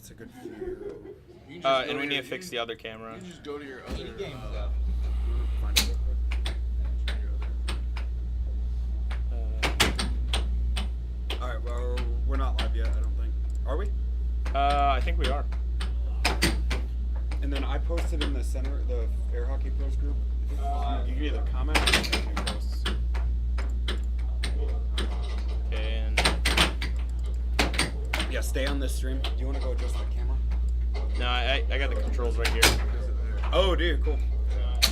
That's a good view. And we need to fix the other camera. You can just go to your other game Find it. All right, well, we're not live yet, I don't think. Are we? I think we are. And then I posted in the center, the Air Hockey Pros group. You can either comment or make new posts. Okay, and Yeah, stay on this stream. Do you want to go adjust the camera? no, I got the controls right here. Oh, dude, cool.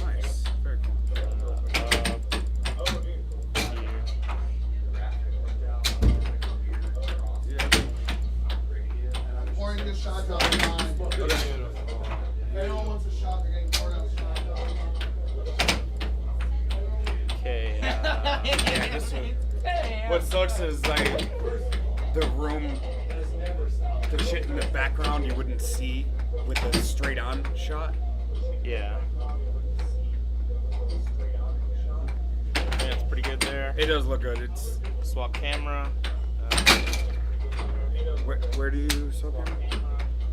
Nice. Very cool. Pouring this shot down the line. If anyone wants a shot, they're getting poured out shot. Okay. Yeah, this one. What sucks is like the room, the shit in the background you wouldn't see with the straight on shot. Yeah. I think that's pretty good there. It does look good. It's Swap camera. where do you swap camera?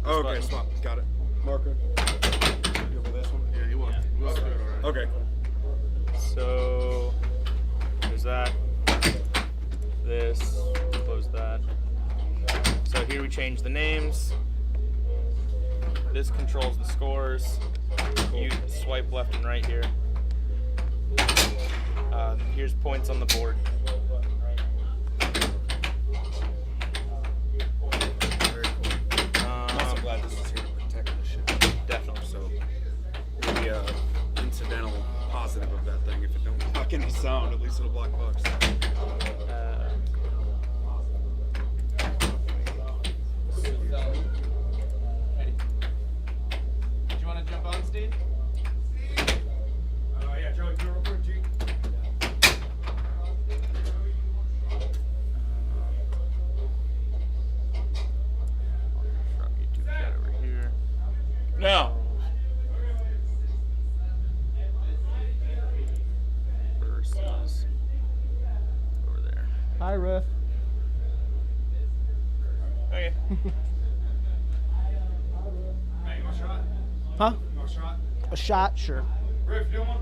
Oh, okay, button. swap. Got it. Marker. You over this one? Yeah, he walked through it already. Okay. So there's that. This. Close that. So here we change the names. This controls the scores. You swipe left and right here. Here's points on the board. Very cool. I'm also glad this is here to protect this shit. Definitely. So it'll be a incidental positive of that thing. If it don't block any sound, at least it'll block bugs. Ready. Do you want to jump on, Steve? Yeah, Joey, do it real quick, G. Drop YouTube chat over here. No. Versus over there. Hi, Riff. Okay. Hey, you want a shot? Huh? You want a shot? A shot? Sure. Riff, you want one?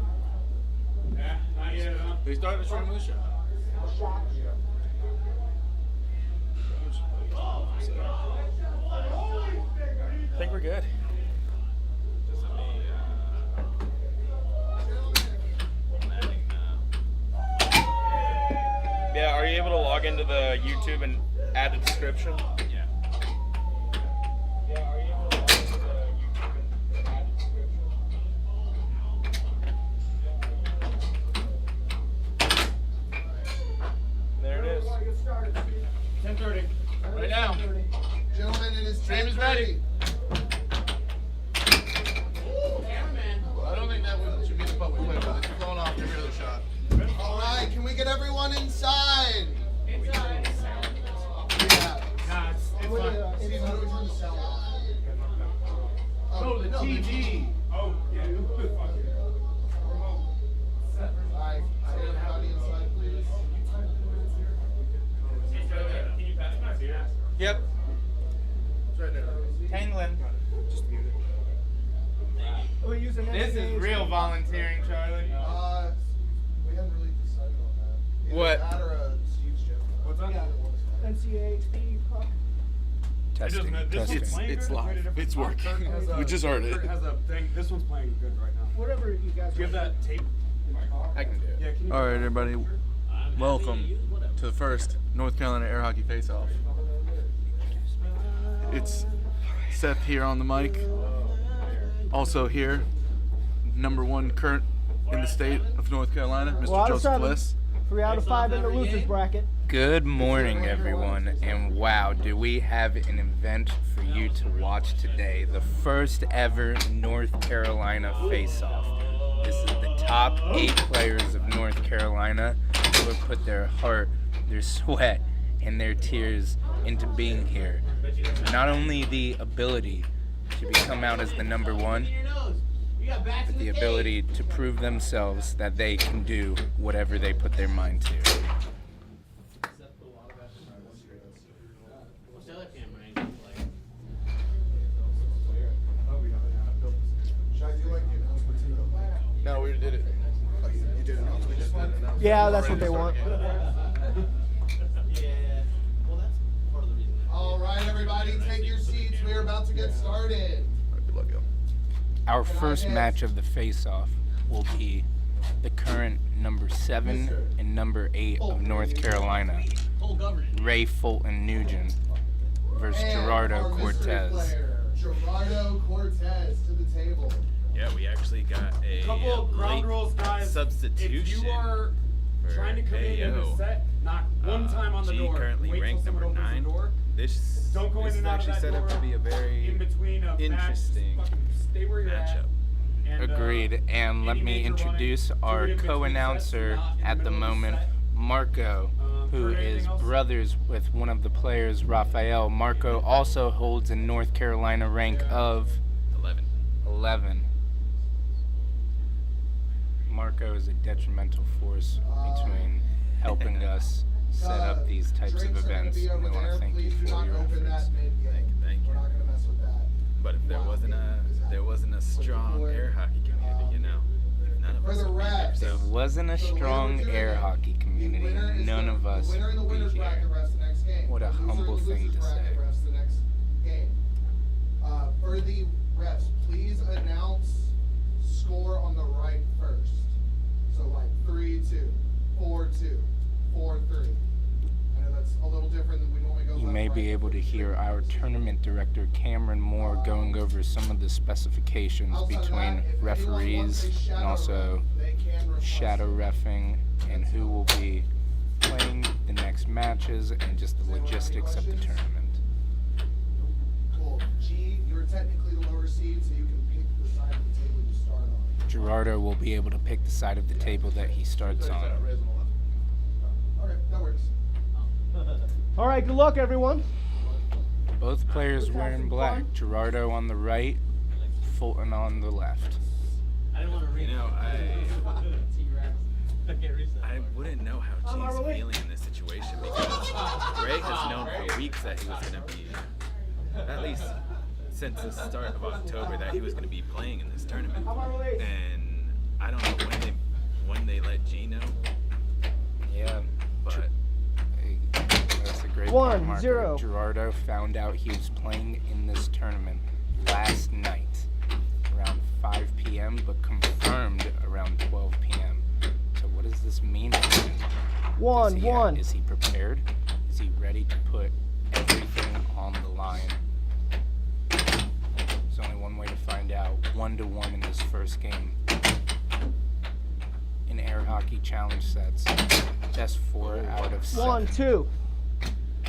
Yeah, not yet, huh? They started the stream with a shot. I think we're good. Yeah, are you able to log into the YouTube and add a description? Yeah. Yeah, are you able to log into the YouTube and add a description? There it is. 10:30. Right now. Gentlemen, it is Stream is 10:30. ready. I don't think that should be the putt we play with. It's thrown off every other shot. All right, can we get everyone inside? Inside. Yeah. Steve, how do we turn the sound off? Oh, the TV. Oh, yeah. All right, everybody inside, please. Can you pass my beer? Yep. It's right there. Tangling. Just mute it. We're using This is real volunteering, Charlie. We haven't really decided on that. Either What? that or a Steve's chip. What's that? Yeah. NCAA puck. Testing. It's live. It's working. We just heard it. Has a thing. This one's playing good right now. Whatever you guys Do you have that tape? I can do it. Yeah, can you? All right, everybody. Welcome to the first North Carolina Air Hockey Face-Off. It's Seth here on the mic. Also here, number one current in the state of North Carolina, Mr. Well, out of Joseph 7. Liss. 3 out of 5 in the losers bracket. Good morning, everyone, and wow, do we have an event for you to watch today. The first ever North Carolina face-off. This is the top 8 players of North Carolina who have put their heart, their sweat, and their tears into being here. Not only the ability to become out as the number one, but the ability to prove themselves that they can do whatever they put their mind to. Yeah, that's what they want. All right, everybody, take your seats. We are about to get started. Good luck, yo. Our first match of the face-off will be the current number 7 and number 8 of North Carolina, Ray Fulton Nugent versus And Gerardo our mystery Cortez. player, Gerardo Cortez to the table. Yeah, we actually got a Couple of ground late rules, guys. substitution. If you are for trying to come in AO. the set, knock one time on the G door. currently Wait till ranked someone number opens 9. the door. This Don't go this in and is out of actually that set up door. to be a very In between a interesting match, just fucking stay where you're matchup. at. And, Agreed. And let any me major introduce running, our do it in between co-announcer sets, not in the at the middle of moment, set. Marco, who Heard is anything else? brothers with one of the players, Rafael. Marco also holds a North Carolina rank of 11. Marco is a detrimental force between helping us set up these types of Drinks are gonna events. be And we over want there. to thank you Please do for not your open efforts. that mid-game. Thank you. We're not gonna mess with that. But if there wasn't a strong air hockey community, you know, none of For us the would be here. refs. There So wasn't a So the way strong we're doing air it, hockey the community. winner is None of us the winner in the would winner's be bracket here. refs the next game. What a The loser in humble the thing loser's to bracket say. refs the next game. For the refs, please announce score on the right first. So like 3-2, 4-2, 4-3. I know that's a little different than we normally go. You left, may be right, able to hear our tournament director Cameron Moore going over some of the specifications Outside of between that, if anyone wants referees a and shadow also ref, they can request shadow it. reffing and who will be playing the next matches and just the logistics of the tournament. Cool. G, you're technically the lower seed, so you can pick the side of the table you start on. Gerardo will be able to pick the side of the table that he starts on. Okay, that works. All right, good luck, everyone. Both players wearing black. Gerardo on the right, Fulton on the left. You know, I wouldn't know how G's feeling in this situation because Ray has known for weeks that he was going to be, at least since the start of October, that he was going to be playing in this tournament. And I don't know when they let G know, Yeah. but That's a great point, 1-0. Marco. Gerardo found out he was playing in this tournament last night around 5 p.m., but confirmed around 12 p.m. So what does this mean? Does he 1-1. Is he prepared? Is he ready to put everything on the line? There's only one way to find out. 1-1 in this first game. In air hockey challenge sets, best 4 out of 7. 1-2.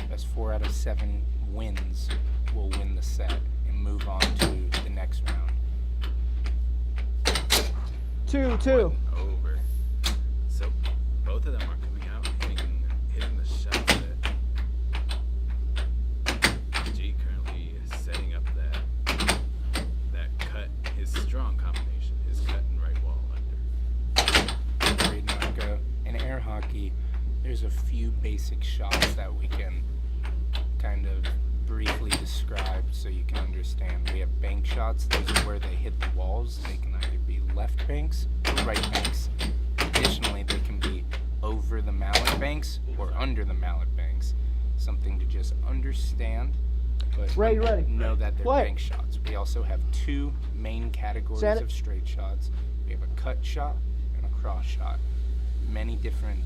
Best 4 out of 7 wins will win the set and move on to the next round. 2-2. over. So both of them are coming out hitting the shots that G currently is setting up that cut, his strong combination, his cut and right wall under. Great, Marco. In air hockey, there's a few basic shots that we can kind of briefly describe so you can understand. We have bank shots. Those are where they hit the walls. They can either be left banks or right banks. Additionally, they can be over the mallet banks or under the mallet banks. Something to just understand, but Ray, you ready? know that they're Play. bank shots. We also have 2 main categories Set it. of straight shots. We have a cut shot and a cross shot. Many different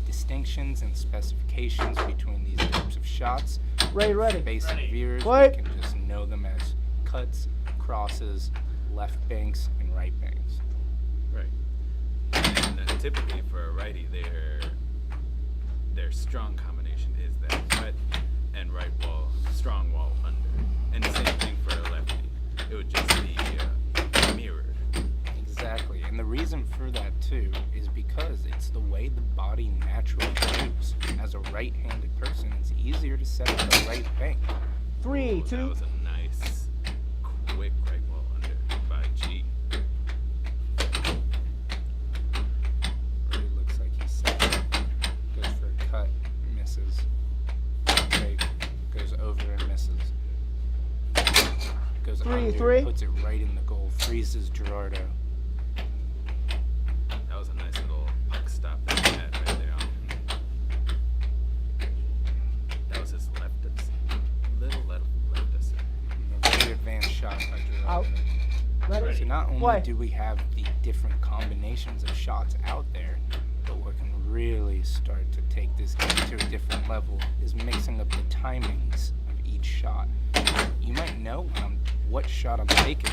distinctions and specifications between these types of shots. Ray, ready? Basic viewers, Play. we can just know them as cuts, crosses, left banks, and right banks. Right. And typically for a righty, their strong combination is that cut and right wall, strong wall under. And the same thing for a lefty. It would just be mirrored. Exactly, and the reason for that too is because it's the way the body naturally moves. As a right-handed person, it's easier to set up a right bank. That 3-2. was a nice, quick right wall under by G. Really looks like he's set up. Goes for a cut, misses. Break, goes over and misses. Goes 3-3. under, puts it right in the goal, freezes Gerardo. That was a nice little puck stop that he had. Out. Ready? So not only Play. do we have the different combinations of shots out there, but what can really start to take this game to a different level is mixing up the timings of each shot. You might know what shot I'm taking.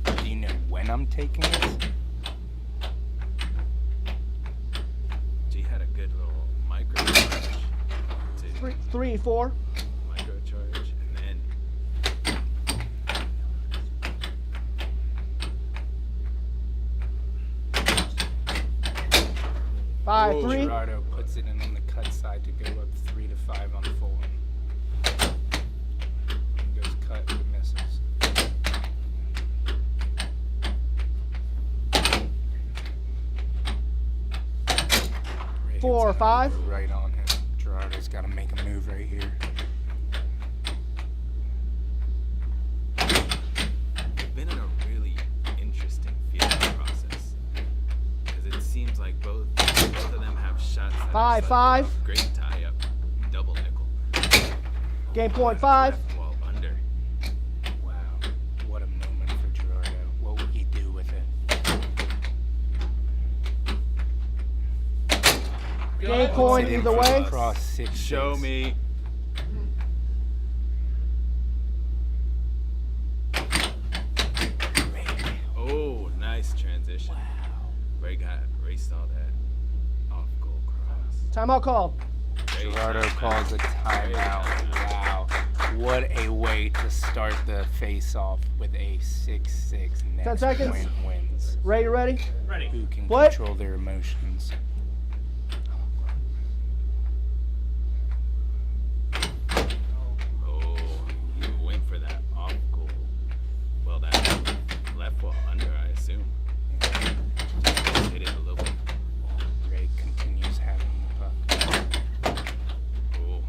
Do you know when I'm taking it? G had a good little micro charge. To 3, 4. micro charge, and then 5, 3. Gerardo puts it in on the cut side to go up 3-5 on full one. And goes cut and misses. Ray hits 4, it 5. right on him. Gerardo's got to make a move right here. they've been in a really interesting fielding process because it seems like both of them have shots that 5, are 5. off great tie up, double nickel. Game point 5. Left wall under. Wow. What a moment for Gerardo. What would he do with it? Game point Hit him either from way. Across 6-6. Show me. Oh, nice transition. Ray saw that off goal cross. Timeout called. Ray Gerardo timeout. calls a timeout. Wow. What a way to start the face-off with a 6-6 next 10 seconds. point wins. Ray, you ready? Ready. Who can Play. control their emotions. Oh, you went for that off goal. Well, that left wall under, I assume. Hit it a little bit. Ray continues having the puck. Oh,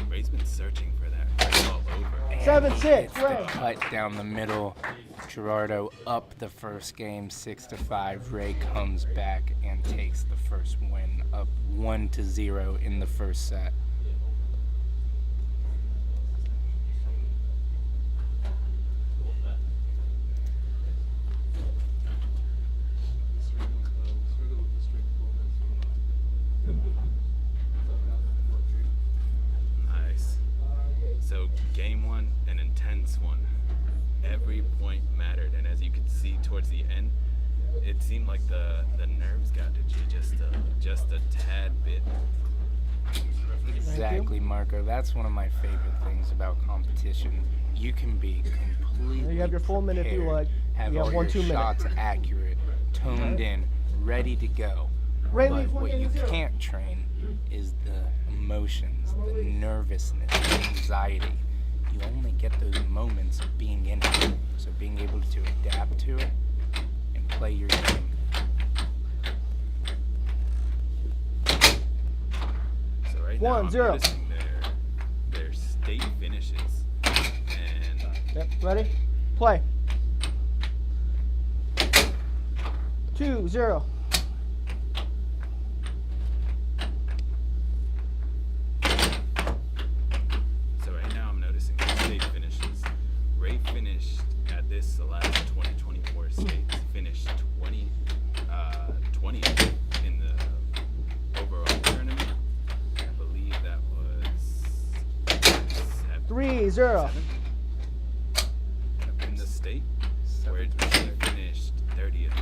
Ray's been searching for that right all over. 7, He 6. hits the Ray. cut down the middle. Gerardo up the first game 6-5. Ray comes back and takes the first win, up 1-0 in the first set. Nice. So game one, an intense one. Every point mattered, and as you could see towards the end, it seemed like the nerves got to G just a tad bit. Exactly, Marco. That's one of my favorite things about competition. You can be completely You have your full minute if you prepared, like. have You have all 1, your 2 minutes. shots accurate, toned in, ready to go. Ray But leads 1 what game you to 0. can't train is the emotions, the nervousness, the anxiety. You only get those moments of being in it. So being able to adapt to it and play your game. So right now 1, I'm 0. noticing their state finishes, and Yep. Ready? Play. 2, 0. so right now I'm noticing the state finishes. Ray finished at the last 2024 states, finished 20th in the overall tournament. I believe that was 3, 0. in the state, where he finished 30th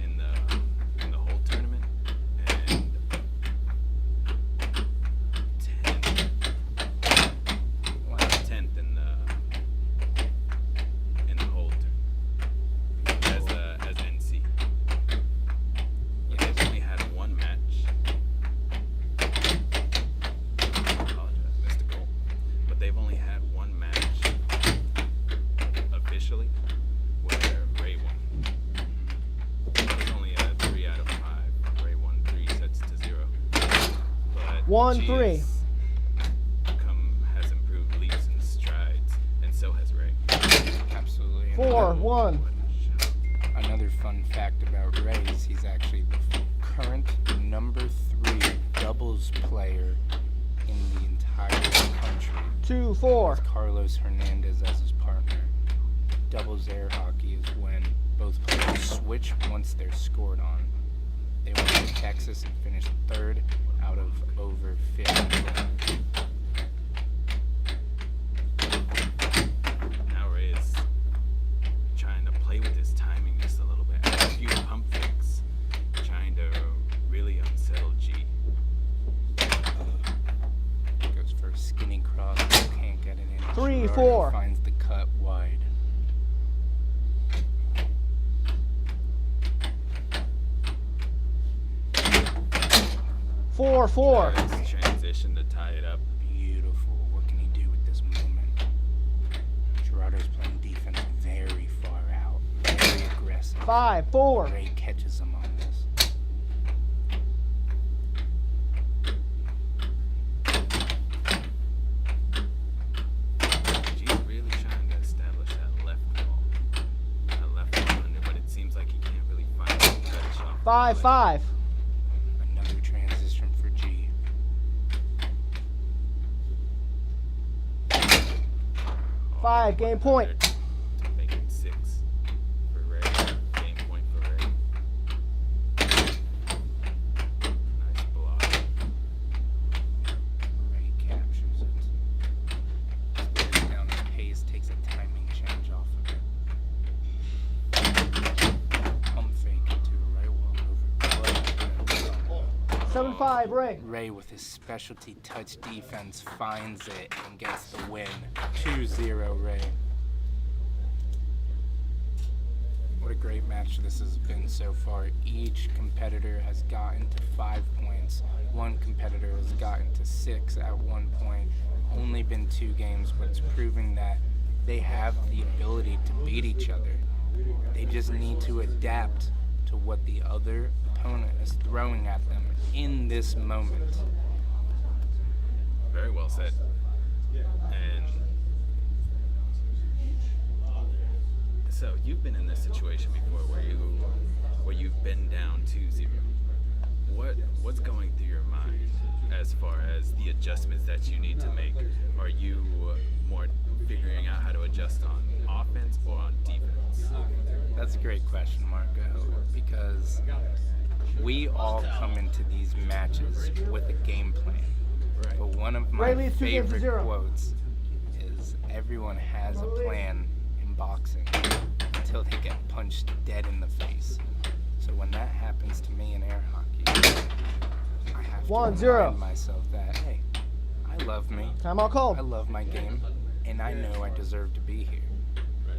in the whole tournament, and 10th in the whole tournament as NC. They've only had one match. I apologize, missed a goal. But they've only had one match officially where Ray won. It was only a 3 out of 5. Ray won 3 sets to 0. But 1, G 3. has improved leaps and strides, and so has Ray. Absolutely. 4, 1. Another fun fact about Ray is he's actually the current number 3 doubles player in the entire country. 2, 4. With Carlos Hernandez as his partner. doubles air hockey is when both players switch once they're scored on. They went to Texas and finished 3rd out of over 50. Now Ray is trying to play with his timing just a little bit. A few pump fakes, trying to really unsettle G. Goes for a skinny cross, can't get it in. 3, Gerardo 4. finds the cut wide. Four. Nice transition to tie it up. Beautiful. What can he do with this moment? Gerardo's playing defense very far out, very aggressive. 5, 4. Ray catches him on this. G's really trying to establish that left wall. That left wall under, but it seems like he can't really find it to cut it off. 5, 5. Another transition for G. Five, game point. Making 6 for Ray. Game point for Ray. Nice block. Ray captures it. Slows down the pace, takes a timing change off of it. Pump fake into a right wall over. 7, 5, Ray. Ray with his specialty touch defense finds it and gets the win. 2-0 Ray. What a great match this has been so far. Each competitor has gotten to 5 points. One competitor has gotten to 6 at one point. Only been 2 games, but it's proving that they have the ability to beat each other. They just need to adapt to what the other opponent is throwing at them in this moment. Very well said. And so you've been in this situation before where you've been down 2-0. What's going through your mind as far as the adjustments that you need to make? Are you more figuring out how to adjust on offense or on defense? That's a great question, Marco, because we all come into these matches with a game plan. Right. But one of my Ray leads 2 games to favorite 0. quotes is everyone has a plan in boxing until they get punched dead in the face. So when that happens to me in air hockey, I have to 1-0. remind myself that, hey, I love me, Timeout called. I love my game, and I know I deserve to be here.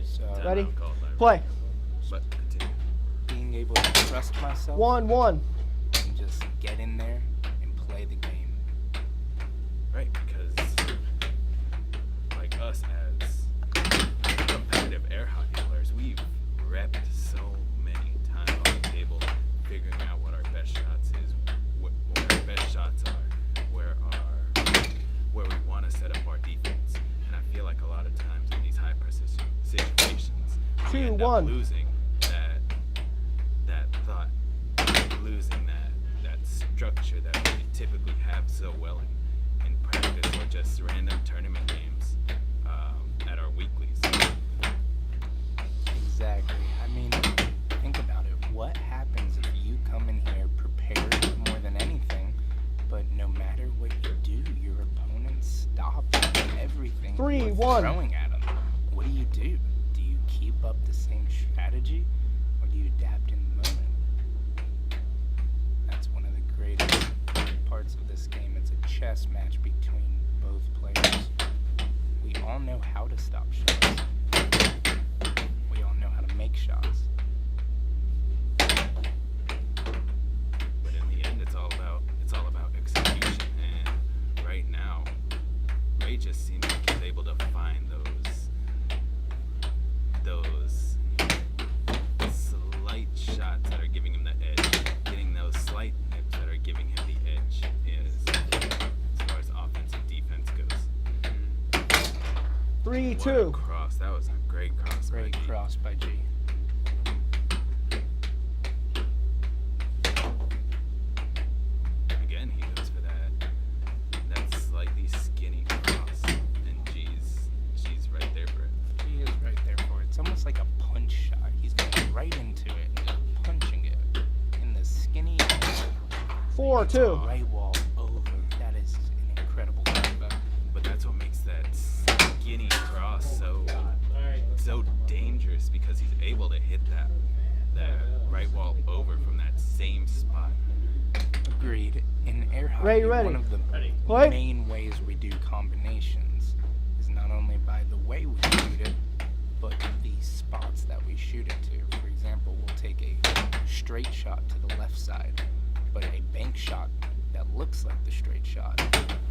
So Ready? Timeout called by Play. Ray. But continue. being able to trust myself 1, 1. and just get in there and play the game. Right, because like us as competitive air hockey players, we've repped so many times on the table, figuring out what our best shots is, what our best shots are, where we want to set up our defense. And I feel like a lot of times in these high precision situations, we end up 2-1. losing that thought, losing that structure that we typically have so well in practice or just random tournament games at our weeklies. Exactly. I mean, think about it. What happens if you come in here prepared more than anything, but no matter what you do, your opponent stops everything 3, you're 1. throwing at them? What do? Do you keep up the same strategy, or do you adapt in the moment? That's one of the greatest parts of this game. It's a chess match between both players. We all know how to stop shots. We all know how to make shots. But in the end, it's all about execution. And right now, Ray just seems like he's able to find those slight shots that are giving him the edge. Getting those slight nips that are giving him the edge is as far as offense and defense goes. 3, What 2. a cross. That was a great cross. Great by G. cross by G. Again, he goes for that slightly skinny cross, and G's right there for it. He is right there for it. It's almost 4-2. Right wall over. That is an incredible comeback. But that's what makes that skinny cross so dangerous, because he's able to hit that right wall over from that same spot. Agreed. In air hockey, Ray, ready? one of the Play. main ways we do combinations is not only by the way we shoot it, but the spots that we shoot it to. For example, we'll take a straight shot to the left side, but a bank shot that looks like the straight shot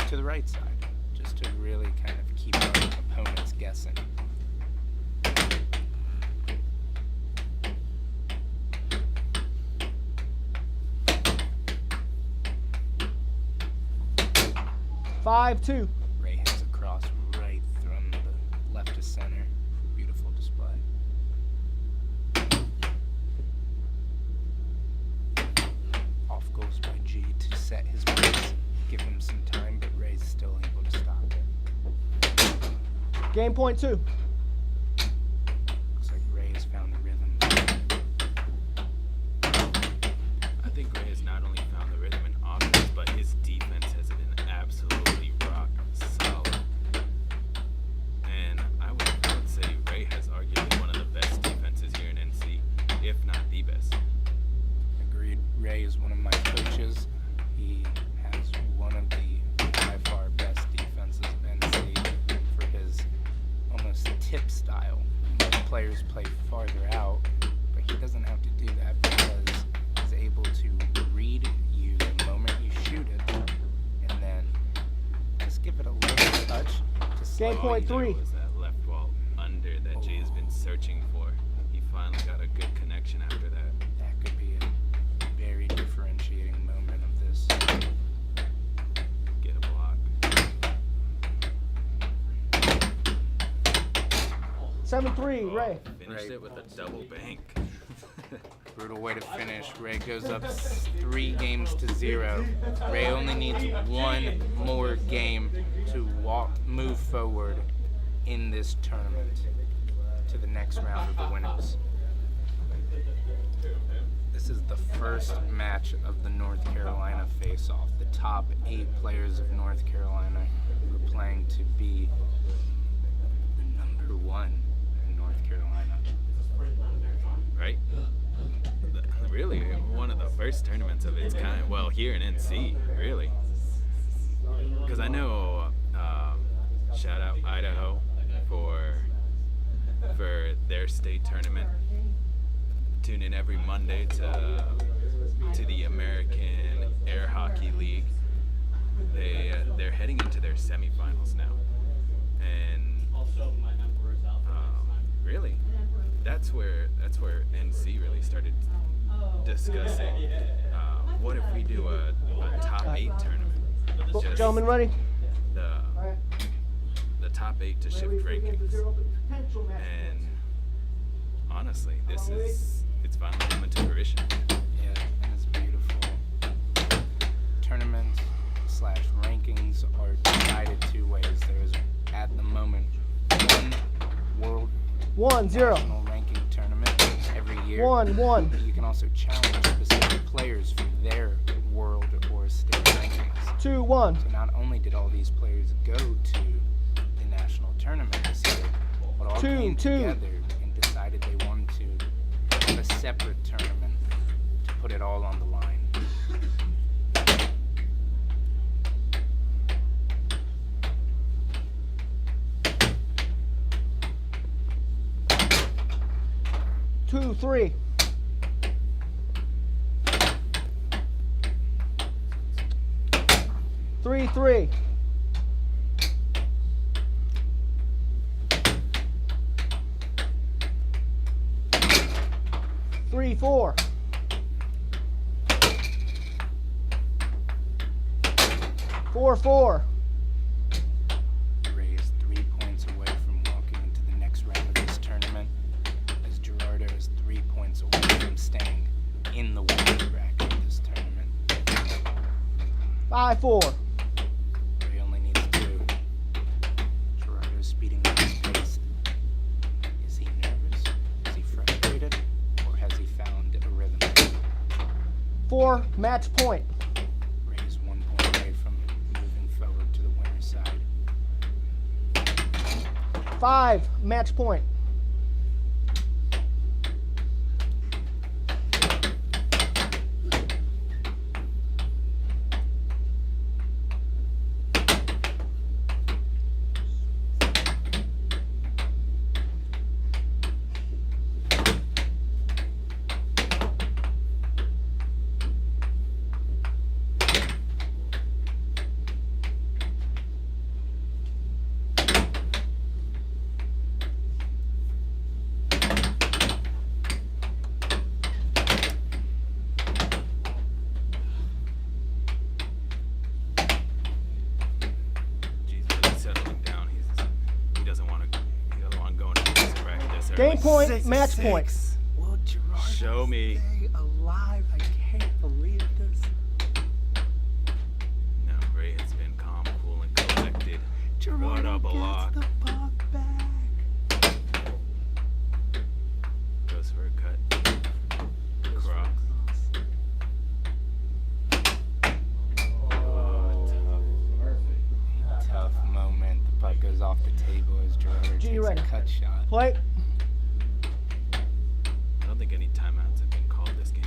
to the right side, just to really kind of keep our opponents guessing. Five, 2. Ray hits a cross right from the left to center. Beautiful display. Off goes by G to set his pace, give him some time, but Ray's still able to stop it. Game point 2. Looks like Ray has found the rhythm. I think Ray has not only found the rhythm in offense, but his defense has been absolutely rock solid. And I would say Ray has arguably one of the best defenses here in NC, if not the best. Agreed. Ray is one of my coaches. He has one of the by far best defenses of NC for his almost tip style. Most players play farther out, but he doesn't have to do that because he's able to read you the moment you shoot it, and then just give it a little touch to slide Game point it. 3. Was that left wall under that Jay has been searching for. He finally got a good connection after that. That could be a very differentiating moment of this. Get a block. 7-3, Ray. Finished it with a double bank. Brutal way to finish. Ray goes up 3 games to 0. Ray only needs one more game to move forward in this tournament to the next round of the winners. This is the first match of the North Carolina face-off. The top 8 players of North Carolina are playing to be the number 1 in North Carolina. Right? Really, one of the first tournaments of its kind. Well, here in NC, really. Because I know, shout out Idaho for their state tournament. Tune in every Monday to the American Air Hockey League. They're heading into their semifinals now, and really, that's where NC really started discussing what if we do a top 8 tournament. Just Gentlemen, ready? the top 8 to shift rankings. And honestly, it's finally coming to fruition. Yeah, and it's beautiful. Tournaments / rankings are divided 2 ways. There's, at the moment, one world 1-0. national ranking tournament every year. 1-1. But you can also challenge specific players for their world or state rankings. 2-1. So not only did all these players go to the national tournament this year, but all came 2-2. together and decided they wanted to have a separate tournament to put it all on the line. Two, 3. 3-3. 3-4. 4-4. Ray is 3 points away from walking into the next round of this tournament, as Gerardo is 3 points away from staying in the winning bracket of this tournament. 5-4. Ray only needs 2. Gerardo's speeding up his pace. Is he nervous? Is he frustrated? Or has he found a rhythm? 4, match point. 5, match point. He's really settling down. He doesn't want to go into this practice. Game Everybody's point, 6-6. match point. Will Gerardo Show me. stay alive? I can't believe this. No, Ray has been calm, cool, and collected. What Gerardo a block. gets the puck back. Goes for a cut. Cross. Tough moment. The puck goes off the table as Gerardo G, takes ready. a cut shot. Play. I don't think any timeouts have been called this game.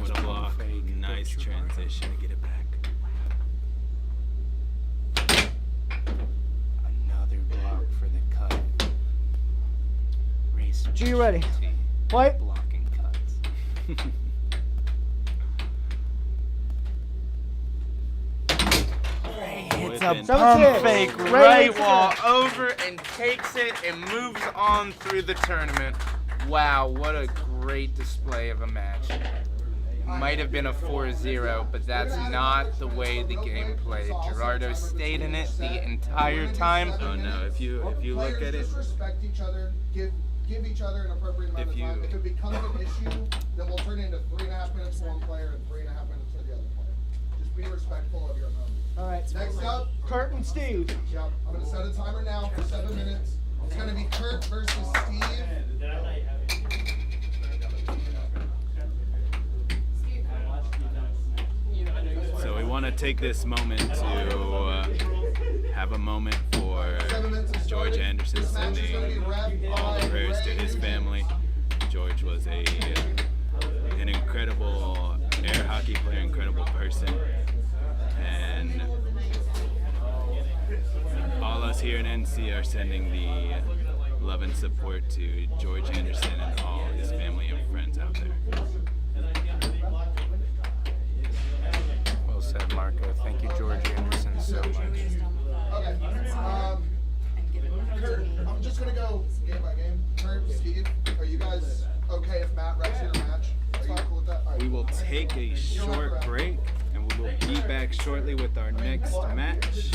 What a block. Fake. Nice transition to get it back. Another block for the cut. Race G, ready. specialty, Play. Blocking cuts. It's a Within- pump 7-6. fake Ray right makes wall it. over and takes it and moves on through the tournament. Wow, what a great display of a match. Might have been a 4-0, but that's not the way the game played. Gerardo stayed in it the entire time. Oh no! If you look at it, Just respect each other. Give each other an appropriate amount If of you- time. If it becomes an issue, then we'll turn it into 3.5 minutes for one player and 3.5 minutes for the other player. Just be respectful of your opponent. All right. Next up, Kurt and Steve. yep, I'm gonna set a timer now for 7 minutes. It's gonna be Kurt versus Steve. so we want to take this moment to have a moment for 7 minutes has George started. Anderson, This match is gonna be sending ref all the by prayers to Ray. his family. George was an incredible air hockey player, incredible person, and all us here in NC are sending the love and support to George Anderson and all his family and friends out there. Well said, Marco. Thank you, George Anderson, so much. Okay. Kurt, I'm just gonna go game by game. Kurt, Steve, are you guys okay if Matt reps your match? Are you cool with that? All right. We will take a short break and we will be back shortly with our next match.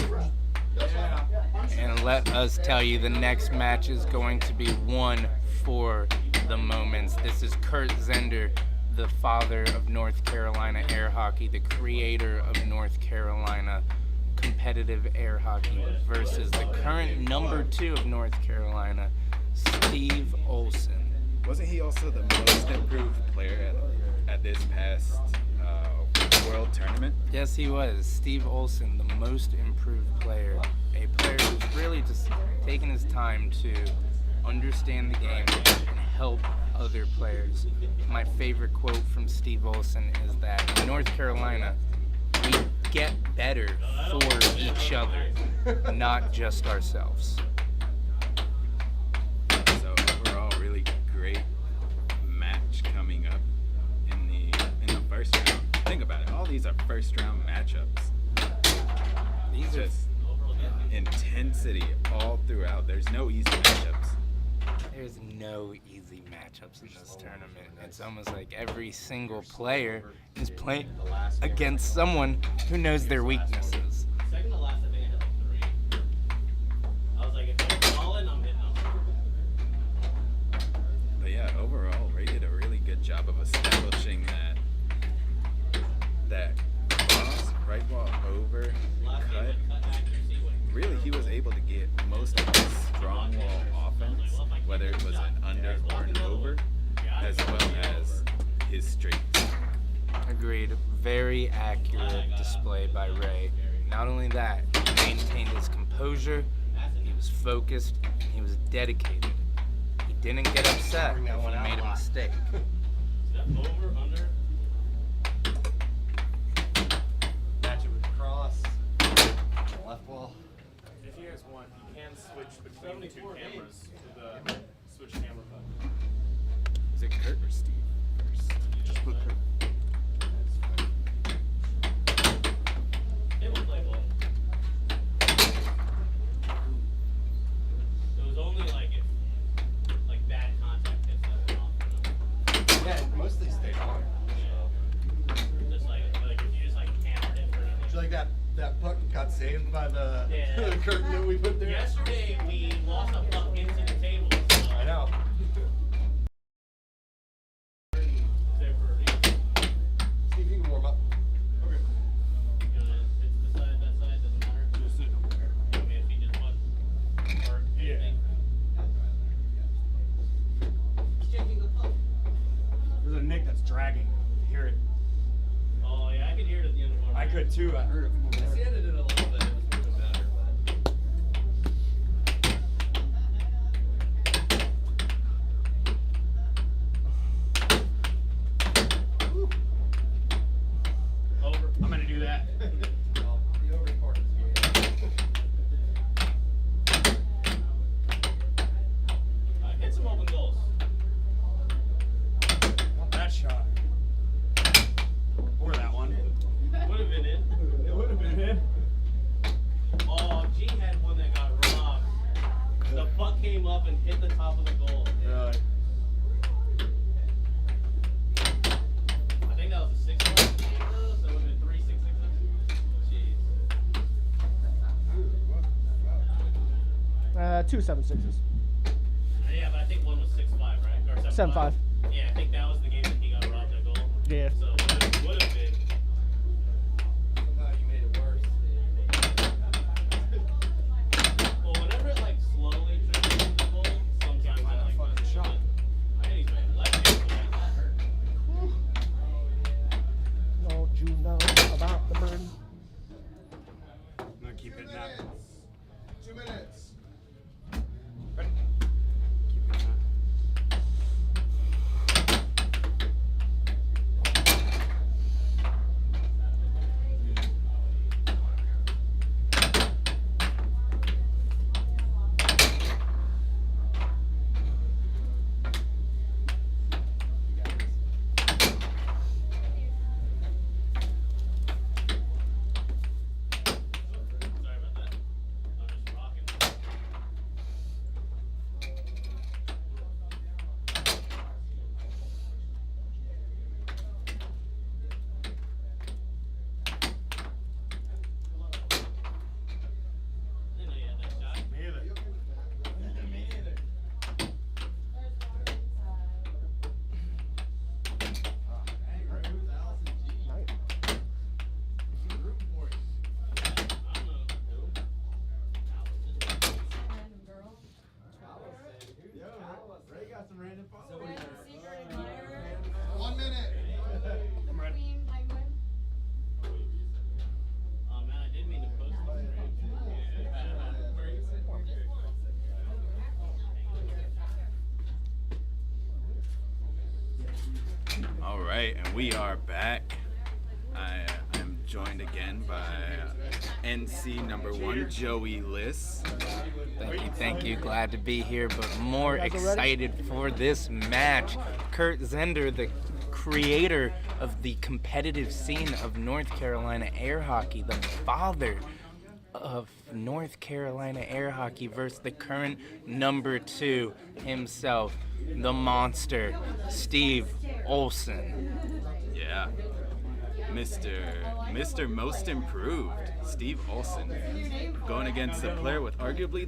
And let us tell you, the next match is going to be one for the moments. This is Kurt Zehnder, the father of North Carolina air hockey, the creator of North Carolina competitive air hockey, versus the current number 2 of North Carolina, Steve Olson. Wasn't he also the most improved player at this past World Tournament? Yes, he was. Steve Olson, the most improved player. A player who's really just taken his time to understand the game and help other players. My favorite quote from Steve Olson is that in North Carolina, we get better for each other, not just ourselves. So overall, really great match coming up in the first round. Think about it. All these are first round matchups. These are Just intensity all throughout. There's no easy matchups. There's no easy matchups in this tournament. It's almost like every single player is playing against someone who knows their weaknesses. Second to last, I think I hit like 3. I was like, if I'm falling, I'm hitting them. But yeah, overall, Ray did a really good job of establishing that cross, right wall over cut. Really, he was able to get most of his strong wall offense, whether it was an under or an over, as well as his straight. Agreed. Very accurate display by Ray. Not only that, he maintained his composure composure, he was focused, he was dedicated. He didn't get upset if he made a mistake. Step over, under. Match it with the cross. Left wall. If you guys want, you can switch between the two cameras to the switch camera button. Is it Kurt or Steve first? Just put Kurt. It will play ball. It was only like if like bad contact hits that went off. Yeah, it mostly stayed on. Yeah. Just like if you just like hammered it or anything. Did you like that puck got saved by the, Yeah. the curtain that we put there? Yesterday we lost a puck into the table. So I know. Say for a reason. See if you can warm up. Okay. You know, it's the side, that side doesn't matter. Just sit over there. I mean, if he just put or anything. He's checking the puck. There's a Nick that's dragging. Hear it. Oh yeah, I could hear it at the end of the I could too. I heard it from over there. Sanded it a little bit. It was moving better, but. Over. I'm gonna do that. Well, the over part is good. Hit some open goals. Not that shot. Or that one. Would have been in. It would have been in. Oh, G had one that got robbed. The puck came up and hit the top of the goal. Really? I think that was a 6-1 game though, so it would have been 3-6-6. Jeez. 2 7-6s. Yeah, but I think one was 6-5, right? Or 7-5. Yeah, I think that was the game that he got robbed a goal. Yeah. So it would have been. Somehow you made it worse. Well, whenever it like slowly trickles the goal, sometimes I like fucking shot. I think he's my left hand, but that hurt. Don't you know about the bird? I'm gonna keep hitting that. 2 minutes. Keep hitting that. Sorry about that. I'm just rocking. I didn't know you had that shot. Me either. I don't know. Ray got some random followers. 1 minute. I'm ready. Oh man, I did mean to post All right, and we are back. I am joined again by NC number 1, Joey Liss. Thank you. Glad to be here, but more You guys are ready? excited for this match. Kurt Zehnder, the creator of the competitive scene of North Carolina air hockey, the father of North Carolina air hockey versus the current number 2 himself, the monster, Steve Olson. Yeah. Mr. Most Improved, Steve Olson, going against a player with arguably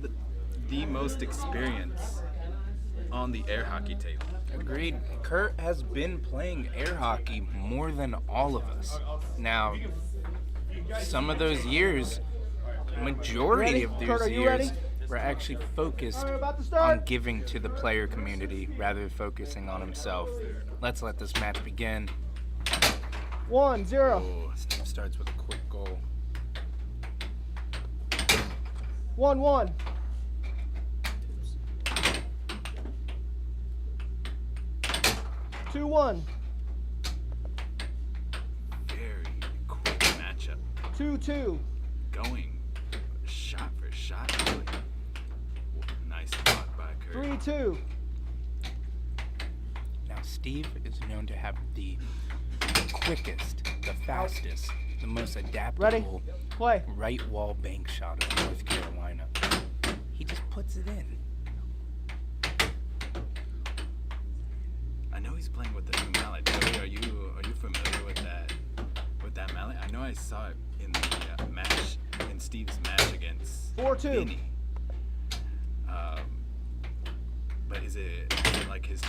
the most experience on the air hockey table. Agreed. Kurt has been playing air hockey more than all of us. Now, some of those years, majority Ready? of Kurt, those are you years, ready? were actually focused Alright, about to start. on giving to the player community rather than focusing on himself. Let's let this match begin. 1-0. Oh, Steve starts with a quick goal. 1-1. Two one. Very quick matchup. 2-2. Going shot for shot. Really. Nice block by Kurt. 3-2. Now, Steve is known to have the quickest, the fastest, the most adaptable Play. right wall bank shot of North Carolina. He just puts it in. I know he's playing with the new mallet. Joey, are you familiar with that mallet? I know I saw it in the match, in Steve's match against 4-2. Vinny. But is it like his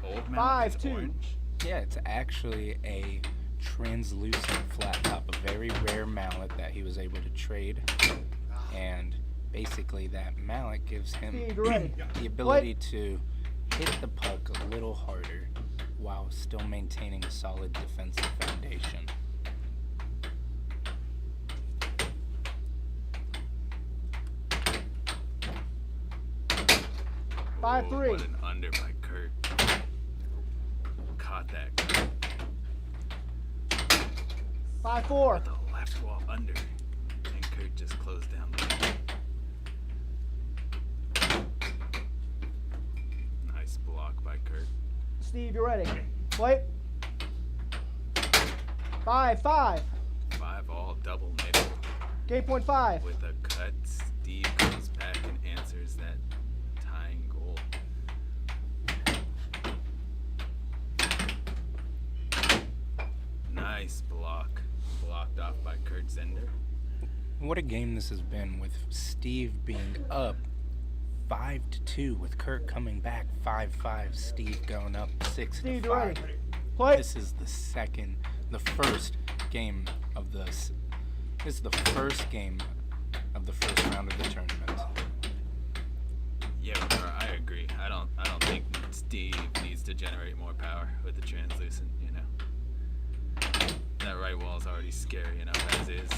old mallet? 5-2. Orange? Yeah, it's actually a translucent flat top, a very rare mallet that he was able to trade. And basically that mallet gives him Steve, you ready? the ability to hit the puck a little harder while still maintaining a solid defensive foundation. Oh, 5-3. what an under by Kurt. Caught that Kurt. 5-4. The left wall under. And Kurt just closed down the lane. Nice block by Kurt. Steve, you ready? Play. 5-5. 5 all double middle. Game point 5. With a cut, Steve comes back and answers that tying goal. Nice block. Blocked off by Kurt Zehnder. What a game this has been, with Steve being up 5-2, with Kurt coming back 5-5, Steve going up 6-5. Steve, you ready? Play. This is the first game of this. This is the first game of the first round of the tournament. Yeah, I agree. I don't think Steve needs to generate more power with the translucent, you know. That right wall's already scary enough as is.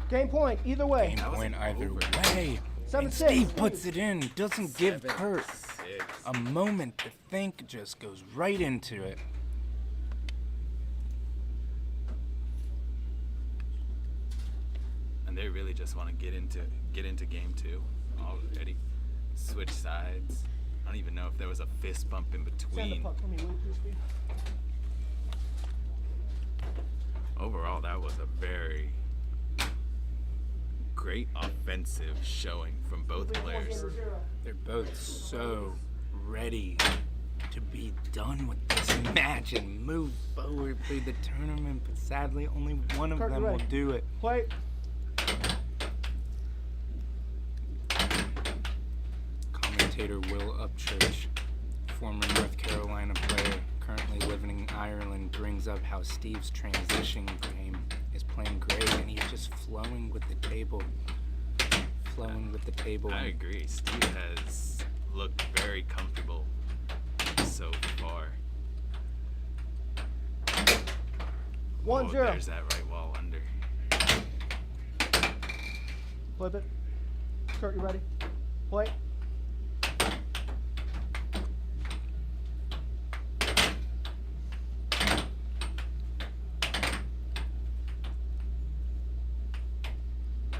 Game point, either way. Game point either over. way. 7-6. And Steve puts it in, doesn't give Kurt 7-6. a moment to think, just goes right into it. And they really just want to get into game 2 already. Switch sides. I don't even know if there was a fist bump in Send the between. puck for me, will you please, Steve? Overall, that was a very great offensive showing from both players. They're both so ready to be done with this match and move forward through the tournament, but sadly only one of Kurt, them will ready. do it. Play. Commentator Will Upchurch, former North Carolina player, currently living in Ireland, brings up how Steve's transition game is playing great, and he's just flowing with the table. I agree. Steve has looked very comfortable so far. 1-0. There's that right wall under. Flip it. Kurt, you ready? Play.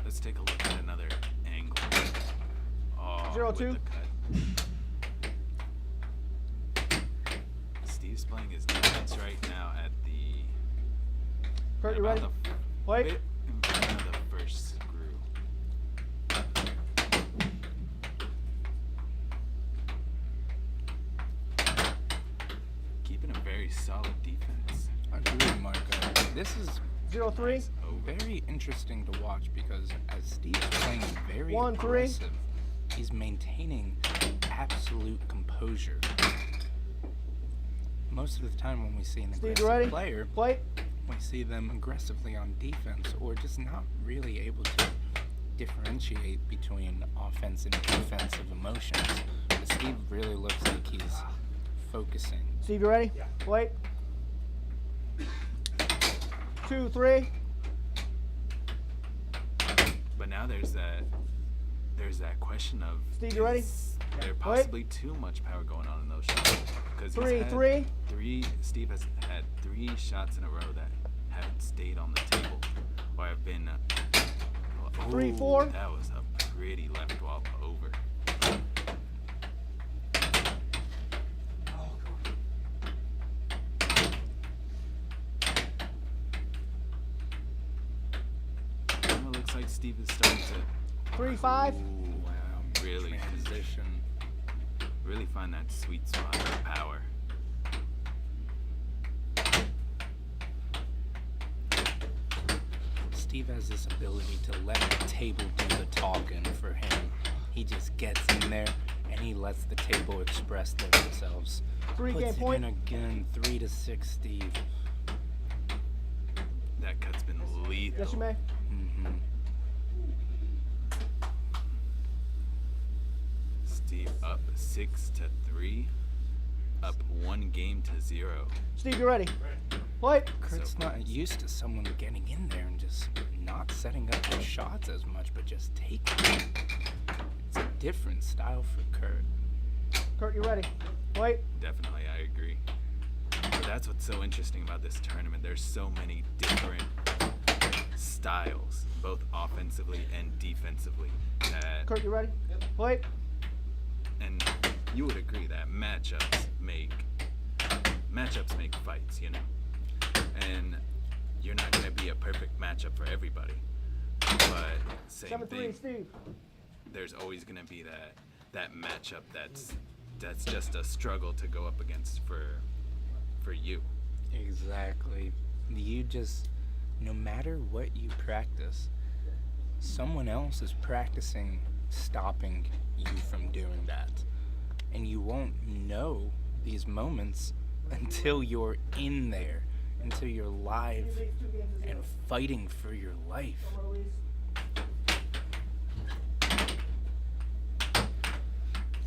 Let's take a look at another angle. Oh, 0-2. with the cut. Steve's playing his defense right now at the Kurt, you about ready? the Play. bit in front of the first screw. Keeping a very solid defense. I agree, Marco. This is 0-3. very interesting to watch because as Steve's playing very 1-3. aggressive, he's maintaining absolute composure. Most of the time when we see an Steve, you aggressive ready? player, Play. we see them aggressively on defense or just not really able to differentiate between offense and defensive emotions. But Steve really looks like he's focusing. Steve, you ready? Play. 2-3. But now there's that question of Steve, you ready? is there possibly too much power going on in those shots? Because Steve has had 3 shots in a row that haven't stayed on the table, or have been 3-4. That was a pretty left wall over. It looks like Steve is starting to 3-5. Wow. really Transition. really find that sweet spot of power. Steve has this ability to let the table do the talking for him. He just gets in there and he lets the table express themselves. 3 Puts game it point. in again, 3-6, Steve. That cut's been lethal. Yes, you may. Mm-hmm. Steve up 6-3, up 1 game to 0. Steve, you ready? Play. Kurt's So not close. used to someone getting in there and just not setting up their shots as much, but just taking them. It's a different style for Kurt. Kurt, you ready? Play. Definitely, I agree. But that's what's so interesting about this tournament. There's so many different styles, both offensively and defensively. Kurt, you ready? Play. And you would agree that matchups make fights, you know. And you're not going to be a perfect matchup for everybody. But same 7-3, thing. Steve. There's always going to be that matchup that's just a struggle to go up against for you. Exactly. You just, no matter what you practice, someone else is practicing stopping you from doing that. And you won't know these moments until you're in there, until you're live and fighting for your life.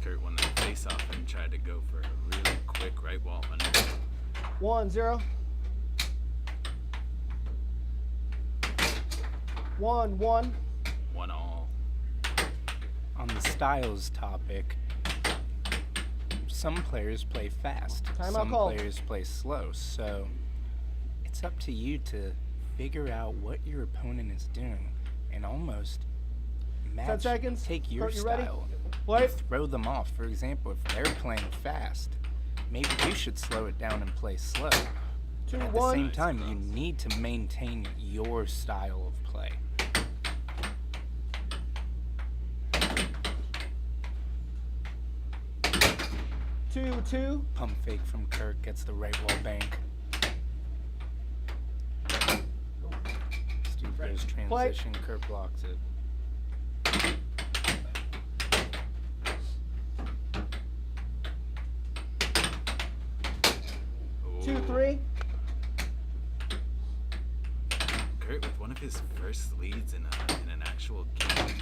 Kurt won that face-off and tried to go for a really quick right wall under. 1-0. 1-1. 1-all. On the styles topic, some players play fast, Timeout some call. players play slow, so it's up to you to figure out what your opponent is doing and almost 10 seconds. take your Kurt, you ready? style Play. and throw them off. For example, if they're playing fast, maybe you should slow it down and play slow. At the 2-1. same time, you need to maintain your style of play. Two. Pump fake from Kirk gets the right wall bank. Steve goes transition, Kirk blocks it. Ooh. 2-3. Kurt with one of his first leads in an actual game.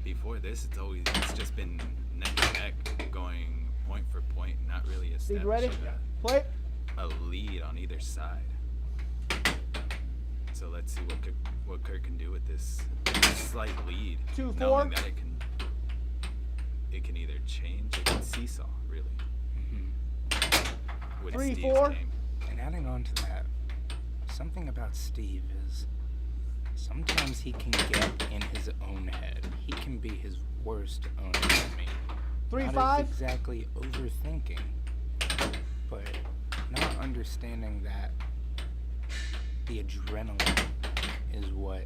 Before this, it's just been neck and neck, going point for point, not really Steve, ready? establishing Play. a lead on either side. So let's see what Kurt can do with this slight lead, 2-4. knowing that it can either change, it can seesaw, really. With 3-4. Steve's game. And adding on to that, something about Steve is sometimes he can get in his own head. He can be his worst own enemy. 3-5. Not as exactly overthinking, but not understanding that the adrenaline is what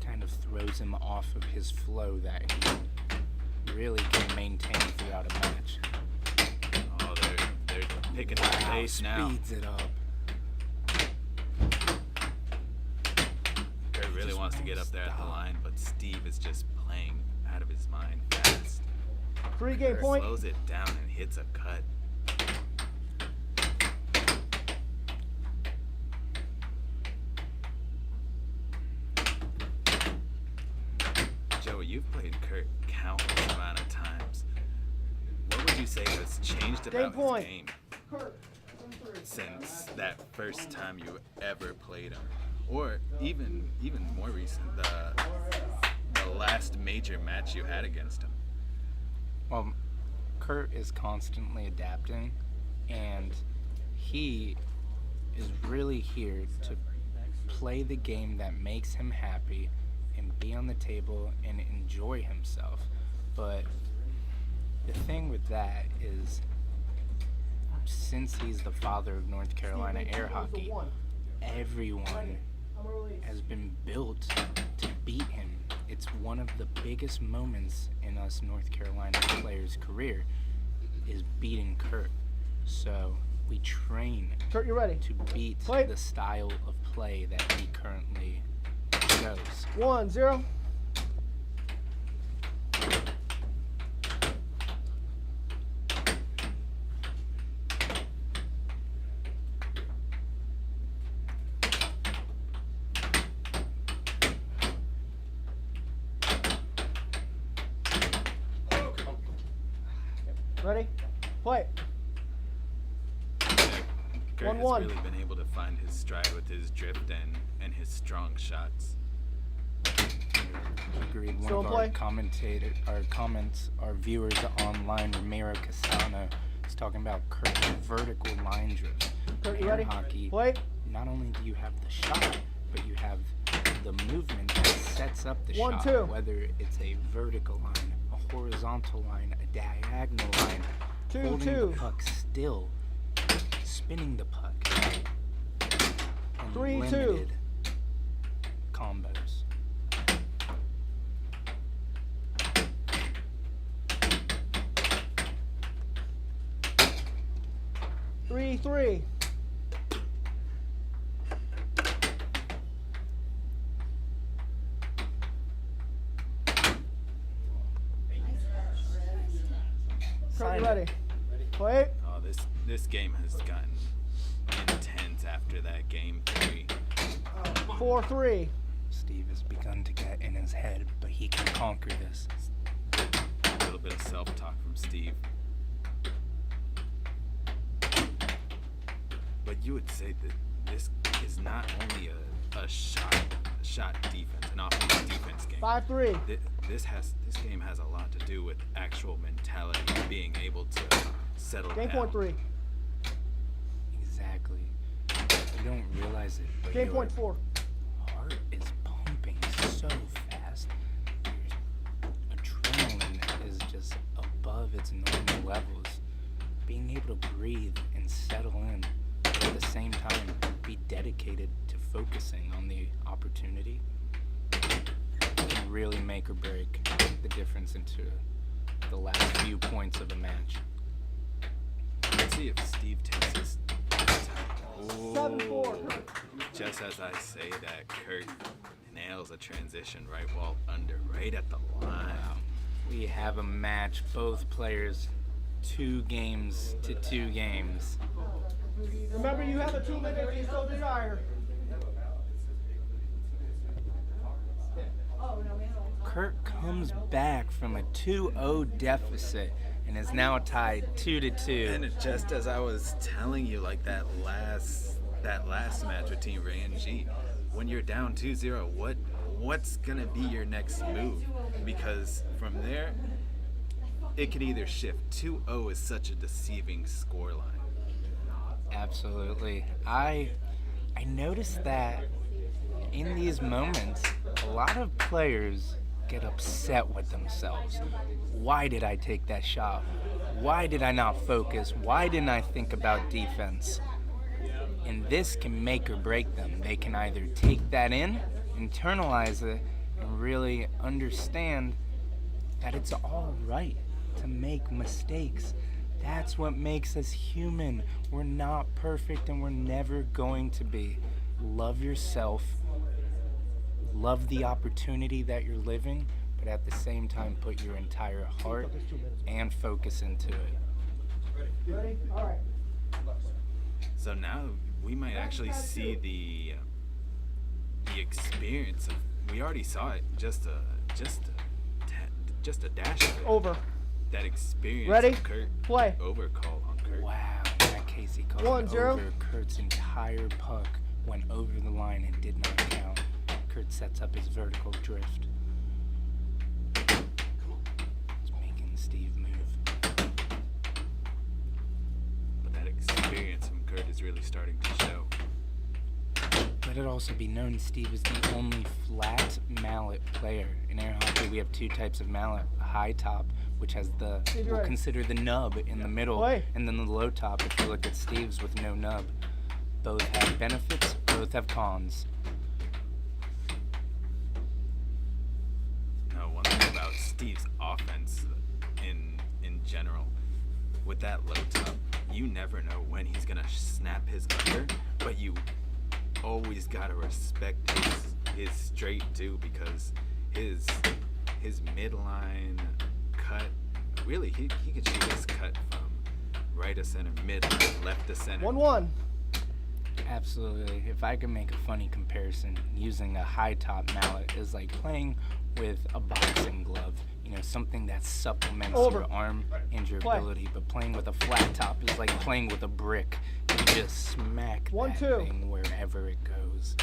kind of throws him off of his flow that he really can maintain throughout a match. Oh, they're picking up pace now. Speeds it up. Kurt really just wants to get won't up there at the stop. line, but Steve is just playing out of his mind fast. 3 game Kurt point. slows it down and hits a cut. Joey, you've played Kurt countless amount of times. What would you say has changed about point. his game since that first time you ever played him? or even more recent, the last major match you had against him. Well, Kurt is constantly adapting, and he is really here to play the game that makes him happy and be on the table and enjoy himself. But the thing with that is, since he's the father of North Carolina air hockey, everyone has been built to beat him. It's one of the biggest moments in us North Carolina players' career is beating Kurt. So we train Kurt, you ready? to beat Play. the style of play that he currently shows. 1-0. Ready? Play. Kurt has 1-1. really been able to find his stride with his drift and his strong shots. Agreed. One Still of in our play? our viewers online, Ramiro Casano, is talking about Kurt's vertical line drift. Kurt, you Air ready? hockey, Play. not only do you have the shot, but you have the movement that sets up the 1-2. shot, whether it's a vertical line, a horizontal line, a diagonal line, 2-2. holding the puck still, spinning the puck, and 3-2. limited combos. Three. Kurt, you ready? Play. Oh, this game has gotten intense after that game 3. 4-3. Steve has begun to get in his head, but he can conquer this. A little bit of self-talk from Steve. But you would say that this is not only a shot defense, an offensive defense game. 5-3. This game has a lot to do with actual mentality, being able to settle Game down. point 3. Exactly. You don't realize it, but Game your point 4. heart is pumping so fast. Your adrenaline is just above its normal levels. Being able to breathe and settle in, but at the same time be dedicated to focusing on the opportunity can really make or break the difference into the last few points of a match. Let's see if Steve takes this time. 7-4. Just as I say that, Kurt nails a transition right at the line. We have a match, both players 2 games to 2 games. Remember, you have a 2-minute if you so desire. Kurt comes back from a 2-0 deficit and is now tied 2-2. And just as I was telling you, like that last match between Ray and G, when you're down 2-0, what's gonna be your next move? Because from there, it could either shift. 2-0 is such a deceiving scoreline. Absolutely. I noticed that in these moments, a lot of players get upset with themselves. Why did I take that shot? Why did I not focus? Why didn't I think about defense? And this can make or break them. They can either take that in, internalize it, and really understand that it's all right to make mistakes. That's what makes us human. We're not perfect and we're never going to be. Love yourself. Love the opportunity that you're living, but at the same time put your entire heart and focus into it. Ready? All right. So now we might actually see the experience of. We already saw it. Just a dash of it. Over. That experience. Ready? Of Kurt. Play. Overcall on Kurt. Wow, in that case he called 1-0. over Kurt's entire puck went over the line and did not count. Kurt sets up his vertical drift. It's making Steve move. But that experience from Kurt is really starting to show. Let it also be known Steve is the only flat mallet player. In air hockey, we have two types of mallet. A high top, which has the, we'll consider the nub in the middle, and then the low top, if you look at Steve's with no nub. Both have benefits, both have cons. Now, one thing about Steve's offense in general, with that low top, you never know when he's gonna snap his under, but you always gotta respect his straight too, because his midline cut, really he could shoot his cut from right of center, midline, left of center. 1-1. Absolutely. If I could make a funny comparison, using a high top mallet is like playing with a boxing glove. You know, something that supplements your arm and your ability. But playing with a flat top is like playing with a brick. You just smack that thing wherever it goes.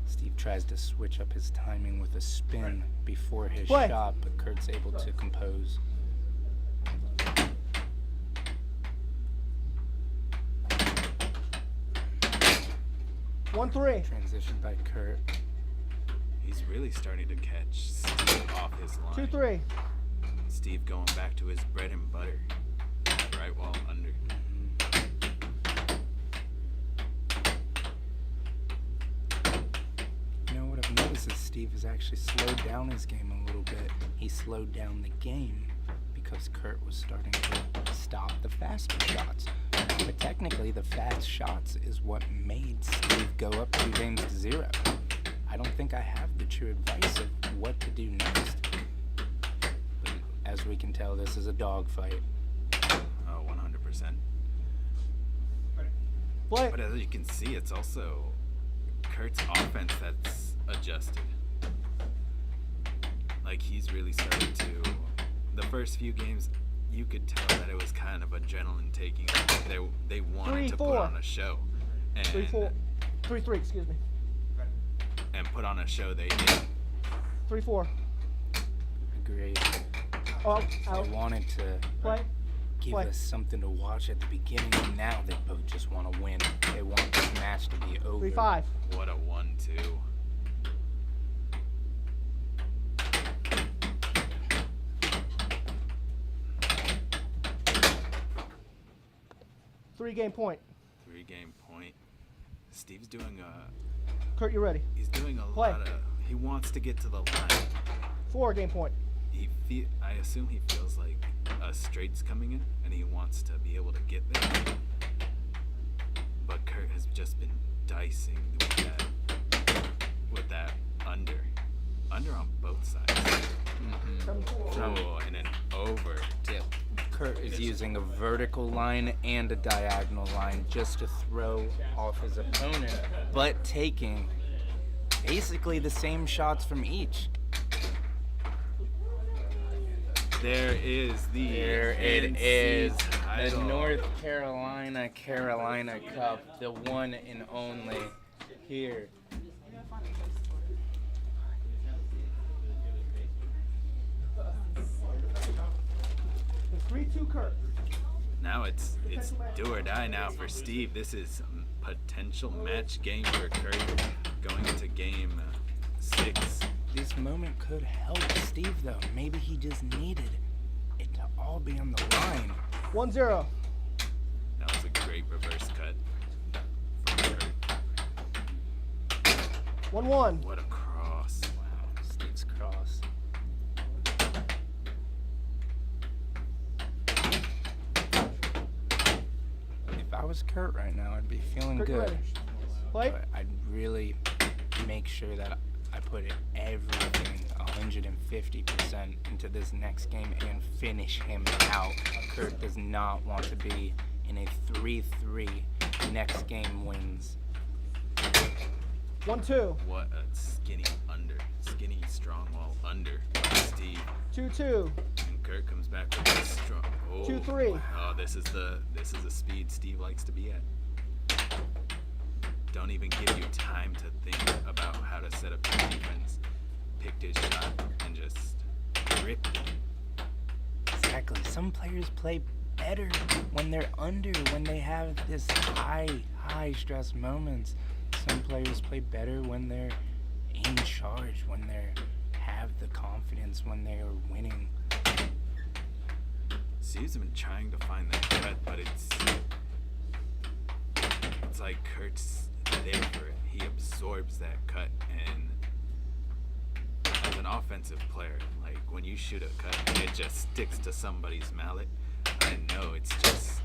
Steve tries to switch up his timing with a spin before his shot, but Kurt's able to compose. Transition by Kurt. He's really starting to catch Steve off his line. 2-3. Steve going back to his bread and butter. Right wall under. You know what I've noticed is Steve has actually slowed down his game a little bit. He slowed down the game because Kurt was starting to stop the faster shots. But technically, the fast shots is what made Steve go up 2-0. I don't think I have the true advice of what to do next. But as we can tell, this is a dogfight. Oh, 100%. But as you can see, it's also Kurt's offense that's adjusted. Like, he's really started to... The first few games, you could tell that it was kind of adrenaline taking. They wanted to put on a show. And 3-3, excuse me. And put on a show they did. 3-4. Agreed. Oh, they wanted to give us something to watch at the beginning, and now they both just want to win. They want this match to be over. 3-5. What a 1-2. Three-game point. 3-game point. Steve's doing a... Kurt, you ready? He's doing a lot of... He wants to get to the line. 4-game point. I assume he feels like a straight's coming in, and he wants to be able to get there. But Kurt has just been dicing with that under on both sides. Oh, and an over dip. Kurt is using a vertical line and a diagonal line just to throw off his opponent, but taking basically the same shots from each. There it is. The North Carolina Cup, the one and only here. 3-2 Kurt. Now it's do or die now for Steve. This is a potential match game for Kurt going into game 6. This moment could help Steve, though. Maybe he just needed it to all be on the line. 1-0. That was a great reverse cut from Kurt. 1-1. What a cross. Wow, Steve's cross. If I was Kurt right now, I'd be feeling Kurt, good. Play. But I'd really make sure that I put everything 150% into this next game and finish him out. Kurt does not want to be in a 3-3 next game wins. 1-2. What a skinny strong wall under by Steve. 2-2. And Kurt comes back with a strong. Oh, 2-3. Oh, this is the speed Steve likes to be at. don't even give you time to think about how to set up your defense. Picked his shot and just ripped it. Exactly. Some players play better when they're under, when they have this high stress moments. Some players play better when they're in charge, when they have the confidence, when they are winning. Steve's been trying to find that cut, but it's like Kurt's there for it. He absorbs that cut, and as an offensive player, like when you shoot a cut and it just sticks to somebody's mallet, I know it's just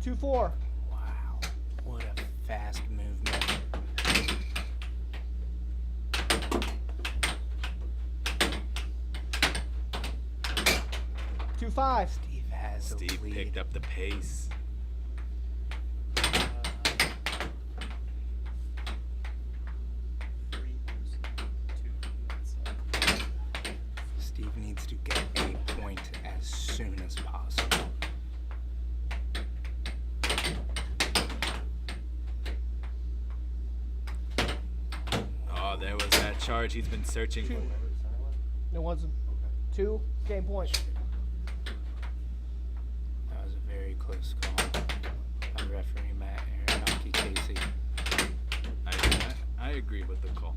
2-4. Wow, what a fast movement. 2-5. Steve has the Steve lead. picked up the pace. Steve needs to get a point as soon as possible. Oh, there was that charge he's been searching for. No one's 2 game point. That was a very close call by referee Matt Hernandez Casey. I agree with the call.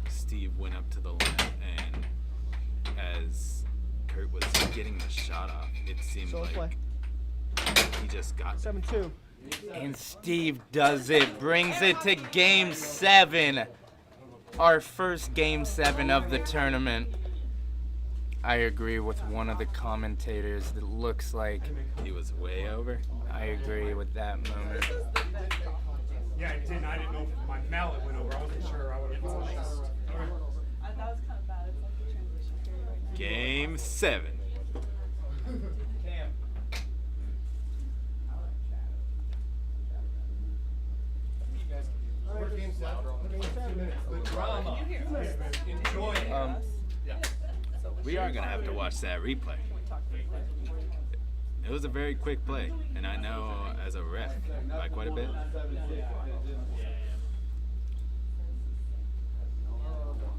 Steve went up to the line, and as Kurt was getting the shot off, it seemed So play. like he just got 7-2. And Steve does it, brings it to game 7. Our first game 7 of the tournament. I agree with one of the commentators that looks like He was way over. I agree with that moment. Yeah, it didn't. I didn't know if my mallet went over. I wasn't sure. I would have fallen. That was kind of bad. It's like the transition period right now. Game 7. We are gonna have to watch that replay. It was a very quick play, and I know as a ref by quite a bit.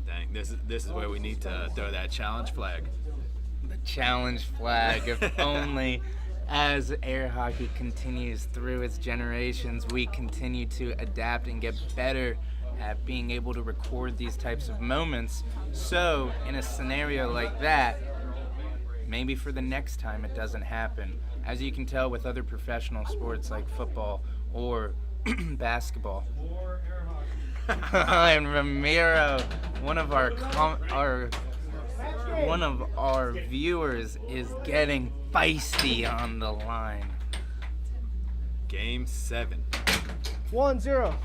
Dang, this is where we need to throw that challenge flag. The challenge flag, if only as air hockey continues through its generations, we continue to adapt and get better at being able to record these types of moments. So, in a scenario like that, maybe for the next time it doesn't happen. As you can tell with other professional sports like football or basketball. And Ramiro, one of our viewers is getting feisty on the line. Game 7. 1-0.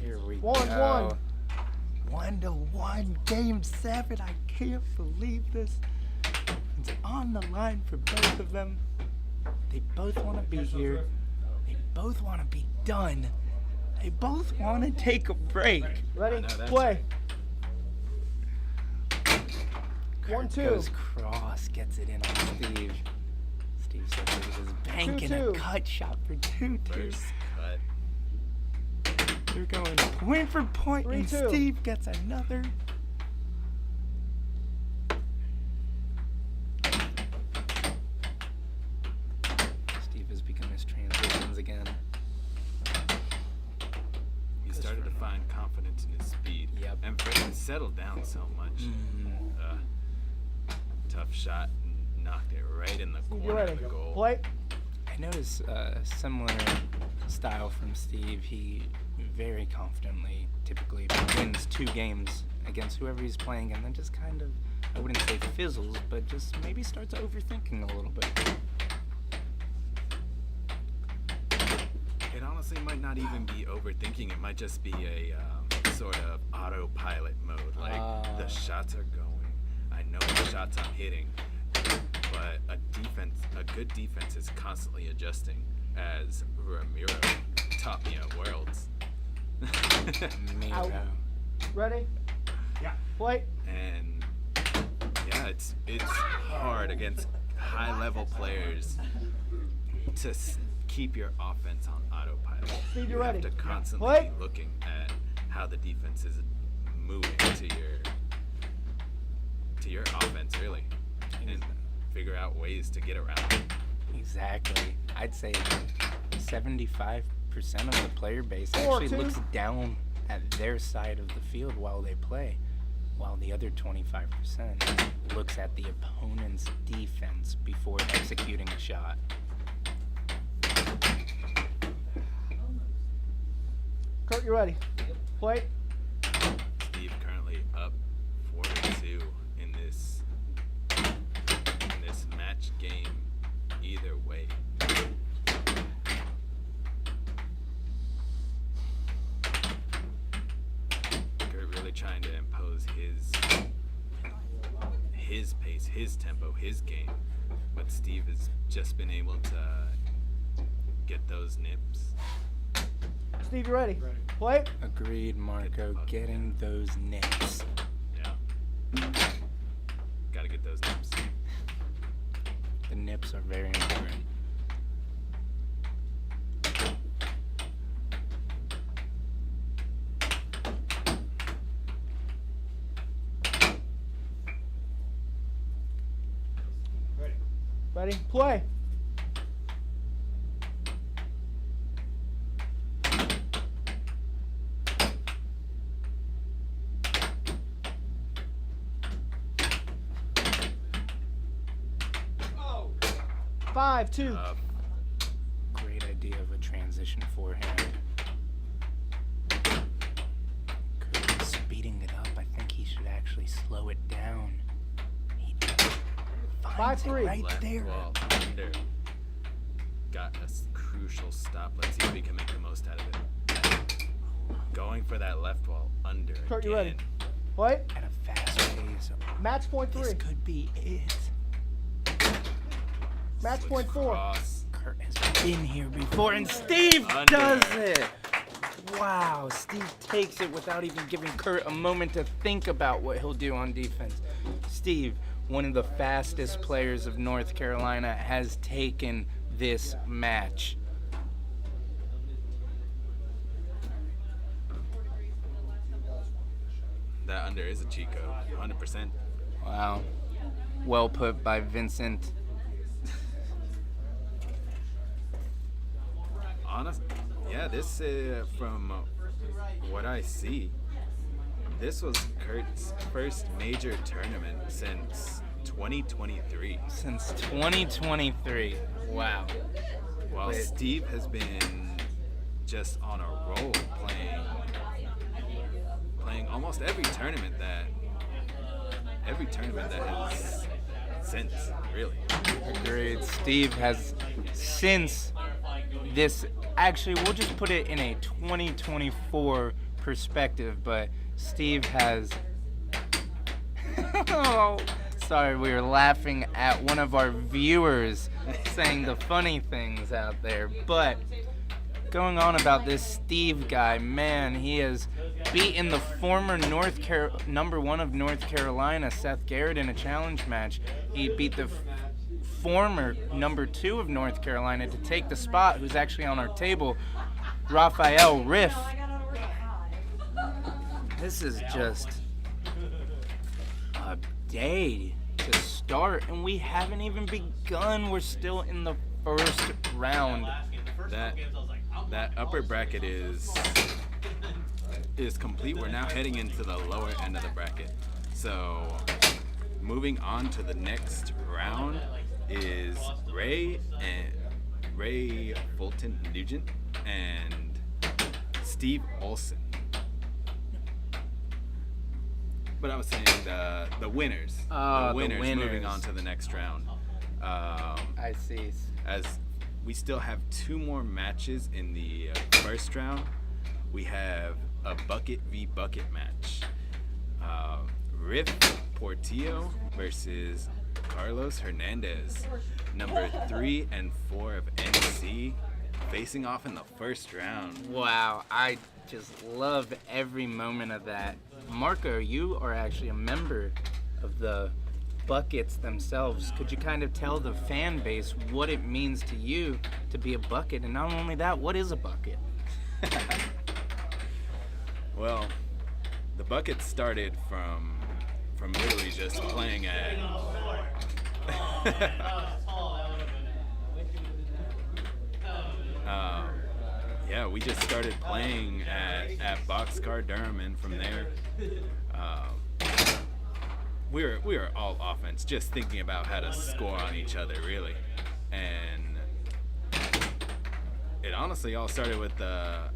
Here we 1-1. go. 1-1, game 7. I can't believe this. It's on the line for both of them. They both want to be here. They both want to be done. They both want to take a break. Ready? I know that's Play. Kurt 1-2. goes cross, gets it in on Steve. Steve Seth is banking 2-2. a cut shot for 2-2. First cut. They're going point for point, and 3-2. Steve gets another. Steve has begun his transitions again. He started to find confidence in his speed. Yep. And freaking settled down so much. Tough shot, knocked it right in the Steve, you corner ready? of the goal. Play. I notice a similar style from Steve. He very confidently typically wins 2 games against whoever he's playing, and then just kind of, I wouldn't say fizzles, but just maybe starts overthinking a little bit. It honestly might not even be overthinking. It might just be a sort of autopilot mode. Like, the shots are going. I know the shots I'm hitting. But a good defense is constantly adjusting, as Ramiro taught me at Worlds. Out. Ready? Yeah. Play. And yeah, it's hard against high-level players to keep your offense on autopilot. Steve, you you have ready? to constantly Play. be looking at how the defense is moving to your offense, really, and figure out ways to get around it. Exactly. I'd say 75% of the player base 4, actually 2. looks down at their side of the field while they play, while the other 25% looks at the opponent's defense before executing a shot. Kurt, you ready? Play. Steve currently up 4-2 in this match game. Either way. Kurt really trying to impose his pace, his tempo, his game, but Steve has just been able to get those nips. Steve, you ready? Play. Agreed, Marco. Getting those nips. Yeah. Gotta get those nips. The nips are very important. Ready? Play. Oh. 5-2. Great idea of a transition forehand. Kurt is speeding it up. I think he should actually slow it down. He finds it 5-3. right Left there. wall under. Got a crucial stop. Let's see if we can make the most out of it. Going for that left wall under. Kurt, you ready? again. Play. At a fast pace. Match point This 3. could be it. Match Switch point 4. cross. Kurt has been here before, and Steve Under. does it. Wow, Steve takes it without even giving Kurt a moment to think about what he'll do on defense. Steve, one of the fastest players of North Carolina, has taken this match. That under is a cheat code, 100%. Wow. Well put by Vincent. Honest, yeah, this from what I see, this was Kurt's first major tournament since 2023. Since 2023. Wow. While Wait. Steve has been just on a roll, playing almost every tournament that has since, really. Agreed. Steve has since this, actually, we'll just put it in a 2024 perspective, but Steve has, oh, sorry, we were laughing at one of our viewers saying the funny things out there, but going on about this Steve guy, man, he has beaten the former number 1 of North Carolina, Seth Garrett, in a challenge match. He beat the former number 2 of North Carolina to take the spot, who's actually on our table, Rafael Riff. This is just a day to start, and we haven't even begun. We're still in the first round. That upper bracket is complete. We're now heading into the lower end of the bracket. So moving on to the next round is Ray Fulton Nugent and Steve Olson. But I was saying the winners. The winners moving on to the next round. I see. As we still have 2 more matches in the first round. We have a bucket v bucket match. Riff Portillo versus Carlos Hernandez, number 3 and 4 of NC, facing off in the first round. Wow, I just love every moment of that. Marco, you are actually a member of the buckets themselves. Could you kind of tell the fan base what it means to you to be a bucket? And not only that, what is a bucket? Well, the bucket started from literally just playing at. Yeah, we just started playing at Boxcar Durham, and from there, we were all offense, just thinking about how to score on each other, really. And it honestly all started with the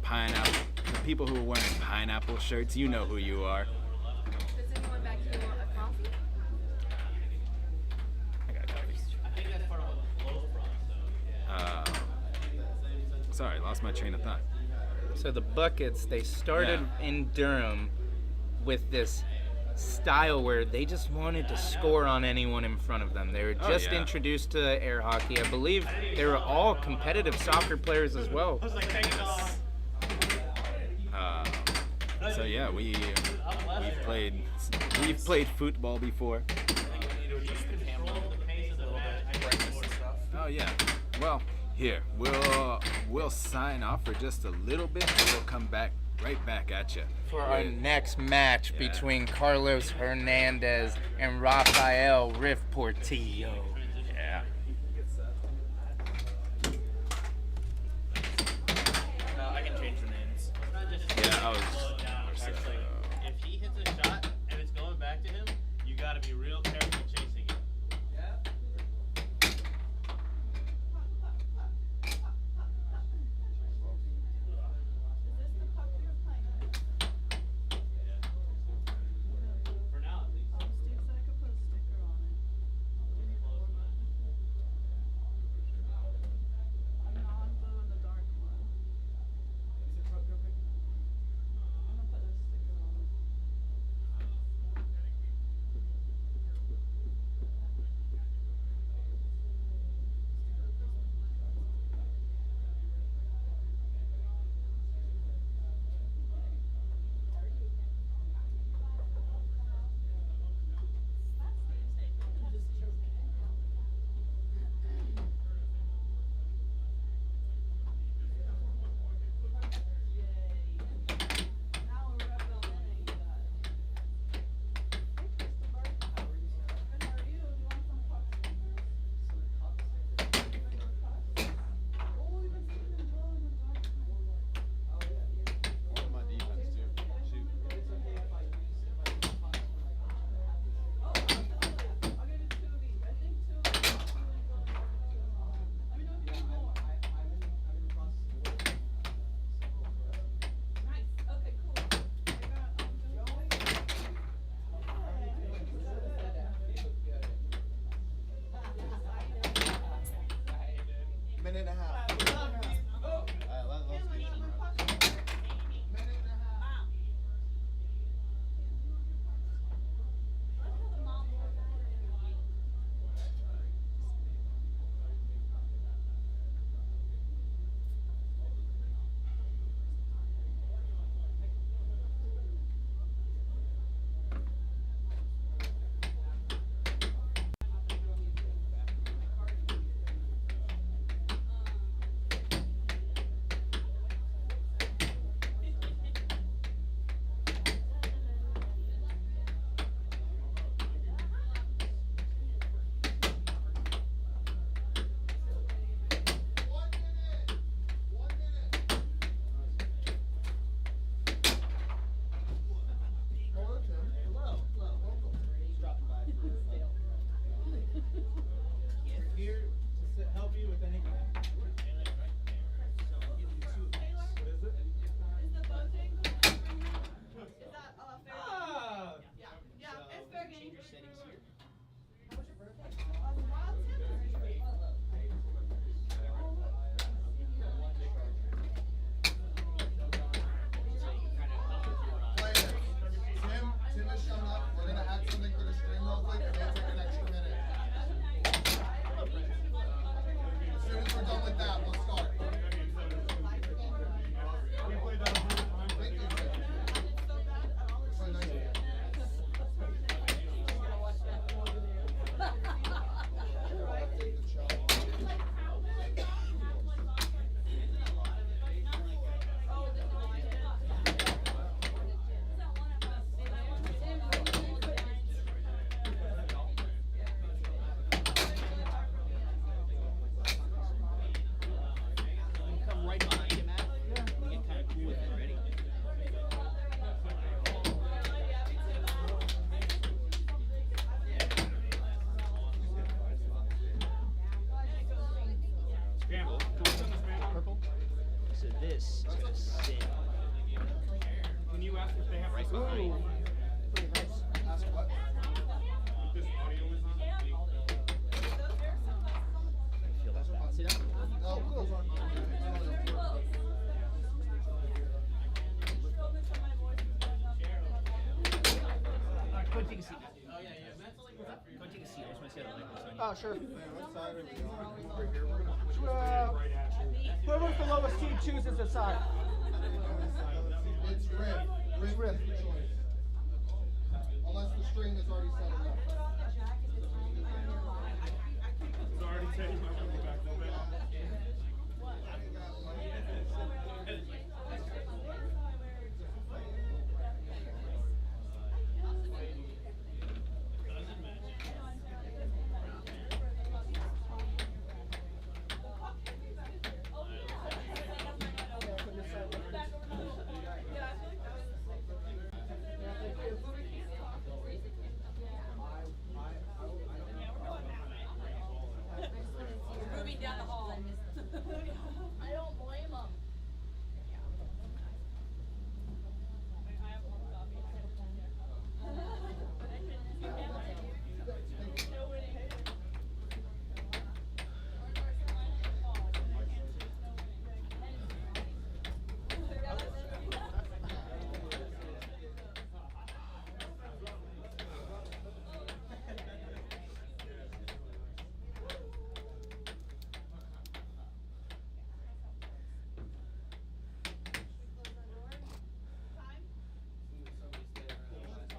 pineapple, the people who were wearing pineapple shirts. You know who you are. Does anyone back here want a coffee? I got coffee. I think that's part of what the flow's from, so yeah. Sorry, lost my train of thought. So the buckets, they started in Durham with this style where they just wanted to score on anyone in front of them. They were just introduced to air hockey. I believe they were all competitive soccer players as well. So yeah, we've played football before. Oh yeah. Well, here we'll sign off for just a little bit, and we'll come back right back at you For our next match between Carlos Hernandez and Rafael Portillo. Yeah. I can change the names. Yeah, I was. Actually, if he hits a shot and it's going back to him, you gotta be real careful chasing it. For now, at least. just gonna sit. Can you ask if they have Ooh. Pretty nice. Ask what? this audio is on? Feel that bad. See that? No, those aren't mine. Go and take a seat. Oh yeah, yeah. Go and take a seat. I just want to see how the light looks on you. Oh, sure. What side are we on? Over here. We're gonna switch Whoever's the lowest seed chooses a side. It's Riff. Riff is the choice. Unless the string is already set up. It's already taking my money back a little bit. Moving down the hall. I don't blame them.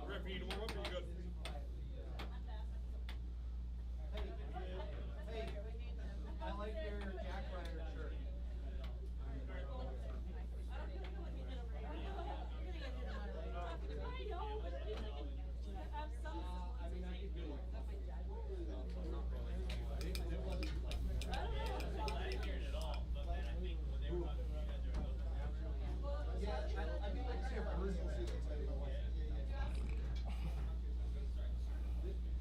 Riff, you need to warm up or you good? I like your Jack Ryder shirt.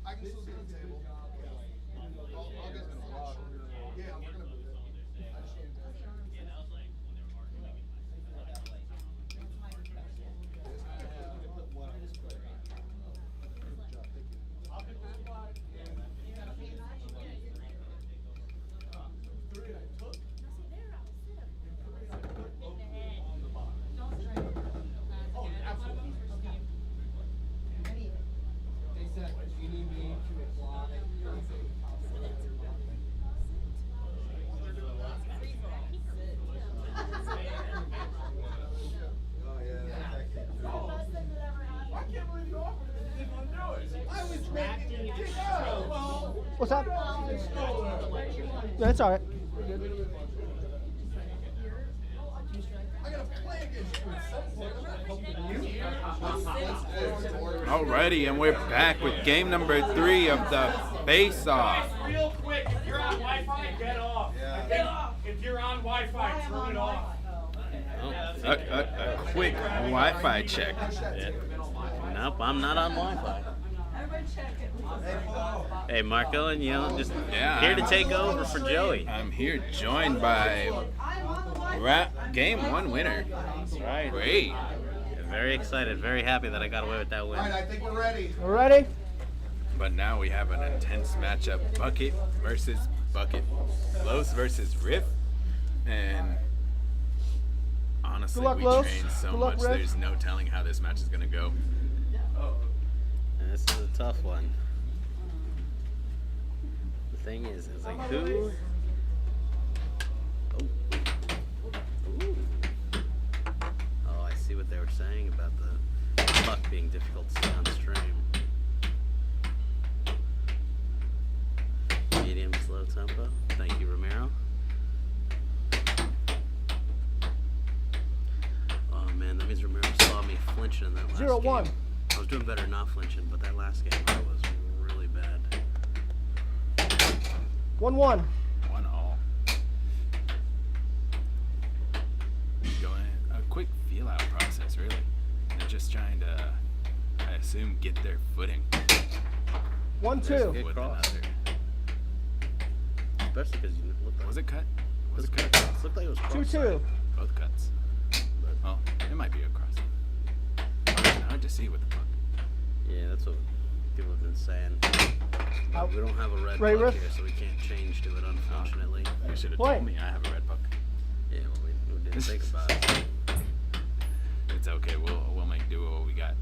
I can still see the table. I'll get the switch. Yeah, we're gonna move it. I just need to- Hey Seth, do you need me to apply? Oh, yeah, that's actually I can't believe you offered it and didn't want to do it. I was making it go. What's that? Yeah, that's all right. I gotta play against you at some point. I'm not Alrighty, and we're back with game number 3 of the face-off. Real quick, if you're on Wi-Fi, get off. Yeah. If you're on Wi-Fi, turn it off. A quick Wi-Fi check. Nope, I'm not on Wi-Fi. Hey, Marco, and just here to take over for Joey. I'm here joined by game 1 winner. That's right. Great. Very excited, very happy that I got away with that win. Alright, I think we're ready. All ready? But now we have an intense matchup: Bucket versus Bucket, Los versus Riff, and honestly, Good luck, we Los. trained so Good luck, much. Riff. There's no telling how this match is gonna go. And this is a tough one. The thing is like who? Oh. Ooh. Oh, I see what they were saying about the puck being difficult to see on stream. Medium slow tempo. Thank you, Romero. Oh man, that means Romero saw me flinching in that last 0-1. game. I was doing better not flinching, but that last game I was really bad. 1-1. 1-1. Going a quick feel-out process, really. They're just trying to, I assume, get their footing. 1-2. With cross. another. Especially because you looked like Was it cut? Was it cut? it looked like it was cross. 2-2. both cuts. Well, it might be a cross. Hard to see with the puck. Yeah, that's what people have been saying. But we don't have a red Right, puck Riff? here, so we can't change to it, unfortunately. You should have Play. told me I have a red puck. Yeah, well, we didn't think about it. It's okay. We'll make do with what we got.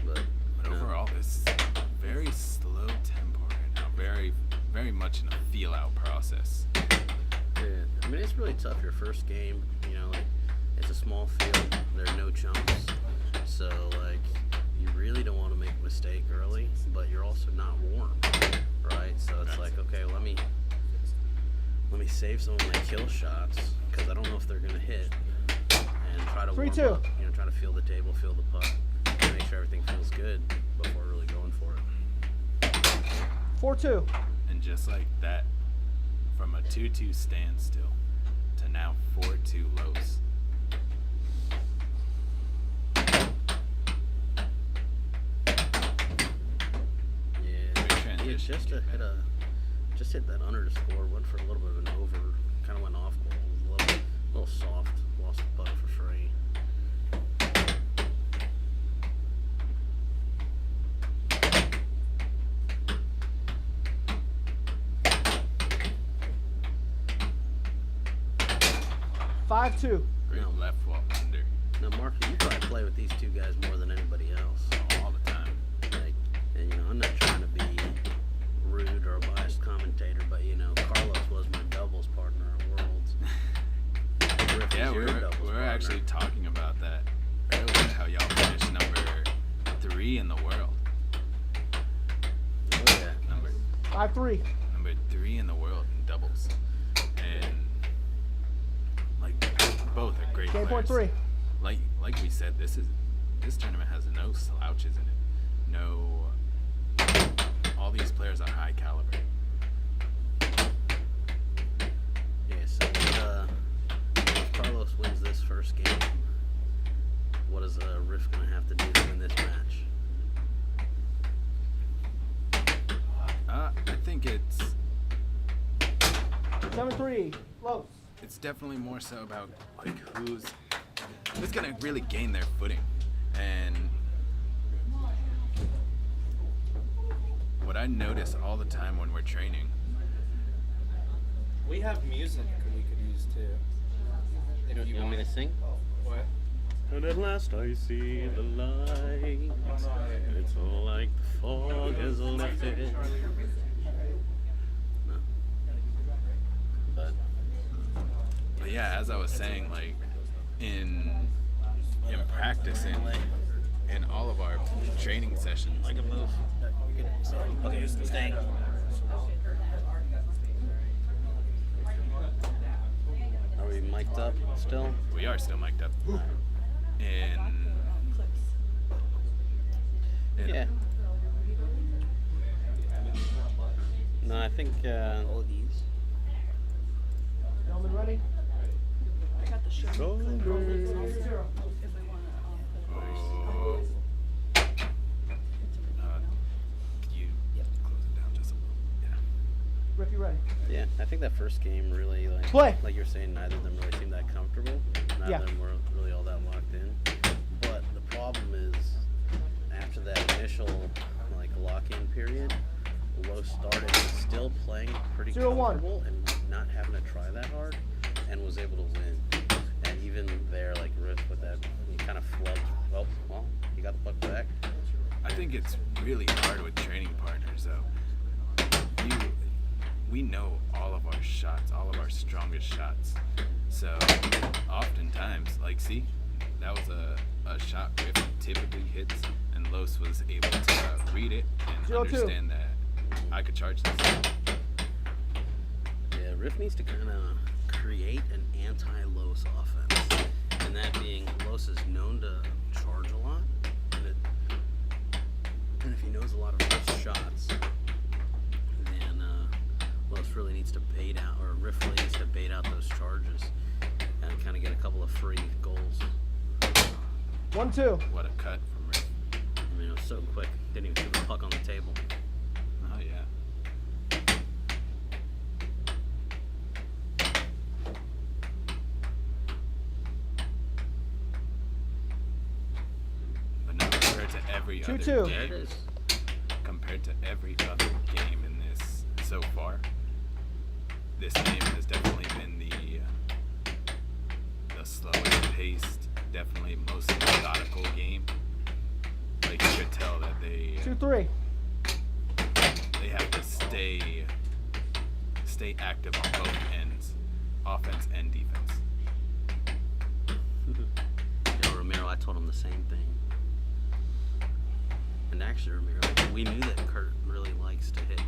But But overall, this is very slow tempo right now. Very much in a feel-out process. yeah, I mean, it's really tough. Your first game, you know, like, it's a small field. There are no chumps. So, like, you really don't want to make a mistake early, but you're also not warm, right? So it's like, okay, let me save some of my kill shots because I don't know if they're gonna hit, and try to 3-2. warm up, you know, try to feel the table, feel the puck, and make sure everything feels good before really going for it. 4-2. And just like that, from a 2-2 standstill to now 4-2 lows. Yeah, transition. Just hit that under to score. Went for a little bit of an over. Kind of went off goal. It was a little soft. Lost the puck for free. Five two. Great No. left wall under Now, Mark, you probably play with these two guys more than anybody else. all the time. Like, and you know, I'm not trying to be rude or a biased commentator, but you know, Carlos was my doubles partner at Worlds. Riff Yeah, was we your were doubles partner. actually talking about that earlier. How y'all finished number 3 in the world. Oh, yeah. Number 5-3. 3 in the world in doubles, and like both are great Game point players. 3. Like we said, this tournament has no slouches in it. No, all these players are high caliber. Yeah, so if Carlos wins this first game, what is Riff going to have to do to win this match? I think it's 7-3. Close. it's definitely more so about like who's gonna really gain their footing. And what I notice all the time when we're training, We have music we could use too. If You want me to sing? What? And at last I see the light. It's like the fog has lifted. No. but yeah, as I was saying, like in practicing, in all of our training sessions, Like a move. Okay, staying. Are we mic'd up still? we are still mic'd up. And Yeah. No, I think all of these. Gentlemen ready? I got the show. Oh, you close it down just a little. Yeah. Riff, you ready? Yeah, I think that first game really Play. like you're saying, neither of them really seemed that comfortable. Neither Yeah. of them were really all that locked in. But the problem is, after that initial like lock-in period, Lowe started still playing pretty 0-1. comfortable and not having to try that hard, and was able to win. And even there, like Riff with that, he kind of flubbed. Well, he got the puck back. I think it's really hard with training partners, though. We know all of our shots, all of our strongest shots. So oftentimes, like, see, that was a shot Riff typically hits, and Los was able to read it and 0-2. understand that I could charge this. Yeah, Riff needs to kind of create an anti-Los offense, and that being Los is known to charge a lot, and if he knows a lot of Riff's shots, then Los really needs to bait out, or Riff really needs to bait out those charges and kind of get a couple of free goals. 1-2. What a cut from Riff. I mean, it was so quick, didn't even put the puck on the table. Oh, yeah. every 2-2. other There it game, is. compared to every other game in this so far, this game has definitely been the slowest paced, definitely most methodical game. Like you could tell that they 2-3. they have to stay active on both ends, offense and defense. Yeah, Ramiro, I told him the same thing. And actually, Ramiro, we knew that Kurt really likes to hit,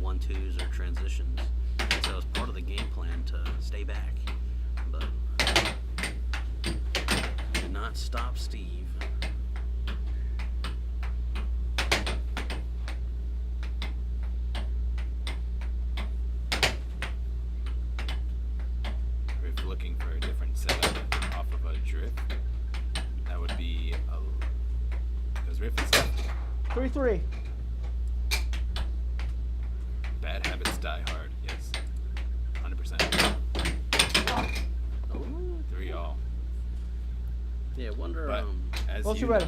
1-2s or transitions. And so it's part of the game plan to stay back. But did not stop Steve. If looking for a different setup off of a drift, that would be because Riff is lefty. 3-3. Bad habits die hard. Yes, 100%. 3-all. Yeah, wonder. But as Olson you ready.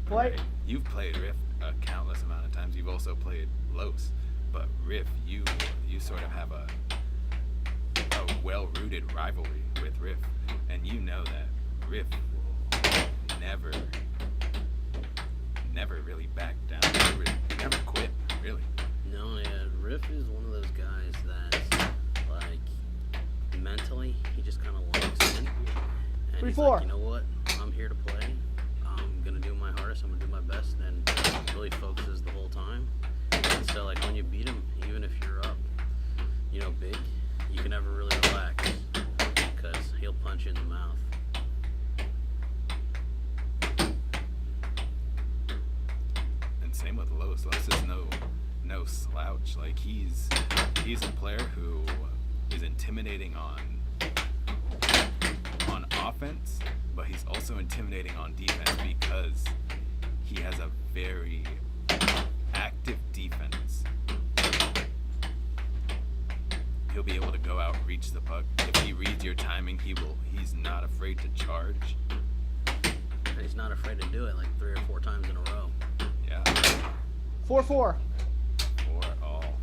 Right, Play. you've played Riff a countless amount of times. You've also played Los, but Riff, you sort of have a well-rooted rivalry with Riff, and you know that Riff never really backed down, never quit, really. No, yeah, Riff is one of those guys that's like mentally he just kind of locks in, and he's 3-4. like, you know what, I'm here to play. I'm gonna do my hardest. I'm gonna do my best, and really focuses the whole time. And so, like when you beat him, even if you're up, big, you can never really relax because he'll punch you in the mouth. And same with Los. Los is no slouch. Like he's a player who is intimidating on offense, but he's also intimidating on defense because he has a very active defense. He'll be able to go out, reach the puck. If he reads your timing, he's not afraid to charge. And he's not afraid to do it like 3 or 4 times in a row. Yeah. 4-4. 4-all.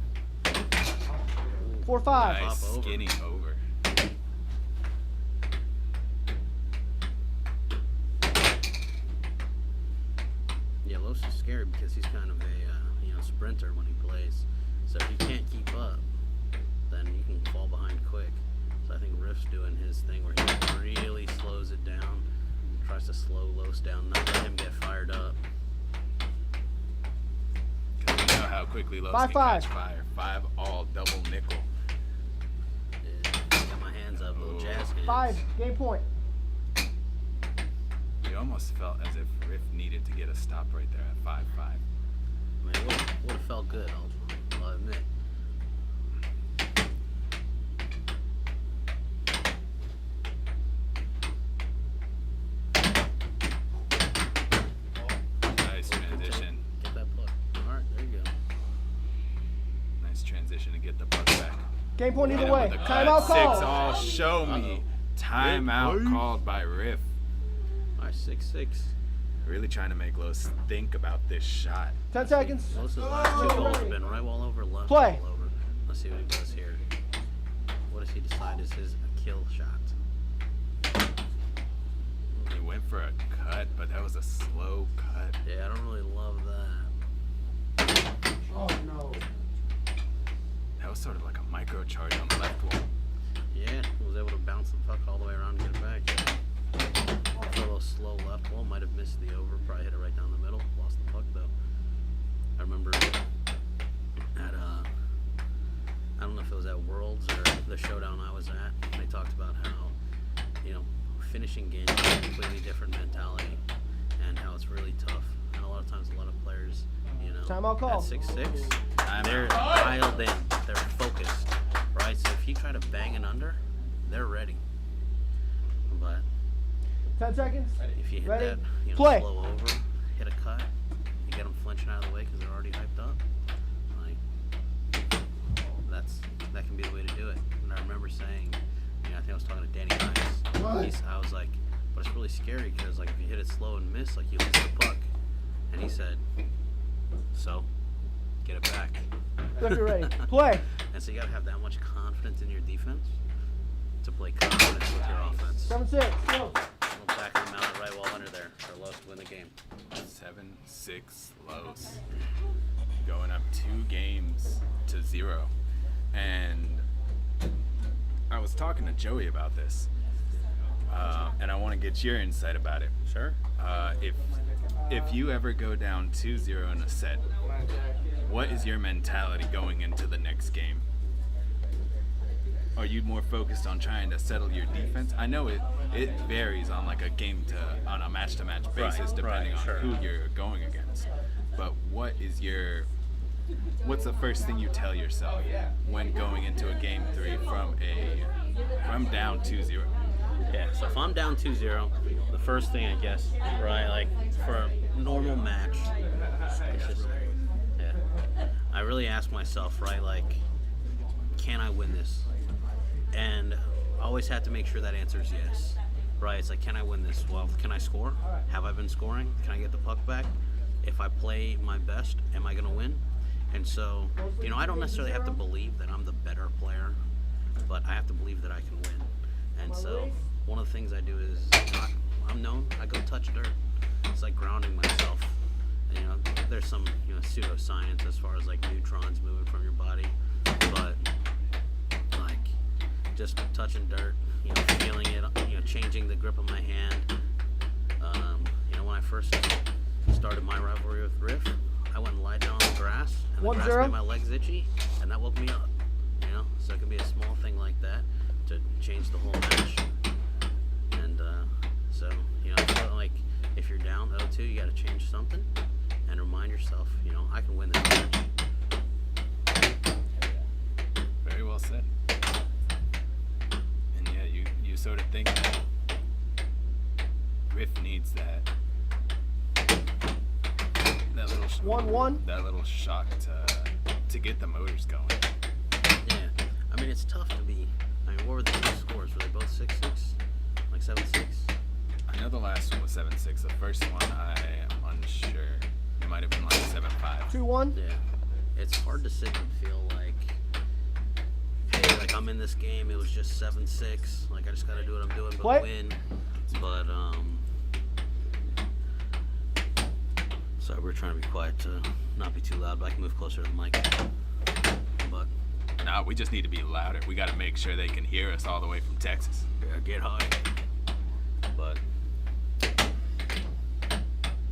4-5. Nice Pop over. skinny over. Yeah, Los is scary because he's kind of a sprinter when he plays. So if you can't keep up, then you can fall behind quick. So I think Riff's doing his thing where he really slows it down, tries to slow Los down, not let him get fired up. Because you know how quickly Los 5-5. can catch fire. 5-all, double nickel. Yeah, got my hands up, little jazz hands. 5. Game point. It almost felt as if Riff needed to get a stop right there at 5-5. I mean, it would have felt good, I'll admit. Nice transition. Get that puck. All right, there you go. Nice transition to get the puck back. Game point Hit either him way. with a Timeout cut. call. 6-all. Show me. Timeout called by Riff. All right, 6-6. Really trying to make Los think about this shot. 10 seconds. Los' last 2 goals have been right wall over, left Play. wall over. Let's see what he does here. What does he decide is his kill shot? He went for a cut, but that was a slow cut. Yeah, I don't really love that. Oh no. That was sort of like a micro charge on the left wall. Yeah, he was able to bounce the puck all the way around and get it back. A little slow left wall, might have missed the over, probably hit it right down the middle. Lost the puck though. I remember at I don't know if it was at Worlds or the showdown I was at. They talked about how, finishing games is a completely different mentality and how it's really tough. And a lot of times, a lot of players, Timeout call. at 6-6, they're dialed in, they're focused, right? So if you try to bang it under, they're ready. But 10 seconds. if you hit Ready? that, Play. slow over, hit a cut, you get them flinching out of the way because they're already hyped up. Like that can be the way to do it. And I remember saying, I think I was talking to Danny Hines. I was like, but it's really scary because like if you hit it slow and miss, like you lose the puck, And he said, so, get it back. If you're ready, play. And so you got to have that much confidence in your defense to play confidence with your offense. 7-6. Go. Little back of the mountain right wall under there for Los to win the game. 7-6 Los. Going up 2 games to 0. And I was talking to Joey about this. And I want to get your insight about it. Sure. If you ever go down 2-0 in a set, what is your mentality going into the next game? Are you more focused on trying to settle your defense? I know it varies on like on a match to match basis depending on who you're going against. But what's the first thing you tell yourself when going into a game 3 from down 2-0? Yeah, so if I'm down 2-0, the first thing I guess, right, like for a normal match, it's just, I really ask myself, right, like, can I win this? And I always have to make sure that answer is yes, right? It's like, can I win this? Well, can I score? Have I been scoring? Can I get the puck back? If I play my best, am I going to win? And so, I don't necessarily have to believe that I'm the better player, but I have to believe that I can win. And so, one of the things I do is, I go touch dirt. It's like grounding myself. And, there's some, pseudoscience as far as like neutrons moving from your body, but like just touching dirt, feeling it, changing the grip of my hand. When I first started my rivalry with Riff, I went and lied down on the grass, and the grass made my legs itchy, and that woke me up. So it can be a small thing like that to change the whole match. And so I feel like if you're down 0-2, you got to change something and remind yourself, I can win this match. Very well said. And yeah, you sort of think that Riff needs that little 1-1. That little shock to get the motors going. Yeah, I mean it's tough to be. What were the 2 scores? Were they both 6-6, like 7-6? I know the last one was 7-6. The first one I am unsure. It might have been like 7-5. 2-1. Yeah, it's hard to sit and feel like, hey, like I'm in this game. It was just 7-6. Like I just got to do what I'm doing, but win. But sorry, we're trying to be quiet to not be too loud, but I can move closer to the mic. But no, we just need to be louder. We got to make sure they can hear us all the way from Texas. Yeah, get high. But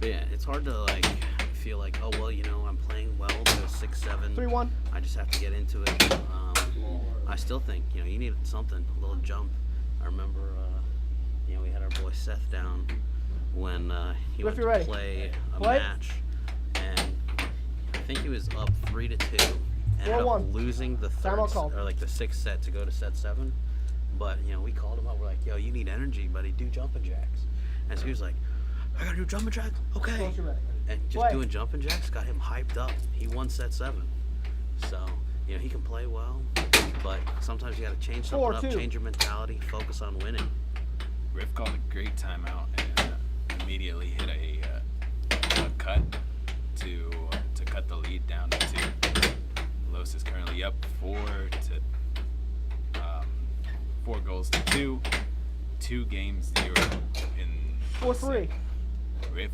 yeah, it's hard to like feel like, oh well, I'm playing well. There's 6-7. 3-1. I just have to get into it. I still think you need something, a little jump. I remember, we had our boy Seth down when he went to play a match, and I think he was up 3-2. Ended up losing the third or like the 6th set to go to set 7. But we called him up. We're like, yo, you need energy, buddy. Do jumping jacks. And so he was like, I gotta do jumping jacks. Okay. And just doing jumping jacks got him hyped up. He won set 7. So he can play well, but sometimes you gotta change something up, change your mentality, focus on winning. Riff called a great timeout and immediately hit a cut to cut the lead down to 2. Los is currently up 4 goals to 2. 2 games 0 in 4-3. Riff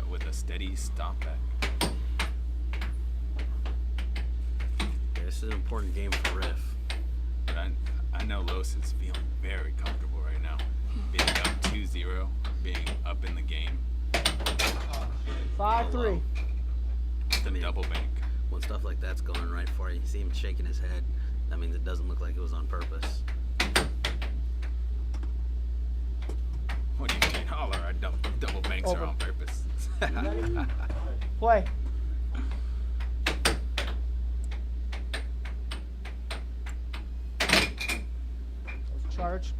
with a steady stomp back. Yeah, this is an important game for Riff. But I know Los is feeling very comfortable right now. Being up 2-0, being up in the game. 5-3. I mean, double bank. When stuff like that's going right for you, you see him shaking his head, that means it doesn't look like it was on purpose. What do you mean? All our double banks are on purpose. Play. Charge.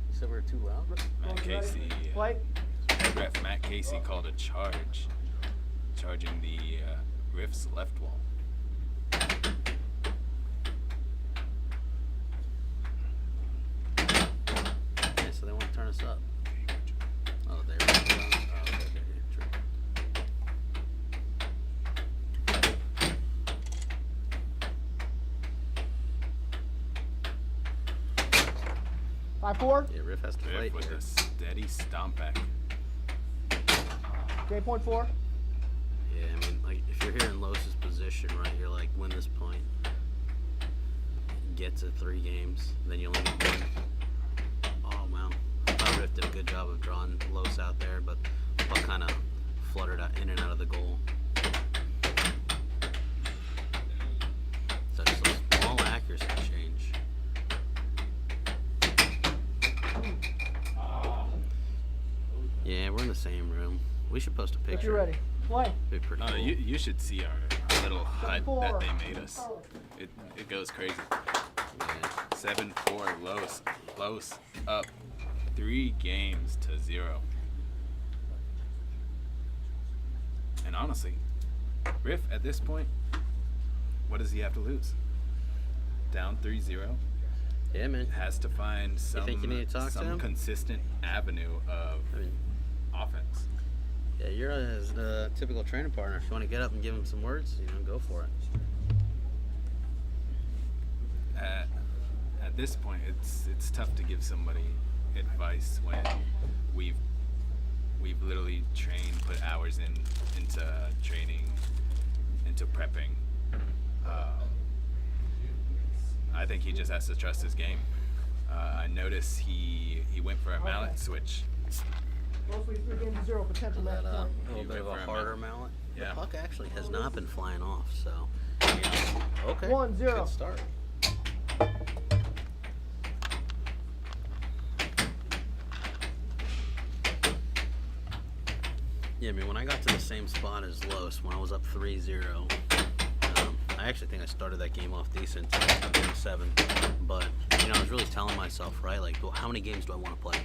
You said we were too loud? Matt Casey. Play. Ref Matt Casey called a charge, charging the Riff's left wall. Okay, so they want to turn us up. Oh, they were. Oh, okay, true. 5-4. Yeah, Riff has to Riff fight with here. a steady stomp back. J.4. Yeah, I mean, like, if you're here in Los's position, right, you're like, win this point, get to 3 games, then you only need 1. Oh, wow. I thought Riff did a good job of drawing Los out there, but the puck kind of fluttered out, in and out of the goal. So just a small accuracy change. Yeah, we're in the same room. We should post a picture. If you're ready. Play. Be pretty cool. You should see our little hut 7-4. that they made us. It goes crazy. Yeah. 7-4 Los up 3 games to 0. And honestly, Riff at this point, what does he have to lose? Down 3-0. Yeah, man. Has to find some, think you need to talk to him? consistent avenue of I mean, offense. yeah, you're his typical training partner. If you want to get up and give him some words, go for it. At this point, it's tough to give somebody advice when we've literally trained, put hours into training, into prepping. I think he just has to trust his game. I noticed he went for a mallet switch. Mostly 3 games to 0 potential match That point. little bit of a harder mallet. Yeah. The puck actually has not been flying off, so okay. 1-0. Good start. Yeah, I mean, when I got to the same spot as Los, when I was up 3-0, I actually think I started that game off decent, game 7. But, I was really telling myself, right, like, well, how many games do I want to play?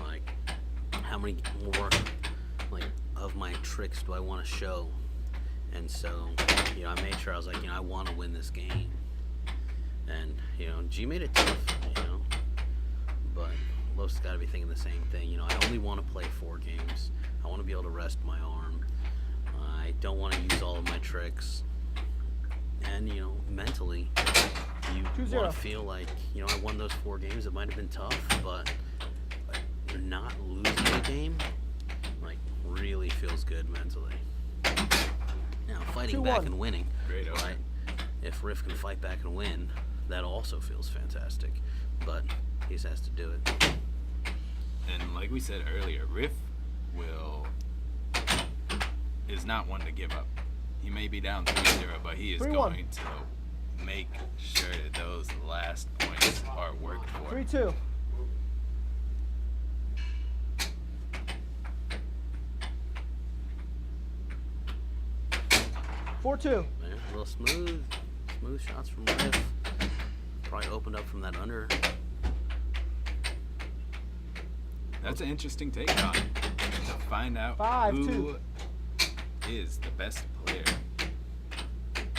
Like, how many more, like, of my tricks do I want to show? And so, I made sure I was like, I want to win this game. And, G made it tough, but Los has got to be thinking the same thing. I only want to play 4 games. I want to be able to rest my arm. I don't want to use all of my tricks. And, mentally, you 2-0. want to feel like, I won those 4 games. It might have been tough, but not losing the game, like, really feels good mentally. Now, fighting 2-1. back and winning, Great opener. right? If Riff can fight back and win, that also feels fantastic. But he just has to do it. And like we said earlier, Riff is not one to give up. He may be down 3-0, but he is 3-1. going to make sure that those last points are worked for. 3-2. Man, 4-2. a little smooth shots from Riff. Probably opened up from that under. That's an interesting take on it. To find out 5-2. who is the best player.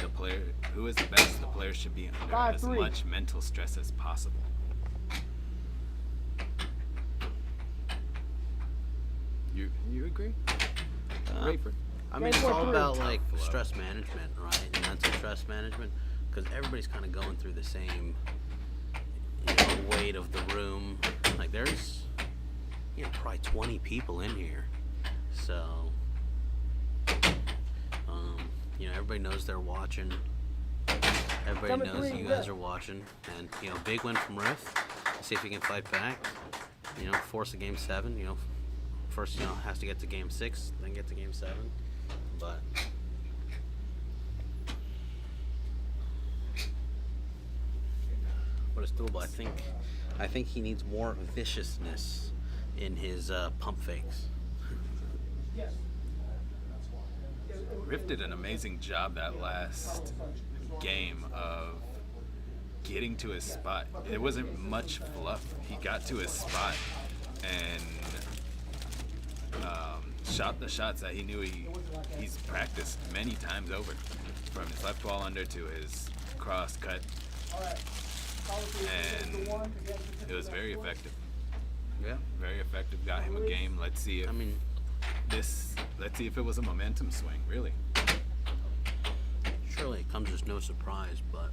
The player who is the best, the player should be under as 5-3. much mental stress as possible. You agree? Rafer. I mean, it's all 4-3. about Tough like love. stress management, right? And mental stress management, because everybody's kind of going through the same, weight of the room. Like there's, probably 20 people in here, so, everybody knows they're watching. Everybody knows 7-3, you guys are watching, and big win from Riff. See if he can fight back. Force a game 7. First, has to get to game 6, then get to game 7. But it's doable. I think he needs more viciousness in his pump fakes. Riff did an amazing job that last game of getting to his spot. It wasn't much fluff. He got to his spot and shot the shots that he knew he's practiced many times over, from his left wall under to his cross cut, and it was very effective. Yeah. Very effective. Got him a game. Let's see if it was a momentum swing, really. Surely it comes as no surprise, but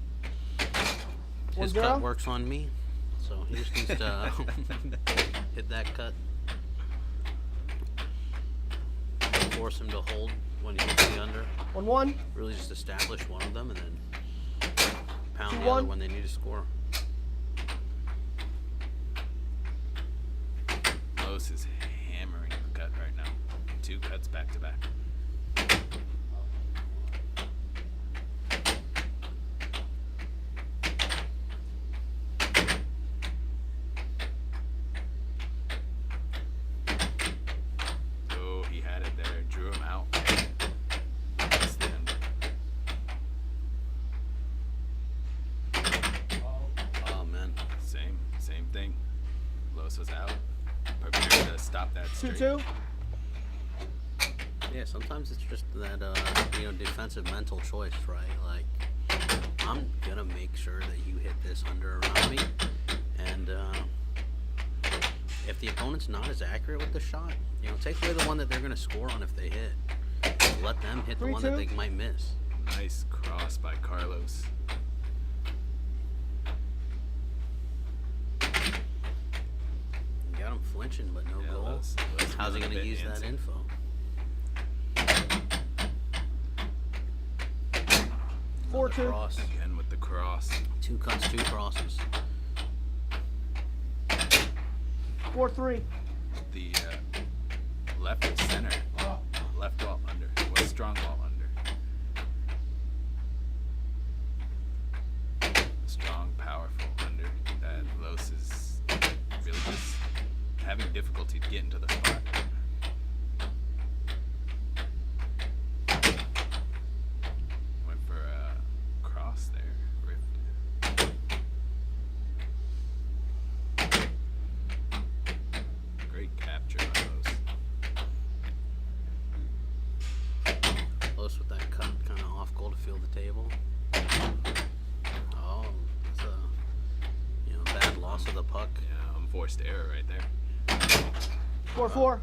1-0? his cut works on me, so he just needs to hit that cut. Force him to hold when he hits the under. 1-1. Really just establish one of them and then pound the 2-1. other when they need to score. Los is hammering the cut right now. 2 cuts back to back. Oh, he had it there. Drew him out. Missed the end. Oh man. Same thing. Los was out. Prepared to stop that straight. 2-2. Yeah, sometimes it's just that defensive mental choice, right? Like, I'm gonna make sure that you hit this under around me, and if the opponent's not as accurate with the shot, take away the one that they're gonna score on if they hit. Let them hit the one that they might miss. Nice cross by Carlos. Got him flinching, but no goal. Los How's he feeling a gonna bit use that antsy. info? 4-2. Cross. Again with the cross. 2 cuts, 2 crosses. 4-3. The left of center. Left wall under. Was strong wall under. Strong, powerful under. That Los is really just having difficulty getting to the spot. Went for a cross there. Ripped. Great capture by Los. Close with that cut, kind of off goal to field the table. Oh, it's a bad loss of the puck. Yeah, unforced error right there. 4-4.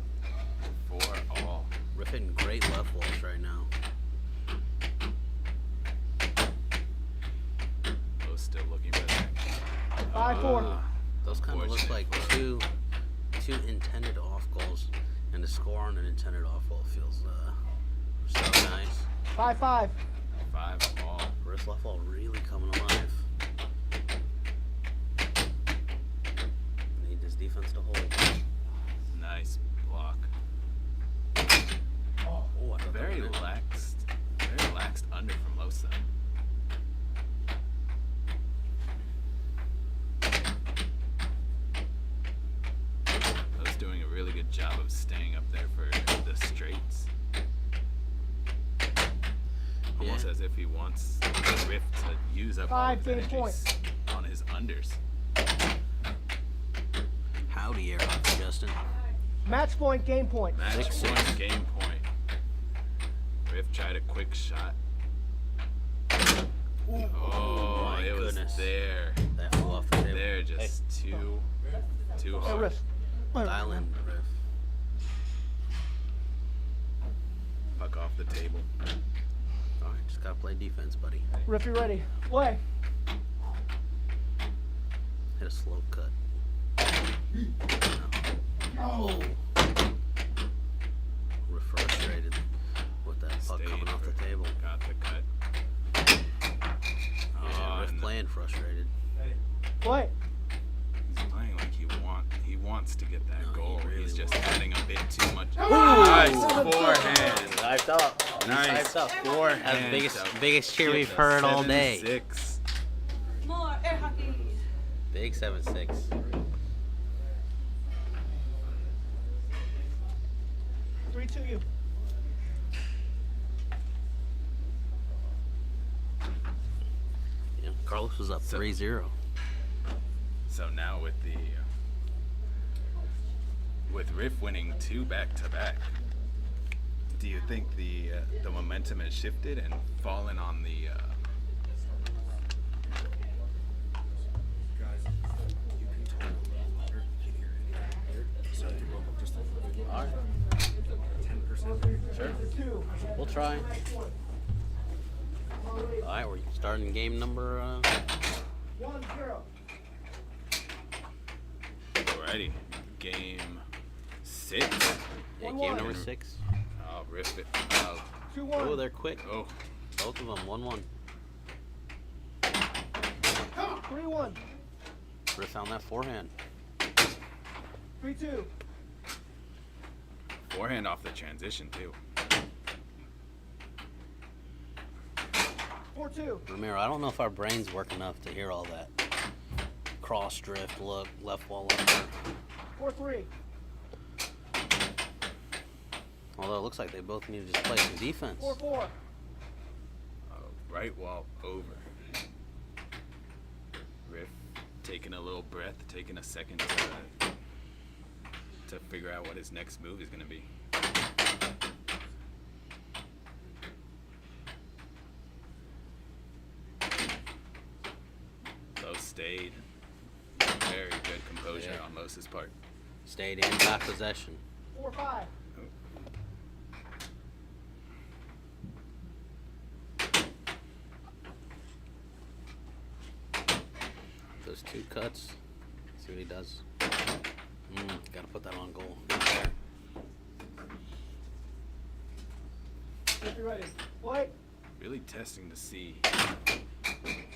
4-all. Riff hitting great left walls right now. Los still looking for that. 5-4. Those kind of look Unfortunate like for- two intended off goals, and to score on an intended off goal feels so nice. 5-5. 5-all. Riff's left wall really coming alive. Need this defense to hold. Nice block. Oh, I thought Very that went in. relaxed under from Los though. Los doing a really good job of staying up there for the straights. Almost Yeah. as if he wants Riff to use up all Five his game energies point. on his unders. Howdy, air hockey, Justin. Match point, game point. Match 6-6. point, game point. Riff tried a quick shot. Oh, my it was goodness. there. That flew off the table. They're just too Hey, hard. Riff. Dial in, Riff. Puck off the table. All right, just gotta play defense, buddy. Riff, you ready? Play. Hit a slow cut. Oh. We're frustrated with that puck Stayed coming off the for- table. Got the cut. Yeah, Riff and playing frustrated. Play. he's playing like he wants to get that No, he goal. really He's just wants. adding a bit too much. Ooh. Nice forehand. Hyped up. Nice Hyped up. forehand. That's the So biggest cheer get we've the heard all day. 7-6. More air hockey. Big 7-6. 3-2 you. Yeah, Carlos was up 3-0. So now with with Riff winning 2 back-to-back, do you think the momentum has shifted and fallen on the All right. 10%. Sure. We'll try. All right, we're starting game number 1-0. Alrighty. Game 6. Yeah, game number 6. Oh, rip it. 2-1. Oh, they're quick. Oh. Both of them, 1-1. 3-1. Riff found that forehand. 3-2. Forehand off the transition, too. 4-2. Ramiro, I don't know if our brains work enough to hear all that. Cross drift, look, left wall up there. 4-3. Although it looks like they both need to just play some defense. 4-4. Right wall over. Riff taking a little breath, taking a second to figure out what his next move is going to be. Los stayed. Very good composure on Los's part. Stayed in, got possession. 4-5. Those 2 cuts. See what he does. Gotta put that on goal. Good there. Get ready. Play. Really testing to see.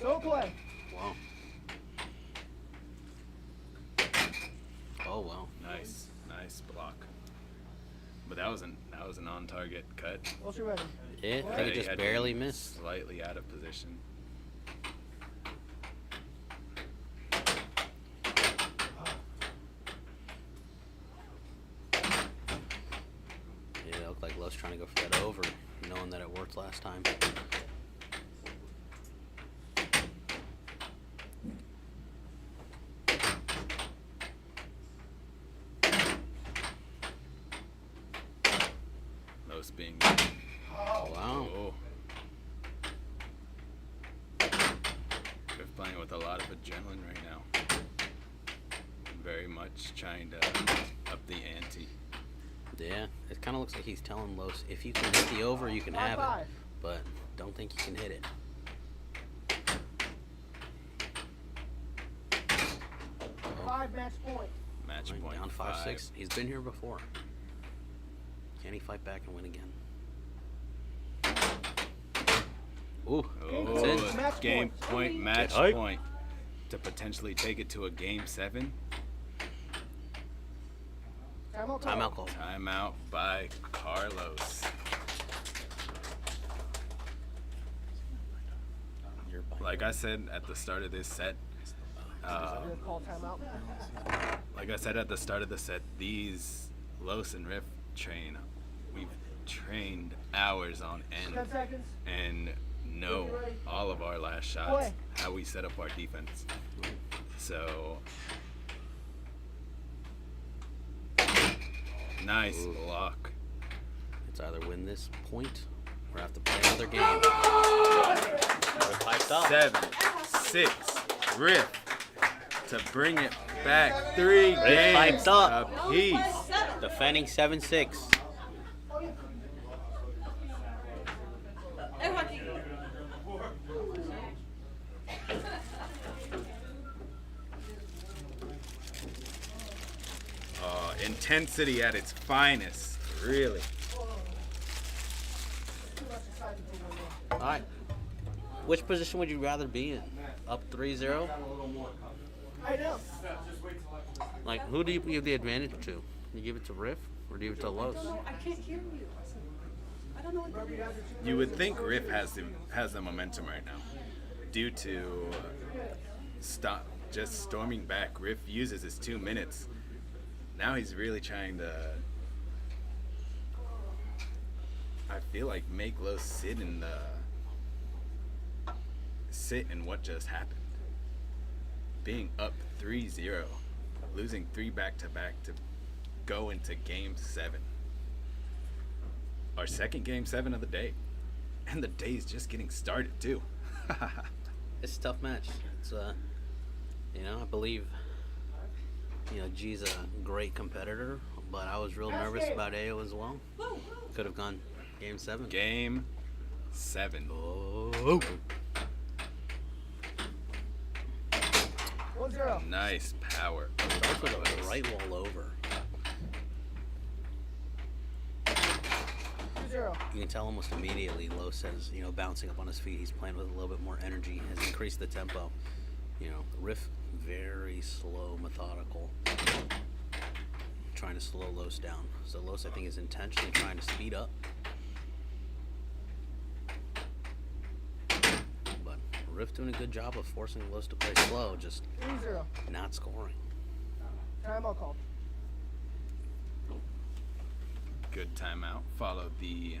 Go play. Wow. Oh wow. Nice block. But that was an on-target cut. Olson ready. Yeah, I think it just had barely been missed. Slightly out of position. Yeah, it looked like Los trying to go for that over, knowing that it worked last time. Los being. Oh, wow. Oh. They're playing with a lot of adrenaline right now. Very much trying to up the ante. Yeah, it kind of looks like he's telling Los, if you can hit the over, you can have it. But don't think you can hit it. Five match point. Match point. Down 5-6. He's been here before. Can he fight back and win again? Ooh, Oh, that's it. game point, match Get hype. point. To potentially take it to a game 7. Timeout call. Timeout by Carlos. Like I said at the start of this set, Call timeout. like I said at the start of the set, these Los and Riff train. We've trained hours on end 10 seconds. and know all of our last shots, how we set up our defense. So nice block. It's either win this point or have to play another game. Piped up. 7-6 Riff to bring it back 3 games piped up. apiece. Defending 7-6. Intensity at its finest, really. All right. Which position would you rather be in? Up 3-0? I know. Like, who do you give the advantage to? You give it to Riff or do you give it to Los? I can't hear you. I don't know what that is. You would think Riff has the momentum right now, due to just storming back. Riff uses his 2 minutes. Now he's really trying to, I feel like, make Los sit in what just happened. Being up 3-0, losing 3 back-to-back to go into game 7. Our second game 7 of the day. And the day's just getting started too. It's a tough match. It's I believe G's a great competitor, but I was real nervous about AO as well. Could have gone game 7. Game 7. Oh. 1-0. Nice power. Starts with a right wall over. 2-0. You can tell almost immediately Liss says, bouncing up on his feet, he's playing with a little bit more energy, has increased the tempo. Riff, very slow, methodical. Trying to slow Liss down. So Liss, I think, is intentionally trying to speed up. But Riff doing a good job of forcing Liss to play slow, just 3-0. not scoring. Timeout called. Good timeout. Followed the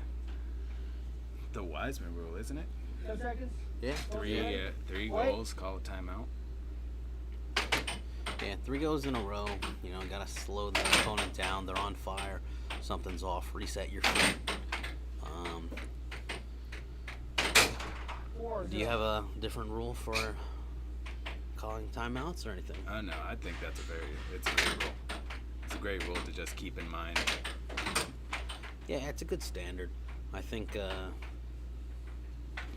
Wiseman rule, isn't it? 10 seconds. Yeah. Three goals, call a timeout. Yeah, 3 goals in a row. Gotta slow the opponent down. They're on fire. Something's off. Reset your feet. Do you have a different rule for calling timeouts or anything? No, I think it's a great rule. It's a great rule to just keep in mind. Yeah, it's a good standard. I think.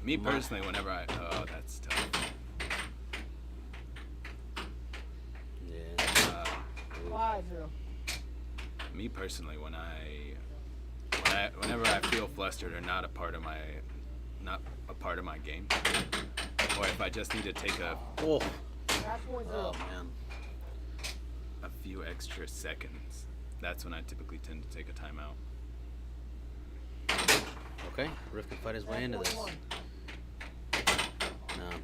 Me personally, whenever that's tough. Yeah. 5-0. Me personally, whenever I feel flustered or not a part of my game, or if I just need to take a few extra seconds, that's when I typically tend to take a timeout. Okay, Riff can fight his way into this.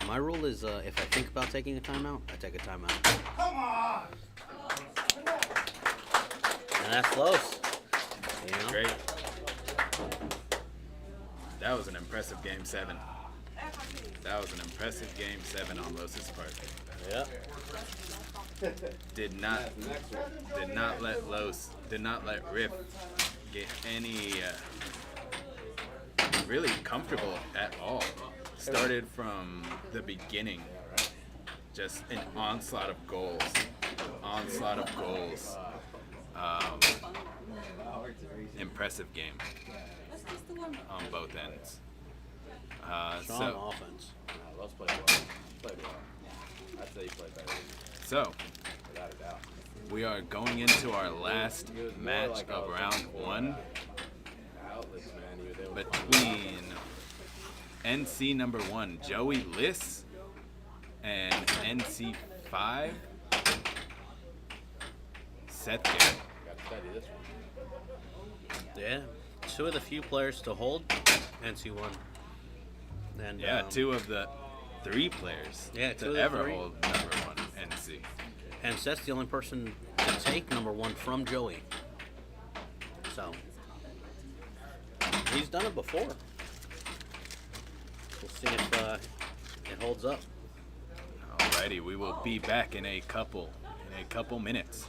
My rule is if I think about taking a timeout, I take a timeout. Come on! And that's close. Great. That was an impressive Game 7. That was an impressive Game 7 on Liss's part. Yeah. Did not let Riff get any really comfortable at all. Started from the beginning, just an onslaught of goals. Impressive game on both ends. Strong offense. Let's play well. Played well. I'd say you played better. So, Without a doubt. we are going into our last match of round 1 between NC number 1, Joey Liss, and NC 5, Seth Garrett. Got to study this one. Yeah. 2 of the few players to hold NC1. And Yeah, 2 of the 3 players Yeah, 2 to of the ever 3. hold number 1 NC. And Seth's the only person to take number 1 from Joey. So, he's done it before. We'll see if it holds up. Alrighty, we will be back in a couple minutes.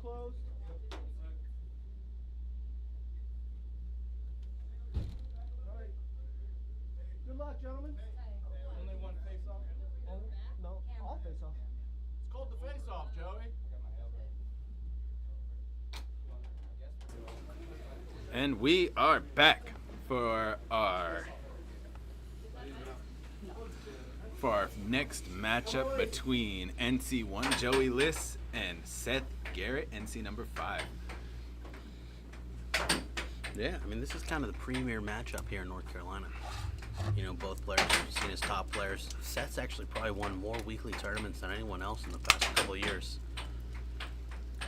closed. All right. Good luck, gentlemen. Only one face off. Oh, no, all face off. It's called the face off, Joey. And we are back for our next matchup between NC1 Joey Liss and Seth Garrett, NC number 5. Yeah, I mean, this is kind of the premier matchup here in North Carolina. You know, both players have seen as top players. Seth's actually probably won more weekly tournaments than anyone else in the past couple of years.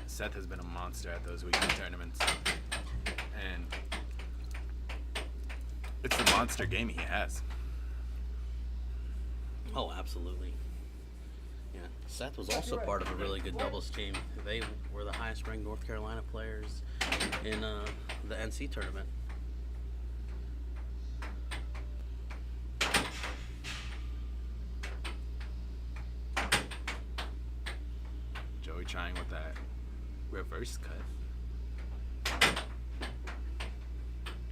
Seth has been a monster at those weekly tournaments. And it's the monster game he has. Oh, absolutely. Yeah, Seth was also part of a really good doubles team. They were the highest ranked North Carolina players in the NC tournament. Joey trying with that reverse cut.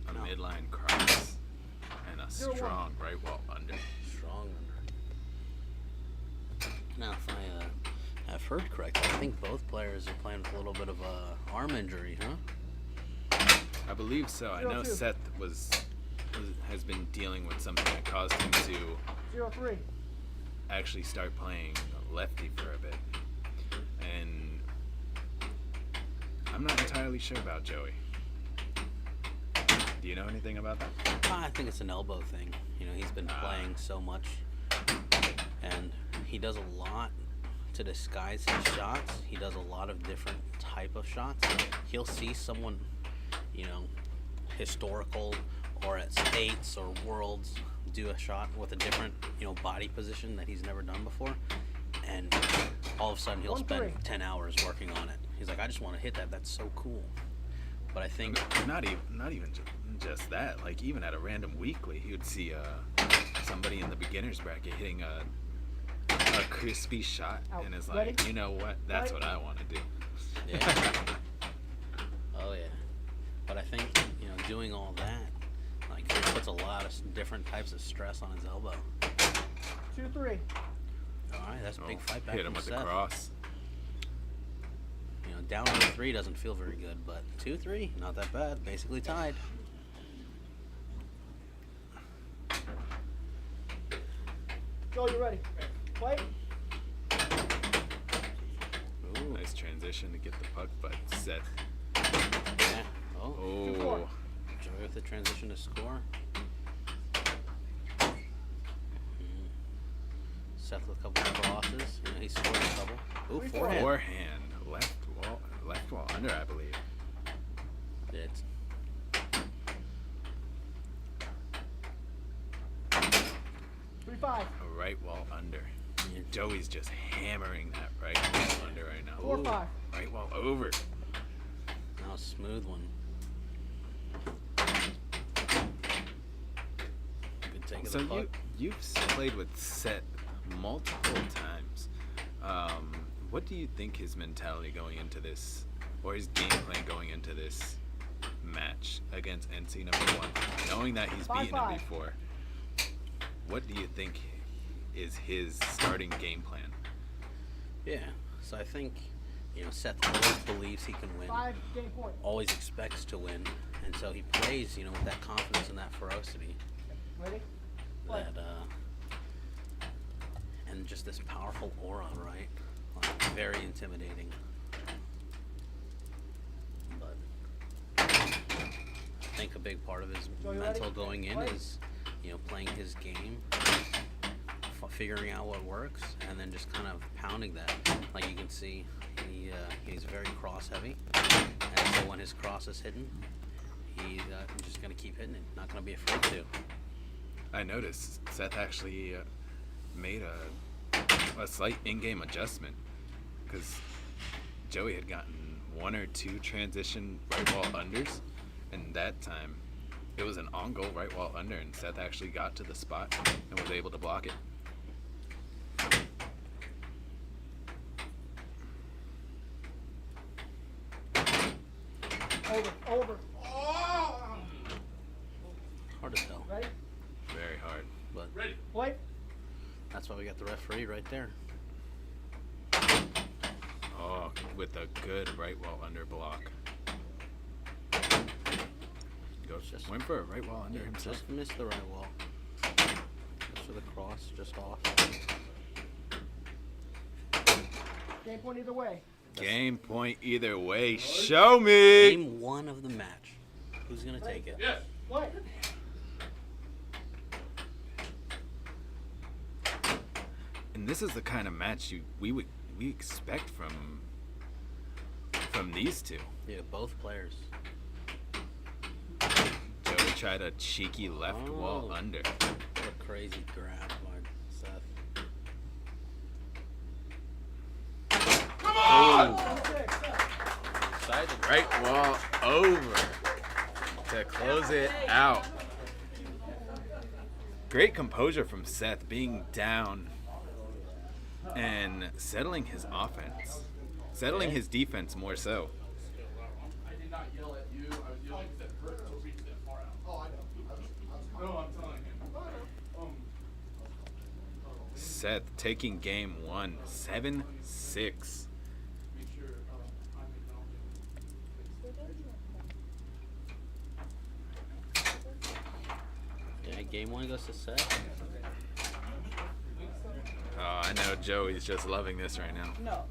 A midline cross. And a strong right wall under. Strong under. Now, if I have heard correctly, I think both players are playing with a little bit of a arm injury, huh? I believe so. I know Seth has been dealing with something that caused him to 0-3. actually start playing lefty for a bit. And I'm not entirely sure about Joey. Do you know anything about that? I think it's an elbow thing. You know, he's been playing so much, and he does a lot to disguise his shots. He does a lot of different type of shots. He'll see someone, you know, historical or at states or worlds do a shot with a different, you know, body position that he's never done before, and all of a sudden he'll spend 10 hours working on it. He's like, I just want to hit that. That's so cool. But I think not even just that. Like, even at a random weekly, he would see somebody in the beginners bracket hitting a crispy shot, and is like, you know what? That's what I want to do. Yeah. Oh yeah. But I think, you know, doing all that, like, it puts a lot of different types of stress on his elbow. 2-3. All right, that's a big fight back Hit him from with Seth. the cross. You know, down 1-3 doesn't feel very good, but 2-3, not that bad. Basically tied. Joe, you ready? Play. Ooh, nice transition to get the puck, but Seth. Yeah. Oh. Oh. Joey with the transition to score. Seth with a couple of crosses. You know, he scored a couple. Ooh, forehand. Forehand. Left wall under, I believe. It's 3-5. A right wall under. Joey's just hammering that right wall under right now. 4-5. Right wall over. now a smooth one. Good take of the puck. You've played with Seth multiple times. What do you think his mentality going into this, or his game plan going into this match against NC #1, knowing that he's beaten him before? What do you think is his starting game plan? Yeah, so I think, Seth always believes he can win. 5 game point. Always expects to win, and so he plays, with that confidence and that ferocity. Ready? That and just this powerful aura, right? Like, very intimidating. But I think a big part of his mental going in is, playing his game, figuring out what works, and then just kind of pounding that. Like you can see, he's very cross heavy, and so when his cross is hitting, he's just gonna keep hitting it. Not gonna be afraid to. I noticed Seth actually made a slight in-game adjustment, because Joey had gotten 1 or 2 transition right wall unders, and that time it was an on-goal right wall under, and Seth actually got to the spot and was able to block it. Over. Hard to tell. Ready? Very hard. But Play. that's why we got the referee right there. Oh, with a good right wall under block. Went for a right wall under himself. Just missed the right wall. Just for the cross, just off. Game point either way. Game point either way. Show me. Game 1 of the match. Who's gonna take it? Yes. Play. And this is the kind of match we expect from these two. Yeah, both players. Joey tried a cheeky left wall Oh. under. What a crazy grab by Seth. Right wall over to close it out. Great composure from Seth, being down and settling his offense. Settling his defense more so. I did not yell at you. I was yelling because it hurt to reach that far out. Oh, I know. No, I'm telling him. Seth taking game 1, 7-6. Make sure I'm acknowledging. Yeah, game 1 goes to Seth. Oh, I know Joey's just loving this right now. No.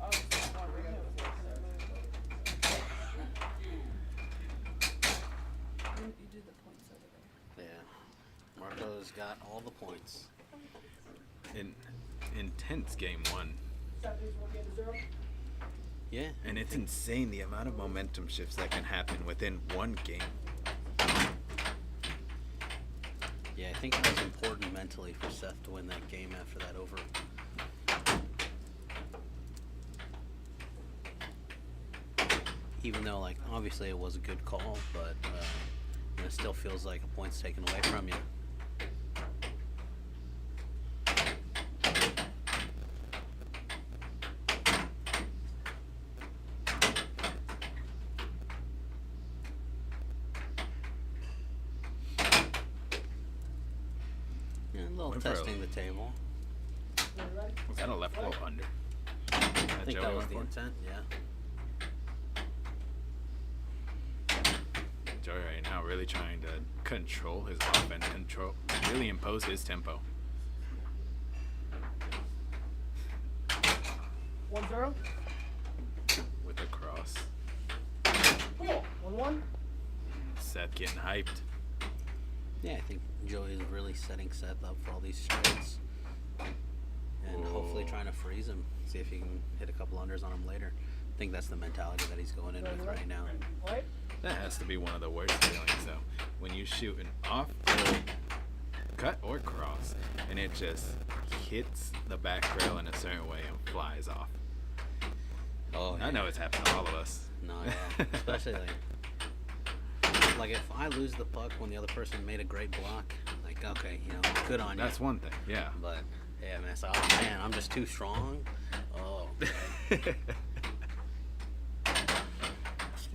Yeah. Marco's got all the points. Intense game 1. Yeah. And it's insane the amount of momentum shifts that can happen within one game. Yeah, I think it was important mentally for Seth to win that game after that over. Even though, like, obviously it was a good call, but it still feels like a point's taken away from you. Yeah, a little Went for a- testing the table. Was that a left wall under? I think that was the intent, yeah. Joey right now really trying to control his offense, really impose his tempo. 1-0. With the cross. 1-1. Seth getting hyped. Yeah, I think Joey is really setting Seth up for all these strikes. And hopefully trying to freeze him. See if he can hit a couple unders on him later. I think that's the mentality that he's going in with right now. Play. That has to be one of the worst feelings though. When you shoot an off cut or cross and it just hits the back rail in a certain way and flies off. Oh, I know it's happened to all of us. No, yeah. Especially like if I lose the puck when the other person made a great block, like, okay, good on you. That's one thing, yeah. But yeah, man, it's like, oh man, I'm just too strong. Oh. Okay.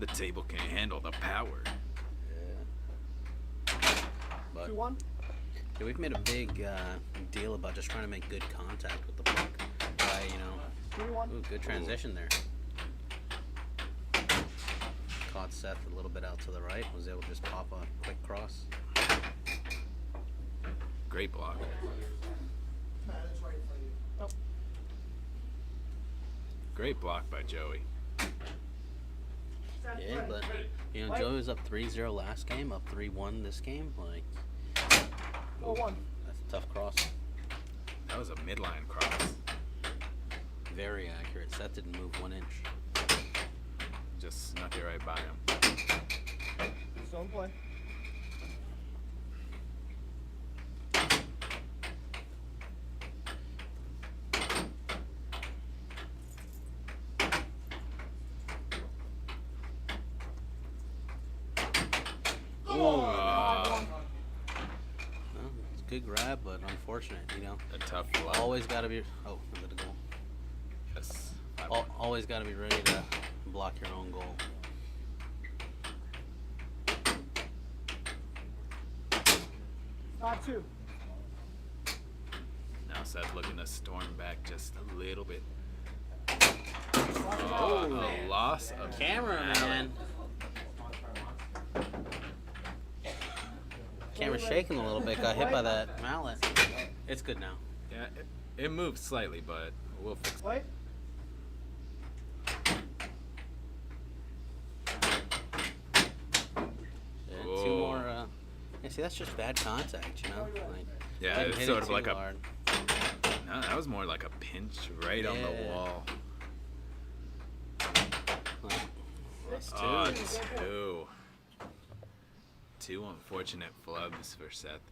The table can't handle the power. Yeah. But 2-1. yeah, we've made a big deal about just trying to make good contact with the puck. By, 3-1. ooh, good transition there. Caught Seth a little bit out to the right. Was able to just pop a quick cross. Great block. Matt, it's right in front of you. Great block by Joey. Yeah, but Joey was up 3-0 last game, up 3-1 this game. Like, 4-1. that's a tough cross. That was a midline cross. Very accurate. Seth didn't move 1 inch. Just snuck it right by him. Still in play. It's a good grab, but unfortunate, A tough block. Always got to be. Oh, is it a goal? Yes. Always got to be ready to block your own goal. 5-2. Now Seth looking to storm back just a little bit. Oh, a loss of Camera, man. Camera's shaking a little bit. Got hit by that mallet. It's good now. Yeah, it moved slightly, but we'll fix it. Wait. Yeah, two more. Yeah, see, that's just bad contact, you know? Like, Yeah, didn't it's hit sort it of too like hard. No, that was more like a pinch right on the Yeah. wall. That's two. Oh, two unfortunate flubs for Seth.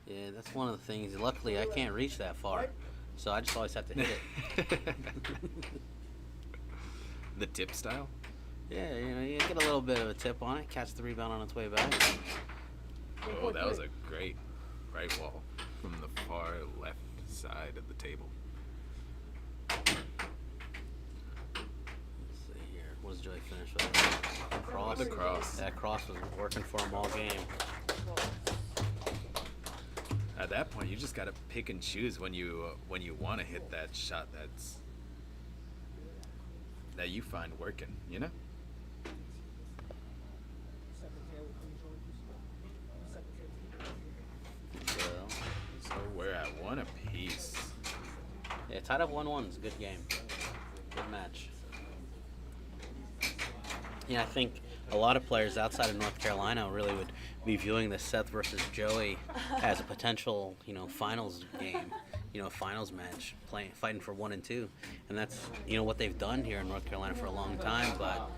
Yeah, that's one of the things. Luckily, I can't reach that far, so I just always have to hit it. The tip style? Yeah, you know, you get a little bit of a tip on it, catch the rebound on its way back. Oh, that was a great right wall from the far left side of the table. Let's see here. What does Joey finish with? Cross. The cross. That cross was working for him all game. At that point, you just gotta pick and choose when you want to hit that shot that you find working. You know. So we're at one apiece. Yeah, tied up 1-1 is a good game. Good match. Yeah, I think a lot of players outside of North Carolina really would be viewing the Seth versus Joey as a potential, you know, finals game, you know, a finals match, fighting for 1 and 2, and that's, you know, what they've done here in North Carolina for a long time. But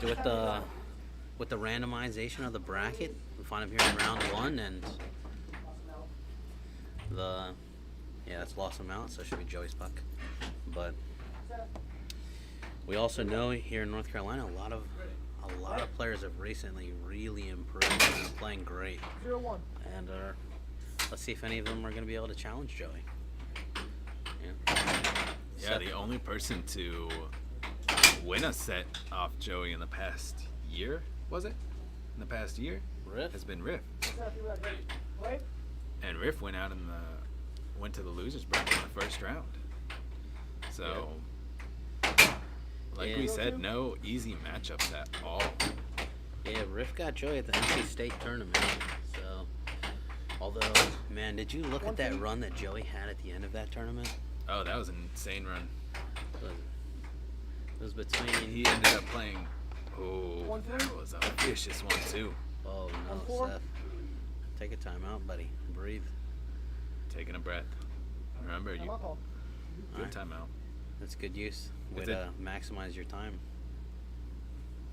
with the randomization of the bracket, we find them here in round 1, and that's lost them out, so it should be Joey's puck. But we also know here in North Carolina, a lot of players have recently really improved and are playing great. 0-1. And let's see if any of them are going to be able to challenge Joey. Yeah, the only person to win a set off Joey in the past year, was it? In the past year? Riff Has been Riff. Seth, you ready? Wait. And Riff went out went to the losers bracket in the first round. So, like we said, no easy matchups at all. Yeah, Riff got Joey at the NC State tournament. So, although, man, did you look at that run that Joey had at the end of that tournament? Oh, that was an insane run. It was between. He ended up playing. Oh, that was a vicious one too. Oh no, Seth. Take a timeout, buddy. Breathe. Taking a breath. Remember, you. Good Right. timeout. That's good use. Way to maximize your time.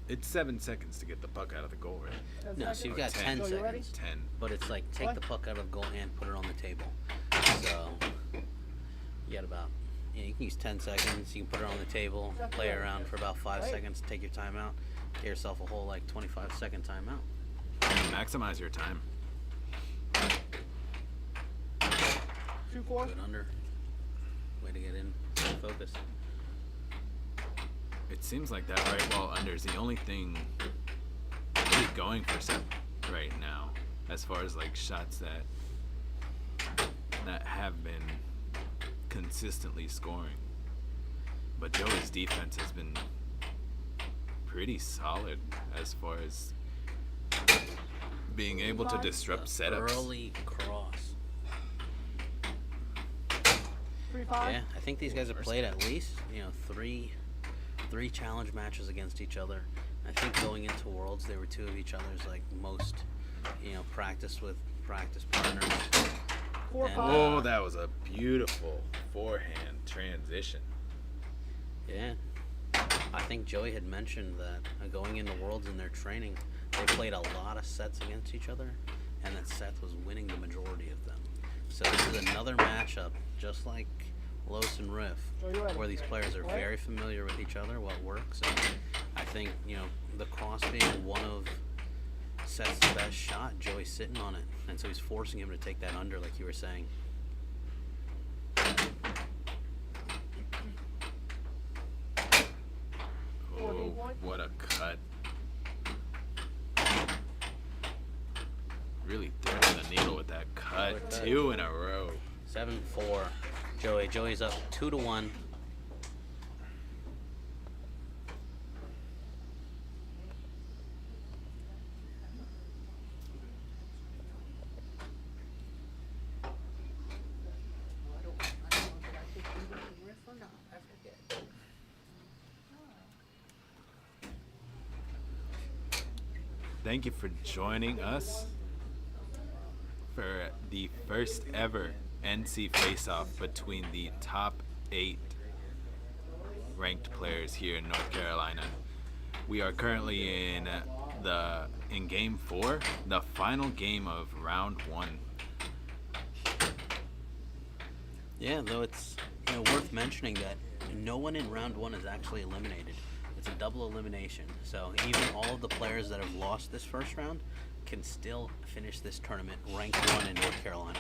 It's 7 seconds to get the puck out of the goal, right? No, so you've got 10 seconds. 10. But it's like take the puck out of the goal and put it on the table. So you got about, you can use 10 seconds. You can put it on the table, play around for about 5 seconds, take your timeout, get yourself a whole like 25-second timeout. Maximize your time. 2-4. Good under. Way to get in. Focus. It seems like that right wall under is the only thing really going for Seth right now, as far as like shots that have been consistently scoring. But Joey's defense has been pretty solid as far as being able to disrupt setups. Early cross. 3-5. Yeah, I think these guys have played at least, three challenge matches against each other. I think going into Worlds, they were two of each other's like most, practice partners. 4-5. Oh, that was a beautiful forehand transition. Yeah, I think Joey had mentioned that going into Worlds in their training, they played a lot of sets against each other, and that Seth was winning the majority of them. So this is another matchup, just like Los and Riff, where these players are very familiar with each other, what works. And I think, the cross being one of Seth's best shot, Joey's sitting on it. And so he's forcing him to take that under, like you were saying. Oh, what a cut. Really threading the needle with with that cut. With that. 2 in a row. 7-4. Joey's up 2-1. Thank you for joining us for the first ever NC face-off between the top 8 ranked players here in North Carolina. We are currently in game 4, the final game of round 1. Yeah, though it's worth mentioning that no one in round 1 is actually eliminated. It's a double elimination, so even all of the players that have lost this first round can still finish this tournament ranked 1 in North Carolina.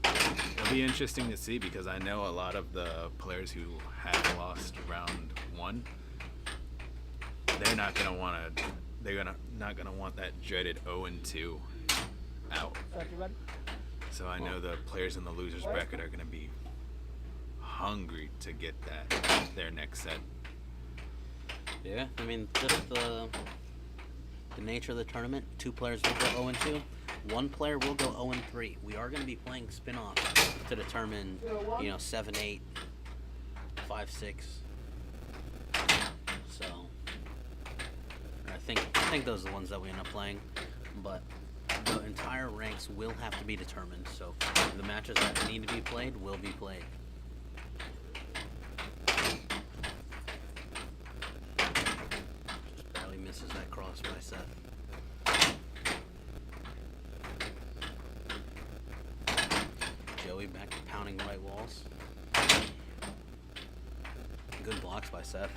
It'll be interesting to see because I know a lot of the players who have lost round 1. They're not gonna want to. Not gonna want that dreaded 0-2 out. So I know the players in the losers bracket are gonna be hungry to get their next set. Yeah, I mean, just the nature of the tournament. 2 players will go 0-2. 1 player will go 0-3. We are going to be playing spin-offs to determine, 7-8, 5-6. So I think those are the ones that we end up playing. But the entire ranks will have to be determined. So the matches that need to be played will be played. Misses that cross by Seth. Joey back to pounding right walls. Good blocks by Seth.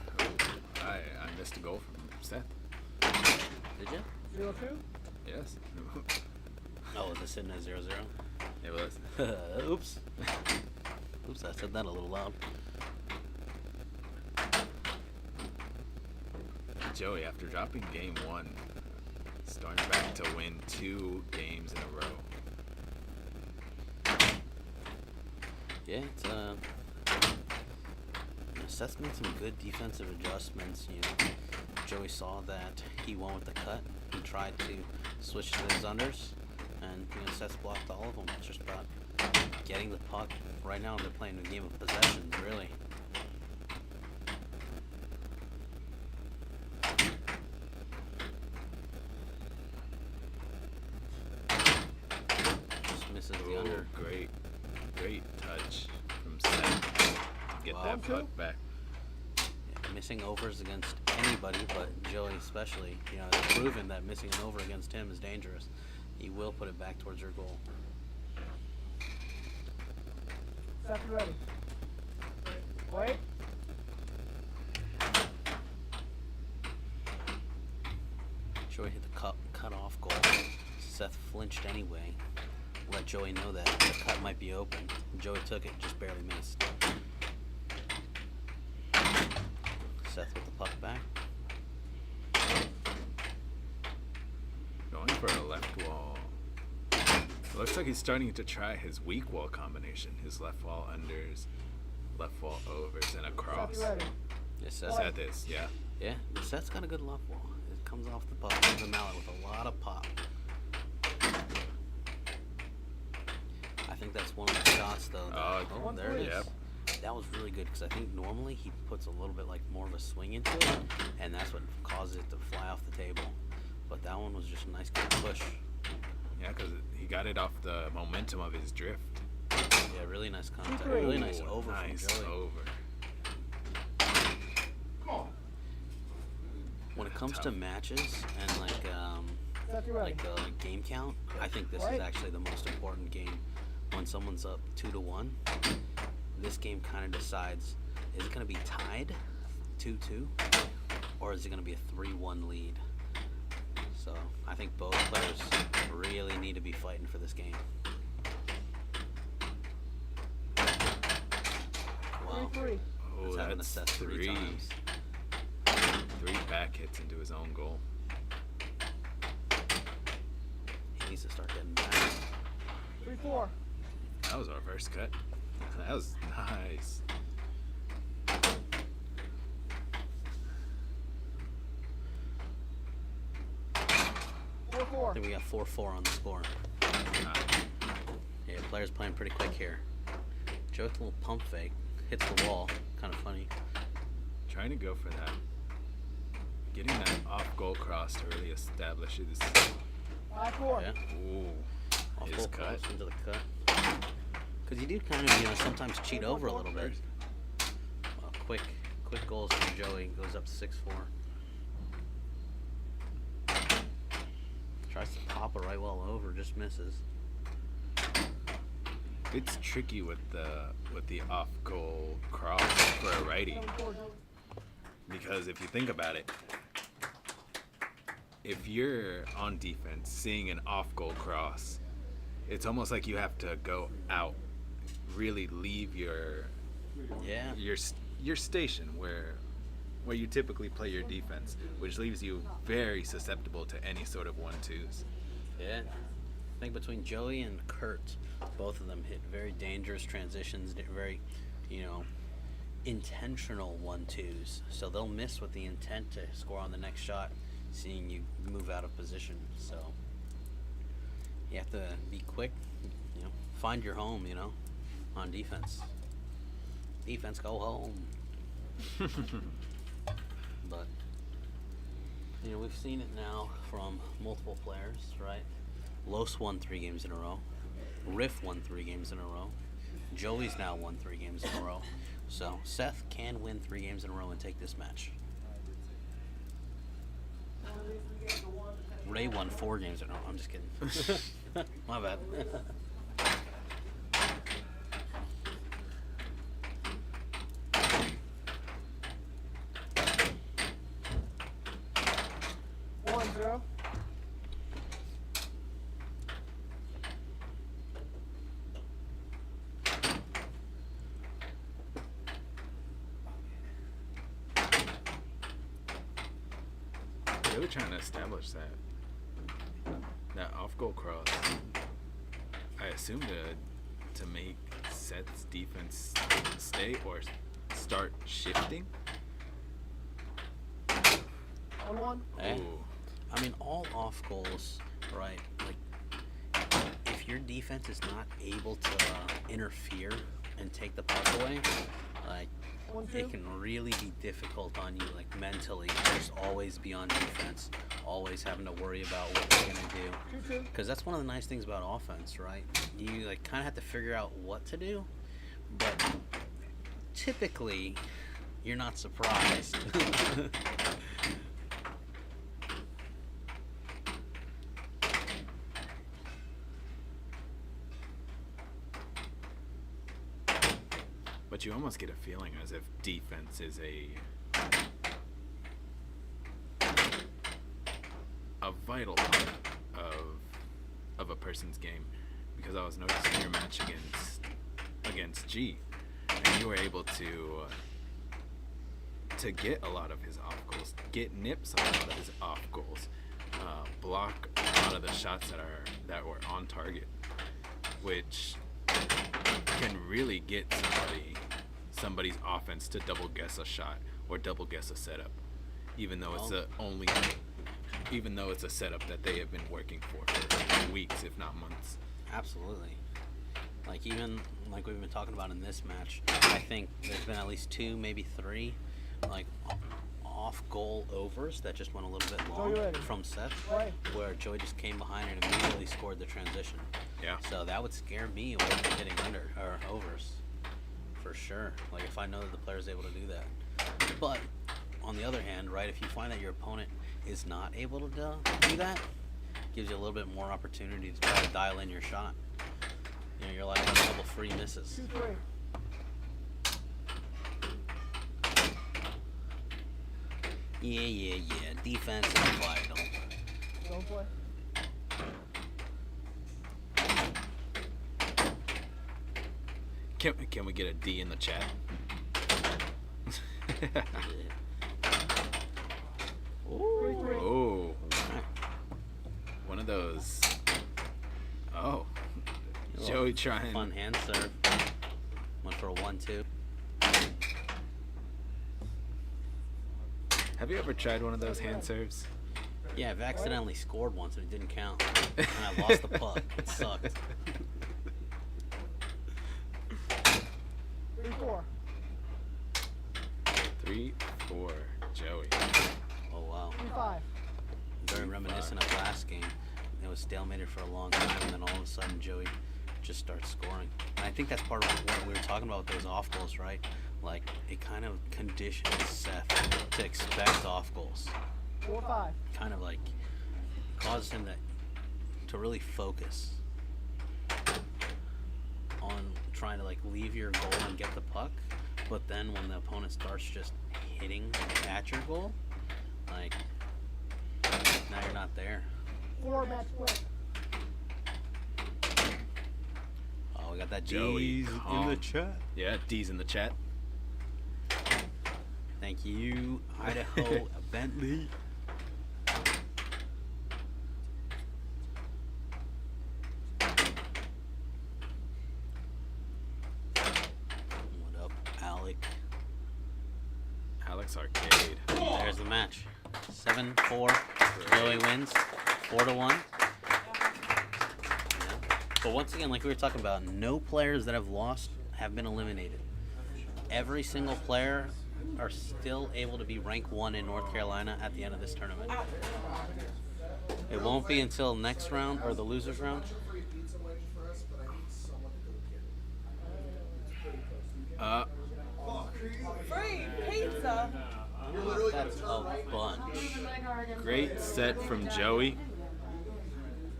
I missed a goal from Seth. Did you? 0-2? Yes. Oh, was it sitting at 0-0? It was. Oops. Oops, I said that a little loud. Joey, after dropping game 1, starting back to win 2 games in a row. Yeah, it's Seth made some good defensive adjustments. Joey saw that he won with the cut. He tried to switch to his unders, and Seth blocked all of them. It's just about getting the puck. Right now, they're playing a game of possession, really. Misses the under. Great touch from Seth to get that puck back. Yeah, missing overs against anybody, but Joey especially, has proven that missing an over against him is dangerous. He will put it back towards your goal. Seth, you ready? Wait. Joey hit the cut off goal. Seth flinched anyway. Let Joey know that the cut might be open. Joey took it, just barely missed. Seth with the puck back. Going for a left wall. It looks like he's starting to try his weak wall combination. His left wall unders, left wall overs, and a cross. Yes, Seth is, yeah. Yeah, Seth's got a good left wall. It comes off the puck with the mallet with a lot of pop. I think that's one of the shots, though. Oh, there it is. Yep. That was really good because I think normally he puts a little bit more of a swing into it, and that's what causes it to fly off the table. But that one was just a nice good push. Yeah, because he got it off the momentum of his drift. Yeah, really nice contact. Really nice over from Joey. Over. When it comes to matches and game count, I think this is actually the most important game. When someone's up 2-1, this game kind of decides, is it going to be tied 2-2 or is it going to be a 3-1 lead? So I think both players really need to be fighting for this game. Wow. Oh, That's having that's assessed 3 times. 3 back hits into his own goal. needs to start getting back. 3-4. That was our first cut. That was nice. I think we got 4-4 on the score. Yeah, players playing pretty quick here. Joe with a little pump fake. Hits the wall. Kind of funny. Trying to go for that. Getting that off goal cross to really establish his. 5-4. Yeah. Ooh. Off His goal cut. cross into the cut. Because you do kind of, sometimes cheat over a little bit. Well, quick goals from Joey. Goes up to 6-4. Tries to pop it right well over, just misses. It's tricky with the off goal cross for a righty. Because if you think about it, if you're on defense seeing an off goal cross, it's almost like you have to go out, really leave your station where you typically play your defense, which leaves you very susceptible to any sort of 1-2s. Yeah. I think between Joey and Kurt, both of them hit very dangerous transitions, very, intentional 1-2s. So they'll miss with the intent to score on the next shot, seeing you move out of position. So you have to be quick, find your home, on defense. Defense, go home. But, we've seen it now from multiple players, right? Los won 3 games in a row. Riff won 3 games in a row. Joey's now won 3 games in a row. So Seth can win 3 games in a row and take this match. Ray won 4 games in a row. I'm just kidding. My bad. Really trying to establish that off goal cross. I assume to make Seth's defense stay or start shifting. 1-1. Hey. I mean, all off goals, right? Like, if your defense is not able to interfere and take the puck away, like, it can really be difficult on you, like, mentally. Just always be on defense, always having to worry about what you're gonna do. Because that's one of the nice things about offense, right? You kind of have to figure out what to do, but typically you're not surprised. But you almost get a feeling as if defense is a vital part of a person's game, because I was noticing your match against G, and you were able to get a lot of his off goals, get nips on a lot of his off goals, block a lot of the shots that were on target, which can really get somebody's offense to double guess a shot or double guess a setup, even though it's a setup that they have been working for weeks, if not months. Absolutely. Even like we've been talking about in this match, I think there's been at least 2, maybe 3, off goal overs that just went a little bit long from Seth, where Joey just came behind and immediately scored the transition. Yeah. So that would scare me away from hitting under or overs, for sure. If I know that the player's able to do that. But on the other hand, right, if you find that your opponent is not able to do that, gives you a little bit more opportunity to try to dial in your shot. You're like a couple free misses. 2-3. Yeah. Defense is vital. Don't play. Can we get a D in the chat? Ooh. Oh, one of those Oh. A Joey little trying. Fun hand serve. Went for a 1-2. Have you ever tried one of those hand serves? Yeah, I've accidentally scored once and it didn't count. And I lost the puck. It sucked. 3-4. 3-4, Joey. Oh, wow. 3-5. Very reminiscent of last game. It was stalemated for a long time, and then all of a sudden Joey just starts scoring. And I think that's part of what we were talking about with those off goals, right? Like, it kind of conditions Seth to expect off goals. 4-5. Kind of like causes him to really focus on trying to like leave your goal and get the puck. But then when the opponent starts just hitting at your goal, like, now you're not there. 4 match point. Oh, we got that Joey D's in the calm. chat. Yeah, D's in the chat. Thank you, Idaho Bentley. What up, Alec? Alex Arcade. There's the match. 7-4. Joey wins. 4-1. Yeah. But once again, like we were talking about, no players that have lost have been eliminated. Every single player are still able to be rank 1 in North Carolina at the end of this tournament. It won't be until next round, or the losers round. Free pizza. That's a bunch. Great set from Joey.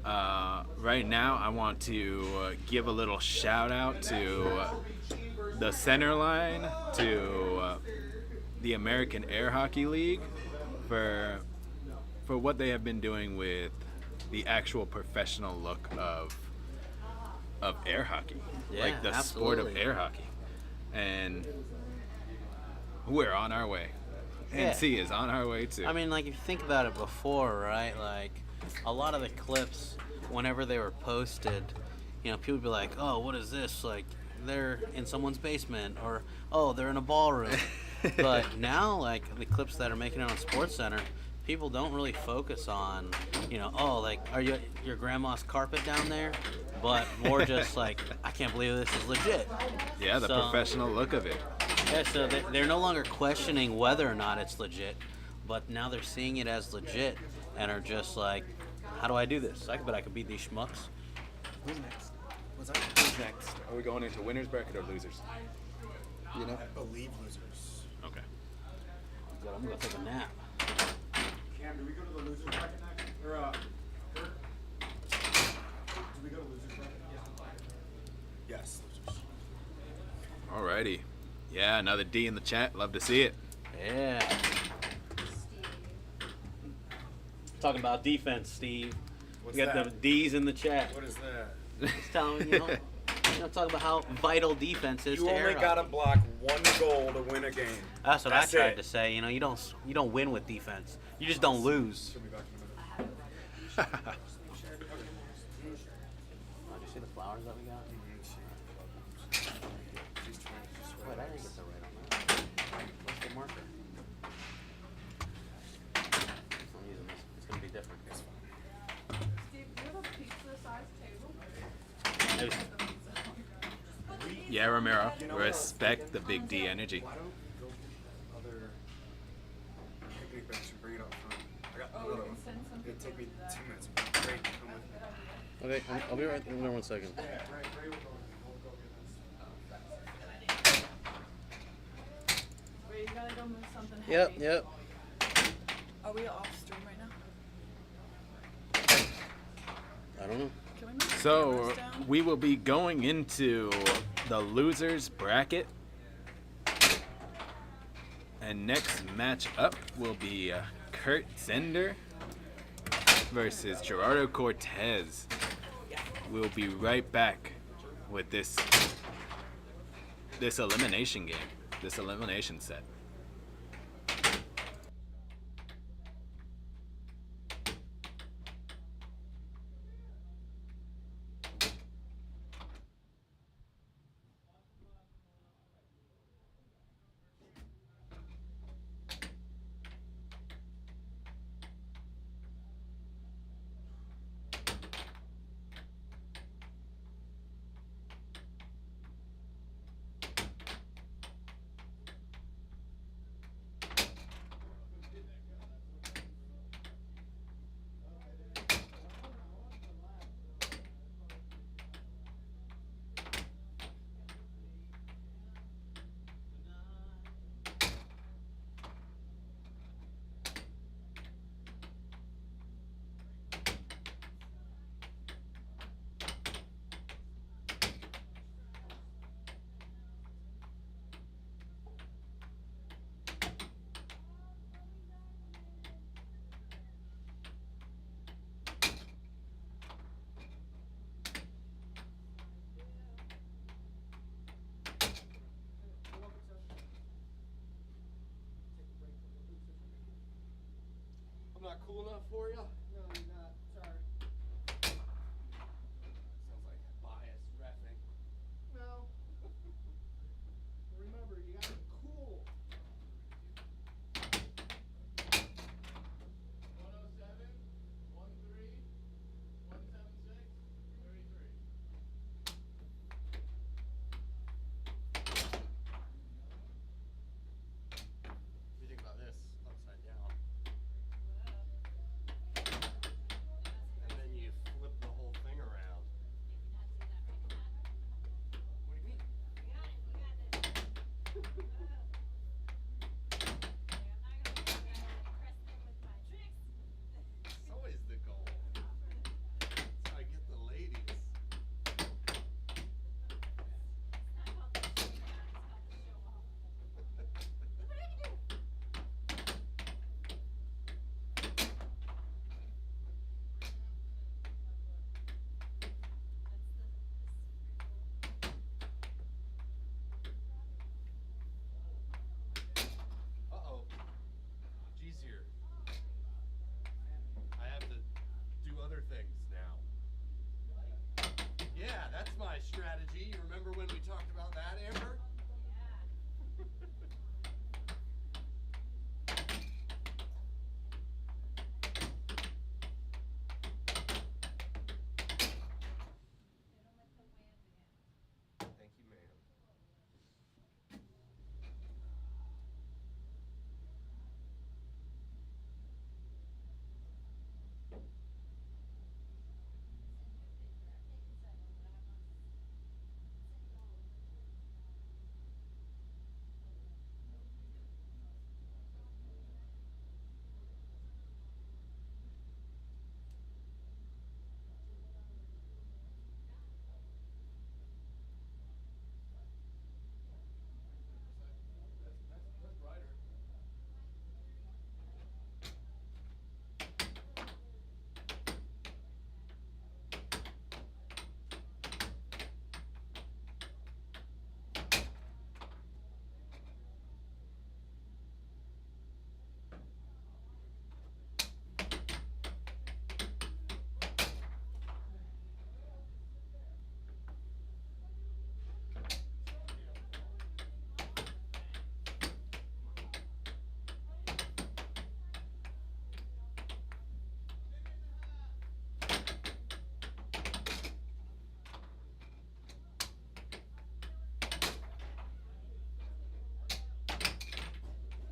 Right now, I want to give a little shout out to the center line, to the American Air Hockey League for what they have been doing with the actual professional look of air hockey, Yeah, like the sport of absolutely. air hockey, and we're on our way. Yeah. NC is on our way too. I mean, like, if you think about it before, right? Like, a lot of the clips, whenever they were posted, you know, people would be like, oh, what is this? Like, they're in someone's basement, or, oh, they're in a ballroom. But now, like, the clips that are making it on SportsCenter, people don't really focus on, you know, oh, like, are you your grandma's carpet down there? But more just like, I can't believe this is legit. Yeah, the So- professional look of it. Yeah, so they're no longer questioning whether or not it's legit, but now they're seeing it as legit and are just like, how do I do this? I bet I could beat these schmucks. Who's next? Who's next? Are we going into winners bracket or losers? You know? I believe losers. Okay. Good, I'm gonna take a nap. Cam, do we go to the losers bracket next? Or, Kurt? Do we go to losers bracket? Yes, losers. Alrighty. Yeah, another D in the chat. Love to see it. Yeah. Talking about defense, Steve. What's We got that? the D's in the chat. What is that? Just telling you, talk about how vital defense is You to only air gotta hockey. block one goal to win a game. That's what That's I tried it. to say. You know, you don't win with defense. You just don't lose. She'll be back in a minute. Oh, did you see the flowers that we got? Wait, I didn't get the right on that. What's the marker? I'm using this. It's gonna be different. Steve, do you have a pizza-sized table? Yeah, Romero. Respect the big D energy. Why don't we go to the other picnic bench and bring it up front? I got Oh, one we of can them. send some It'd take me people to 2 that. minutes. Great, come with me. Okay, I'll be right there 1 second. Yeah, Ray will go get Wait, you gotta go move something Yep, heavy. yep. Are we off stream right now? I don't know. Can we move the So cameras down? we will be going into the losers bracket. And next match up will be Kurt Zehnder versus Gerardo Cortez. We'll be right back with this elimination game, this elimination set. not cool enough for you? No, you're not. Sorry. Sounds like biased reffing. No. Remember, you gotta be cool. 107, 13, 176, 33. What do you think about this upside down? And then you flip the whole thing around. What do you mean? It's always the goal. That's how I get the ladies. Uh-oh. G's here. I have to do other things now. Yeah, that's my strategy. You remember when we talked about that, Amber? Thank you, ma'am. That's brighter.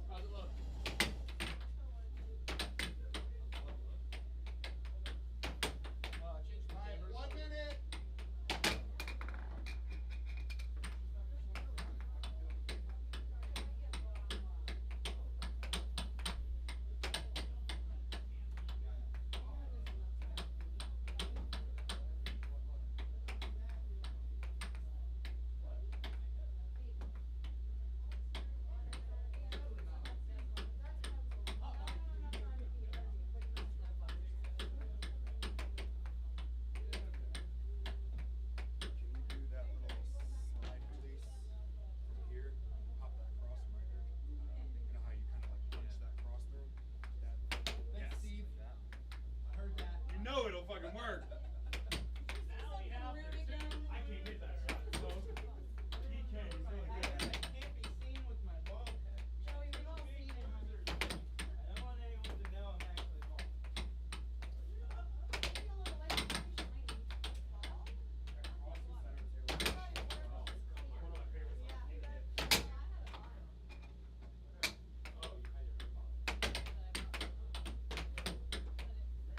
How's it look? Change the cameras. 1 minute. Can you do that little slide release from here? Pop that across from right here. You know how you kind of like punch that cross through? That. Thanks, Steve. I heard that. You know it'll fucking work. Now we have this. I can't hit that shot. So he can. He's really good. Can't be seen with my ball head. Joey, we've all seen it. I don't want anyone to know I'm actually bald. Maybe a little less shiny. Ball? Cross and center too. One of my favorites. Yeah. I hate it. Oh, you had your grip on it.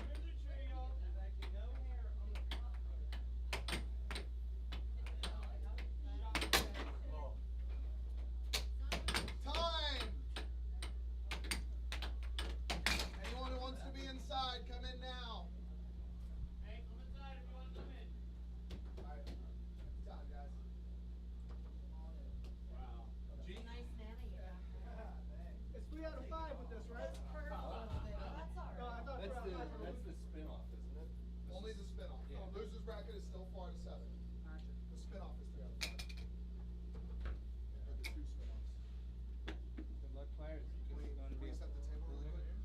Here's the tree, y'all. There's actually no hair on the Time! Anyone who wants to be inside, come in now. Hey, come inside if you want to come in. Alright, time, guys. Wow. Nice nanny you got. It's 3 out of 5 with this, right? That's all right. No, I thought 3 out of 5 That's the spin-off, isn't it? Only the spin-off. Yeah. Loser's bracket is still 4 out of 7. Gotcha. The spin-off is 3 out of 5. Yeah, the 2 spin-offs. Good luck, players. Can we set the table really quick?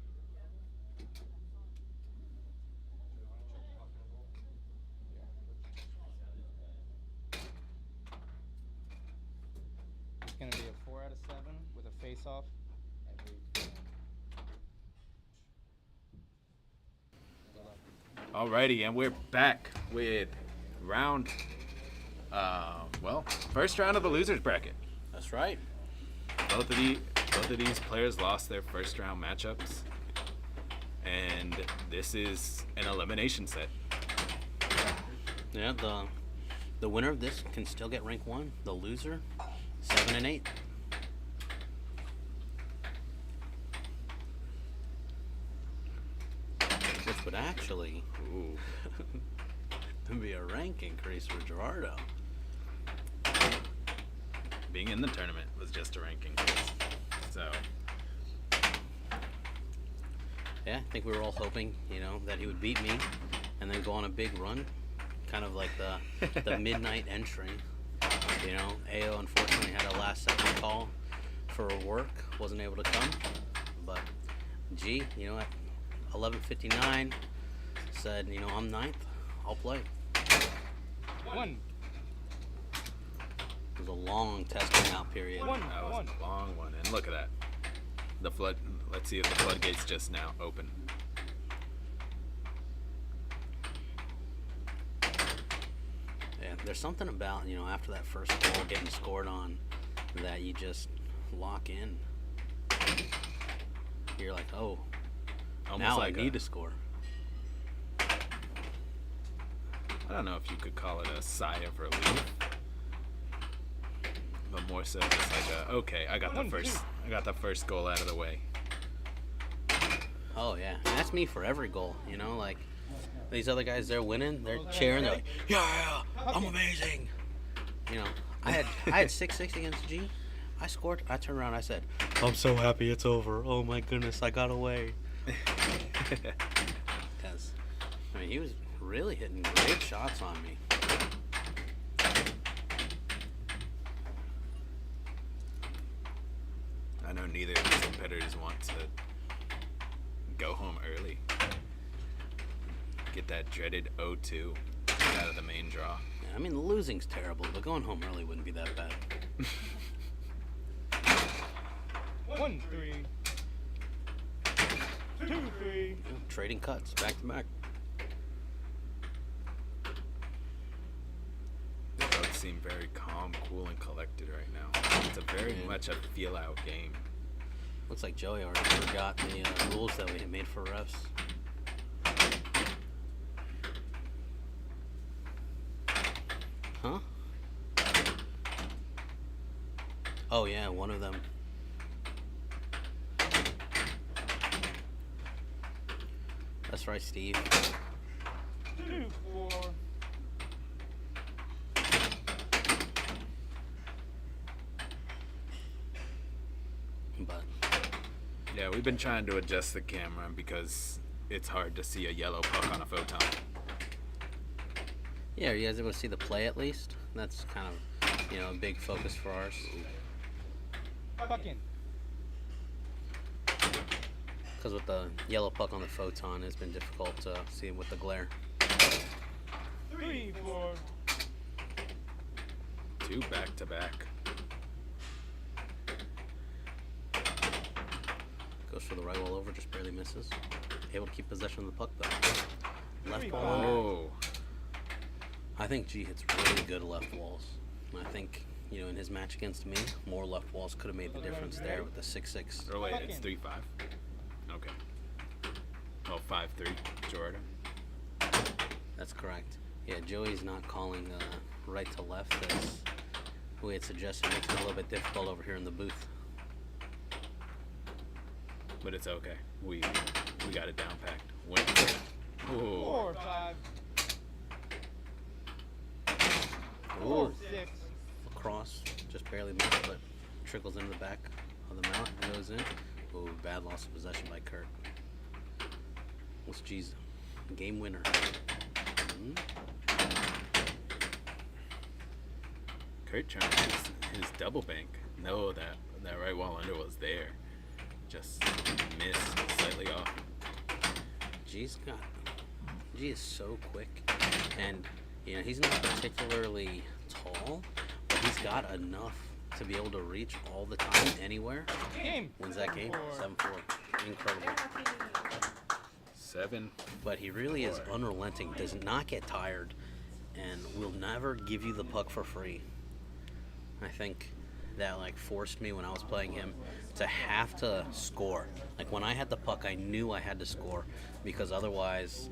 face-off. Alrighty, and we're back with first round of the losers bracket. That's right. Both of these players lost their first round matchups, and this is an elimination set. Yeah, the winner of this can still get rank 1. The loser, 7 and 8. Which would actually be a rank increase for Gerardo. Being in the tournament was just a ranking increase. So yeah, I think we were all hoping, that he would beat me and then go on a big run. Kind of like the midnight entry. AO unfortunately had a last second call for work, wasn't able to come. But G, at 11:59 said, I'm 9th, I'll play. 1. It was a long testing out period. that was a long one, and look at that. The flood. Let's see if the floodgates just now open. Yeah, there's something about, after that first goal getting scored on that you just lock in. You're like, oh, Almost now like I need to score. I don't know if you could call it a sigh of relief, but more so just like okay, I got the first goal out of the way. Oh yeah, and that's me for every goal. Like these other guys, they're winning, they're cheering, they're like, yeah, I'm amazing. I had 6-6 against G. I scored. I turned around. I said, I'm so happy it's over. Oh my goodness, I got away. Because he was really hitting great shots on me. I know neither of these competitors want to go home early. Get that dreaded 0-2 out of the main draw. Yeah, the losing's terrible, but going home early wouldn't be that bad. 1-3. 2-3. Trading cuts back to back. They both seem very calm, cool, and collected right now. It's a very much a feel-out game. Looks like Joey already forgot the rules that we had made for refs. Huh? Oh yeah, one of them. That's right, Steve. 2-4. But yeah, we've been trying to adjust the camera because it's hard to see a yellow puck on a photon. yeah, are you guys able to see the play at least? That's kind of, a big focus for ours. Puck in. Because with the yellow puck on the photon, it's been difficult to see with the glare. 3-4. 2 back-to-back. Goes for the right wall over, just barely misses. Able to keep possession of the puck though. Left wall under. Oh, I think G hits really good left walls. And I think, in his match against me, more left walls could have made the difference there with the 6-6. oh wait, it's 3-5. Okay. Well, 5-3, Gerardo. That's correct. Yeah, Joey's not calling right to left as we had suggested. Makes it a little bit difficult over here in the booth. But it's okay. We got it down packed. Win. Oh. 4-5. Ooh. 4-6. Cross, just barely missed, but trickles into the back of the mount and goes in. Ooh, bad loss of possession by Kurt. What's G's game winner? Kurt trying to his double bank. No, that right wall under was there. Just missed slightly off. G is so quick, and he's not particularly tall, but he's got enough to be able to reach all the time, anywhere, wins that game. 7-4. Incredible. 7. But he really is unrelenting, does not get tired, and will never give you the puck for free. I think that like forced me when I was playing him to have to score. Like when I had the puck, I knew I had to score because otherwise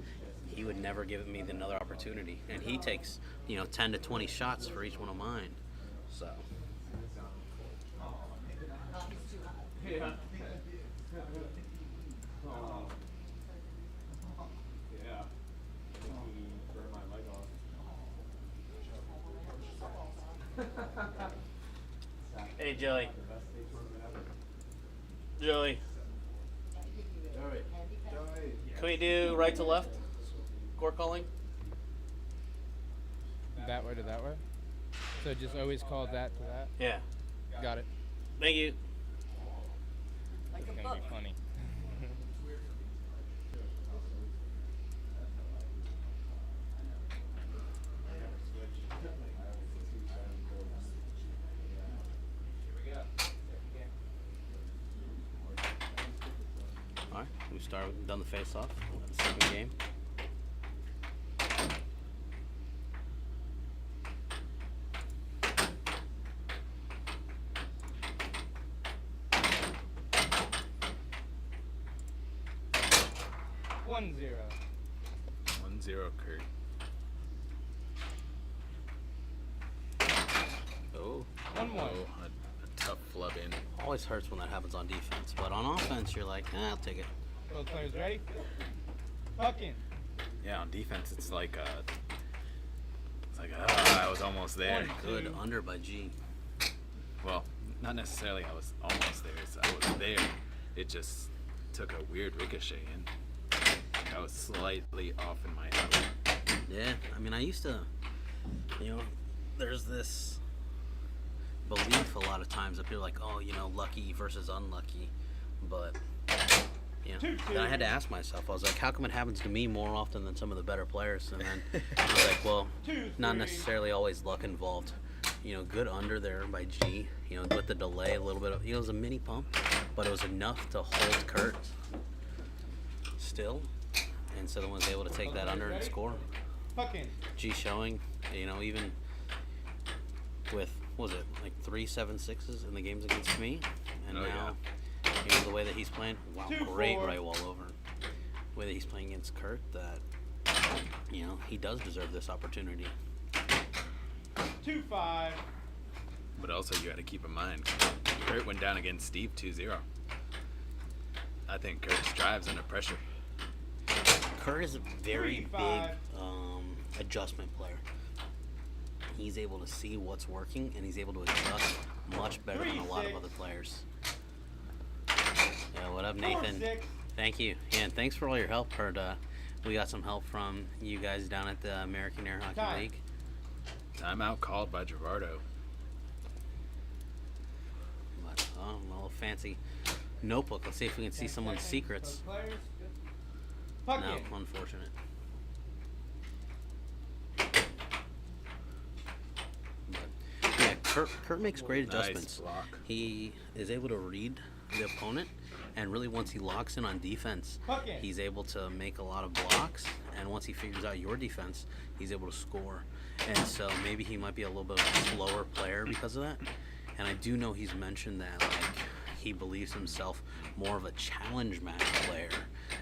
he would never give me another opportunity. And he takes, 10 to 20 shots for each one of mine. So. Yeah. Burn my leg off. Hey, Joey. Joey. Can we do right to left? Score calling? That way to that way? So just always call that to that? Yeah. Got it. Thank you. Like It's a gonna be book. funny. All right, we've done the face-off. Second game. One zero. 1-0, Kurt. Oh. 1-1. Oh, a tough flub in. Always hurts when that happens on defense, but on offense, you're like, I'll take it. Both players ready? Fucking. Yeah, on defense, it's like, I was almost there. Good under by G. Well, not necessarily I was almost there. It's I was there. It just took a weird ricochet and I was slightly off in my out. Yeah, I mean, I used to, there's this belief a lot of times that people are like, oh, lucky versus unlucky. But, then I had to ask myself, I was like, how come it happens to me more often than some of the better players? And then I was like, well, not necessarily always luck involved. Good under there by G, with the delay a little bit of, it was a mini pump, but it was enough to hold Kurt still. And so the one's able to take that under and score. G showing, even with, what was it, like 3 7-6s in the games against me. And Oh, now, the way that he's playing, wow, great right wall over. The way that he's playing against Kurt, that, he does deserve this opportunity. 2-5. But also, you got to keep in mind, Kurt went down against Steve 2-0. I think Kurt strives under pressure. Kurt is a very 3-5. big adjustment player. He's able to see what's working, and he's able to adjust much better than a lot of 3-6. other players. Yeah, what up, Nathan? 4-6. Thank you. Yeah, and thanks for all your help, Kurt. We got some help from you guys down at the American Air Hockey Time. League. Timeout called by Gerardo. But, a little fancy notebook. Let's see if we can see someone's secrets. Both players. No, Fucking. unfortunate. But, yeah, Kurt makes great Nice adjustments. block. He is able to read the opponent, and really once he locks in on defense, Fucking. he's able to make a lot of blocks, and once he figures out your defense, he's able to score. And so maybe he might be a little bit of a slower player because of that. And I do know he's mentioned that he believes himself more of a challenge match player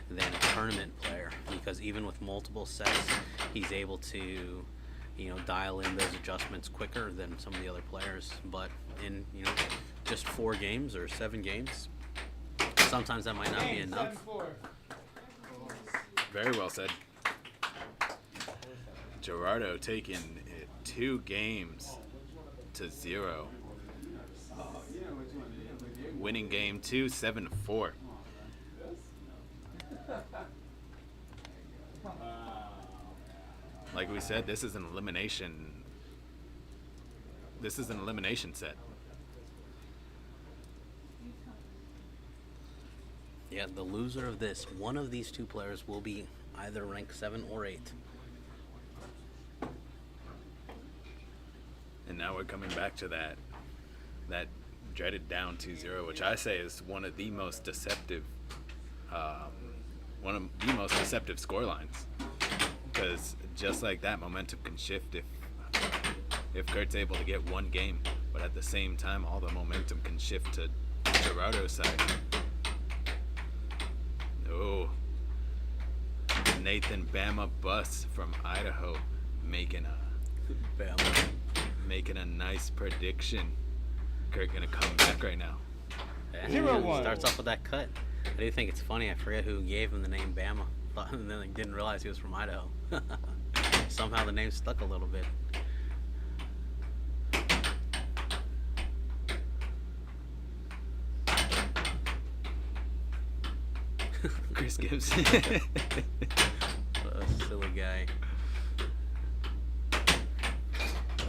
than a tournament player, because even with multiple sets, he's able to, dial in those adjustments quicker than some of the other players. But in, just 4 games or 7 games, sometimes that might not be Game enough. 7-4. Very well said. Gerardo taking it 2 games to 0. Winning game 2, 7-4. Like we said, this is an elimination. This is an elimination set. Yeah, the loser of this, one of these 2 players will be either ranked 7 or 8. And now we're coming back to that that dreaded down 2-0, which I say is one of the most deceptive score lines, because just like that, momentum can shift if Kurt's able to get one game, but at the same time all the momentum can shift to Gerardo's side. Oh, Nathan Bama Bus from Idaho making a nice prediction. Kurt gonna come back right now. Yeah, 0-1. Starts off with that cut. I do think it's funny. I forget who gave him the name Bama, and then I didn't realize he was from Idaho. Somehow the name stuck a little bit. Chris Gibbs. What a silly guy.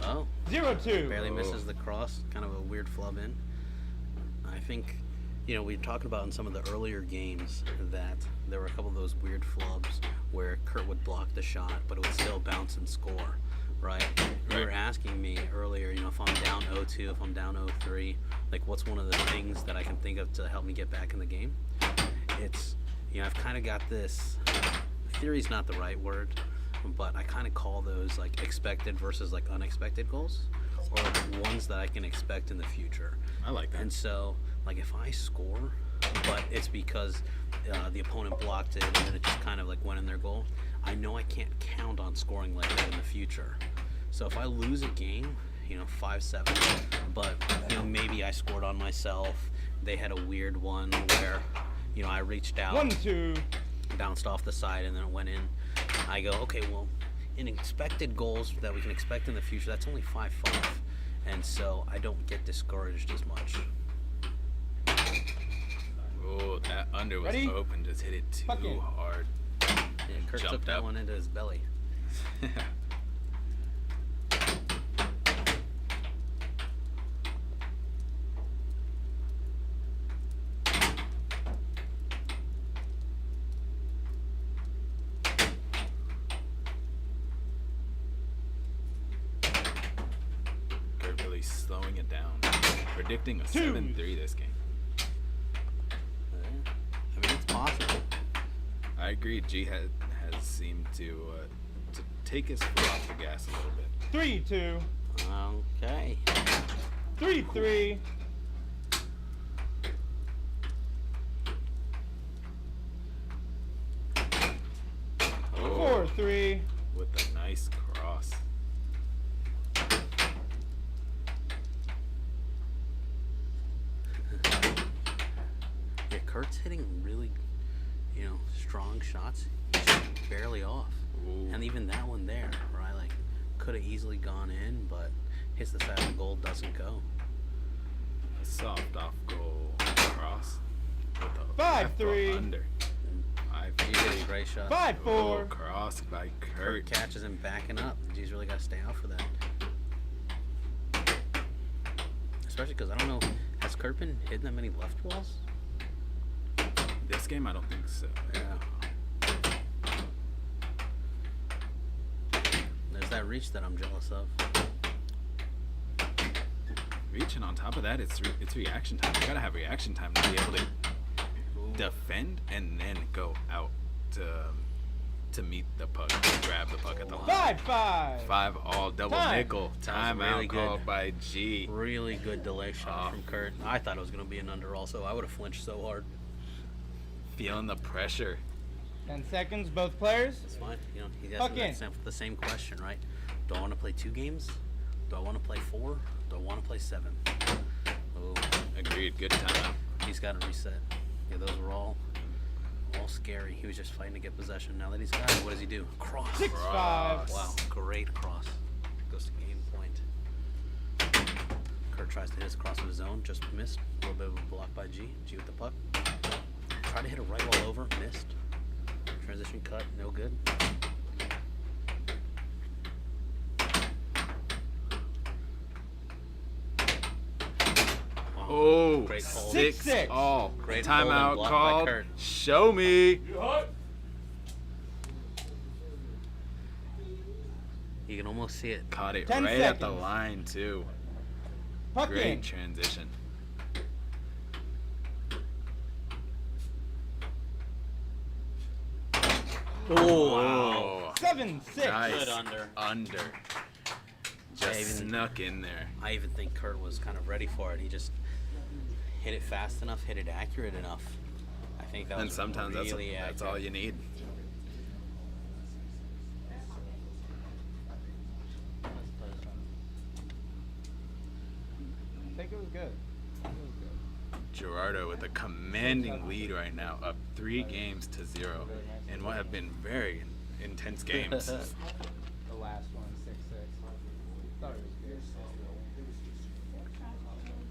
Oh, 0-2. barely misses the cross. Kind of a weird flub in. I think, we were talking about in some of the earlier games that there were a couple of those weird flubs where Kurt would block the shot, but it would still bounce and score, right? You were asking me earlier, if I'm down 0-2, if I'm down 0-3, like what's one of the things that I can think of to help me get back in the game? It's, I've kind of got this, theory's not the right word, but I kind of call those like expected versus like unexpected goals, or ones that I can expect in the future. I like that. And so, like if I score, but it's because the opponent blocked it and then it just kind of like went in their goal, I know I can't count on scoring like that in the future. So if I lose a game, 5-7, but maybe I scored on myself. They had a weird one where, I reached out, 1-2. bounced off the side, and then it went in. I go, okay, well, in expected goals that we can expect in the future, that's only 5-5, and so I don't get discouraged as much. Oh, that under was Ready? open, just hit it too Fuck it. hard. Yeah, Kurt took Jumped that up. one into his belly. Kurt really slowing it down. Predicting a 7-3 this game. I mean, it's possible. I agree. G has seemed to take his foot off the gas a little bit. 3-2. Okay. 3-3. Oh, 4-3. with a nice cross. Yeah, Kurt's hitting really, strong shots. He's just barely off. Ooh. And even that one there, where I could have easily gone in, but hits the side of the goal, doesn't go. A soft off goal cross. With a 5-3. under. He hit a great shot. 5-4. Oh, cross by Kurt Kurt. catches him backing up. G's really got to stay out for that. Especially because I don't know, has Kurt been hitting that many left balls? This game, I don't think so. Yeah. There's that reach that I'm jealous of. Reach, and on top of that, it's reaction time. You gotta have reaction time to be able to defend and then go out to meet the puck, grab the puck at the line. 5-5. 5 all double Time. nickel. That was Timeout really called good. by G. Really good delay shot from Kurt. I thought it was going to be an under also. I would have flinched so hard. Feeling the pressure. 10 seconds, both players. It's fine. He's Fuck asking in. the same question, right? Do I want to play 2 games? Do I want to play 4? Do I want to play 7? Oh, Agreed. Good timeout. he's got to reset. Yeah, those were all scary. He was just fighting to get possession. Now that he's got it, what does he do? Cross. 6-5. Wow, great cross. Goes to game point. Kurt tries to hit his cross of his own, just missed. A little bit of a block by G. G with the puck. Tried to hit a right wall over, missed. Transition cut, no good. Oh, Great hold. 6 all. Great hold and Timeout block by called. Kurt. Show me. You can almost see it. Caught it 10 right at the seconds. line too. Puck Great in. transition. Oh, Wow. 7-6. Nice. Good under. Under. Just even- snuck in there. I even think Kurt was kind of ready for it. He just hit it fast enough, hit it accurate enough. I think that was And sometimes really that's all you need. I think it was good. Gerardo with a commanding lead right now, up 3 games to 0 in what have been very intense games. The last one, 6-6. Thought it was good. It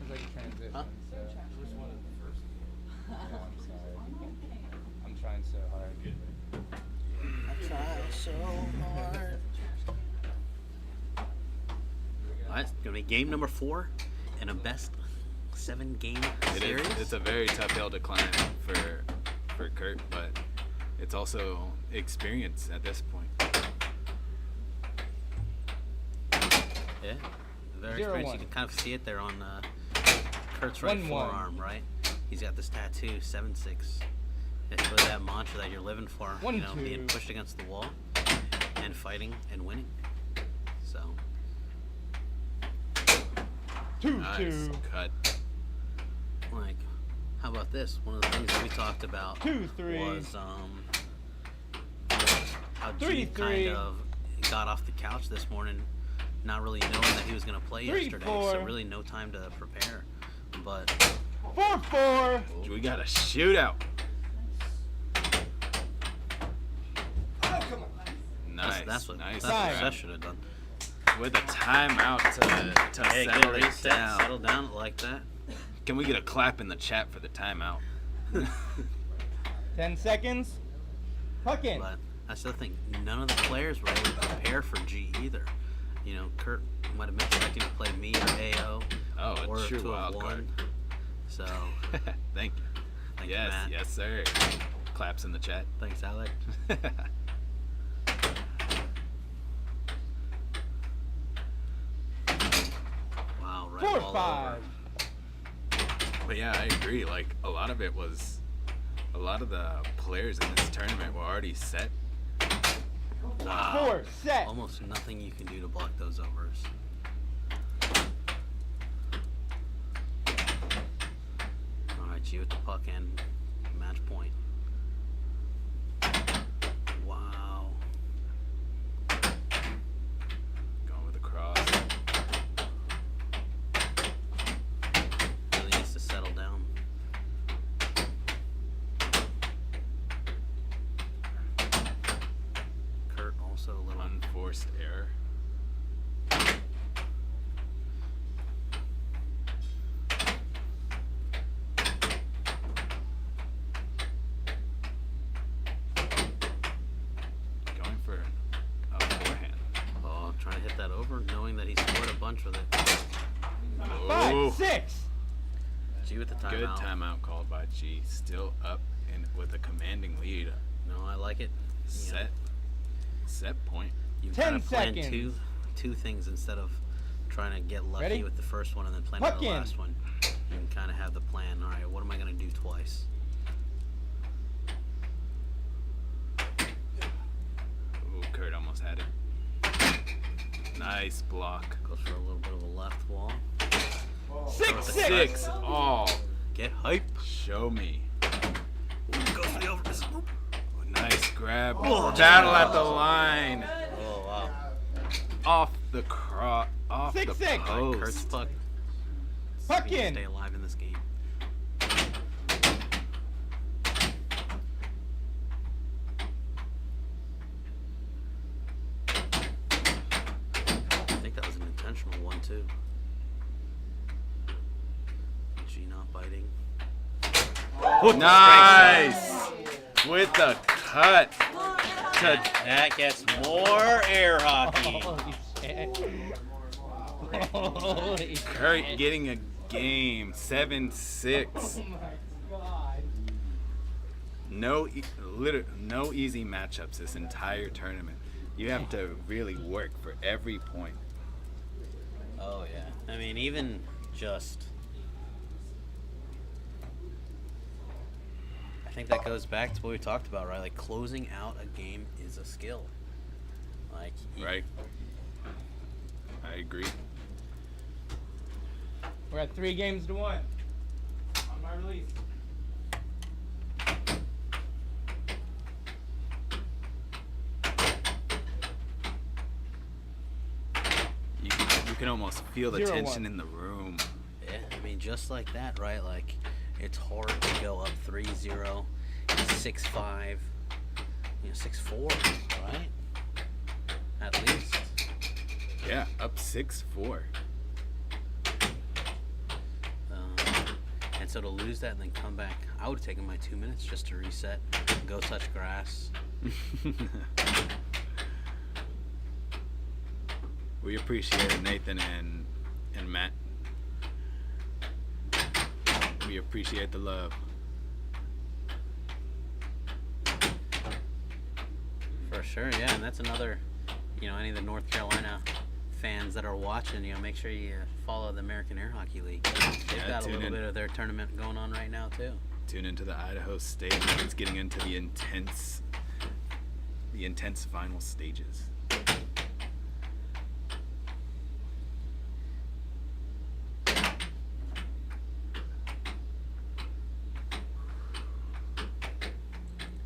was like a transition. Huh? So. Yeah, I'm sorry. I'm trying so hard. I tried so hard. All right, it's gonna be game number 4 in a best 7-game series. It's a very tough hill to climb for Kurt, but it's also experience at this point. Yeah, very 0-1. experienced. You can kind of see it there on Kurt's right 1-1. forearm, right? He's got this tattoo, 7-6. It's really that mantra that you're living for, you know, 1-2. being pushed against the wall and fighting and winning. So, 2-2. Nice cut. like, how about this? One of the things that we talked about 2-3. was how G 3-3. kind of got off the couch this morning, not really knowing that he was going to play 3-4. yesterday, so really no time to prepare. But 4-4. We got a shootout. Nice. that's what nice. Seth grab. should have done. With a timeout to Hey, settle get it reset, down. settle down like that. Can we get a clap in the chat for the timeout? 10 seconds. Puck in. But that's the thing. None of the players were able to prepare for G either. You know, Kurt might have been expecting to play me or AO. Oh, a or true to have wild won. card. So, Thank you. thank you, Yes, Matt. yes, sir. Claps in the chat. Thanks, Alec. Wow, right ball 4-5. over. But yeah, I agree. Like a lot of the players in this tournament were already set. Wow. 4 set. Almost nothing you can do to block those overs. All right, G with the puck and match point. Wow. Going with the cross. Really needs to settle down. Kurt also a little Unforced error. Going for a forehand. oh, trying to hit that over, knowing that he scored a bunch with it. 5-6. G with the timeout. Good timeout called by G. Still up and with a commanding lead. No, I like it. You know, Set point. you 10 kind of plan seconds. two things instead of trying to get lucky Ready? with the first one and then plan Puck for the in. last one. You can kind of have the plan. All right, what am I going to do twice? Ooh, Kurt almost had it. Nice block. Goes for a little bit of a left wall. 6-6. 6 all. Get hype. Show me. Go for the over. Nice grab. Oh, Battle at the line. Oh wow. Off the off the 6-6. post. Kurt's puck. Puck Needs to in. stay alive in this game. I think that was an intentional one too. G not biting. Nice. With the cut. That gets more air hockey. Holy shit. Holy Kurt getting a game. 7-6. Oh my god. No easy matchups this entire tournament. You have to really work for every point. Oh yeah. I mean, even just. I think that goes back to what we talked about, right? Like closing out a game is a skill. Like Right. I agree. We're at 3 games to 1. On my release. You can almost feel the 0-1. tension in the room. Yeah, I mean, just like that, right? Like, it's hard to go up 3-0, 6-5, 6-4, right? At least. Yeah, up 6-4. And so to lose that and then come back, I would have taken my 2 minutes just to reset, go touch grass. We appreciate Nathan and Matt. We appreciate the love. For sure, yeah, and that's another, any of the North Carolina fans that are watching, make sure you follow the American Air Hockey League. They've got a little bit of their tournament going on right now too. Tune into the Idaho State. It's getting into the intense final stages.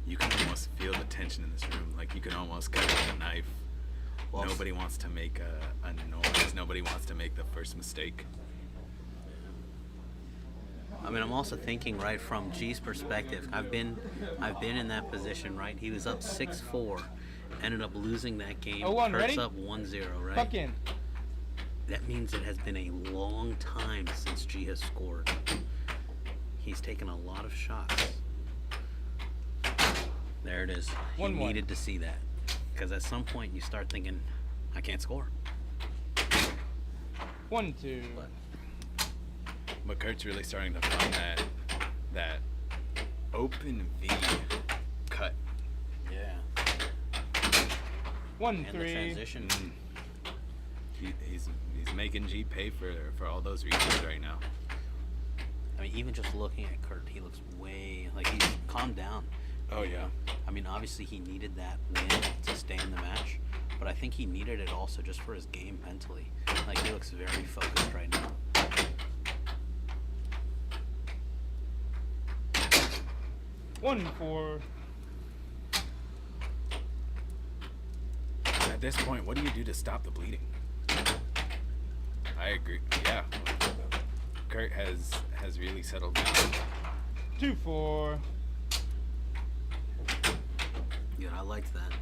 You can almost feel the tension in this room. Like you can almost cut with a knife. Well, nobody wants to make a noise. Nobody wants to make the first mistake. I mean, I'm also thinking, right, from G's perspective. I've been in that position, right? He was up 6-4, ended up losing that game. Hurts up 1-0, right? Fuck in. That means it has been a long time since G has scored. He's taken a lot of shots. There it is. He needed to see that. Because at some point you start thinking, I can't score. 1-2. But Kurt's really starting to find that open V cut. Yeah. 1-3. And the transition. He's making G pay for all those reasons right now. I mean, even just looking at Kurt, he looks way like he's calmed down. Oh yeah. I mean, obviously he needed that win to stay in the match, but I think he needed it also just for his game mentally. Like he looks very focused right now. One for. At this point, what do you do to stop the bleeding? I agree. Yeah. Kurt has really settled down. 2-4. Yeah, I liked that.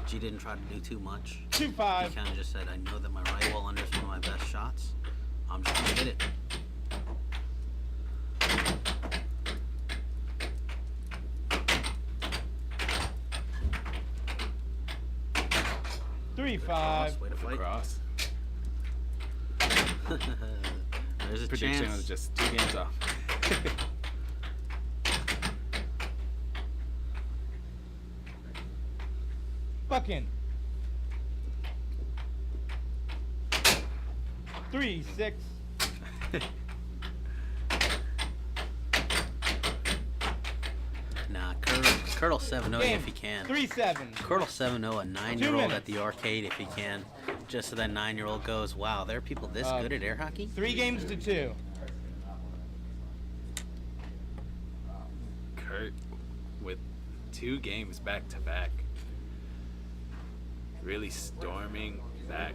G didn't try to do too much. 2-5. He kind of just said, I know that my right wall under is one of my best shots. I'm just gonna hit it. Three, 5. Way to fight. Cross. There's a Prediction chance. was just 2 games off. Fucking. 3-6. Nah, Kurt'll 7-0 if he can. 3-7. Kurt'll 7-0 a 9-year-old at the arcade if he can. Just so that 9-year-old goes, wow, there are people this good at air hockey? 3 games to 2. Kurt with 2 games back to back. Really storming back.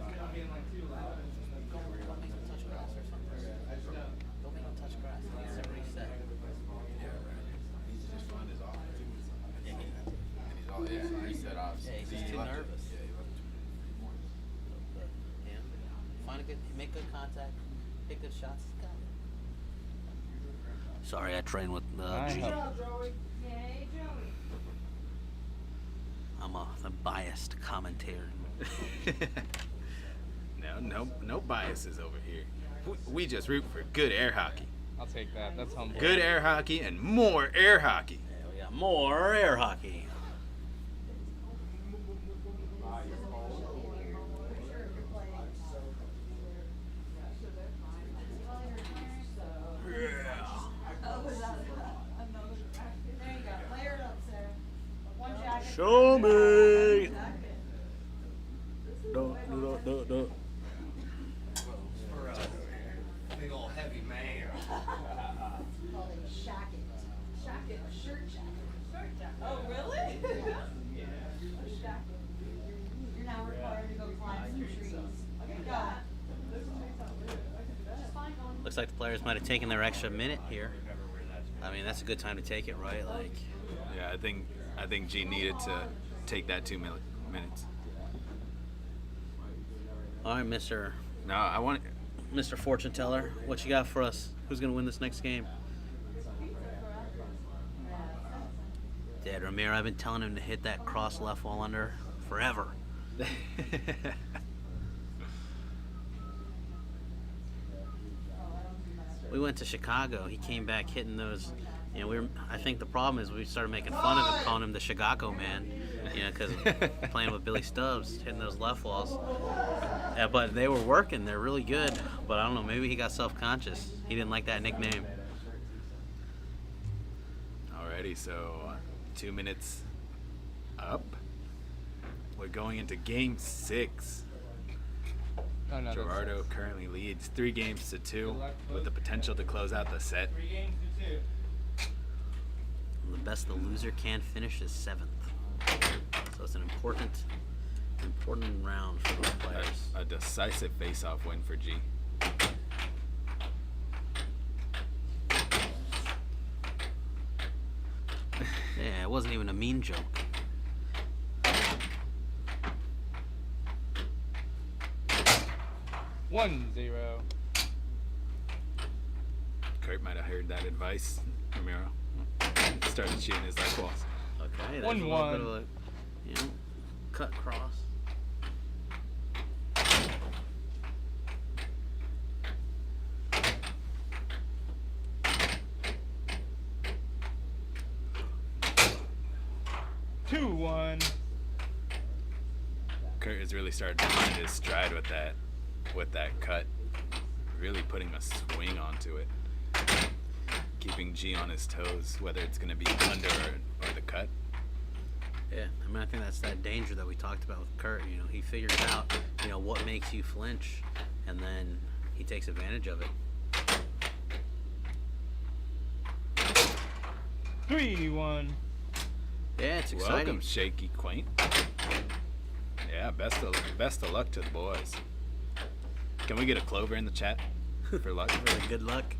Make good contact, hit good shots. Sorry, I train with G. I'm a biased commentator. No biases over here. We just root for good air hockey. I'll take that. That's humble. Good air hockey and more air hockey. Yeah, we got more air hockey. Show me. No. Big old heavy man. Call it shacket. Shacket, a shirt jacket. Shirt jacket. Oh, really? Yeah. A shacket. You're now required to go climb some trees. Yeah. Looks like the players might have taken their extra minute here. I mean, that's a good time to take it, right? Like, Yeah, I think G needed to take that 2 minutes. all right, Mr. No, I want. Mr. Fortune Teller, what you got for us? Who's gonna win this next game? Dad Ramiro, I've been telling him to hit that cross left wall under forever. We went to Chicago. He came back hitting those. You know, I think the problem is we started making fun of him, calling him the Chicago man. You know, because playing with Billy Stubbs, hitting those left walls. Yeah, but they were working. They're really good. But I don't know. Maybe he got self-conscious. He didn't like that nickname. Alrighty, so 2 minutes up. We're going into game 6. Oh, no, Gerardo currently leads 3-2 with the potential to close out the set. 3 games to 2. And the best the loser can finish is 7th. So it's an important round for those players. A decisive face-off win for G. Yeah, it wasn't even a mean joke. One zero. Kurt might have heard that advice, Ramiro. Started shooting his left walls. Okay, that's 1-1. a little bit of a, you know, cut cross. Two one. Kurt has really started to find his stride with that cut. Really putting a swing onto it. Keeping G on his toes, whether it's going to be under or the cut. Yeah, I mean, I think that's that danger that we talked about with Kurt. You know, he figures out, you know, what makes you flinch, and then he takes advantage of it. 3-1. Yeah, it's exciting. Welcome, Shaky Quaint. Yeah, best of luck to the boys. Can we get a clover in the chat for luck? Really good luck.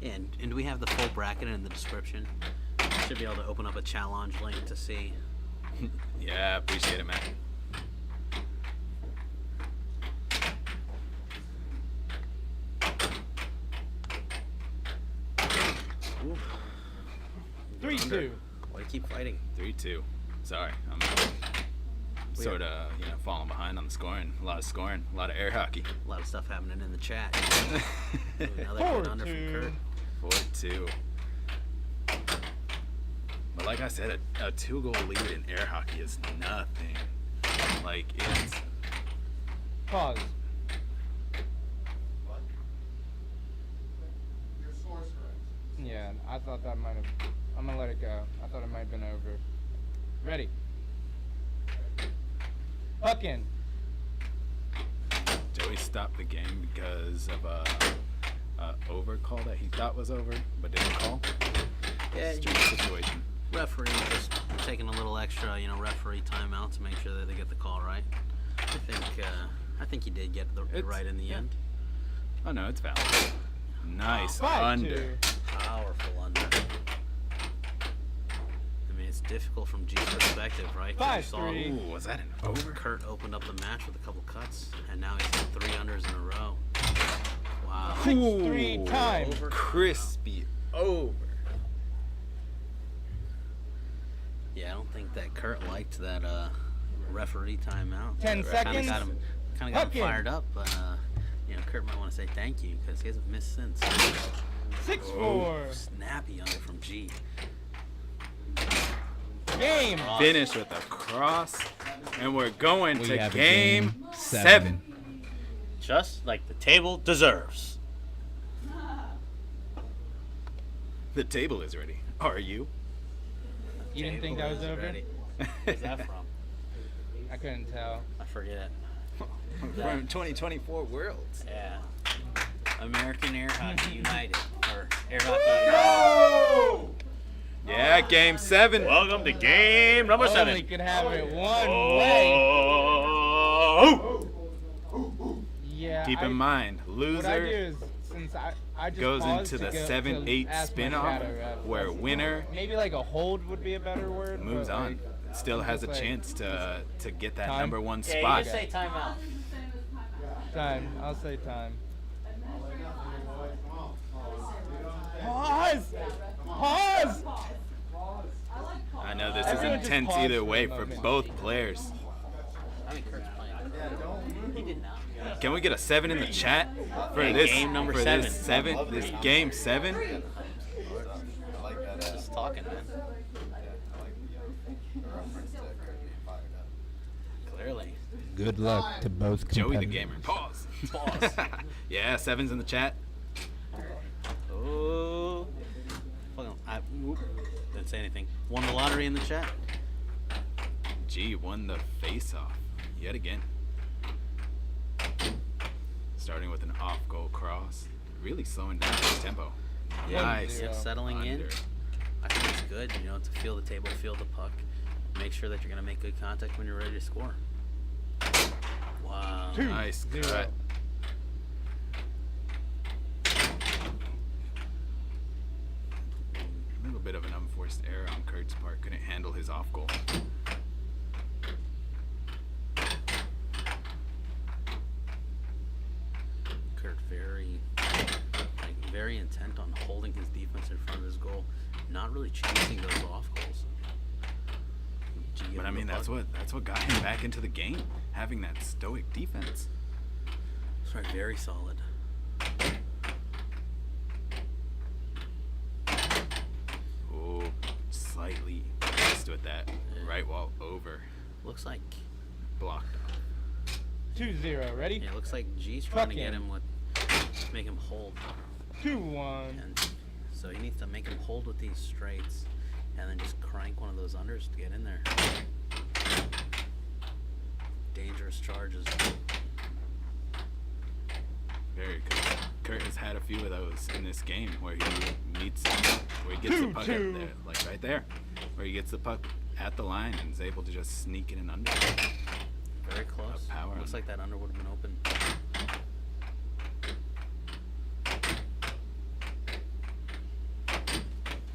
And do we have the full bracket in the description? Should be able to open up a challenge link to see. Yeah, appreciate it, man. Ooh. 3-2. Why do you keep fighting? 3-2. Sorry, I'm sort of falling behind on the scoring. A lot of air hockey. A lot of stuff happening in the chat. Another good under from Kurt. 4-2. But like I said, a 2-goal lead in air hockey is nothing. Like, it's... Pause. What? Your score's correct. Yeah, I thought that might have. I'm gonna let it go. I thought it might have been over. Ready. Puck in. Joey stopped the game because of a over call that he thought was over, but didn't call. Yeah, Strange situation. Referee just taking a little extra, referee timeout to make sure that they get the call right. I think he did get it right in the end. Oh no, it's valid. Nice 5-2. under. Powerful under. I mean, it's difficult from G's perspective, right? 5-3. Ooh, was that an over? Kurt opened up the match with a couple cuts, and now he's got 3 unders in a row. Wow. 6-3 time. Over. Crispy over. Yeah, I don't think that Kurt liked that referee timeout. 10 seconds. Kind of got him Puck in. fired up, but Kurt might want to say thank you because he hasn't missed since. 6-4. Snappy under from G. Game. Finish with a cross, and we're going to have a game game 7. Just like the table deserves. The table is ready. Are you? You didn't think that was over? Ready. Where's that from? I couldn't tell. I forget. From 2024 Worlds. Yeah. American Air Hockey United. Or Air Hockey United. Yeah, game 7. Welcome to game number 7. Only could have it one way. Yeah. Keep in mind, What I do loser is, since I just goes paused into to the go- 7-8 to ask my spin-off, shadow, where winner maybe like a hold would be a better word. moves but, on. like, Still has a just like- chance to get that Time? number 1 Yeah, you spot. just say timeout. Time. I'll say time. Pause. Pause. I know this Everyone is just intense pause either for a way for moment. both players. I mean, Kurt's playing. He did not. Can we get a 7 in the chat for Yeah, this game number for 7. this game 7? I like that. Just talking, man. Clearly. Good luck to both Joey the gamer. Pause. Pause. Yeah, 7's in the chat. Oh. Didn't say anything. Won the lottery in the chat. G won the face-off yet again. Starting with an off-goal cross. Really slowing down his tempo. Nice. Yeah, settling in. Under. I think it's good, to feel the table, feel the puck. Make sure that you're going to make good contact when you're ready to score. Wow. Nice cut. A little bit of an unforced error on Kurt's part. Couldn't handle his off goal. Kurt very intent on holding his defense in front of his goal, not really chasing those off goals. But I mean, that's what got him back into the game, having that stoic defense. That's right, very solid. Oh, slightly missed with that right wall over. Looks like Blocked. 2-0. Ready? Yeah, looks like G's trying to Fuck get him. him with, make him hold. 2-1. And so he needs to make him hold with these straights, and then just crank one of those unders to get in there. Dangerous charges. Very good. Kurt has had a few of those in this game where he meets, where he gets the puck at 2-2. there, like right there, where he gets the puck at the line and is able to just sneak in and under. Very close. A power Looks under. like that under would have been open.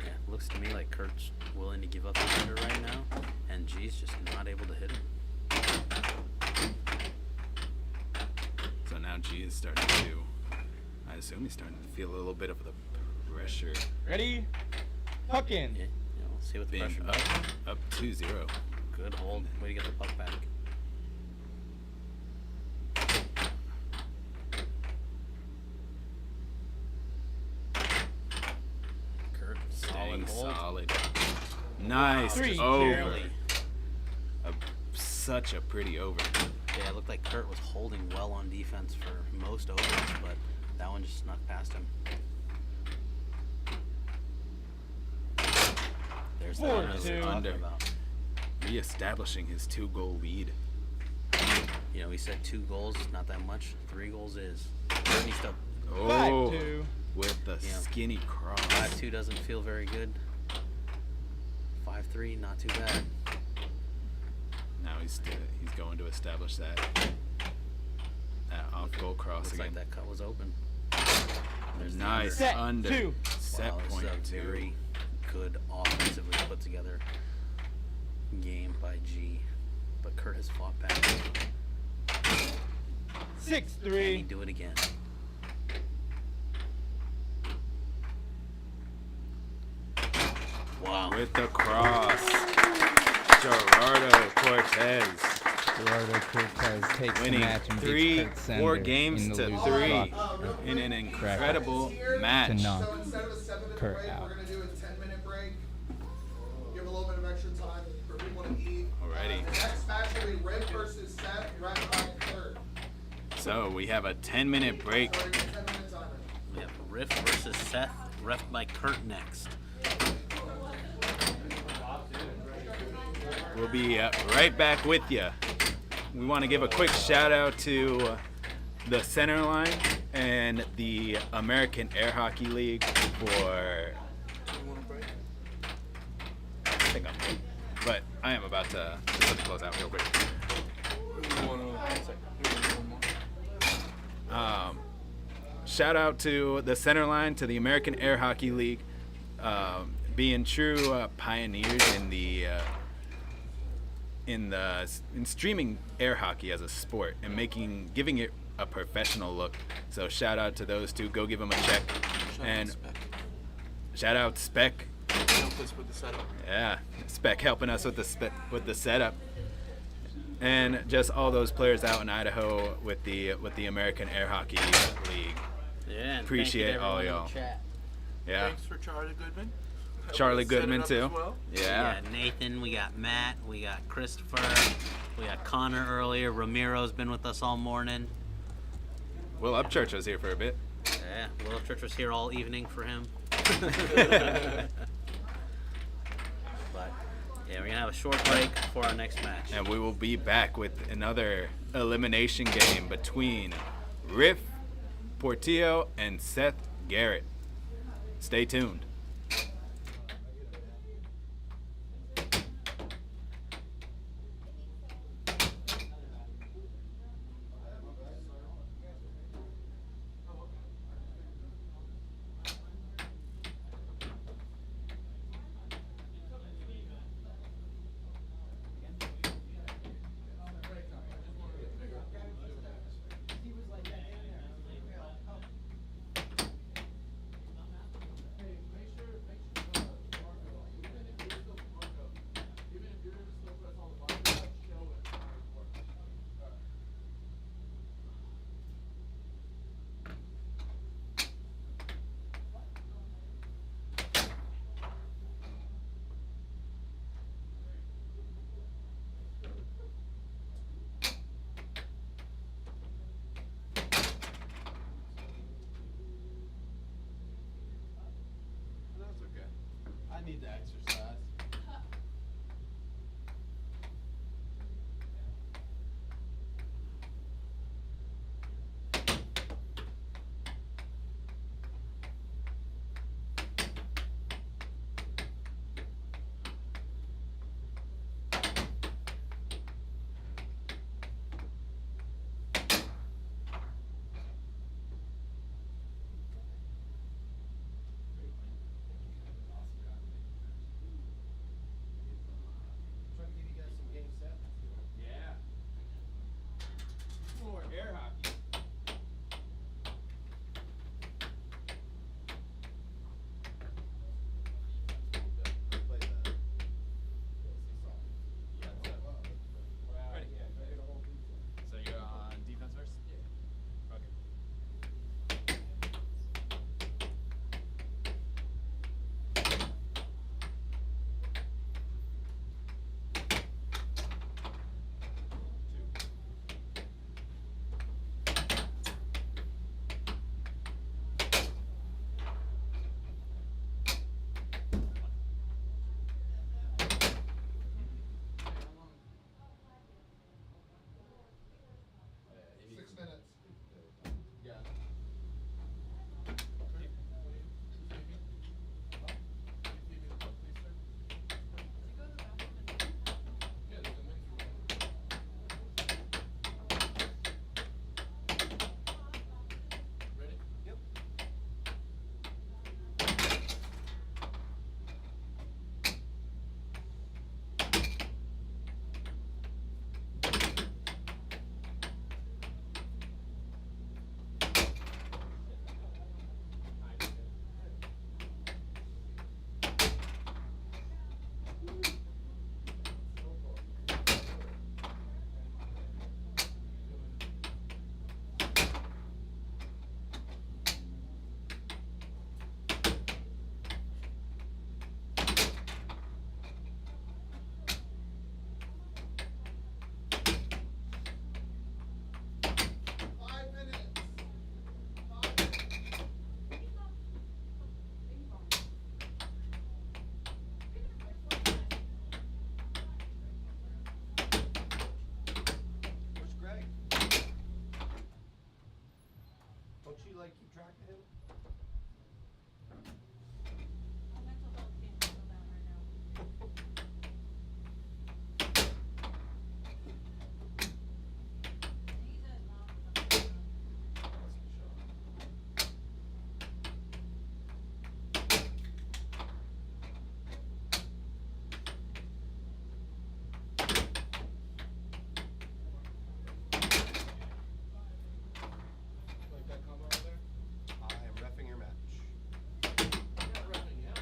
Yeah, looks to me like Kurt's willing to give up the under right now, and G's just not able to hit him. So now G is starting to, I assume he's starting to feel a little bit of the pressure Ready? Puck in. Yeah, we'll see what the being pressure does. up 2-0. Good hold. Way to get the puck back. Kurt, Staying solid hold. solid. Nice 3, over. barely. Such a pretty over. Yeah, it looked like Kurt was holding well on defense for most overs, but that one just snuck past him. There's the under we were 4-2. talking Under. about. Reestablishing his 2-goal lead. He said 2 goals, not that much. 3 goals is. Kurt needs to. Oh, 5-2. with the Yeah. skinny cross. 5-2 doesn't feel very good. 5-3, not too bad. Now he's going to establish that off goal cross Looks again. like that cut was open. There's the Nice Set under. 2. Set Wow, this point is a 2. very good offensively put together game by G, but Kurt has fought back. Can he 6-3. do it again? Wow. With the cross. Gerardo Cortez Gerardo Cortez takes winning the match and beats Kurt 4 Zehnder games in the to loser 3 box in an incredible match. to knock So instead of a 7-minute Kurt break, out. we're gonna do a 10-minute break. Give a little bit of extra time for people to eat. Alrighty. The next match will be Rick versus Seth, right by Kurt. So we have a 10-minute break. So we're gonna do a 10-minute timer. We have Riff versus Seth ref by Kurt next. We'll be right back with you. We want to give a quick shout out to the Center Line and the American Air Hockey League for. I think I'm good, but I am about to just close out real quick. Shout out to the Center Line, to the American Air Hockey League, being true pioneers in streaming air hockey as a sport and giving it a professional look. So shout out to those two. Go give them a check. Shout out Spec. Help us with the setup. Yeah, Spec helping us with the setup. And just all those players out in Idaho with the American Air Hockey League. Yeah, and appreciate thank you to all everyone in y'all. the chat. Yeah. Thanks for Charlie Goodman. Charlie Set it Goodman up too. as well. We Yeah. got Nathan, we got Matt, we got Christopher, we got Connor earlier. Ramiro's been with us all morning. Will Upchurch was here for a bit. Yeah, Little Church was here all evening for him. But yeah, we're gonna have a short break for our next match. And we will be back with another elimination game between Riff, Portillo, and Seth Garrett. Stay tuned. like keep track of him? My mental health can't handle that right now. He does, Mom. Like that combo over there? I am reffing your match. I'm not reffing yet.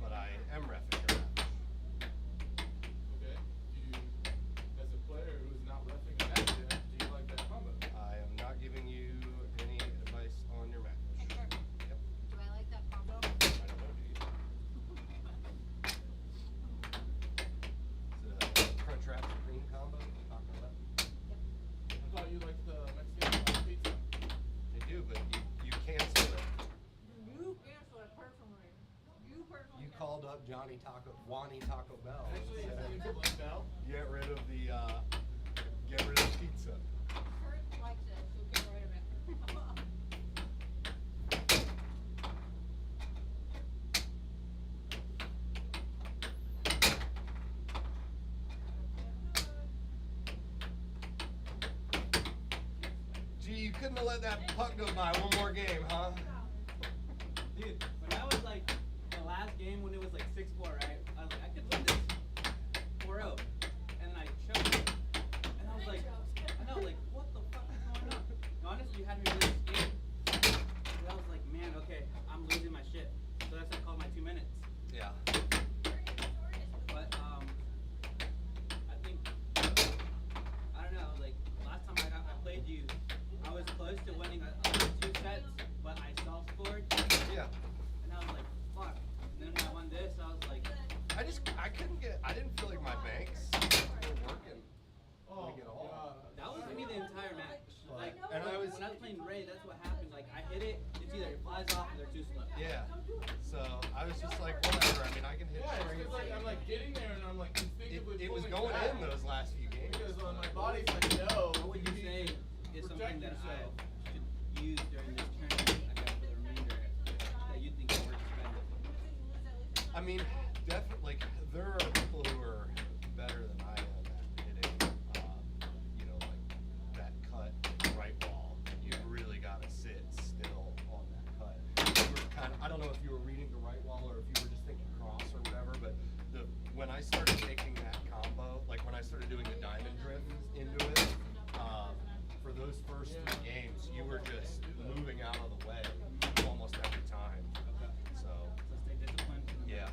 But I am reffing your match. Okay. Do you, as a player who's not reffing a match yet, do you like that combo? I am not giving you any advice on your match. Hey, Kurt, Yep. do I like that combo? I don't know, do you? Is it a crunch wrap supreme combo? Taco left? I thought you liked the Mexican pizza. They do, but you cancel it. You cancel it personally. You personally. You called up Johnny Taco Bell. and Actually, said, his name's Blake Bell. Get rid of the pizza. Kurt likes it, so get rid of it. Gee, you couldn't have let that puck go by one more game, huh? Dude, when that was like the last game when it was like 6-4, right? I was like, I could win this 4-0. And then I choked. And I was like, I know, like, what the fuck is going on? And honestly, you had me win this game. And I was like, man, okay, I'm losing my shit. So that's why I called my 2 minutes. Yeah. But I think I don't know. Like last time I played you, I was close to winning 2 sets, but I self-scored. Yeah. And I was like, fuck. And then when I won this, I was like, I didn't feel like my banks were working. Like at all. that was me the entire match. Like, And when I was playing Ray, that's what happened. Like I hit it, it's either it flies off or they're too slow. Yeah. So I was just like, whatever. I mean, I can hit Yeah, strings. it's like I'm like getting there and I'm like instinctively It was pulling going back in those last few games. because my body's like, no. What would you say is something that I should use during this tournament, I guess, for the remainder that you think is worth spending? I mean, definitely, like, there are people who are better than I am at hitting, you know, like, that cut right ball. You really got to sit still on that cut. You were kind of, I don't know if you were reading the right wall or if you were just thinking cross or whatever, but when I started taking that combo, like when I started doing the diamond drift into it, for those first 3 games, you were just moving out of the way almost every time. So, Stay disciplined. yeah.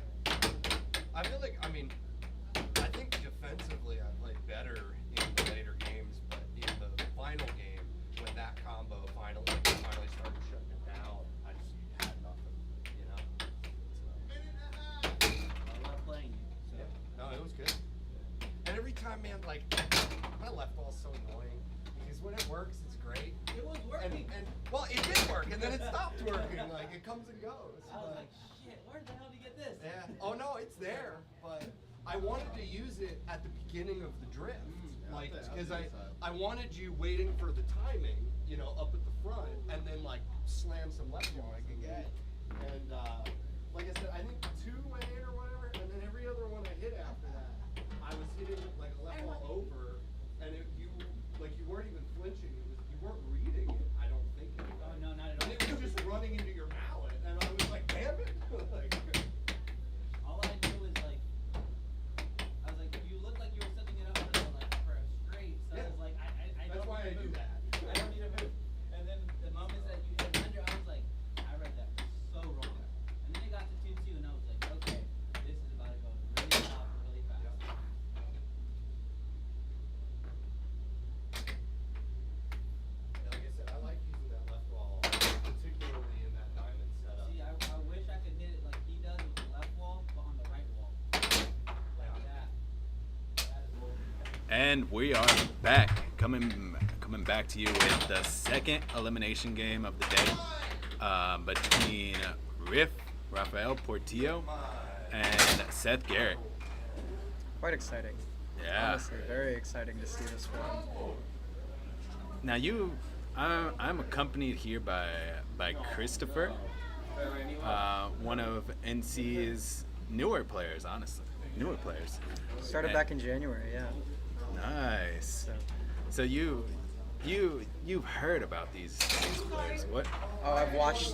I feel like, I mean, I think defensively I played better in the later games, but in the final game, when that combo finally started shutting it down, I just had nothing, you know? So, I love playing you. So. yeah. No, it was good. And every time, man, like, my left ball's so annoying. Because when it works, it's great. It was working. And well, it did work, and then it stopped working. Like, it comes and goes. I was like, shit, where the hell did you get this? Yeah. Oh no, it's there, but I wanted to use it at the beginning of the drift, like because I wanted you waiting for the timing, you know, up at the front, and then like slam some left ball I can get. And like I said, I think 2 I hit or whatever, and then every other one I hit after that, I was hitting like a left ball over, and you weren't even flinching. It was you weren't reading it. I don't think. Oh, no, not at all. And it was just running into your mallet, and I was like, damn it. Like, All I knew was like, I was like, you look like you were setting it up for a straight. So I was like, I That's don't why need I to do move. that. I don't need to move. And then the moments that you hit 100, I was like, I read that so wrong. And then it got to 2-2, and I was like, okay, this is about to go really loud and really fast. Like I said, I like using that left ball, particularly in that diamond setup. See, I wish I could hit it like he does with the left wall, but on the right wall. Like that. That is what And we are back, coming back to you with the second elimination game of the day between Rafael Portillo and Seth Garrett. Quite exciting. Yeah. Honestly, very exciting to see this one. Now you I'm accompanied here by Christopher, one of NC's newer players, honestly. Newer players. Started back in January, yeah. Nice. So you've heard about these players. What? Oh, I've watched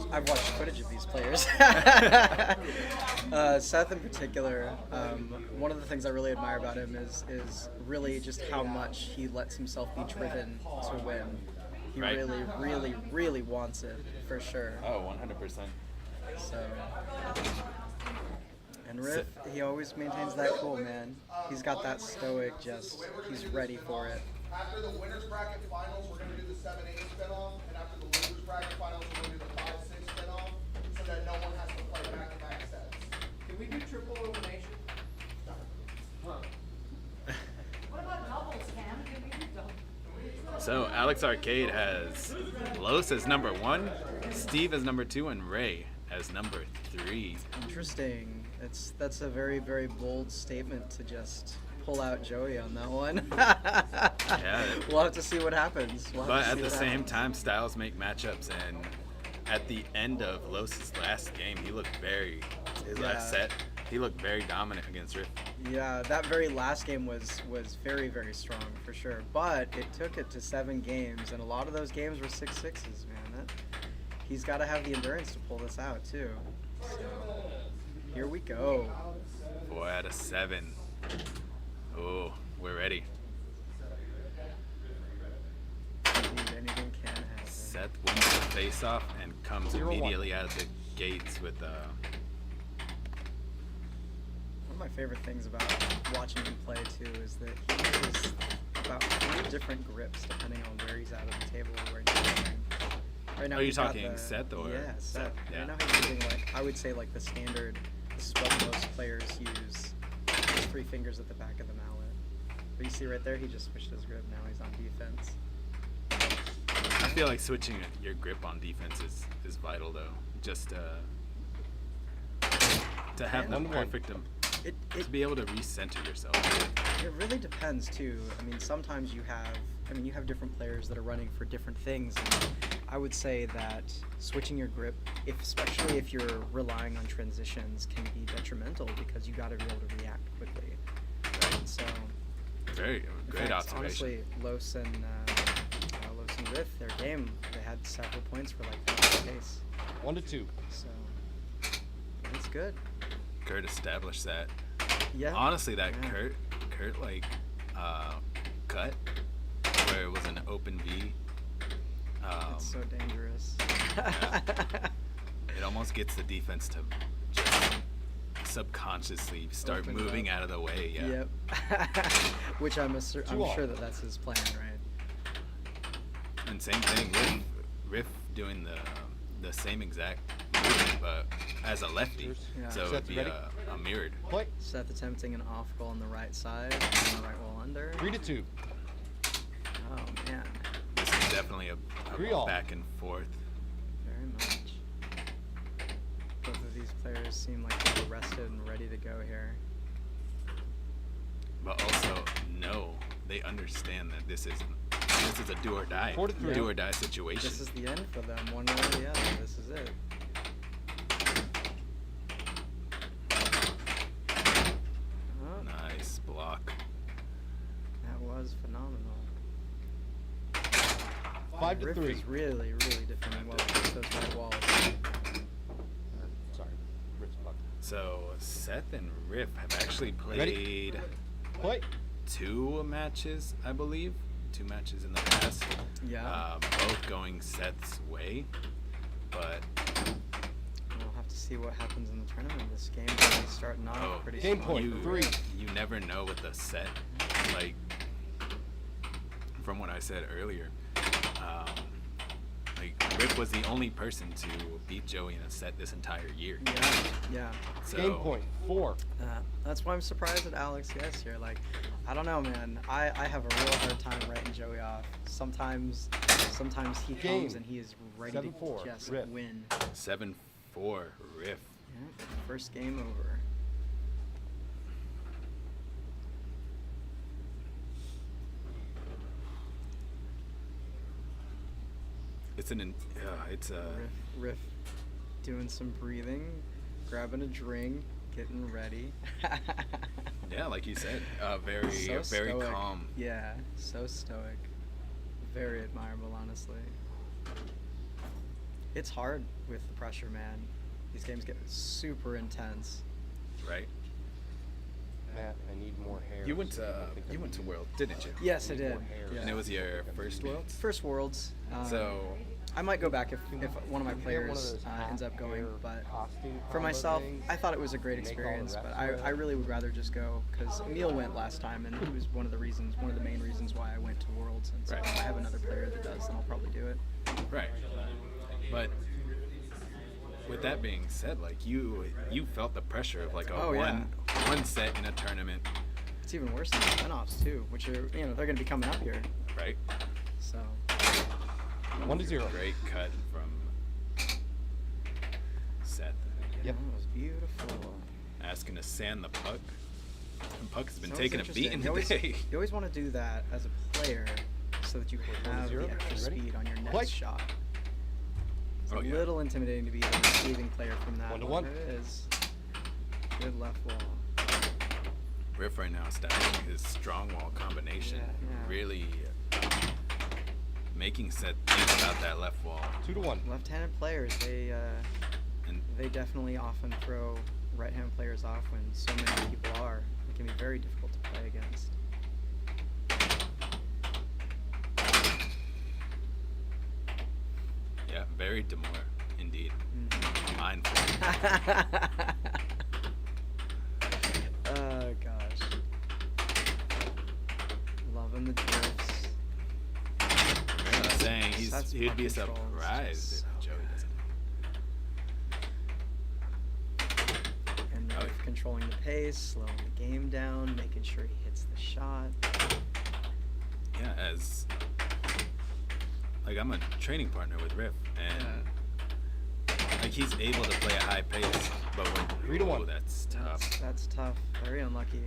footage of these players. Seth in particular, one of the things I really admire about him is really just how much he lets himself be driven to win. He Right. really wants it, for sure. Oh, 100%. So, and Riff, he always maintains that cool, man. He's got that stoic, he's ready for it. After the winners bracket finals, we're going to do the 7-8 spin-off, and after the losers bracket finals, we're going to do the 5-6 spin-off, so that no one has to play back-to-back sets. Can we do triple elimination? What about doubles, Cam? Can we do doubles? So Alex Arcade has Los as number 1, Steve as number 2, and Ray as number 3. Interesting. That's a very, very bold statement to just pull out Joey on that one. Yeah. We'll have to see what happens. But at the same time, styles make matchups, and at the end of Los's last game, he looked last set, he looked very dominant against Riff. Yeah, that very last game was very, very strong for sure. But it took it to 7 games, and a lot of those games were 6-6s, man. He's got to have the endurance to pull this out too. So here we go. 4 out of 7. Oh, we're ready. Anything can happen. Seth wins the face-off and comes immediately out of the gates with One of my favorite things about watching him play too is that he uses about 3 different grips depending on where he's at on the table or where he's playing. Right now, Are you he's got talking Seth or? Yeah, Seth. Yeah. Right now he's using I would say the standard. This is what most players use. Just 3 fingers at the back of the mallet. But you see right there, he just switched his grip. Now he's on defense. I feel like switching your grip on defense is vital though. Just to have the perfect to be able to recenter yourself. It really depends too. I mean, sometimes you have different players that are running for different things. And I would say that switching your grip, especially if you're relying on transitions, can be detrimental because you got to be able to react quickly. Right? So, Very great observation. Honestly, Los and Riff, their game, they had several points for that case. 1-2. So it's good. Kurt established that. Yeah. Honestly, that Kurt cut where it was an open V. It's so dangerous. Yeah. It almost gets the defense to just subconsciously start moving out of the way. Yeah. Yep. Which I'm sure that that's his plan, right? And same thing, Riff doing the same exact movement, but as a lefty. Yeah. So it'd be a mirrored. Seth attempting an off goal on the right side, and the right wall under. 3-2. Oh man. This is definitely a back and forth. Very much. Both of these players seem like they're rested and ready to go here. But also, no, they understand that this is a do or die, situation. This is the end for them, one way or the other. This is it. Oh. Nice block. That was phenomenal. 5-3. Riff is really defending well against those right walls. Sorry, Riff's buck. So Seth and Riff have actually played 2 matches, I believe. 2 matches in the past. Yeah. Both going Seth's way, but we'll have to see what happens in the tournament. This game is starting off pretty strong. You never know with the set. Like from what I said earlier, Riff was the only person to beat Joey in a set this entire year. Yeah. So, Game point 4. That's why I'm surprised at Alex Yes here. I don't know, man. I have a real hard time writing Joey off. Sometimes he comes and he is ready to just win. 7-4 Riff. Yeah, first game over. it's a Riff doing some breathing, grabbing a drink, getting ready. yeah, like you said, very So very stoic. calm. Yeah, so stoic. Very admirable, honestly. It's hard with the pressure, man. These games get super intense. Right. Matt, I need more hair. You went to World, didn't you? Yes, I did. Yeah. And it was your first Worlds. First Worlds. So I might go back if one of my Can you get one of players those ends up going, hair but costume for combo myself, things? I thought it was a great Make all the experience, but refs wear I it? really would rather just go because Emil went last time, and it was one of the main reasons why I went to Worlds. And so Right. if I have another player that does, then I'll probably do it. right. But with that being said, like you felt the pressure of like a Oh, yeah. one set in a tournament, It's even worse than the spin-offs too, which are they're going to be coming up here. right? So 1-0. Great cut from Seth. yeah, that was beautiful. Asking to sand the puck. And puck has been It's always taking a interesting. beating You always, today. you always want to do that as a player so that you have 1-0. the extra Ready? speed on your next Play. shot. It's Oh, a yeah. little intimidating to be the receiving player from that. 1-1. There it is. Good left wall. Riff right now stacking his strong wall combination, Yeah. really making Seth think about that left wall. 2-1. Left-handed players, And they definitely often throw right-handed players off when so many people are. It can be very difficult to play against. yeah, very demure indeed. Mm-hmm. Mindful. Oh gosh. Loving the drifts. I'm saying That's he'd be puck control. surprised It's if Joey doesn't. And Oh, Riff yeah. controlling the pace, slowing the game down, making sure he hits the shot. Yeah, as like I'm a training partner with Riff, and like he's able to play a high pace, but when 3-1. that's tough. That's tough. Very unlucky.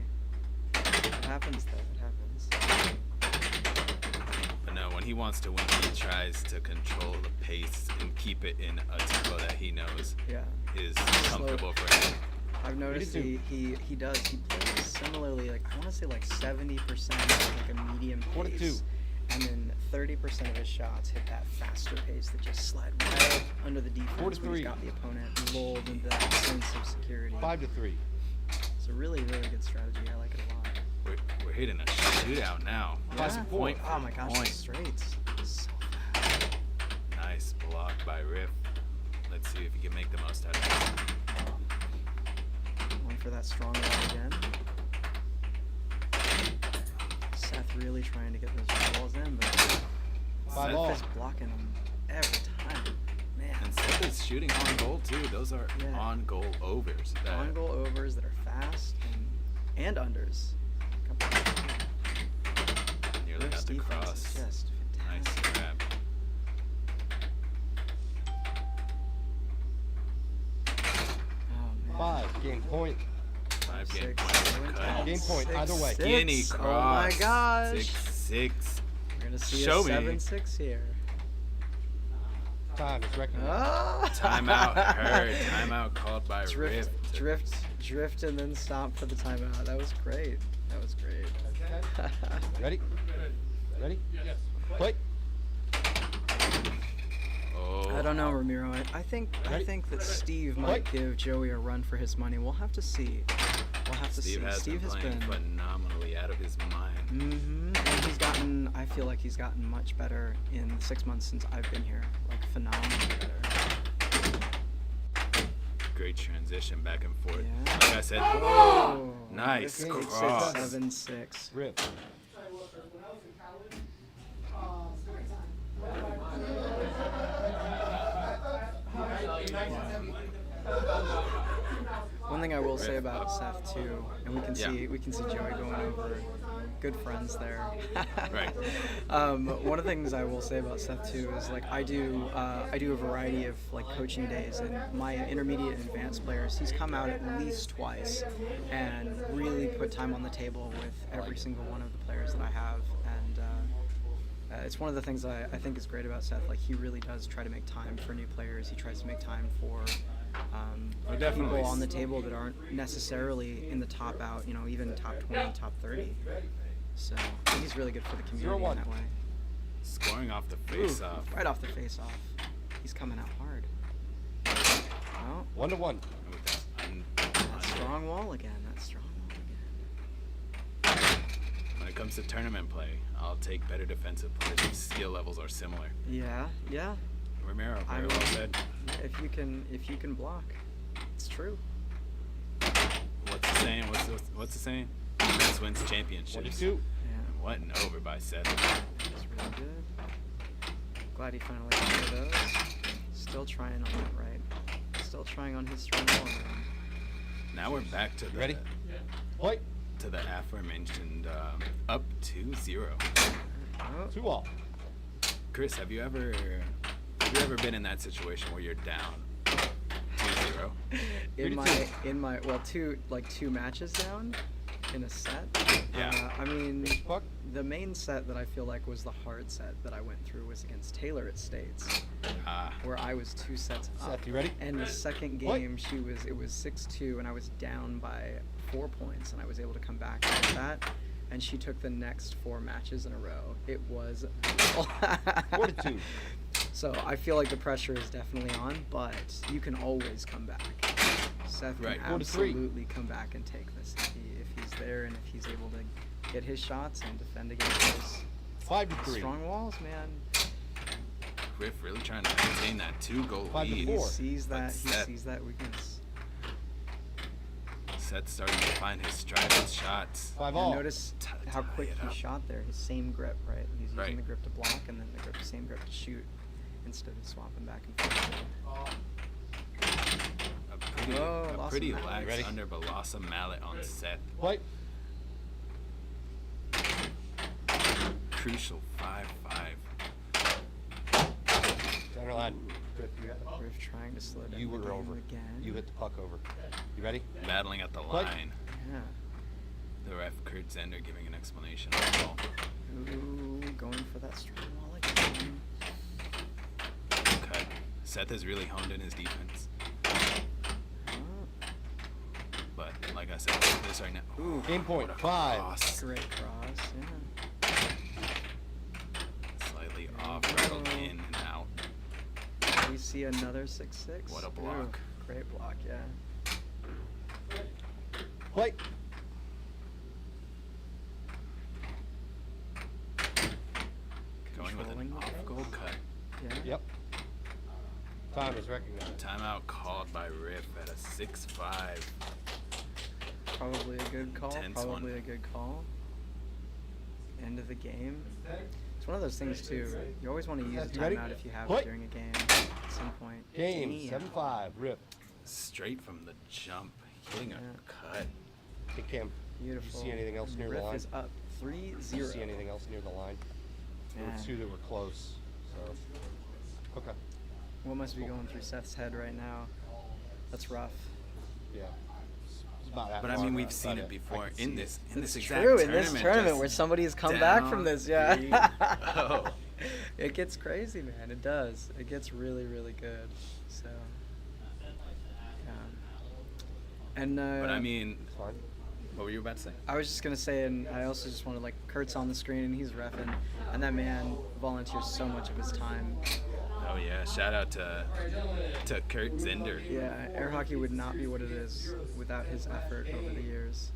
It happens though. It happens. But no, when he wants to win, he tries to control the pace and keep it in a tempo that he knows Yeah. is comfortable for him. I've noticed he does. He plays similarly. Like I want to say like 70% like a medium pace, 4-2. and then 30% of his shots hit that faster pace that just slide right under the defense when he's 4-3. got the opponent lulled into that sense of security. 5-3. It's a really good strategy. I like it a lot. We're hitting a shootout now. Yeah. Point Oh my gosh, point. the straights. So fast. Nice block by Riff. Let's see if he can make the most out of it. One for that strong wall again. Seth really trying to get those balls in, but Five Seth all. is blocking them every time. Man. And Seth is shooting on goal too. Those are Yeah. on goal overs. that- On goal overs that are fast and unders. Nearly Riff's got the defense cross. is just Nice fantastic. grab. Oh man. 5. Game point. 5 game Six, point. seven, Cut. Game point, either way. Skinny six. cross. Oh my gosh. 6-6. We're gonna see Show a me. 7-6 here. Time is recognized. Ah! Timeout heard. Timeout called by Riff. Drift, and then stop for the timeout. That was great. That was great. Ready? Ready? Yes. Play. Oh. I don't know, Ramiro. I think that Steve might give Joey a run for his money. We'll have to see. We'll have to Steve see. has Steve been has playing been. phenomenally out of his mind. Mm-hmm. And he's gotten. I feel like he's gotten much better in the 6 months since I've been here. Like phenomenally better. Great transition back and forth. Yeah. Like I said, Oh, nice 6-6, cross. 7-6. Rip. One thing I will say about Seth too, and we can see Joey going over. Good friends there. Right. One of the things I will say about Seth too is like I do a variety of like coaching days, and my intermediate and advanced players, he's come out at least twice and really put time on the table with every single one of the players that I have, and It's one of the things I think is great about Seth. Like, he really does try to make time for new players. He tries to make time for people on the table that aren't necessarily in the top out, you know, even top 20, top 30. So I think he's really good for the community in that way. Scoring off the face-off. Right off the face-off. He's coming out hard. Oh. 1-1. That strong wall again. That strong wall again. When it comes to tournament play, I'll take better defensive players if skill levels are similar. Yeah. Romero, very well said. Yeah, if you can block, it's true. What's the saying? What's the saying? Defense wins championships. 22. Yeah. What an over by Seth. That's really good. Glad he finally got those. Still trying on that right. Still trying on his strong wall. Now we're back to the Ready? Point. To the aforementioned up 2-0. Oh. 2-all. Chris, have you ever been in that situation where you're down 2-0? In my two matches down in a set. Yeah. I mean, the main set that I feel like was the hard set that I went through was against Taylor at States, where I was 2 sets up. Seth, you ready? And the second game, it was 6-2, and I was down by 4 points, and I was able to come back with that. And she took the next 4 matches in a row. It was 4-2. So I feel like the pressure is definitely on, but you can always come back. Seth can absolutely come back and take this if he's there and if he's able to get his shots and defend against those 5-3. strong walls, man. Griff really trying to maintain that 2-goal lead. He sees that weakness. Seth's starting to find his stride with shots. 5-all. Notice how quick he shot there. His same grip, right? He's using the grip to block and then the same grip to shoot instead of swapping back and forth. A pretty lax under Balasa mallet on Seth. Play. Crucial 5-5. Center line. Griff trying to slow down. You were over. Again. You hit the puck over. You ready? Battling at the line. Yeah. The ref, Kurt Zehnder, giving an explanation on the ball. Ooh, going for that strong wall again. Cut. Seth has really honed in his defense. But like I said, this right now. Ooh, game point. 5. Great cross. Yeah. Slightly off, rattled in and out. We see another 6-6. What a block. Ooh, great block, yeah. Play. Going with an off-goal cut. Yeah. Yep. Time is recognized. Timeout called by Riff at a 6-5. Probably a good call. Tense Probably one. a good call. End of the game. It's one of those things too. You always want to use a timeout if you have it during a game at some point. Game 7-5. Rip. Straight from the jump, hitting a cut. Hey Cam. Beautiful. You see anything else near the Riff line? is up 3-0. Did you see anything else near the line? There were 2 that were close. So. Okay. What must be going through Seth's head right now? That's rough. Yeah. But I mean, we've seen it before in this exact true, tournament. in this tournament where somebody's come back from this, yeah. 3-0. It gets crazy, man. It does. It gets really, really good. So, yeah. And but I mean, what were you about to say? I was just gonna say, and I also just wanted, like, Kurt's on the screen and he's reffing, and that man volunteers so much of his time. Oh yeah, shout out to Kurt Zehnder. Yeah, air hockey would not be what it is without his effort over the years.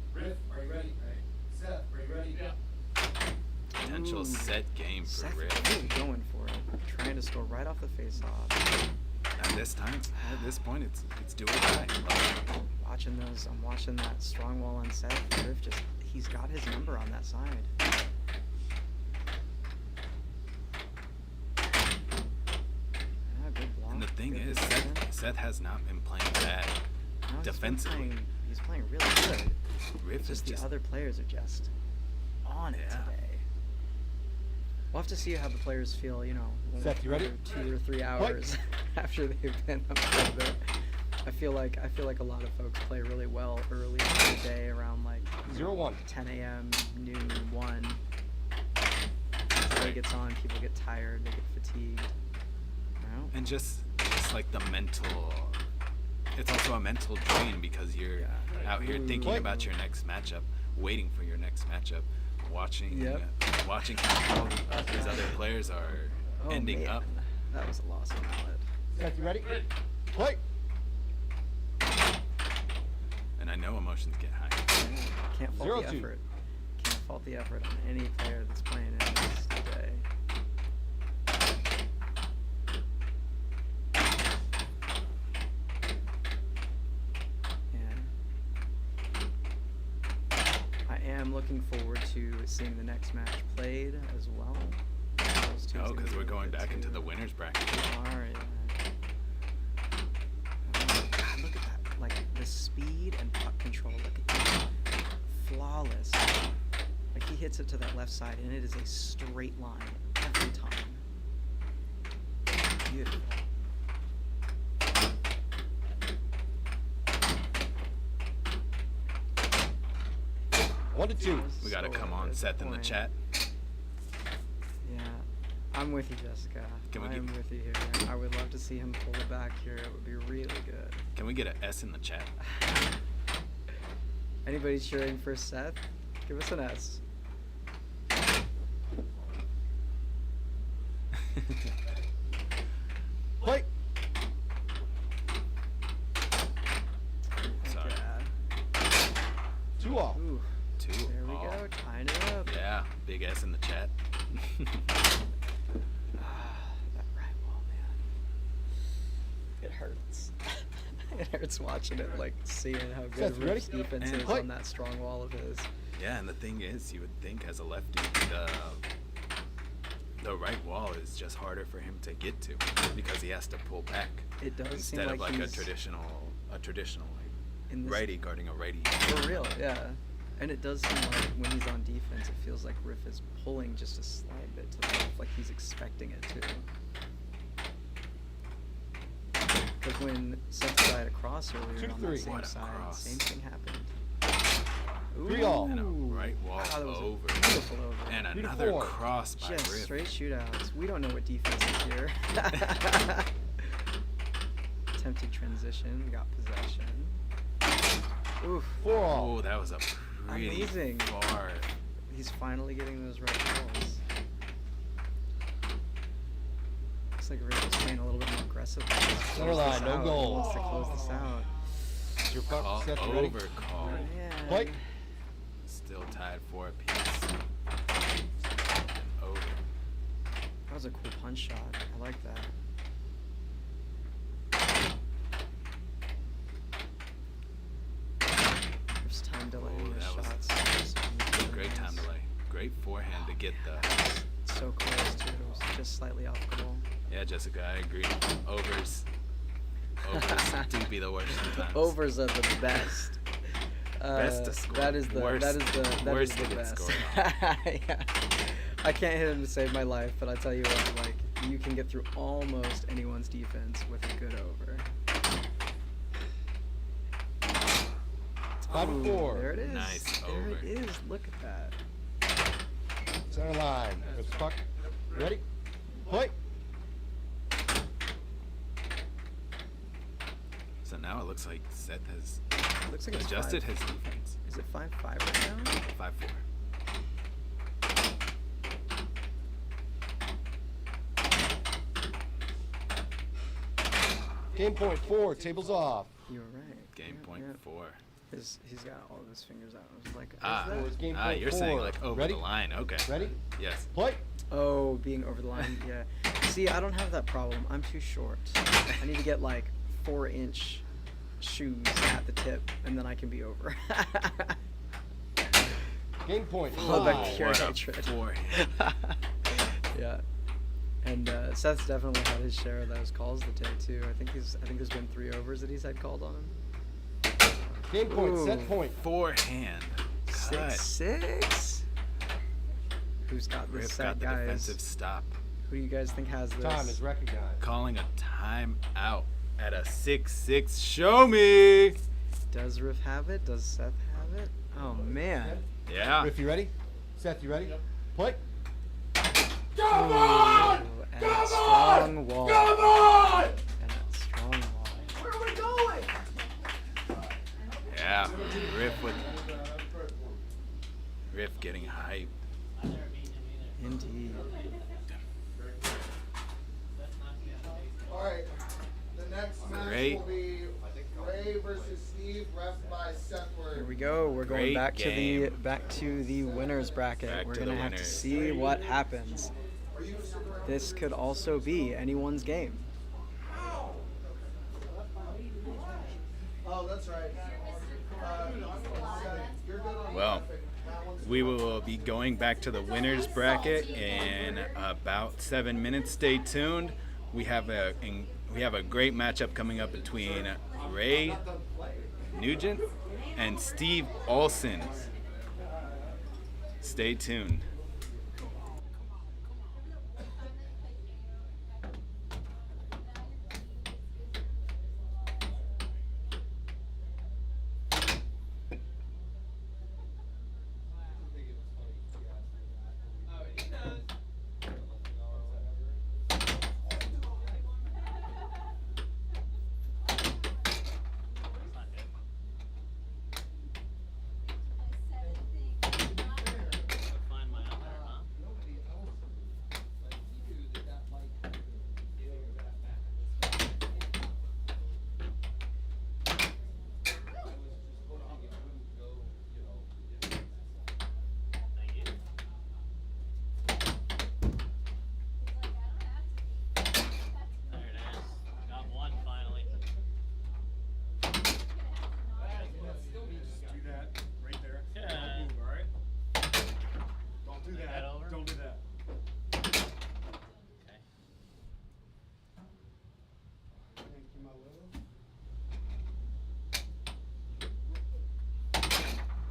Potential set game for Seth Riff. really going for it, trying to score right off the face-off. At this point, it's do or die. I'm watching that strong wall on Seth. Riff he's got his number on that side. And the thing is, Seth has not been playing bad defensively. He's playing really good. Riff is the other players are just on it today. We'll have to see how the players feel, you know, Seth, you ready? 2 or 3 hours after they've been up there. But I feel like a lot of folks play really well early in the day around like 0-1. 10 a.m., noon, 1. play Right. gets on, people get tired, they get fatigued. Well, And just like the mental, it's also a mental drain because you're out here thinking about your next matchup, waiting for your next matchup, watching how all these other players are ending man. up. That was a loss on mallet. Seth, you ready? Play. And I know emotions get high. Can't fault the 0-2. effort. Can't fault the effort on any player that's playing in this today. I am looking forward to seeing the next match played as well. Those two Oh, teams because are we're going good back into too. the winners bracket. Alright. Look at that. Like the speed and puck control. Look at that. Flawless. Like he hits it to that left side and it is a straight line every time. Beautiful. One to two. We gotta come on, Seth in the chat. Yeah, I'm with you, Jessica. Can we I am with you here. I would love to see him pull it back here. It would be really good. Can we get an S in the chat? Anybody cheering for Seth? Give us an S. Play. Sorry. Two off. Ooh, Two. there we all. go. Tying it up. Yeah, big S in the chat. That right wall, man. It hurts. It hurts watching it, like seeing how good Seth, you Riff's ready? defense And is play. on that strong wall of his. Yeah, and the thing is, you would think as a lefty, the right wall is just harder for him to get to because he has to pull back It does seem instead of like like a he's traditional in like this righty guarding a righty. For real, yeah. And it does seem like when he's on defense, it feels like Riff is pulling just a slight bit to the left, like he's expecting it to. Because when Seth tried a cross earlier 2 to on 3. that same What a side, cross. same thing happened. 3-all. And a Ooh. right wall Wow, that was a over. beautiful over. And 3 to another 4. cross by Just Riff. straight shootouts. We don't know what defense is here. Attempted transition, got possession. Oof. 4-all. Oh, that was a pretty Amazing. far. He's finally getting those right balls. Looks like Rick is playing a little bit more aggressive. Center line, no He goal. wants to close this out. Your Call, puck. Seth, you ready? over call. Man. Play. Still tied 4 apiece. Over. That was a cool punch shot. I like that. There's time delaying Oh, his that was shots. Great time delay. Great forehand to get the. So close too. It was just slightly off goal. Yeah, Jessica, I agree. Overs do be the worst sometimes. Overs are the best. Best to score. That is the Worst- that is the worst to the get best. scored Yeah. I can't hit him to save my life, but I tell you what, like you can get through almost anyone's defense with a good over. 5 to 4. There it is. Nice there over. it is. Look at that. Center line. With puck. Ready? Play. So now it looks like Seth has Looks like it's adjusted 5. his defense. Is it 5-5 right now? 5-4. Game point 4. Tables off. You were right. Game Yep, point yep. 4. He's got all of his fingers out. I was like, Ah, It was game ah, point you're saying 4. like over Ready? the line. Okay. Ready? Yes. Play. oh, being over the line. Yeah. See, I don't have that problem. I'm too short. I need to get like 4-inch shoes at the tip, and then I can be over. Game point Followed by 5. pure What a hatred. forehand. Yeah. And Seth's definitely had his share of those calls today too. I think there's been 3 overs that he's had called on him. Game point. Ooh. Set point. Forehand. Cut. 6-6. Who's got this Riff set, got the guys? defensive stop. Who do you guys think has this? Time is recognized. Calling a timeout at a 6-6. Show me. Does Riff have it? Does Seth have it? Oh man. Yeah. Riff, you ready? Seth, you ready? Play. Come on! And Come a strong on! wall. Come on! And a strong wall. Where are we going? Yeah, Riff getting hyped. Indeed. Alright, the next match Great. will be Ray versus Steve, ref by Seth. Here we go. We're going Great back game. to the winners bracket. Back We're to gonna the have to winners. see what happens. This could also be anyone's game. Oh, that's right. You're good on Well, that one's we will be going back to the winners bracket in about 7 minutes. Stay tuned. We have a great matchup coming up between Ray Nugent and Steve Olson. Stay tuned. Find my other, huh? Thank you. There it is. Got one finally. Just do that right there. Yeah. Don't move, all right? Don't do Take that. that over? Don't do that. Okay.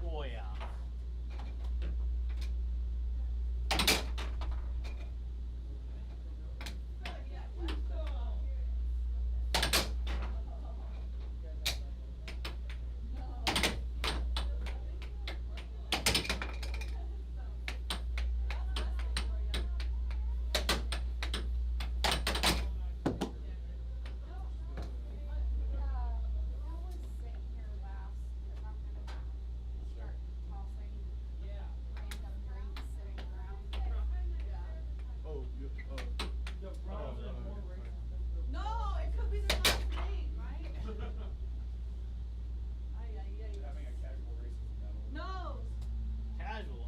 Oh yeah. No, it could be the last name, right? No. Casual.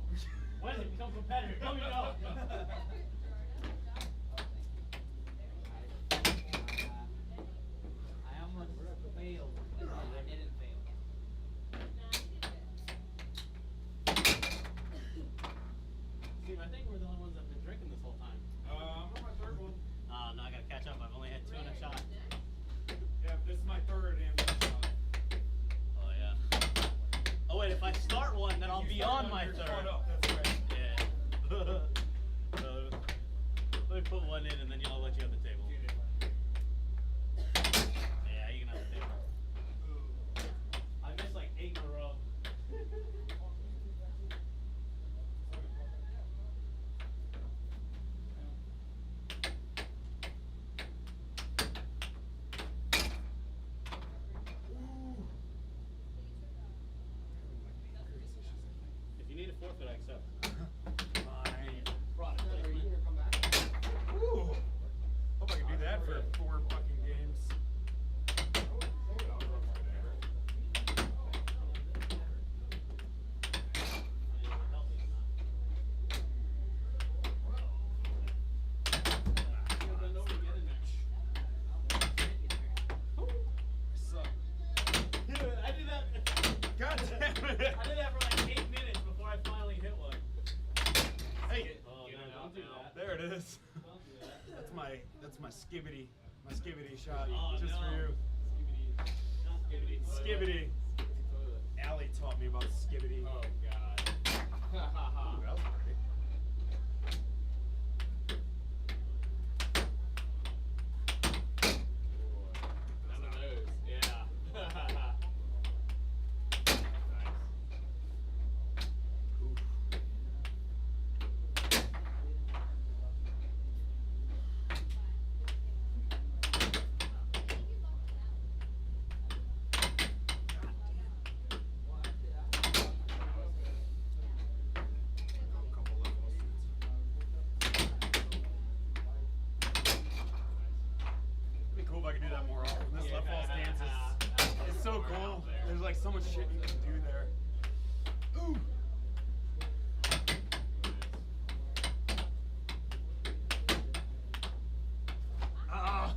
When does it become competitive? Let me know. I almost failed, but I didn't fail. Steve, I think we're the only ones that have been drinking this whole time. I'm on my third one. No, I gotta catch up. I've only had 2 and a shot. Yeah, this is my third and shot. Oh yeah. Oh wait, if I start one, then I'll be on my third. Caught up, that's right. Yeah. So, let me put one in, and then I'll let you have the table. Yeah, you can have the table. I missed like 8 in a row. If you need a forfeit, I accept. Ooh. Hope I can do that for 4 fucking games. I did that. God damn it! I did that for like 8 minutes before I finally hit one. Hey, Oh, no, don't do that. there it is. Don't do that. That's my skibbity shot Oh, just no. for you. Not skibbity. Skibbity. Allie taught me about skibbity. Oh, God. Ooh, that was great. None of those. Yeah. Nice. goal. There's like so much shit you can do there. Ooh. Oh.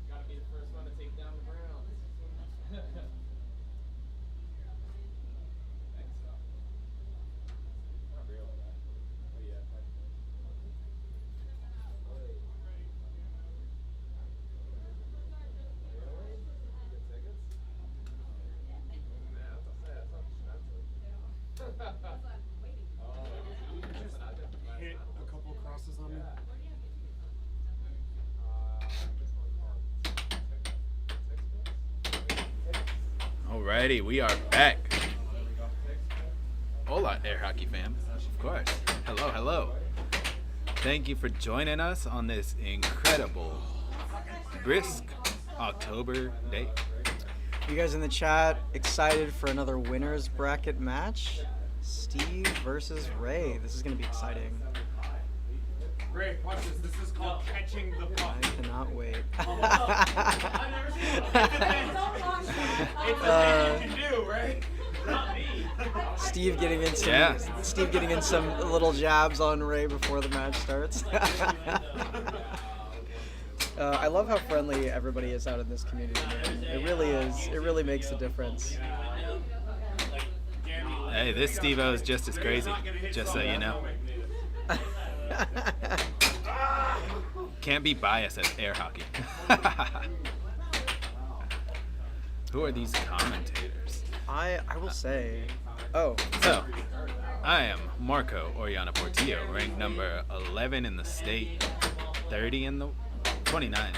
Gotta be the first one to take down the Browns. Thanks, so. Not really, but yeah. Hit a couple crosses on me. Alrighty, we are back. Hola, air hockey fans. Of course. Hello, hello. Thank you for joining us on this incredible, brisk October day. You guys in the chat excited for another winners bracket match? Steve versus Ray. This is going to be exciting. Great, watch this. This is called catching the puck. I cannot wait. It's a thing you can do, right? Not me. Steve getting in some little jabs on Ray before the match starts. I love how friendly everybody is out in this community, man. It really is. It really makes a difference. Hey, this Steve-O is just as crazy, just so you know. Can't be biased at air hockey. Who are these commentators? I will say, oh. So, I am Marco Oriana Portillo, ranked number 11 in the state, 30 in the 29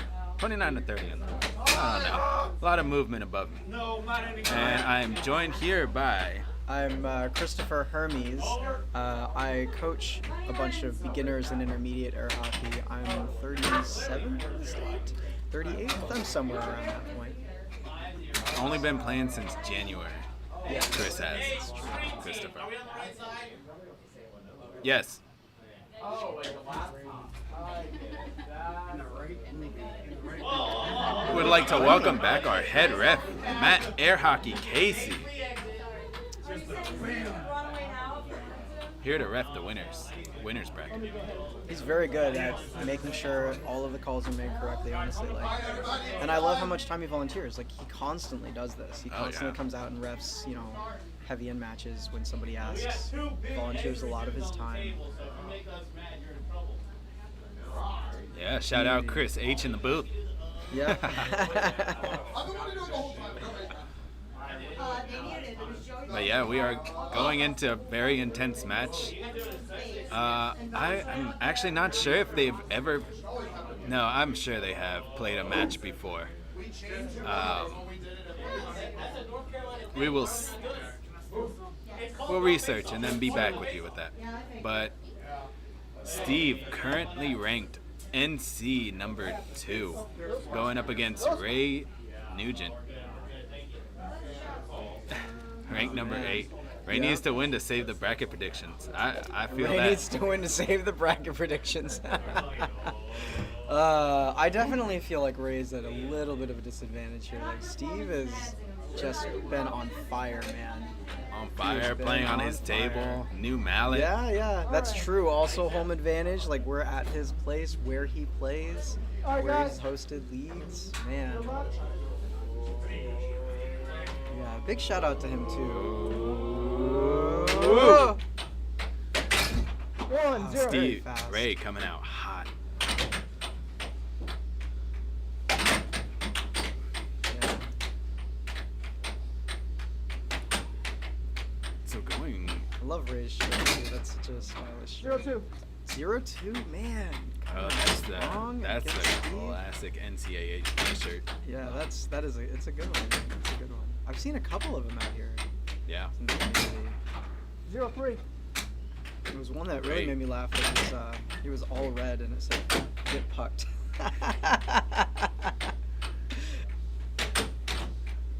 to 30 in the, I don't know. A lot of movement above me. And I am joined here by... I'm Christopher Hermes. I coach a bunch of beginners and intermediate air hockey. I'm 37, 38. I'm somewhere around that point. Only been playing since January. Yeah. Chris has. Christopher. Yes. Would like to welcome back our head ref, Matt Air Hockey Casey. Here to ref the winners bracket. He's very good at making sure all of the calls are made correctly, honestly. And I love how much time he volunteers. Like, he constantly does this. He constantly comes out and refs, heavy in matches when somebody asks. Volunteers a lot of his time. Yeah, shout out Chris H in the booth. Yeah. But yeah, we are going into a very intense match. I'm actually not sure if they've ever... No, I'm sure they have played a match before. We'll research and then be back with you with that. But Steve, currently ranked NC number 2, going up against Ray Nugent. Ranked number 8. Ray needs to win to save the bracket predictions. I feel Ray that. needs to win to save the bracket predictions. I definitely feel like Ray's at a little bit of a disadvantage here. Like, Steve has just been on fire, man. On fire, playing on his table, new mallet. Yeah, that's true. Also home advantage. Like, we're at his place where he plays, where he's hosted leagues. Man. Yeah, big shout out to him too. Ooh. 1-0. Steve, Ray coming out hot. So going. I love Ray's shirt too. That's such a stylish shirt. 0-2. 0-2, man. Oh, that's the classic NCAA shirt. Yeah, it's a good one. It's a good one. I've seen a couple of them out here. Yeah. 0-3. There was one that really made me laugh. It was all red and it said "Get pucked."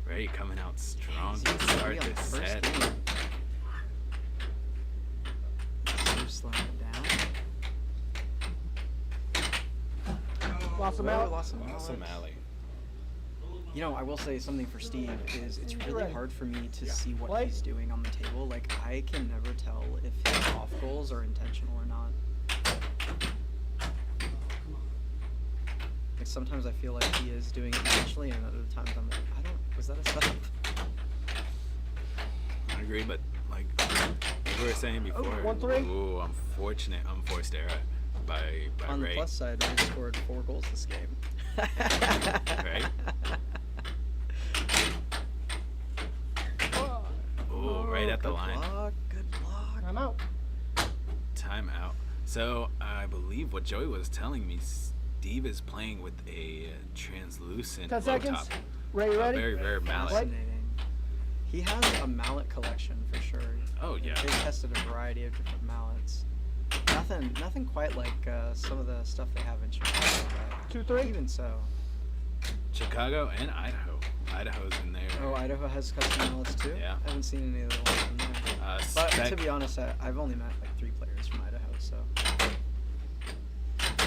Ray coming out strong to start this set. Lost a Oh, mallet. lost a mallet. Awesome alley. You know, I will say something for Steve is it's really Ready. hard for me to see what Play. he's doing on the table. Like, I can never tell if his off goals are intentional or not. Like, sometimes I feel like he is doing it intentionally, and other times I'm like, was that a setup? I agree, but like we were saying before, 1-3. ooh, unforced error by On Ray. the plus side, Ray scored 4 goals this game. Right? Ooh, right at the good line. Block, good block. I'm out. Timeout. So I believe what Joey was telling me, Steve is playing with a translucent 10 low seconds. top, Ray, you a ready? very rare mallet. Fascinating. He has a mallet collection for sure. Oh yeah. They tested a variety of different mallets. Nothing quite like some of the stuff they have in Chicago. But 2-3. even so. Chicago and Idaho. Idaho's in there. Oh, Idaho has custom mallets too? Yeah. I haven't seen any of the ones from there. But Spec- to be honest, I've only met like 3 players from Idaho, so.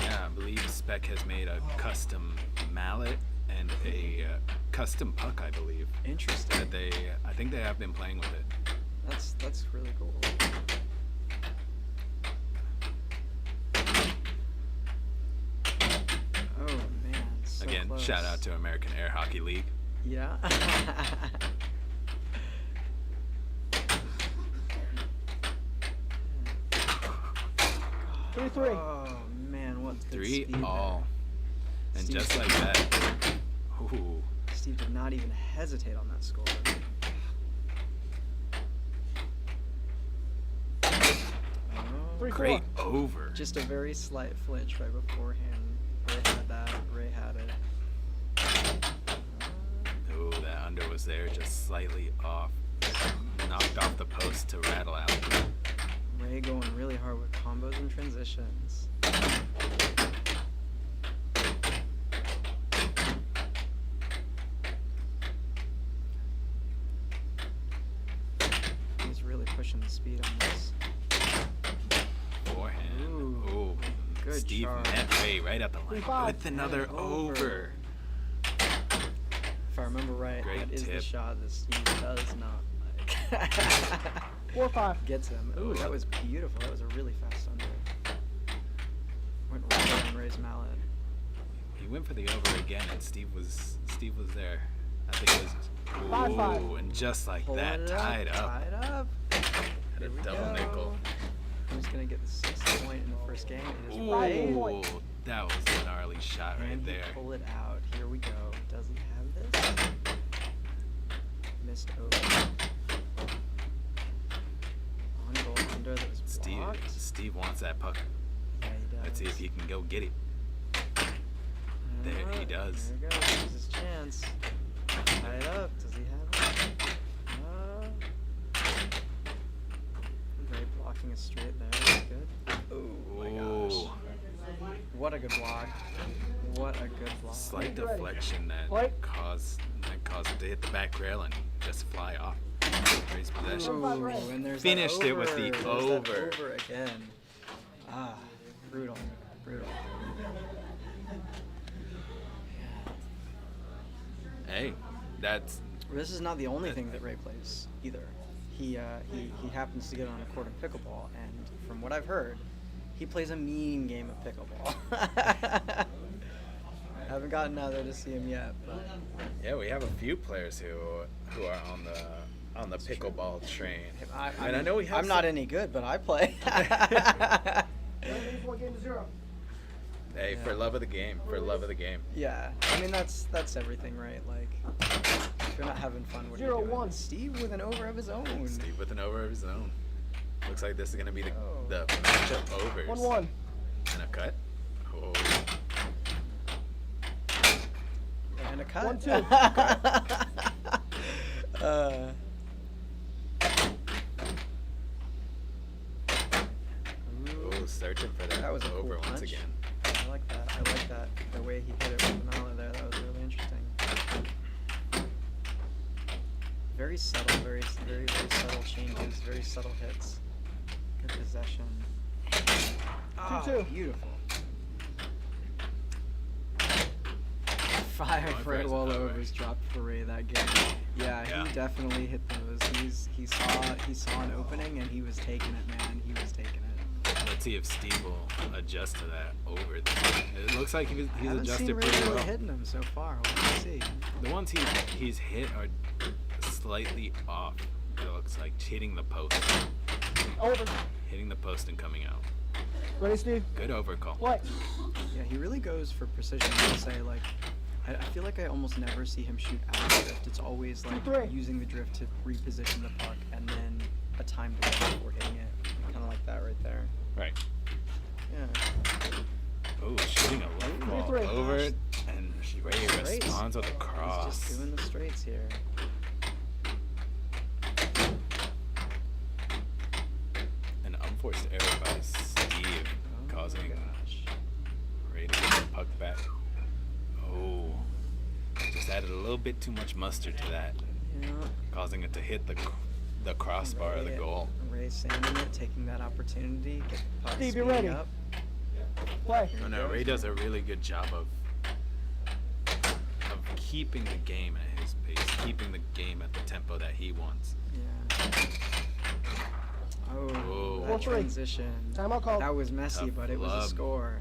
Yeah, I believe Spec has made a custom mallet and a custom puck, I believe. Interesting. That I think they have been playing with it. That's really cool. Oh man, so Again, close. shout out to American Air Hockey League. Yeah. 3-3. Oh man, what good 3 speed all. And Steve- just like that. Ooh. there. Steve did not even hesitate on that score. Oh, 3-4. Great over. just a very slight flinch right beforehand. Ray had that. Ray had it. Ooh, that under was there, just slightly off. Knocked off the post to rattle out. Ray going really hard with combos and transitions. He's really pushing the speed on this. Forehand. Ooh, Ooh. good Steve charge. met Ray right at the line 3-5. with another Over. over. If I remember right, Great that is the tip. shot that Steve does not like. 4-5. Gets him. Ooh, that was beautiful. That was a really fast under. Went right on Ray's mallet. He went for the over again, and Steve was there. I think it was. 5-5. Ooh, and just like Pulling that, it tied up. Tied up. Had Here a we double go. nickel. Who's gonna get the 6th point in the first game? It is Ooh, Ray. that was a gnarly shot right And he there. pull it out. Here we go. Does he have this? Missed over. On goal under that was blocked. Steve wants that puck. Yeah, he does. Let's see if he can go get it. There he does. There he goes. Here's his chance. Tie it up. Does he have it? Ray blocking a straight there. That's good. Oh my gosh. What a good block. What a good block. Slight deflection that caused it to hit the back rail and just fly off. Ray's possession. Ooh, and there's that Finished it with the There's that over. over again. Ah, brutal. Brutal. Hey, that's This is not the only thing that Ray plays either. He happens to get on a court of pickleball, and from what I've heard, he plays a mean game of pickleball. Haven't gotten out there to see him yet, but yeah. We have a few players who are on the pickleball train, and I know we have. I'm not any good, but I play. 1 game to 0. Hey, Yeah. for love of the game, for love of the game. Yeah, I mean that's everything, right? Like, if you're not having fun, what are you doing? 0-1. Steve with an over of his own. Steve with an over of his own. Looks like this is gonna be the Oh. matchup overs. 1-1. And a cut. Oh. And a cut. 1-2. Oh, searching for that, That was a cool over once punch. again. I like that. I like that. The way he hit it with the mallet there. That was really interesting. Very subtle. Very subtle changes. Very subtle hits. Good possession. Ah, 2-2. beautiful. 5 Going for right his wall over. overs dropped for Ray that game. Yeah, Yeah. he definitely hit those. He saw an opening and he was taking it, man. He was taking it. Let's see if Steve will adjust to that over. It looks like he's I haven't adjusted seen Ray pretty really well. hitting them so far. Let's see. The ones he's hit are slightly off. It looks like hitting the post. Over. Hitting the post and coming out. Ready, Steve? Good overcall. What? Yeah, he really goes for precision. I'll say, like, I feel like I almost never see him shoot out of drift. It's always like 2-3. using the drift to reposition the puck and then a time delay before hitting it. Kind of like that right there. Right. Yeah. Oh, shooting a left ball 3-3. over it, and Ray Straight. responds with a He's cross. just doing the straights here. An unforced error by Steve, causing Ray to get the puck back. Oh, just added a little bit too much mustard to that, Yeah. causing it to hit the crossbar of the goal. Ray sanding it, taking that opportunity, get the puck Steve, you speeding ready? up. Play. Oh no, Ray does a really good job of keeping the game at his pace, keeping the game at the tempo that he wants. Yeah. Oh, that 4-3. transition. Timeout called. That was messy, Tough but it was a love. score.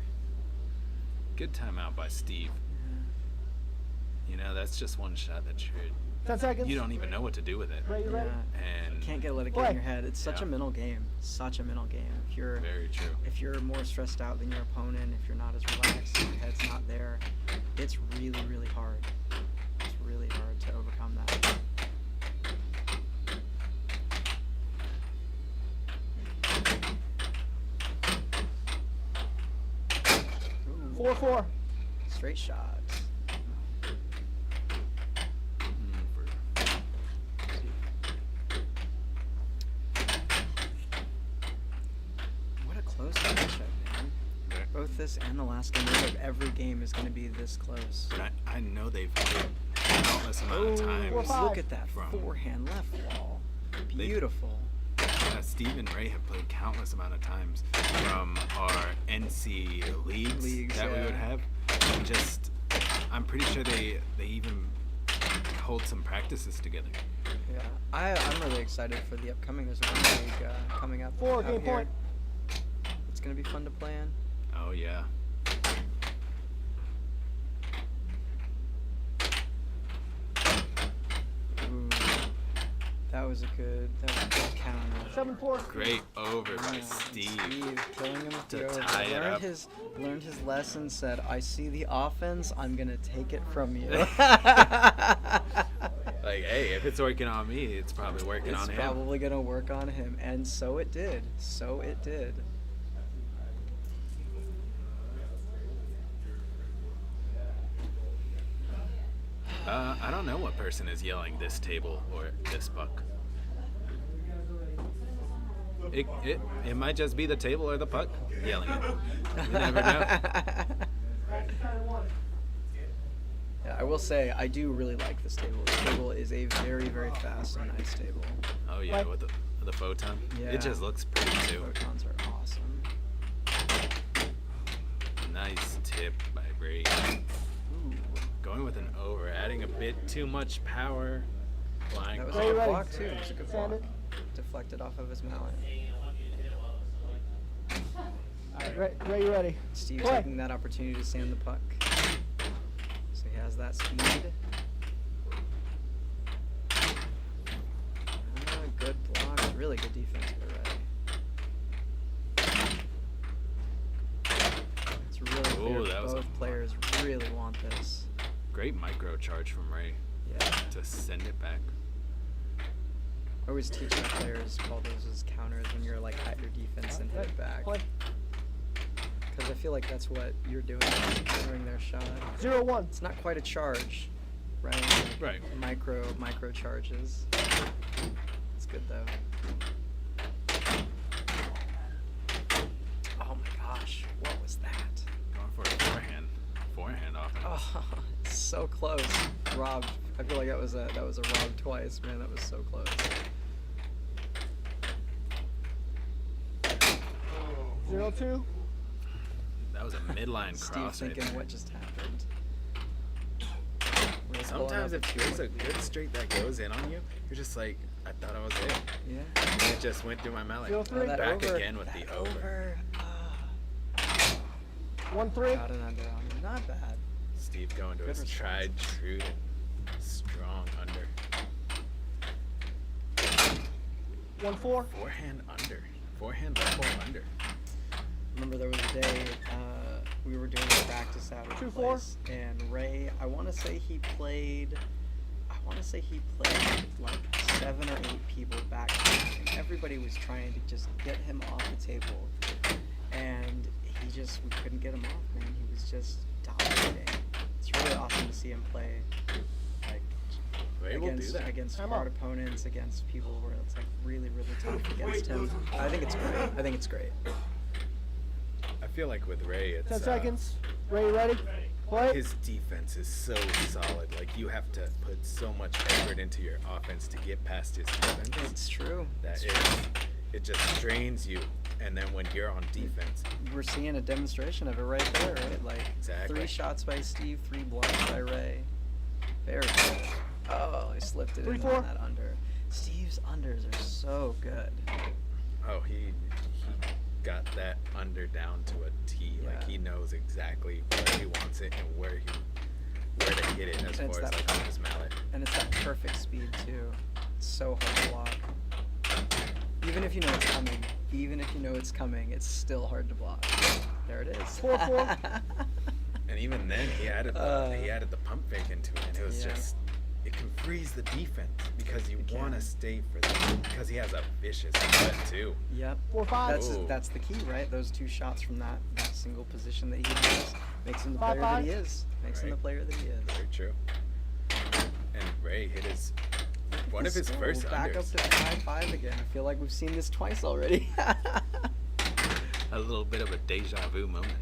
Good timeout by Steve. You know, that's just one shot that 10 seconds. you don't even know what to do with it. Ray, you ready? And Can't let it get Play. in your head. It's such Yeah. a mental game. Such a mental game. very true. If you're more stressed out than your opponent, if you're not as relaxed, your head's not there, it's really, really hard. It's really hard to overcome that. Ooh, 4-4. straight shots. What a close matchup, man. Both this and the last game. I hope every game is going to be this close. But I know they've played countless amount of times. Look at that from forehand left wall. They- Beautiful. Steve and Ray have played countless amount of times from our NC leagues that we would yeah. have. And just, I'm pretty sure they even hold some practices together. Yeah, I'm really excited for the upcoming. There's a one league coming up. 4, out game here. point. It's gonna be fun to play in. Oh yeah. Ooh, that was a good counter. 7-4. Great over by Yeah, Steve. killing him with to the over. tie it up. Learned his lesson. Said, "I see the offense. I'm gonna take it from you." Like, hey, if it's working on me, it's probably working It's on him. probably gonna work on him, and so it did. So it did. I don't know what person is yelling this table or this puck. It might just be the table or the puck yelling it. You never know. Yeah, I will say I do really like this table. This table is a very, very fast and nice table. Oh yeah, with the photon. Yeah. It just looks pretty too. Photons are awesome. Nice tip by Ray. Ooh, Going with an over, adding a bit too much power. Flying that was off. a good block too. It was a good Sand block. it. Deflected off of his mallet. Ray, you ready? Steve Play. taking that opportunity to sand the puck. So he has that speed. Good block. Really good defense by Ray. It's really clear Ooh, that was a both players really want this. Great micro charge from Ray. Yeah. To send it back. I always teach my players call those as counters when you're like at your defense and hit it back. Because I feel like that's what you're doing, countering their shot. 0-1. It's not quite a charge, right? Right. Micro charges. It's good though. Oh my gosh, what was that? Going for a forehand offense. Oh, it's so close. Robbed. I feel like that was a robbed twice, man. That was so close. 0-2. That was a midline Steve cross right thinking, there. what just happened? Sometimes if there's a good straight that goes in on you, you're just like, I thought I was it. Yeah. And it just went through my mind Feel like, free. That back over. again with That the over. 1-3. Got an under on it. Not bad. Steve going to Good his response. tried, true, strong under. 1-4. Forehand under. Forehand left ball under. Remember there was a day we were doing a practice out at the 2-4. place, and Ray, I want to say he played like 7 or 8 people back, and everybody was trying to just get him off the table, and we couldn't get him off, man. He was just dominating. It's really awesome to see him play, like Ray will do that. against Time hard up. opponents, against people where it's like really, really tough against him. I think it's great. I feel like with Ray, it's 10 seconds. Ray, you ready? Play. his defense is so solid. Like you have to put so much effort into your offense to get past his defense. It's true. That It's it just strains you. And then when you're on defense, We're seeing a demonstration of it right there, right? Like Exactly. 3 shots by Steve, 3 blocks by Ray. Very good. Oh, I slipped it in 3-4. on that under. Steve's unders are so good. oh, he got that under down to a T. Like Yeah. he knows exactly where he wants it and where to hit it as And far it's as that- like on his mallet. And it's that perfect speed too. It's so hard to block. Even if you know it's coming, it's still hard to block. There it is. 4-4. And even then, he added the pump fake into it, and it was Yeah. just it can freeze the defense because you It want to can. stay for that because he has a vicious cut too. Yep. 4-5. Ooh. That's the key, right? Those 2 shots from that single position that he has makes him the player that he is. Makes him the Right. player that he is. Very true. And Ray hit one of his Still first back up unders. to 5-5 again. I feel like we've seen this twice already. A little bit of a deja vu moment.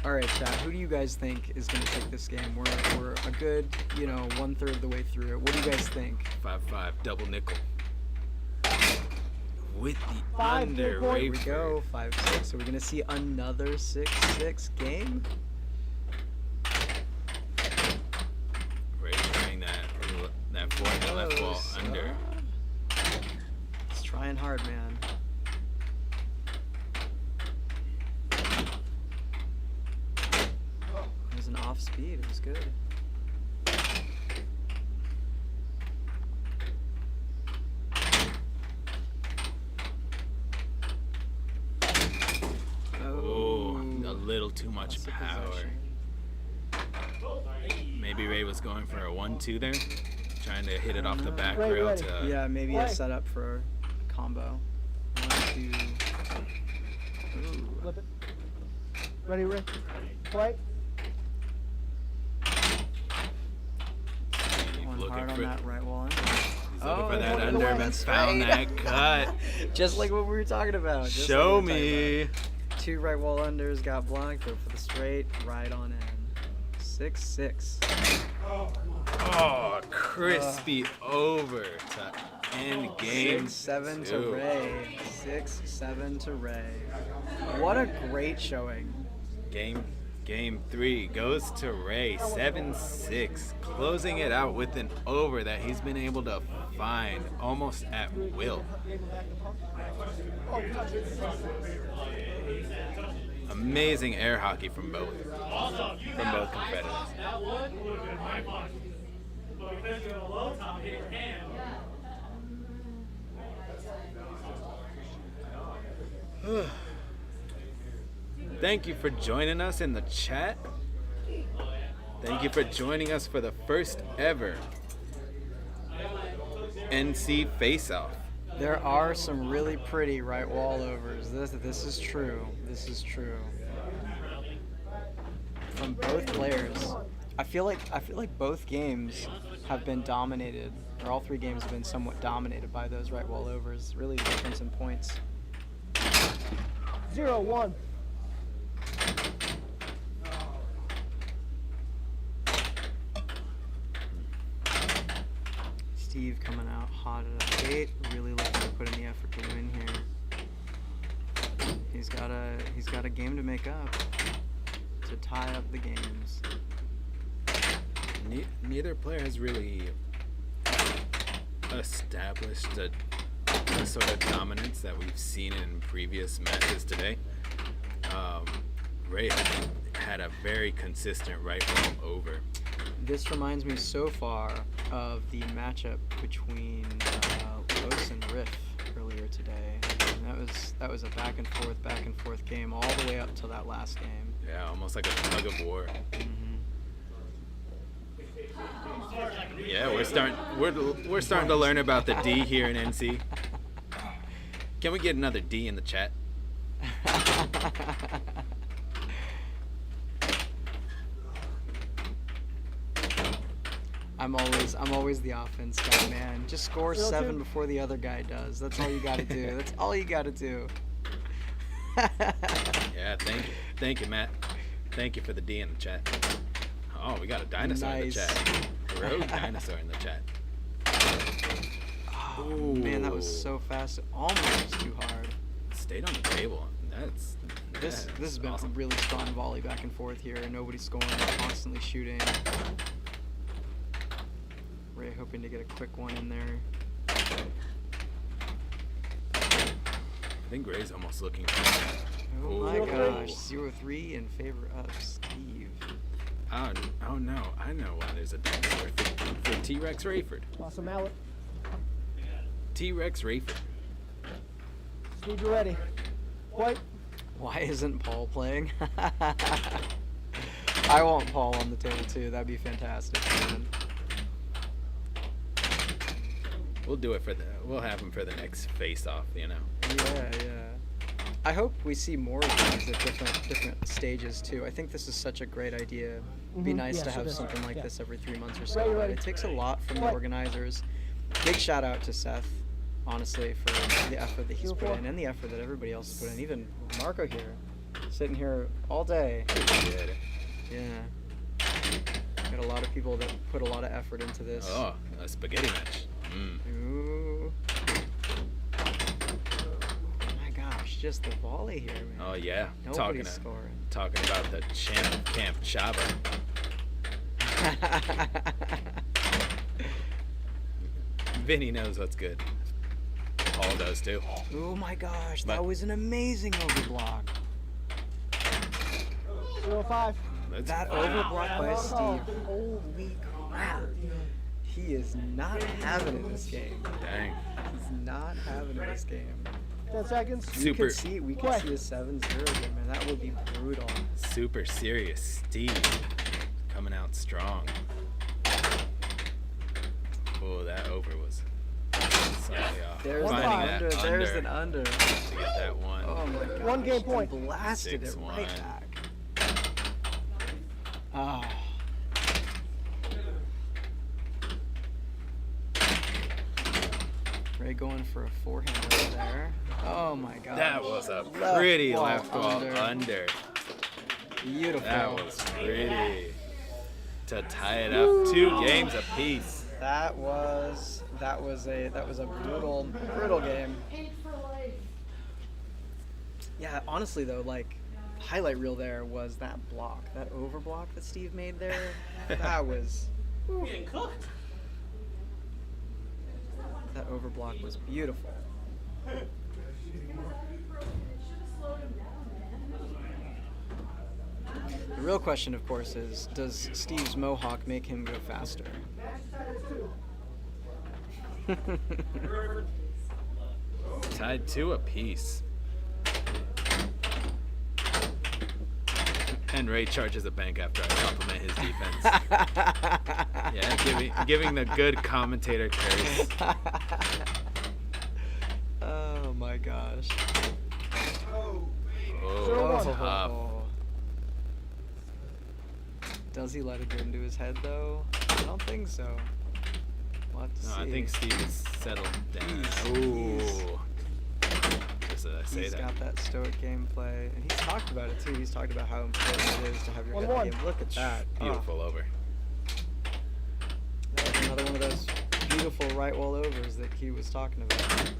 All right, chat. Who do you guys think is going to take this game? We're a good, 1/3 of the way through it. What do you guys think? 5-5 double nickel. With the 5 under, point. Ray. Here we go. 5-6. So we're going to see another 6-6 game. Ray trying that forehand left ball Close. under. It's trying hard, man. It was an off speed. It was good. Oh, a little too much Lost the power. possession. Maybe Ray was going for a 1-2 there, trying to hit it off the back Ray, rail ready. to. Yeah, maybe Play. a setup for a combo. 1, 2. Ooh. Flip it. Ready, Ray? Play. Going looking hard on for- that right wall under. He's looking for that look at the under, way. and That's found right. that cut. Just like what we were talking about. just Show like we were talking me. about. 2 right wall unders got blocked. Go for the straight. Right on in. 6-6. Oh, crispy over to end game. 6-7 to 2. Ray. 6-7 to Ray. What a great showing. Game 3 goes to Ray. 7-6, closing it out with an over that he's been able to find almost at will. Amazing air hockey from both competitors. That one would have been my money. But because you're a low top, hit your hand. Thank you for joining us in the chat. Thank you for joining us for the first ever NC Face-Off. There are some really pretty right wall overs. This is true. This is true. From both players. I feel like both games have been dominated, or all 3 games have been somewhat dominated by those right wall overs. Really the difference in points. 0-1. Steve coming out hot at the gate. Really looking to put in the effort to win here. He's got a game to make up to tie up the games. neither player has really established a sort of dominance that we've seen in previous matches today. Ray had a very consistent right wall over. This reminds me so far of the matchup between Liss and Riff earlier today. And that was a back and forth game all the way up till that last game. Yeah, almost like a tug of war. Yeah, we're starting to learn about the D here in NC. Can we get another D in the chat? I'm always the offense guy, man. Just score 7 before the other guy does. That's all you gotta do. That's all you gotta do. Yeah, thank you, Matt. Thank you for the D in the chat. Oh, we got a dinosaur in the chat. Rogue dinosaur in the chat. Oh, man, that was so fast. Almost too hard. Stayed on the table. This has been awesome. a really strong volley back and forth here. Nobody's scoring, constantly shooting. Ray hoping to get a quick one in there. I think Ray's almost looking for Oh my gosh, 0-3 in favor of Steve. Oh no, I know why there's a dinosaur for T-Rex Rayford. Toss a mallet. T-Rex Rayford. Steve, you're ready. White. Why isn't Paul playing? I want Paul on the table too. That'd be fantastic, man. We'll do it we'll have him for the next face-off, you know. Yeah. I hope we see more of these at different stages too. I think this is such a great idea. It'd be nice to have something like this every 3 months or so. But it takes a lot from the organizers. Big shout out to Seth, honestly, for the effort that he's put in and the effort that everybody else has put in. Even Marco here, sitting here all day. Yeah. Got a lot of people that put a lot of effort into this. Oh, a spaghetti match. Ooh. Just the volley here, man. Oh yeah, Nobody's scoring. Talking about the champ of Camp Chava. Vinny knows what's good. Paul does too. Oh my gosh, that was an amazing overblock. 0-5. That overblock by Steve. Holy crap. He is not having it in this game. Dang. He's not having it in this game. 10 seconds. We can see a 7-0 game, man. That would be brutal. Super serious Steve coming out strong. Oh, that over was slightly off. There's Finding an that under. There's an under. To get that one. Oh my god. 1 game point. Blasted 6-1. it right back. Ah. Ray going for a forehand right there. Oh my god. That was a pretty left ball under. under. Beautiful. That was pretty. To tie it up 2 games apiece. That was a brutal game. Yeah, honestly though, like highlight reel there was that block, that overblock that Steve made there. That was Getting cooked. That overblock was beautiful. The real question, of course, is does Steve's mohawk make him go faster? Tied 2 apiece. And Ray charges a bank after I compliment his defense. Yeah, giving the good commentator curse. Oh my gosh. Oh, tough. Does he let it get into his head though? I don't think so. We'll have to see. I think Steve is settled down. Ooh. Just as I say He's got that stoic gameplay, and he's talked about it too. He's talked about how important it is to have your head game. Look at that. Beautiful over. That was another one of those beautiful right wall overs that he was talking about.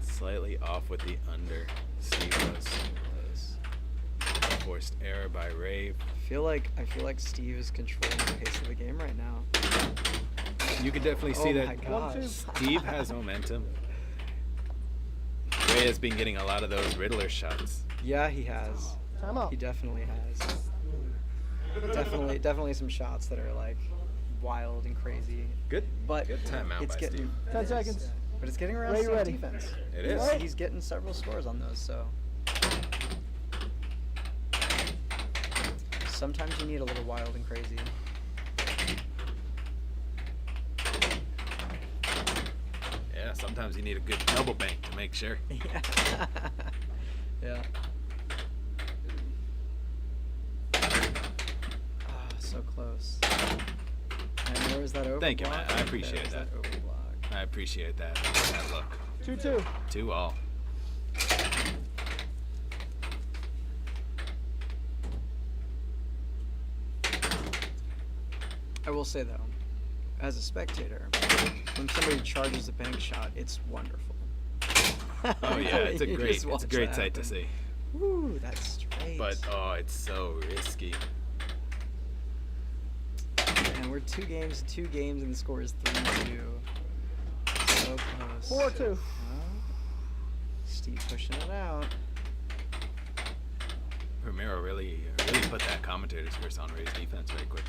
Slightly off with the under. Steve was. Forced error by Ray. I feel like Steve is controlling the pace of the game right now. You can definitely see Oh my that gosh. Steve has momentum. Ray has been getting a lot of those Riddler shots. Yeah, he has. Time out. He definitely has. Definitely some shots that are like wild and crazy. Good. But Good timeout it's by getting Steve. 10 seconds. But it's getting around Ray, Steve's ready. defense. It He's- is. He's getting several scores on those, so sometimes you need a little wild and crazy. Yeah, sometimes you need a good double bank to make sure. Yeah. Yeah. Ah, so close. And where was that over? Thank you, Matt. I appreciate There's that. overblock. I appreciate that look. 2-2. 2-all. I will say though, as a spectator, when somebody charges a bank shot, it's wonderful. Oh yeah, it's a You great just watch that sight to happen. see. Woo, that's straight. But oh, it's so risky. And we're two games, and the score is 3-2. So close. 4-2. Steve pushing it out. Romero really put that commentator's curse on Ray's defense very quick.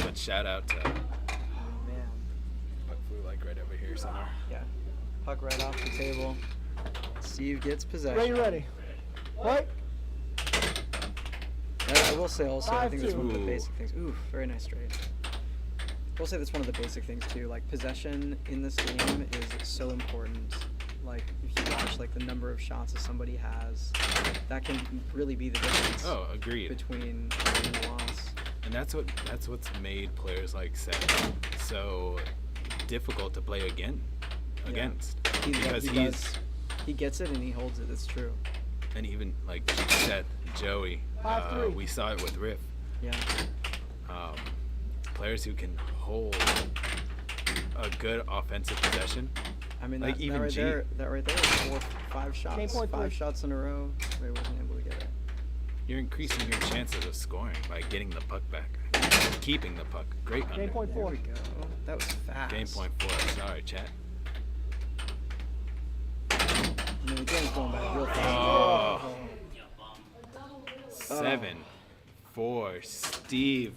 But shout out to Oh man. Puck flew like right over here somewhere. Yeah. Puck right off the table. Steve gets possession. Ray, ready. Right. I will say also, I think that's one of the 5-2. basic things. Ooh, very nice trade. I will say that's one of the basic things too. Like possession in this game is so important. Like if you watch like the number of shots that somebody has, that can really be the difference. Oh, agreed. Between a win and a loss. And that's what's made players like Seth so difficult to play against. Because he gets it and he holds it. That's true. And even like Seth, Joey, 5-3. we saw it with Riff. Yeah. Players who can hold a good offensive possession. I mean, like that, even that right G. there, that right there is 5 shots. Game point 5 three. shots in a row. Ray wasn't able to get it. You're increasing your chances of scoring by getting the puck back, keeping the puck. Great under. Game point 4. There we go. That was fast. Game point 4. Sorry, chat. I mean, the game's going by real fast. Oh. 7-4. Steve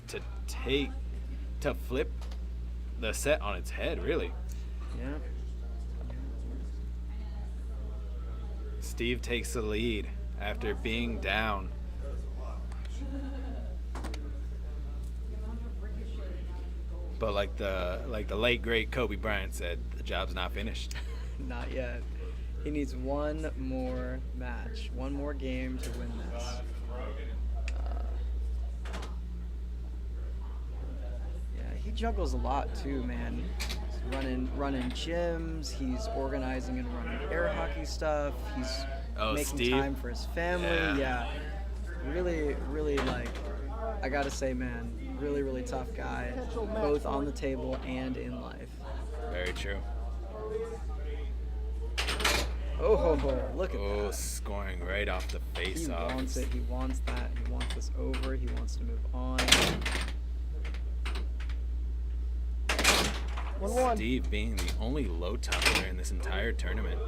to flip the set on its head, really. Yeah. Steve takes the lead after being down. But like the late great Kobe Bryant said, the job's not finished. Not yet. He needs one more match, one more game to win this. Yeah, he juggles a lot too, man. He's running gyms. He's organizing and running air hockey stuff. He's making Steve? time for his family. Yeah. Really, really like. I gotta say, man, really, really tough guy, both on the table and in life. Very true. Oh, look at that. Oh, scoring right off the face-off. He wants it. He wants that. He wants this over. He wants to move on. 1-1. Steve being the only low top player in this entire tournament.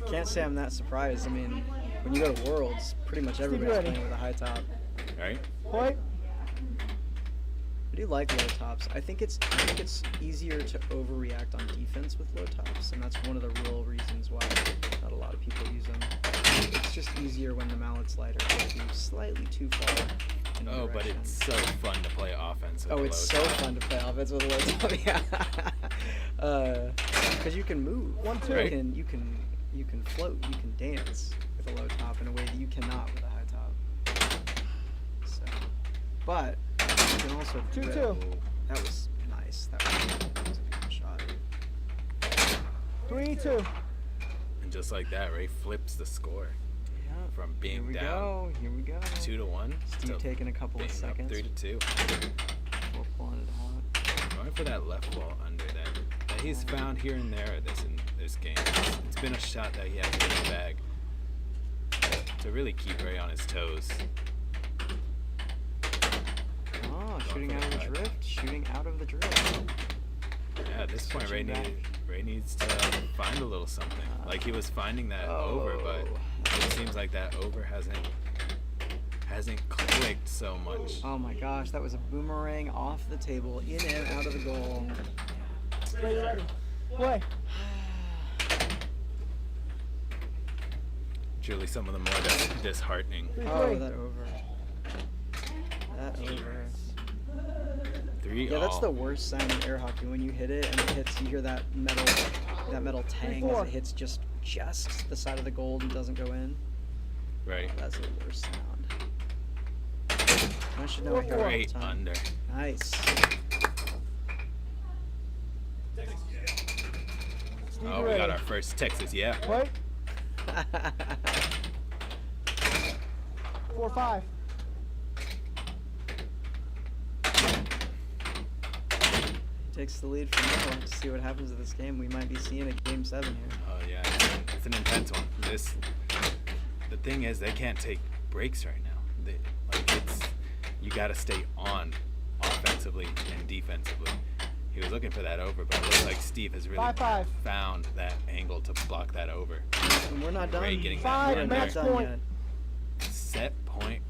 Can't say I'm that surprised. I mean, when you go to Worlds, pretty much everybody's ready. playing with a high top. Right? Point. I do like low tops. I think it's easier to overreact on defense with low tops, and that's one of the real reasons why not a lot of people use them. It's just easier when the mallet slider goes slightly too far. In a Oh, but direction. it's so fun to play offense with Oh, a it's low so top. fun to play offense with a low top. Yeah. Because you can move. 1-2. Right. You can float. You can dance with a low top in a way that you cannot with a high top. So, but you can also 2-2. That was nice. That was a good shot. 3-2. And just like that, Ray flips the score Yeah. from Here being we down go. Here we go. 2-1 Steve to taking a couple being of up seconds. 3-2. Before pulling it out. Going for that left ball under that that he's found here and there in this game. It's been a shot that he has in the bag to really keep Ray on his toes. Oh, shooting out of the drift. Shooting out of the drift. Yeah, at this point, Ray needs to find a little something. Like he was finding that over, but it seems like that over hasn't clicked so much. Oh my gosh, that was a boomerang off the table, in and out of the goal. Ready. Play. Truly some of the more disheartening. Oh, that over. That over. 3 Yeah, that's the worst sound in air hockey. When you hit it and it hits, you hear that metal tang as it hits just the side of the goal and doesn't go in. Right. That's the worst sound. I should know here all the Great time. under. Nice. Oh, we got our first Texas, yeah. Play. 4-5. Takes the lead from now. Let's see what happens to this game. We might be seeing a game 7 here. Oh yeah, it's an intense one. The thing is, they can't take breaks right now. You got to stay on offensively and defensively. He was looking for that over, but it looks like Steve has really 5-5. found that angle to block that over. And we're not done. Ray getting 5, that match under. point. Set point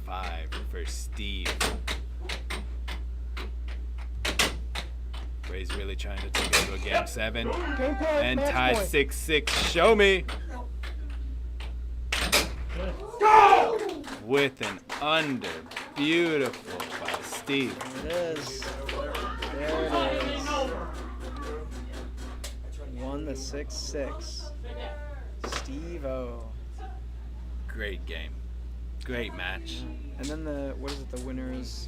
5 for Steve. Ray's really trying to take it to a game 7 Game point, and match tie point. 6-6. Show me. With an under. Beautiful by Steve. There it is. There it is. Won the 6-6. Steve-O. Great game. Great match. And then the winners,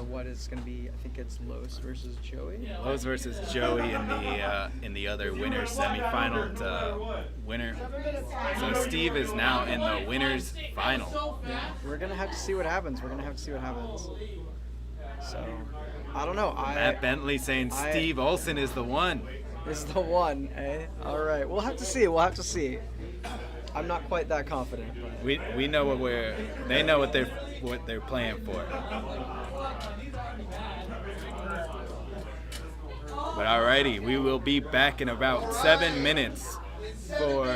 what is going to be, I think it's Liss versus Joey? Liss versus Joey in the other winners semifinal winner. So Steve is now in the winners final. We're going to have to see what happens. So, I don't know. Matt Bentley saying Steve Olson is the one. Is the one, eh? All right. We'll have to see. I'm not quite that confident. But. We know they know what they're playing for. But alrighty, we will be back in about 7 minutes for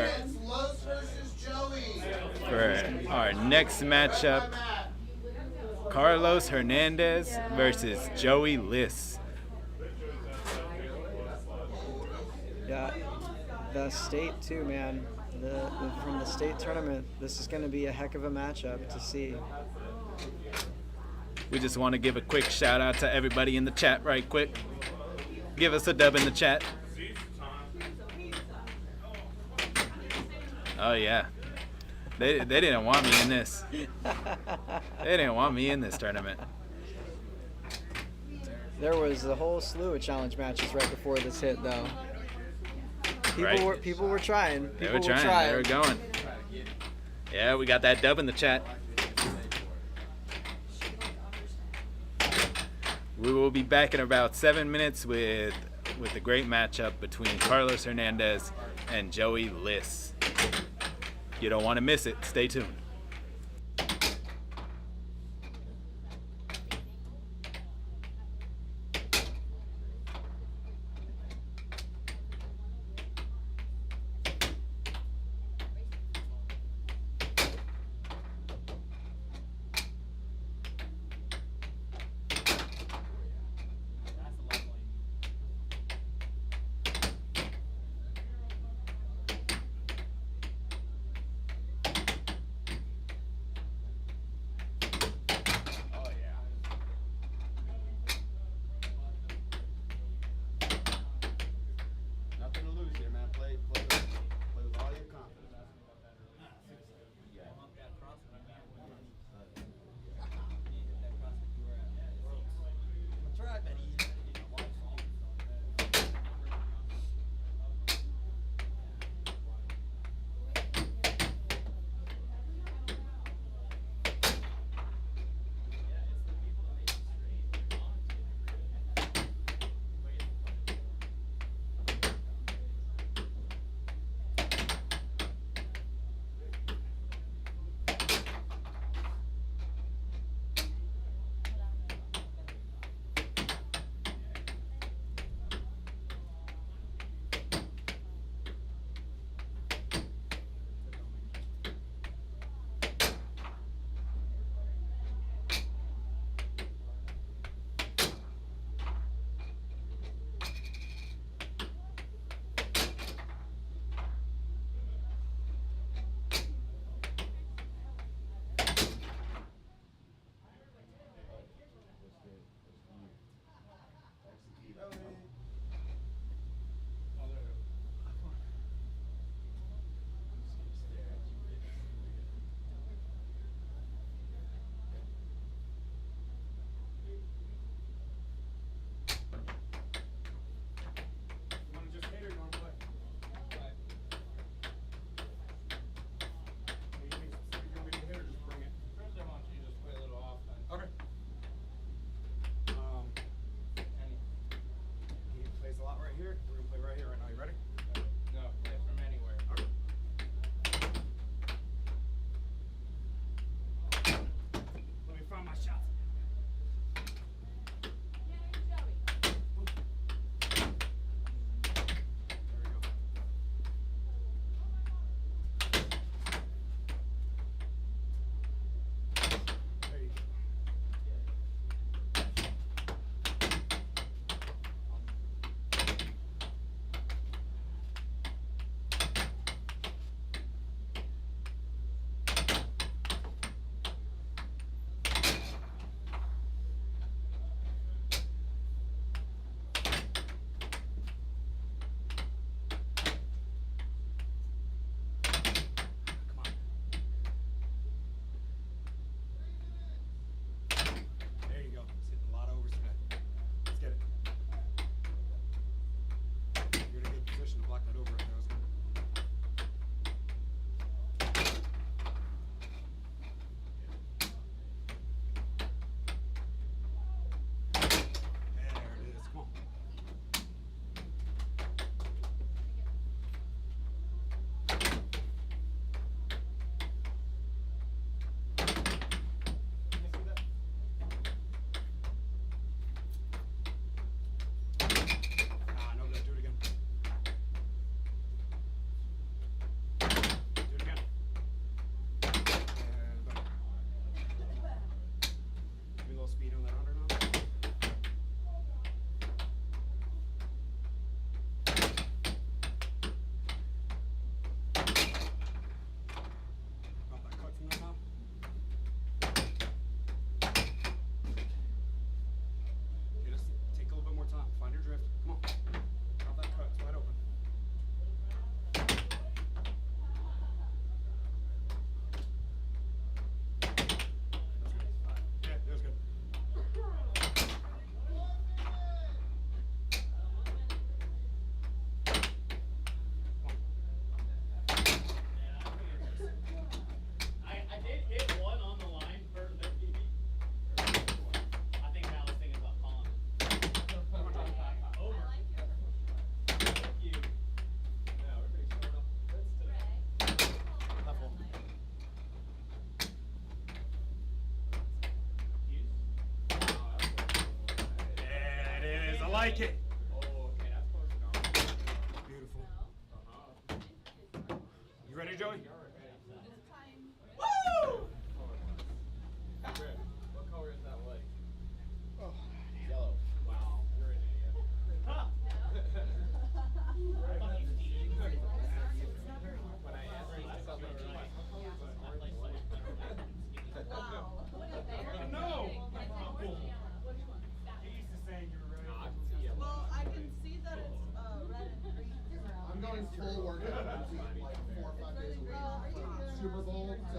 our next matchup. Carlos Hernandez versus Joey Liss. Yeah, the state too, man. From the state tournament, this is going to be a heck of a matchup to see. We just want to give a quick shout out to everybody in the chat right quick. Give us a dub in the chat. Oh yeah. They didn't want me in this. They didn't want me in this tournament. There was a whole slew of challenge matches right before this hit, though. People were trying. They were going. Yeah, we got that dub in the chat. We will be back in about 7 minutes with the great matchup between Carlos Hernandez and Joey Liss. You don't want to miss it. Stay tuned. doing that under now? Drop that cut from there now. Okay, just take a little bit more time. Find your drift. Come on. Drop that cut. It's wide open. Yeah, that was good. I did hit one on the line for the PB. I think Mal was thinking about calling it. Over. Thank you. Yeah, we're pretty short up today. Level. Yeah, it is. I like it. Oh, okay, that's close enough. Beautiful. You ready, Joey? Woo! What color is that light? Yellow. Wow, you're an idiot. Huh. When I asked you to something right. No. He used to say you were right. Well, I can see that it's red and green. I'm going full workout routine like 4 or 5 days a week for Super Bowl. So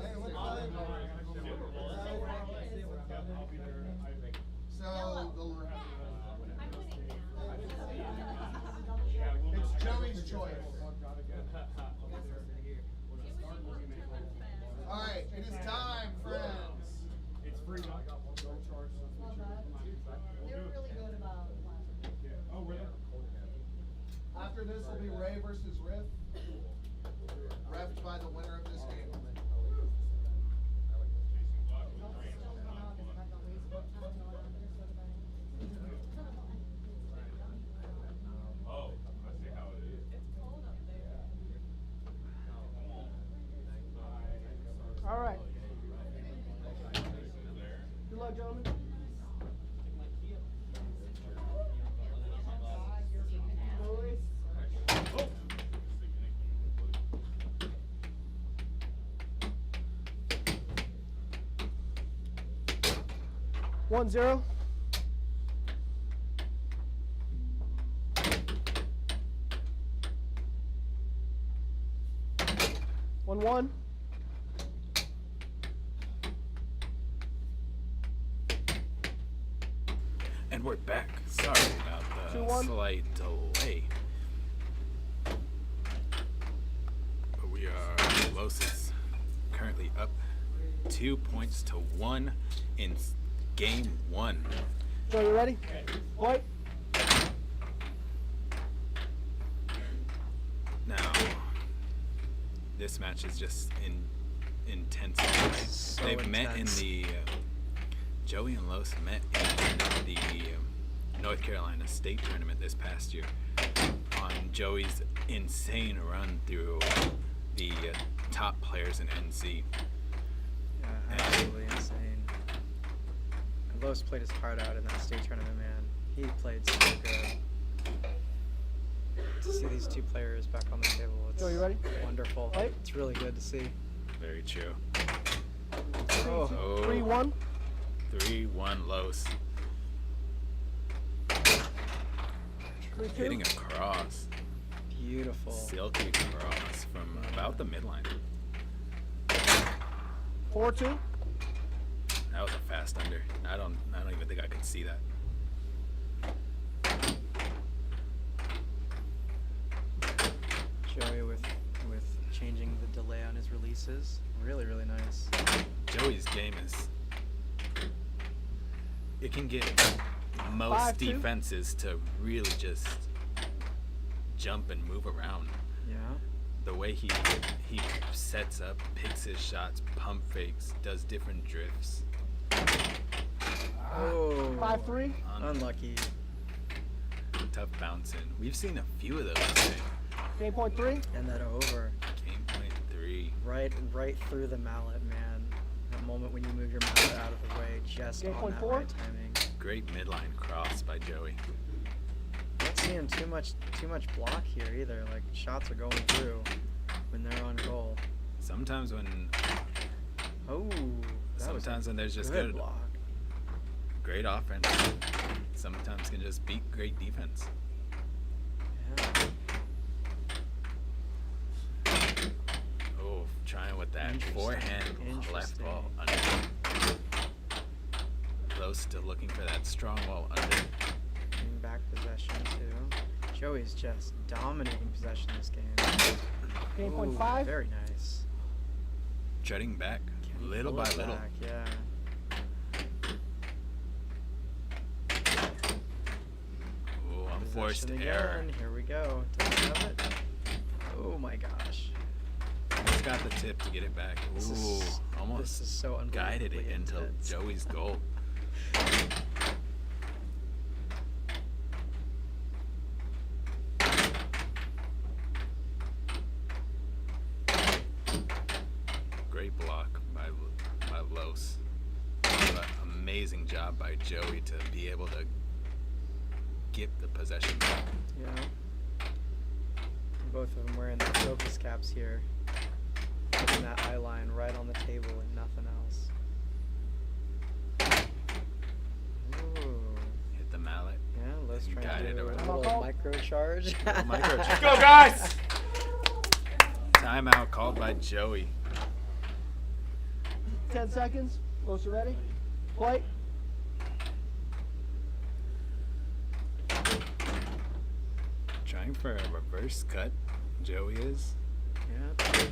it's Joey's choice. All right, it is time, friends. It's free. No charge. They were really good about Oh, really? After this will be Ray versus Riff, refed by the winner of this game. Oh, I see how it is. It's cold up there. All right. Good luck, gentlemen. One zero. One. And we're back. Sorry about the 2-1. slight delay. But we are Los is currently up 2 points to 1 in game 1. Joe, you ready? White. Now, this match is just intense. So They've met in intense. the Joey and Los met in the North Carolina State Tournament this past year on Joey's insane run through the top players in NC. Yeah, absolutely insane. And Los played his heart out in that state tournament, man. He played so good. To see these two players back on the table, it's Joe, you ready? wonderful. Right. It's really good to see. Very true. Oh. 3-1. 3-1 Los. 3-2. Hitting a cross. Beautiful. Silky cross from about the midline. 4-2. That was a fast under. I don't even think I could see that. Joey with changing the delay on his releases. Really, really nice. Joey's game is, it can get most 5-2. defenses to really just jump and move around. Yeah. The way he sets up, picks his shots, pump fakes, does different drifts. Oh. 5-3. Unlucky. Tough bouncing. We've seen a few of those today. Game point 3. And that over. Game point 3. Right through the mallet, man. That moment when you move your mallet out of the way just Game on point that 4. right timing. Great midline cross by Joey. Not seeing too much block here either. Like shots are going through when they're on goal. Sometimes when sometimes when there's just good block. Great offense, sometimes can just beat great defense. Yeah. Oh, trying with that forehand left ball under. Low still looking for that strong wall under. Getting back possession too. Joey's just dominating possession this game. Game point Ooh, 5. Very nice. Jutting back, little Pull by it little. back, yeah. Oh, unforced Possession error. again. Here we go. Does he have it? Oh my gosh. He's got the tip to get it back. This Ooh, is almost so guided it unbelievably into intense. Joey's goal. Great block by Los. Amazing job by Joey to be able to get the possession back. Yeah. Both of them wearing their focus caps here. Putting that eye line right on the table and nothing else. Ooh. Hit the mallet. Yeah, let's try Guided to do over a the little micro charge. Let's go, guys! Timeout called by Joey. 10 seconds. Closer ready. Play. Trying for a reverse cut. Joey is. Yeah.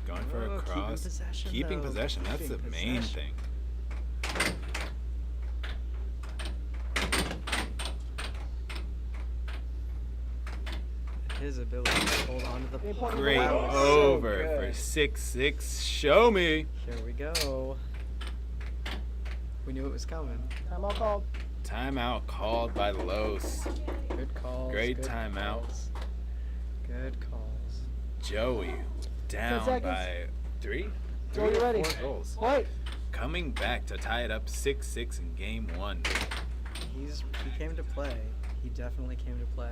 Going for a cross. Keeping possession. That's the main thing. His ability to hold on to the puck. Great Wow, over so for good. 6-6. Show me. Here we go. We knew it was coming. Timeout called. Timeout called by Los. Good calls. Great good timeout. calls. Good calls. Joey down seconds. by 3? Joey, you ready? 4 goals. Play. Coming back to tie it up 6-6 in game 1. He came to play. He definitely came to play.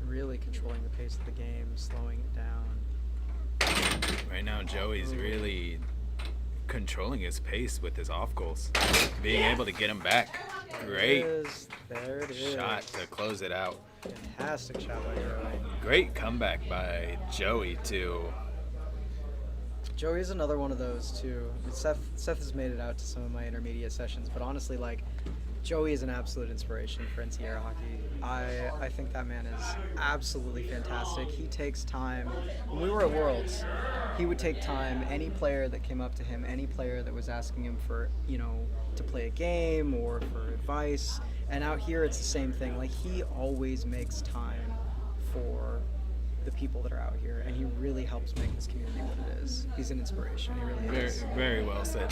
Really controlling the pace of the game, slowing it down. Right now, Joey's really controlling his pace with his off goals. Being able to get him back. Great There it is. shot to close it out. Fantastic shot by Joey. Great comeback by Joey, too. Joey's another one of those too. I mean, Seth has made it out to some of my intermediate sessions, but honestly, like, Joey is an absolute inspiration for NCAA hockey. I think that man is absolutely fantastic. He takes time. When we were at Worlds, he would take time. Any player that came up to him, any player that was asking him for, to play a game or for advice. And out here, it's the same thing. Like, he always makes time for the people that are out here, and he really helps make this community what it is. He's an inspiration. He really Very, is. very well said.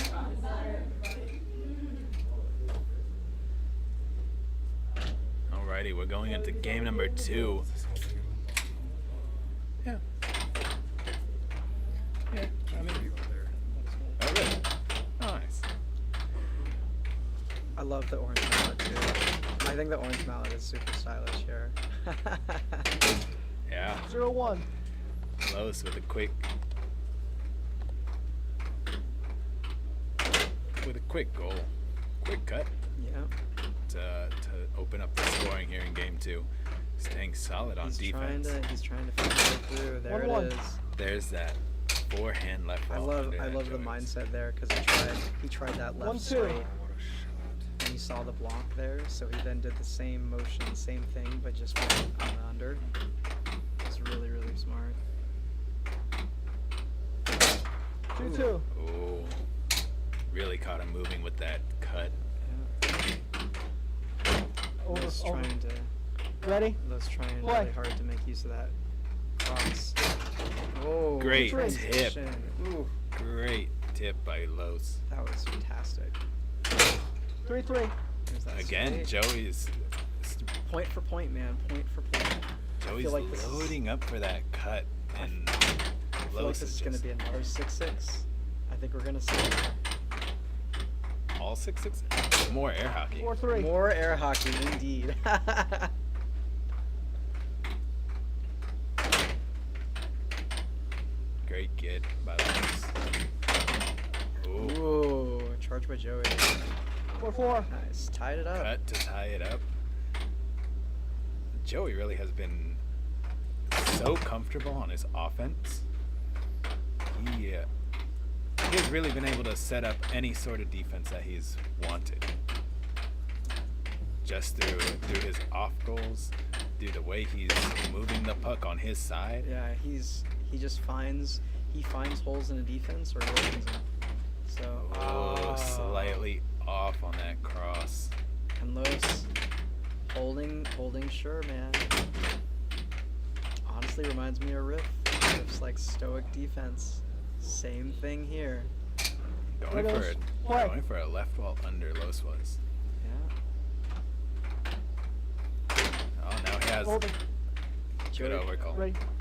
Alrighty, we're going into game number 2. Yeah. Yeah, I mean, oh, really? Nice. I love the orange mallet too. I think the orange mallet is super stylish here. Yeah. 0-1. Close with a quick goal. Quick cut. Yeah. To open up the scoring here in game 2. Staying solid on defense. He's trying to find it through. There 1-1. it is. There's that forehand left I wall love under that the joint. mindset there because he tried that left 1-2. straight. And he saw the block there, so he then did the same motion, same thing, but just went on the under. It's really, really smart. 2-2. Oh, really caught him moving with that cut. Over. Liss Over. trying to Ready? Liss trying Play. really hard to make use of that cross. Oh, Great good tip. position. Ooh, Great tip by Los. that was fantastic. 3-3. There's that Again, straight. Joey's Point for point, man. Point for point. I Joey's feel like this is- loading up for that cut, and I feel like Los this is is going to just be another 6-6. I think we're going to see all 6-6. More air hockey. 4-3. more air hockey, indeed. Great kid by Los. Ooh. Ooh, charge by Joey. 4-4. Nice, tied it up. Cut to tie it up. Joey really has been so comfortable on his offense. He has really been able to set up any sort of defense that he's wanted. Just through his off goals, through the way he's moving the puck on his side. Yeah, he just finds holes in a defense or he opens them. So Oh, slightly off on that cross. And Los holding sure, man. Honestly reminds me of Riff. Riff's like stoic defense. Same thing here. Going for a left wall under Los was. Yeah. Oh, now he has good overcall.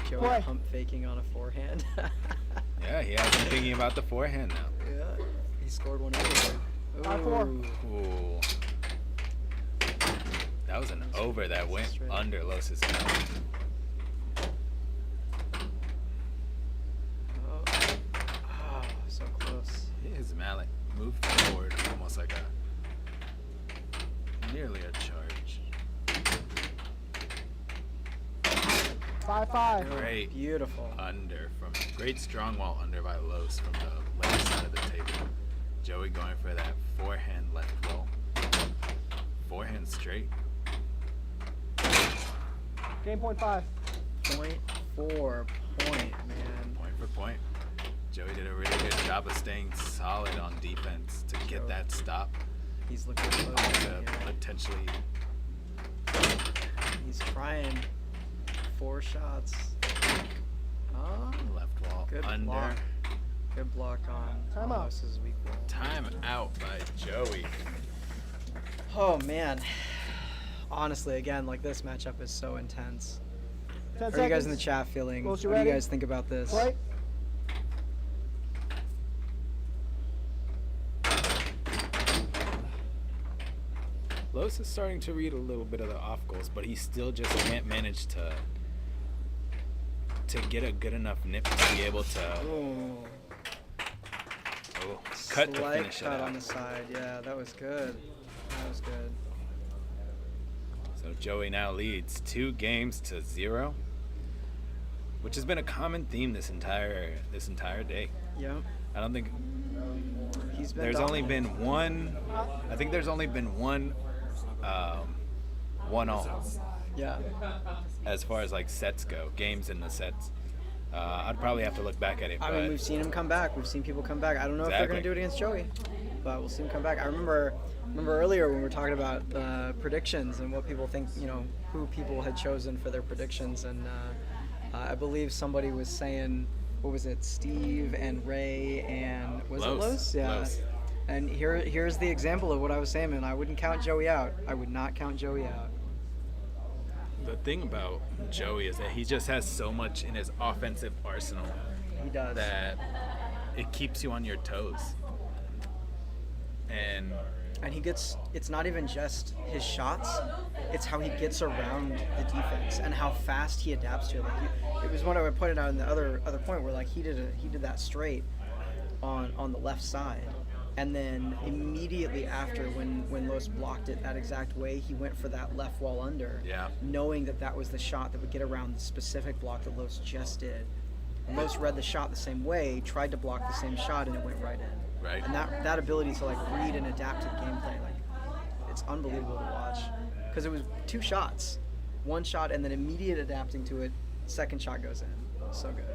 Joey pump faking on a forehand. Yeah, he has been thinking about the forehand now. Yeah. He scored one over. 5-4. Ooh. That was an over that went under Los's mouth. Oh, so close. His mallet moved forward almost like nearly a charge. 5-5. Great. Beautiful. Under from great strong wall under by Los from the left side of the table. Joey going for that forehand left wall. Forehand straight. Game point 5. Point man. Point for point. Joey did a really good job of staying solid on defense to get that stop. He's looking close. To potentially. He's trying. 4 shots. Oh, left wall good under. block. Good block on Timeout. Los's weak wall. Time out by Joey. Oh man. Honestly, again, like this matchup is so intense. 10 How are you guys in seconds. the chat feeling? Los, What you do you ready? guys think about this? Right. Los is starting to read a little bit of the off goals, but he still just can't manage to get a good enough nip to be able to cut to Slight finish it cut out. on the side. Yeah, that was good. That was good. So Joey now leads 2-0, which has been a common theme this entire day. Yep. I don't think He's been there's only dominant. been one. I think there's only been one 1-all. Yeah. As far as like sets go, games in the sets. I'd probably have to look back at it. I but mean, we've seen him come back. We've seen people come back. I don't know if they're going to do it against Joey, but we'll see him come back. I remember earlier when we were talking about predictions and what people think, who people had chosen for their predictions, and I believe somebody was saying, what was it, Steve and Ray and was it Los? Yeah. Los. And here's the example of what I was saying, man. I wouldn't count Joey out. I would not count Joey out. The thing about Joey is that he just has so much in his offensive arsenal. He does. That it keeps you on your toes. And he gets, it's not even just his shots, it's how he gets around the defense and how fast he adapts to it. Like it was what I pointed out in the other point where like he did that straight on the left side. And then immediately after, when Los blocked it that exact way, he went for that left wall under, knowing that was the shot that would get around the specific block that Los just did. And Los read the shot the same way, tried to block the same shot, and it went right in. Right. And that ability to like read and adapt to the gameplay, like it's unbelievable to watch. Because it was 2 shots, 1 shot, and then immediate adapting to it. Second shot goes in. So good.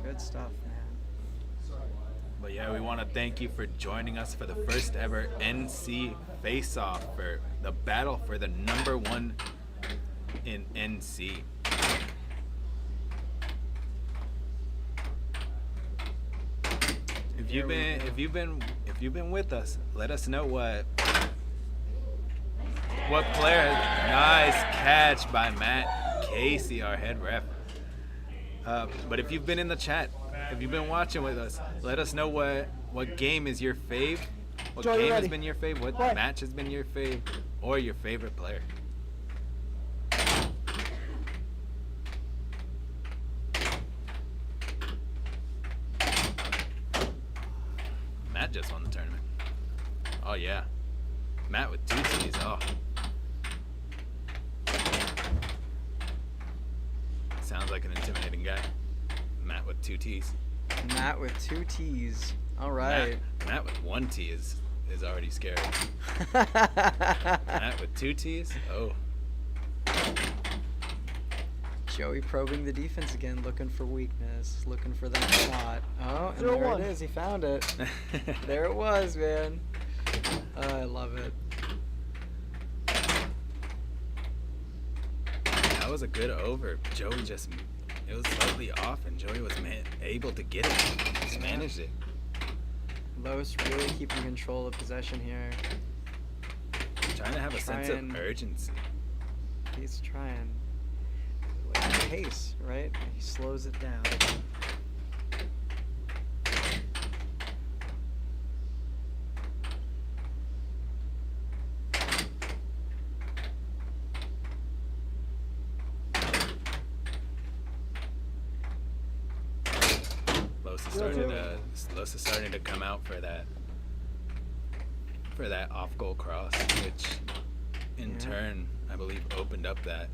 Good stuff, man. But yeah, we want to thank you for joining us for the first ever NC face-off for the battle for the #1 in NC. you've been with us, let us know what player. Nice catch by Matt Casey, our head ref. But if you've been in the chat, if you've been watching with us, let us know what game is your fave, what Joey, game has ready. been your fave, what Play. match has been your fave, or your favorite player. Matt just won the tournament. Oh yeah, Matt with 2 T's. Oh. Sounds like an intimidating guy. Matt with 2 T's. Matt with 2 T's. All right. Matt with 1 T is already scary. Matt with 2 T's? Oh. Joey probing the defense again, looking for weakness, looking for that shot. Oh, and there 0-1. it is. He found it. There it was, man. Oh, I love it. That was a good over. Joey it was slightly off, and Joey was able to get it. Just managed it. Los really keeping control of possession here. Trying to have a sense of urgency. He's trying. Like pace, right? He slows it down. Los is starting to come out for that off goal cross, which in turn I believe opened up that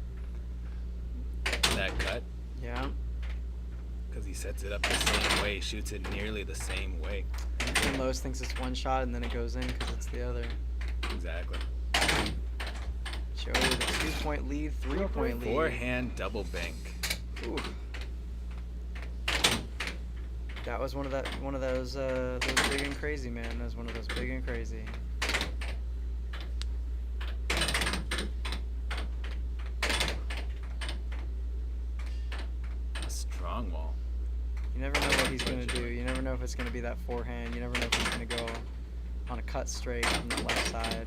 cut. Yeah. Because he sets it up the same way, shoots it nearly the same way. And Los thinks it's one shot and then it goes in because it's the other. Exactly. Joey with a 2-point lead, 3-point lead. Forehand double bank. Ooh. That was one of those big and crazy, man. That was one of those big and crazy. A strong wall. You never know what he's gonna do. You never know if it's gonna be that forehand. You never know if he's gonna go on a cut straight from the left side.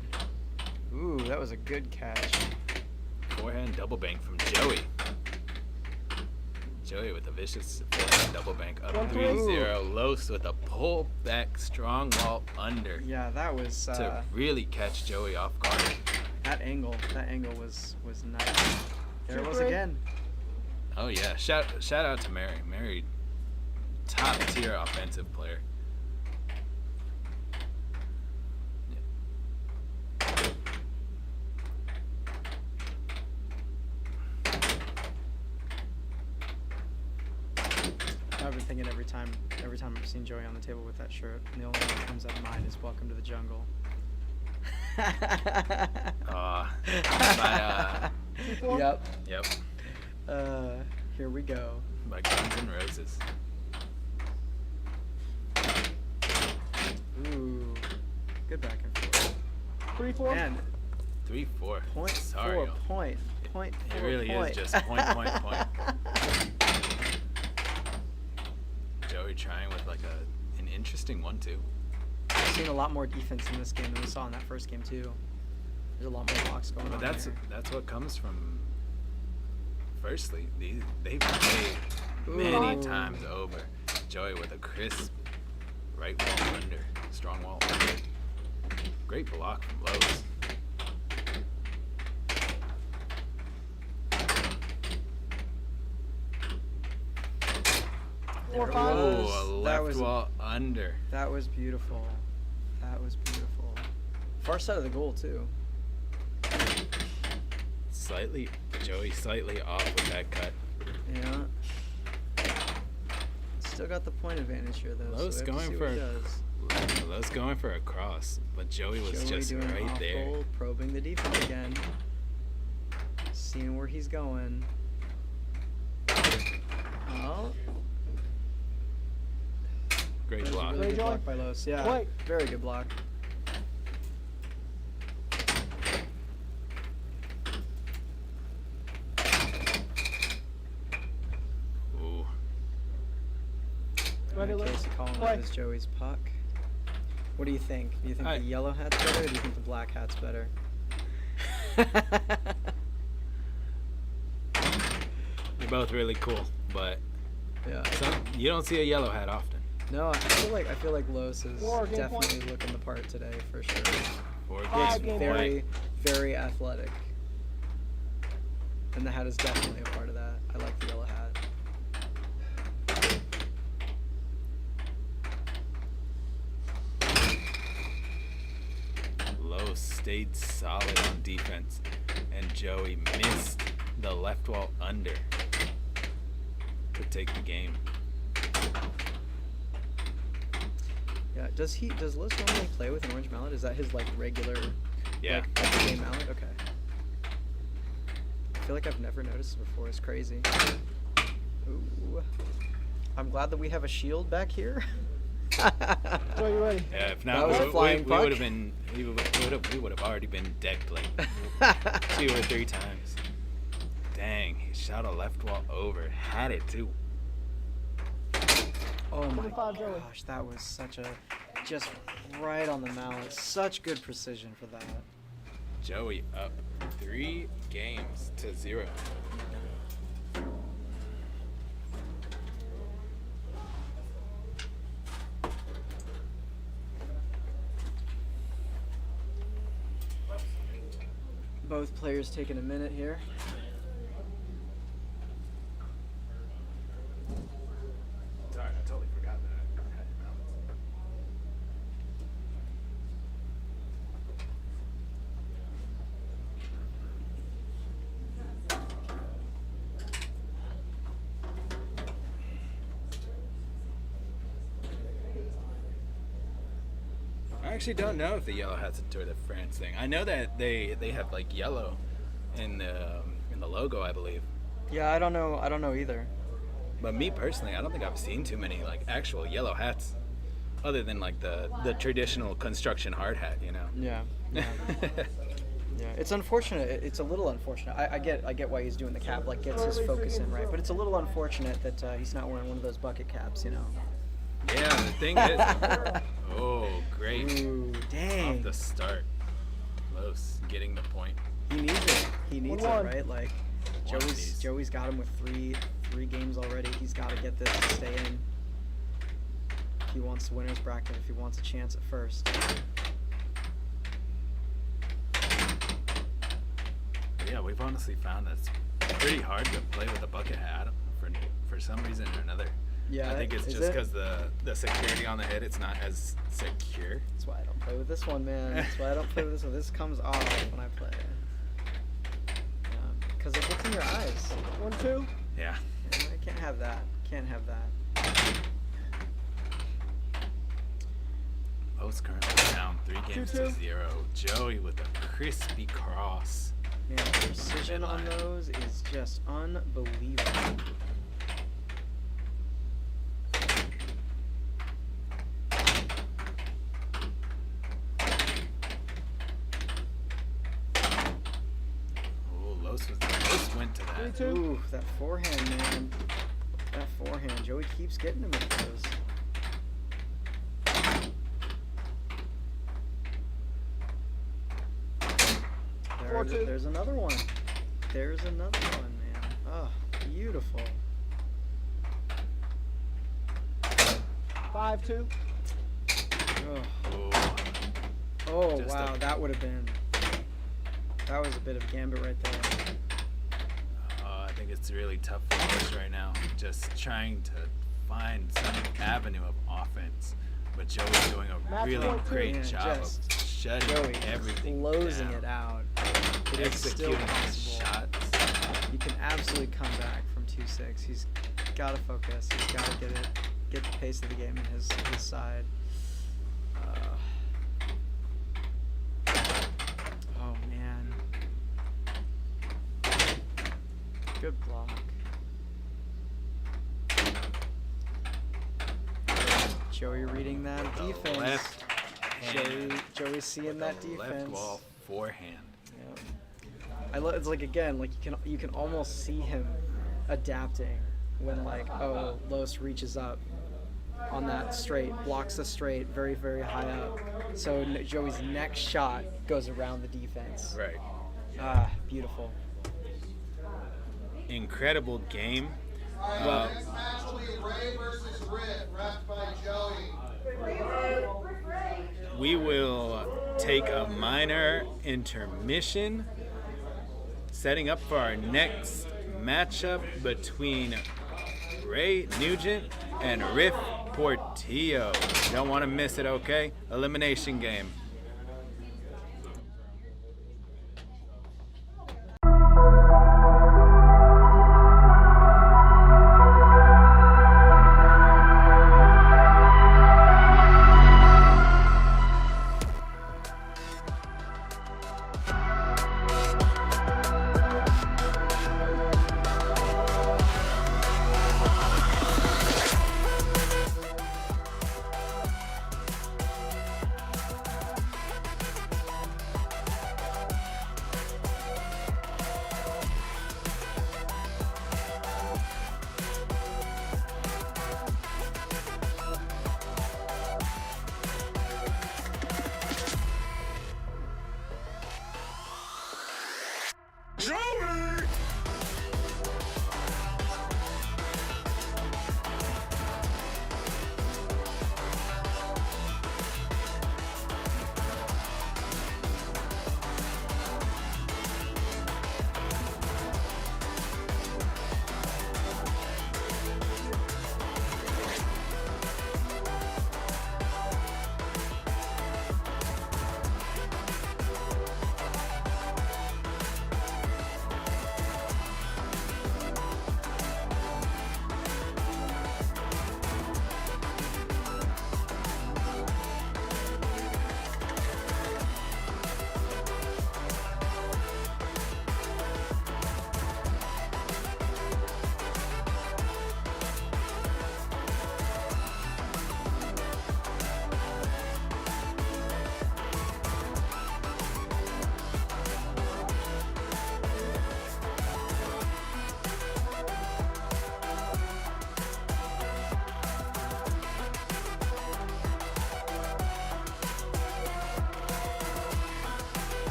Ooh, that was a good catch. Forehand double bank from Joey. Joey with a vicious forehand double bank up 3-0. Los with a pull back strong wall under. Yeah, that was to really catch Joey off guard. That angle was nice. There it was again. Oh yeah, shout out to Mary. Mary, top tier offensive player. I've been thinking every time I've seen Joey on the table with that shirt, and the only thing that comes up in mind is "Welcome to the Jungle." Yep. Here we go. By Guns N' Roses. Ooh, good back and forth. 3-4. Man, 3-4. point Sorry. 4 point. Point It 4 really point. is just point. Joey trying with like an interesting 1-2. We've seen a lot more defense in this game than we saw in that first game too. There's a lot more blocks going on. But that's what comes from. Firstly, they've played many times over. Joey with a crisp right wall under, strong wall under. Great block from Lowe's. There it Oh, was. a left wall under. That was beautiful. That was beautiful. Far side of the goal too. Joey slightly off with that cut. Yeah. Still got the point advantage here though. Lowe's so we have to going see for what he does. Lowe's going for a cross, but Joey was just doing right off there. goal, probing the defense again. Seeing where he's going. Oh. Great That was a block. really good block by Los. Yeah. Wait. Very good block. Ooh. Ready, Liss? Casey calling Play. that as Joey's puck. What do you think? Do you think the yellow hat's better, or do you think the black hat's better? They're both really cool, but Yeah. you don't see a yellow hat often. No, I feel like Los is Four, game definitely point. looking the part today for sure. For Five, game game Very, very athletic. And the hat is definitely a part of that. I like the yellow hat. Lowe stayed solid on defense, and Joey missed the left wall under to take the game. Yeah, does Liss normally play with an orange mallet? Is that his like regular Yeah. like everyday mallet? Okay. I feel like I've never noticed it before. It's crazy. Ooh. I'm glad that we have a shield back here. Joe, you ready? Yeah, if That not, was a flying we puck. would have been we would have already been decked like 2 or 3 times. Dang, he shot a left wall over, had it too. Oh my 25, Joey. gosh, that was such a just right on the mallet. Such good precision for that. Joey up 3 games to 0. Both players taking a minute here. Sorry, I totally forgot that I had your mountains. I actually don't know if the yellow hats a Tour de France thing. I know that they have like yellow in the logo, I believe. Yeah, I don't know either. But me personally, I don't think I've seen too many like actual yellow hats, other than like the traditional construction hard hat, you know. Yeah. Yeah. Yeah, it's unfortunate. It's a little unfortunate. I get why he's doing the cap, like gets his focus in right. But it's a little unfortunate that he's not wearing one of those bucket caps, you know. Yeah, the thing is, oh great, Ooh, dang. off the start, close, getting the point. He needs it. He needs it, 1-1. right? Like One of these. Joey's got him with three games already. He's got to get this to stay in. If he wants the winners bracket, if he wants a chance at first. Yeah, we've honestly found that it's pretty hard to play with a bucket hat for some reason or another. Yeah, I think it's is just it? because the security on the head, it's not as secure. That's why I don't play with this one, man. That's why I don't play with this one. This comes off when I play. Because it gets in your eyes. 1-2. Yeah. Yeah, I can't have that. Can't have that. Most currently down 3 games to 2-2. 0. Joey with a crispy cross. Man, the precision on those is just unbelievable. Oh, Los went to that. 3-2. Ooh, that forehand, man. That forehand. Joey keeps getting him with those. There's another one. There's another one, man. Oh, beautiful. 5-2. Oh, oh Just wow, that would have been. That was a bit of gambit right there. I think it's really tough for us right now. Just trying to find some avenue of offense. But Joey's doing a Match really point 2. great Man, job of just shutting Joey everything closing down. it out. It is still Executing his possible. shots. You can absolutely come back from 2-6. He's got to focus. He's got to get the pace of the game in his side. Oh man, good block. Joey reading that The defense. left hand. Joey's seeing that The defense. left wall forehand. Yeah. It's like again, like you can almost see him adapting when like Los reaches up on that straight, blocks the straight very, very high up. So Joey's next shot goes around the defense. Right. Ah, beautiful. Incredible game. Next match will be Ray versus Rip, wrapped by Joey. We will take a minor intermission, setting up for our next matchup between Ray Nugent and Riff Portillo. Don't want to miss it, okay? Elimination game.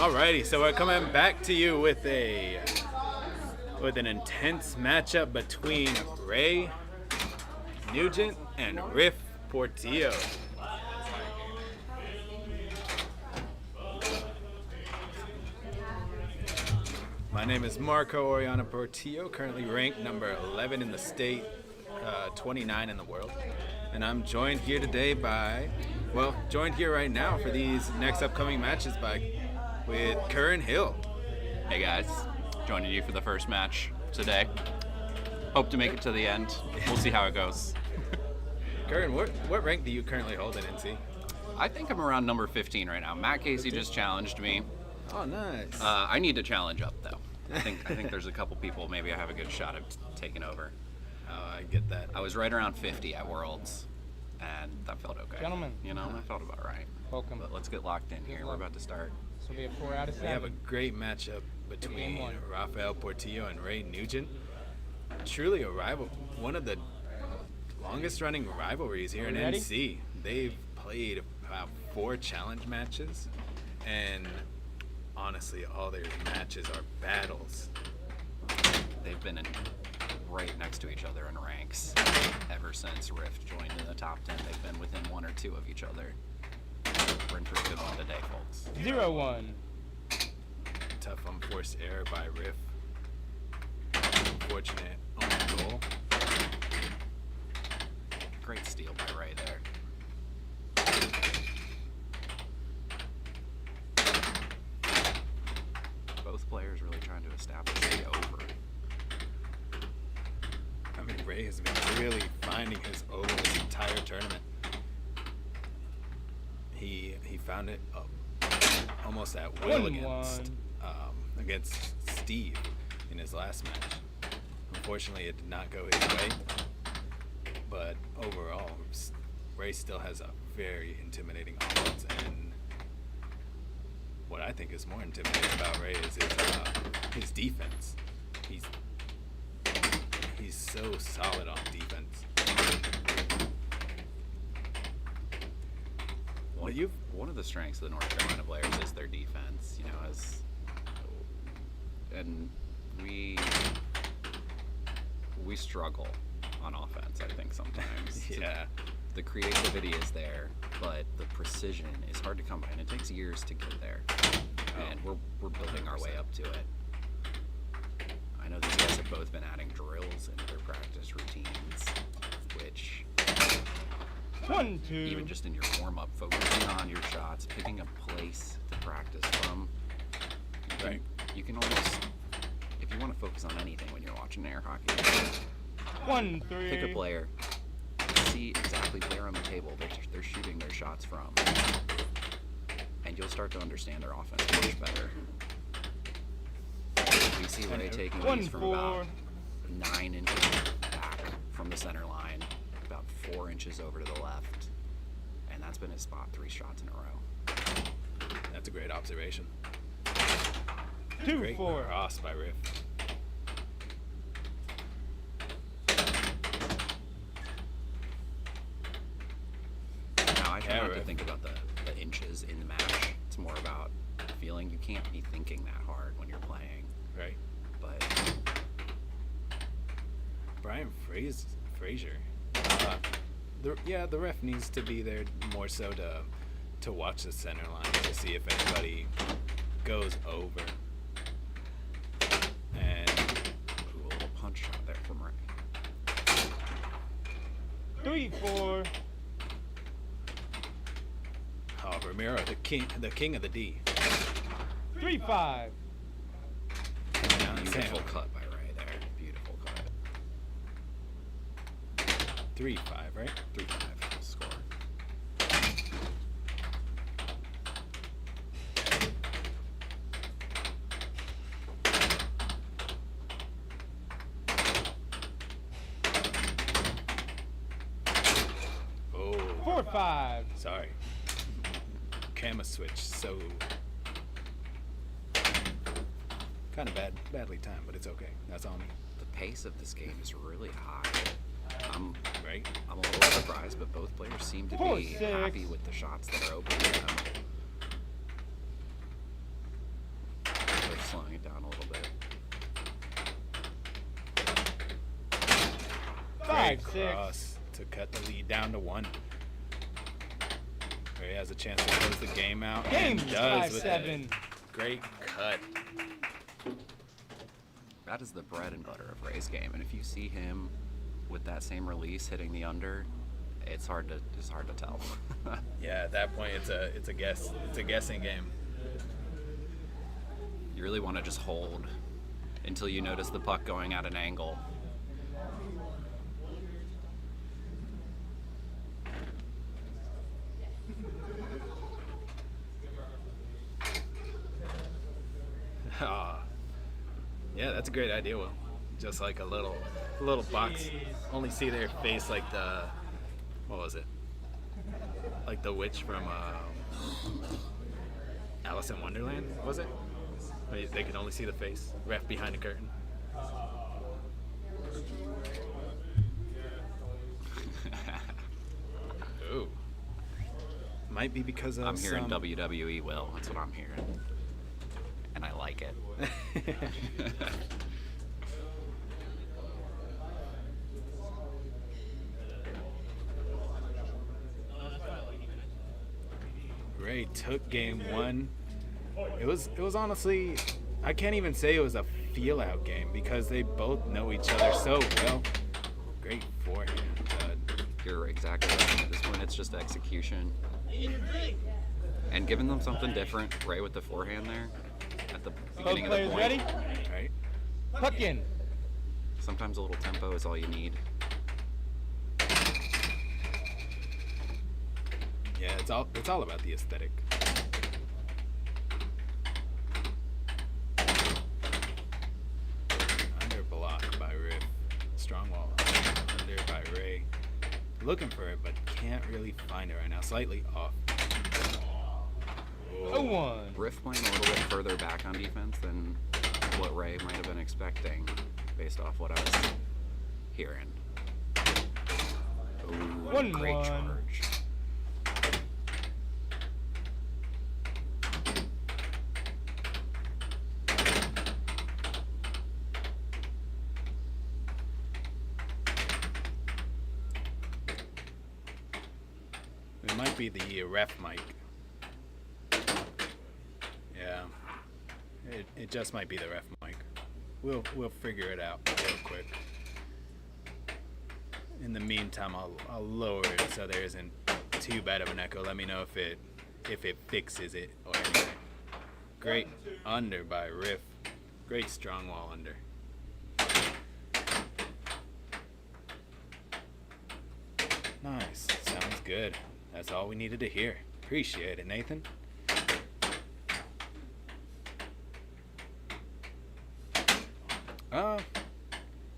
Alrighty, so we're coming back to you with an intense matchup between Ray Nugent and Riff Portillo. My name is Marco Oriana Portillo, currently ranked number 11 in the state, 29 in the world. And I'm joined here today joined here right now for these next upcoming matches with Curran Hill. Hey guys, joining you for the first match today. Hope to make it to the end. We'll see how it goes. Curran, what rank do you currently hold in NC? I think I'm around number 15 right now. Matt Casey just challenged me. Oh, nice. I need to challenge up though. I think there's a couple people maybe I have a good shot of taking over. Oh, I get that. I was right around 50 at Worlds, and that felt okay. Gentlemen. You know, that felt about right. Welcome. But let's get locked in here. We're about to start. This will be a 4 out of 7. We have a great matchup between Game 1. Rafael Portillo and Ray Nugent. Truly a rival, one of the longest running rivalries here in Ready? NC. They've played about 4 challenge matches, and honestly, all their matches are battles. They've been right next to each other in ranks ever since Rift joined in the top 10. They've been within 1 or 2 of each other. We're in for a good one today, folks. 0-1. Tough unforced error by Riff. Unfortunate own goal. Great steal by Ray there. Both players really trying to establish the over. I mean, Ray has been really finding his over this entire tournament. He found it almost at will 1-1. against Steve in his last match. Unfortunately, it did not go his way. But overall, Ray still has a very intimidating offense, and what I think is more intimidating about Ray is his defense. He's so solid on defense. One of the strengths of the North Carolina players is their defense. You know, and we struggle on offense, I think, sometimes. Yeah. The creativity is there, but the precision is hard to come by, and it takes years to get there. And we're building our way up to it. I know these guys have both been adding drills into their practice routines, which 1-2. even just in your warm-up, focusing on your shots, picking a place to practice from. You can almost, if you want to focus on anything when you're watching air hockey, 1-3. pick a player, see exactly where on the table they're shooting their shots from, and you'll start to understand their offense much better. We see Ray taking these from about 9 inches back from the center line, about 4 inches over to the left, and that's been his spot 3 shots in a row. That's a great observation. 2-4. Great cross by Riff. Now I try not to think about the inches in the match. It's more about feeling. You can't be thinking that hard when you're playing. Right. But Brian Frazier. The ref needs to be there more so to watch the center line to see if anybody goes over. And a little punch shot there from Ray. 3-4. Oh, Ramiro, the king of the D. 3-5. Beautiful cut by Ray there. Beautiful cut. 3-5, right? 3-5 score. Oh. 4-5. Sorry. Camera switch, so kind of badly timed, but it's okay. That's on me. The pace of this game is really high. I'm right. I'm a little surprised, but both players seem to be happy with the shots that are open to them. slowing it down a little bit. Five, Great six. cross to cut the lead down to 1. Ray has a chance to close the game out. Game and does with 5-7. a great cut. That is the bread and butter of Ray's game, and if you see him with that same release hitting the under, it's hard to tell. Yeah, at that point, it's a guessing game. You really want to just hold until you notice the puck going at an angle. Yeah, that's a great idea, Will. Just like a little box. Only see their face like the, what was it? Like the witch from Alice in Wonderland, was it? They could only see the face. Ref behind the curtain. Ooh. Might be because of I'm hearing some... WWE, Will. That's what I'm hearing. And I like it. Ray took game 1. It was honestly, I can't even say it was a feel out game because they both know each other so well. Great forehand. You're exactly right. At this point, it's just execution. And giving them something different, Ray with the forehand there at the beginning of the point. Ready? Right. Puck in. Sometimes a little tempo is all you need. Yeah, it's all about the aesthetic. Under block by Riff. Strong wall. Under by Ray. Looking for it, but can't really find it right now. Slightly off. Oh, 1. Riff playing a little bit further back on defense than what Ray might have been expecting based off what I was hearing. Ooh, 1-1. great charge. It might be the ref mic. Yeah. It just might be the ref mic. We'll figure it out real quick. In the meantime, I'll lower it so there isn't too bad of an echo. Let me know if it fixes it or anything. Great under by Riff. Great strong wall under. Nice. Sounds good. That's all we needed to hear. Appreciate it, Nathan.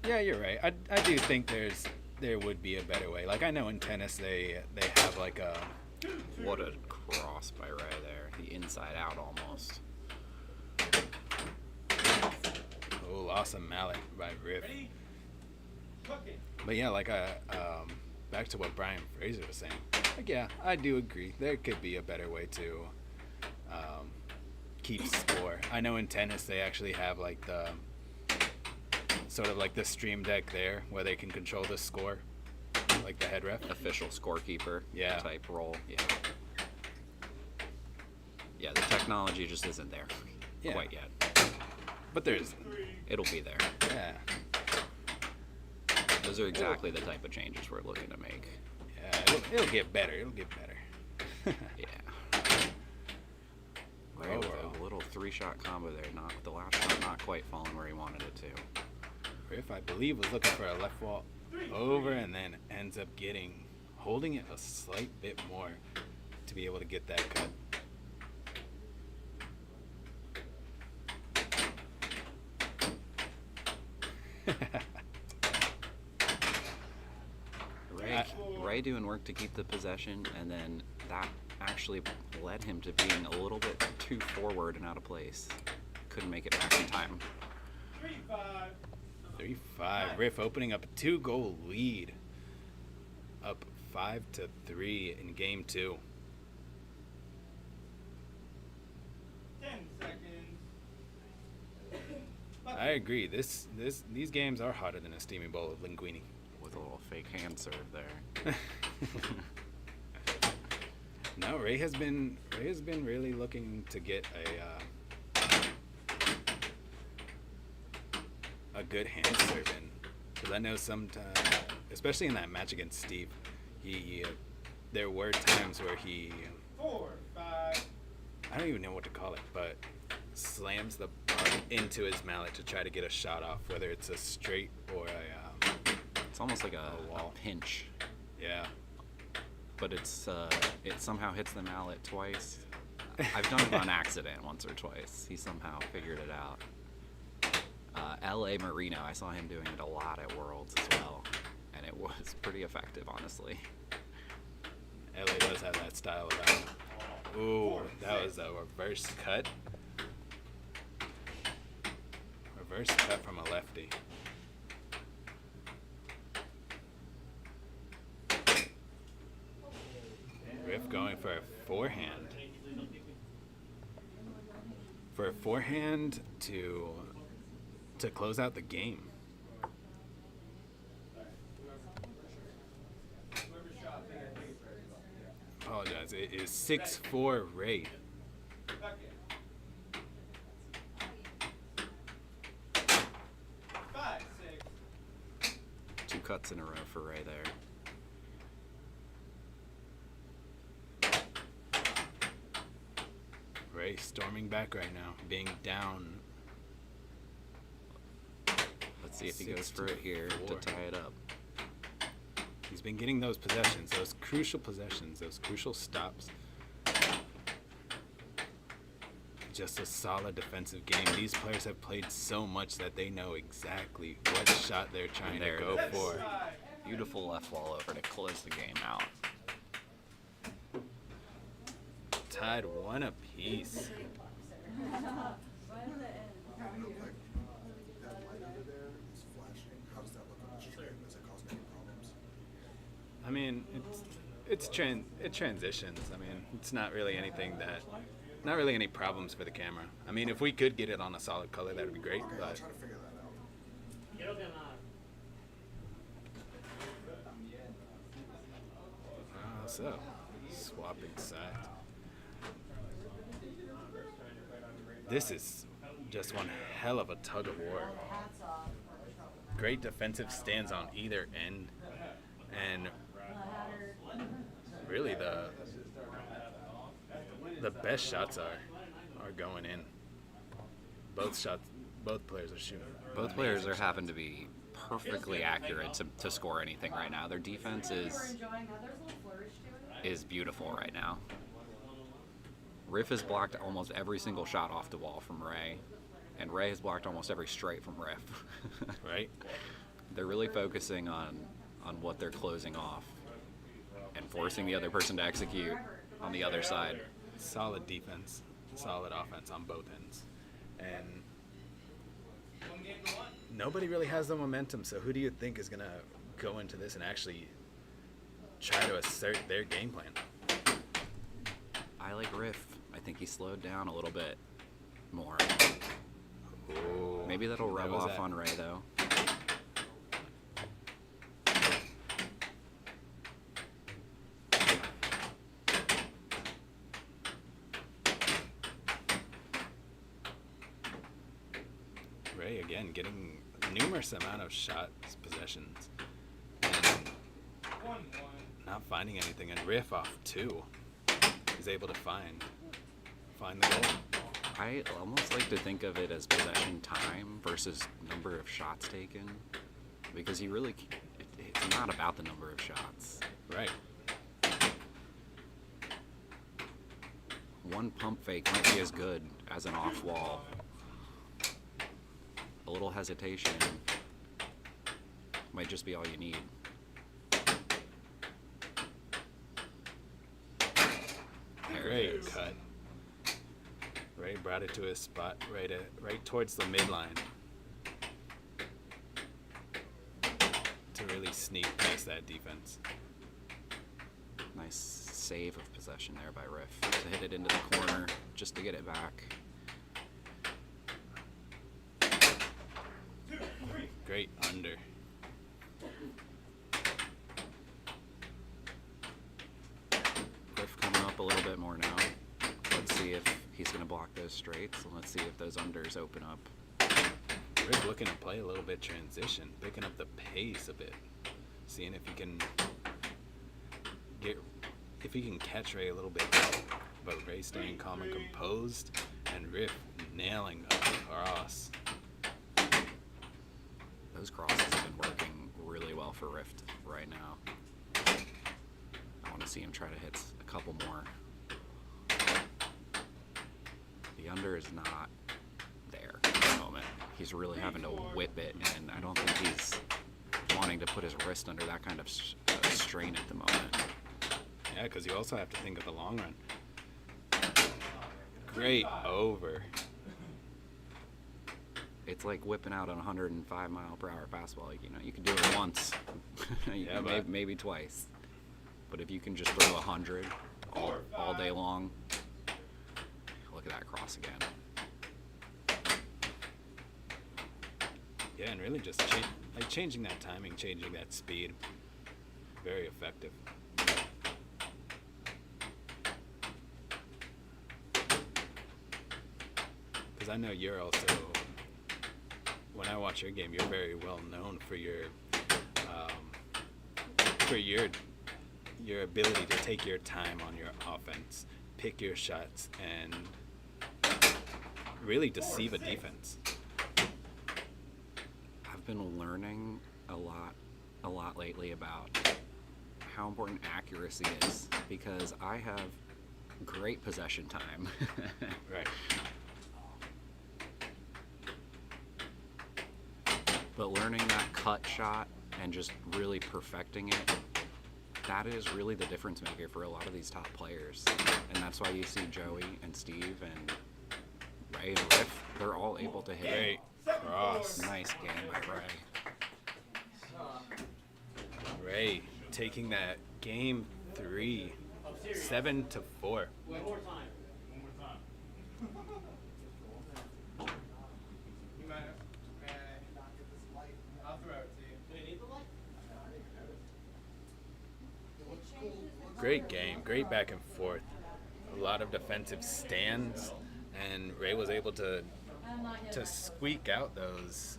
Yeah, you're right. I do think there would be a better way. Like I know in tennis they have like a... What a cross by Ray there. The inside out almost. Oh, awesome mallet by Riff. But yeah, like back to what Brian Fraser was saying. Like yeah, I do agree. There could be a better way to keep score. I know in tennis they actually have like the sort of like the stream deck there where they can control the score, like the head ref. Official scorekeeper Yeah. type role. Yeah. Yeah, the technology just isn't there quite yet. But there's... It'll be there. Yeah. Those are exactly the type of changes we're looking to make. Yeah, it'll get better. It'll get better. Yeah. Ray with a little 3-shot combo there. Not the last shot, not quite falling where he wanted it to. Riff, I believe, was looking for a left wall over and then ends up holding it a slight bit more to be able to get that cut. Ray doing work to keep the possession, and then that actually led him to being a little bit too forward and out of place. Couldn't make it back in time. 3-5. Riff opening up a 2-goal lead. Up 5-3 in game 2. 10 seconds. I agree. These games are hotter than a steaming bowl of linguine. With a little fake hand serve there. No, Ray has been really looking to get a good hand serve in. Because I know sometimes, especially in that match against Steve, there were times where he 4, 5. I don't even know what to call it, but slams the bar into his mallet to try to get a shot off, whether it's a straight or it's almost like a pinch. Yeah. But it somehow hits the mallet twice. I've done it on accident once or twice. He somehow figured it out. L.A. Marino, I saw him doing it a lot at Worlds as well, and it was pretty effective, honestly. LA does have that style about him. Ooh, that was a reverse cut. Reverse cut from a lefty. Riff going for a forehand. For a forehand to close out the game. Apologize. It is 6-4 Ray. Two cuts in a row for Ray there. Ray storming back right now, being down. Let's see if he goes for it here to tie it up. He's been getting those possessions, those crucial possessions, those crucial stops. Just a solid defensive game. These players have played so much that they know exactly what shot they're trying to go for. Beautiful left wall over to close the game out. Tied 1 apiece. I mean, it transitions. I mean, it's not really anything not really any problems for the camera. I mean, if we could get it on a solid color, that would be great. But I'll try to figure that out. So swapping sides. This is just one hell of a tug of war. Great defensive stands on either end, and really the best shots are going in. Both players are shooting. Both players are having to be perfectly accurate to score anything right now. Their defense is beautiful right now. Riff has blocked almost every single shot off the wall from Ray, and Ray has blocked almost every straight from Riff. Right? They're really focusing on what they're closing off and forcing the other person to execute on the other side. Solid defense, solid offense on both ends. And nobody really has the momentum, so who do you think is going to go into this and actually try to assert their game plan? I like Riff. I think he slowed down a little bit more. Ooh, maybe that'll rub off on Ray, though. Ray, again, getting numerous amount of shots, possessions, and not finding anything. And Riff off 2 is able to find the goal. I almost like to think of it as possession time versus number of shots taken, because it's not about the number of shots. Right. One pump fake might be as good as an off wall. A little hesitation might just be all you need. Great cut. Ray brought it to his spot right towards the midline to really sneak past that defense. Nice save of possession there by Riff to hit it into the corner just to get it back. Great under. Griff coming up a little bit more now. Let's see if he's going to block those straights, and let's see if those unders open up. Griff looking to play a little bit transition, picking up the pace a bit, seeing if he can catch Ray a little bit. But Ray staying calm and composed, and Riff nailing across. Those crosses have been working really well for Rift right now. I want to see him try to hit a couple more. The under is not there at the moment. He's really having to whip it, and I don't think he's wanting to put his wrist under that kind of strain at the moment. Yeah, because you also have to think of the long run. Great over. It's like whipping out an 105-mile-per-hour fastball. You know, you can do it once, Yeah, but maybe twice. But if you can just throw 100 all day long, look at that cross again. Yeah, and really just changing that timing, changing that speed. Very effective. Because I know you're also, when I watch your game, you're very well known for your ability to take your time on your offense, pick your shots, and really deceive a defense. I've been learning a lot lately about how important accuracy is, because I have great possession time. Right. But learning that cut shot and just really perfecting it, that is really the difference maker for a lot of these top players. And that's why you see Joey and Steve and Ray and Riff, they're all able to hit. Great cross. Nice game by Ray. Ray taking that game 3, 7-4. One more time. You might have. I'll throw it to you. Do you need the light? Great game, great back and forth. A lot of defensive stands, and Ray was able to squeak out those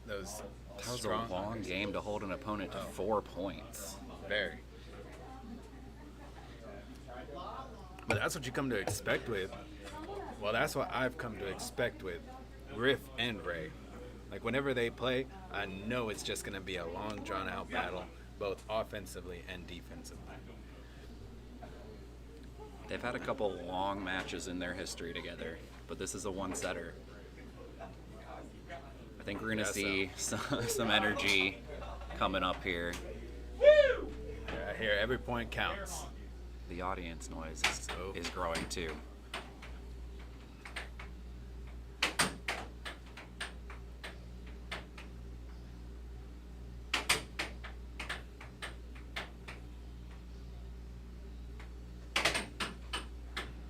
That was strong a long game to hold an opponent to 4 points. Very. But that's what you come to expect with. Well, that's what I've come to expect with Riff and Ray. Like, whenever they play, I know it's just going to be a long, drawn-out battle, both offensively and defensively. They've had a couple long matches in their history together, but this is a one-setter. I think we're going to see some energy coming up here. Yeah, I hear every point counts. The audience noise is growing too.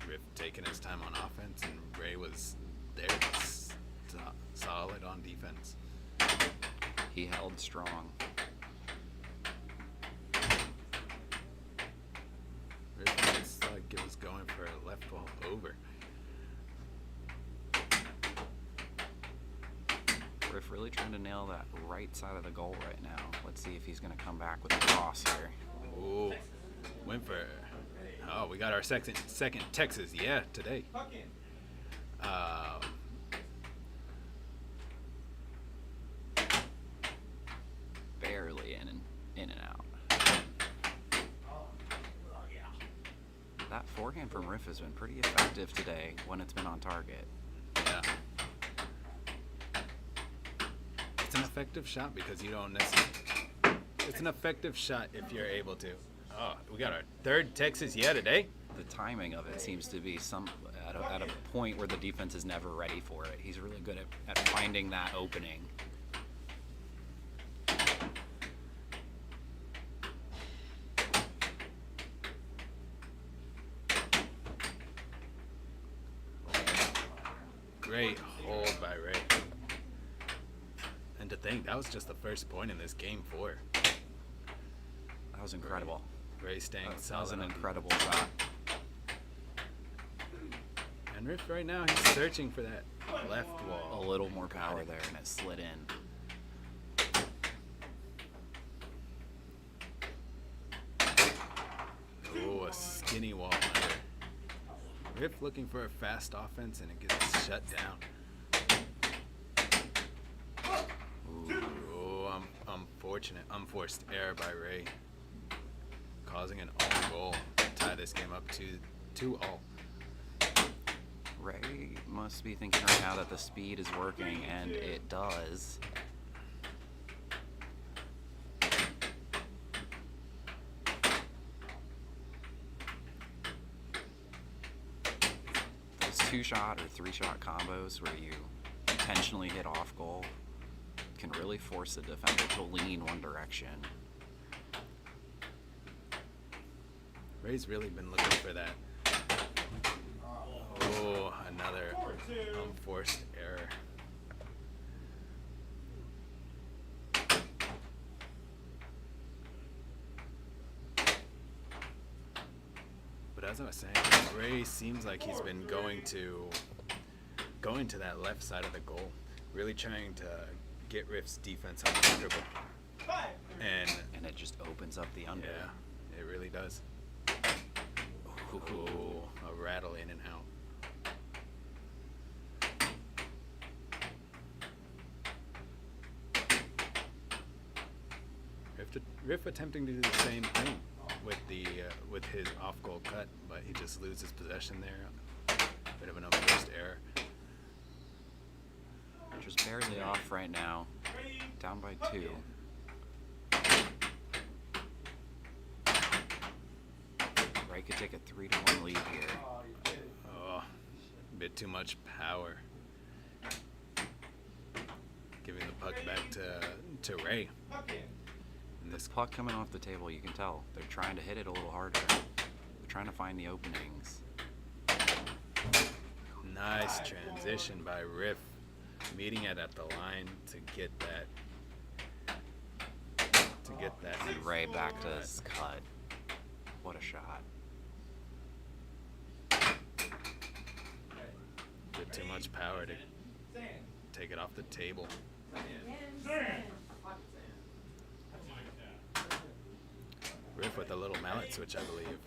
Riff taking his time on offense, and Ray was there, solid on defense. He held strong. Riff was going for a left ball over. Riff really trying to nail that right side of the goal right now. Let's see if he's going to come back with a cross here. Ooh, went for. Oh, we got our second Texas, yeah, today. Barely in and out. That forehand from Riff has been pretty effective today when it's been on target. Yeah. It's an effective shot because you don't necessarily. It's an effective shot if you're able to. Oh, we got our third Texas today. The timing of it seems to be at a point where the defense is never ready for it. He's really good at finding that opening. Great hold by Ray. And to think that was just the first point in this game 4. That was incredible. Ray staying That was solid an on incredible shot. And Riff right now, he's searching for that left wall. A little more power there, and it slid in. Oh, a skinny wall under. Riff looking for a fast offense, and it gets shut down. Oh, unforced error by Ray, causing an own goal to tie this game up to 2-2. Ray must be thinking right now that the speed is working, and it does. Those 2-shot or 3-shot combos where you intentionally hit off goal can really force the defender to lean one direction. Ray's really been looking for that. Oh, another unforced error. But as I was saying, Ray seems like he's been going to that left side of the goal, really trying to get Riff's defense uncomfortable. And it just opens up the under. Yeah, it really does. Ooh, a rattle in and out. Riff attempting to do the same thing with his off goal cut, but he just loses possession there. Bit of an unforced error. Just barely off right now. Down by 2. Ray could take a 3-1 lead here. Oh, a bit too much power. Giving the puck back to Ray. And this puck coming off the table, you can tell. They're trying to hit it a little harder. They're trying to find the openings. Nice transition by Riff. Meeting it at the line to get that. And Ray back to his cut. What a shot. Bit too much power to take it off the table. Riff with a little mallet switch, I believe.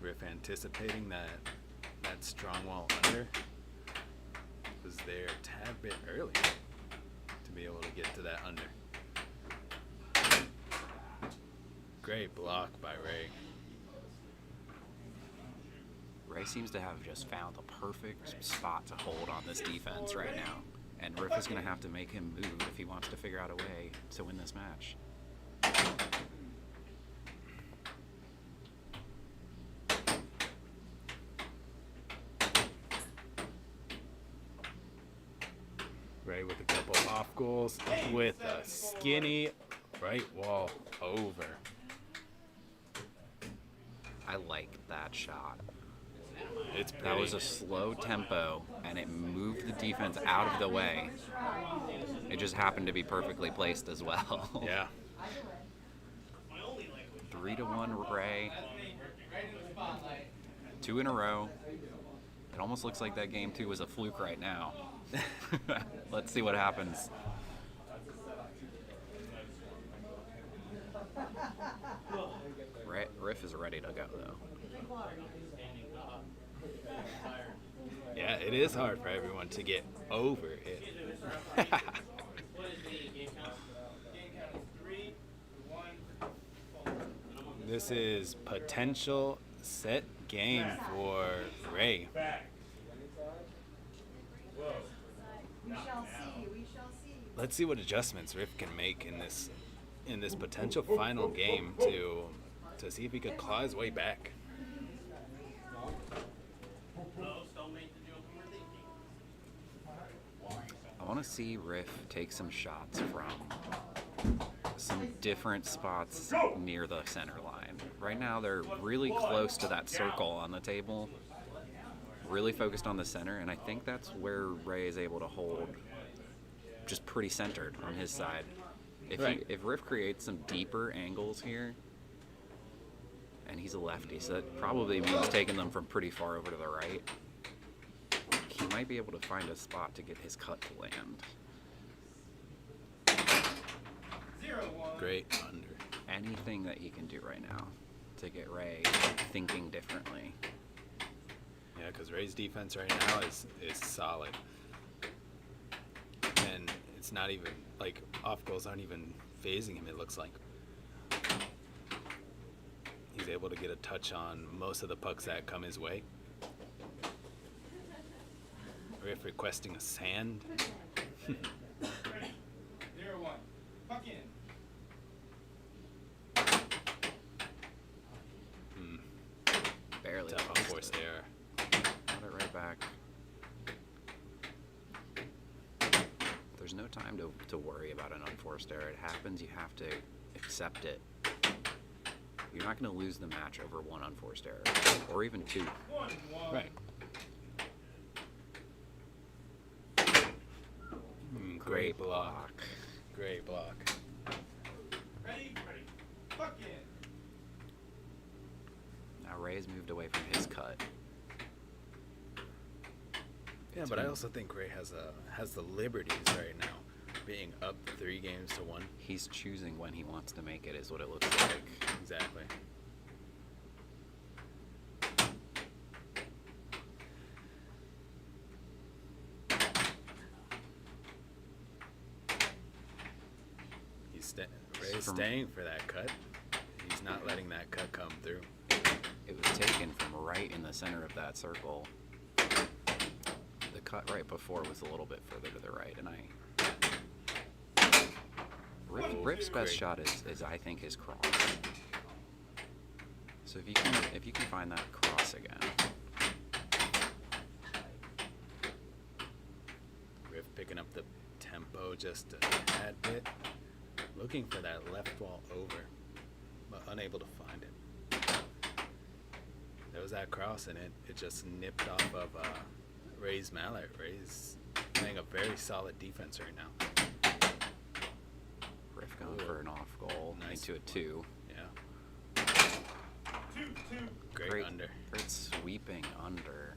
Riff anticipating that strong wall under was there a tad bit early to be able to get to that under. Great block by Ray. Ray seems to have just found the perfect spot to hold on this defense right now. And Riff is going to have to make him move if he wants to figure out a way to win this match. Ray with a couple off goals with a skinny right wall over. I like that shot. It's pretty. That was a slow tempo, and it moved the defense out of the way. It just happened to be perfectly placed as well. Yeah. 3-1 Ray. 2 in a row. It almost looks like that game 2 was a fluke right now. Let's see what happens. Riff is ready to go, though. Yeah, it is hard for everyone to get over it. This is potential set game for Ray. We shall see, we shall see. Let's see what adjustments Riff can make in this potential final game to see if he could claw his way back. I want to see Riff take some shots from some different spots near the center line. Right now, they're really close to that circle on the table, really focused on the center, and I think that's where Ray is able to hold just pretty centered on his side. If Riff creates some deeper angles here, and he's a lefty, so that probably means taking them from pretty far over to the right, he might be able to find a spot to get his cut to land. Great under. Anything that he can do right now to get Ray thinking differently. Yeah, because Ray's defense right now is solid. And it's not even, like, off goals aren't even phasing him, it looks like. He's able to get a touch on most of the pucks that come his way. Riff requesting a sand. 0-1. Puck in. Barely. Tough unforced error. Got it right back. There's no time to worry about an unforced error. It happens, you have to accept it. You're not going to lose the match over one unforced error, or even two. 1-1. Right. Great block. Great block. Ready? Puck in. Now Ray's moved away from his cut. Yeah, but I also think Ray has the liberties right now, being up 3-1. He's choosing when he wants to make it, is what it looks like. Exactly. Ray's staying for that cut. He's not letting that cut come through. It was taken from right in the center of that circle. The cut right before was a little bit further to the right, and Riff's best shot is I think his cross. So if you can find that cross again. Riff picking up the tempo just a tad bit. Looking for that left wall over, but unable to find it. There was that cross and it just nipped off of Ray's mallet. Ray's playing a very solid defense right now. Riff going for an off goal. Nice. Into a 2. Yeah. 2-2. Great under. Great sweeping under.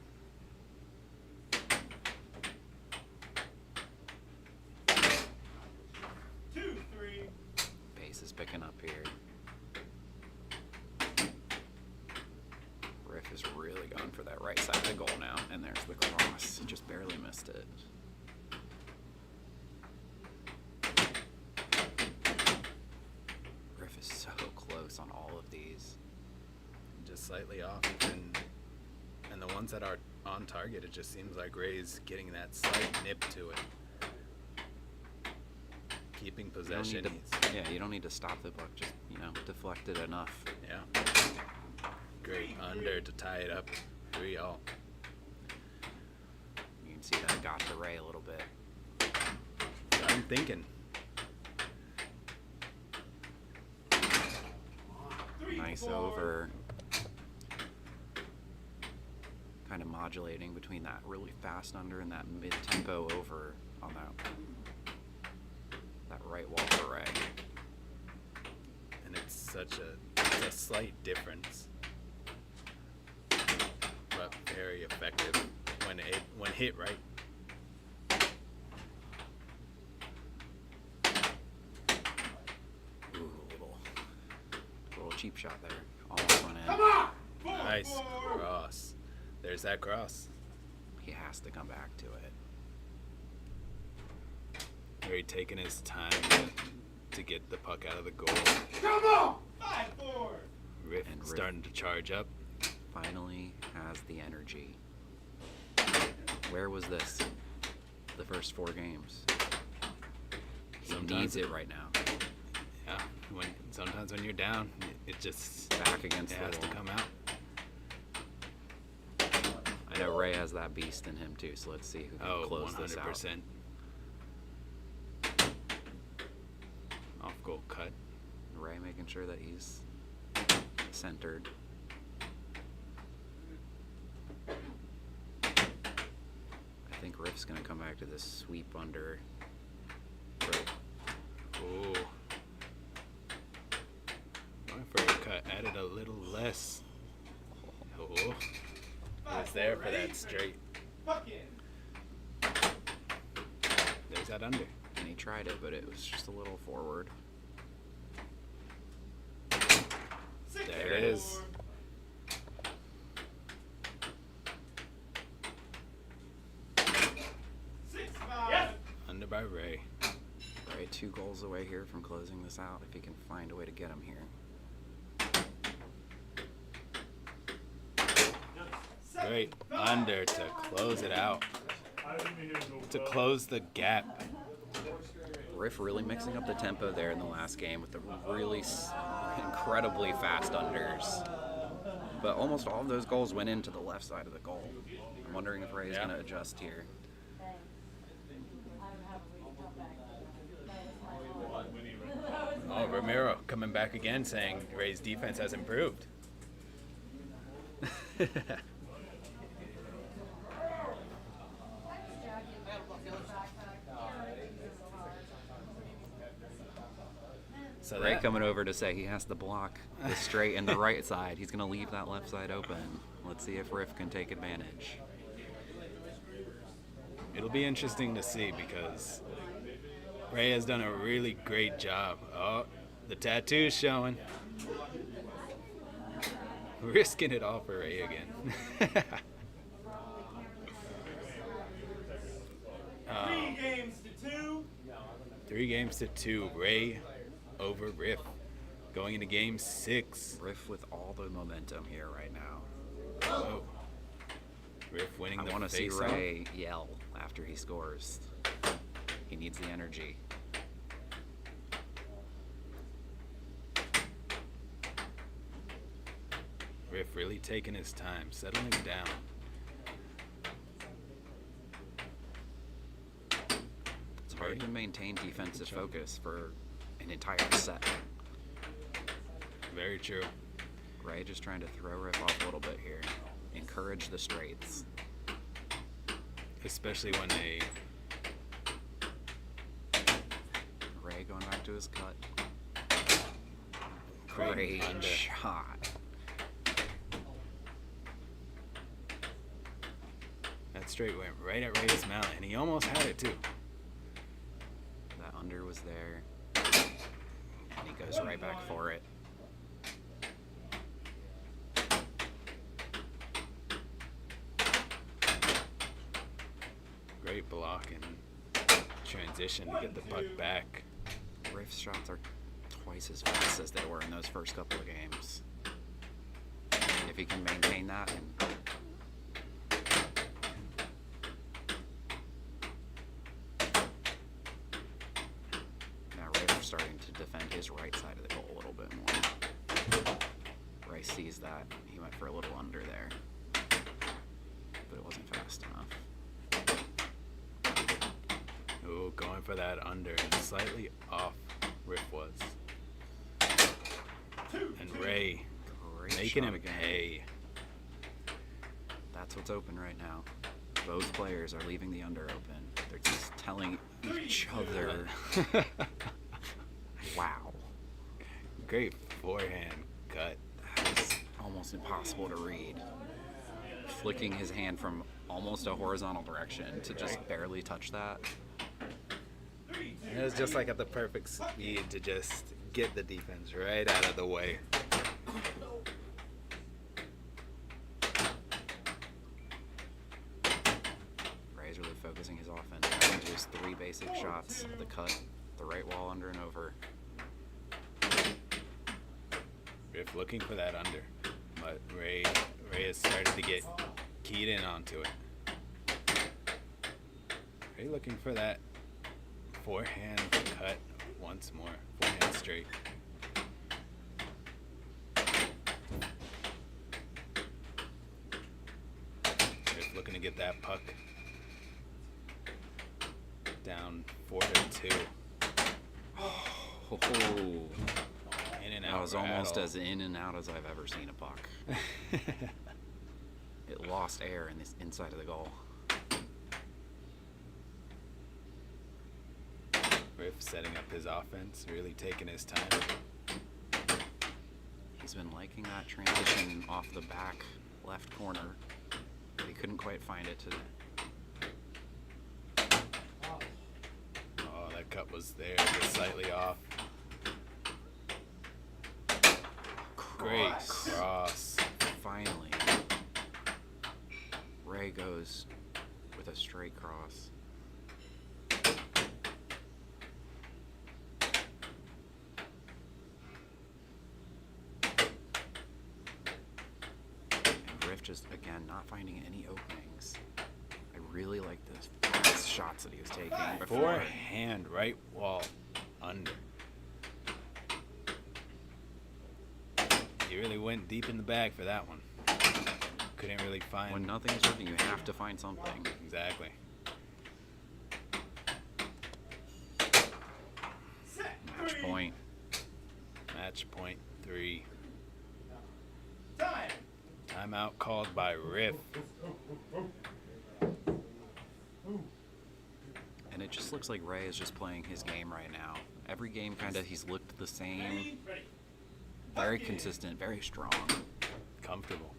Pace is picking up here. Riff is really going for that right side of the goal now, and there's the cross. Just barely missed it. Riff is so close on all of these. Just slightly off, and the ones that are on target, it just seems like Ray's getting that slight nip to it. Keeping possession. You don't need to stop the puck. Just, deflect it enough. Yeah. Great under to tie it up. 3-all. You can see that got to Ray a little bit. I'm thinking. Nice over. Kind of modulating between that really fast under and that mid-tempo over on that right wall for Ray. And it's such a slight difference, but very effective when hit right. Ooh, a little cheap shot there. Almost went in. Come on! Nice cross. There's that cross. He has to come back to it. Ray taking his time to get the puck out of the goal. Come on! 5-4. Riff starting to charge up. Finally has the energy. Where was this? The first 4 games. He needs it right now. Yeah, sometimes when you're down, it just back against it the has wall. to come out. I know Ray has that beast in him too, so let's see who can close this out. 100%. Off goal cut. Ray making sure that he's centered. I think Riff's gonna come back to this sweep under. Right. Ooh. Going for a cut, added a little less. Oh. He was there for that straight. There's that under. And he tried it, but it was just a little forward. There it is. Under by Ray. Ray 2 goals away here from closing this out if he can find a way to get him here. Great under to close it out. To close the gap. Riff really mixing up the tempo there in the last game with the really incredibly fast unders. But almost all of those goals went into the left side of the goal. I'm wondering if Ray's going to adjust here. Oh, Ramiro coming back again saying Ray's defense has improved. So Ray coming over to say he has to block the straight and the right side. He's going to leave that left side open. Let's see if Riff can take advantage. It'll be interesting to see because Ray has done a really great job. Oh, the tattoo's showing. Risking it all for Ray again. 3 games to 2. 3 games to 2. Ray over Riff. Going into game 6. Riff with all the momentum here right now. Oh. Riff winning the face-off. I want to see Ray yell after he scores. He needs the energy. Riff really taking his time, settling down. It's hard to maintain defensive focus for an entire set. Very true. Ray just trying to throw Riff off a little bit here. Encourage the straights. Especially when they... Ray going back to his cut. Great shot. That straight went right at Ray's mouth, and he almost had it too. That under was there. And he goes right back for it. Great block and transition to get the puck back. Riff's shots are twice as fast as they were in those first couple of games. If he can maintain that and now Riff starting to defend his right side of the goal a little bit more. Rice sees that. He went for a little under there. But it wasn't fast enough. Ooh, going for that under and slightly off Riff was. And Ray making him pay. That's what's open right now. Both players are leaving the under open. They're just telling each other. Wow. Great forehand cut. That is almost impossible to read. Flicking his hand from almost a horizontal direction to just barely touch that. It was just like at the perfect speed to just get the defense right out of the way. Ray's really focusing his offense into his 3 basic shots: the cut, the right wall, under and over. Riff looking for that under, but Ray has started to get keyed in onto it. Ray looking for that forehand cut once more. Forehand straight. Riff looking to get that puck down 4-2. Oh. in and That out. was almost rattle. as in and out as I've ever seen a puck. It lost air in this inside of the goal. Riff setting up his offense, really taking his time. He's been liking that transition off the back left corner. He couldn't quite find it today. Oh, that cut was there, just slightly off. Great cross. Finally, Ray goes with a straight cross. And Riff just, again, not finding any openings. I really like those fast shots that he was taking. Forehand, right wall, under. He really went deep in the bag for that one. Couldn't really find. When nothing's working, you have to find something. Exactly. Match point. Match point 3. Time. Timeout called by Riff. And it just looks like Ray is just playing his game right now. Every game he's looked the same. Very consistent, very strong. Comfortable.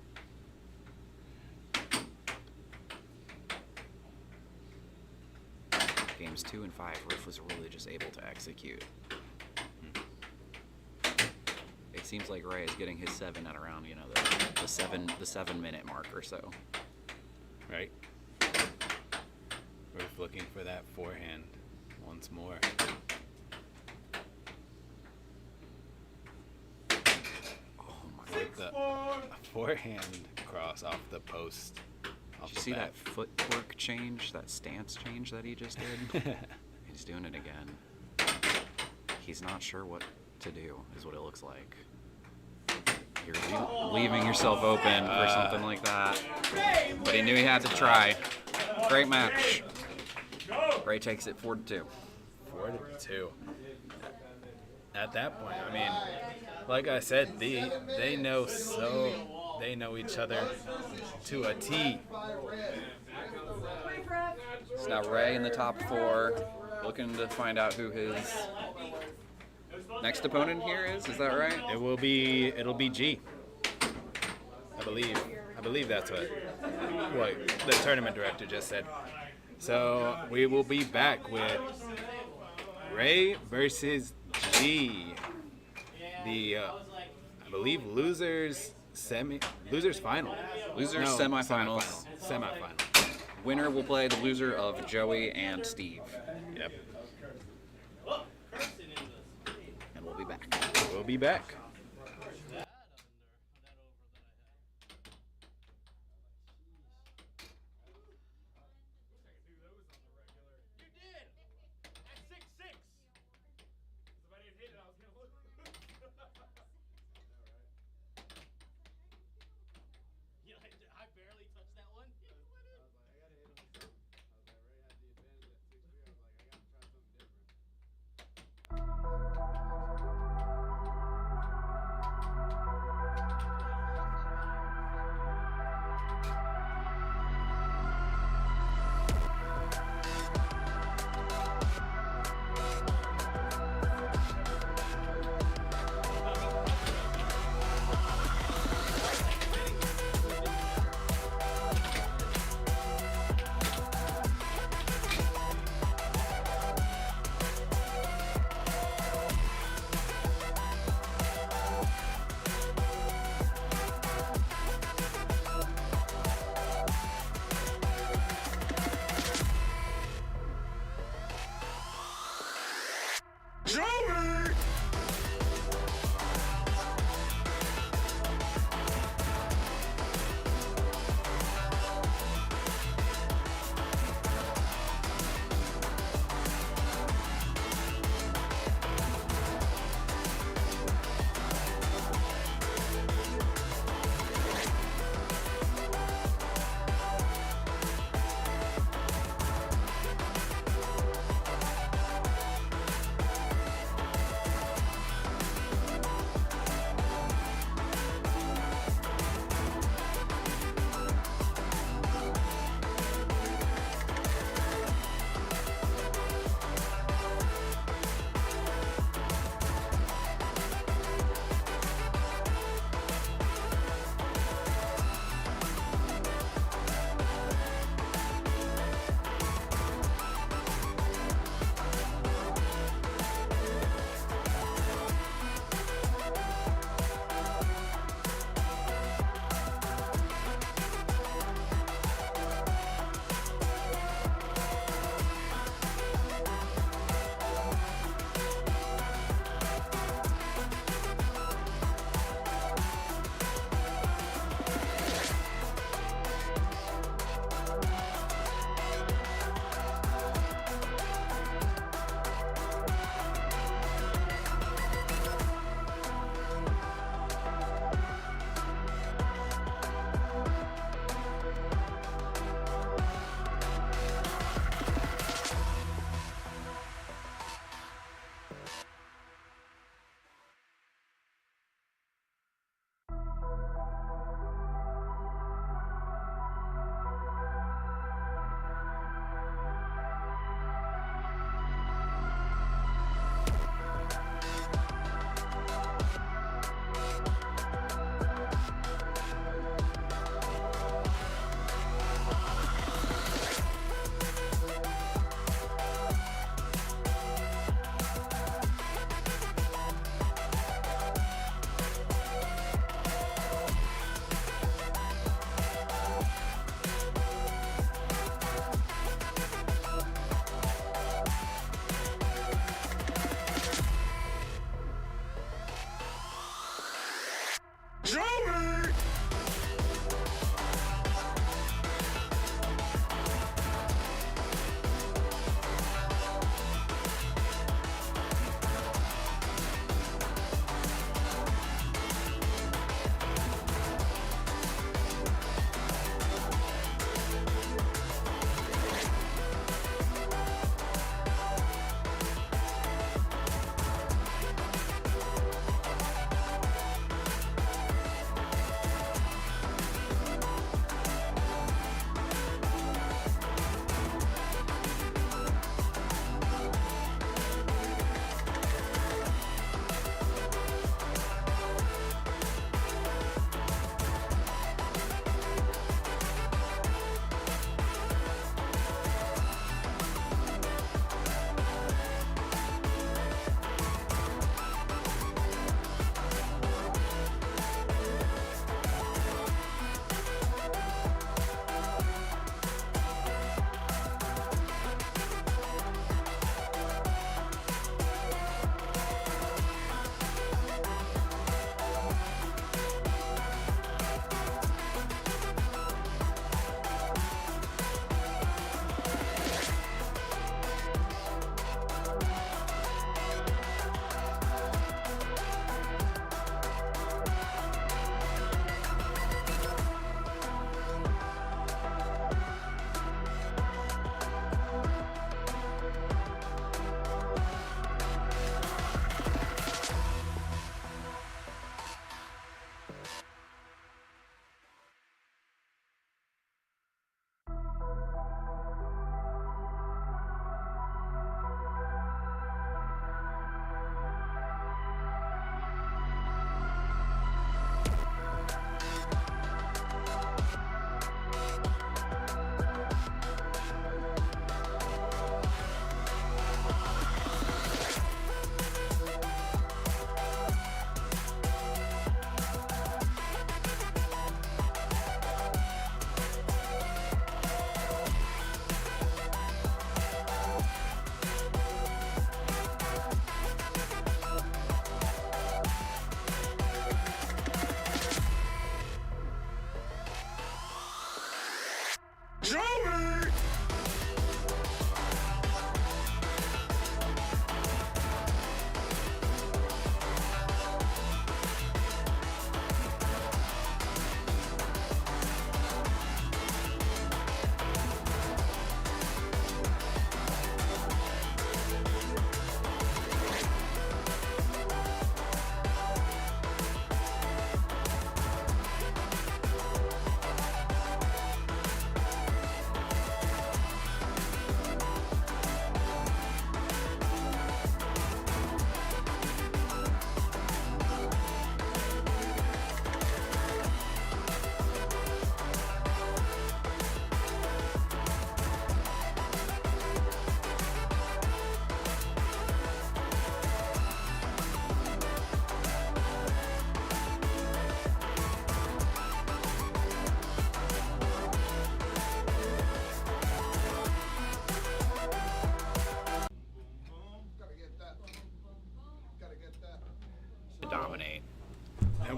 Games 2 and 5, Riff was really just able to execute. It seems like Ray is getting his 7 at around, the 7 minute mark or so. Right. Riff looking for that forehand once more. With a forehand cross off the post. Did you see that footwork change, that stance change that he just did? He's doing it again. He's not sure what to do, is what it looks like. You're leaving yourself open for something like that. But he knew he had to try. Great match. Ray takes it 4-2. 4-2. At that point, I mean, like I said, they know each other to a T. So now Ray in the top 4, looking to find out who his next opponent here is. Is that right? It'll be G. I believe that's what the tournament director just said. So we will be back with Ray versus G. The I believe losers final. Losers semifinals. Semifinal. Winner will play the loser of Joey and Steve. Yep. And we'll be back. We'll be back.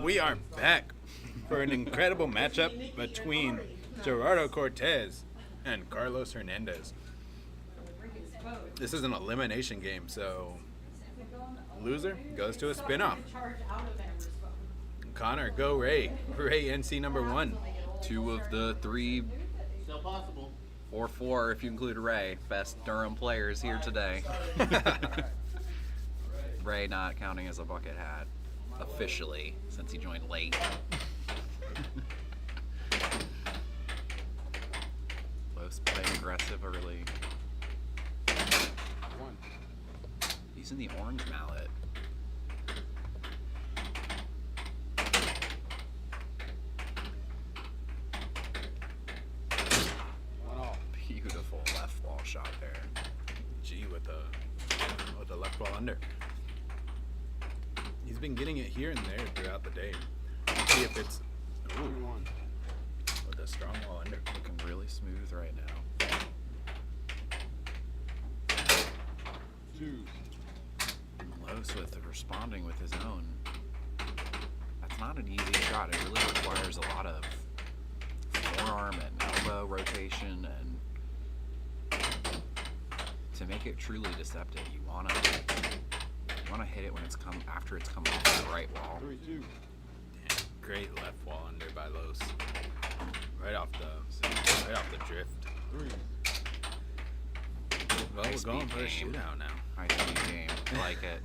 And we are back for an incredible matchup between Gerardo Cortez and Carlos Hernandez. This is an elimination game, so loser goes to a spinoff. Connor, go Ray. Ray NC number 1. 2 of the 3 Still possible. or 4, if you include Ray, best Durham players here today. Ray not counting as a bucket hat officially since he joined late. Los playing aggressive early. Using the orange mallet. Beautiful left wall shot there. G with the left ball under. He's been getting it here and there throughout the day. Let's see if it's with a strong wall under. Looking really smooth right now. 2. Los with responding with his own. That's not an easy shot. It really requires a lot of forearm and elbow rotation, and to make it truly deceptive, you wanna hit it when it's after it's come off that right wall. 3-2. Great left wall under by Los. Right off the drift. 3. Well, Nice we're going speed for a game. shootout now. High speed game. I like it.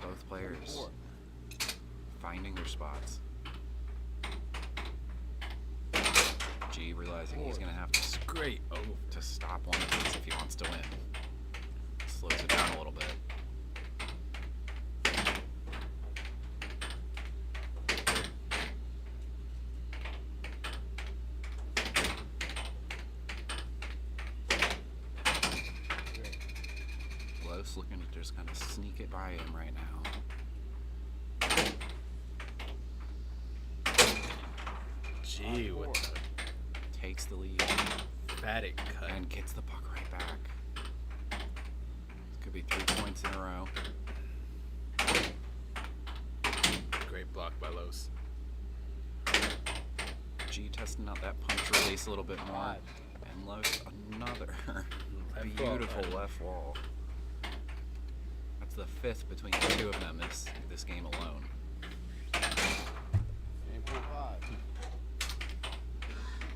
Both players finding their spots. G realizing he's gonna have to to stop one of these if he wants to win. Slows it down a little bit. Los looking to just kind of sneak it by him right now. G with the Takes the lead. emphatic cut. And gets the puck right back. Could be 3 points in a row. Great block by Los. G testing out that punch release a little bit more. And Los another beautiful left wall. That's the 5th between the 2 of them this game alone. Game 4-5.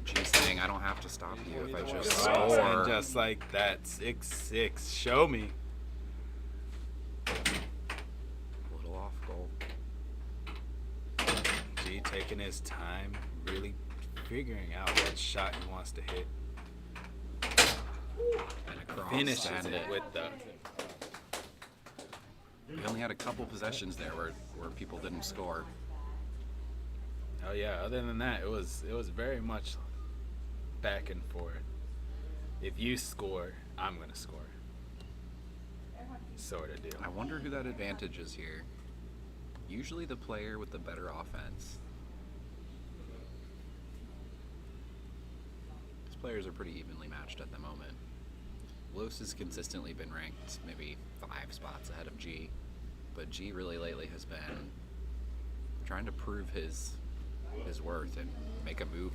G's saying, I don't have to stop you if I just And score. just like that, 6-6. Show me. Little off goal. G taking his time, really figuring out what shot he wants to hit. And across. Finishes and it with the. We only had a couple possessions there where people didn't score. Oh yeah. Other than that, it was very much back and forth. If you score, I'm gonna score. Sort of deal. I wonder who that advantage is here. Usually the player with the better offense. These players are pretty evenly matched at the moment. Los has consistently been ranked maybe 5 spots ahead of G, but G really lately has been trying to prove his worth and make a move.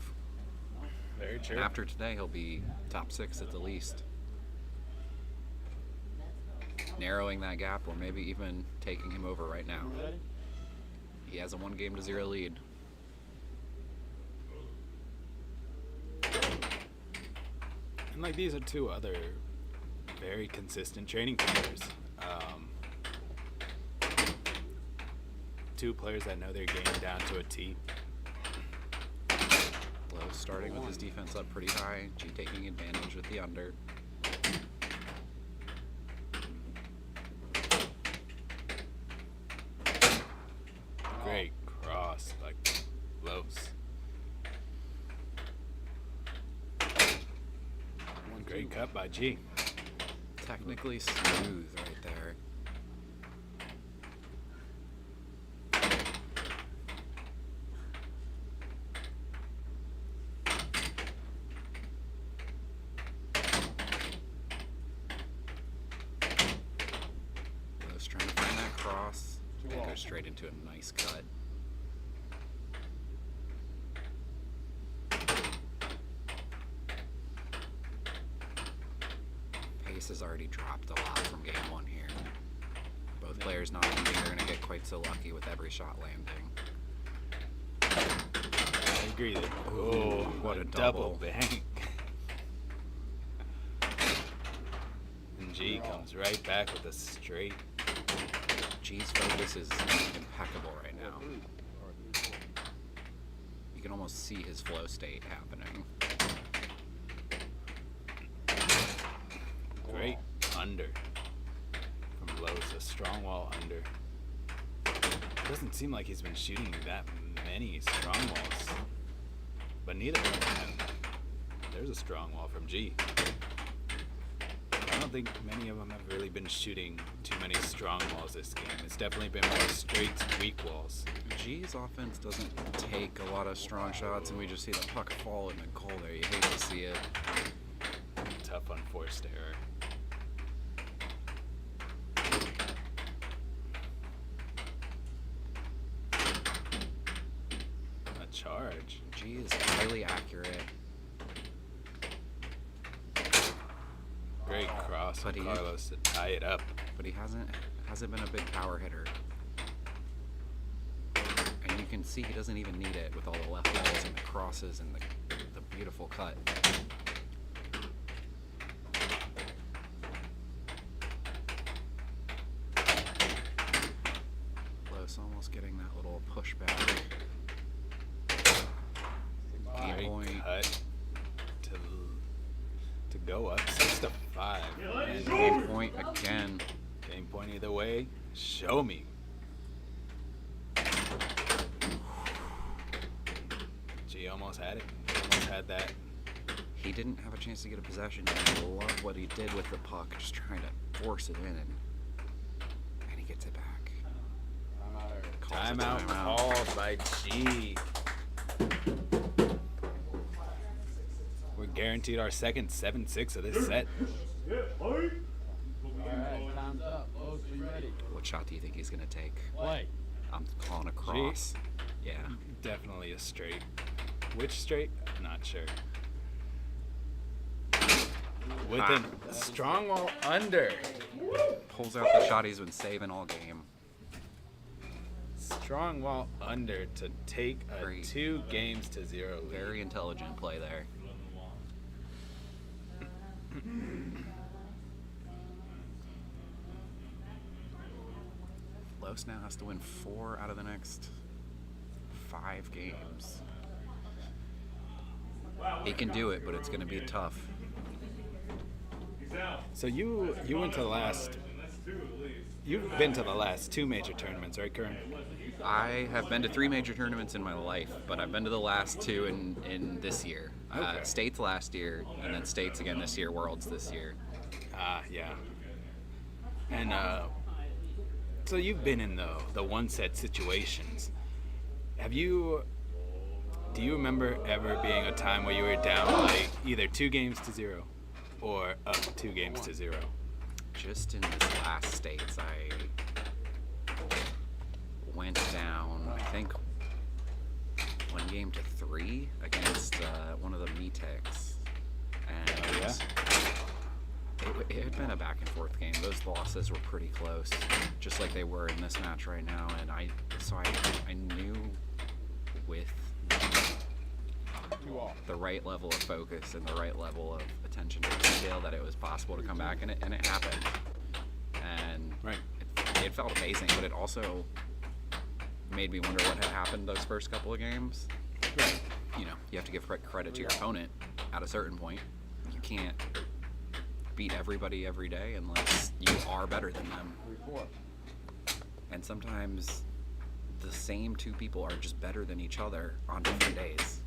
Very true. And after today, he'll be top 6 at the least. Narrowing that gap, or maybe even taking him over right now. He has a 1-0 lead. And like these are 2 other very consistent training players. 2 players that know their game down to a T. Los starting with his defense up pretty high. G taking advantage with the under. Great cross by Los. Great cut by G. Technically smooth right there. Los trying to find that cross. right into a nice cut. Pace has already dropped a lot from game one here. Both players not thinking they're going to get quite so lucky with every shot landing. I agree. Ooh, what a double. bang. And G comes right back with a straight. G's focus is impeccable right now. You can almost see his flow state happening. Great under from Los, a strong wall under. It doesn't seem like he's been shooting that many strong walls, but neither of them. There's a strong wall from G. I don't think many of them have really been shooting too many strong walls this game. It's definitely been more straight, weak walls. G's offense doesn't take a lot of strong shots, and we just see the puck fall in the goal there. You hate to see it. Tough unforced error. A charge. G is highly accurate. Great cross from Carlos to tie it up. But he hasn't been a big power hitter. And you can see he doesn't even need it with all the left balls and the crosses and the beautiful cut. Los almost getting that little pushback. Great point. cut to go up 6-5. And game point again. Game point either way. Show me. G almost had it. Almost had that. He didn't have a chance to get a possession. I love what he did with the puck, just trying to force it in, and he gets it back. Timeout called by G. We're guaranteed our second 7-6 of this set. Alright, time's up. Los, are you ready? What shot do you think he's going to take? Play. I'm calling a cross. Yeah. Definitely a straight. Which straight? Not sure. With a strong wall under. Pulls out the shot he's been saving all game. Strong wall under to take a 2-0 lead. Very intelligent play there. Los now has to win 4 out of the next 5 games. He can do it, but it's going to be tough. So you went to the last. You've been to the last 2 major tournaments, right, Kern? I have been to 3 major tournaments in my life, but I've been to the last 2 in this year. Okay. States last year, and then States again this year, Worlds this year. Yeah. And so you've been in the one-set situations. Do you remember ever being a time where you were down like either 2-0 or up 2-0? Just in this last States, I went down, I think, 1-3 against one of the Metex. And it had been a back and forth game. Those losses were pretty close, just like they were in this match right now. And I knew with the right level of focus and the right level of attention to detail that it was possible to come back, and it happened. And it felt amazing, but it also made me wonder what had happened those first couple of games. Right. You know, you have to give credit to your opponent at a certain point. You can't beat everybody every day unless you are better than them. And sometimes the same 2 people are just better than each other on different days.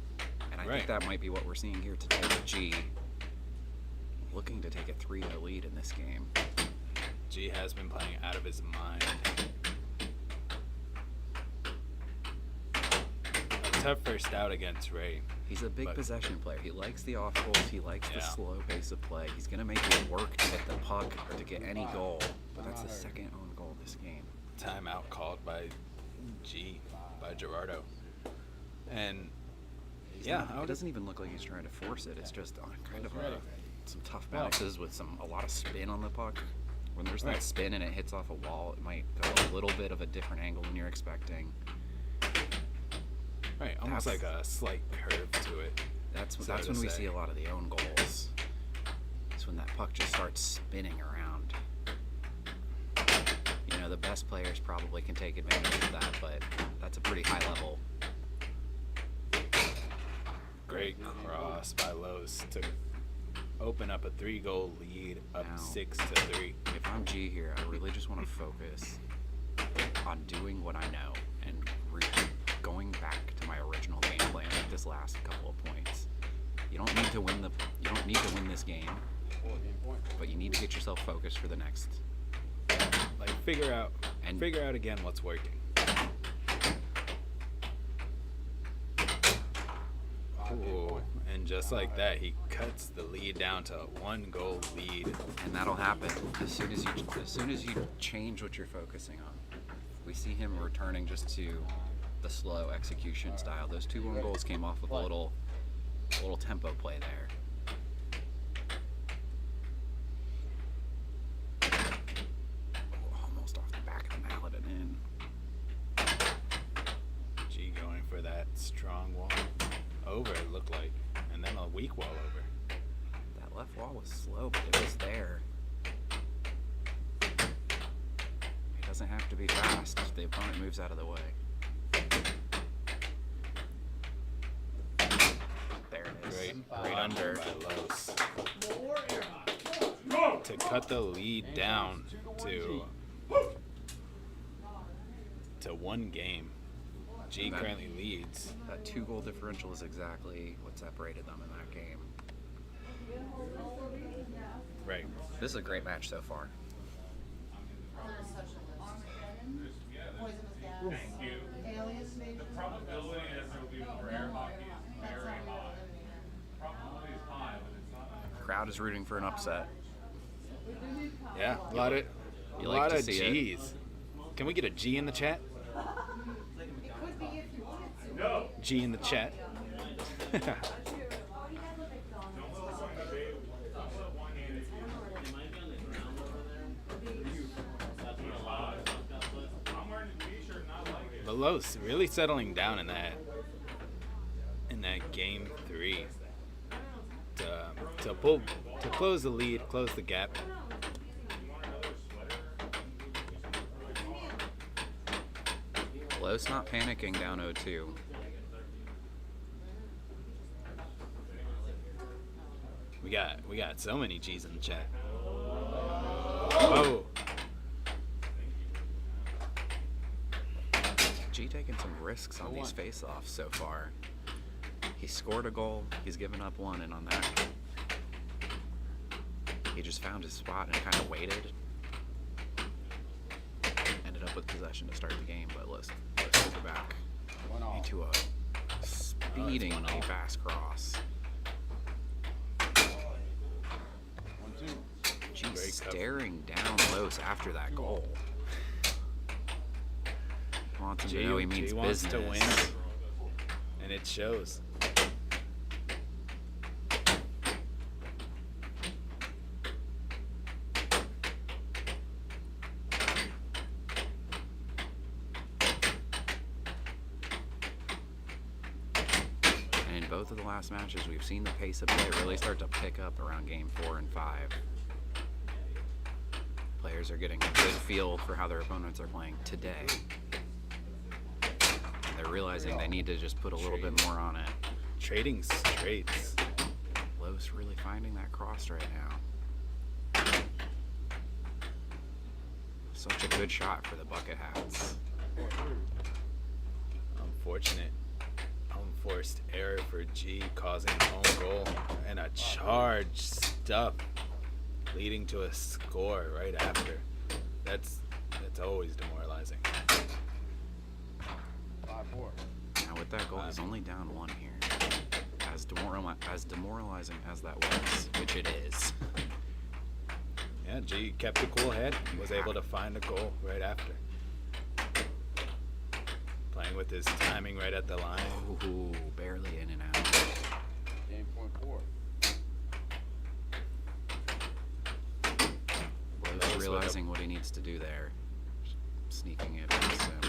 And I think that might be what we're seeing here today with G looking to take a 3-0 lead in this game. G has been playing out of his mind. A tough first out against Ray. He's a big possession player. He likes the off goals. He likes the slow pace of play. He's going to make it work to hit the puck or to get any goal. But that's the second own goal this game. Timeout called by G by Gerardo. And He's yeah, not, it doesn't even look like he's trying to force it. It's just on kind of some tough bounces with a lot of spin on the puck. When there's that spin and it hits off a wall, it might go a little bit of a different angle than you're expecting. Right, almost like a slight curve to it. That's when we see a lot of the own goals. It's when that puck just starts spinning around. You know, the best players probably can take advantage of that, but that's a pretty high level. Great cross by Liss to open up a 3-goal lead, up Now, 6-3. If I'm G here, I really just want to focus on doing what I know and going back to my original game plan with this last couple of points. You don't need to win this game, but you need to get yourself focused for the next. Like figure out again what's working. Ooh, and just like that, he cuts the lead down to a 1-goal lead. And that'll happen as soon as you change what you're focusing on. We see him returning just to the slow execution style. Those 2 1 goals came off with a little tempo play there. Almost off the back of the mallet and in. G going for that strong wall over, it looked like, and then a weak wall over. That left wall was slow, but it was there. It doesn't have to be fast if the opponent moves out of the way. There it is. Great under by Liss. To cut the lead down to 1 game. G currently leads. That 2-goal differential is exactly what separated them in that game. Right. This is a great match so far. Thank you. The probability that there will be more air hockey is very high. Probability is high, but it's not. Crowd is rooting for an upset. Yeah, a lot of You like to see it. G's. Can we get a G in the chat? It could be if you wanted to. G in the chat. But Liss really settling down in that game 3 to close the lead, close the gap. Liss not panicking down 0-2. We got so many G's in the chat. Oh. G taking some risks on these face-offs so far. He scored a goal, he's given up 1, and on that, he just found his spot and kind of waited. Ended up with possession to start the game, but Liss took it back into a speedingly fast cross. G's staring down Liss after that goal. Wants him to know he means wants business. to win, and it shows. And in both of the last matches, we've seen the pace of play really start to pick up around game 4 and 5. Players are getting a good feel for how their opponents are playing today. They're realizing they need to just put a little bit more on it. Trading straights. Liss really finding that cross right now. Such a good shot for the bucket hats. Unfortunate. Unforced error for G, causing an own goal and a charge stuff leading to a score right after. That's always demoralizing. Now with that goal, he's only down 1 here. As demoralizing as that was, which it is. Yeah, G kept a cool head. Was able to find a goal right after. Playing with his timing right at the line. Ooh, barely in and out. Game point 4. Lowe's realizing what he needs to do there. Sneaking it past him.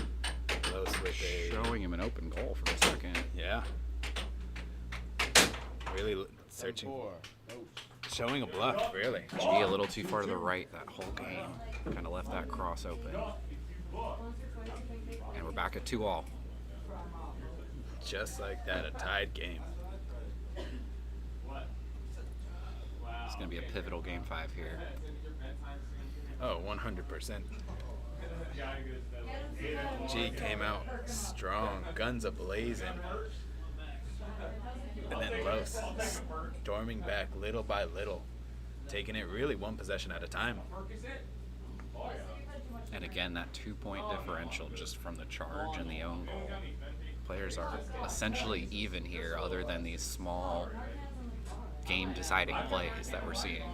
Close with Showing him an open goal for a second. Yeah. Really searching. Showing a bluff, really. G a little too far to the right that whole game. Kind of left that cross open. And we're back at 2-all. Just like that, a tied game. It's going to be a pivotal game 5 here. Oh, 100%. G came out strong, guns a-blazing. And then Los storming back little by little, taking it really one possession at a time. And again, that 2-point differential just from the charge and the own goal. Players are essentially even here other than these small game-deciding plays that we're seeing.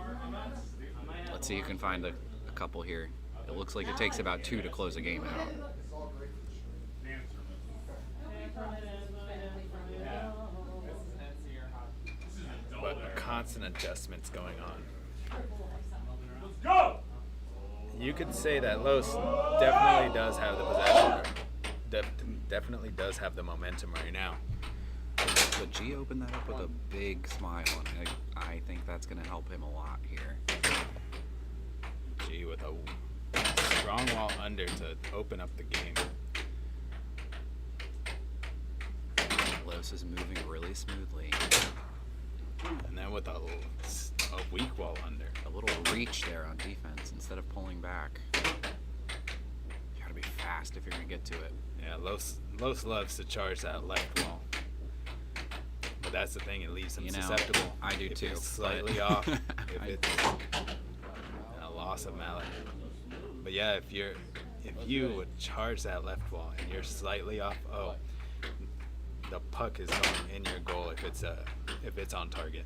Let's see who can find a couple here. It looks like it takes about 2 to close a game out. But constant adjustments going on. Let's go! You could say that Los definitely does have the possession. Definitely does have the momentum right now. But G opened that up with a big smile, and I think that's going to help him a lot here. G with a strong wall under to open up the game. Los is moving really smoothly. And then with a weak wall under. A little reach there on defense instead of pulling back. You gotta be fast if you're gonna get to it. Yeah, Los loves to charge that left wall. But that's the thing, it leaves him susceptible. I do if too. It's slightly off. If it's a loss of mallet. But yeah, if you would charge that left wall and you're slightly off, the puck is going in your goal if it's on target.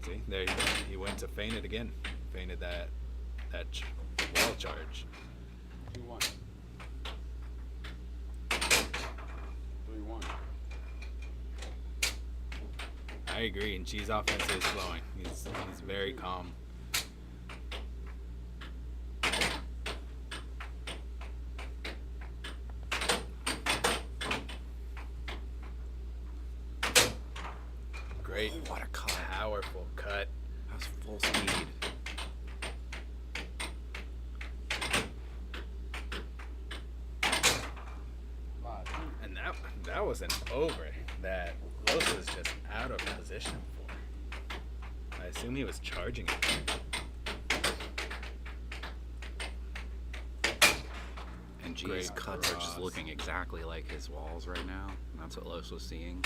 See, there he went to feint it again. Feinted that wall charge. 2-1. 3-1. I agree, and G's offense is flowing. He's very calm. Great. What a cut. Powerful cut. That was full speed. And that wasn't over. That Los was just out of position for. I assume he was charging it. And G's Great cuts are just cross. looking exactly like his walls right now. And that's what Los was seeing.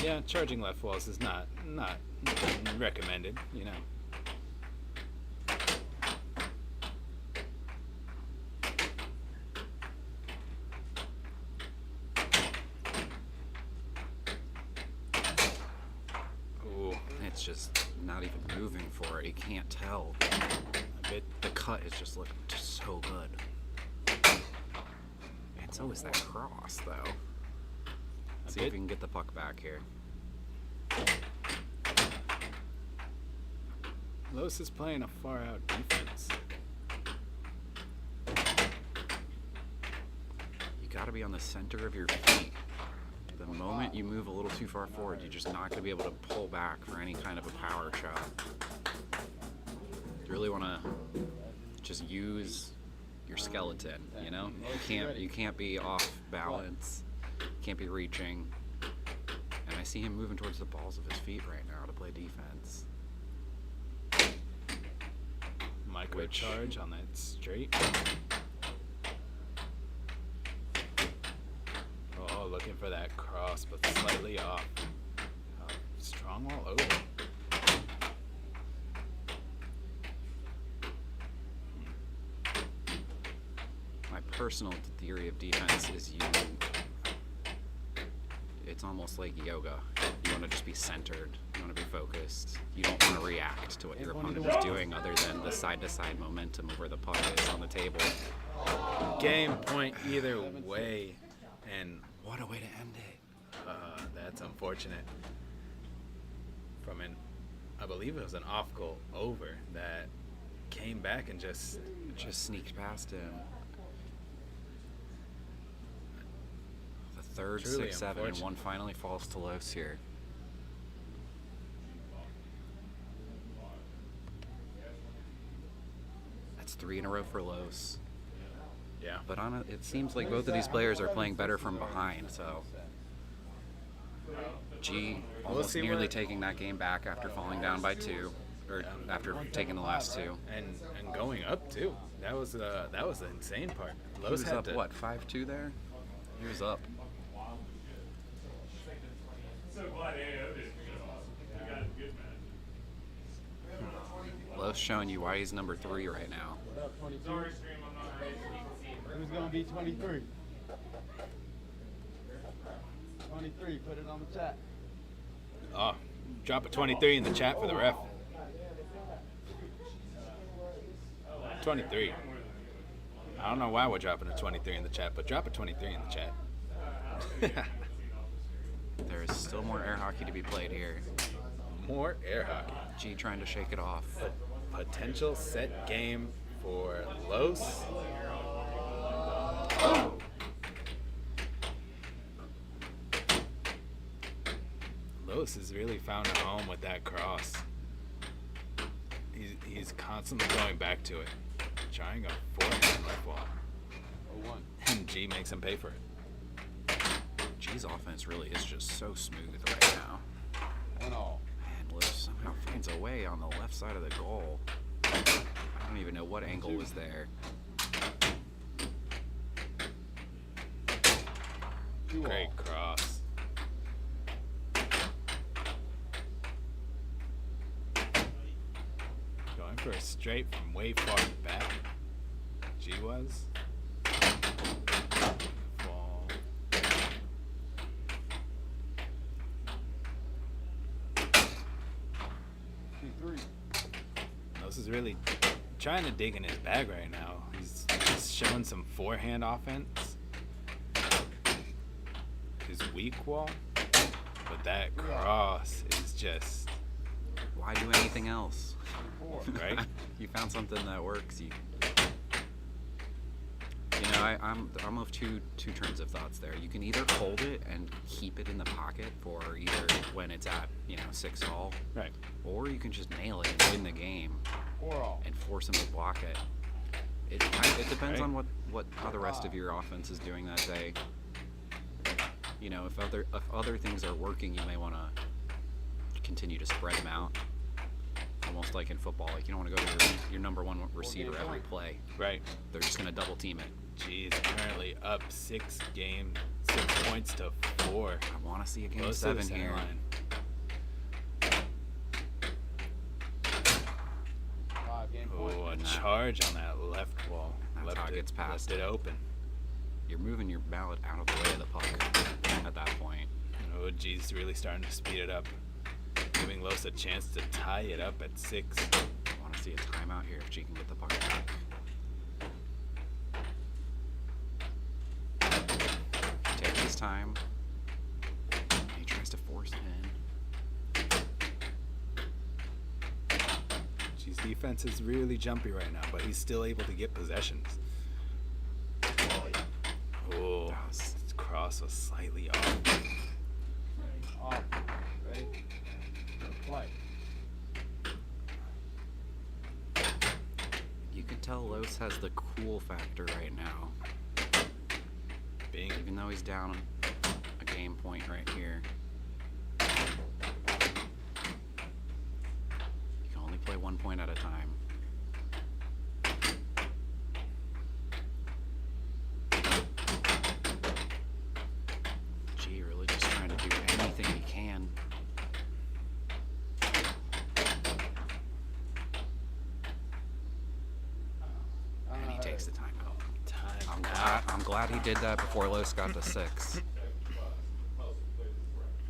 Yeah, charging left walls is not recommended, you know. Ooh, It's just not even moving for it. You can't tell. The cut is just looking so good. And so is that cross, though. See if we can get the puck back here. Los is playing a far out defense. You gotta be on the center of your feet. The moment you move a little too far forward, you're just not gonna be able to pull back for any kind of a power shot. You really wanna just use your skeleton, you know? You can't be off balance. Can't be reaching. And I see him moving towards the balls of his feet right now to play defense. Micro charge on that straight. Oh, looking for that cross, but slightly off. Strong wall over. My personal theory of defense is it's almost like yoga. You want to just be centered. You want to be focused. You don't want to react to what your opponent is doing other than the side-to-side momentum of where the puck is on the table. Game point either way, and what a way to end it. That's unfortunate. From I believe it was an off goal over that came back and just sneaked past him. The third, Truly 6-7, and unfortunate. one finally falls to Liss here. That's 3 in a row for Liss. Yeah. But it seems like both of these players are playing better from behind, so G almost see nearly what- taking that game back after falling down by 2, or after taking the last 2. and going up too. That was the insane part. He Lowe's was had up, to, what, 5-2 there? He was up. So glad AO did. We got a good match. Lowe's showing you why he's number 3 right now. What up, 22? Sorry, stream, I'm not ready to Who's gonna be 23? 23, put it on the chat. Oh, drop a 23 in the chat for the ref. 23. I don't know why we're dropping a 23 in the chat, but drop a 23 in the chat. There is still more air hockey to be played here. More air hockey. G trying to shake it off. Potential set game for Los. Los has really found a home with that cross. He's constantly going back to it, trying a forehand left wall. 01. And G makes him pay for it. G's offense really is just so smooth right now. 1-all. And Liss somehow finds a way on the left side of the goal. I don't even know what angle was there. Great cross. Going for a straight from way far back. G was. Ball. 2-3. This is really trying to dig in his bag right now. He's showing some forehand offense. His weak wall. But that cross is just... Why do anything else? Right? You found something that works. You know, I'm of two trains of thoughts there. You can either hold it and keep it in the pocket for either when it's at 6-all, right? Or you can just nail it and win the game 4-all. and force him to block it. It depends on how the rest of your offense is doing that day. You know, if other things are working, you may want to continue to spread them out. Almost like in football, like you don't want to go to your number one receiver every play. Right. They're just going to double team it. Geez, currently up 6 points to 4. I want to see a game Close to 7 the center here. line. 5 game point. Oh, a charge on that left wall. That's how it gets past. Left it open. You're moving your mallet out of the way of the puck at that point. Oh, geez, really starting to speed it up. Giving Los a chance to tie it up at 6. I want to see a timeout here if she can get the puck back. Takes his time. He tries to force it in. Geez, defense is really jumpy right now, but he's still able to get possessions. Oh, his cross was slightly off. Off. Ready? Play. You can tell Los has the cool factor right now. Even though he's down a game point right here. You can only play 1 point at a time. Gee, really just trying to do anything he can. And he takes the time out. I'm glad he did that before Los got to 6.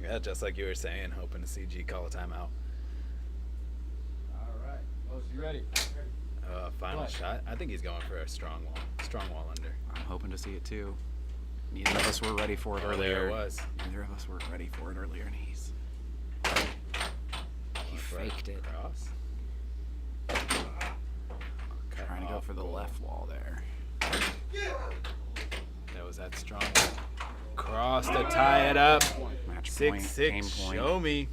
Yeah, just like you were saying, hoping to see G call a timeout. All right. Los, you ready? Final What? shot. I think he's going for a strong wall under. I'm hoping to see it too. Neither of us were ready for it Oh, earlier. there it was. Neither of us were ready for it earlier, and he faked it. Cross. Trying to go for the left wall there. That was that strong cross to tie it up. Match 6-6. point, game point. Show me.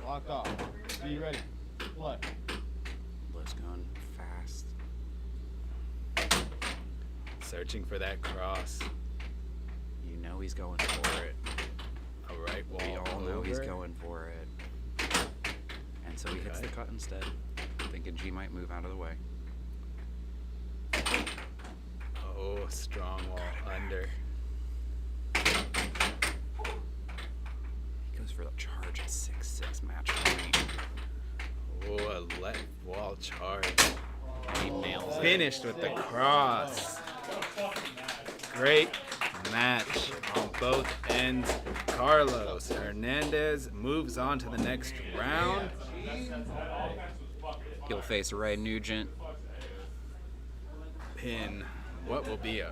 Lock off. Be ready. Play. Liss going fast. Searching for that cross. You know he's going for it. A right wall. We all know he's over. going for it. And so he hits the cut instead, thinking G might move out of the way. Oh, strong wall under. He goes for the charge at 6-6 match point. Oh, a left wall charge. He nails it. Finished with the cross. Great match on both ends. Carlos Hernandez moves on to the next round. He'll face Ray Nugent. Pin. What will be a...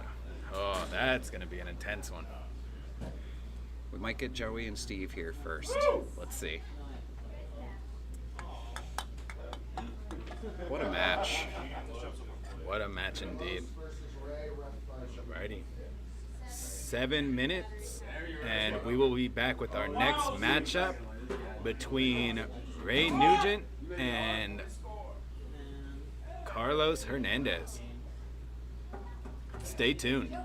Oh, that's going to be an intense one. We might get Joey and Steve here first. Let's see. What a match. What a match indeed. Alrighty. 7 minutes, and we will be back with our next matchup between Ray Nugent and Carlos Hernandez. Stay tuned.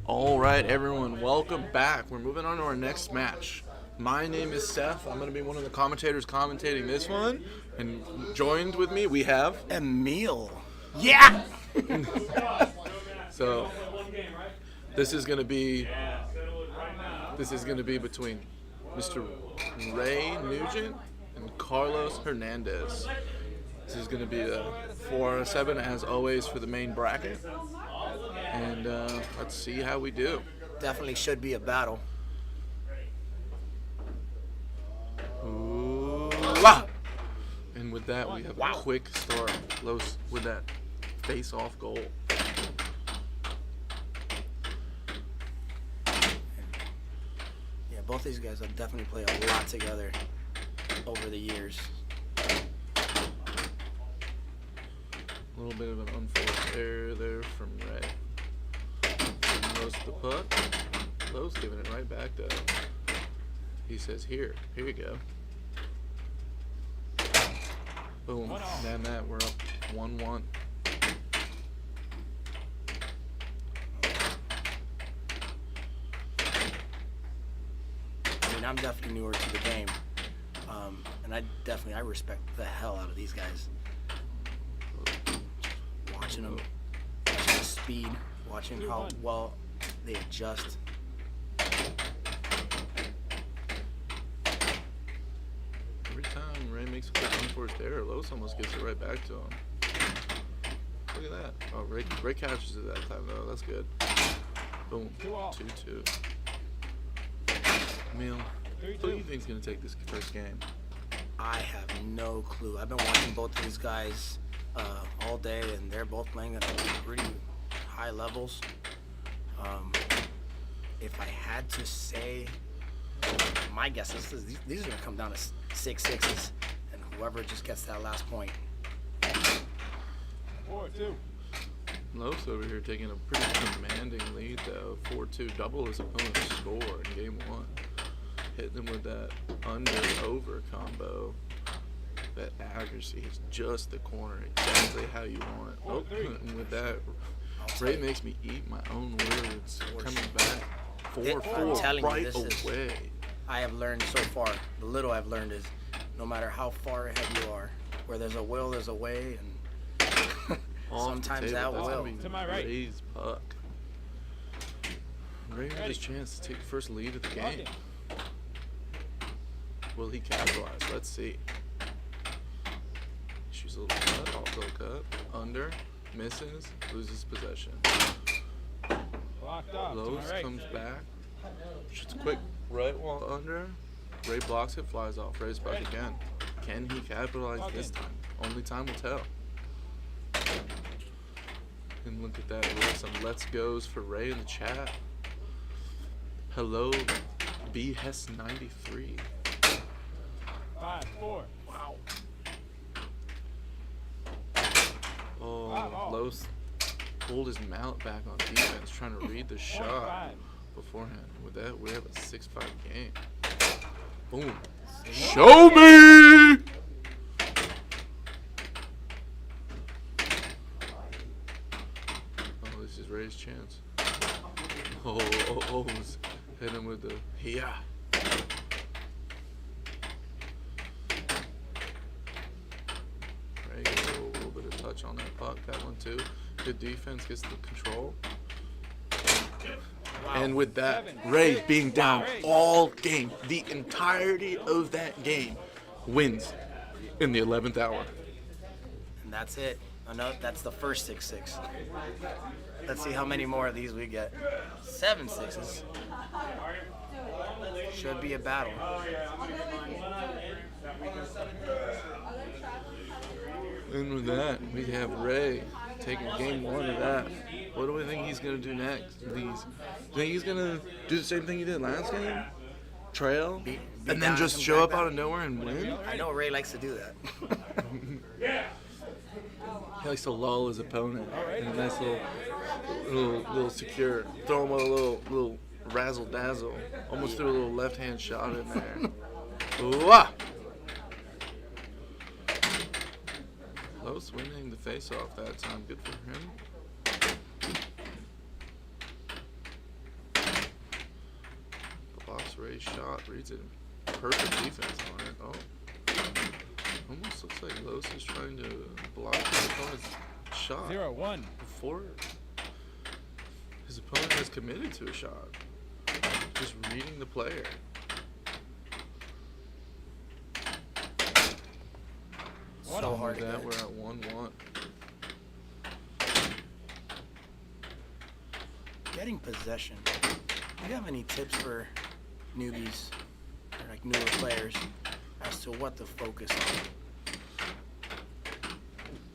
All right, everyone, welcome back. We're moving on to our next match. My name is Seth. I'm going to be one of the commentators commentating this one. And joined with me, we have Emil. Yeah! So, this is going to be between Mr. Ray Nugent and Carlos Hernandez. This is going to be a 4-7 as always for the main bracket. And let's see how we do. Definitely should be a battle. Ooh, ah! And with that, we have a quick start. Los with that face-off goal. Yeah, both these guys have definitely played a lot together over the years. A little bit of an unforced error there from Ray. Los the puck. Los giving it right back to him. He says, here you go. Boom. And that, we're up 1-1. I mean, I'm definitely newer to the game. And I respect the hell out of these guys. Watching them, watching the speed, watching how well they adjust. Every time Ray makes a quick unforced error, Los almost gets it right back to him. Look at that. Oh, Ray catches it that time, though. That's good. Boom. 2-2. Emil, who do you think is going to take this first game? I have no clue. I've been watching both of these guys all day, and they're both playing at pretty high levels. If I had to say, my guess is these are going to come down to 6-6s, and whoever just gets that last point. 4-2. Los over here taking a pretty commanding lead, though. 4-2, double his opponent's score in game 1. Hitting them with that under-over combo. That accuracy is just the corner, exactly how you want it. Oh, and with that, Ray makes me eat my own words. Coming back 4-4 right away. I have learned so far, the little I've learned is no matter how far ahead you are, where there's a will, there's a way, and sometimes that will. To my right. Ray's puck. Ray had his chance to take the first lead of the game. Will he capitalize? Let's see. Shoots a little cut, off little cut, under, misses, loses possession. Locked up. Los comes back, shoots a quick right wall under. Ray blocks it, flies off. Ray's back again. Can he capitalize this time? Only time will tell. And look at that. We have some let's goes for Ray in the chat. Hello, BHS93. 5-4. Wow. Oh, Los pulled his mount back on defense, trying to read the shot beforehand. With that, we have a 6-5 game. Boom. Show me! Oh, this is Ray's chance. Oh, hit him with the yeah. Ray gets a little bit of touch on that puck. That one too. Good defense, gets the control. And with that, Ray being down all game, the entirety of that game, wins in the 11th hour. And that's it. That's the first 6-6. Let's see how many more of these we get. 7 6s. Should be a battle. And with that, we have Ray taking game 1 of that. What do we think he's going to do next? Do you think he's going to do the same thing he did last game? Trail? And then just show up out of nowhere and win? I know Ray likes to do that. He likes to lull his opponent in a nice little secure. Throw him with a little razzle dazzle. Almost threw a little left hand shot in there. Ooh-ah! Los winning the face off that time. Good for him. Ray's shot. Reads it. Perfect defense on it. Oh. Almost looks like Los is trying to block his opponent's shot. 0-1. Before his opponent has committed to a shot. Just reading the player. So hard to that get. we're at 1-1. Getting possession. Do you have any tips for newbies or like newer players as to what to focus on?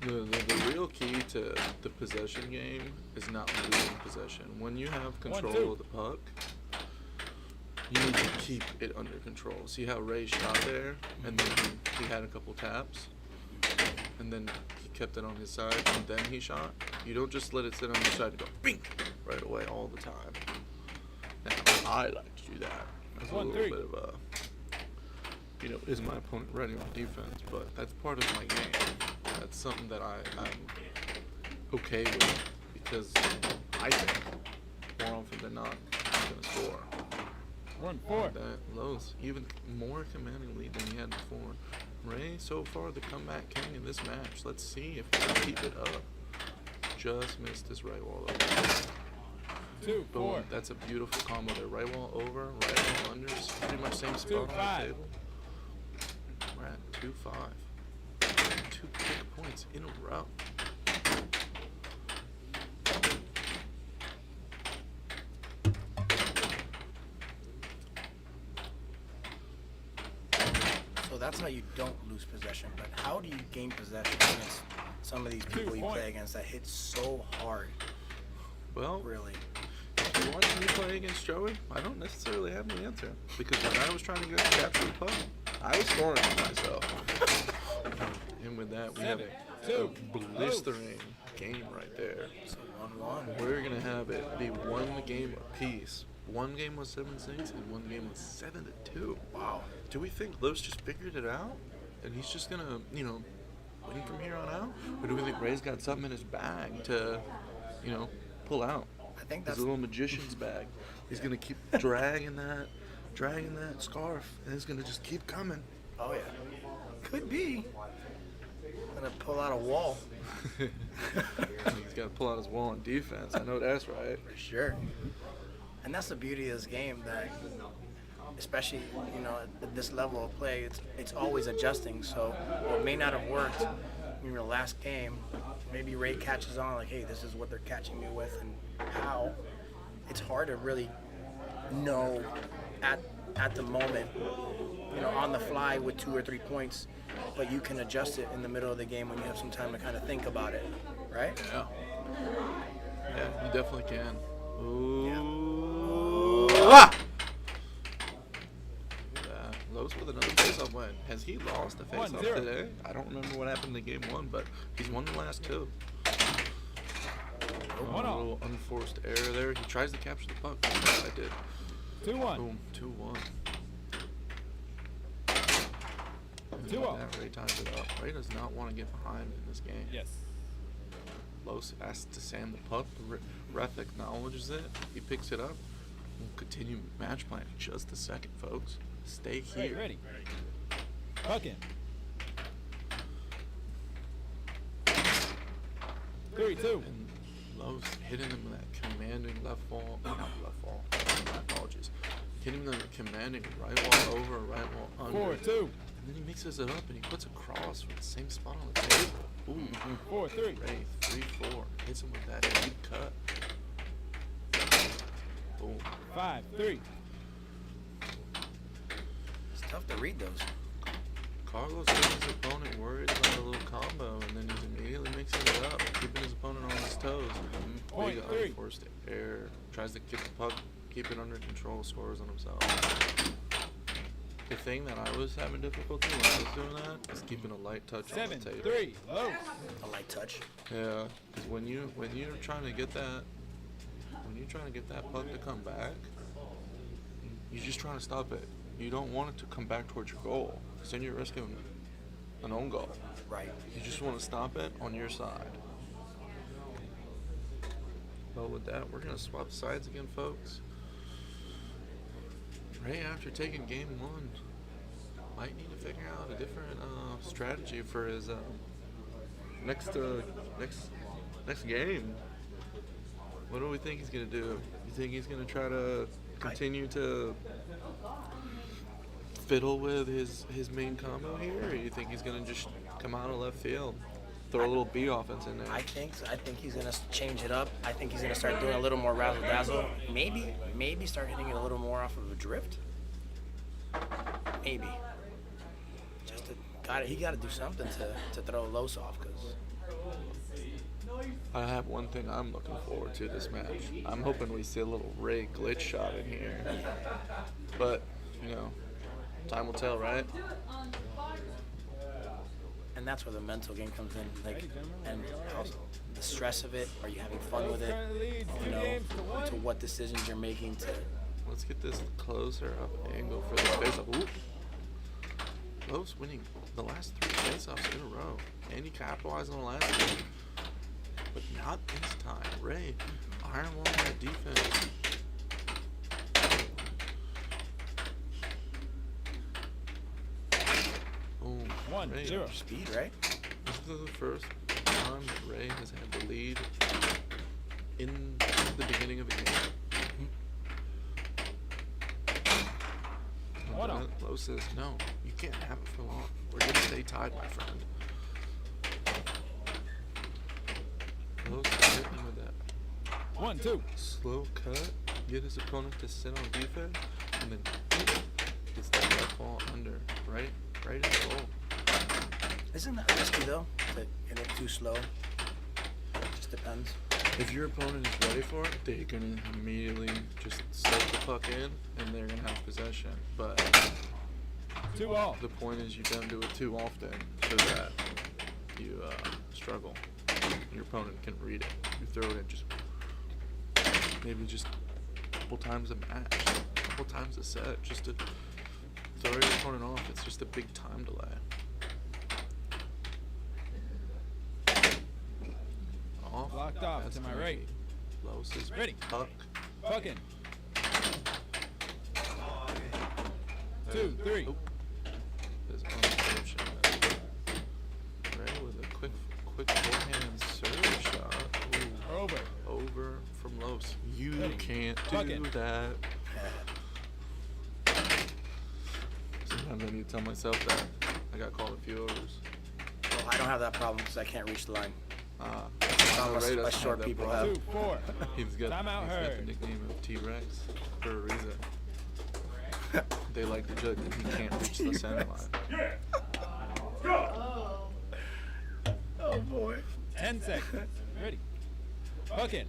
The real key to the possession game is not losing possession. When you have control of the puck, you need to keep it under control. See how Ray shot there, and then he had a couple taps, and then he kept it on his side, and then he shot. You don't just let it sit on your side and go bing right away all the time. Now, I like to do that. That's a little bit of a, is my opponent ready on defense? But that's part of my game. That's something that I'm okay with because I think more often than not I'm gonna score. 1-4. That Los even more commanding lead than he had before. Ray so far the comeback king in this match. Let's see if he can keep it up. Just missed this right wall over. 2-4. Boom. That's a beautiful combo there. Right wall over, right wall under. Pretty much same spot on the table. We're at 2-5. 2 big points in a row. So that's how you don't lose possession. But how do you gain possession against some of these people you play against that hit so hard? Well, really. If you want me to play against Joey, I don't necessarily have the answer. Because when I was trying to capture the puck, I was scoring on myself. And with that, we have a blistering game right there. So 1-1. We're going to have it be one game apiece. One game was 7-6 and one game was 7-2. Wow. Do we think Los just figured it out? And he's just going to, win from here on out? Or do we think Ray's got something in his bag to, pull out? I think his little magician's bag. He's going to keep dragging that scarf, and it's going to just keep coming. Oh, yeah. Could be. Gonna pull out a wall. He's got to pull out his wall on defense. I know that's right. For sure. And that's the beauty of this game, that especially, at this level of play, it's always adjusting. So what may not have worked in your last game, maybe Ray catches on like, hey, this is what they're catching me with, and how. It's hard to really know at the moment, on the fly with 2 or 3 points, but you can adjust it in the middle of the game when you have some time to kind of think about it, right? Yeah. Yeah, you definitely can. Ooh. Ah! Los with another face-off win. Has he lost a face-off today? I don't remember what happened in game 1, but he's won the last 2. A little unforced error there. He tries to capture the puck. I did. 2-1. Boom. 2-1. 2-0. That Ray ties it up. Ray does not want to get behind in this game. Yes. Los asks to sand the puck. The ref acknowledges it. He picks it up. We'll continue match plan in just a second, folks. Stay here. Ready. Puck in. 3-2. And Los hitting him with that commanding left wall. Not left wall. My apologies. Hitting him with that commanding right wall over, right wall under. 4-2. And then he mixes it up and he puts a cross from the same spot on the table. Ooh. 4-3. Ray, 3-4. Hits him with that deep cut. Boom. 5-3. It's tough to read those. Carlos gets his opponent worried about a little combo, and then he's immediately mixing it up, keeping his opponent on his toes. Big unforced error. Tries to keep the puck, keep it under control, scores on himself. The thing that I was having difficulty when I was doing that is keeping a light touch on the table. 7-3. Low. A light touch. Yeah, because when you're trying to get that, puck to come back, you're just trying to stop it. You don't want it to come back towards your goal, because then you're risking an own goal. Right. You just want to stop it on your side. Well, with that, we're going to swap sides again, folks. Ray, after taking game 1, might need to figure out a different strategy for his next game. What do we think he's gonna do? You think he's gonna try to continue to fiddle with his main combo here, or you think he's gonna just come out of left field, throw a little B offense in there? I think so. I think he's gonna change it up. I think he's gonna start doing a little more razzle dazzle. Maybe start hitting it a little more off of a drift. Maybe. Just he got to do something to throw Los off, because. I have one thing I'm looking forward to this match. I'm hoping we see a little Ray glitch shot in here, but time will tell, right? And that's where the mental game comes in, and also the stress of it. Are you having fun with it? To what decisions you're making to. Let's get this closer up angle for the face-off. Ooh. Los winning the last 3 face-offs in a row, and he capitalized on the last one, but not this time. Ray, iron wall that defense. Boom. 1-0. Speed, right? This is the first time that Ray has had the lead in the beginning of a game. Lo says, no, you can't have it for long. We're going to stay tied, my friend. Lo's hitting with that. 1-2. Slow cut, get his opponent to sit on defense, and then gets that left ball under, right in the goal. Isn't that risky, though, to get it too slow? It just depends. If your opponent is ready for it, they're going to immediately just set the puck in, and they're going to have possession. But 2-all. The point is you don't do it too often so that you struggle. Your opponent can read it. You throw it in maybe a couple times a match, a couple times a set, just to throw your opponent off. It's just a big time delay. Locked off to my right. Los is ready. Puck. Pucking. 2, 3. His own shot. Ray with a quick forehand serve shot. Ooh. Over from Los. You can't do that. Sometimes I need to tell myself that. I got called a few overs. Well, I don't have that problem because I can't reach the line. Ray doesn't short have people that have. problem. He's got the nickname of T-Rex for a reason. They like to judge that he can't reach the center line. Oh boy. 10 seconds. Ready. Pucking.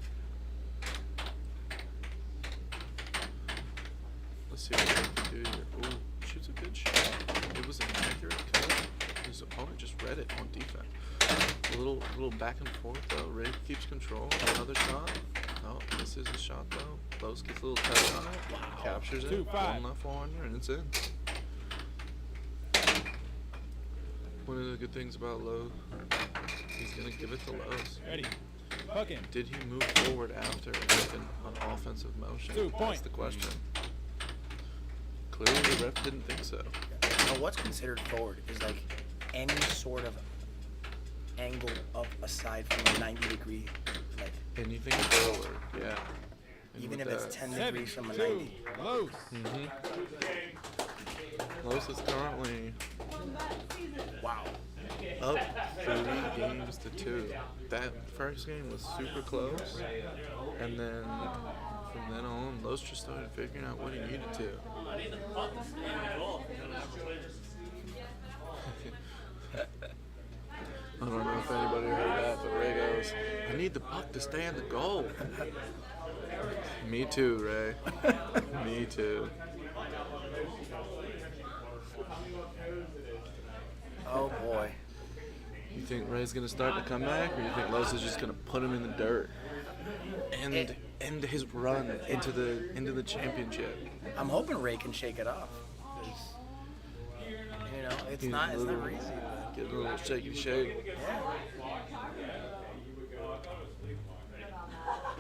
Let's see what he can do here. Ooh, shoots a good shot. It was an accurate cut. His opponent just read it on defense. A little back and forth though. Ray keeps control. Another shot. Oh, this is a shot though. Los gets a little touch on it. Wow. Captures it. 2-5. 1 left for and it's in. One of the good things about Lo, he's gonna give it to Los. Ready. Pucking. Did he move forward after with an offensive motion? 2 point. That's the question. Clearly the ref didn't think so. Now what's considered forward is like any sort of angle up aside from a 90-degree, like anything forward, yeah. And even if with it's that- 10 degrees from a 90. Los. Los is currently Wow. up 3 games to 2. That first game was super close, and then from then on, Los just started figuring out what he needed to. I need the puck to stay in the goal. I don't know if anybody heard that, but Ray goes, I need the puck to stay in the goal. Me too, Ray. Me too. Oh boy. You think Ray's gonna start the comeback, or you think Los is just gonna put him in the dirt and end his run into the championship? I'm hoping Ray can shake it off. 'Cause, it's not easy. Get a little shaky shake.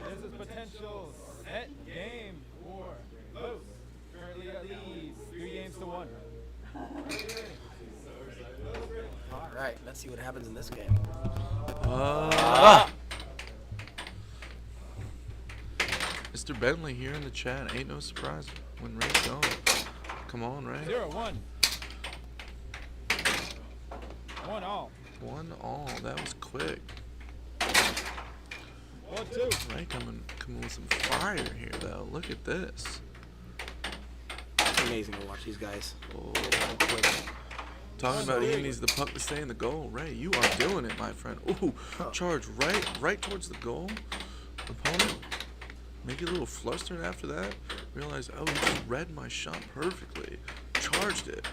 This is potential set game for Los. Currently a lead 1. All right, let's see what happens in this game. Mr. Bentley here in the chat. Ain't no surprise when Ray's going. Come on, Ray. 0-1. 1-all. 1-all. That was quick. 1-2. Ray coming with some fire here, though. Look at this. It's amazing to watch these guys. Oh, talking about he needs the puck to stay in the goal. Ray, you are doing it, my friend. Ooh, charge right towards the goal. Opponent, make it a little flustered after that. Realize, oh, he just read my shot perfectly. Charged it.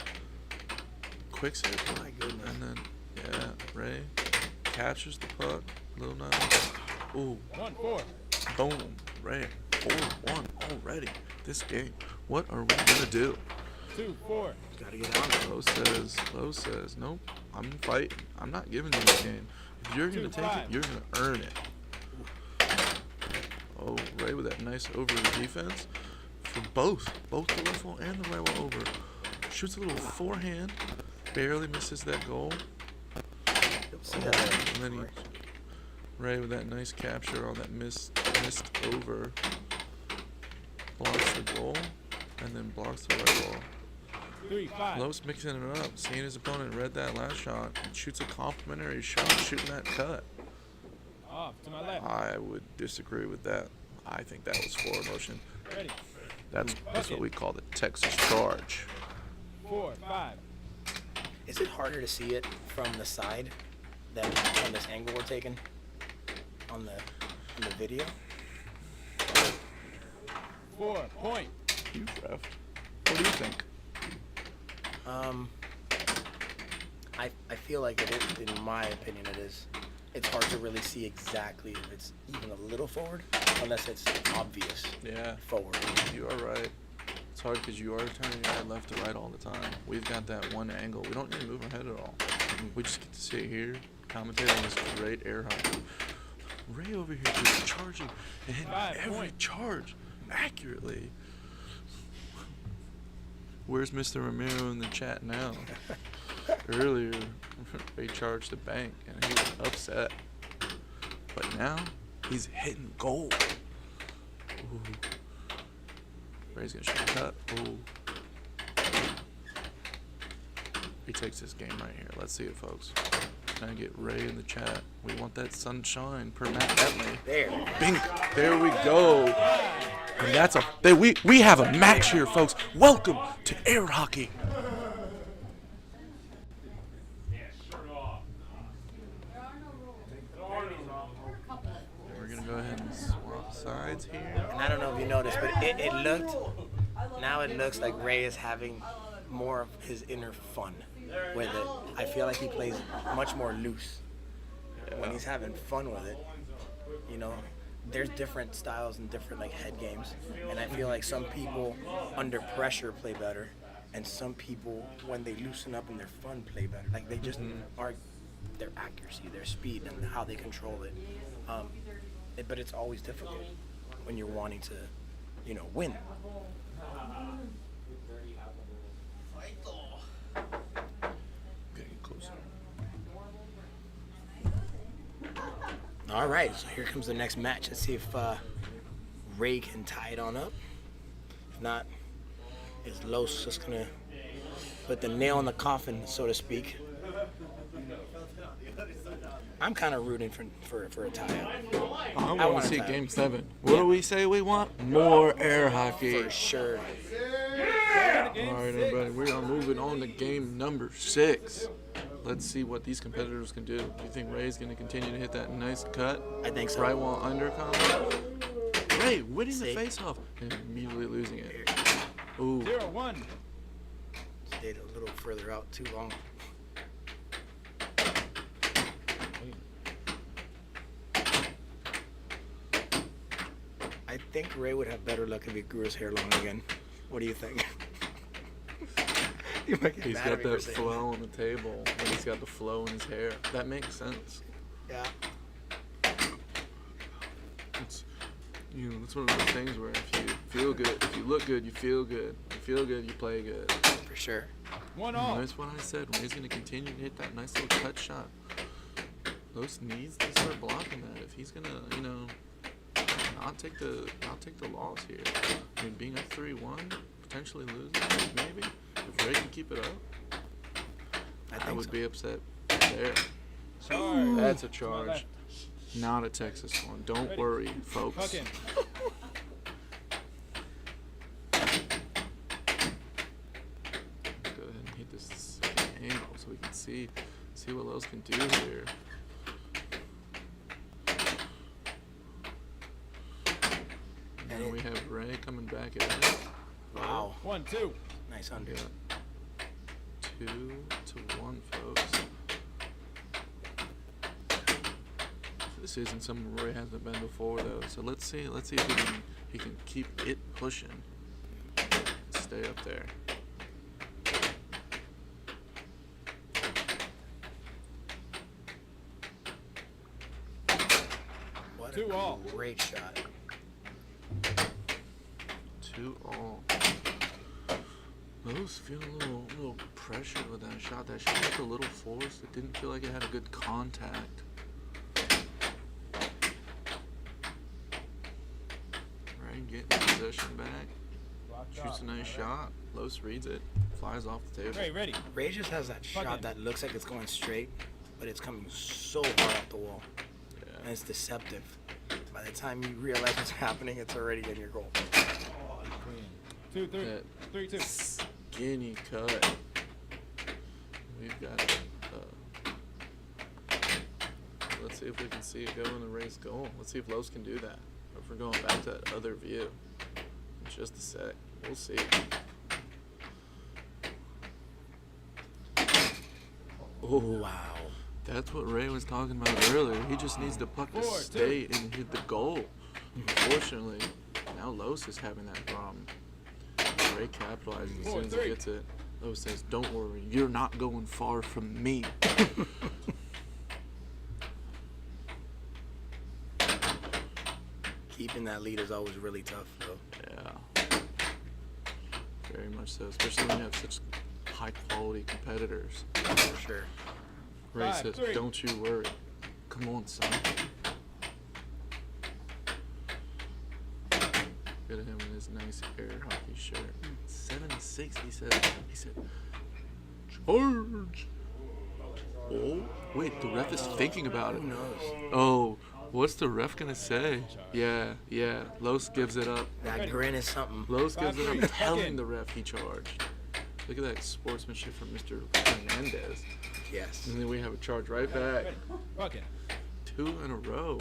Quick save. My goodness. And then, yeah, Ray captures the puck. Little nice. Ooh. 1-4. Boom. Ray. 4-1 already. This game. What are we gonna do? 2-4. Gotta get on. Low says, nope. I'm fighting. I'm not giving you this game. If you're gonna take it, you're gonna earn it. Oh, Ray with that nice over defense for both the left wall and the right wall over. Shoots a little forehand, barely misses that goal. And then Ray with that nice capture on that missed over, blocks the goal, and then blocks the right wall. 3-5. Los mixing it up, seeing his opponent read that last shot, and shoots a complimentary shot, shooting that cut. Off to my left. I would disagree with that. I think that was forward motion. Ready. That's what we call the Texas charge. 4-5. Is it harder to see it from the side than on this angle we're taking on the video? 4 point. You ref. What do you think? I feel like it is, in my opinion, it is. It's hard to really see exactly if it's even a little forward, unless it's obvious. Yeah. Forward. You are right. It's hard because you are turning your head left to right all the time. We've got that one angle. We don't need to move our head at all. We just get to sit here, commentate on this great air hockey. Ray over here just charging and hitting every charge accurately. Where's Mr. Ramiro in the chat now? Earlier, Ray charged the bank and he was upset. But now, he's hitting gold. Ooh. Ray's gonna shoot a cut. Ooh. He takes this game right here. Let's see it, folks. Can I get Ray in the chat? We want that sunshine per Matt Bentley. There. Bing. There we go. And that's we have a match here, folks. Welcome to air hockey. We're gonna go ahead and swap sides here. And I don't know if you noticed, but it looks like Ray is having more of his inner fun with it. I feel like he plays much more loose when he's having fun with it. You know, there's different styles and different head games, and I feel like some people under pressure play better, and some people when they loosen up and they're fun play better. Like they just are their accuracy, their speed, and how they control it. But it's always difficult when you're wanting to, win. Getting closer. All right, so here comes the next match. Let's see if Ray can tie it on up. If not, is Los just gonna put the nail in the coffin, so to speak? I'm kind of rooting for a tie-up. I want to see Game 7. What do we say we want? More air hockey. For sure. All right, everybody, we are moving on to game number 6. Let's see what these competitors can do. Do you think Ray's going to continue to hit that nice cut? I think so. Right wall under combo. Ray winning the face-off and immediately losing it. Ooh. 0-1. Stayed a little further out too long. I think Ray would have better luck if he grew his hair long again. What do you think? He's got that flow on the table, and he's got the flow in his hair. That makes sense. Yeah. It's one of those things where if you feel good, if you look good, you feel good. feel good, you play good. For sure. 1-all. That's what I said. Ray's going to continue to hit that nice little cut shot. Los needs to start blocking that if he's going to, you know, not take the loss here. I mean, being up 3-1, potentially losing, maybe. If Ray can keep it up, I would be upset there. Charge. That's a charge. Not a Texas one. Don't worry, folks. Puck in. Let's go ahead and hit this angle so we can see what Los can do here. And then we have Ray coming back at it. Wow. 1-2. Nice under. 2-1, folks. This isn't something Ray hasn't been before, though. So let's see if he can keep it pushing. Stay up there. What 2-all. a great shot. 2-all. Los feeling a little pressure with that shot. That shot was a little forced. It didn't feel like it had a good contact. Right, getting possession back. Shoots a nice shot. Los reads it. Flies off the table. Ray, ready. Ray just has that Puck shot in. that looks like it's going straight, but it's coming so hard off the wall. Yeah. And it's deceptive. By the time you realize what's happening, it's already in your goal. 2-3. That 3-2. skinny cut. We've got let's see if we can see it go in the Ray's goal. Let's see if Los can do that. Or if we're going back to that other view. In just a sec. We'll see. Oh, wow. That's what Ray was talking about earlier. He just needs the puck to stay and hit the goal. Unfortunately, now Los is having that problem. Ray capitalizes as soon as he gets it. Los says, "Don't worry, you're not going far from me." Keeping that lead is always really tough, though. Yeah. Very much so, especially when you have such high quality competitors. For sure. Ray says, "Don't you worry. Come on, son." Look at him in his nice air hockey shirt. 7-6, he said, "Charge!" Oh, wait, the ref is thinking about it. Who knows? Oh, what's the ref gonna say? Yeah, Los gives it up. That grin is something. Los gives it up, telling the ref he charged. Look at that sportsmanship from Mr. Hernandez. Yes. And then we have a charge right back. Fucking. 2 in a row.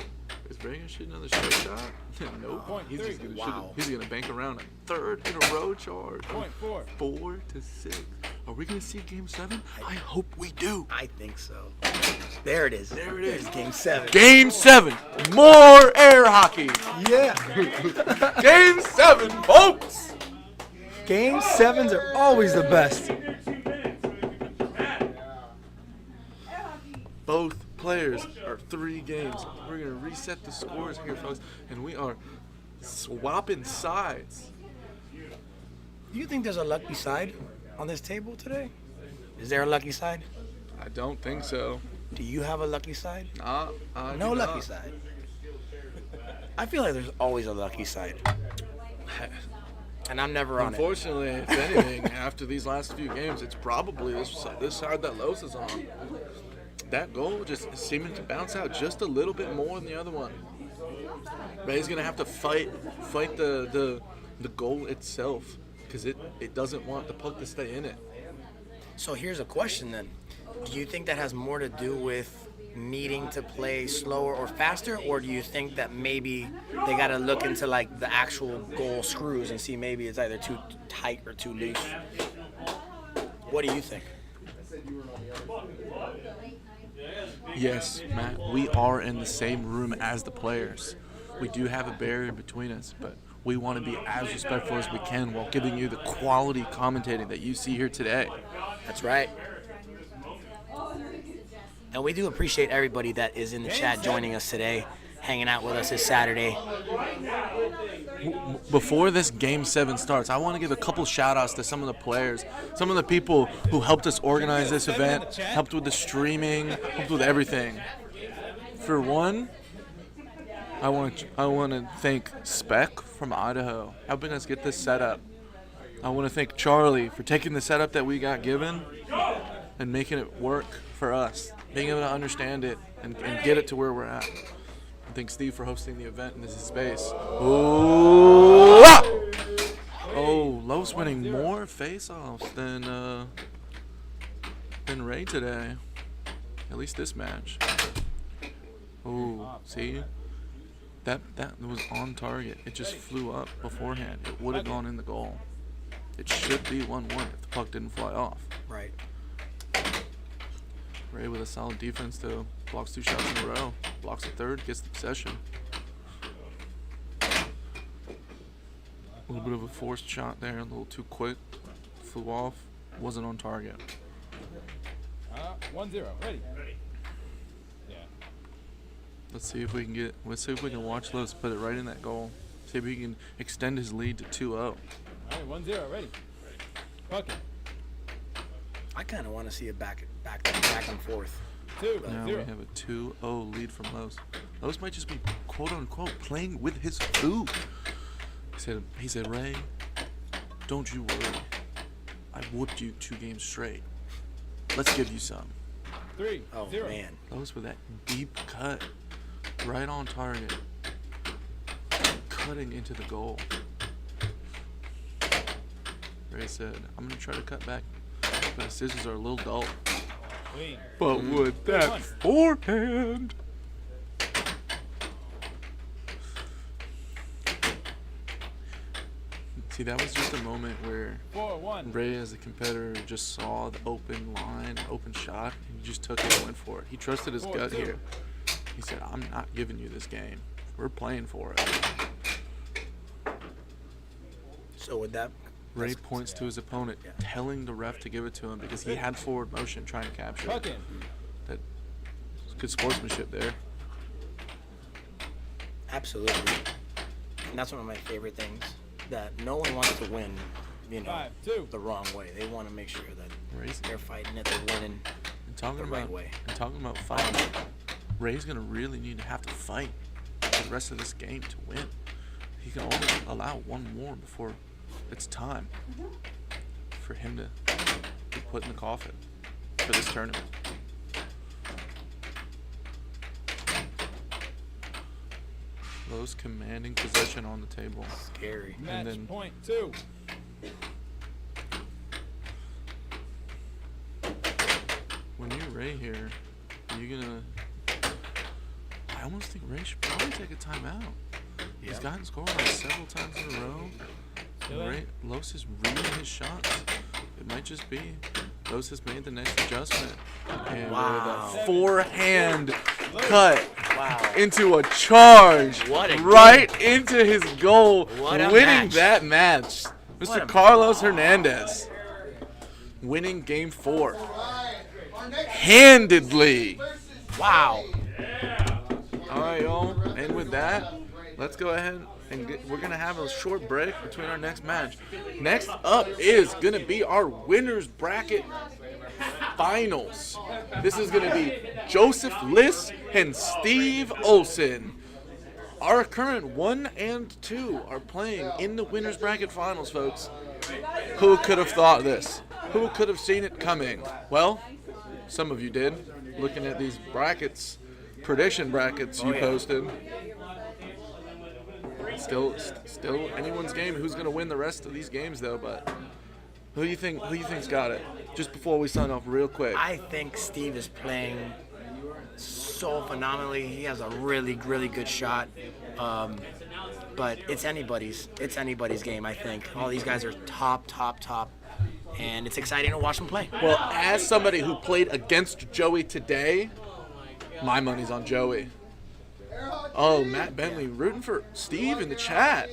Is Ray gonna shoot another straight shot? Nope. He's just gonna shoot. He's gonna bank around a third in a row charge. 4-6. Are we gonna see Game 7? I hope we do. I think so. There it is. There it is. Game 7. Game 7. More air hockey. Yeah. Game 7, folks. Game 7s are always the best. Both players are 3 games. We're going to reset the scores here, folks, and we are swapping sides. Do you think there's a lucky side on this table today? Is there a lucky side? I don't think so. Do you have a lucky side? I No do lucky not. side. I feel like there's always a lucky side. And I'm never on it. Unfortunately, if anything, after these last few games, it's probably this side that Los is on. That goal just seeming to bounce out just a little bit more than the other one. Ray's gonna have to fight the goal itself because it doesn't want the puck to stay in it. So here's a question then. Do you think that has more to do with needing to play slower or faster, or do you think that maybe they got to look into like the actual goal screws and see maybe it's either too tight or too loose? What do you think? Yes, Matt, we are in the same room as the players. We do have a barrier between us, but we want to be as respectful as we can while giving you the quality commentating that you see here today. That's right. And we do appreciate everybody that is in the chat joining us today, hanging out with us this Saturday. before this Game 7 starts, I want to give a couple shout-outs to some of the players, some of the people who helped us organize this event, helped with the streaming, helped with everything. For one, I want to thank Spec from Idaho, helping us get this set up. I want to thank Charlie for taking the setup that we got given and making it work for us, being able to understand it and get it to where we're at. I thank Steve for hosting the event in this space. Oh, Lowe's winning more face-offs than Ray today. At least this match. Oh, see? That was on target. It just flew up beforehand. It would have gone in the goal. It should be 1-1 if the puck didn't fly off. Right. Ray with a solid defense though. Blocks 2 shots in a row. Blocks a third, gets the possession. A little bit of a forced shot there, a little too quick. Flew off. Wasn't on target. 1-0. Ready. Yeah. Let's see if we can watch Liss put it right in that goal. See if we can extend his lead to 2-0. All right, 1-0. Ready. Puck it. I kind of want to see it back and forth. Now we have a 2-0 lead from Lowe's. Lowe's might just be quote unquote playing with his food. He said, Ray, don't you worry. I whooped you 2 games straight. Let's give you some. 3-0. Man. Lowe's with that deep cut. Right on target. Cutting into the goal. Ray said, I'm going to try to cut back, but the scissors are a little dull. But with that forehand. See, that was just a moment where Ray, as a competitor, just saw the open line, open shot, and he just took it and went for it. He trusted his gut here. He said, I'm not giving you this game. We're playing for it. So with that, Ray points to his opponent, telling the ref to give it to him because he had forward motion trying to capture it. That's good sportsmanship there. absolutely. And that's one of my favorite things, that no one wants to win, you know, the wrong way. They want to make sure that they're fighting it, they're winning the right way. And talking about fighting, Ray's going to really need to have to fight for the rest of this game to win. He can only allow one more before it's time for him to be put in the coffin for this tournament. Lowe's commanding possession on the table. Scary. And then point 2. when you're Ray here, you're gonna. I almost think Ray should probably take a timeout. He's gotten scored on several times in a row. Lowe's is reading his shots. It might just be Lowe's has made the next adjustment. And with a forehand cut into a charge right into his goal, winning that match. Mr. Carlos Hernandez winning game 4 handedly. Wow. All right, y'all. And with that, let's go ahead and we're going to have a short break between our next match. Next up is going to be our winners bracket finals. This is going to be Joseph Liss and Steve Olson. Our current 1 and 2 are playing in the winners bracket finals, folks. Who could have thought this? Who could have seen it coming? Well, some of you did, looking at these brackets, prediction brackets you posted. Still anyone's game. Who's going to win the rest of these games, though? But who do you think's got it? Just before we sign off, real quick. I think Steve is playing so phenomenally. He has a really, really good shot. But it's anybody's game, I think. All these guys are top. And it's exciting to watch them play. Well, as somebody who played against Joey today, my money's on Joey. Oh, Matt Bentley rooting for Steve in the chat.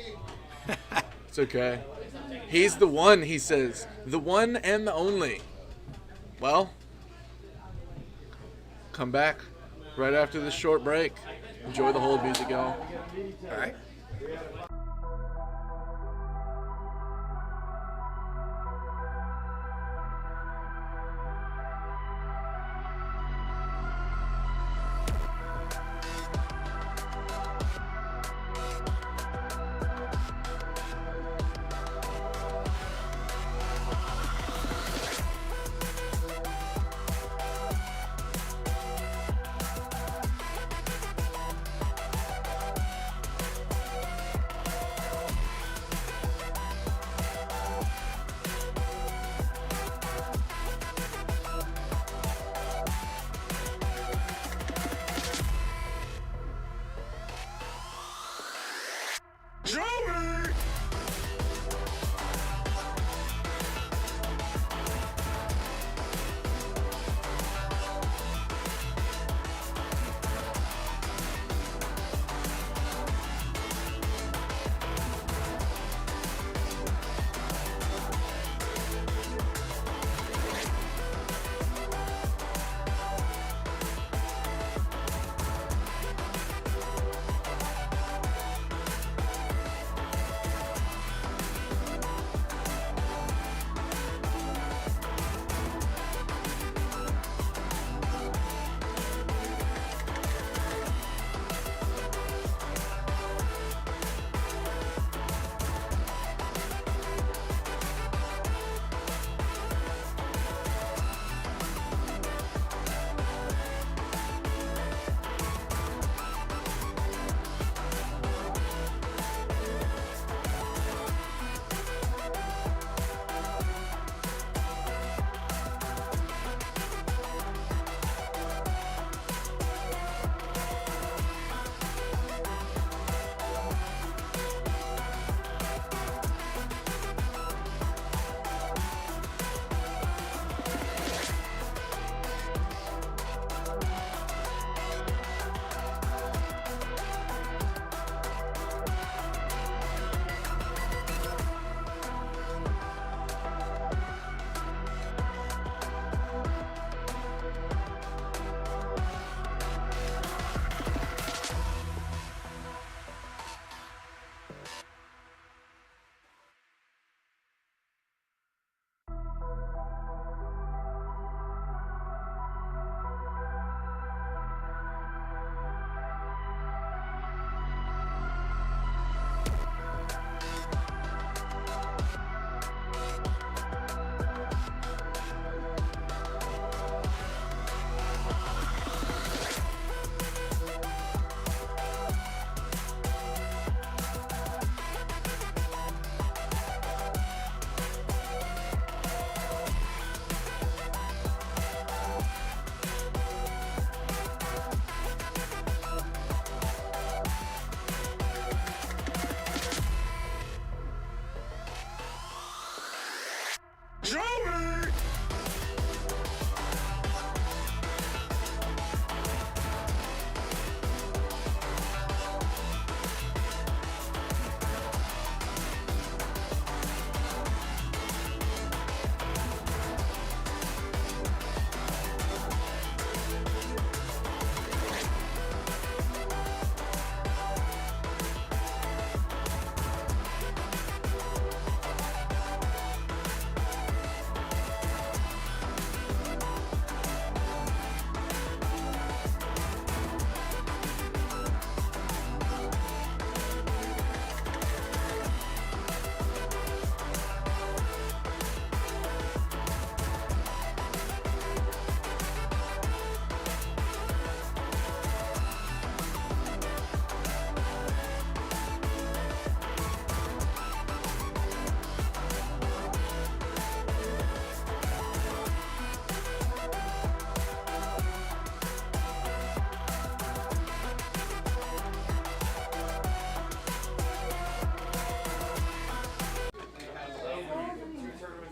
It's okay. He's the one, he says. The one and the only. Well, come back right after this short break. Enjoy the hold music, y'all. All right.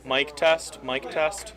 Mic test, mic test.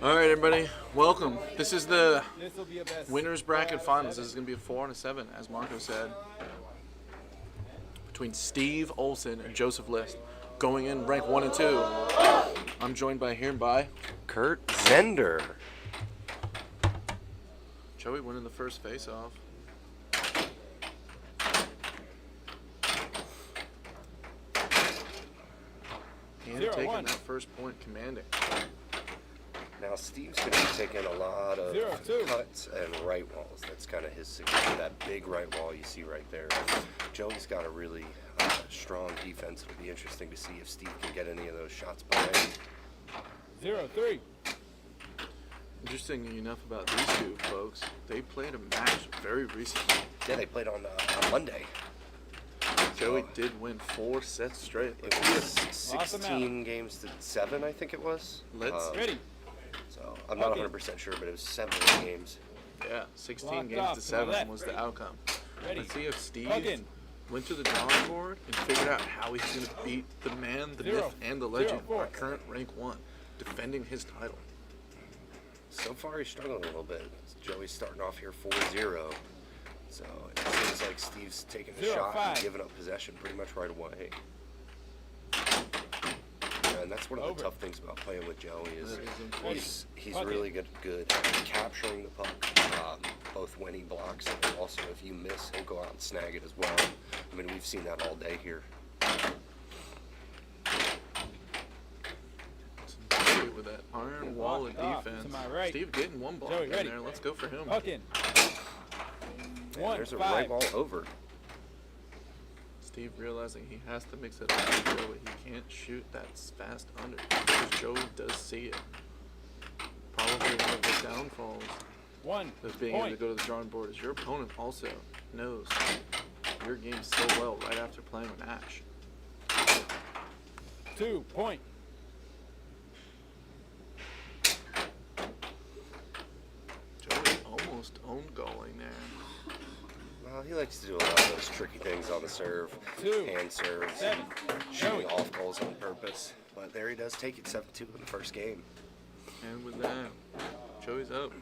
All right, everybody, welcome. This is the winners bracket finals. This is going to be a 4 and a 7, as Marco said, between Steve Olson and Joseph Liss, going in rank 1 and 2. I'm joined by Kurt Zehnder. Joey winning the first face-off. And taking that first point, commanding. Now Steve's going to be taking a lot of cuts and right walls. That's kind of his signature, that big right wall you see right there. Joey's got a really strong defense. It'll be interesting to see if Steve can get any of those shots behind. 0-3. Interesting enough about these two folks, they played a match very recently. Yeah, they played on Monday. Joey did win 4 sets straight. It was 16 games to 7, I think it was. Ready. So I'm not 100% sure, but it was 7 games. Yeah, 16 games to 7 was the outcome. Let's see if Steve went to the drawing board and figured out how he's going to beat the man, the myth, and the legend, our current rank 1, defending his title. So far, he's struggling a little bit. Joey's starting off here 4-0. So it seems like Steve's taking a shot and giving up possession pretty much right away. And that's one of the tough things about playing with Joey is he's really good at capturing the puck. both when he blocks it and also if you miss, he'll go out and snag it as well. I mean, we've seen that all day here. Steve with that iron wall of Off defense. to my right. Steve getting one block Joey, in ready. there. Let's go for him. Puck in. And there's a right ball over. Steve realizing he has to mix it up with Joey. He can't shoot that fast under because Joey does see it. Probably one of the downfalls of being able to go to the drawing board is your opponent also knows your game so well right after playing with Ash. 2 point. Joey almost owned goaling there. Well, he likes to do a lot of those tricky things on the serve, hand serves, shooting off goals on purpose. But there he does take it 7-2 in the first game. And with that, Joey's up.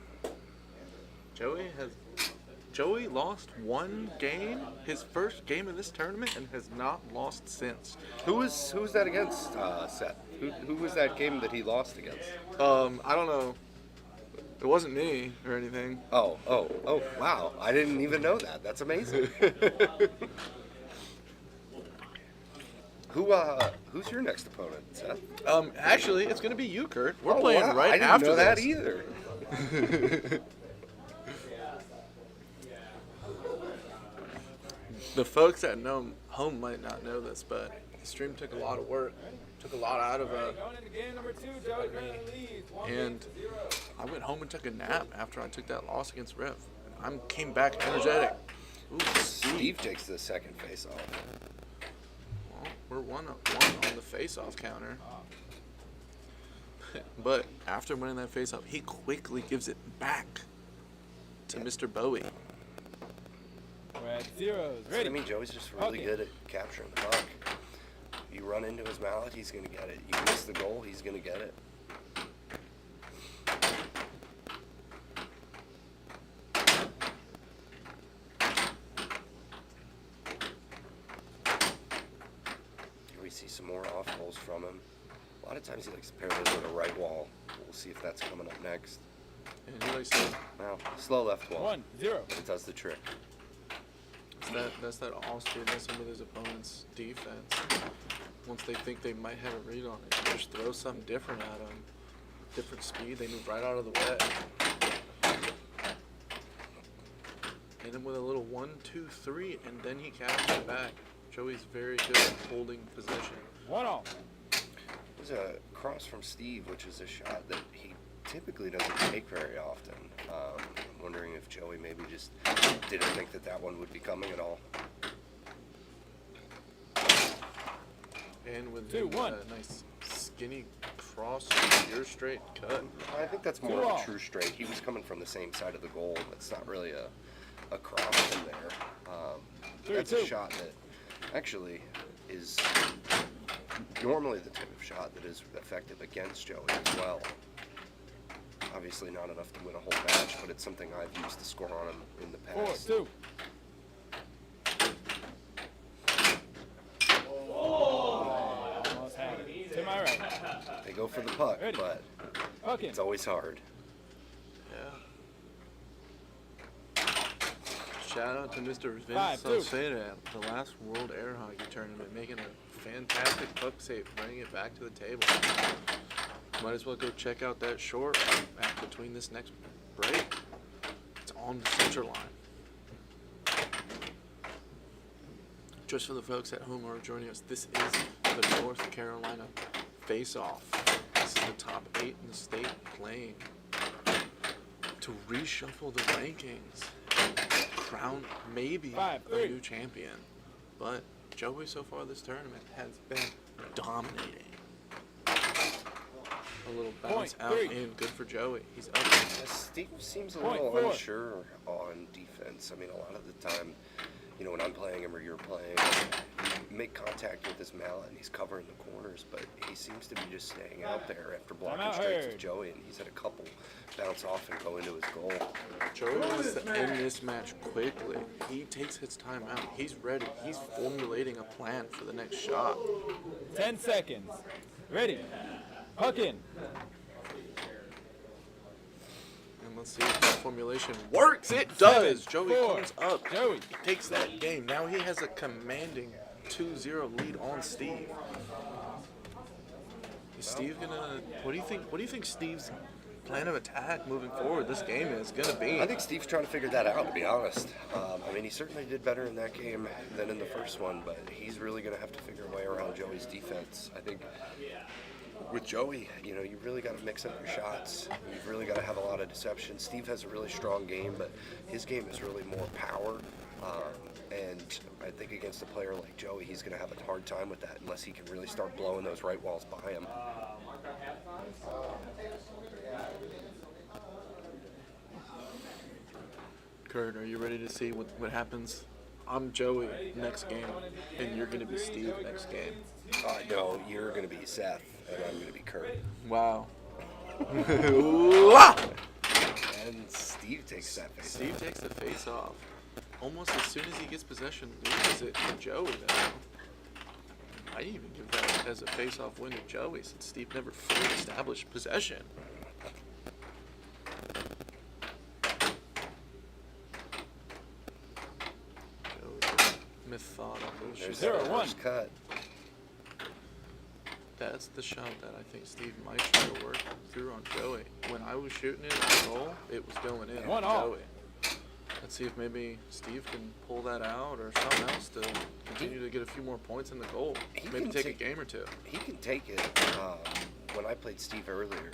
Joey lost one game, his first game in this tournament, and has not lost since. Who was that against, Seth? Who was that game that he lost against? I don't know. It wasn't me or anything. Oh, wow. I didn't even know that. That's amazing. Who's your next opponent, Seth? Actually, it's going to be you, Kurt. We're Oh, playing wow. right I after didn't know that this. either. The folks at home might not know this, but the stream took a lot of work, took a lot out of Going into game number 2, Joey's running the lead. 1 and I went home and took a nap after I took that loss against Riff. I came back energetic. Ooh, Steve takes the second face-off. Well, we're one on the face-off counter. But after winning that face-off, he quickly gives it back to Mr. Bowie. We're at zeros. So, Ready. I mean, Joey's just really good at capturing the puck. You run into his mallet, he's going to get it. You miss the goal, he's going to get it. Here we see some more off goals from him. A lot of times he likes to pair those with a right wall. We'll see if that's coming up next. And he likes to... Now, slow left wall. 1-0. It does the trick. That's that Austrian messing with his opponent's defense. Once they think they might have a read on it, just throw something different at them. Different speed, they move right out of the way. Hit him with a little 1-2-3, and then he captures it back. Joey's very good at holding position. 1-0. There's a cross from Steve, which is a shot that he typically doesn't take very often. I'm wondering if Joey maybe just didn't think that one would be coming at all. And with 2-1. a nice skinny cross, your straight cut. I think that's more of a true straight. He was coming from the same side of the goal. It's not really a cross in there. That's a shot that actually is normally the type of shot that is effective against Joey as well. Obviously not enough to win a whole match, but it's something I've used to score on him in the past. 4-2. Almost had it. To my right. They go for the puck, Ready. but Okay. it's always hard. Yeah. Shout out to Mr. Vince 5-2. Sofeda at the last World Air Hockey Tournament, making a fantastic puck save, bringing it back to the table. Might as well go check out that short back between this next break. It's on the center line. Just for the folks at home who are joining us, this is the North Carolina face-off. This is the top 8 in the state playing to reshuffle the rankings and crown maybe a new champion. But Joey so far this tournament has been dominating. A little bounce out in, good for Joey. He's up. Steve seems a little unsure on defense. I mean, a lot of the time, you know, when I'm playing him or you're playing, you make contact with his mallet and he's covering the corners, but he seems to be just staying out there after blocking straight to Joey, and he's had a couple bounce off and go into his goal. Joey wants to end this match quickly. He takes his time out. He's ready. He's formulating a plan for the next shot. 10 seconds. Ready. Puck in. And Let's see if that formulation works. It does. Joey comes up. Joey takes that game. Now he has a commanding 2-0 lead on Steve. Is Steve gonna? What do you think? What do you think Steve's plan of attack moving forward this game is gonna be? I think Steve's trying to figure that out, to be honest. I mean, he certainly did better in that game than in the first one, but he's really going to have to figure a way around Joey's defense. I think with Joey, you know, you really got to mix up your shots. You've really got to have a lot of deception. Steve has a really strong game, but his game is really more power. And I think against a player like Joey, he's going to have a hard time with that unless he can really start blowing those right walls by him. Kurt, are you ready to see what happens? I'm Joey next game, and you're going to be Steve next game. No, you're going to be Seth, and I'm going to be Kurt. Wow. And Steve takes that face Steve off. takes the face off. Almost as soon as he gets possession, loses it to Joey, though. I even give that as a face-off win to Joey, since Steve never fully established possession. Methodical. There's that first cut. That's the shot that I think Steve might try to work through on Joey. When I was shooting it at the goal, it was going in on Joey. Let's see if maybe Steve can pull that out or something else to continue to get a few more points in the goal. Maybe take a game or two. He can take it. When I played Steve earlier,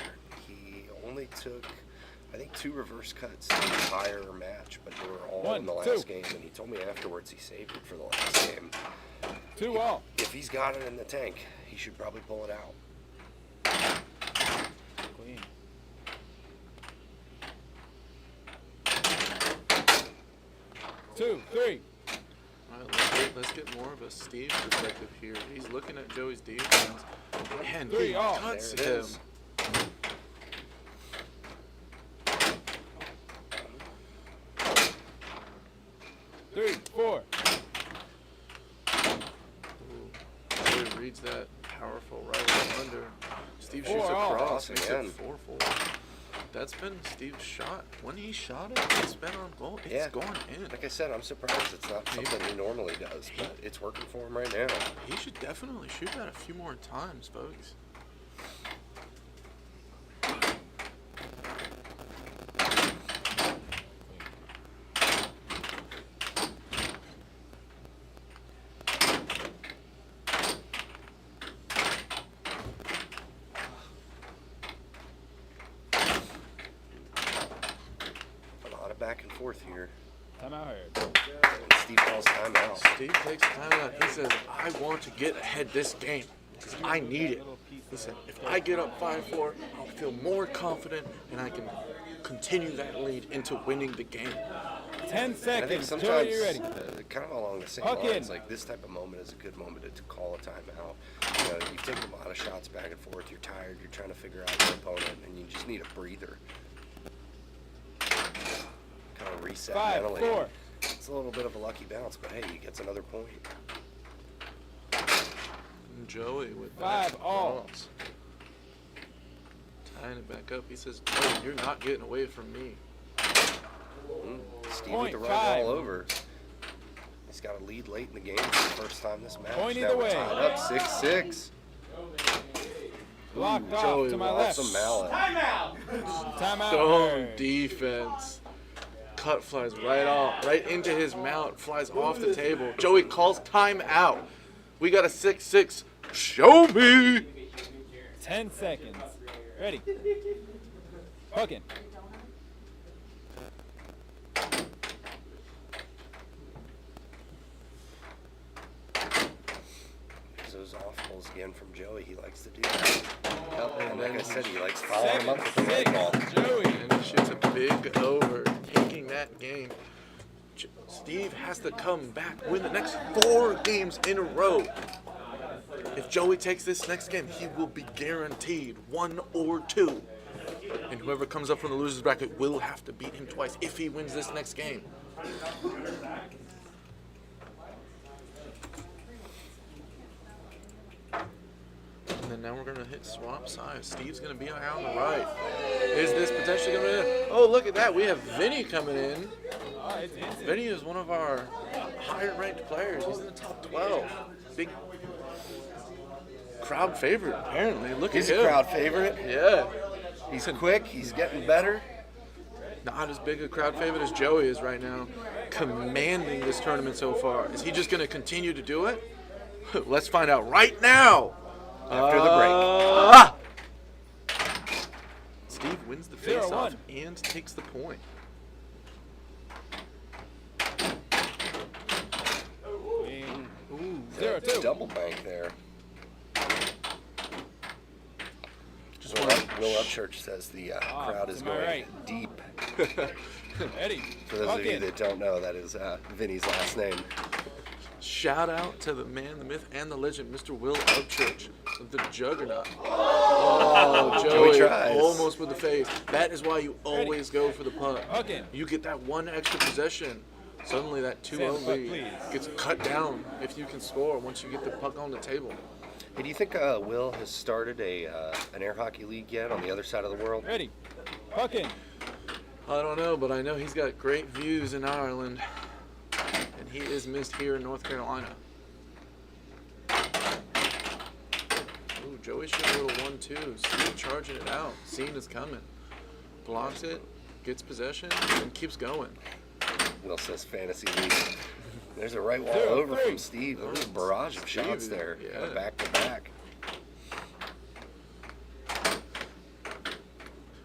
he only took, I think, 2 reverse cuts the entire match, but they were all in the last game. And he told me afterwards he saved it for the last game. 2-all. If he's got it in the tank, he should probably pull it out. Clean. Two, three. All right, let's get more of a Steve perspective here. He's looking at Joey's defense. Man, he cuts There it him. is. Three, four. Joey reads that powerful right under. Steve shoots 4-all. across, makes Again. it 4-4. That's been Steve's shot. When he shot it, it's been on goal. It's gone in. Like I said, I'm surprised it's not something he normally does, but it's working for him right now. He should definitely shoot that a few more times, folks. Back and forth here. Timeout here. And Steve calls timeout. Steve takes timeout. He says, I want to get ahead this game because I need it. He said, if I get up 5-4, I'll feel more confident and I can continue that lead into winning the game. 10 seconds. I think Joey, sometimes, you ready? kind of along the same Puck in. lines, like this type of moment is a good moment to call a timeout. You know, you've taken a lot of shots back and forth. You're tired. You're trying to figure out your opponent, and you just need a breather. Kind of reset 5, mentally. 4. It's a little bit of a lucky bounce, but hey, he gets another point. And Joey with 5 all. cross. Tying it back up. He says, Joey, you're not getting away from me. Steve Point with the right 5. all over. He's got a lead late in the game for the first time this match. Point Now either we're way. tied up 6-6. Blocked off Joey to my lost left. a mallet. Timeout. Stone defense. Cut flies right off, right into his mount, flies off the table. Joey calls timeout. We got a 6-6. Show me. 10 seconds. Ready. Puck in. Those off goals again from Joey. He likes to do that. And like I said, he likes following him up with the right ball. Joey. And he shoots a big over, taking that game. Steve has to come back, win the next 4 games in a row. If Joey takes this next game, he will be guaranteed 1 or 2. And whoever comes up from the loser's bracket will have to beat him twice if he wins this next game. And And now we're gonna hit swap sides. Steve's gonna be out on the right. Is this potentially gonna be? Oh, look at that! We have Vinny coming in. Vinny is one of our higher-ranked players. He's in the top 12. Big crowd favorite, apparently. Look at him. He's a crowd favorite. Yeah. He's quick. He's getting better. Not as big a crowd favorite as Joey is right now, commanding this tournament so far. Is he just going to continue to do it? Let's find out right now. After the break. Steve wins the face-off and takes the point. Ooh, 0-2. Double bank there. Will Upchurch says the crowd is going deep. Eddie. For those of you that don't know, that is Vinny's last name. Shout out to the man, the myth, and the legend, Mr. Will Upchurch, the juggernaut. Oh, Joey tries. Almost with the face. That is why you always go for the punt. Okay. You get that one extra possession. Suddenly that 2-0 lead gets cut down if you can score once you get the puck on the table. Hey, do you think Will has started an air hockey league yet on the other side of the world? Ready. Puck in. I don't know, but I know he's got great views in Ireland, and he is missed here in North Carolina. Ooh, Joey shot a little 1-2. Steve charging it out. Scene is coming. Blocks it, gets possession, and keeps going. Will says fantasy league. There's a right wall over from Steve. There's a barrage of shots there. Yeah. Back to back.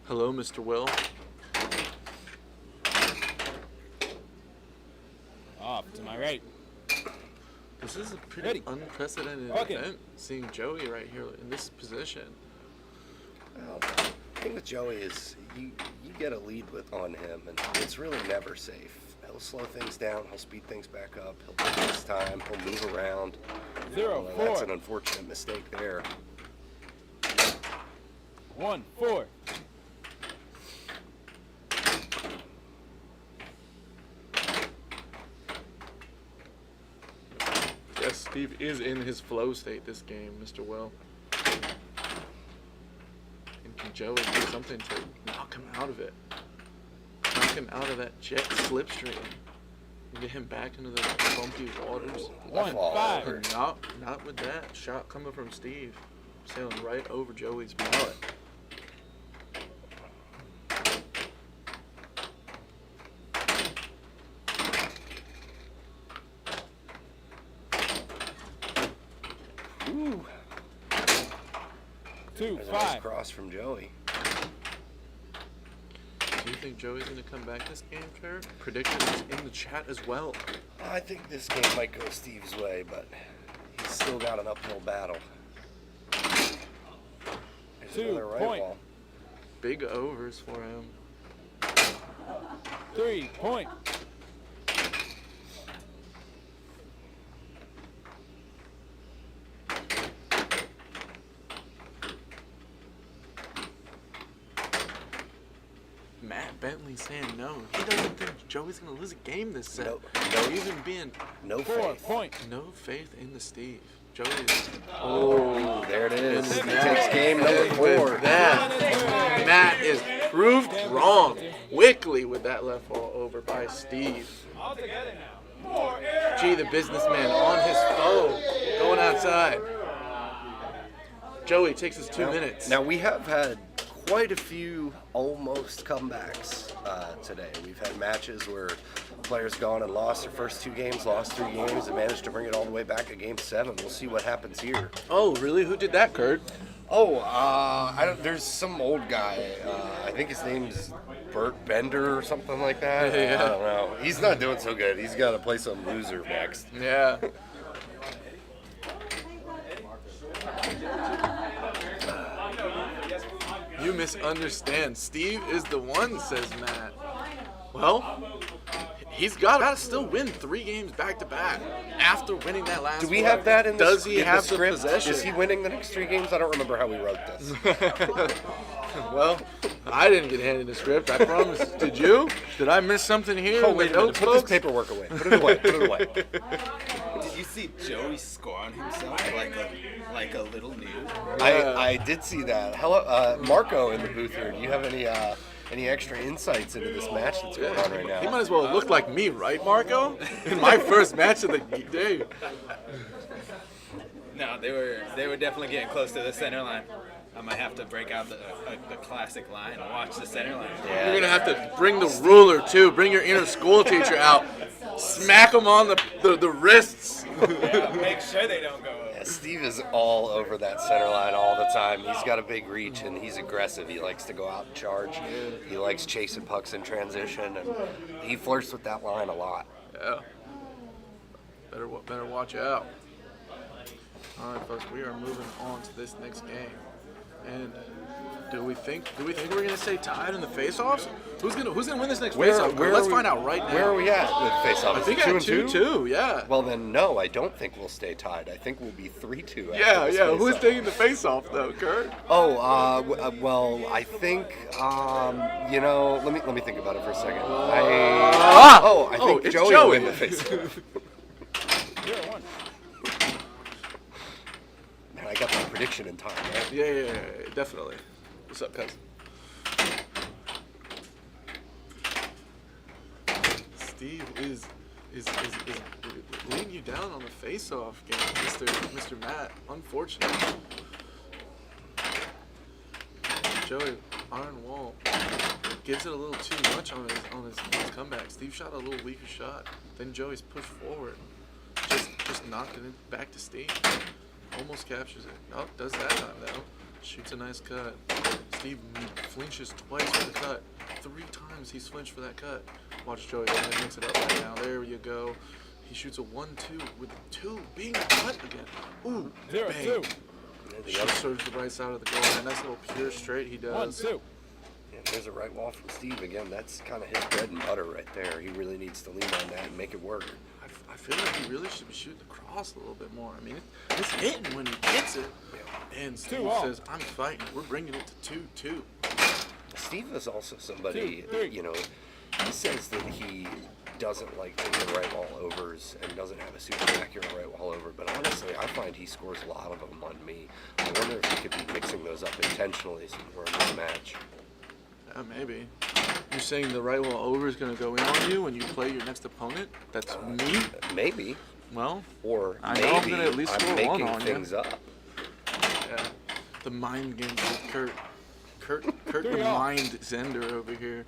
Hello, Mr. Will. Off to my right. This is a pretty unprecedented event, seeing Joey right here in this position. Well, the thing with Joey is you get a lead on him, and it's really never safe. He'll slow things down. He'll speed things back up. He'll take his time. He'll move around. 0-4. That's an unfortunate mistake there. 1-4. Yes, Steve is in his flow state this game, Mr. Will. And can Joey do something to knock him out of it? Knock him out of that jet slipstream and get him back into the bumpy waters. 1-5. Not with that shot coming from Steve, sailing right over Joey's mallet. Ooh. 2-5. There's a nice cross from Joey. Do you think Joey's going to come back this game, Trevor? Predictions in the chat as well. I think this game might go Steve's way, but he's still got an uphill battle. There's another right wall. Big overs for him. 3 point. Matt Bentley saying no. He doesn't think Joey's going to lose a game this set. No even being no 4 faith. point. No faith in the Steve. Joey is. Oh, there it is. He Matt takes game number 4. That Matt is proved wrong quickly with that left ball over by Steve. Gee, the businessman on his phone, going outside. Joey takes us 2 minutes. Now we have had quite a few almost comebacks today. We've had matches where players gone and lost their first 2 games, lost 3 games, and managed to bring it all the way back to game 7. We'll see what happens here. Oh, really? Who did that, Kurt? Oh, there's some old guy. I think his name's Bert Bender or something like that. Yeah. I don't know. He's not doing so good. He's got to play some loser next. Yeah. You misunderstand. Steve is the one, says Matt. Well, he's got to still win 3 games back to back after winning that last. Do we one. have that in the Does he have the script? possession? Is he winning the next 3 games? I don't remember how we wrote this. Well, I didn't get handed the script. I promise. Did you? Did I miss something here? Oh, wait a minute. Notes, Put this folks? paperwork away. Put it away. Put it away. you see Joey score on himself like a little noob? I did see that. Hello, Marco in the booth here. Do you have any extra insights into this match that's going on right now? He might as well look like me, right, Marco? In my first match of the day. No, they were definitely getting close to the center line. I might have to break out the classic line and watch the center line. Yeah. You're gonna have to bring the ruler too. Bring your inner school teacher out. Smack them on the wrists. Yeah, make sure they don't go over. Yeah, Steve is all over that center line all the time. He's got a big reach and he's aggressive. He likes to go out and charge. He likes chasing pucks in transition, and he flirts with that line a lot. Yeah. Better watch out. All right, folks, we are moving on to this next game. And do we think we're gonna stay tied in the face-offs? Who's gonna win this next face-off? Let's find out right now. Where are we at with face-offs? I think at 2-2, yeah. Well then, no, I don't think we'll stay tied. I think we'll be 3-2. Yeah. Who's taking the face-off though, Kurt? Oh, well, I think let me think about it for a second. I think Joey will win the face-off. I got my prediction in time, right? Yeah, definitely. What's up, cuz? Steve is leading you down on the face-off game, Mr. Matt. Unfortunate. Joey, iron wall, gives it a little too much on his comeback. Steve shot a little weaker shot. Then Joey's pushed forward, just knocking it back to Steve. Almost captures it. Oh, does that time though. Shoots a nice cut. Steve flinches twice for the cut. 3 times he's flinched for that cut. Watch Joey mix it up right now. There you go. He shoots a 1-2 with 2 being a cut again. Ooh, 0-2. Just serves the right side of the goal. And nice little pure straight he does. 1-2. Yeah, there's a right wall from Steve again. That's kind of his bread and butter right there. He really needs to lean on that and make it work. I feel like he really should be shooting the cross a little bit more. I mean, it's hitting when he gets it. And Steve says, I'm fighting. We're bringing it to 2-2. Steve is also somebody, he says that he doesn't like taking right wall overs and doesn't have a super accurate right wall over. But honestly, I find he scores a lot of them on me. I wonder if he could be mixing those up intentionally somewhere in this match. Yeah, maybe. You're saying the right wall over is going to go in on you when you play your next opponent? That's me? Maybe. Well, or I know maybe I'm going to at least score one on things you. up. Yeah. The mind games with Kurt. Kurt the mind Zehnder over here,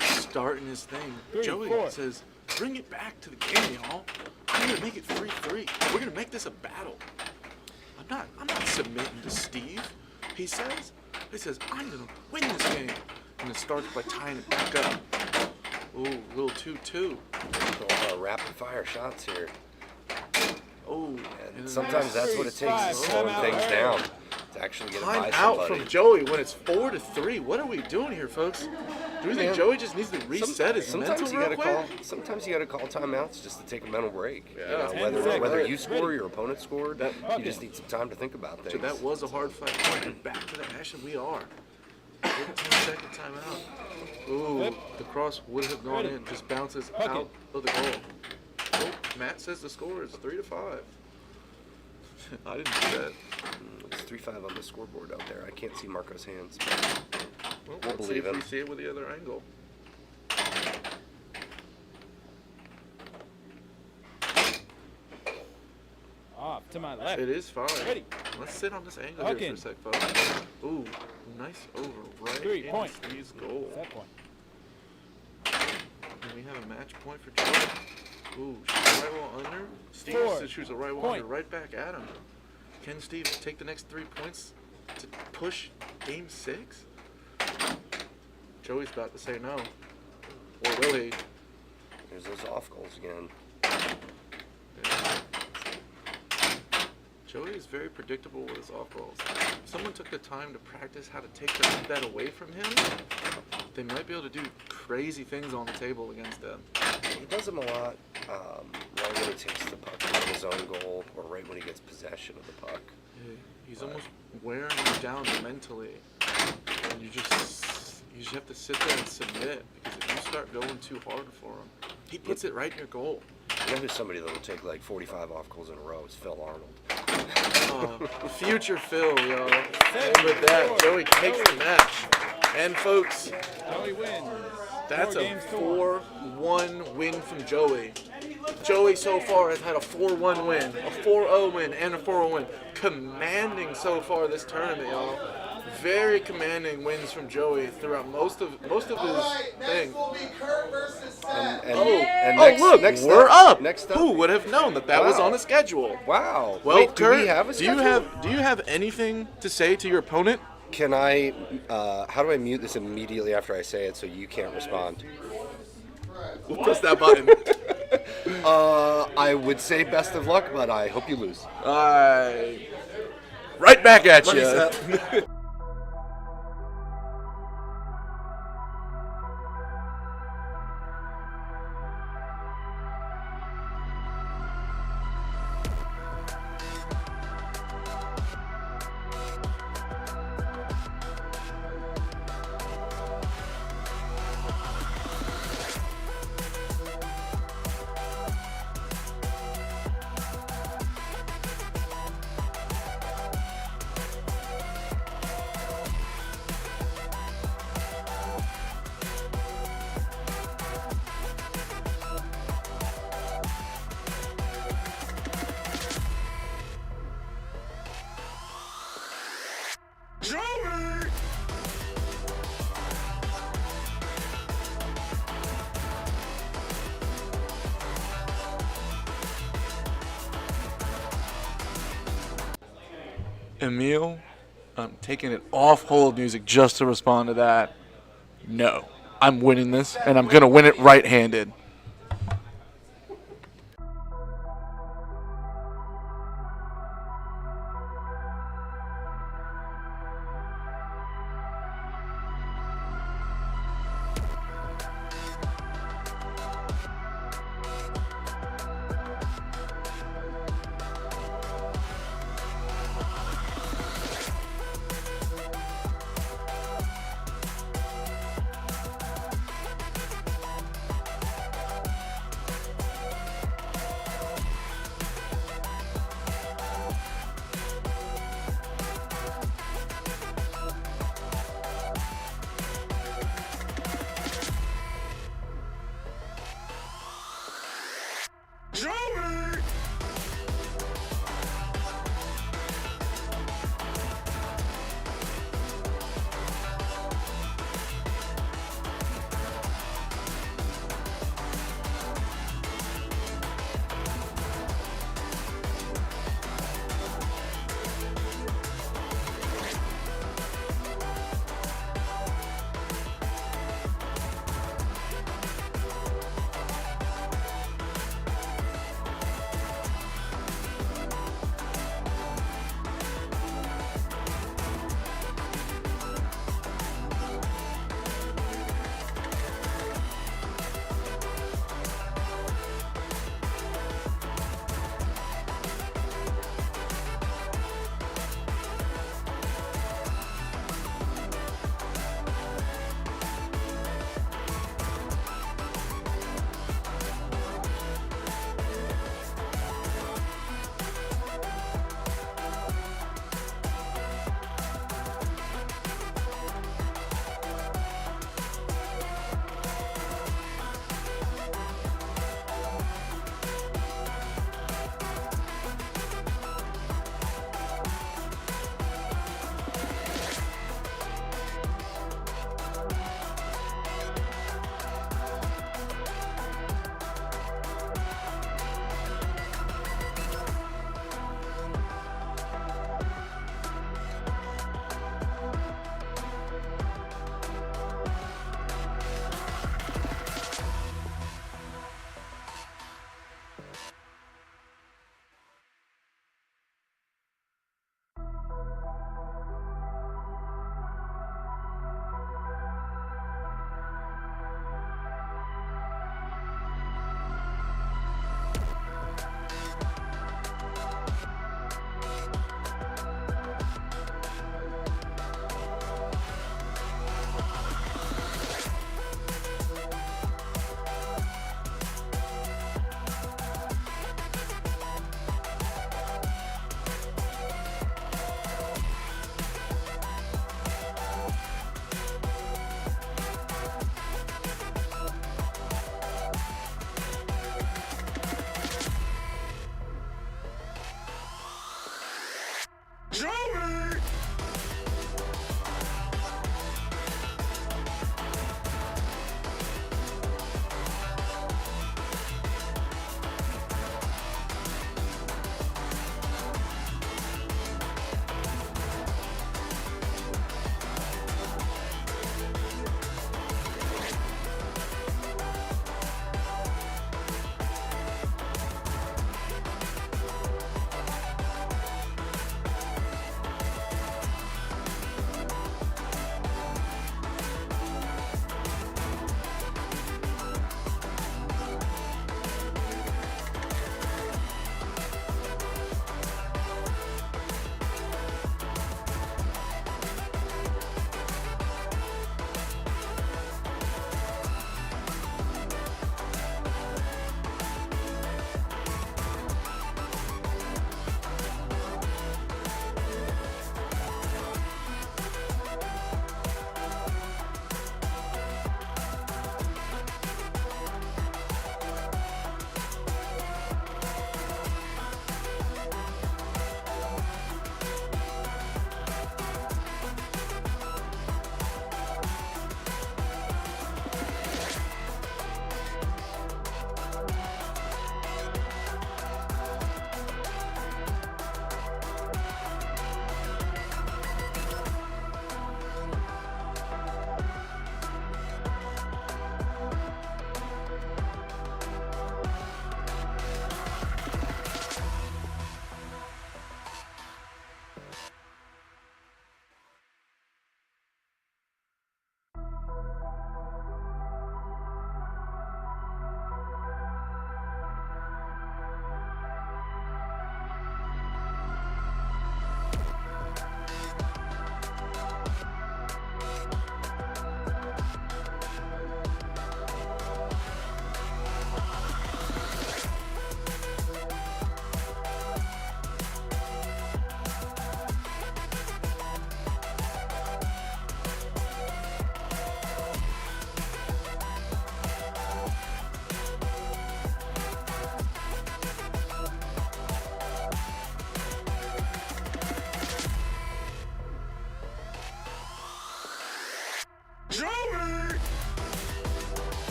starting his thing. Joey says, bring it back to the game, y'all. I'm going to make it 3-3. We're going to make this a battle. I'm not submitting to Steve. He says, I'm going to win this game. And it starts by tying it back up. Ooh, little 2-2. Rapid fire shots here. Oh, and sometimes that's what it takes is slowing things down to actually get it by somebody. Out from Joey when it's 4-3. What are we doing here, folks? Do we think Joey just needs to reset his mental real quick? Sometimes you got to call timeouts just to take a mental break. Yeah. Whether you score or your opponent scored, you just need some time to think about things. So that was a hard fight. And back to the action we are. 10-second timeout. Ooh, the cross would have gone in. Just bounces out of the goal. Oh, Matt says the score is 3-5. I didn't do that. It's 3-5 on the scoreboard out there. I can't see Marco's hands. Well, we'll believe him. We see it with the other angle. Off to my left. It is fine. Ready. Let's sit on this angle here for a sec, folks. Ooh, nice over right in Steve's goal. Set point. And we have a match point for Joey. Ooh, shoots a right wall under. Steve shoots a right wall under right back at him. Can Steve take the next 3 points to push game 6? Joey's about to say no. Or will he? There's those off goals again. Yeah. Joey is very predictable with his off goals. If someone took the time to practice how to take that away from him, they might be able to do crazy things on the table against them. He does them a lot right when he takes the puck from his own goal or right when he gets possession of the puck. Yeah, he's almost wearing you down mentally. And you just have to sit there and submit, because if you start going too hard for him, he puts it right in your goal. You know who's somebody that'll take like 45 off goals in a row is Phil Arnold. Future Phil, yo. And with that, Joey takes the match. And folks, Joey wins. that's a 4-1 win from Joey. Joey so far has had a 4-1 win, a 4-0 win, and a 4-1 win. Commanding so far this tournament, y'all. Very commanding wins from Joey throughout most of his thing. Look, we're up. Next up. Who would have known that was on the schedule? Wow. Well, Wait, Kurt, do we have a schedule? do you have anything to say to your opponent? Can I, how do I mute this immediately after I say it so you can't respond? We'll press that button. I would say best of luck, but I hope you lose. Right back at Love you. you, Seth. Emil, I'm taking it off hold music just to respond to that. No, I'm winning this, and I'm going to win it right-handed.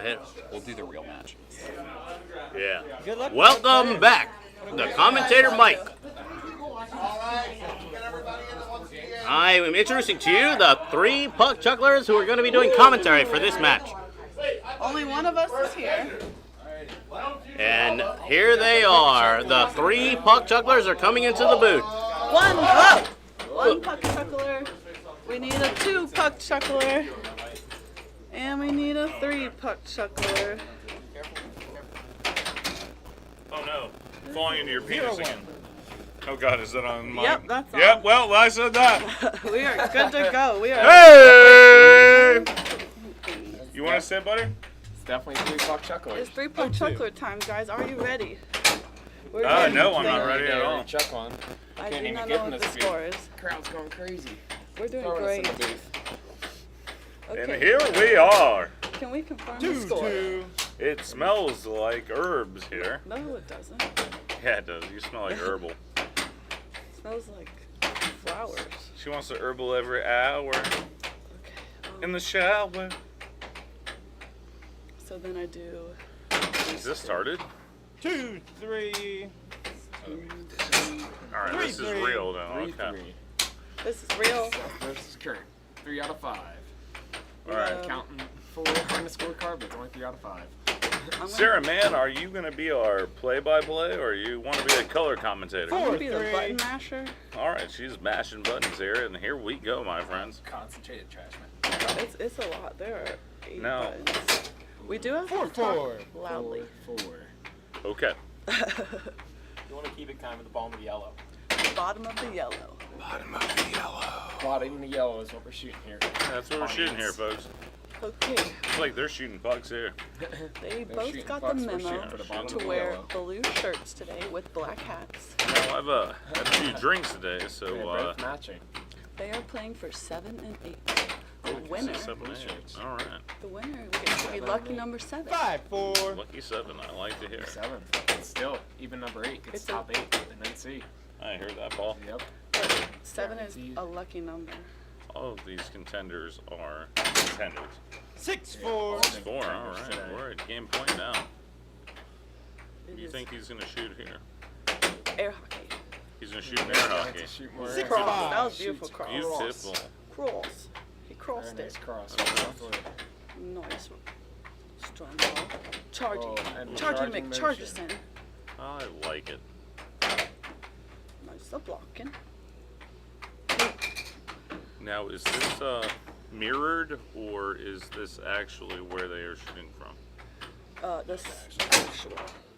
I hit him. We'll do the real match. Yeah. Good luck. Welcome back, the commentator Mike. I am introducing to you the 3 puck chucklers who are going to be doing commentary for this match. Only one of us is here. And here they are. The 3 puck chucklers are coming into the booth. One puck chuckler. We need a 2 puck chuckler. And we need a 3 puck chuckler. Oh no. Falling into your penis again. Oh god, is that on my... Yep, that's on. Yep, well, I said that. We are good to go. We are. Hey! You want to sit, buddy? It's definitely 3 puck chucklers. It's 3 puck chuckler time, guys. Are you ready? We're Oh, ready. no, I'm not ready at all. Chuck one. I Can't do even not get know in what this the booth. score is. Crowd's going crazy. We're doing Throwing us great. in the booth. Okay. And here we are. Can we confirm the score? It smells like herbs here. No, it doesn't. Yeah, it does. You smell like herbal. It smells like flowers. She wants the herbal every hour. In the shower. So then I do. Is this started? 2, 3. Alright, this is real now. Okay. This is real. This is Kurt. 3 out of 5. Alright. Counting 4 on the scorecard, but it's only 3 out of 5. Sarah, man, are you going to be our play-by-play, or you want to be a color commentator? I'm gonna be the button masher. Alright, she's mashing buttons here, and here we go, my friends. Concentrated trash man. It's a lot. There are 8 No. buttons. We do have to talk loudly. 4. Okay. You want to keep it kind of at the bottom of the yellow. Bottom of the yellow. Bottom of the yellow. Bottom of the yellow is what we're shooting here. That's what we're shooting here, folks. Okay. It's like they're shooting pucks here. They They're both shooting got the pucks, we're memo shooting for the bottom of to the wear yellow. blue shirts today with black hats. Well, I've had a few drinks today, so They're both matching. They are playing for 7 and 8. The winner. 7, 8. All right. The winner gets to be lucky number 7. 5, 4. Lucky 7. I like to hear. 7. Still, even number 8 gets It's a- top 8 and then C. I heard that, Paul. Yep. 7 is a lucky number. All of these contenders are contenders. 6, 4. 6, 4. All right. We're at game point now. What do you think he's going to shoot here? Air hockey. He's going to shoot air hockey. Shoot more 6 air cross. hockey. That was beautiful cross. Beautiful. Cross. He crossed Very nice it. cross. Nice. Strong ball. Charging. Oh, and Charging charging McChargerson. I like it. Nice blocking. Now, is this mirrored, or is this actually where they are shooting from? This actual.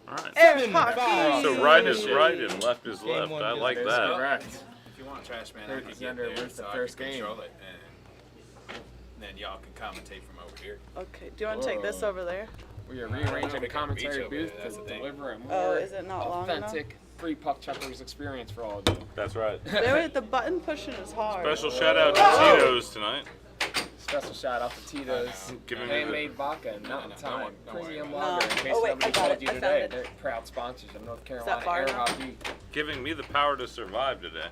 All right. Air hockey. So right is right and left is Game left. one I is like correct. that. Correct. If you want trash man, I Kurt can get Zehnder there wins the so I first can game. control it, and then y'all can commentate from over here. Okay. Do you want to take this over there? We are rearranging the We got commentary beach over booth there, that's to the thing. deliver a Oh, more is it not long enough? authentic 3 puck chucklers experience for all of you. That's right. The button pushing is hard. Special shout out to Tito's tonight. Special shout out to Tito's Giving me handmade vodka and Mountain Time Premium Lager. In case Oh, wait, nobody I got told it. you I found today, it. they're proud sponsors of North that Carolina far Air enough? Hockey. Giving me the power to survive today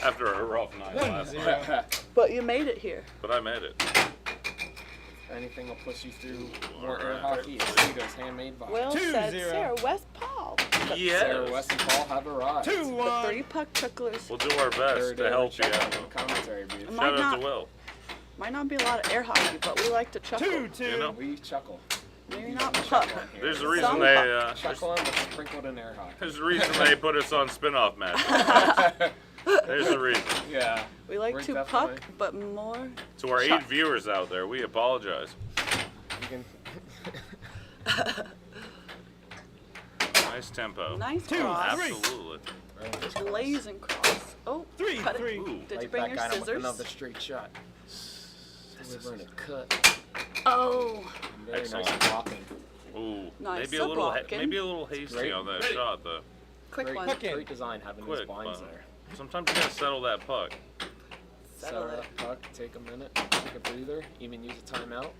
after a rough night last night. But you made it here. But I made it. Anything will push you through more air hockey. It's Tito's handmade vodka. Well said, Sarah West Paul. Yes. Sarah West and Paul have arrived. 2, 1. The 3 puck chucklers. We'll do our best to help you out. Commentary booth. Might Shout out not- to Will. Might not be a lot of air hockey, but we like to chuckle. 2, 2. You know, We chuckle. Maybe not puck. there's a reason Some they puck. Chuckling but sprinkled in air hockey. there's a reason they put us on spin-off matches. There's a reason. Yeah. We like We're to definitely- puck, but more. To our chuck. 8 viewers out there, we apologize. You can Nice tempo. Nice 2, cross. 3. Absolutely. Blazing cross. Oh, 3, cut it. 3. Ooh. Did you light bring that your guy with scissors? another straight shot. Delivering a cut. Oh. Very Excellent. nice blocking. Ooh. Nice Maybe a little blocking. maybe a little hasty Great. on that shot though. Quick Great, one. Puck in. great design having Quick, these blinds but there. sometimes you gotta settle that puck. Settle it. that puck, take a minute, take a breather, even use a timeout.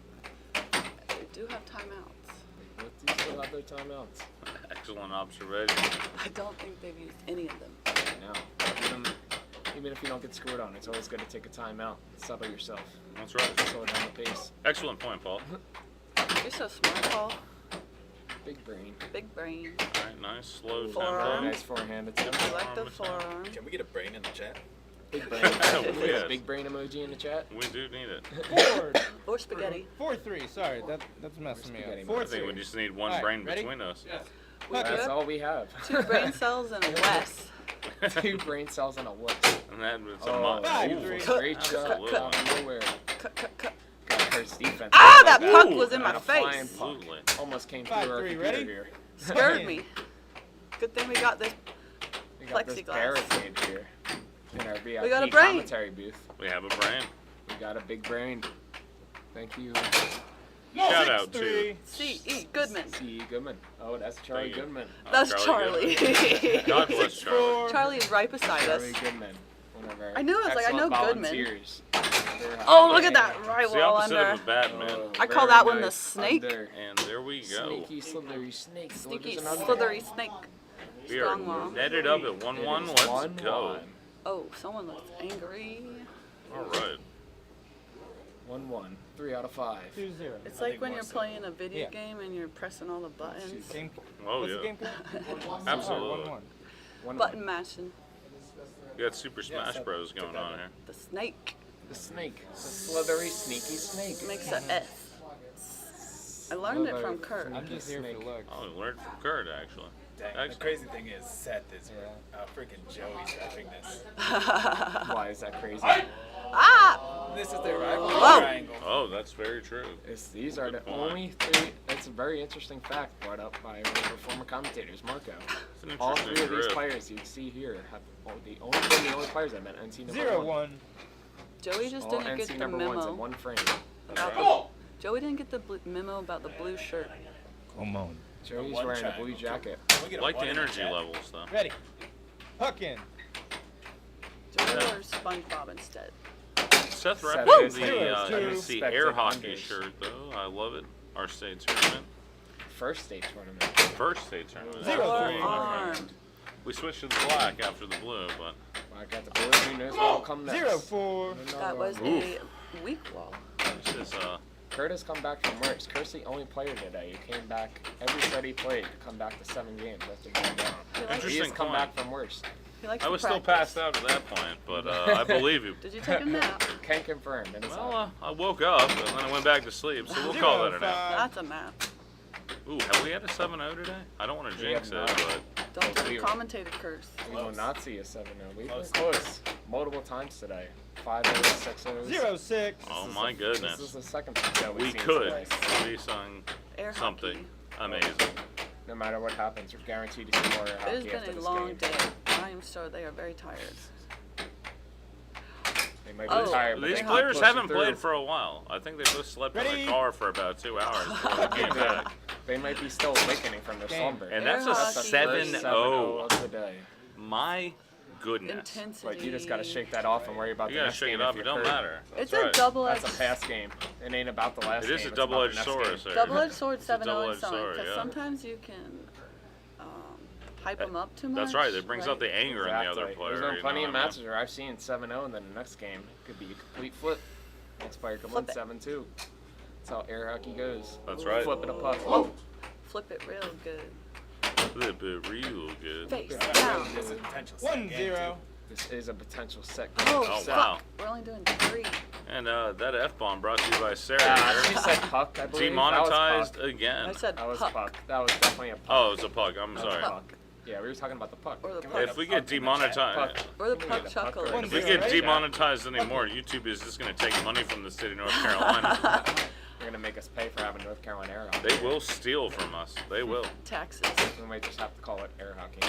We do have timeouts. What do you still have their timeouts? Excellent observation. I don't think they've used any of them. No. Even if you don't get scored on, it's always good to take a timeout. Sub it yourself. That's right. Slow down the pace. Excellent point, Paul. You're so smart, Paul. Big brain. Big brain. Alright, nice. Slow Forearm. tempo. Nice forehand attempt. I like the forearm. Can we get a brain in the chat? Big brain. Yes. Big brain emoji in the chat. We do need it. Or spaghetti. 4-3. Sorry, that's messing me Spaghetti. up. I 4-3. think we just need one All right, brain ready? between us. Yes. That's all we have. 2 brain cells and a Wes. 2 brain cells and a what? And that was a Oh, month. great job. Absolutely. Out of nowhere. Got first defense. Ah, Like that puck was in my And a flying face. puck. Absolutely. Almost came through our 5-3, computer ready? here. Scared me. Good thing we got this We got this plexiglass. barricade here in our VIP We got a brain. commentary booth. We have a brain. We got a big brain. Thank you. Shout out to 6-3. C.E. Goodman. C.E. Goodman. Oh, that's Charlie Thank you. Goodman. That's Charlie Charlie. Goodman. God bless Charlie. Charlie is right beside us. Charlie Goodman. One of our I knew, I was like, I know excellent Goodman. volunteers. Oh, look at that right It's the wall opposite under. of a Batman. I call Very that one the nice snake. under. And there we go. Sneaky, slithery snake. Sneaky, delivers an under. slithery snake. We are Strong wall. netted up at 1-1. Let's 1-1. go. Oh, someone looks angry. All right. 1-1. 3 out of 5. 2-0. It's like when you're playing a video Yeah. game and you're pressing all the buttons. Game, Oh, what's yeah. the game called? Absolutely. 1-1. Button mashing. We got Super Smash Bros. Going on here. The snake The snake. The slithery, sneaky snake. makes a S. I learned it from Kurt. I'm just here for looks. Oh, we learned from Kurt, actually. Dang, the Excellent. crazy thing is Seth is freaking Joey's repping this. Why is that crazy? Ah! This is their rivalry Whoa. triangle. Oh, that's very true. These are the Good point. only 3. It's a very interesting fact brought up by one of our former commentators, Marco. It's an All interesting 3 of these drift. players you see here have the only players that met NC number 1. 0-1. Joey just All didn't NC get the number 1s in memo. one frame. About the, Joey didn't get the memo about the blue shirt. Come on. Joey's one wearing a triangle. blue jacket. Can we get a Like the one in energy chat? levels, though. Ready. Puck in. Joey wears SpongeBob instead. Seth Seth repping is the two UC expected air hockey unders. shirt, though. I love it. Our state tournament. First state tournament. First state tournament. 0-3. Armed. We switched to the black after the blue, but I got the blue. Who knows what will come next? 0-4. That was Oof. a weak wall. this is Kurt has come back from worse. Kurt's the only player today who came back every set he played to come back to 7 games after going down. He likes, He has Interesting come point. back from worse. he likes I to was still practice. passed out at that point, but I believe you. Did you take a nap? Can't confirm. And it's Well, I woke up and then I went back to sleep, so we'll call that a nap. That's a map. Ooh, have we had a 7-0 today? I don't want to We jinx it, have not. but Don't do we the were- commentator curse. we will not see a 7-0. We were Close. close multiple times today. 5-0, 6-0. 0-6. oh my goodness. This is the second time that we've We seen could today. be sung Air something hockey. amazing. No matter what happens, we're guaranteed to see more It hockey has after been a this long game. day. I am sure they are very tired. They might Oh, be tired, but These they keep players pushing haven't through. played for a while. I think they both slept in Ready? the car for about 2 hours before they came back. They might be still awakening from their Game. slumber. And Air that's a hockey. First 7-0. 7-0 of the day. My goodness. Intensity. But you just gotta shake that off and worry about You the gotta next shake game it if off. It you're don't hurt. matter. It's That's a right. double-edged. That's a past game. It ain't about the last It game. is a it's about the double-edged next sword, game. sir. Double-edged sword, It's a 7-0 and double-edged so on. sword, Because yeah. sometimes you can hype them up too much. That's right. It brings right? out the anger in the other Exactly. player. There's been you plenty know of what I mean? matches where I've seen 7-0 and then the next game could be a complete flip. Next player could win Flip it. 7-2. That's how air hockey goes. That's right. Flipping a puck. Whoa. Flip it real good. Flip it real good. Face Yeah. down. This is a potential second game, 1-0. This is a potential set. Oh, Oh, fuck. wow. We're only doing 3. And that F-bomb brought to you by Sarah. She said puck, I believe. Demonetized That was puck. again. I said That was puck. puck. That was definitely a puck. Oh, it's a puck. I'm That was sorry. puck. Yeah, we were talking about the puck. Or the Can puck. we If we get a get puck in the chat? demonetized, Puck. Or the Can we puck get a puck chuckler. right if in we the get chat? demonetized anymore, YouTube is just going to take money from the state of North Carolina. They're gonna make us pay for having North Carolina air hockey. They will steal from us. They will. Taxes. We might just have to call it air hockey.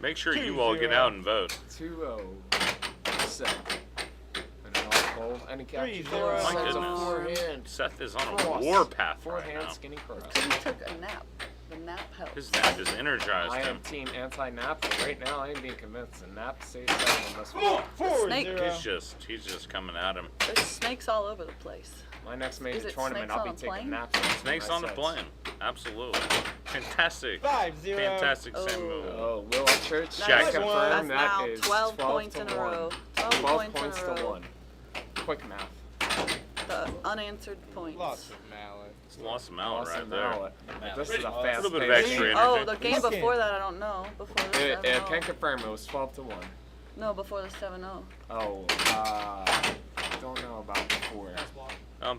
Make sure you all get out and vote. 2-0. Set. And an off goal. Any catches? 3-0. My There's a goodness. forehand. Seth is on a Cross. warpath right Forehand now. skinny cross. He took a nap. The nap helps. His nap has energized I him. am team anti-nap, but right now I am being convinced the nap saves seven on this one. 4-0. He's just coming at him. There's snakes all over the place. My next Is major it tournament, snakes I'll be on a taking plane? naps. Snakes on the plane. Absolutely. Fantastic. 5-0. Fantastic Oh. same move. Oh, Will Church, That's check one. confirmed. That's That now is 12 12 points to in a 1. row. 12 12 points points in to a row. 1. Quick math. the unanswered points. Lots of mallet. Lost some mallet Lost right some there. mallet. This is a A fast little bit of pace extra game. energy. Oh, the game before that, I don't know. Before the 7-0. Can confirm it was 12-1. No, before the 7-0. Oh, don't know about before.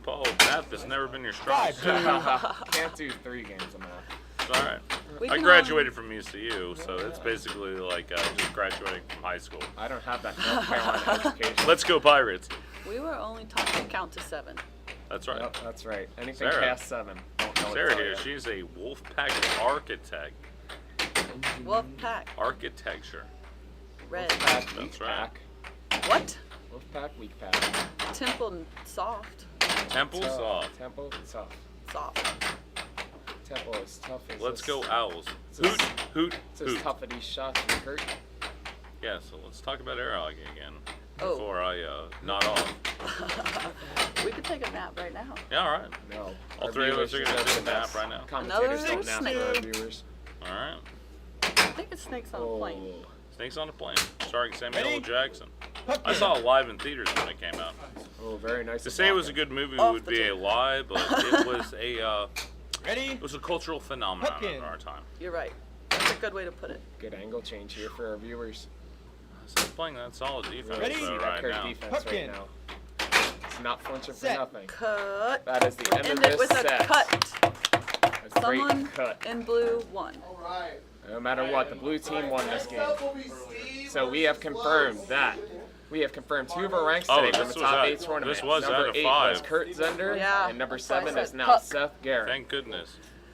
Paul, math has never been your strong suit. Can't do 3 games of math. It's all right. I graduated from UCU, so it's basically like just graduating from high school. I don't have that North Carolina education. Let's go Pirates. We were only taught to count to 7. That's right. Yep, that's right. Anything Sarah. past 7. Don't know what to Sarah tell here, ya. she's a Wolfpack architect. Wolf pack. Architecture. Red. Wolfpack, weak That's right. What? Wolfpack, weak pack. Temple soft. Temple soft. Temple soft. Soft. Temple is tough as Let's this. go Owls. It's Hoot, as- hoot, It's as hoot. tough at these shots as Kurt. Yeah, so let's talk about air hockey again Oh. before I nod off. We could take a nap right now. Yeah, all right. No. All Our 3 of us viewers are going to deserve take a the nap best. right now. Commentators don't nap snake. for our viewers. All right. I think it's snakes on a plane. Snakes on a Plane, starring Samuel Ready? L. Jackson. I saw it live in theaters when it came out. Oh, very nice. To say it was a good movie Off would the be a table. lie, but it was a Ready? it was a cultural phenomenon of our time. You're right. That's a good way to put it. Good angle change here for our viewers. So playing that solid defense Really though, see that right Kurt now. defense Hook right in. now. It's not flinching for Set. nothing. Cut. That is the end End of it this with a set. cut. That's a great Someone cut. in blue won. Alright. No matter what, the blue team won this game. Next up will be Steve So we have versus confirmed Los. that. We have confirmed 2 of our ranks Oh, today from this the was top out- 8 tournament. this was number out of 8 5. was Kurt Zehnder, Yeah, and number that's why I 7 said is now Puck. Seth Garrett. Thank goodness.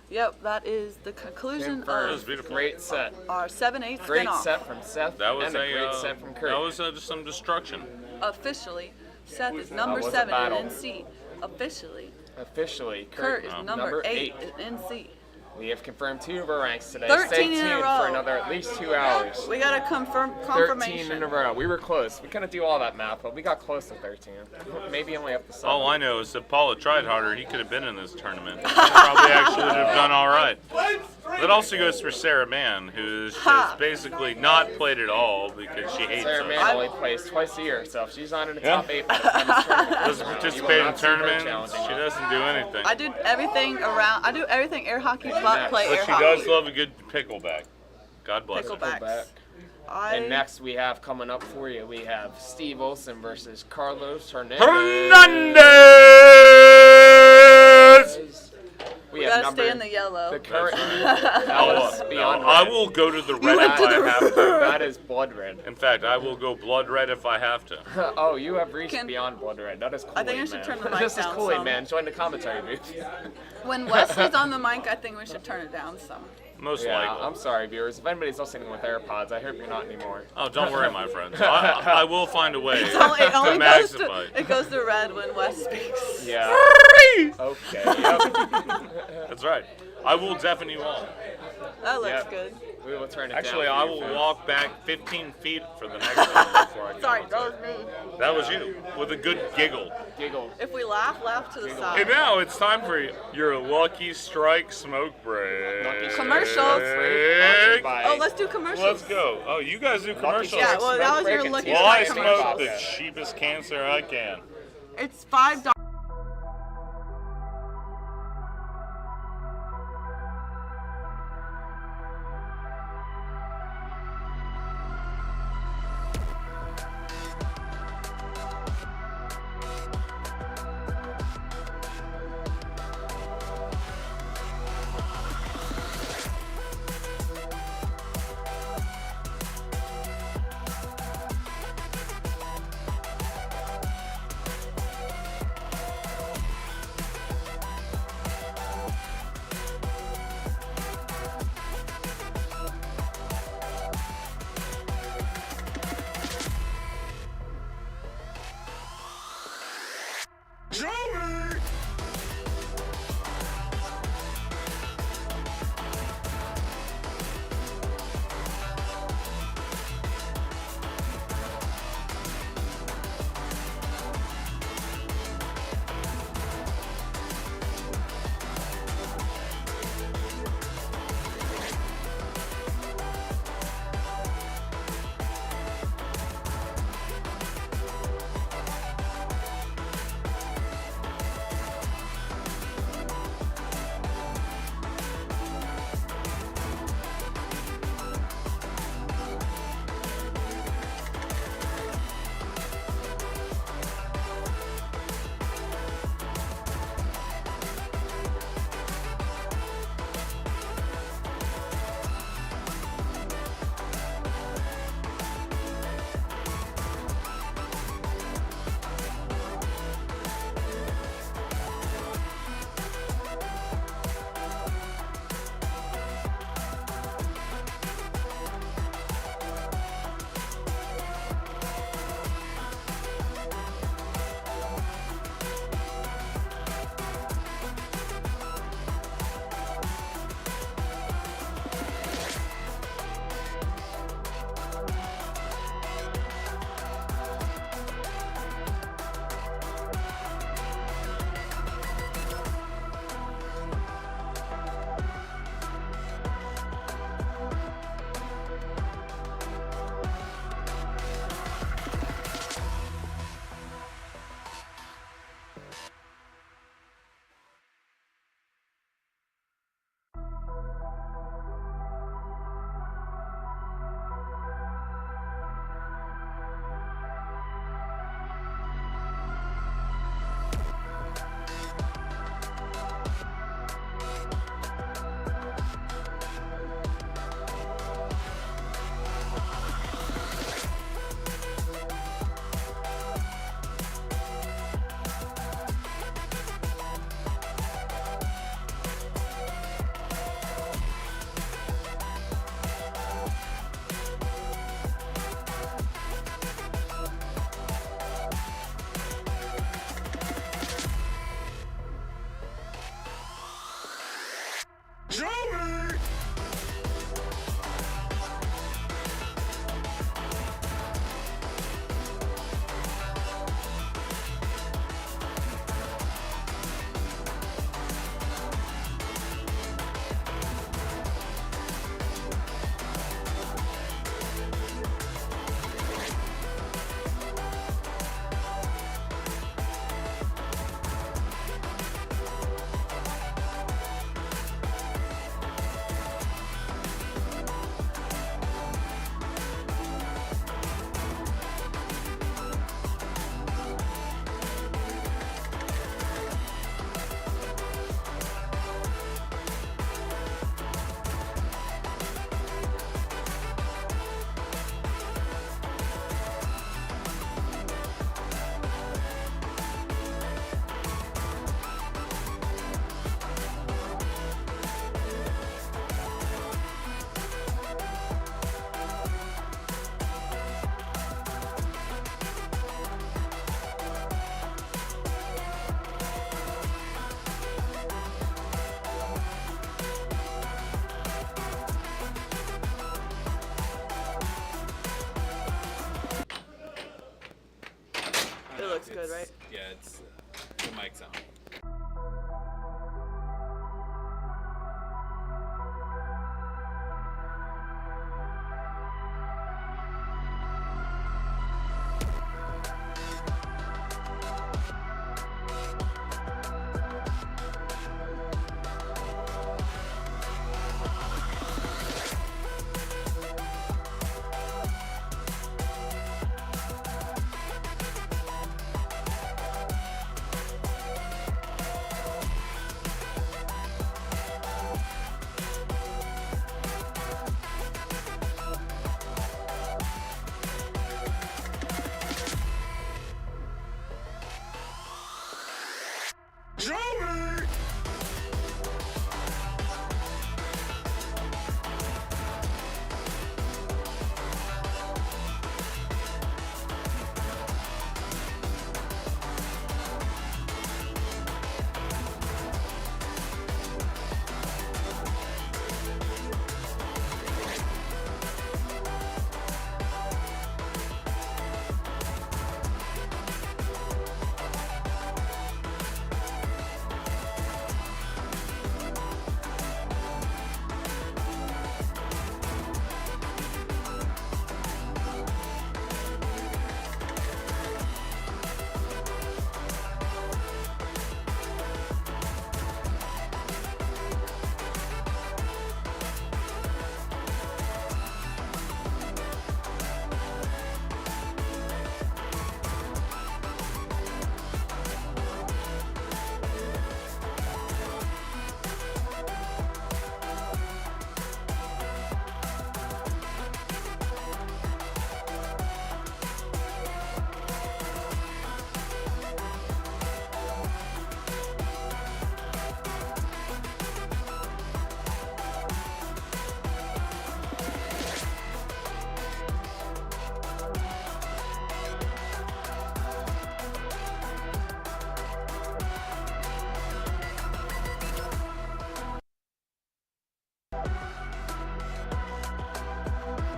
Yep, that is the conclusion That was of beautiful. Great set. our 7-8 Great spin-off. set from Seth, That was and a a great set from Kurt. that was just some destruction. Officially, Seth is number was a 7 battle. in NC. Officially, Officially, Kurt Kurt is number 8 in NC. We have confirmed 2 of our ranks today. 13 Stay in a tuned row. for another at least 2 hours. We got a 13 confirmation. in a row. We were close. We couldn't do all that math, but we got close to 13. Maybe only up to 7. All I know is if Paula tried harder, he could have been in this tournament. He probably actually would have done all right. That also goes for Sarah Mann, who's just basically not played at all because she hates Sarah us. Mann only plays twice a year, so if she's not in the top 8 by the time this tournament comes Doesn't around, you participate will in not see her tournaments. challenging She us. doesn't do anything. I do everything around. I do everything air hockey but play But air she hockey. does love a good pickleback. God bless her. Picklebacks. And next we have coming up for you, we have Steve Olson versus Carlos Hernandez. Hernandez! We gotta stay in the yellow. The current No, beyond I red. will go to the red went if to I the have to. That is blood red. In fact, I will go blood red if I have to. Oh, you have reached beyond blood red. That is Kool-Aid, I think I should man. turn the mic This is down Kool-Aid, some. man. Join the commentary booth. When Wesley's on the mic, I think we should turn it down some. Most yeah, likely. I'm sorry, viewers. If anybody's listening with AirPods, I hope you're not anymore. Oh, don't worry, my friends. I will find a way It only to goes magnify. it goes to red when Wes speaks. Yeah. Okay. Yep. That's right. I will deafen you all. That looks Yep. good. We will turn it Actually, down. I for you, will fans. walk back 15 feet for the next one before I go. Sorry, that was me. That was you, with a good giggle. Giggle. If we laugh to the And side. now it's time for your Lucky Strike smoke break. Commercials. Oh, let's do commercials. Let's go. Oh, you guys do commercials? Yeah, well, that was your Lucky Well, I Strike smoke commercial. the cheapest cancer I can. It's $5. good, right? Yeah, it's the mic's on.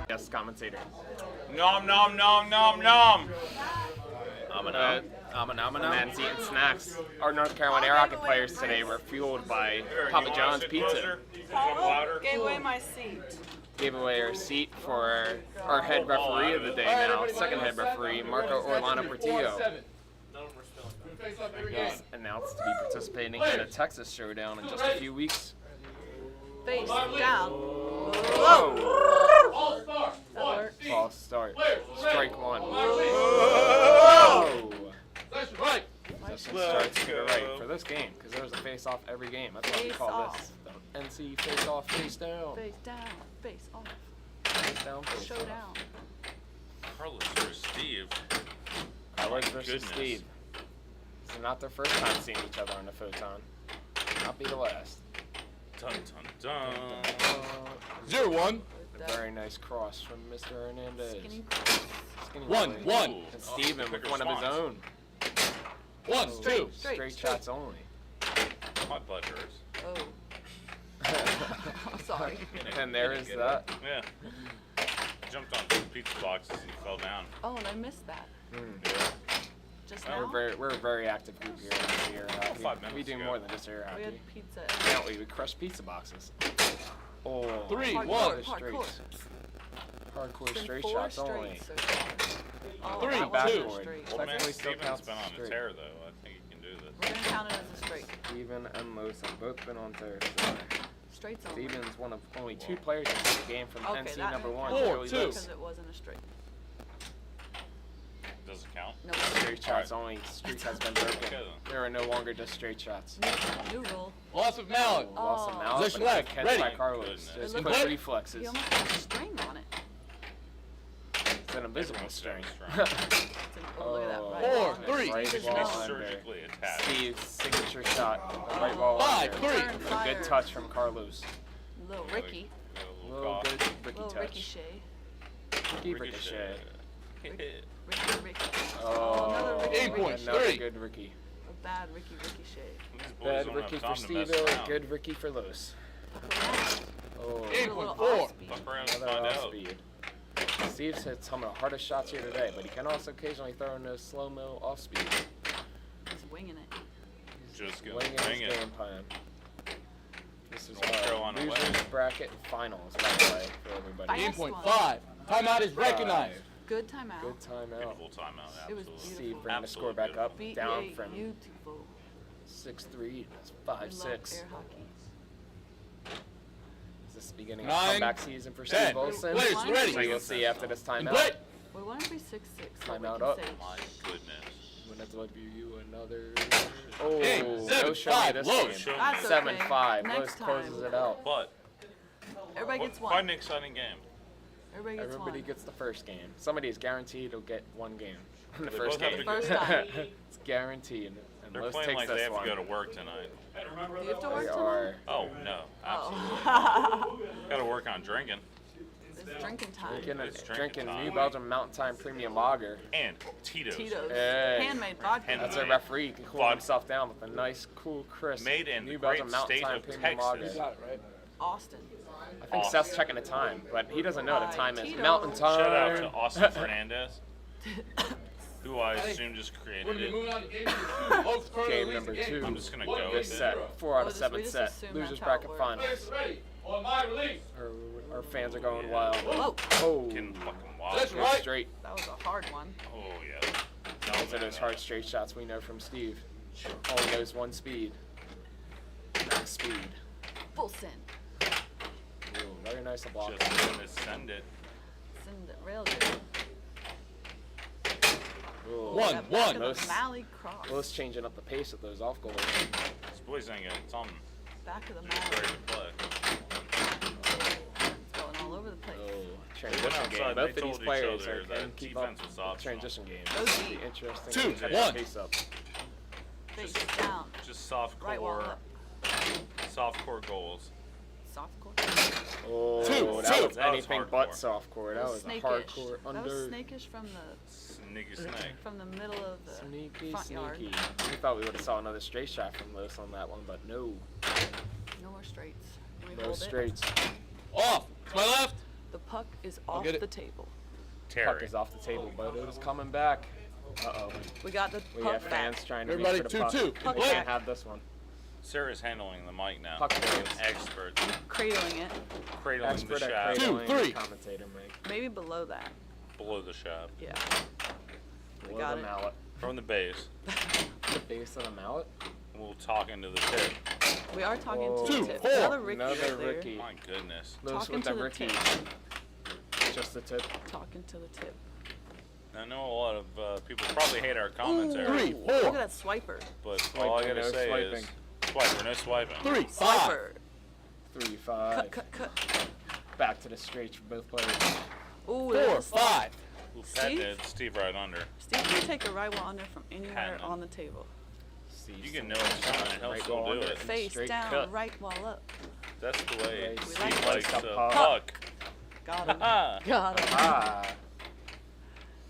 Yes, commentator. Nom nom nom nom nom. Man's eating snacks. Our North Carolina Air Hockey players today were fueled by Papa John's Pizza. Gave away my seat. Gave away our seat for our head referee of the day now, second head referee, Marco Orlando Portillo. He's announced to be participating in a Texas showdown in just a few weeks. Face down. Whoa! False start. Strike one. Whoa! Session starts to the right for this game, because there's a face-off every game. That's what we call this. The NC face-off, face down. Face down, face off. Face down, face Showdown. Carlos versus Steve. Carlos versus Steve. This is not their first time seeing each other on the photon. Not be the last. Dun dun dun. 0-1. A very nice cross from Mr. Hernandez. Skinny. One. And Steven with one of his own. 1, 2. Straight shots only. My blood hurts. Oh. Sorry. And there is that. Yeah. He jumped on two pizza boxes and fell down. Oh, and I missed that. Just We're now? we're a very active group here in air hockey. 5 minutes We do ago. more than just air We hockey. had pizza. Can't we? We crush pizza boxes. Oh, 3, Hardcore, 1. straights. Hardcore Been straight 4 shots only. straights so far. Oh, 3, that Not one's a 2. straight. Old man Technically still Steven's counts been as on a straight. tear though. I think he can do this. We're gonna count it as a straight. Steven and Los have both been on tears. Straight's only. Steven's one of only 2 players in the game from Okay, NC that number 1. 4, Joey 2. Liss. Because it wasn't a straight. Does it count? No. Straight shots only. Streak has been broken. There are no longer just straight shots. New rule. Loss of mallet. Loss of Oh. mallet, Position but left, catch ready. by Carlos. Goodness. There's It quick looked reflexes. He almost had a string on it. It's an invisible Everyone's string. strong. Oh, look at that. Right 4, wall. 3. Right Jesus, wall no. under. Surgically attached. Steve's signature shot, the right wall 5, under. 3. Turn With a fire. good touch from Carlos. Little Ricky. Little good Ricky Little touch. Ricky Shay. Ricky Ricochet. Ricky. Oh, another Ricky. 8.3. Another good Ricky. A bad Ricky Shay. Bad Ricky for Steve, good Ricky for Los. Oh, 8.4. Fuck around and another find off out. speed. Steve's hit some of the hardest shots here today, but he can also occasionally throw in those slow-mo off speed. Just gonna Winging wing his it. game plan. This is North Carolina losers wins. bracket finals, by the way, for everybody. Finals. 8.5. Timeout is recognized. Good timeout. Good timeout. Beautiful timeout, It was absolutely. Steve bringing the score back up, Be down from beautiful. 6-3 to We love 5-6. air hockey. Is this the beginning of 9, comeback season for 10. Steve Olson? Players ready. So you'll see after this And timeout. play. We want to be 6-6. So we Timeout can up. say My goodness. I'm gonna deliver you another. Oh, Hey, no 7-5, show me this Lowe's. game. Show me. That's okay. 7-5. Next Lowe's closes time. it out. But Everybody gets quite one. an exciting game. Everybody gets Everybody one. gets the first game. Somebody is guaranteed to get one game. The They first both have game. to First time. It's guaranteed. And They're Lowe's playing takes like they this have one. to go to work tonight. Do you have to work They tonight? are. Oh no, absolutely. Oh. Got to work on drinking. It's drinking time. It's drinking Drinking time. New Belgium Mountain Time Premium Lager. And Tito's. Tito's. Hey. Handmade vodka. That's our referee. He can cool Vodka. himself down with a nice, cool, crisp Made in New the Belgium great Mountain state Time of Premium Texas. Lager. You got it, right? Austin. I think Austin. Seth's checking the time, but he doesn't know the time is Tito's. Mountain Time. Shout out to Austin Hernandez, who I assume just We're created gonna be it. moving on to game number 2. Oaks Corner Game leads number the game. 2. I'm just gonna One go game This with to it. zero. set, 4 out of We'll just- 7 we just set. assume Losers that's how it bracket works. finals. Players ready. On my release. Our fans are going wild. Whoa. Oh, Getting fucking wild. That's go right. straight. That was a hard one. Oh yeah. Those are those hard straight shots we know from Steve. Only knows one speed. Max speed. Full send. Ooh, very nice to block. Just gonna send it. Send it real good. Ooh. One, That one. back of Most- the Mally cross. Lowe's changing up the pace of those off goals. This boy's ain't got something. Back of the He's Mally. ready to play. It's going all over the place. Transition outside, game. they Both of these told each players other are that can keep up defense was with the optional. transition game. Those It'll be interesting. 2, to check 1. the pace up. Face down. Just soft Right wall core, up. soft core goals. Soft core. Oh, 2, that 2. was anything hardcore. but soft core. That was a Snakish. hardcore That under. was snakish from the Sneaky snake. from the middle of the Sneaky, front yard. sneaky. We thought we would have saw another straight shot from Lowe's on that one, but no. No more straights. Can we No hold it? straights. Off. To my left. The puck is I'll off get it. the table. Puck Terry. is off the table, but it is coming back. Uh-oh. We got the We puck have fans back. trying to Everybody, reach for the puck. 2-2. Puck We back. can't have this one. Sarah's handling the mic now. Puck waves. Expert. Cradling it. Cradling Expert the at shaft. Two, cradling three. the commentator mic. Maybe below that. Below the shaft. Yeah. We Below got the it. mallet. From the base. The base of the mallet. We'll talk into the tip. We are talking Whoa. to the 2, tip. 4. Another Ricky Another right there. Ricky. My goodness. Lowe's Talking with to the the Ricky. tip. Just the tip. Talking to the tip. I know a lot of people probably hate our commentary, 3, Look 4. at that swiper. but all I Swiping, gotta no say swiping. is swiper, no swiping. 3, 5. Swiper. 3-5. Cut. Back to the straights for both players. Ooh, 4, that's 5. Ooh, Steve? patented Steve right under. Steve, you take a right wall under from anywhere Patent. on the table. You can know it's coming and he'll Right still wall do under it. and Face straight down, cut. right wall up. That's the way We Steve like likes that. to Puck. puck. Got him. Ah, Got him. Ah.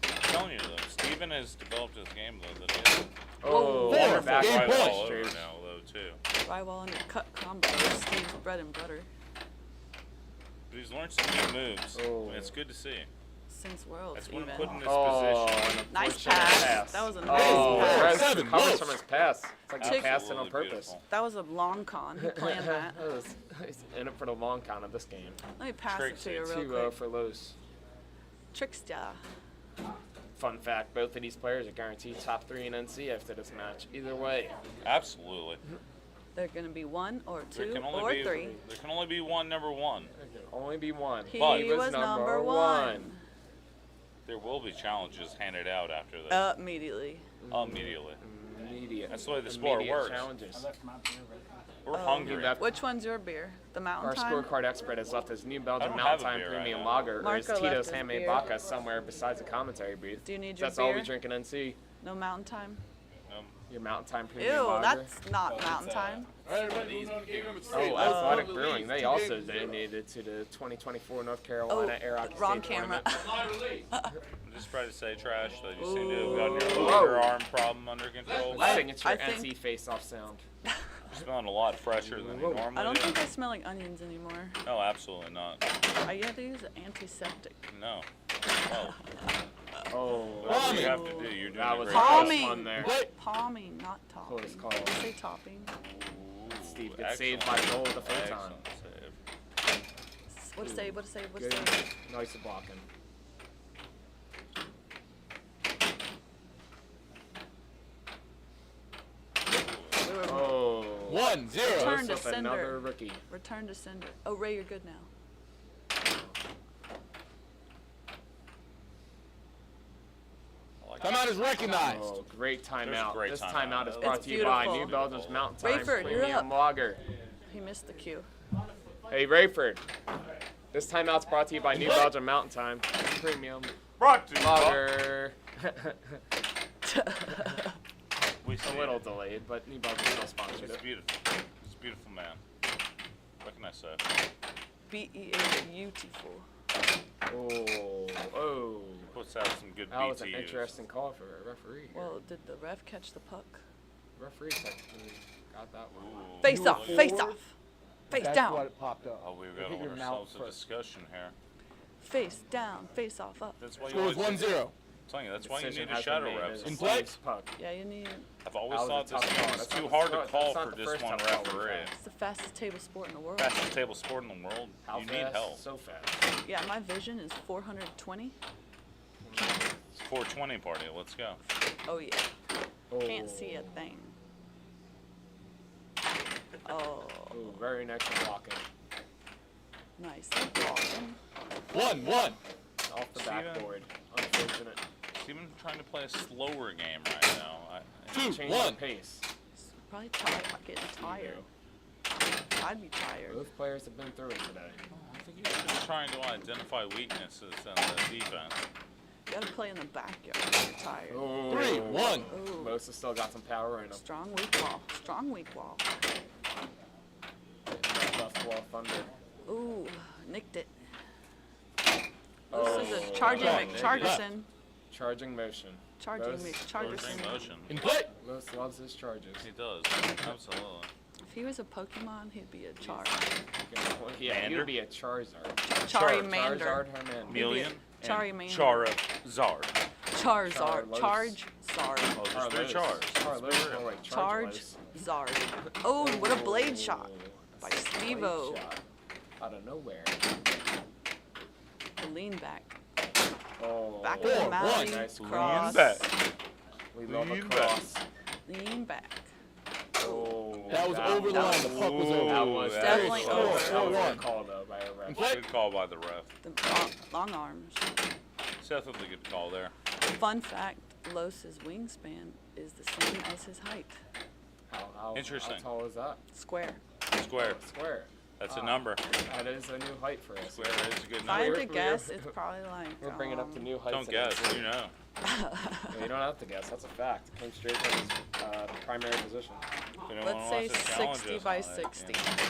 I'm telling you though, Steven has developed his game though. That he Oh, Four. we're back Game right point. all wall over straight. now though too. Right wall under cut combo. That's Steve's bread and butter. But he's learned some new moves. Oh. And it's good to see. Since Worlds That's what even. I'm putting in this Oh, position. an Nice unfortunate pass. That was a nice Oh, pass. Rez 7, recovers Lowe's. from his pass. It's like he Chick- passed it on Absolutely purpose. beautiful. That was a long con. He planned that. He's in it for the long count of this game. Let me pass it to you real 2-0 quick. for Lowe's. Trickster. Fun fact, both of these players are guaranteed top 3 in NC after this match. Either way. Absolutely. They're gonna be 1 or There 2 can only or be 3. there can only be one number one. There can only be one. He But- was number 1. There will be challenges handed out after this. Immediately. Immediately. Immediate. That's the way the sport Immediate works. challenges. We're hungry. He left- Which one's your beer? The Mountain Our Time? scorecard expert has left his New Belgium don't Mountain have a Time beer right Premium now. Lager or Marco his left Tito's his handmade beer. vodka somewhere besides the commentary booth. Do you need So your that's all we beer? drink in NC. No Mountain Time? Your Mountain Time Premium Ew, Lager. that's not Mountain Time. Alright, everybody, moving on to game number 3. Oh, Athletic Brewing. They also donated to the 2024 North Carolina Air Hockey wrong State camera. Tournament. I'm just trying to say trash that you seem to have gotten Whoa. your arm problem under control. Signature I think- NC face-off sound. You're smelling a lot fresher than you normally I don't do. think I smell like onions anymore. No, absolutely not. I have to use an antiseptic. No. Oh. Oh, That's what you have to do. You're doing that a was great a job. close one there. Palming, not topping. Close call. Don't say topping. Steve gets saved by goal with the photon. What to say? What to say? What to Good. say? Nice blocking. Oh. 1-0. Return to Joseph, another sender. rookie. Return to sender. Oh, Ray, you're good now. Timeout is recognized. Oh, great timeout. great This timeout. timeout is brought It's to you by beautiful. New Belgium's Mountain Time Rayford, you're Premium up. Lager. He missed the cue. Hey, Rayford. This timeout's brought to you by New Belgium Mountain Time Premium Brought to you by- Lager. We It's see a little it. delayed, but New Belgium still sponsored It's it. beautiful. It's a beautiful man. What can I say? beautiful. Oh. Puts out some good That was an BTUs. interesting call for a referee. Well, did the ref catch the puck? Referee technically got that one. Face off, face off. Face That's down. what it popped up. Oh, we've It got hit your ourselves mouth a first. discussion here. Face down, face off, up. That's why you Scores always 1-0. I'm telling you, that's why you Decision need a has shadow been made. ref. It's In play? Steve's puck. Yeah, you need. I've always That was thought a this tough game call. was That's too not- hard to that's call not for the just first one tough call we've referee. had. It's the fastest table sport in the world. Fastest table sport in the world. How You fast? need help. So fast. Yeah, my vision is 420. It's 420 party. Let's go. Oh yeah. Can't see a thing. Oh, Ooh, very nice blocking. nice. Blocking. 1-1. Off the Steven. backboard. Unfortunate. Steven trying to play a slower game right now. Change the pace. Probably tired. Getting tired. I'd be tired. Both players have been through it today. I think he's just trying to identify weaknesses in the defense. You gotta play in the backyard when you're tired. Oh. 3-1. Ooh. Most have still got some power in them. Strong weak wall. Strong weak wall. Left wall thunder. Ooh, nicked it. Oh. This is a charging McChargerson. Charging motion. Charging Los- McChargerson. Motion. In play. Los loves his charges. He does. Absolutely. If he was a Pokemon, he'd be a Char. Yeah, he Mander? would be a Charizard. Charmander. Charizard Hernandez. Million. Charizard. Charizard. Charizard. Charlos. Charge Zard. Oh, there's three chars. Charlos. More like Charge Chargelos. Zard. Oh, what a blade shot by Blade Stevo. shot. Out of nowhere. The lean back. Oh. Back of the mountain. Nice Cross. We love a Lean cross. Lean back. Oh. That was over the line. The puck was over. That was Definitely very over. close. That was a 4-1. good call though by a ref. In play. Good call by the ref. The long arms. Seth with a good call there. Fun fact, Los's wingspan is the same as his height. How Interesting. How tall is that? Square. Square. Square. That's a number. That is a new height for us. Square is a good If I number. had to guess, it's probably like. We're bringing up to new heights. Don't in guess. NC. You know. Yeah, you don't have to guess. That's a fact. It came straight from his primary position. If anyone Let's say wants to challenge 60 us by on that, 60. yeah.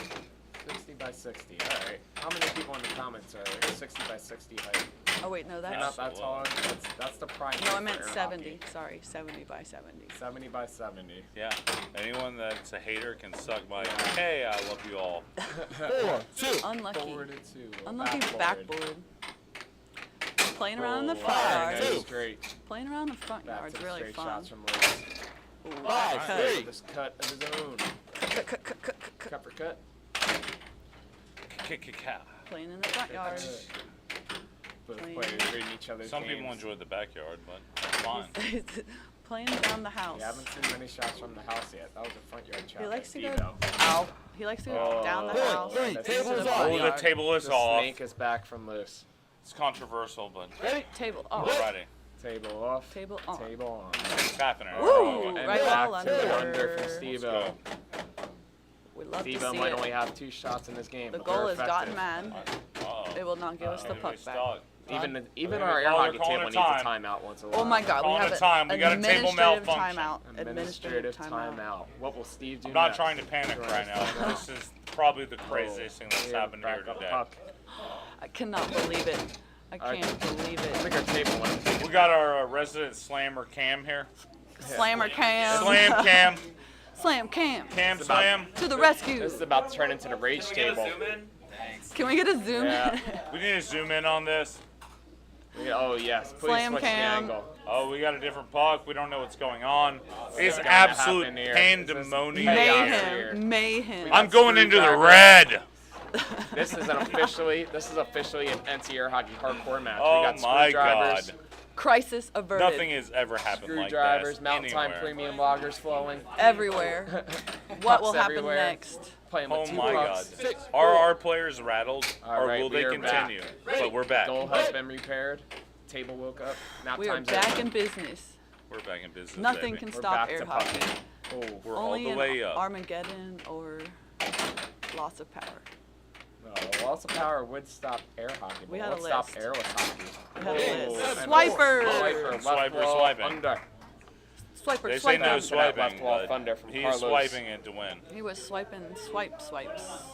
60 by 60. All right. How many people in the comments are 60 by 60 height? Oh wait, no, You're that's. not that tall. That's the primary. No, I for meant air 70. hockey. Sorry, 70 by 70. 70 by 70. Yeah. Anyone that's a hater can suck my. Hey, I love you all. 4-2. Unlucky. 4-2. Unlucky Backboard. backboard. Playing around in the Oh, front nice. yard. Straight. Playing around the front Back yard's to the really straight fun. shots from Liss. Ooh, 5-3. This cut of his own. Cut for cut. Kick. Playing in the front yard. Both Playing. players reading each other's Some games. people enjoy the backyard, but that's fine. Playing around the house. We haven't seen many shots from the house yet. That was a front yard shot. He likes to by go. Steve-O. Ow. He likes to go down the house. Three. That's Tables into the off. front Oh, the yard. table is The off. snake is back from Liss. It's controversial, but Ready? Table we're off. ready. Table off. Table on. Table on. It's happening. Ooh, And right back wall to the under. under from Let's Steve-O. go. We love to Steve-O see might it. only have 2 shots in this game. The but goal they're has gotten effective. mad. Uh-oh. It will not give us the Here we puck back. start. Even They're our air calling hockey a table needs a time. timeout once in a while. Oh my God, we Calling have a time. We got a table administrative malfunction. timeout. Administrative timeout. What will Steve do I'm not next? trying to panic During right this now. timeout? This is probably the craziest thing that's Here, happened here back up today. puck. I cannot believe it. I can't believe I it. think our table went. We got our resident slammer Cam here. Slammer Cam. Slam Cam. Slam Cam. Cam slam. To the rescue. This is about to turn into the rage table. Can we get a zoom? Yeah. We need to zoom in on this. Oh yes, please Slam switch cam. the angle. Oh, we got a different puck. We don't know what's going on. It's gonna absolute happen here? pandemonium. Mayhem. I'm going into the red. This is officially an NC Air Hockey hardcore match. Oh we got my screwdrivers, God. Crisis averted. Nothing has ever happened like that. screwdrivers, Mountain Time anywhere. Premium lagers flowing Everywhere. What will Pucks happen everywhere. next? Playing with Oh two my God. pucks. Are our players rattled, All or right, will we they are continue? back. But we're back. Goal has been repaired. Table woke up. Nap We are time's back over. in business. We're back in business. Nothing baby. can We're stop back air to hockey. pucking. Oh, We're Only all the way up. Armageddon or loss of power. No, loss of power would stop air hockey. But We had a won't stop list. airless hockey. We had a list. And Swiper! Swiper, left Swiper wall, swiping. under. Swiper, They say swiping. no Left swiping, wall but thunder from he's Carlos. swiping it to win. He was swiping swipes.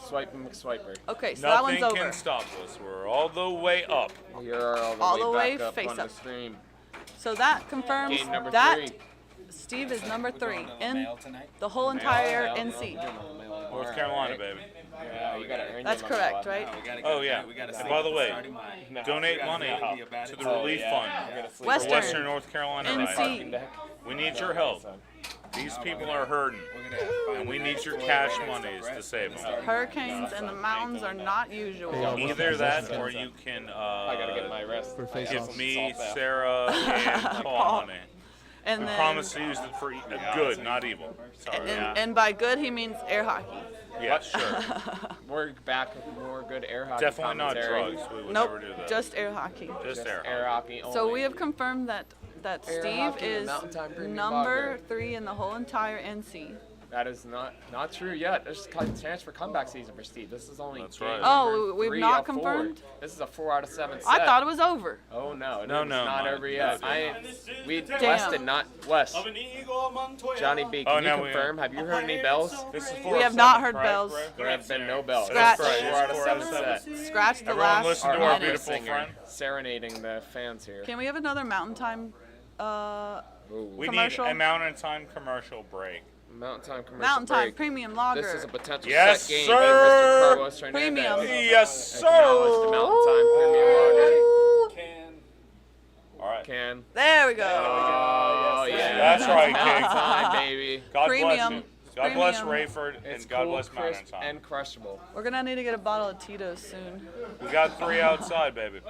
Swiping McSwiper. Okay, so that Nothing one's over. can stop us. We're all the way up. We are All the way way back up face on up. the stream. So that confirms Game number that 3. Steve is number 3 in Mail tonight? the whole entire NC. North Carolina, baby. Yeah, you gotta earn That's your correct, money. right? Oh yeah. And by the way, donate money to the relief fund for Western North Carolina. NC. Right? We need your help. These people are hurting, and we need your cash monies to save them. Hurricanes and the mountains are not usual. Either that, or you can I gotta get my rest. give me, Sarah, and Paul money. And we then, promise to use it for good, not evil. Sorry. and by good he means air hockey. Yeah, sure. We're back with more good air hockey. Definitely not commentary. drugs. We would Nope, never do that. just air hockey. Just air hockey only. So we have confirmed that Air Steve hockey and is Mountain Time Premium number Lager. 3 in the whole entire NC. That is not true yet. There's a chance for comeback season for Steve. This is only That's game right. Oh, number we've 3 not of 4. confirmed? This is a 4 out of 7 set. I thought it was over. Oh no, No, it's no, not Mike. over yet. No, We Damn. Wes did not. Wes. Johnny B, Oh, can you now we- confirm? Have you heard any bells? This is We have not heard bells. There have been no bells. Scratch. This is a 4 out of 7 set. Scratch the Everyone last listen to our minute. beautiful Singer friend. serenading the fans here. Can we have another Mountain Time We commercial? need a Mountain Time commercial break. Mountain Time commercial Mountain Time break. Premium Lager. This is a potential Yes, set game sir. by Mr. Carlos Hernandez. Premium. Yes, sir. Acknowledge the Mountain Time Premium Lager. All right. Can. There we go. Oh, yeah. That's right, Mountain King. Time, baby. God Premium. bless you. God bless Premium. Rayford, It's and God cool, bless Mountain crisp, Time. and crushable. We're gonna need to get a bottle of Tito's soon. We got 3 outside, baby.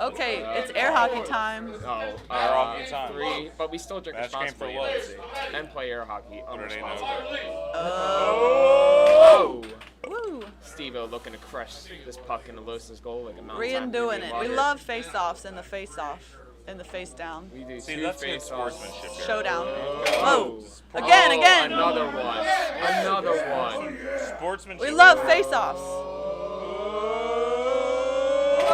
Okay, it's air hockey time. Oh, Air hockey time. 3, but we still drink Match game for responsibly what? and play air hockey What are they unresponsibly. Oh. Woo. Steve-O looking to crush this puck into Los's goal like a Mountain Rian Time doing Premium it. We Lager. love face-offs and the face-off and the face-down. We do See, 2 that's good face-offs. sportsmanship, Garrett. Showdown. Oh. Whoa. Again. Another one. Another one. Sportsmanship. We love face-offs.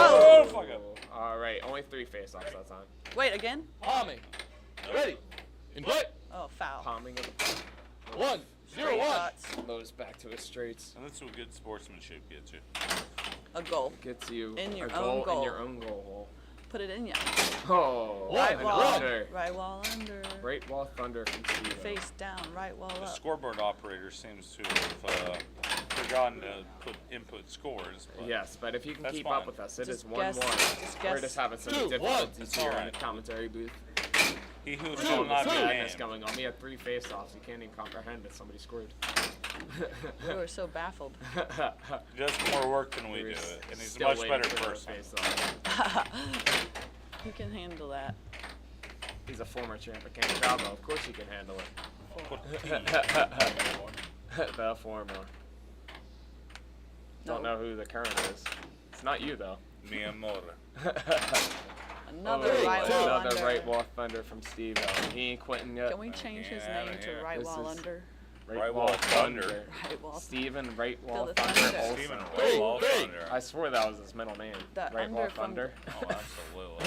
Oh, fuck it. All right, only 3 face-offs that time. Wait, again? Palming. Ready. In play. Oh, foul. Palming of the puck. 1, 0, Straight 1. shots. Lows back to his straights. And that's what good sportsmanship gets you. A goal. Gets you In your a own goal goal. in your own goal hole. Put it in ya. Oh, Right an wall. under. Right wall under. Great wall thunder from Steve. Face down. Right wall The up. scoreboard operator seems to have forgotten to input scores. But Yes, but if you can that's keep fine. up with us, it Just is 1-1. just We're guess. just having some 2, 1. difficulties That's here all in the right. commentary booth. He who There's shall all not this be madness named. going on. We had 3 face-offs. You can't even comprehend that somebody scored. We were so baffled. He does more work than we do, and he's a Still much waiting better for the person. face-off. He can handle that. He's a former champ of Canada. Of course he can handle it. The former. Don't know who the current is. It's not you though. Mi amor. Another right wall Another under. right wall thunder from Steve. He ain't quitting yet. Can we change his Get outta name to here. right This wall is- under? Right wall thunder. Right wall. Steven Right Wall the Thunder thunder. Olson. Steven Right Wall Thunder. I swore that was his middle name. That Right under Wall from- Thunder. Oh, absolutely.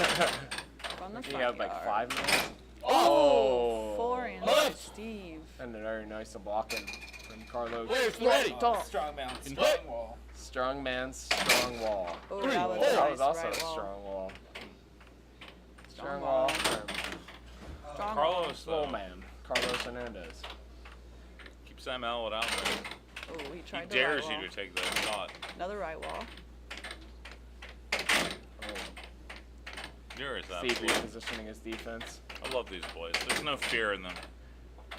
From the He front had like yard. 5 minutes. Oh, forehand by Steve. And a very nice blocking from Carlos. Players ready. Strong man, In strong play. wall. Strong man, strong wall. Oh, Three, that was four. nice. That was also right a wall. strong wall. Strong wall. wall. from Strong Carlos, Slow though, man. Carlos Hernandez. keep Sam Elliott out there. wall. Oh, he He tried the right dares wall. you to take that shot. Another right wall. Oh. You're as that Steve boy. repositioning his defense. I love these boys. There's no fear in them.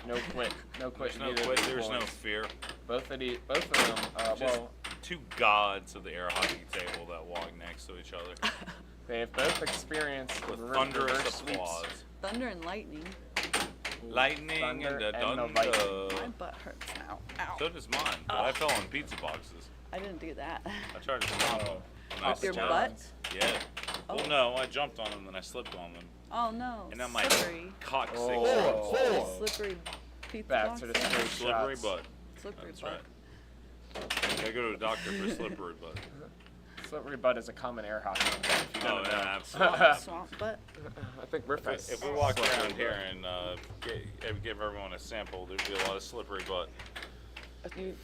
No quit. No quit. There's no neither of quit. these There's no boys. fear. Both of them. Just Well, two gods of the air hockey table that walk next to each other. they have both experienced With reverse thunderous sweeps. applause. Thunder and lightning. Lightning Thunder and the and the thunder. lightning. My butt hurts now. Ow. So does mine, but I fell on pizza boxes. I didn't do that. I tried to stop them. and I Off your slipped. butt? Yeah. Oh. Well, no, I jumped on them and I slipped on them. Oh no. And now my Slippery. coccyx. Oh. Slippery pizza Back to the boxes? straight Slippery shots. butt. Slippery That's butt. right. Gotta go to a doctor for slippery butt. Slippery butt is a common air hockey term, if you Oh, don't yeah, know. absolutely. Swamp butt. I think we're If we walk around here and give everyone a sample, there'd be a lot of slippery butt.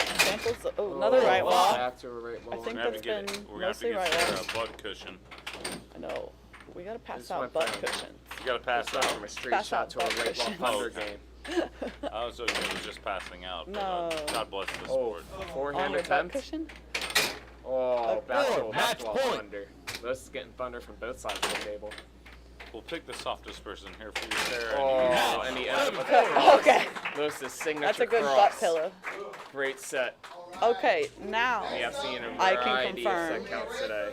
Samples. Oh, another right wall. Back to a right wall. I think We're gonna that's have to been get, we're gonna have to mostly get right Sarah walls. a butt cushion. I know. We gotta pass This out went butt from- cushions. You gotta pass This went out. from a straight Pass shot out to a butt right wall cushion. thunder game. I was okay with just passing out. But, No. God bless the Oh, sport. forehand On your butt attempt. cushion? Oh, basketball, match basketball point. thunder. This is getting thunder from both sides of the table. We'll pick the softest person here for you, Sarah. Oh, and and he you ends up with the cross. Okay. Lewis's signature That's a good cross. butt pillow. Great set. Okay, now We have seen a I can variety of confirm. set counts today.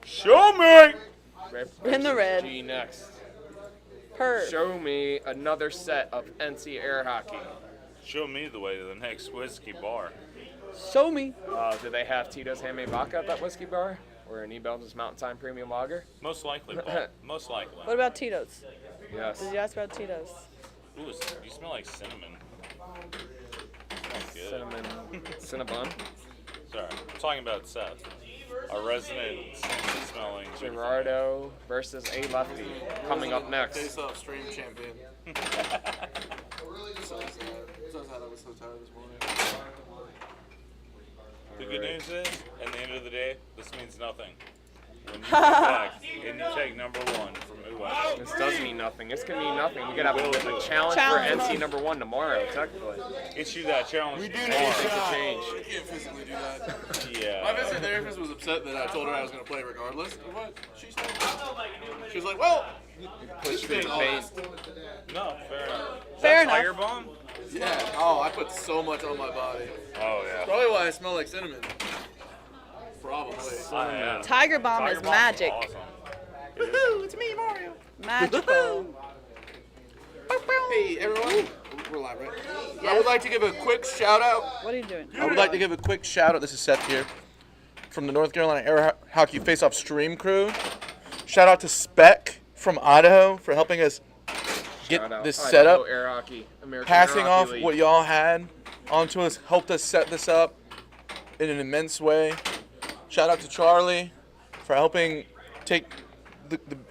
Show me! In the red. G next. Perv. Show me another set of NC air hockey. Show me the way to the next whiskey bar. Show me. Do they have Tito's handmade vodka at that whiskey bar? Or an E-Belgium's Mountain Time Premium Lager? Most likely, Paul. Most likely. What about Tito's? Yes. Did you ask about Tito's? Ooh, you smell like cinnamon. Smells good. Cinnabon. Sorry, I'm talking about Seth. Our resident cinnamon-smelling Gerardo versus a lefty. Coming up next. Face-off stream champion. So sad. I was so tired this morning. The good news is, at the end of the day, this means nothing. When you come back and you take number one from Uwe. This does mean nothing. This can mean nothing. We could have a challenge Challenge. for NC number one tomorrow, technically. Issue that challenge. We do tomorrow. need to change. We can't physically do that. Yeah. My physical therapist was upset that I told her I was going to play regardless of what she said. She was like, well, Push this me all pain. that. No, fair enough. Fair Tiger enough. Bomb? Yeah. Oh, I put so much on my body. Oh, yeah. Probably why I smell like cinnamon. Probably. Tiger Bomb Tiger is Bomb's magic. Awesome. Woohoo! It's me, Mario. Magical. Hey, everyone. We're live, right? I would like to give a quick shout out. What are you doing? I would like to give a quick shout out. This is Seth here from the North Carolina Air Hockey Face-Off Stream crew. Shout out to Spec from Idaho for helping us get Shout out this Idaho set up. Air Hockey, American Passing Air off Hockey League. what y'all had onto us, helped us set this up in an immense way. Shout out to Charlie for helping take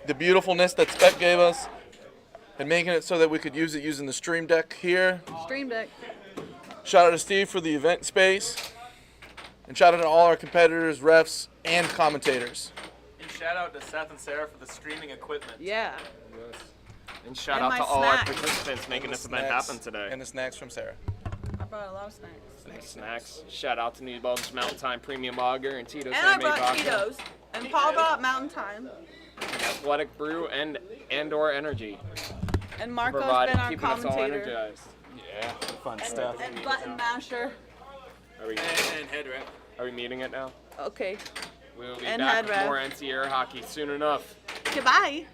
the beautifulness that Spec gave us and making it so that we could use it using the stream deck here. Stream Deck. Shout out to Steve for the event space. And shout out to all our competitors, refs, and commentators. And shout out to Seth and Sarah for the streaming equipment. Yeah. And shout And out my to all our snacks. participants making this event Snacks. happen today. And the snacks from Sarah. I brought a lot of snacks. Snacks. Shout out to New Belgium's Mountain Time Premium Lager and Tito's And I handmade brought vodka. Tito's. And Paul brought Mountain Time. Athletic Brew and/or Energy. And Marco's Providing, been our keeping us all commentator. energized. Yeah, fun And, stuff. and Button Masher. Are we, And head wrap. are we meeting it now? Okay. We'll be And back head with wrap. more NC Air Hockey soon enough. Goodbye.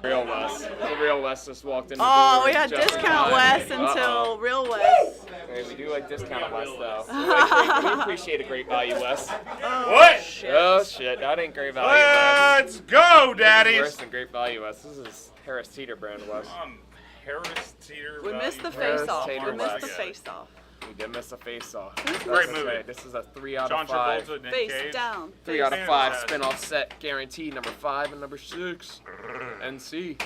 Real Wes. The real Wes just walked in the Oh, door we had just in discount time. Wes until Uh-oh. real Wes. Hey, we do like discount Wes though. We appreciate a great value Wes. What? Shit. Oh shit, that ain't great value Let's Wes. go, This daddies. is worse than great value Wes. This is Harris Teeter brand Wes. Harris Teeter. We missed the Harris face-off. Teeter We missed Wes. the face-off. We did miss a face-off. Great movie. Okay, this is a 3 out John of 5. Travolta, Nick Face Cage. down. 3 out of face 5 down. spin-off set guaranteed. Number 5 and number 6. NC.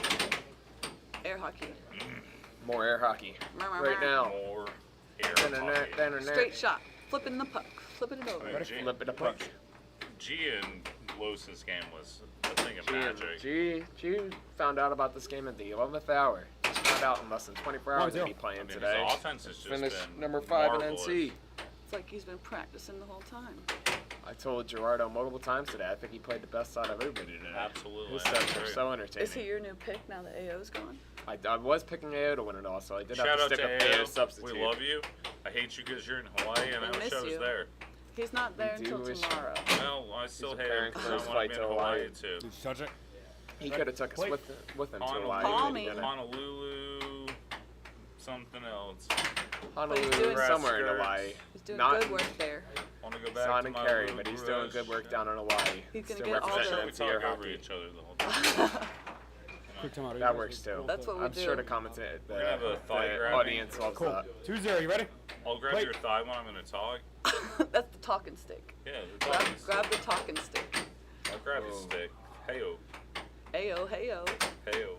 Air hockey. More air hockey. Right now. More air hockey. Straight shot. Flipping the puck. Flipping it over. Flip it a puck. G and Los's game was a thing of magic. G found out about this game at the 11th hour. Just found out in less than 24 hours to be playing today. His offense has just Finished been number 5 in marvelous. NC. It's like he's been practicing the whole time. I told Gerardo multiple times today. I think he played the best out of everybody today. Absolutely. His stats are so entertaining. Is he your new pick now that AO's gone? I was picking AO to win it all, so I did Shout have to out stick to with AO AO. substitute. We love you. I hate you because you're in Hawaii and I We wish miss I was you. there. He's not there We do until wish- tomorrow. Well, I still hate preparing him for because his I want flight to be to in Hawaii. Hawaii too. Did you touch it? He could have took us with him to Hawaii. Call but me. he didn't. Honolulu, something else. Honolulu, doing- somewhere in Hawaii. He's doing Not good work there. Want to go It's back not to in my Cary, Lou but he's doing Brush. good work down in Hawaii. He's gonna Still get all Especially the- we representing talk air over hockey. each other the whole time. Quick timeout. That works too. That's what we I'm do. sure the commentator, We're gonna have a thigh the grabbing. audience loves Cool. that. 2-0. You ready? I'll grab Wait. your thigh when I'm going to talk. That's the talking stick. Yeah, the talking Grab the talking stick. I'll grab Oh. the stick. Heyo. Ayo, heyo. Heyo.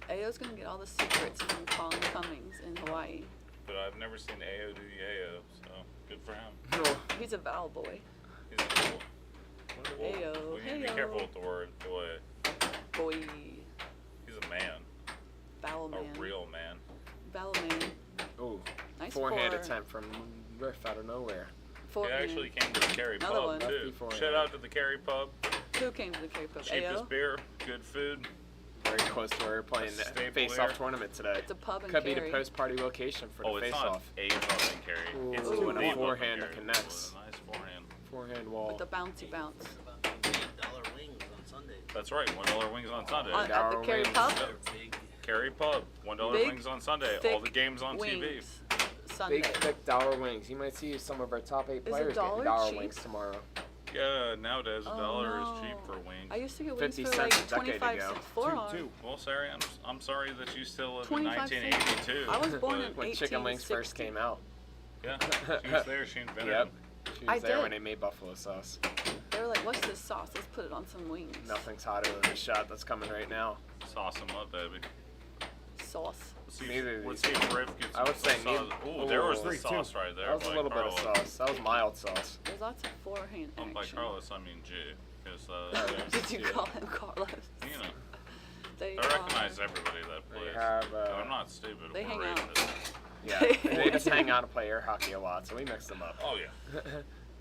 Ayo's gonna get all the secrets from Colin Cummings in Hawaii. But I've never seen AO do yayo, so good for him. He's a Val boy. He's cool. Ayo, We need to be heyo. careful with the word boy. Boy. He's a man. Val man. A real man. Val man. Ooh, Nice forehand four. attempt from Riff out of nowhere. He Forehand. actually came to the Cary Another Pub one. too. Lefty forehand. Shout out to the Cary Pub. Who came to the Cary Pub? Cheapest Ayo? beer, good food. Very close to where we're playing the Staple face-off here. tournament today. It's a pub in Could be the Cary. post-party location for Oh, the it's not face-off. a pub in Cary. Ooh, It's and a the pub in forehand that Cary. connects. With a nice forehand. Forehand wall. With the bouncy bounce. $8 wings on Sunday. That's right. $1 wings on Sunday. At the $1 Cary wings. Pub? Cary Pub. $1 Big, wings on Sunday. All thick the games on TV. wings. Sunday. Big, thick dollar wings. You might see some of our top 8 a players dollar getting dollar cheap? wings tomorrow. Yeah, nowadays a Oh, dollar no. is cheap for wings. I used to get wings 50 for cents like a decade 25 ago. cents. 4 on. Well, Sarah, I'm sorry that you still live in 25 cents. 1982. I was born in but- When chicken wings first 1860. came out. Yeah, she was there. She invented Yep. them. She I was there did. when they made buffalo sauce. They were like, what's this sauce? Let's put it on some wings. Nothing's hotter than the shot that's coming right now. Sauce them up, baby. Sauce. Let's see, Neither of let's these. see if Riff gets I would say sauce. neither. Ooh, there was the 3-2. sauce right there. That was a by little bit of Carlos. sauce. That was mild sauce. There's lots of forehand Oh, by action. Carlos, I mean G. Because, Did you call him Carlos? you know, They I recognize everybody that They plays. have, I'm not stupid. they We're hang out. racist. Yeah, they just hang out and play air hockey a lot, so we mix them up. Oh, yeah.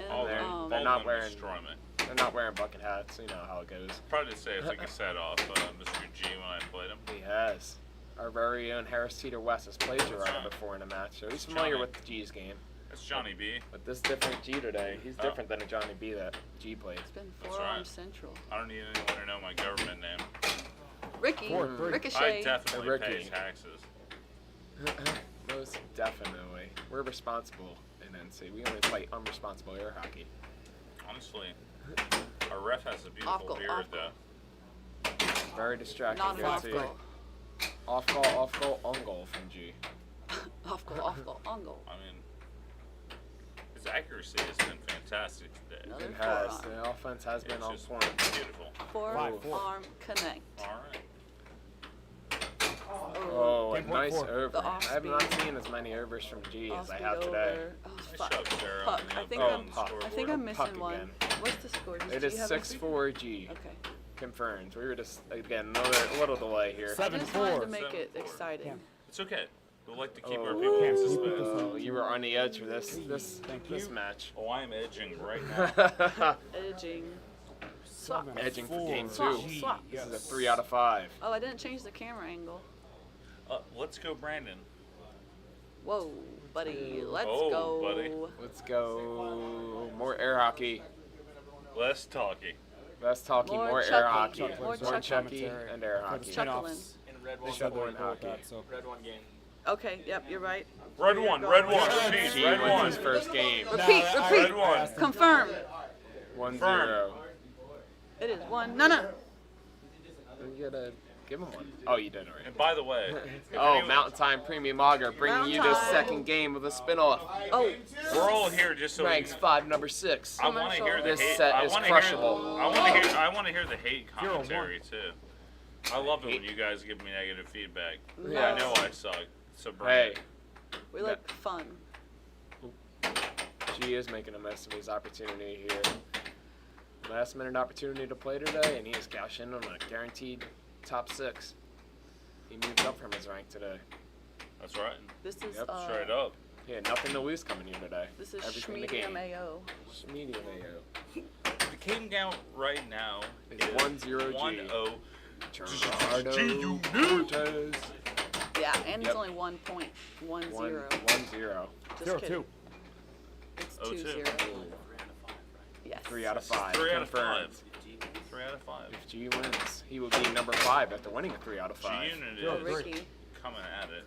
And, All they're- them, they're all not them wearing- destroy me. They're not wearing bucket hats, so you know how it goes. Probably to say I took a set off Mr. G when I played him. He has. Our very own Harris Teeter West has played Gerardo right. before in a match, so he's familiar Johnny. with G's game. That's Johnny B. But this different G today, he's Oh. different than a Johnny B that G played. It's been That's forearm right. central. I don't need anyone to know my government name. Ricky. 4-3. I Ricochet. definitely Ricky. pay taxes. Most definitely. We're responsible in NC. We only play unresponsible air hockey. Honestly, our ref has a beautiful Off goal, beard, off though. Very distracting. Not an good off too. goal. Off goal, on goal from G. Off goal, on goal. I mean, his accuracy has been fantastic today. Another It has. forearm. The offense has been It's on just point. beautiful. Forearm connect. All right. Oh, a Game point nice 4. over. The off I have not speed. seen as many overs from G as I Off have speed today. over. Oh, Nice fuck. job, Sarah, Puck. on the I think other I'm. end puck. I think scoreboard. I'm missing Puck one. again. What's the score? Does It G is have a 6-4 G. Okay. Confirmed. We were just, again, another little delay here. I just wanted to 7-4. make it 7-4. exciting. It's okay. We like to keep Oh, our people in suspense. oh, you were on the edge for this match. Oh, I'm edging right now. Edging. Swap. Edging for game 2. Swap. Swap. This is a 3 out of 5. Oh, I didn't change the camera angle. Let's go, Brandon. Whoa, buddy. Let's Oh, go. buddy. Let's go. More air hockey. Less talky. Less talking, more air chuckling. hockey. More More chuckling. chucky and air hockey. Chuckling. They should more in hockey. Red one game. Okay, yep, you're right. Red one, repeat, He red wins one. his first game. Repeat. Red one. Confirm. 1-0. It is 1-0. You gotta give him one. Oh, you did already. And by the way, Oh, Mountain Time Premium Lager bringing you the Mountain Time. second game of the spinoff. Oh, we're all here just so Ranks 5, number 6. I want to hear the This hate. set I is wanna crushable. Hear, I want to hear the hate commentary too. I love it when you guys give me negative feedback. Yeah. I know I suck. So bring Hey, it. we like fun. G is making a mess of his opportunity here. Last minute opportunity to play today, and he is cashing in on a guaranteed top 6. He moved up from his rank today. That's right. This is Straight up. He had nothing to lose coming here today. This is Everything to Schmedium gain. AO. Schmedium AO. The king count right now It's is 1-0 G. 1-0. Gerardo Cortez. Yeah, and it's Yep. only 1 point. 1-0. 1-0. Just kidding. It's 2-0. Yes. 3 out of 5. 3 out of Confirmed. 5. 3 out of 5. If G wins, he will be number 5 after winning a 3 out of 5. G-Unit is Ricky. coming at it.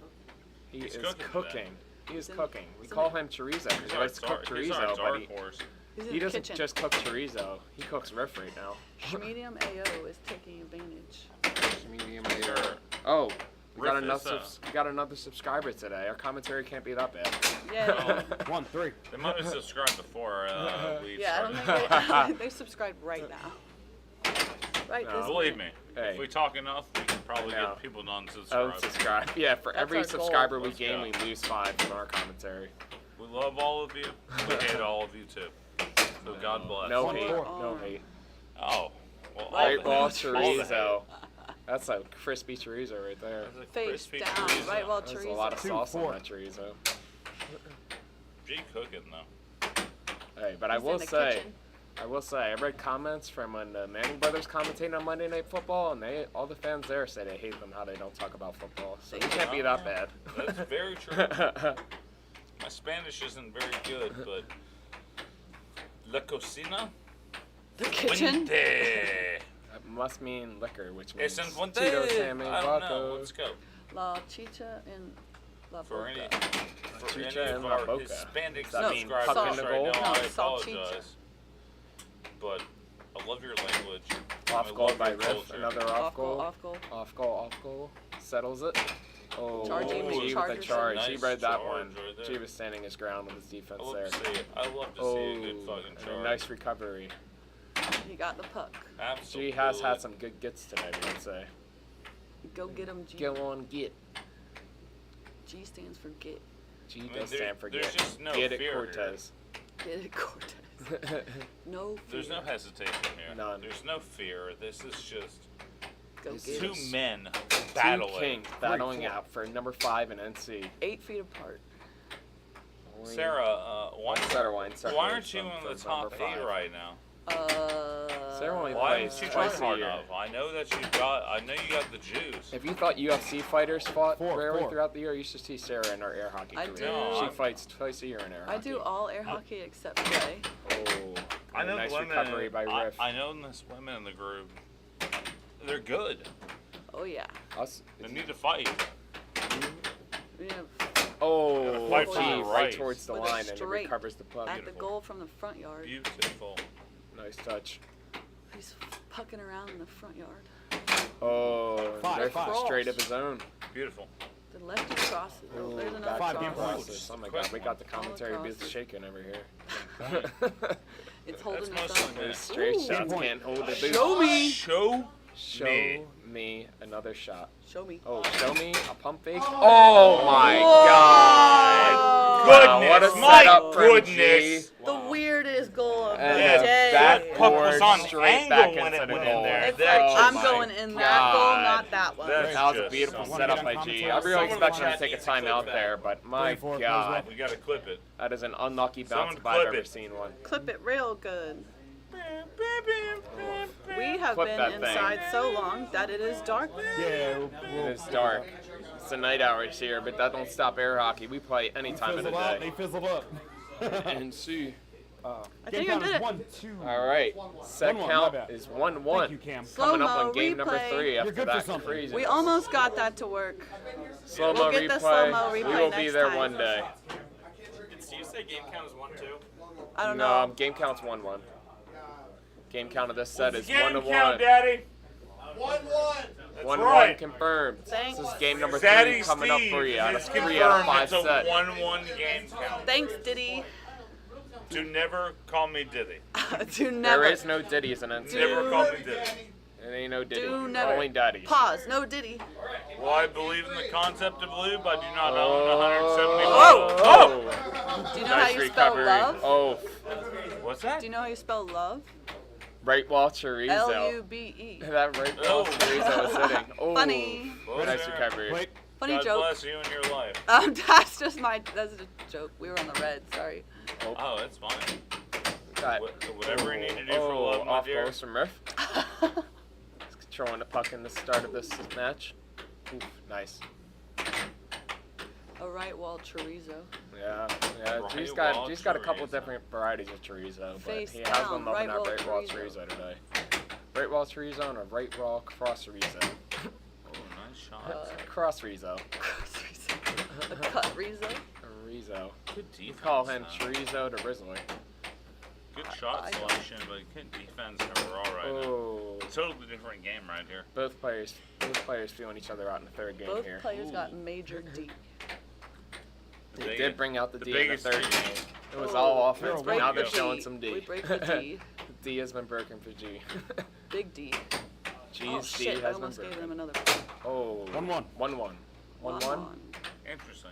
He He's is cooking cooking. He is He's in- cooking. We he's in call the- him chorizo because He's he our likes to cook dark- he's our chorizo, but dark horse. He's in he the doesn't kitchen. just cook chorizo. He cooks riff right now. Schmedium AO is taking advantage. Medium Sure. rare. Oh, we got Riff another is, we got another subscriber today. Our commentary can't be that bad. Yeah. 1-3. They might have subscribed before we Yeah, I don't started. think they subscribed right now. Right No. this Believe minute. me, Hey. if we talk enough, we can probably No. get people to unsubscribe. Unsubscribe. Yeah, for That's every our goal. subscriber we Let's gain, go. we lose 5 from our commentary. We love all of you. We hate all of you too. So God bless. No One hate. more No arm. hate. Oh. Well, all Right the ball hate. All the chorizo. That's a crispy chorizo right there. That's a Face crispy down, chorizo. right while There's a lot of chorizo. sauce on that chorizo. G cooking though. Hey, but I He's in will the say, kitchen. I read comments from when the Manning brothers commentated on Monday Night Football, and all the fans there say they hate them how they don't talk about football. So it can't be that bad. That's very true. My Spanish isn't very good, but La Cocina? The kitchen? Fuente. That must mean liquor, which means Es en Fuente. Tito's Hammy I don't know. Vodka. Let's go. La Chicha and La For any, Boca. for Chicha any and of La our Boca. Hispanic Does that mean subscribers puck in the right goal? now, No, I salchicha. apologize. But I love your language. Off I goal love by your Riff. culture. Another Off goal, off goal. Off goal, off goal. Settles it. Oh, Charging with G with the charges. charge. He Nice read that charge one. right there. G was standing his ground with his defense I love there. to see it. I love to see a good fucking and charge. a nice recovery. He got the puck. Absolutely. G has had some good gets today, we would say. Go get him, G. Go on, get. G stands for get. G I mean, does there- stand for there's get. just no Get it, fear here. Cortez. Get it, Cortez. No fear. There's no hesitation here. None. There's no fear. This is just Go get two it. men Two battling. kings battling out for number 5 in NC. 8 feet apart. Only Sarah, why aren't you in the top 8 right now? Sarah only Why plays didn't you try twice a hard year. enough? I know you got the juice. If you thought UFC fighters fought rarely throughout the year, you should see Sarah in her air hockey I career. do. She No, fights twice a year in air I hockey. do all air hockey except play. Oh, I know nice the women. recovery by Riff. I know this women in the group. They're good. Oh yeah. Us, They need to fight. We have oh, Fight G for the right right. towards the with a line and it straight recovers the puck. at the goal from the front yard. Beautiful. Nice touch. He's pucking around in the front yard. Oh, Five. Riff straight of his own. Beautiful. The lefty crosses. Oh, there's another Five cross. game points. Crosses. Oh my god, we got the commentary booth crosses. shaking over here. It's holding That's its mostly own. me. Those straight Ooh. shots can't hold the booth. Show me. Show me another shot. Show me. Oh, show me a pump fake. Oh my god! Wow, what a My setup from goodness. G. The weirdest goal of the And day. that puck was backboard on straight angle back when into it the went in goal. there. It's That's like, I'm my going in that goal, God. not that one. That's That was a just beautiful something. setup by G. I really expected him to take a timeout there, but my god, We gotta clip it. that is an unlucky bounce Someone if I've clip ever it. seen one. Clip it real good. We have Clip been that thing. inside so long that it is dark. Yeah, It is dark. It's the night hours here, but that don't stop air hockey. We play any time of the fizzled out. day. They fizzled up. And see. I think I did it. 1-2. All right. Set 1-1, my count bad. is 1-1. Thank you, Cam. Coming up Slow-mo on game number replay. 3 You're after good for that something. crazy. We almost got that to work. Slow-mo We'll get the replay. slow-mo We replay will be next there time. one day. Did Steve say game count is 1-2? I don't No, know. game count's 1-1. Game count of this set is Game 1-1. count, Daddy. 1-1 confirmed. Thanks. This is game number 3 Daddy coming up Steve, for you on a it's 3 out of confirmed 5 it's a set. 1-1 game count. Thanks, Diddy. Do never call me Diddy. Do never. There is no Diddy's in it. Never call me Diddy. It ain't no Diddy. Do never. Only Daddy. Pause. No Diddy. Well, I believe in the concept of lube. I do not own 170. Oh! Do you know Nice how you spell recovery. love? Oh. What's that? Do you know how you spell love? Right wall chorizo. L-U-B-E. That right wall chorizo is hitting. Oh. Funny. Nice recovery. Funny God joke. bless you and your life. That's just that's a joke. We were on the red. Sorry. Oh, that's fine. Got Whatever you need to do for love, my off dear. goes from Riff. He's controlling the puck in the start of this match. Oof, nice. A right wall chorizo. Yeah. Right G's wall got a couple chorizo. different varieties of chorizo, but Face he has down, been loving right that wall right wall chorizo. chorizo today. Right wall chorizo and a right wall cross chorizo. Oh, nice shot. Cross chorizo. A cut rizo. Chorizo. Good We defense. call him now. chorizo to Rizzler. Good shot selection, but good defense overall right now. Oh. Totally different game right here. Both players feeling each other out in the third game Both here. players got major D. They did bring out the D in the biggest third D. game. It was all offense, but now they're break the showing D. some D. We break the D. D has been broken for G. Big D. G's Oh D shit! I has been almost gave broken. him another. Oh. 1-1. 1-1. 1-1. Interesting.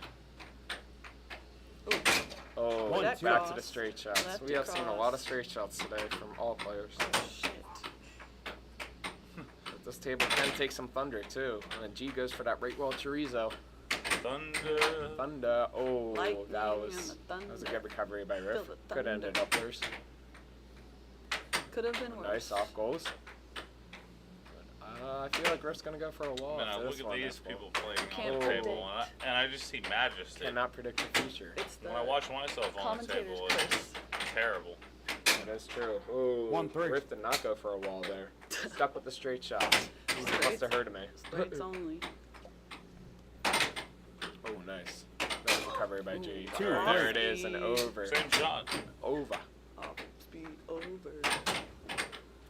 Oh, One, back two. to the straight shots. Lefty We have seen a cross. lot of straight shots today from all players. Shit. But this table can take some thunder too. And then G goes for that right wall chorizo. Thunder. Thunder. Oh, Lightning that and was the a good recovery by Riff. Feel the Could have ended up worse. Could have been worse. Nice off goals. I feel like Riff's gonna go for a wall. Man, after look this at one, these that's full. people playing Can't on the table, predict. and I just see majesty. Cannot predict the future. It's the When I watch myself on the commentator's table, curse. it's terrible. That is true. Oh, 1-3. Riff did not go for a wall there. Stuck with the straight shots. He must have heard me. Straights only. Oh, nice. Nice recovery by G. Two. There it is, and over. Same shot. Over. Off speed over.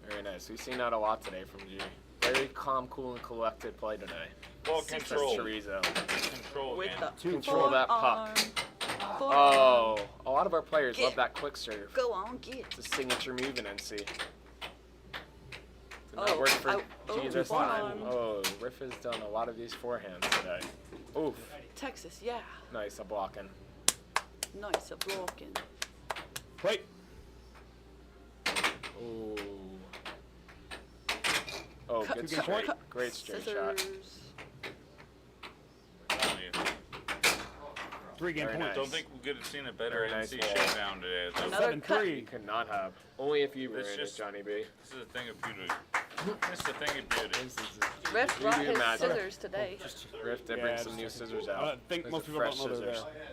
Very nice. We've seen that a lot today from G. Very calm, cool, and collected play today. Ball That's control. chorizo. Control With game. the Control that puck. forearm. Oh, a lot of our players Get. love that quick serve. Go on, get. It's a signature move in NC. Did Oh, not work for oh, G this time. forearm. Oh, Riff has done a lot of these forehands today. Oof. Texas, yeah. Nice, a blocking. Nice, a blocking. Wait. Ooh. Oh, Cut, good cut, straight. cut. Great straight shot. Scissors. 3-game Very point. nice. Don't think we could have seen a better Very nice NC wall. shakedown today. Though. Another cut. 7-3. Could not have. Only if you were It's in just- it, Johnny B. This is a thing of beauty. This is a thing of beauty. Riff brought his magic. scissors today. Riff did Yeah, bring just some new a- scissors I out. think Those most are people fresh don't know they're scissors. there.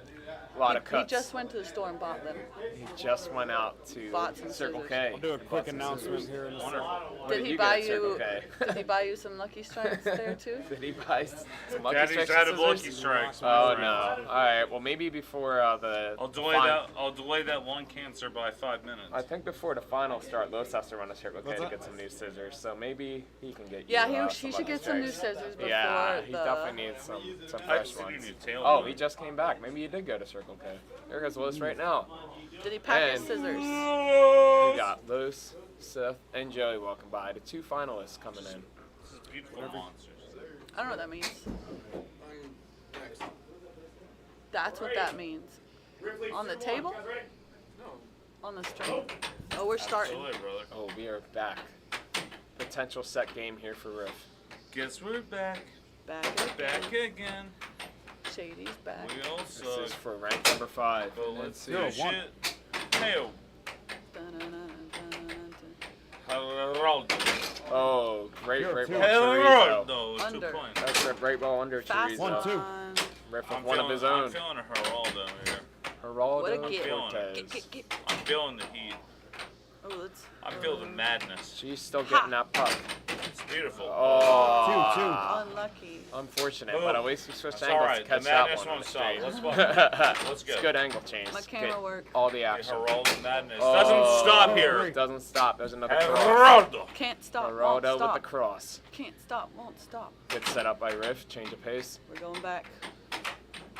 A lot of He cuts. just went to the store and bought them. He just went out to Bought some Circle scissors. K. I'll do a Bought quick some announcement scissors. here in a Wonder- second. What Did did he you buy get at Circle you? K? Did he buy you some Lucky Strikes there too? Did he buy some Lucky Daddy's Strikes out of scissors? Lucky Strikes. my Oh friend. no! All right. Well, maybe before the. I'll delay fin- that. I'll delay that lung cancer by 5 minutes. I think before the final start, Los has to run a Circle K What's to that? get some new scissors. So maybe he can get. Yeah, you, he some should Lucky get some new Strikes. scissors before Yeah, he the. definitely needs some I fresh just need ones. a new tail Oh, gun. he just came back. Maybe he did go to Circle K. There goes Los right now. Did he pack his And- scissors? We got Los, Seth, and Joey walking by. The 2 finalists coming in. This is beautiful monsters. I don't know what that means. That's what that means. On the table? On the string. Oh, we're starting. Absolutely, brother. Oh, we are back. Potential set game here for Riff. Guess we're back. Back again. Back again. Shady's back. We all This suck. is for rank number 5. But let's see. 0-1. Shit. Hey, Dun-dun-dun-dun-dun-dun. Gerardo. Oh, great Here, right two. ball chorizo. Gerardo. It's 2 Under. points. That's a great ball under Fast chorizo. 1-2. one. Riff with I'm one feeling, of his I'm own. feeling a Geraldo here. Gerardo What a get. Cortez. I'm feeling the heat. Oh, let's. I feel the madness. She's still getting that puck. It's beautiful. Oh. Unlucky. Unfortunate, Oh. but at least we switched That's angles alright. to catch The that madness one on won't the stop. stream. Let's go. Let's go. It's good angle change. My camera Get work. all the action. Geraldo madness doesn't stop here. Doesn't stop. There's another cross. Geraldo. Can't stop. Won't Geraldo stop. with the cross. Can't stop. Won't stop. Good setup by Riff. Change of pace. We're going back.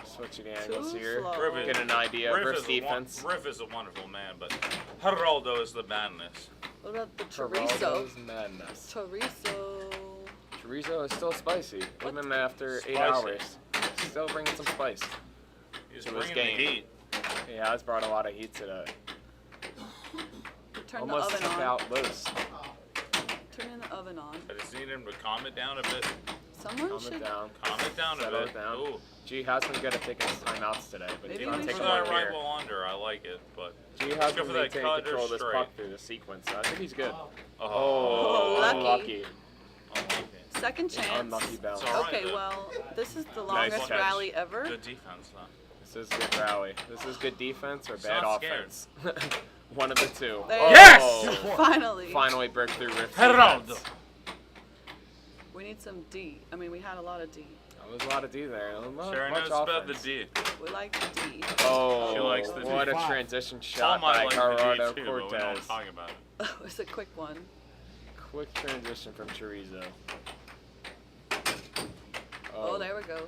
Switching the angles Too here. slow. Get an idea of Riff's is defense. Riff is a wonderful man, but Geraldo is the madness. What about the chorizo? Geraldo's madness. Chorizo. Chorizo is still spicy, even after 8 Spicy. hours. Still bringing some spice He's to this bringing game. the heat. He has brought a lot of heat today. Turn Almost the oven took on. out Liss. Turning the oven on. I just need him to calm it down a bit. Someone Calm should. it down. Calm it down a Settle bit. it down. Ooh. G has been good at taking his timeouts today, but Maybe he's not we taking For one that right here. wall under, I like it, but G has go been for that maintaining cutter control of this straight. puck through the sequence, so I think he's good. Oh, lucky. unlucky. Second chance. Unlucky bounce. It's all right, Okay, though. well, this is the Nice longest catch. rally ever. Good defense, though. This is good rally. This is good defense or It's bad not scared. offense. One of the two. There- Yes! Finally. Finally broke through Rift's Geraldo. defense. We need some D. I mean, we had a lot of D. There was a lot of D there. Not Sharon much knows about the offense. D. We like the D. Oh, She likes the what D. a transition Paul shot might by like Gerardo the D too, but we Cortez. don't talk about it. It's a quick one. Quick transition from Chorizo. Oh, there we go.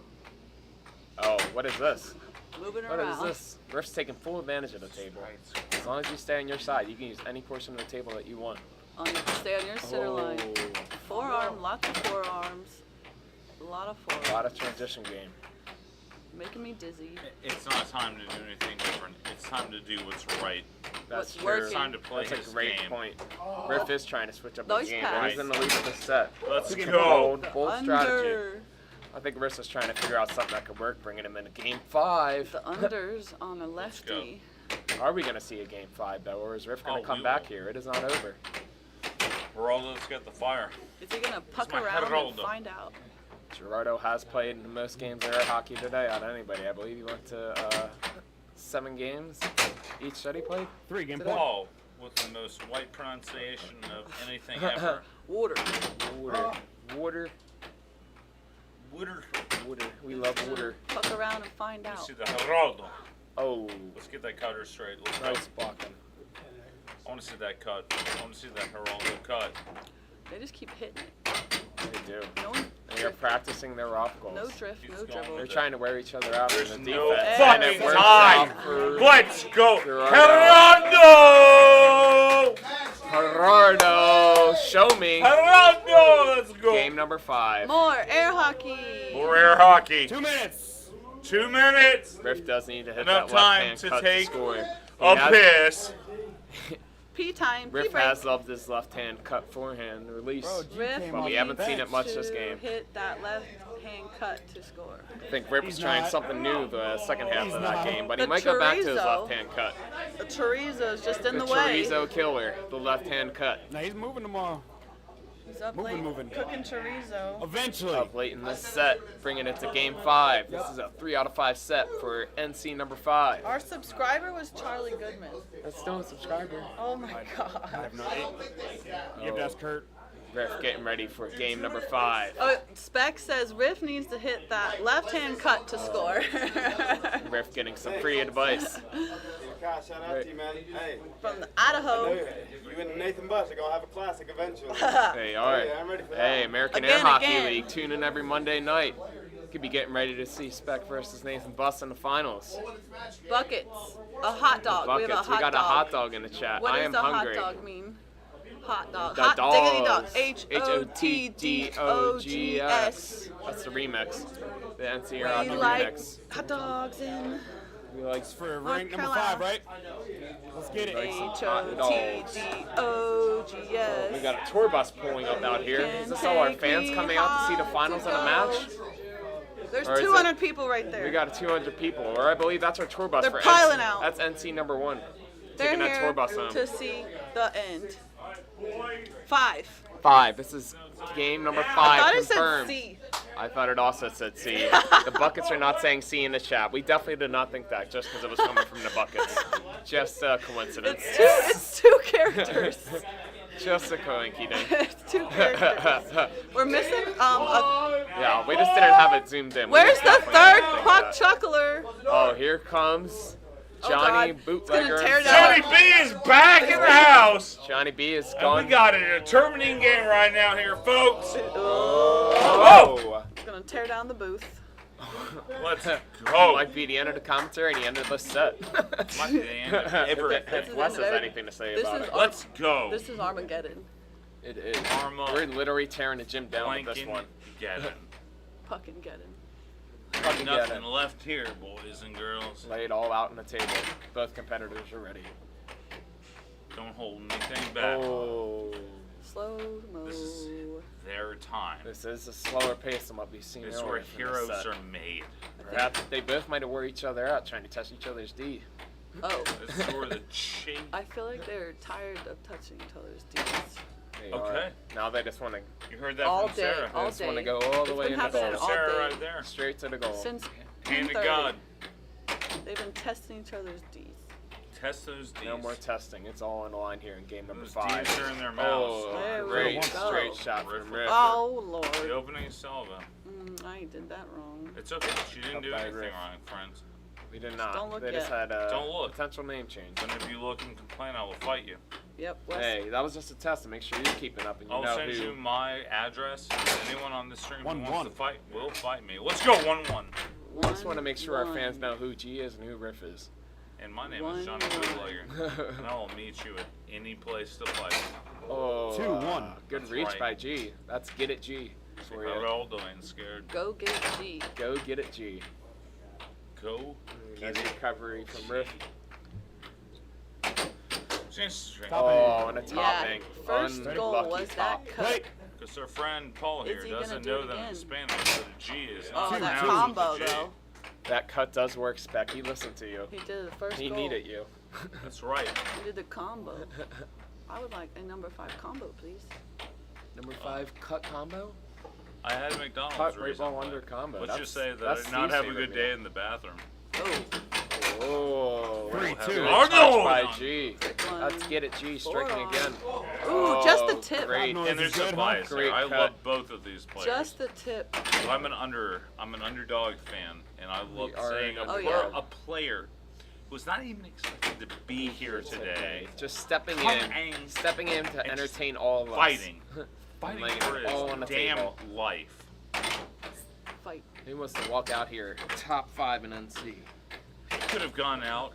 Oh, what is this? Moving What around. is this? Riff's taking full advantage of the table. As long as you stay on your side, you can use any portion of the table that you want. Stay on your center line. Forearm, lots of forearms. A lot of A forearms. lot of transition game. Making me dizzy. It's not time to do anything different. It's time to do what's right. That's What's true. working. It's time to play That's his a great game. point. Riff is trying to switch up Nice his game. pass. He's in the lead of the set. Let's Bold, go. bold strategy. Under. I think Riff is trying to figure out something that could work, bringing him into game 5. The unders on a lefty. Are we going to see a game 5 though, or is Riff going to Oh, come we back will. here? It is not over. Geraldo's got the fire. Is he gonna puck my around and Geraldo. find out? Gerardo has played in the most games of air hockey today out of anybody. I believe he went to 7 games each that he played. 3 game Today. Paul with the most white pronunciation of anything ever. Water. Water. Water. Water. Water. We love water. Puck around and find Let's out. see the Geraldo. Oh, Let's get that cutter straight. Let's go. nice blocking. I want to see that cut. I want to see that Geraldo cut. They just keep hitting it. They do. No one. They're practicing their off goals. No drift, He's no going dribble. They're trying to wear each other out There's in the no defense. and fucking it works time. out for Let's go. Gerardo! Gerardo, show me. Gerardo, let's go. Game number 5. More air hockey. More air hockey. 2 minutes. 2 minutes. Riff does need to hit Enough that time left to hand cut take to score. A piss. P time. P Riff break. has loved his left hand cut forehand release. Bro, G Riff came But off we the haven't seen it bench. much this to game. hit that left hand cut to score. I think Riff was He's trying not. something new the second half He's of that not. game, but he The might go back to his chorizo. left hand cut. The chorizo's just in The the way. chorizo killer, the left hand cut. Now he's moving tomorrow. He's up Moving, late moving. cooking chorizo. Eventually. Up late in this set, bringing it to game 5. This is a 3 out of 5 set for NC number 5. Our subscriber was Charlie Goodman. That's still a subscriber. Oh my I god. have no idea. You have to ask Kurt. Riff getting ready for game number 5. Oh, Spec says Riff needs to hit that left hand cut to score. Riff getting some free advice. Kyle, shout out to you, man. Hey, From the I Idaho. know you and Nathan Bush are gonna have a classic eventually. They are. Yeah, I'm ready for that. Hey, American Again, Air Hockey again. League. Tune in every Monday night. Could be getting ready to see Spec versus Nathan Buss in the finals. Buckets. A hot dog. We have a Buckets. hot We got dog. a hot dog in the chat. What I does am a hungry. hot dog mean? Hot dog. The Hot diggity dog. dogs. H-O-T-D-O-G-S. That's the remix. The NC We Hockey like remix. hot dogs in We like For North rank number Carolina. 5, right? Let's get it. Like some hot dogs. H-O-T-D-O-G-S. We got a tour bus pulling up out here. Is this all our fans coming out to see the finals of the match? There's Or is 200 it- people right there. We got 200 people, or I believe that's our tour bus They're for piling NC. out. That's NC number 1. They're Taking that here tour bus home. to see the end. 5. 5. This is game number 5 I thought it said confirmed. C. I thought it also said C. The buckets are not saying C in the chat. We definitely did not think that just because it was coming from the buckets. Just a coincidence. It's two characters. Just a coinky dink. It's two characters. We're missing Yeah, we just didn't have it zoomed in. Where's the third puck chuckler? Oh, here comes Johnny Bootlegger. Johnny B is back in the house. Johnny B is And gone. we got a determining game right now here, folks. Oh! It's gonna tear down the booth. Let's go. Might be the end of the commentary and the end of the set. Might be the end of everything. If Wes has anything to say about it. Let's go. This is Armageddon. It is. We're literally tearing the gym down with this one. Fucking get it. Fucking Nothing left here, boys and girls. Lay it all out on the table. Both competitors are ready. Don't hold anything back. Oh. Slow mo. This is their time. This is a slower pace than what we've seen This is earlier where from heroes this set. are made. Perhaps they both might have wore each other out trying to test each other's D. Oh. This is where the shape. I feel like they're tired of touching each other's D's. They Okay. are. Now they just want to. You heard that All from day, Sarah. all They just want to day. go all the It's way been in the happening goal. all Sarah day. right there. Straight to the goal. Since Hand to 10:30. God. They've been testing each other's D's. Test those D's. No more testing. It's all on the line here in game number Those 5. D's are in their mouths. Oh, There we great go. straight shot from Riff. Oh Lord. The opening salvo. I did that wrong. It's okay. She didn't Up do by anything Riff. wrong, friends. We did not. Don't look they just yet. had a Don't look. potential name change. And if you look and complain, I will fight you. Yep. Wes. Hey, that was just a test to make sure you're keeping up and you I'll know send who. you my address. Anyone on this stream who 1-1. wants to fight will fight me. Let's go 1-1. We just want to make sure our fans know who G is and who Riff is. And my name is Johnny Bootlegger. And I will meet you at any place to fight. Oh, 2-1. Good That's reach right. by G. That's get it G. For you. Gerardo ain't scared. Go get G. Go get it G. Go Nice recovery from Riff. Oh, and a top Yeah. bank. First goal Unlucky was top. that cut. Because our friend Paul here Is he gonna doesn't do know it that in again? Spanish that a G is Oh, not that pronounced combo with a G. though. That cut does work, Spec. He listened to you. He did the first He goal. needed you. That's right. He did the combo. I would like a number 5 combo, please. Number 5 cut combo? I had McDonald's Cut right recently. ball under combo. Let's That's- just say that I that's did not Steve's have a favorite good day meal. in the bathroom. Oh, 3-2. Touch by G. Let's get it, G. Striking Four on. again. Ooh, just the tip. Great. Noise And is there's a good, bias huh? there. I Great love cut. both of these players. Just the tip. But I'm an underdog fan, and I love are seeing an Oh, underdog. a player who's not even expected to be here today, Just stepping Come in and- to and entertain all of us. fighting Laying for it all his on the damn table. life. Fight. He wants to walk out here top 5 in NC. He could have gone out,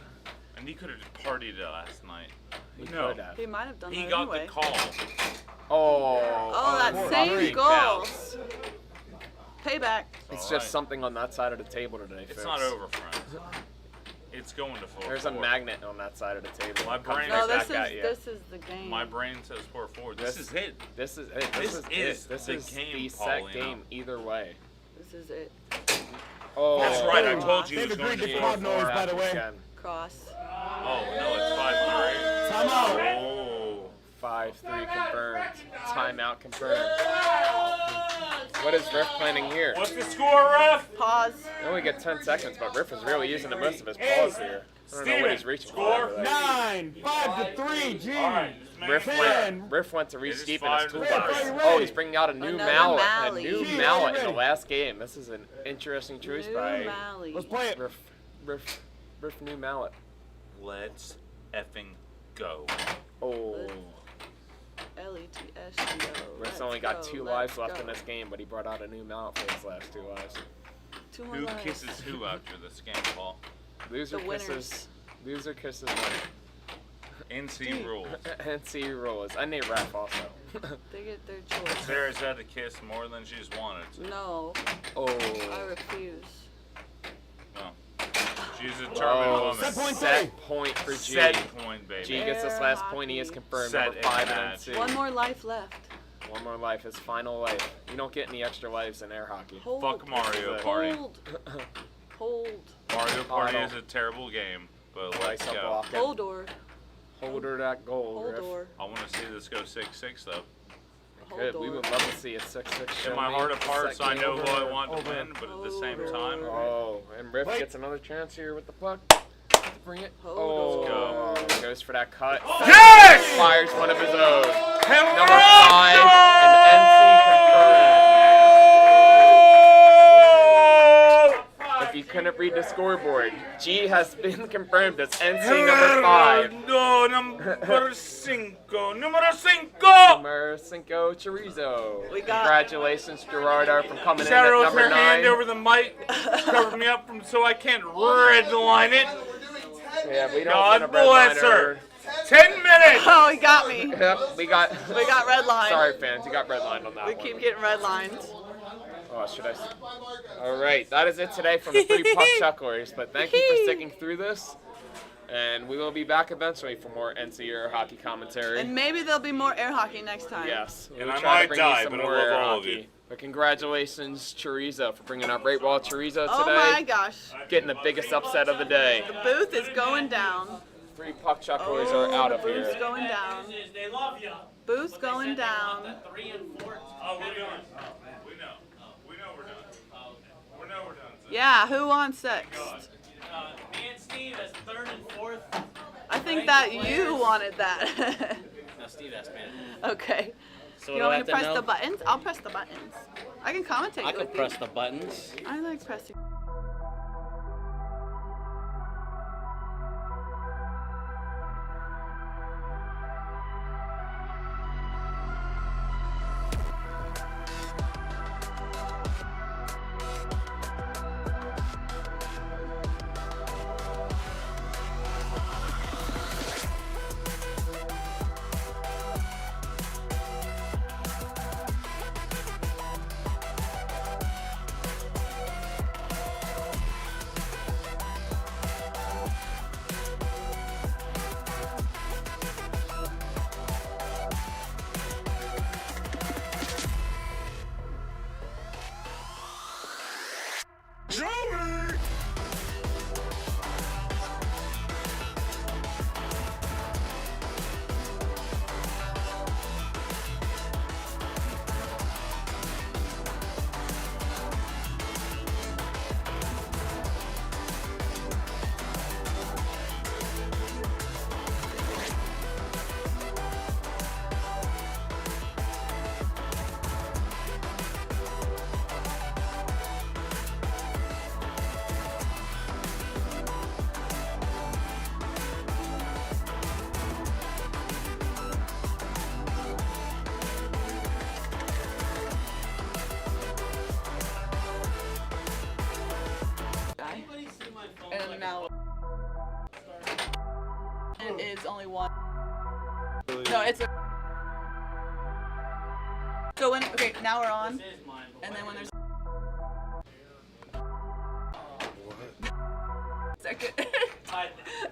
and he could have partied last night. He No, could have. He might have done he that got anyway. the call. Oh, that same great goal. bounce. Payback. It's All just right. something on that side of the table today, It's folks. not over, friends. It's going to 4-4. There's a magnet on that side of the table. My It comes brain No, right this back at is you. this is the game. My brain says 4-4. This is it. This is it. This is is it. This the is game, the set Paulino. game either way. This is it. Oh, That's right. I told you it They've was going agreed to to 4-4. crowd noise, by the way. Again. Cross. Oh, no, it's 5-3. Time out. Oh. 5-3 confirmed. Timeout confirmed. What is Riff planning here? What's the score, ref? Pause. We only get 10 seconds, but Riff is really using the most of his pause here. I don't know what he's reaching for. Score. 9, 5-3, G. All right, just make Riff sure. went to It reach is deep in his 5-3. toolbox. Ready. Oh, he's bringing out a new Another mallet. Mally. A new Gee, mallet in ready. the last game. This is an interesting choice New by Mally. Let's play it. Riff new mallet. Let's effing go. Oh. L-E-T-S-G-O. Riff's only got 2 lives left in this game, but he brought out a new mallet for his last 2 lives. 2 more Who lives. kisses who after this game, Paul? Loser The winners. kisses. Loser kisses winner. NC rules. NC rules. I need rap also. They get their choice. Sarah's had to kiss more than she's wanted. No. Oh. I refuse. No. She's a determined woman. Set point Set point for G. Set point, baby. G gets this last point. He is confirmed Set number 5 in and match. NC. One more life left. One more life. His final life. You don't get any extra lives in air hockey. Hold. Fuck Mario Party. Hold. Hold. Mario Party Auto. is a terrible game, but let's Nice up go. block. Hold or. Hold her that goal, Hold Riff. or. I want to see this go 6-6 though. Good. We would love to see a 6-6 show. In my heart of hearts, I know who I want to win, but at the same time. Oh, and Riff gets another chance here with the puck. Bring it. Let's go. Goes for that cut. Yes! Fires one of his own. Number 5 and NC confirmed. If you couldn't read the scoreboard, G has been confirmed as NC number 5. No, number 5. Numero 5. Number 5 chorizo. We got- Congratulations, Gerardo, for coming Sarah in with at number her 9. hand over the mic, covered me up so I can't redline it. Yeah, we don't God want a red bless liner. her. 10 minutes. Oh, he got me. Yep, we got red line. Sorry, fans, you got red line on that We one. keep getting red lines. Oh, should I? All right, that is it today from the 3 Puck Chucklers. But thank you for sticking through this, and we will be back eventually for more NC Air hockey commentary. And maybe there'll be more air hockey next time. Yes, And we'll I try to might bring you die, some but I more love air all of hockey. you. But congratulations, Chorizo, for bringing up Great Wall Chorizo today. Oh my gosh. Getting the biggest upset of the day. The booth is going down. 3 Puck Chucklers are out of Booth's here. going down. They love you. Booth's going down. 3 and 4. Oh, we're done. We know. We know we're done. We know we're done. Yeah, who wants sixth? Me and Steve as 3rd and 4th. I think that you wanted that. No, Steve asked me. Okay. So You what do I want me have to to press know? the buttons? I'll press the buttons. I can commentate I with can you. press the buttons. I like pressing. And now it is only one. No, it's a. So when now we're on, and then when there's. Second.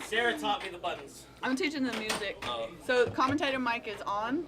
Sarah taught me the buttons. I'm teaching the music. Oh. So commentator mic is on.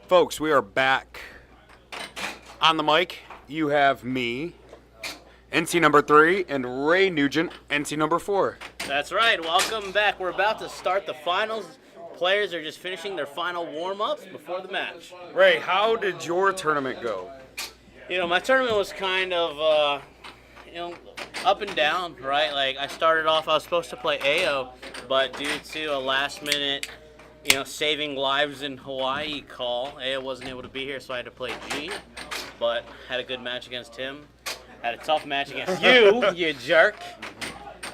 Folks, we are back on the mic. You have me, NC number 3, and Ray Nugent, NC number 4. That's right. Welcome back. We're about to start the finals. Players are just finishing their final warm-ups before the match. Ray, how did your tournament go? You know, my tournament was kind of, up and down, right? Like, I started off, I was supposed to play AO, but due to a last minute, saving lives in Hawaii call, AO wasn't able to be here, so I had to play G, but had a good match against him. Had a tough match against you, you jerk.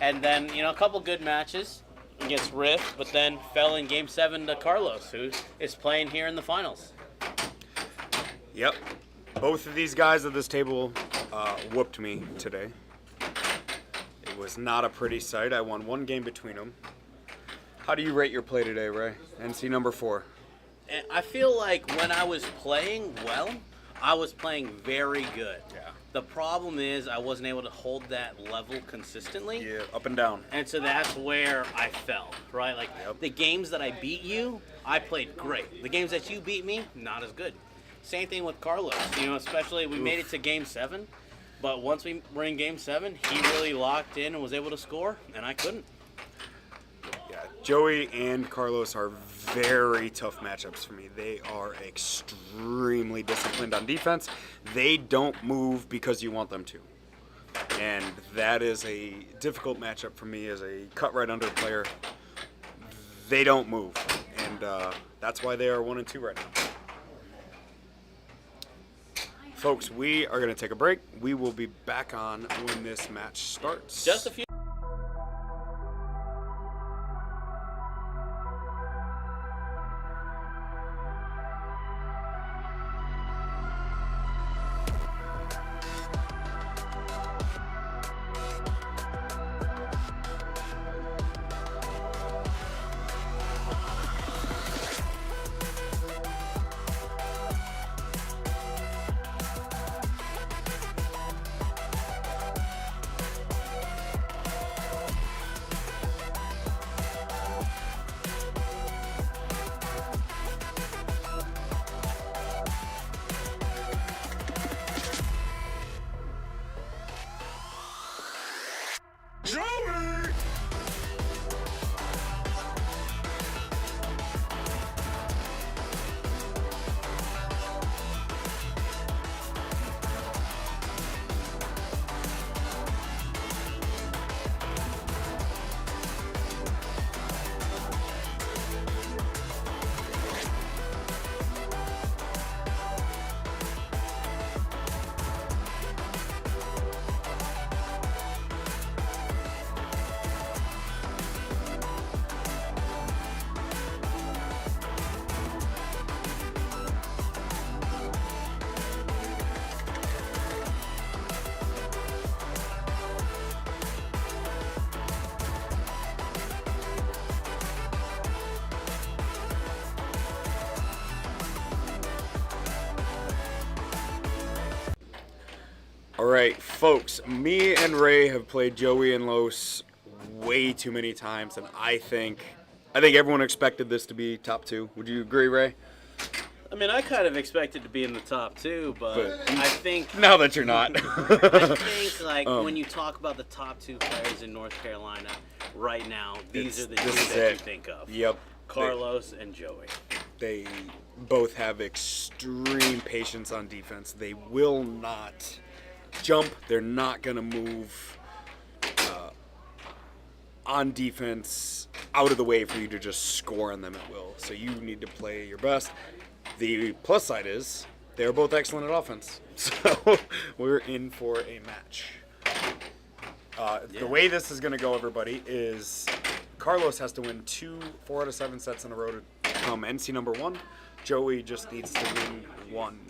And then, a couple good matches against Riff, but then fell in Game 7 to Carlos, who is playing here in the finals. Yep. Both of these guys at this table whooped me today. It was not a pretty sight. I won one game between them. How do you rate your play today, Ray? NC number 4. I feel like when I was playing well, I was playing very good. Yeah. The problem is I wasn't able to hold that level consistently. Yeah, up and down. And so that's where I fell, right? Like, the games that I beat you, I played great. The games that you beat me, not as good. Same thing with Carlos, especially we made it to Game 7, but once we were in Game 7, he really locked in and was able to score, and I couldn't. Yeah, Joey and Carlos are very tough matchups for me. They are extremely disciplined on defense. They don't move because you want them to. And that is a difficult matchup for me as a cut right under player. They don't move, and that's why they are 1 and 2 right now. Folks, we are going to take a break. We will be back on when this match starts. Just a few. All right, folks, me and Ray have played Joey and Los way too many times, and I think everyone expected this to be top 2. Would you agree, Ray? I mean, I kind of expected to be in the top 2, but I think... Now that you're not. I think, when you talk about the top 2 players in North Carolina right now, these are the 2 that you think of. Yep. Carlos and Joey. They both have extreme patience on defense. They will not jump. They're not going to move on defense out of the way for you to just score on them at will. So you need to play your best. The plus side is they're both excellent at offense. So we're in for a match. The way this is going to go, everybody, is Carlos has to win 4 out of 7 sets in a row to become NC number 1. Joey just needs to win 1.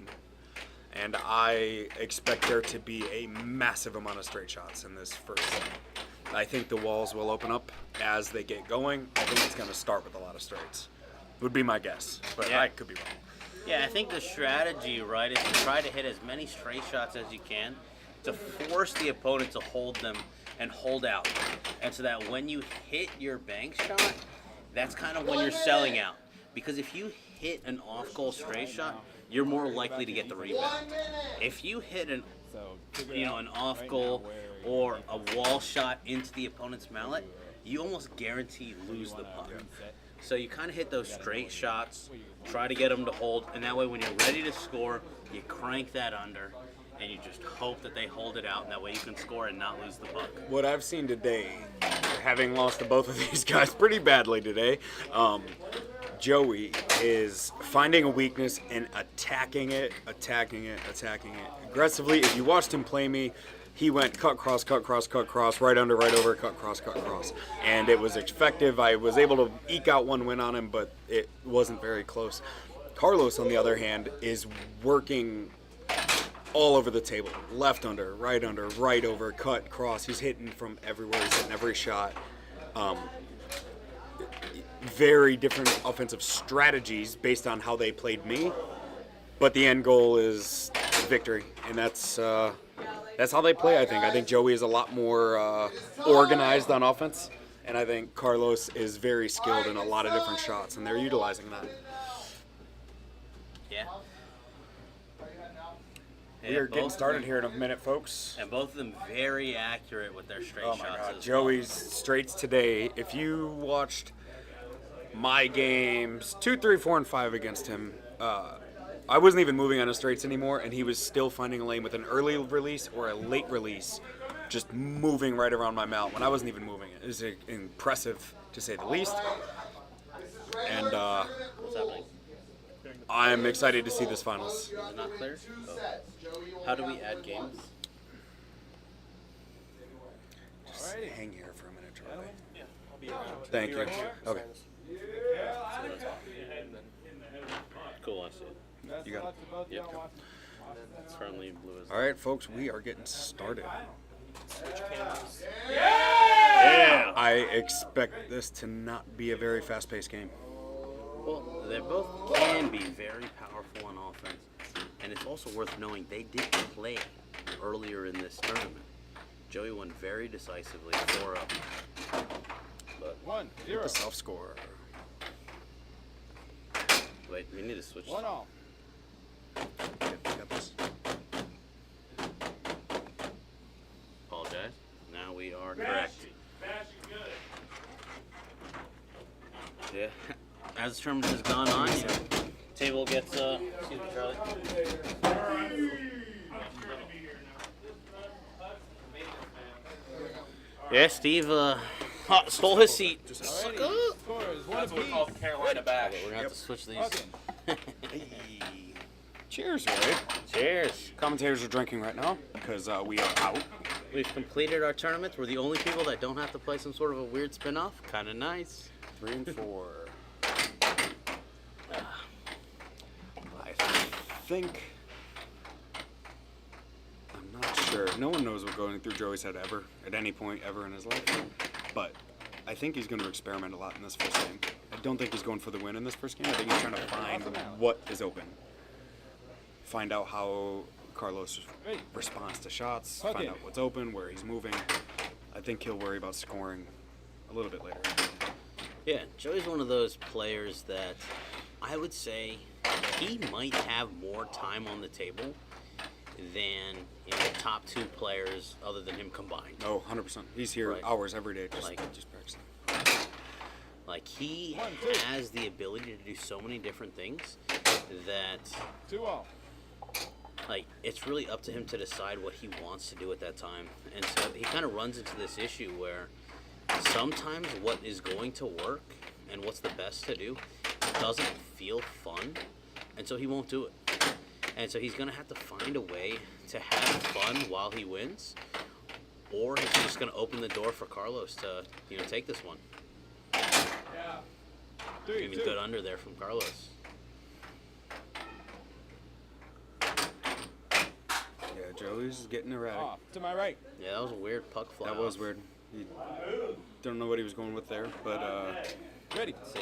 And I expect there to be a massive amount of straight shots in this first set. I think the walls will open up as they get going. I think it's going to start with a lot of straights. Would be my guess, but I could be wrong. Yeah, I think the strategy, right, is to try to hit as many straight shots as you can to force the opponent to hold them and hold out. And so that when you hit your bank shot, that's kind of when you're selling out. Because if you hit an off-goal straight shot, you're more likely to get the rebound. If you hit an off goal or a wall shot into the opponent's mallet, you almost guarantee lose the puck. So you kind of hit those straight shots, try to get them to hold, and that way when you're ready to score, you crank that under, and you just hope that they hold it out, and that way you can score and not lose the puck. What I've seen today, having lost to both of these guys pretty badly today, Joey is finding a weakness and attacking it aggressively. If you watched him play me, he went cut, cross, right under, right over, cut, cross. And it was effective. I was able to eke out one win on him, but it wasn't very close. Carlos, on the other hand, is working all over the table. Left under, right over, cut, cross. He's hitting from everywhere. He's hitting every shot. Very different offensive strategies based on how they played me. But the end goal is victory. And that's how they play, I think. I think Joey is a lot more organized on offense. And I think Carlos is very skilled in a lot of different shots. And they're utilizing that. Yeah. We are getting started here in a minute, folks. And both of them very accurate with their straight Oh shots. my God, as Joey's straights today. If you watched my games 2, 3, 4, and 5 against him, I wasn't even moving on his straights anymore, and he was still finding a lane with an early release or a late release, just moving right around my mount when I wasn't even moving it. It was impressive to say the least. And What's happening? I'm excited to see this finals. Is it not clear? Oh. How do we add games? Just hang here for a minute, Charlie. Yeah, I'll be around. Thank you. Okay. Cool, I see it. You got it. Yep. It's currently blue as All right, folks, we are getting started. Yeah! I expect this to not be a very fast-paced game. Well, they both can be very powerful on offense. And it's also worth knowing they did play earlier in this tournament. Joey won very decisively, 4-up. But 1-0. The self-score. Wait, we need to switch. 1-all. Okay, got this. Apologize. Now we are correct. Yeah. As the tournament has gone on, table gets, excuse me, Charlie. Yeah, Steve stole his seat. Score is 1 That's what we call the Carolina bash. We're gonna have to switch these. Cheers, Ray. Cheers. Commentators are drinking right now because we are out. We've completed our tournament. We're the only people that don't have to play some sort of a weird spin-off. Kind of nice. 3 and 4. I think, I'm not sure. No one knows what's going through Joey's head ever, at any point ever in his life. But I think he's going to experiment a lot in this first game. I don't think he's going for the win in this first game. I think he's trying to find what is open. Find out how Carlos responds to shots. Find out what's open, where he's moving. I think he'll worry about scoring a little bit later. Yeah, Joey's one of those players that I would say he might have more time on the table than the top 2 players other than him combined. Oh, 100%. He's here hours every day just practicing. Like, he has the ability to do so many different things that 2-all. like, it's really up to him to decide what he wants to do at that time. And so he kind of runs into this issue where sometimes what is going to work and what's the best to do doesn't feel fun, and so he won't do it. And so he's going to have to find a way to have fun while he wins, or he's just going to open the door for Carlos to, take this one. I mean, good under there from Carlos. Yeah, Joey's getting erratic. Off to my right. Yeah, that was a weird puck fly. That was weird. He don't know what he was going with there, but Ready. See.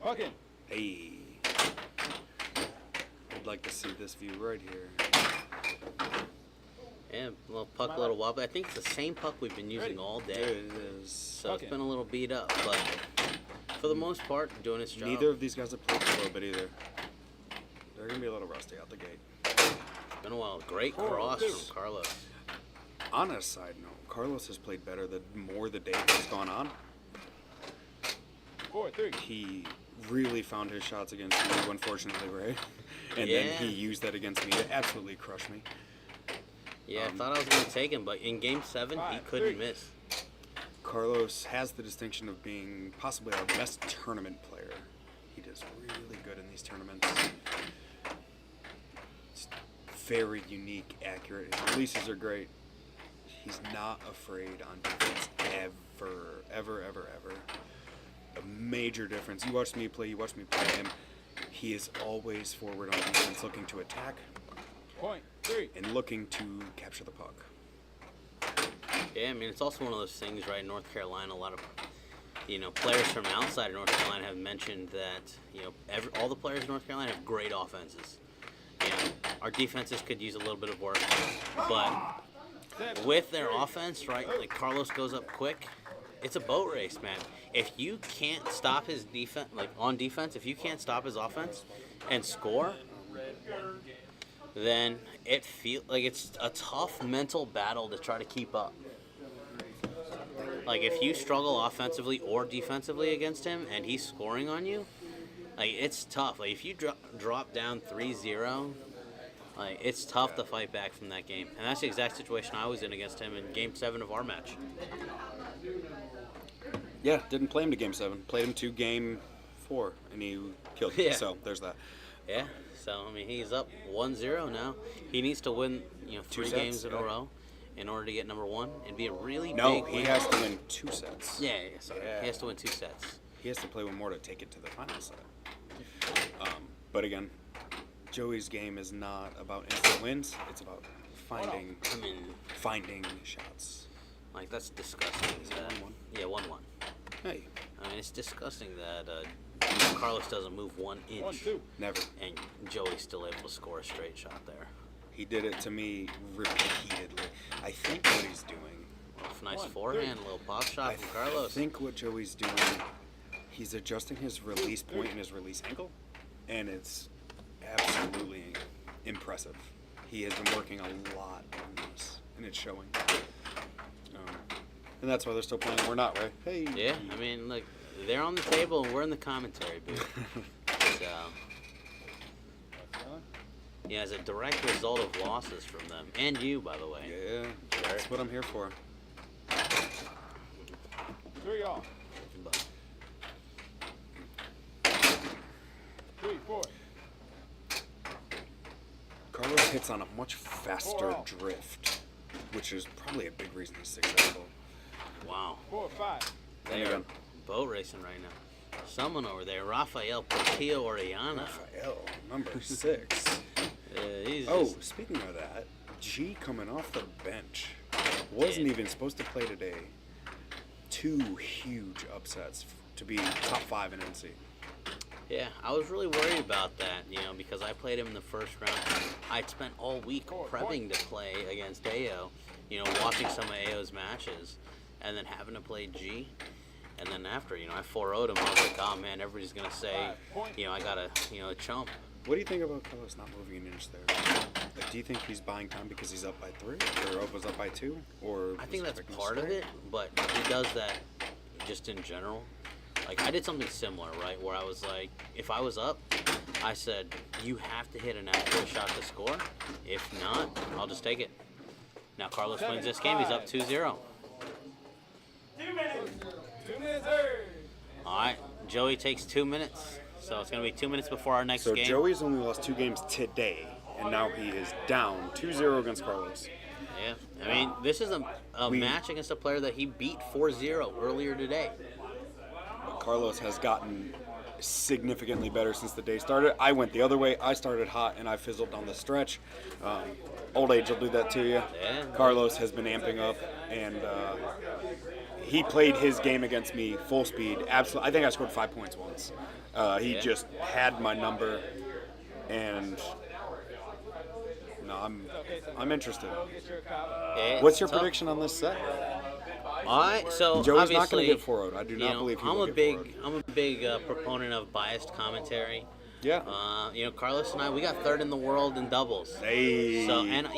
Puck in. Hey. I'd like to see this view right here. Yeah, little puck, a little wobbly. I think it's the same puck we've been using all day. It is. So it's been a little beat up, but for the most part, doing its job. Neither of these guys have played a little bit either. They're going to be a little rusty out the gate. It's been a while. Great cross from Carlos. On a side note, Carlos has played better the more the day has gone on. 4-3. He really found his shots against you, unfortunately, Ray. And then he used that against me to absolutely crush me. Yeah, I thought I was going to take him, but in Game 7, he couldn't miss. Carlos has the distinction of being possibly our best tournament player. He does really good in these tournaments. It's very unique, accurate. His releases are great. He's not afraid on defense ever. A major difference. You watch me play, him. He is always forward on defense, looking to attack. Point 3. And looking to capture the puck. Yeah, I mean, it's also one of those things, right? North Carolina, a lot of, players from outside of North Carolina have mentioned that, all the players in North Carolina have great offenses. Our defenses could use a little bit of work, but with their offense, right, like Carlos goes up quick, it's a boat race, man. If you can't stop his defense, on defense, if you can't stop his offense and score, then it feels like it's a tough mental battle to try to keep up. Like, if you struggle offensively or defensively against him and he's scoring on you, it's tough. Like, if you drop down 3-0, it's tough to fight back from that game. And that's the exact situation I was in against him in Game 7 of our match. Yeah, didn't play him to Game 7. Played him to Game 4, and he killed me. Yeah. So there's that. Yeah, so, I mean, he's up 1-0 now. He needs to win, 3 games in a row in order to get number 1. It'd be a really big win. No, he has to win 2 sets. Yeah, sorry. Yeah. He has to win 2 sets. He has to play one more to take it to the final set. But again, Joey's game is not about instant wins. It's about finding shots. Like, that's disgusting. Yeah, 1-1. Hey. I mean, it's disgusting that Carlos doesn't move 1 inch. Never. And Joey's still able to score a straight shot there. He did it to me repeatedly. I think what he's doing. Nice forehand, little pop shot from Carlos. I think what Joey's doing, he's adjusting his release point and his release angle, and it's absolutely impressive. He has been working a lot on this, and it's showing. And that's why they're still playing. We're not, right? Hey. Yeah, I mean, look, they're on the table and we're in the commentary booth. So, yeah, as a direct result of losses from them, and you, by the way. Yeah, that's what I'm here for. 3 off. 3-4. Carlos hits on a much faster drift, which is probably a big reason he's successful. Wow. 4-5. They are boat racing right now. Someone over there, Rafael Portillo Orellana. Rafael, number 6. Speaking of that, G coming off the bench. Wasn't even supposed to play today. 2 huge upsets to be top 5 in NC. Yeah, I was really worried about that, because I played him in the first round. I'd spent all week prepping to play against AO, watching some of AO's matches, and then having to play G. And then after, I 4-0'd him. I was like, oh man, everybody's going to say, I got a chump. What do you think about Carlos not moving an inch there? Like, do you think he's buying time because he's up by 3, or was up by 2, or? I think that's part of it, but he does that just in general. Like, I did something similar, right, where I was like, if I was up, I said, you have to hit an accurate shot to score. If not, I'll just take it. Now Carlos wins this game. He's up 2-0. 2 minutes. 2 minutes. All right, Joey takes 2 minutes. So it's going to be 2 minutes before our next game. So Joey's only lost 2 games today, and now he is down 2-0 against Carlos. Yeah, I mean, this is a match against a player that he beat 4-0 earlier today. Carlos has gotten significantly better since the day started. I went the other way. I started hot, and I fizzled down the stretch. Old age will do that to you. Yeah. Carlos has been amping up, and he played his game against me full speed. Absolutely, I think I scored 5 points once. He just had my number, and no, I'm interested. What's your prediction on this set? All right, so Joey's not going to obviously, get 4-0. I do not believe he I'm will a get big 4-0. I'm a big proponent of biased commentary. Yeah. Carlos and I, we got 3rd in the world in doubles. Hey. So, and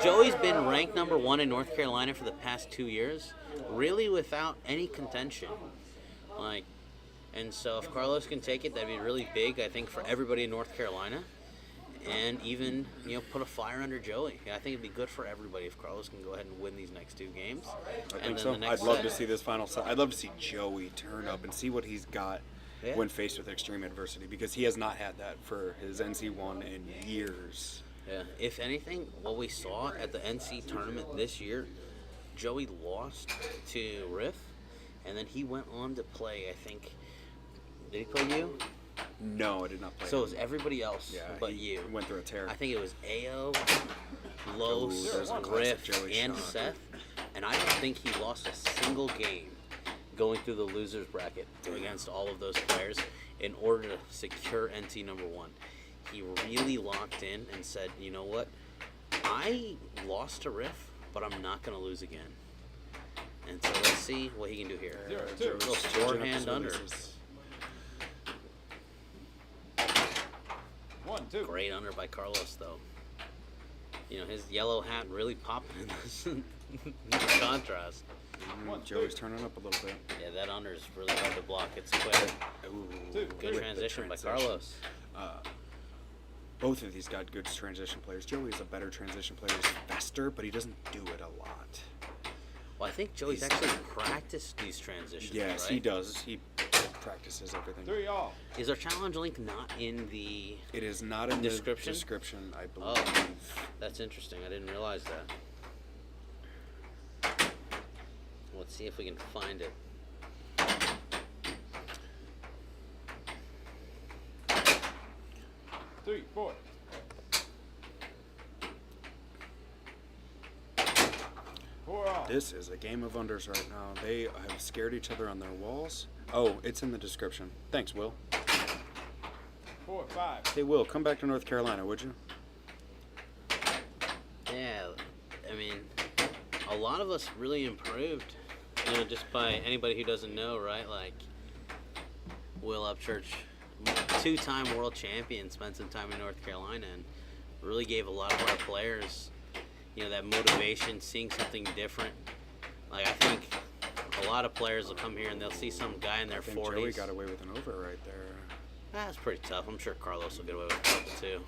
Joey's been ranked number 1 in North Carolina for the past 2 years, really without any contention. And so if Carlos can take it, that'd be really big, I think, for everybody in North Carolina. and even put a fire under Joey. I think it'd be good for everybody if Carlos can go ahead and win these next 2 games. I and think then so. the next I'd love set- to see this final set. I'd love to see Joey turn up and see what he's got when faced with extreme adversity, because he has not had that for his NC1 in years. Yeah. If anything, what we saw at the NC tournament this year, Joey lost to Riff, and then he went on to play. I think. Did he play you? No, I did not play. So him. it was everybody else but he you. Went through a tear. I think it was AO, Los, there's a classic Riff, Joey and shot. Seth, and I don't think he lost a single game going through the losers bracket against all of those players in order to secure NT number 1. He really locked in and said, you know what, I lost to Riff, but I'm not going to lose again. And so let's see what he can do here. A little forehand under. 1, 2. Great under by Carlos, though. His yellow hat really popping in this contrast. Joey's turning up a little bit. Yeah, that under is really hard to block. It's quick. Good transition by Carlos. Both of these got good transition players. Joey is a better transition player. He's faster, but he doesn't do it a lot. Well, I think Joey's actually practiced these transitions. Yes, right? he does. He practices everything. 3 all. Is our challenge link not in the It is not in description? the description, I believe. Oh, that's interesting. I didn't realize that. Let's see if we can find it. Three, 4. This is a game of unders right now. They have scared each other on their walls. Oh, it's in the description. Thanks, Will. 4, 5. Hey, Will, come back to North Carolina, would you? Yeah, I mean, a lot of us really improved, just by anybody who doesn't know, right? Like, Will Upchurch, 2-time world champion, spent some time in North Carolina, and really gave a lot of our players, that motivation, seeing something different. Like, I think a lot of players will come here and they'll see some guy in their 40s. Joey got away with an over right there. That's pretty tough. I'm sure Carlos will get away with a couple, too.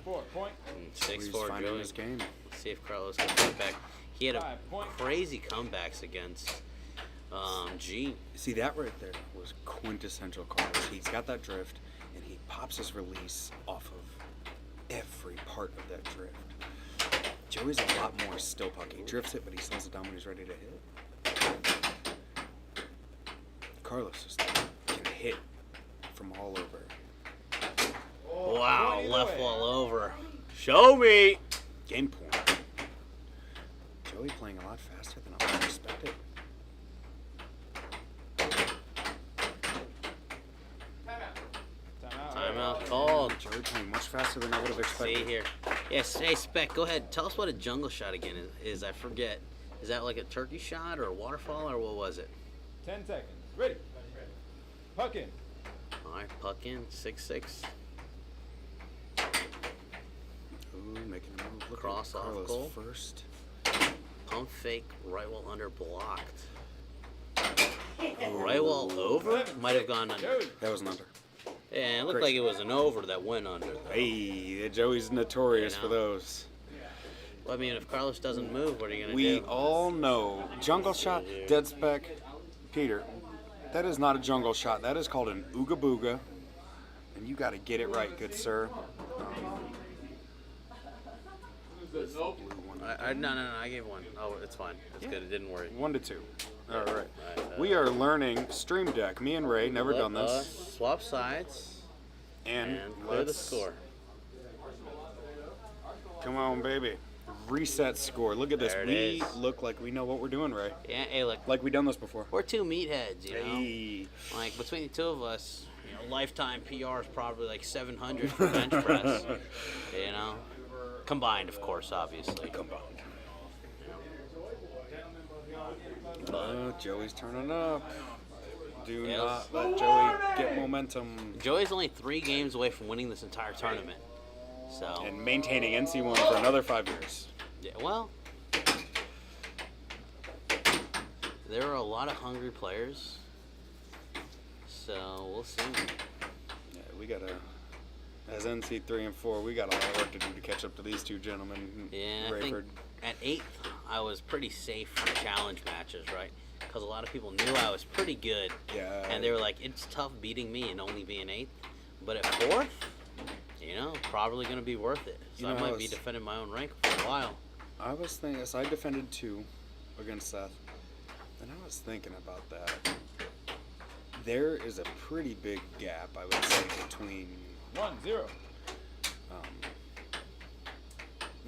4 point. 6-4 finding Joey. his game. Let's see if Carlos can get back. He had 5 point. crazy comebacks against G. See, that right there was quintessential Carlos. He's got that drift, and he pops his release off of every part of that drift. Joey's a lot more still puck. He drifts it, but he slows it down when he's ready to hit. Carlos just can hit from all over. Wow, left wall over. Show me! Game point. Joey playing a lot faster than I would have expected. Timeout called. Joey playing much faster than I would have expected. See here. Yes, hey, Spec, go ahead. Tell us what a jungle shot again is. I forget. Is that like a turkey shot or a waterfall or what was it? 10 seconds. Ready. Puck in. All right, puck in. 6-6. Ooh, making a move. Look Cross at off Carlos goal. first. Pump fake. Right wall under blocked. Right wall over? Might have gone under. That was an under. Yeah, it looked Great. like it was an over that went under. Though. Hey, Joey's notorious for those. Well, I mean, if Carlos doesn't move, what are you going to We do? all know. Jungle shot, dead spec. Peter, that is not a jungle shot. That is called an ooga booga. And you got to get it right, good sir. No, I gave one. Oh, it's fine. It's good. It didn't worry. 1-2. All right. We are learning Stream Deck. Me and Ray, never done Let this. us swap sides And clear the let's score. Come on, baby. Reset score. Look at this. There it We is. look like we know what we're doing, Ray. Yeah, hey, look. Like we done this before. We're two meatheads, you know? Hey. Like, between the two of us, lifetime PR is probably like 700 for bench press. You know? Combined, of course, obviously. Combined. Joey's turning up. Do Yes. not let Joey get momentum. Joey's only 3 games away from winning this entire tournament. So. And maintaining NC1 for another 5 years. Yeah, well, there are a lot of hungry players. So, we'll see. Yeah, we gotta. As NC 3 and 4, we got a lot of work to do to catch up to these two gentlemen. Yeah, I think at 8th, I was pretty safe for challenge matches, right? Because a lot of people knew I was pretty good. Yeah. And they were like, it's tough beating me and only being 8th. But at 4th, you know, probably going to be worth it. So I might be defending my own rank for a while. I was thinking, so I defended 2 against Seth. And I was thinking about that. There is a pretty big gap, I would say, between 1-0.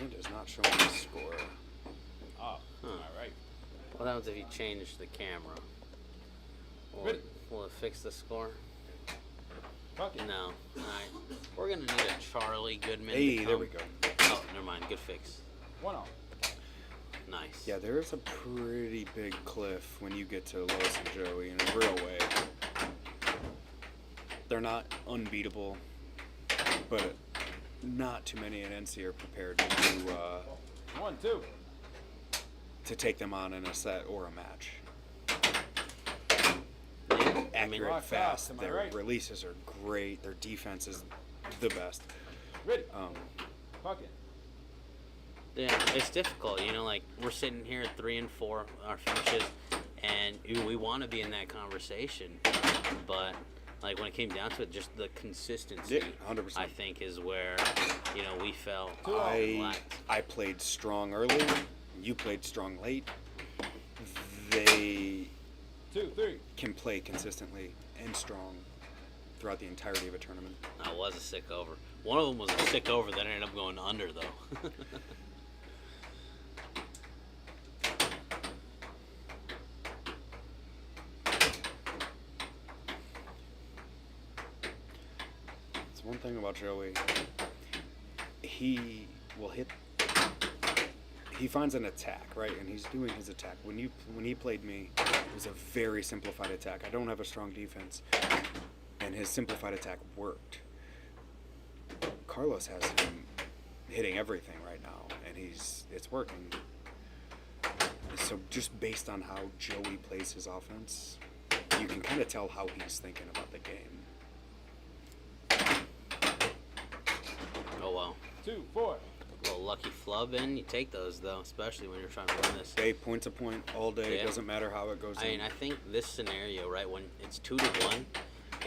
It does not show me the score. Oh, alright. What happens if you change the camera? Will it fix the score? No. Alright. We're going to need a Charlie Goodman. Hey, there we go. Oh, never mind. Good fix. 1-0. Nice. Yeah, there is a pretty big cliff when you get to Liss and Joey in a real way. They're not unbeatable, but not too many in NC are prepared to do 1-2. to take them on in a set or a match. Accurate, fast. Their releases are great. Their defense is the best. Ready. Pocket. Yeah, it's difficult, you know, like we're sitting here at 3 and 4, our finishes, and we want to be in that conversation, but like when it came down to it, just the consistency, 100%. I think, is where, you know, we fell. I played strong early. You played strong late. They 2-3 can play consistently and strong throughout the entirety of a tournament. That was a sick over. One of them was a sick over that ended up going under, though. One thing about Joey, he will hit. He finds an attack, right, and he's doing his attack. When he played me, it was a very simplified attack. I don't have a strong defense, and his simplified attack worked. Carlos has him hitting everything right now, and it's working. So just based on how Joey plays his offense, you can kind of tell how he's thinking about the game. Oh, wow. 2-4. A little lucky flub in. You take those, though, especially when you're trying to win this. Hey, point to point all day. Yeah. It doesn't matter how it goes. I mean, I think this scenario, right, when it's 2-1,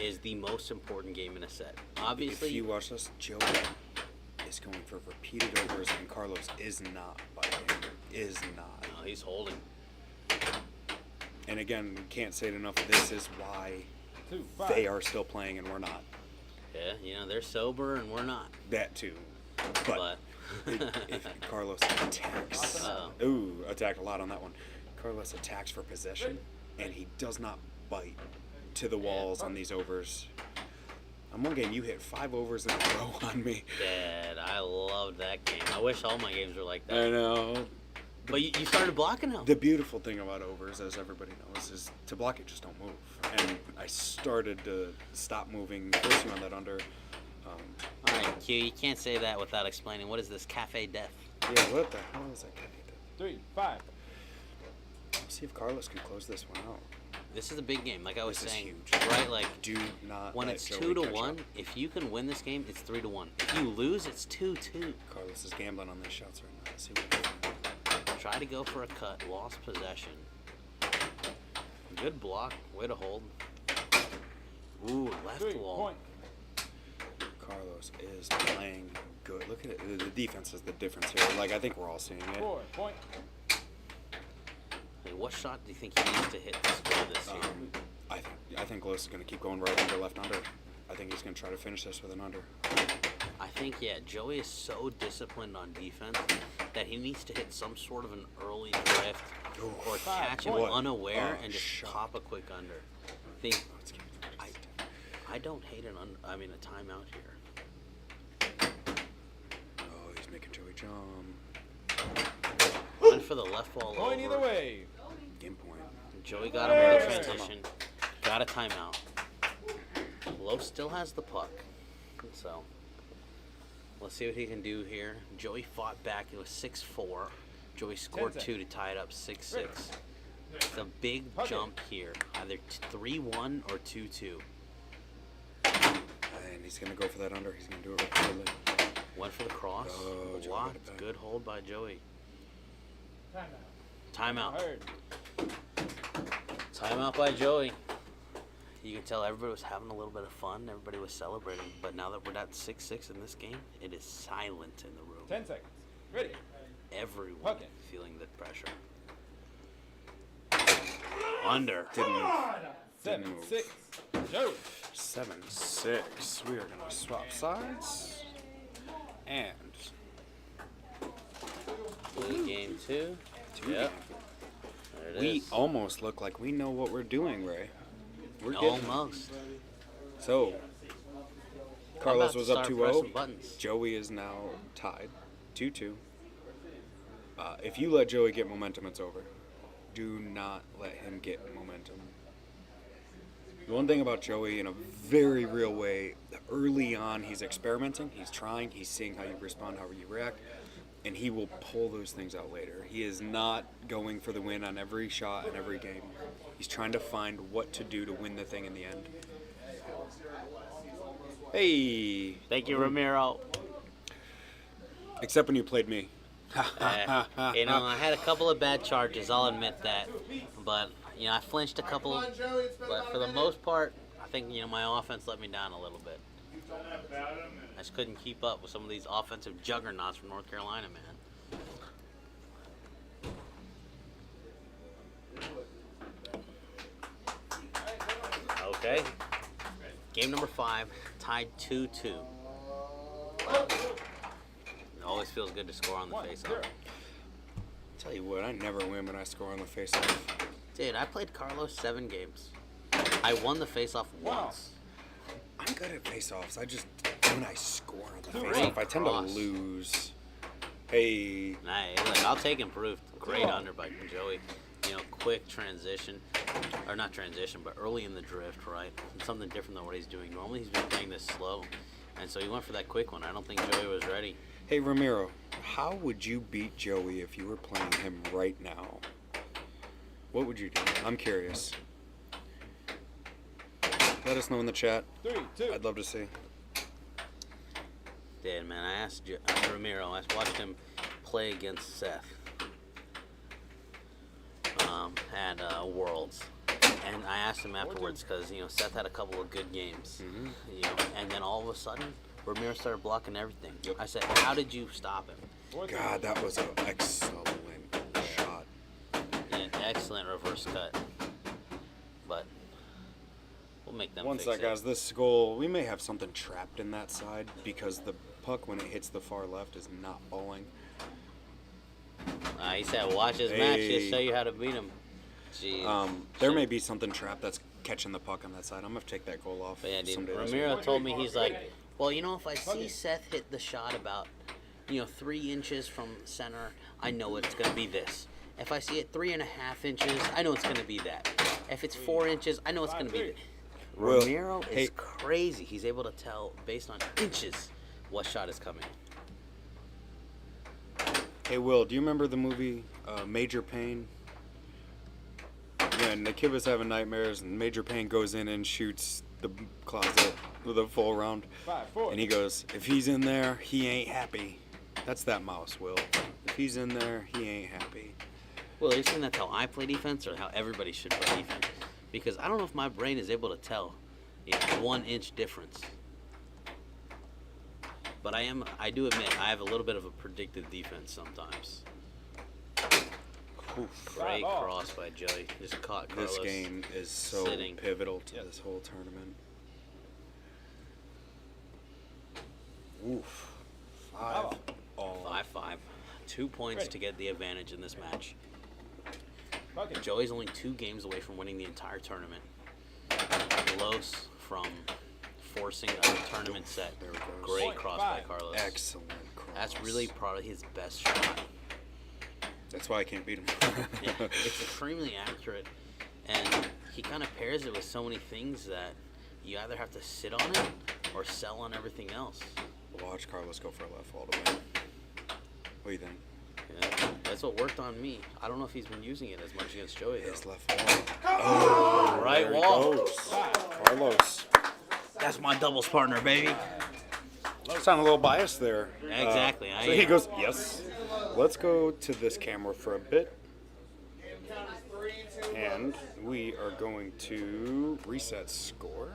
is the most important game in a set. Obviously, if you watch this, Joey is going for repeated overs, and Carlos is not biting. Is not. No, he's holding. And again, we can't say it enough. This is why they are still playing and we're not. Yeah, you know, they're sober and we're not. That too. But if Carlos attacks, attacked a lot on that one. Carlos attacks for possession, and he does not bite to the walls on these overs. On one game, you hit 5 overs in a row on me. Dad, I loved that game. I wish all my games were like that. I know. But you started blocking them. The beautiful thing about overs, as everybody knows, is to block it, just don't move. And I started to stop moving, force you on that under. All right, Q, you can't say that without explaining. What is this Cafe Death? Yeah, what the hell is that Cafe Death? 3-5. Let's see if Carlos can close this one out. This is a big game, like I was saying, huge. right? Like, do not when let it's Joey 2-1, catch up. if you can win this game, it's 3-1. If you lose, it's 2-2. Carlos is gambling on these shots right now. Let's see what he can do. Try to go for a cut, lost possession. Good block, way to hold. Ooh, left wall. Carlos is playing good. Look at it. The defense is the difference here. Like, I think we're all seeing it. 4 point. Hey, what shot do you think he needs to hit to score this year? I think Liss is going to keep going right under, left under. I think he's going to try to finish this with an under. I think, yeah, Joey is so disciplined on defense that he needs to hit some sort of an early drift or catch him unaware and just pop a quick under. I don't hate a timeout here. Oh, he's making Joey jump. Went for the left wall Going over. either way. Game point. Joey got him with the transition. Got a timeout. Lowe still has the puck. So, let's see what he can do here. Joey fought back. It was 6-4. Joey scored 2 to tie it up 6-6. It's a big jump here. Either 3-1 or 2-2. And he's going to go for that under. He's going to do it repeatedly. Went for the cross. Oh, Joey got it Blocked. back. Good hold by Joey. Timeout. Timeout by Joey. You can tell everybody was having a little bit of fun. Everybody was celebrating. But now that we're at 6-6 in this game, it is silent in the room. 10 seconds. Ready. Everyone feeling the pressure. Under. Didn't move. 7-6. Joey. 7-6. We are going to swap sides. And Game 2. Two Yep. game. There it We is. almost look like we know what we're doing, Ray. We're getting Almost. So, Carlos was up start pressing 2-0. buttons. Joey is now tied 2-2. If you let Joey get momentum, it's over. Do not let him get momentum. The one thing about Joey, in a very real way, early on he's experimenting, he's trying, he's seeing how you respond, how you react, and he will pull those things out later. He is not going for the win on every shot and every game. He's trying to find what to do to win the thing in the end. Hey! Thank you, Ramiro. Except when you played me. You know, I had a couple of bad charges, I'll admit that. But, you know, I flinched a couple. But for the most part, I think, you know, my offense let me down a little bit. I just couldn't keep up with some of these offensive juggernauts from North Carolina, man. Okay. Game number 5, tied 2-2. It always feels good to score on the face-off. Tell you what, I never win when I score on the face-off. Dude, I played Carlos 7 games. I won the face-off once. I'm good at face-offs. I just, when I score on the Great face-off, I tend to cross. lose. Hey. Nah, look, I'll take improved. Great under by Joey. You know, quick transition. Or not transition, but early in the drift, right? Something different than what he's doing. Normally he's been playing this slow. And so he went for that quick one. I don't think Joey was ready. Hey, Ramiro, how would you beat Joey if you were playing him right now? What would you do? I'm curious. Let us know in the chat. 3, 2. I'd love to see. Did, man. I asked Ramiro. I watched him play against Seth at Worlds. And I asked him afterwards because, you know, Seth had a couple of good games. You know, and then all of a sudden, Ramiro started blocking everything. I said, how did you stop him? God, that was an excellent shot. An excellent reverse cut. But we'll make them One fix sec, it. guys. This goal, we may have something trapped in that side because the puck, when it hits the far left, is not bowling. He said, watch his match. He'll show you how to beat him. Jeez. There may be something trapped that's catching the puck on that side. I'm going to have to take that goal off. But yeah, dude, someday this Ramiro week. told me, he's like, well, you know, if I see Seth hit the shot about, you know, 3 inches from center, I know it's going to be this. If I see it 3.5 inches, I know it's going to be that. If it's 4 inches, I know it's going to be that. Will, Ramiro hey- is crazy. He's able to tell, based on inches, what shot is coming. Hey, Will, do you remember the movie Major Payne? Yeah, and the kid was having nightmares, and Major Payne goes in and shoots the closet with a full round. 5, 4. And he goes, if he's in there, he ain't happy. That's that mouse, Will. If he's in there, he ain't happy. Well, are you saying that's how I play defense or how everybody should play defense? Because I don't know if my brain is able to tell, you know, 1 inch difference. But I do admit, I have a little bit of a predictive defense sometimes. Great cross by Joey. Just caught Carlos. This game is so sitting. pivotal to this whole tournament. Oof. 5 all. 5-5. 2 points to get the advantage in this match. Joey's only 2 games away from winning the entire tournament. Close from forcing a tournament set. Great cross by Carlos. Excellent cross. That's really probably his best shot. That's why I can't beat him. Yeah, it's extremely accurate, and he kind of pairs it with so many things that you either have to sit on it or sell on everything else. Watch Carlos go for a left wall to win. What do you think? Yeah, that's what worked on me. I don't know if he's been using it as much against Joey though. His left wall. Oh, right there he wall. goes. Carlos. That's my doubles partner, baby. Sound a little biased there. Exactly. So he goes, yes. Let's go to this camera for a bit. And we are going to reset score.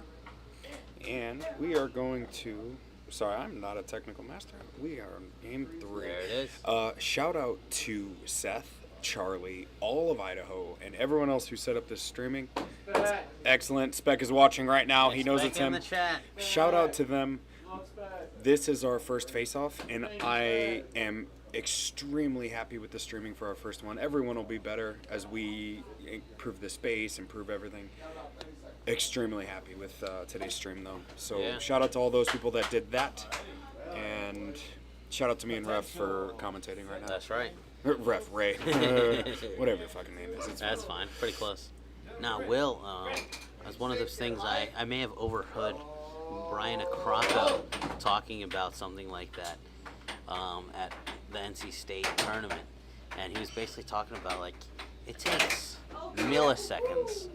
And we are going to... Sorry, I'm not a technical master. We are on game 3. There it is. Shout out to Seth, Charlie, all of Idaho, and everyone else who set up this streaming. It's excellent. Spec is watching right now. He knows it's him. In the chat. Shout out to them. This is our first face-off, and I am extremely happy with the streaming for our first one. Everyone will be better as we improve the space, improve everything. Extremely happy with today's stream, though. So shout out to all those people that did that, and shout out to me and Ref for commentating right now. That's right. Ref, Ray, whatever your fucking name is. That's fine. Pretty close. Now, Will, as one of those things, I may have overheard Brian Acrocco talking about something like that at the NC State tournament, and he was basically talking about, like, it takes milliseconds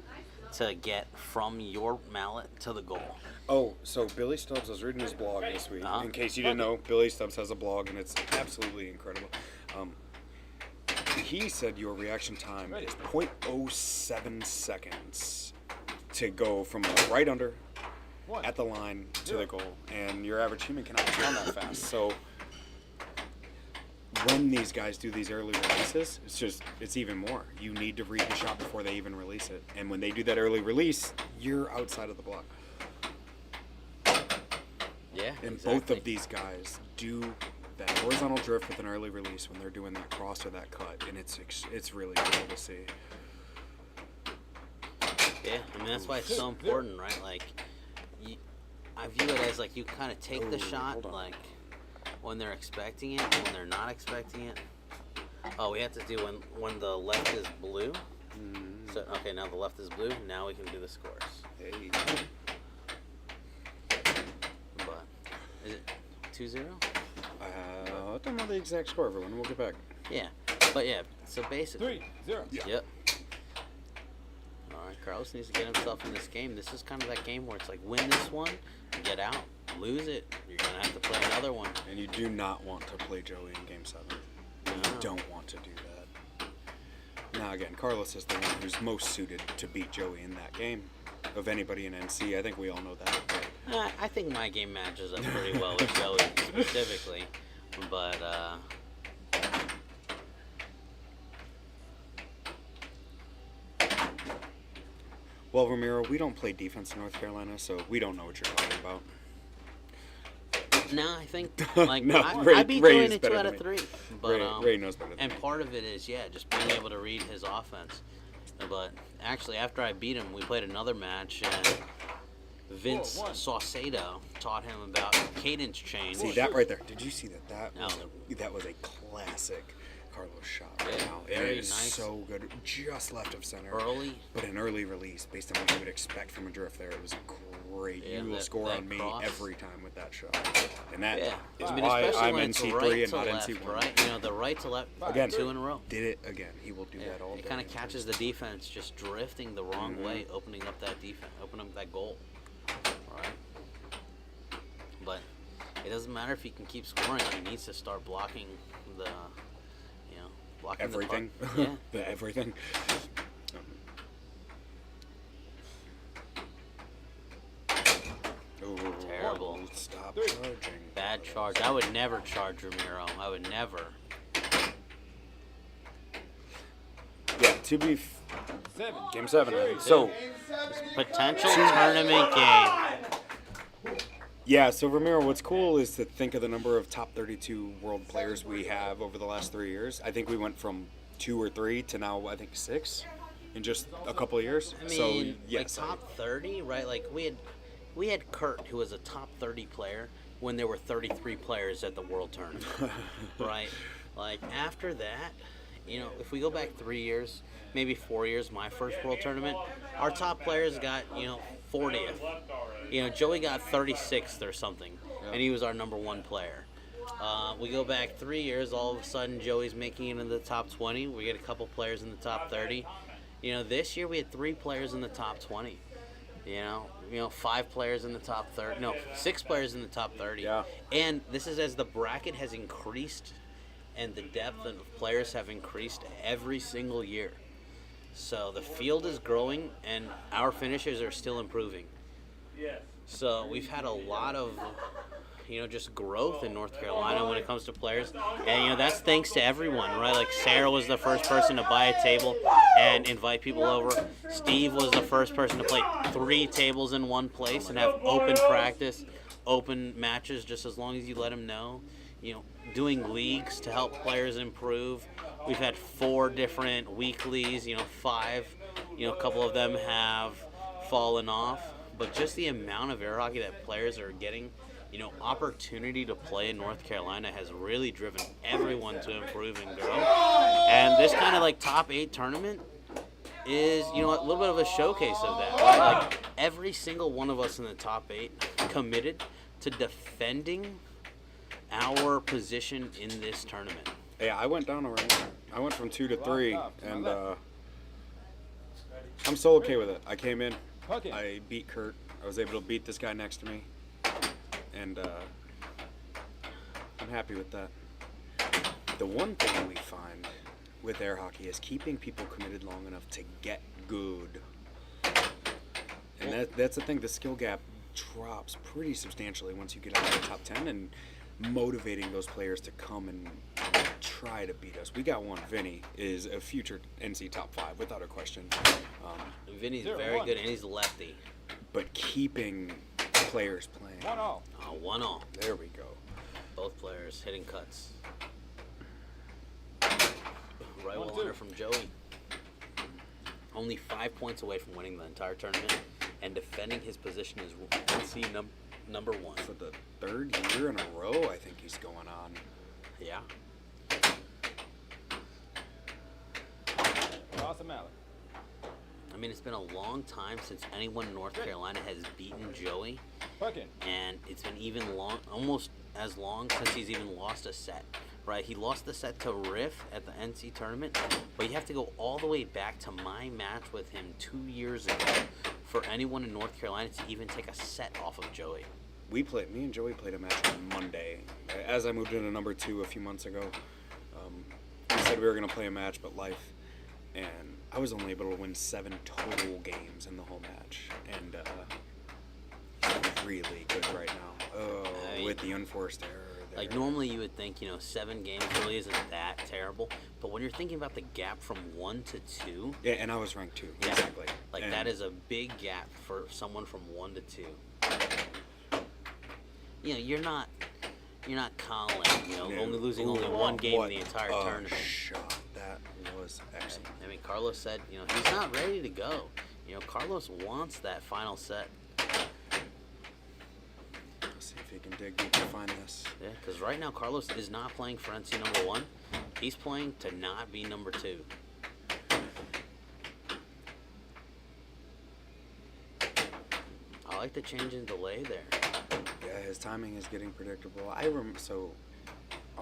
to get from your mallet to the goal. Oh, so Billy Stubbs, I was reading his blog this week. In case you didn't know, Billy Stubbs has a blog, and it's absolutely incredible. He said your reaction time is 0.07 seconds to go from a right under at the line to the goal, and your average human cannot run that fast. So when these guys do these early releases, it's even more. You need to read the shot before they even release it, and when they do that early release, you're outside of the block. Yeah, and exactly. Both of these guys do that horizontal drift with an early release when they're doing that cross or that cut, and it's really cool to see. Yeah, I mean, that's why it's so important, right? Like, I view it as, like, you kind of take the shot, like, when they're expecting it, when they're not expecting it. Oh, we have to do when the left is blue. So, okay, now the left is blue. Now we can do the scores. Hey. But, is it 2-0? I don't know the exact score, everyone. We'll get back. Yeah, but yeah, so basically. 3-0. Yep. Alright, Carlos needs to get himself in this game. This is kind of that game where it's like, win this one, get out. Lose it, you're going to have to play another one. And you do not want to play Joey in Game 7. You don't want to do that. Now, again, Carlos is the one who's most suited to beat Joey in that game. Of anybody in NC, I think we all know that. But I think my game matches up pretty well with Joey specifically. But, well, Ramiro, we don't play defense in North Carolina, so we don't know what you're talking about. No, I think, like, No, I beat Ray Joey is in a better 2 out than of me. 3. But, Ray knows better than and me. part of it is, just being able to read his offense. But actually, after I beat him, we played another match, and Vince Saucedo taught him about cadence change. See that right there? Did you see that? No. That was a classic Carlos shot Yeah, right now. very It is nice. so good. Just left of center. Early. But an early release based on what you would expect from a drift there. It was great. Yeah, You will score that on me cross. every time with that shot. And that is I mean, why especially I'm when it's NC3 right and to not left, NC1. right? You know, the right to left, Again, 2 in a row. Did it again. He will do that all day. It kind of catches the defense just drifting the wrong way, opening up that defense, opening up that goal. Right? But it doesn't matter if he can keep scoring. He needs to start blocking the, blocking Everything. the puck. Yeah. The everything. Terrible. Stop charging. Bad charge. I would never charge Ramiro. I would never. Yeah, to be Game 7. So potential tournament game. Yeah, so Ramiro, what's cool is to think of the number of top 32 world players we have over the last 3 years. I think we went from 2 or 3 to now, I think 6 in just a couple of years. I mean, so yes, like top 30, right? Like we had Kurt, who was a top 30 player when there were 33 players at the World Tournament, right? Like after that, if we go back 3 years, maybe 4 years, my first World Tournament, our top players got 40th. Joey got 36th or something, and he was our number 1 player. We go back 3 years, all of a sudden Joey's making it in the top 20. We get a couple players in the top 30. This year we had 3 players in the top 20. You know, 5 players in the top 30. No, 6 players in the top 30. Yeah. And this is as the bracket has increased and the depth of players have increased every single year. So the field is growing and our finishers are still improving. So we've had a lot of, just growth in North Carolina when it comes to players. And, that's thanks to everyone, right? Like Sarah was the first person to buy a table and invite people over. Steve was the first person to play 3 tables in one place and have open practice, open matches, just as long as you let them know. Doing leagues to help players improve. We've had 4 different weeklies, 5, a couple of them have fallen off. But just the amount of air hockey that players are getting, opportunity to play in North Carolina has really driven everyone to improve and grow. And this kind of like top 8 tournament is, a little bit of a showcase of that, right? Like every single one of us in the top 8 committed to defending our position in this tournament. Yeah, I went down already. I went from 2 to 3, and I'm still okay with it. I came in, I beat Kurt. I was able to beat this guy next to me, and I'm happy with that. The one thing we find with air hockey is keeping people committed long enough to get good. And that's the thing, the skill gap drops pretty substantially once you get out of the top 10, and motivating those players to come and try to beat us. We got one. Vinny is a future NC top 5 without a question. Vinny's very good, and he's lefty. But keeping players playing. 1-0. 1-0. There we go. Both players hitting cuts. Right wall under from Joey. Only 5 points away from winning the entire tournament, and defending his position as NC number 1. For the 3rd year in a row, I think he's going on. Yeah. Awesome, Alec. I mean, it's been a long time since anyone in North Carolina has beaten Joey. And it's been almost as long since he's even lost a set, right? He lost the set to Riff at the NC tournament, but you have to go all the way back to my match with him 2 years ago for anyone in North Carolina to even take a set off of Joey. Me and Joey played a match on Monday. As I moved into number 2 a few months ago, we said we were going to play a match, but life. And I was only able to win 7 total games in the whole match. And he's really good right now. With the unforced error. Like normally you would think, 7 games really isn't that terrible. But when you're thinking about the gap from 1 to 2. Yeah, and I was ranked 2. Yeah, exactly. Like that is a big gap for someone from 1 to 2. You're not Colin, only losing only 1 game in the entire tournament. Shot. That was excellent. I mean, Carlos said, he's not ready to go. Carlos wants that final set. Let's see if he can dig deep to find this. Yeah, because right now Carlos is not playing for NC number 1. He's playing to not be number 2. I like the change in delay there. Yeah, his timing is getting predictable.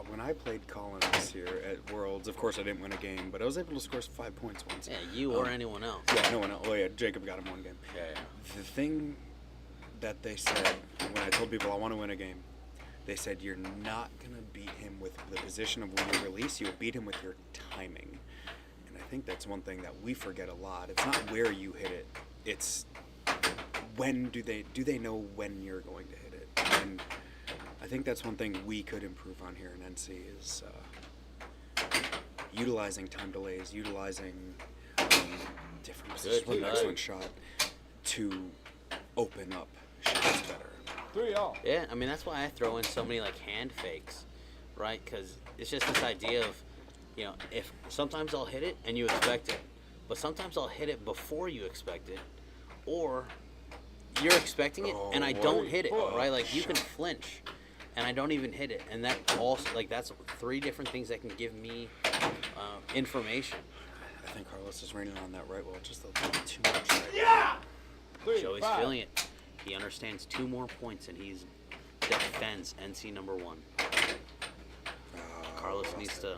When I played Colin this year at Worlds, of course I didn't win a game, but I was able to score 5 points once. Yeah, you or anyone else. Yeah, no one else. Oh yeah, Jacob got him 1 game. Yeah. The thing that they said when I told people I want to win a game, they said you're not gonna beat him with the position of when you release. You'll beat him with your timing, and I think that's one thing that we forget a lot. It's not where you hit it; it's when do they know when you're going to hit it. And I think that's one thing we could improve on here in NC is utilizing time delays, utilizing different positions with an excellent shot to open up shots better. 3-0. Yeah, I mean, that's why I throw in so many, hand fakes, right? Because it's just this idea of, if sometimes I'll hit it and you expect it, but sometimes I'll hit it before you expect it, or you're expecting it and I don't hit it, right? Like, you can flinch and I don't even hit it. And that also, that's 3 different things that can give me information. I think Carlos is raining on that right wall just a little too much. Right Yeah! Joey's feeling it. He understands 2 more points and he's defends NC number 1. Carlos needs to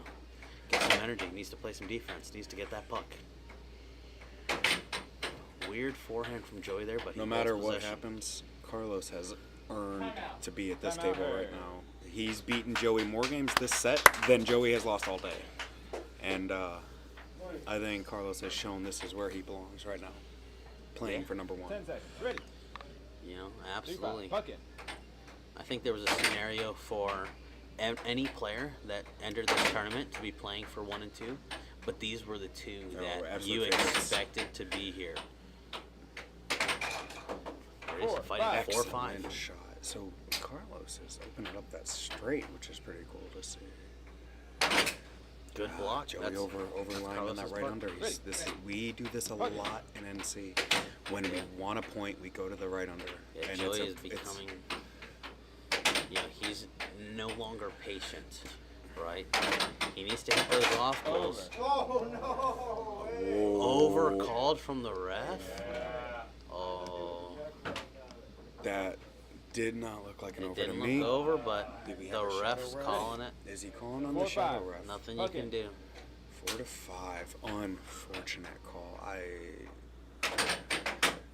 get some energy, needs to play some defense, needs to get that puck. weird forehand from Joey there, but he No holds matter what possession. happens, Carlos has earned to be at this table right now. He's beaten Joey more games this set than Joey has lost all day. And I think Carlos has shown this is where he belongs right now, playing for number 1. 10 seconds. Ready. You know, absolutely. Puck in. I think there was a scenario for any player that entered this tournament to be playing for 1 and 2, but these were the two that you absolute favorites. expected to be here. There is a fighting 4-5. Excellent shot. So Carlos is opening up that straight, which is pretty cool to see. Good block. Joey That's overlying on that Carlos's right part. under. We do this a lot in NC. When we want a point, we go to the right under. Yeah, and Joey it's is becoming. Yeah, he's no longer patient, right? He needs to hit those off goals. Oh no! Overcalled from the ref. Oh. That did not look like an over to Didn't me. look over, but Did we the have a ref's shadow ref? calling it. Is he calling on the shadow ref? Nothing you can do. 4-5. Unfortunate call.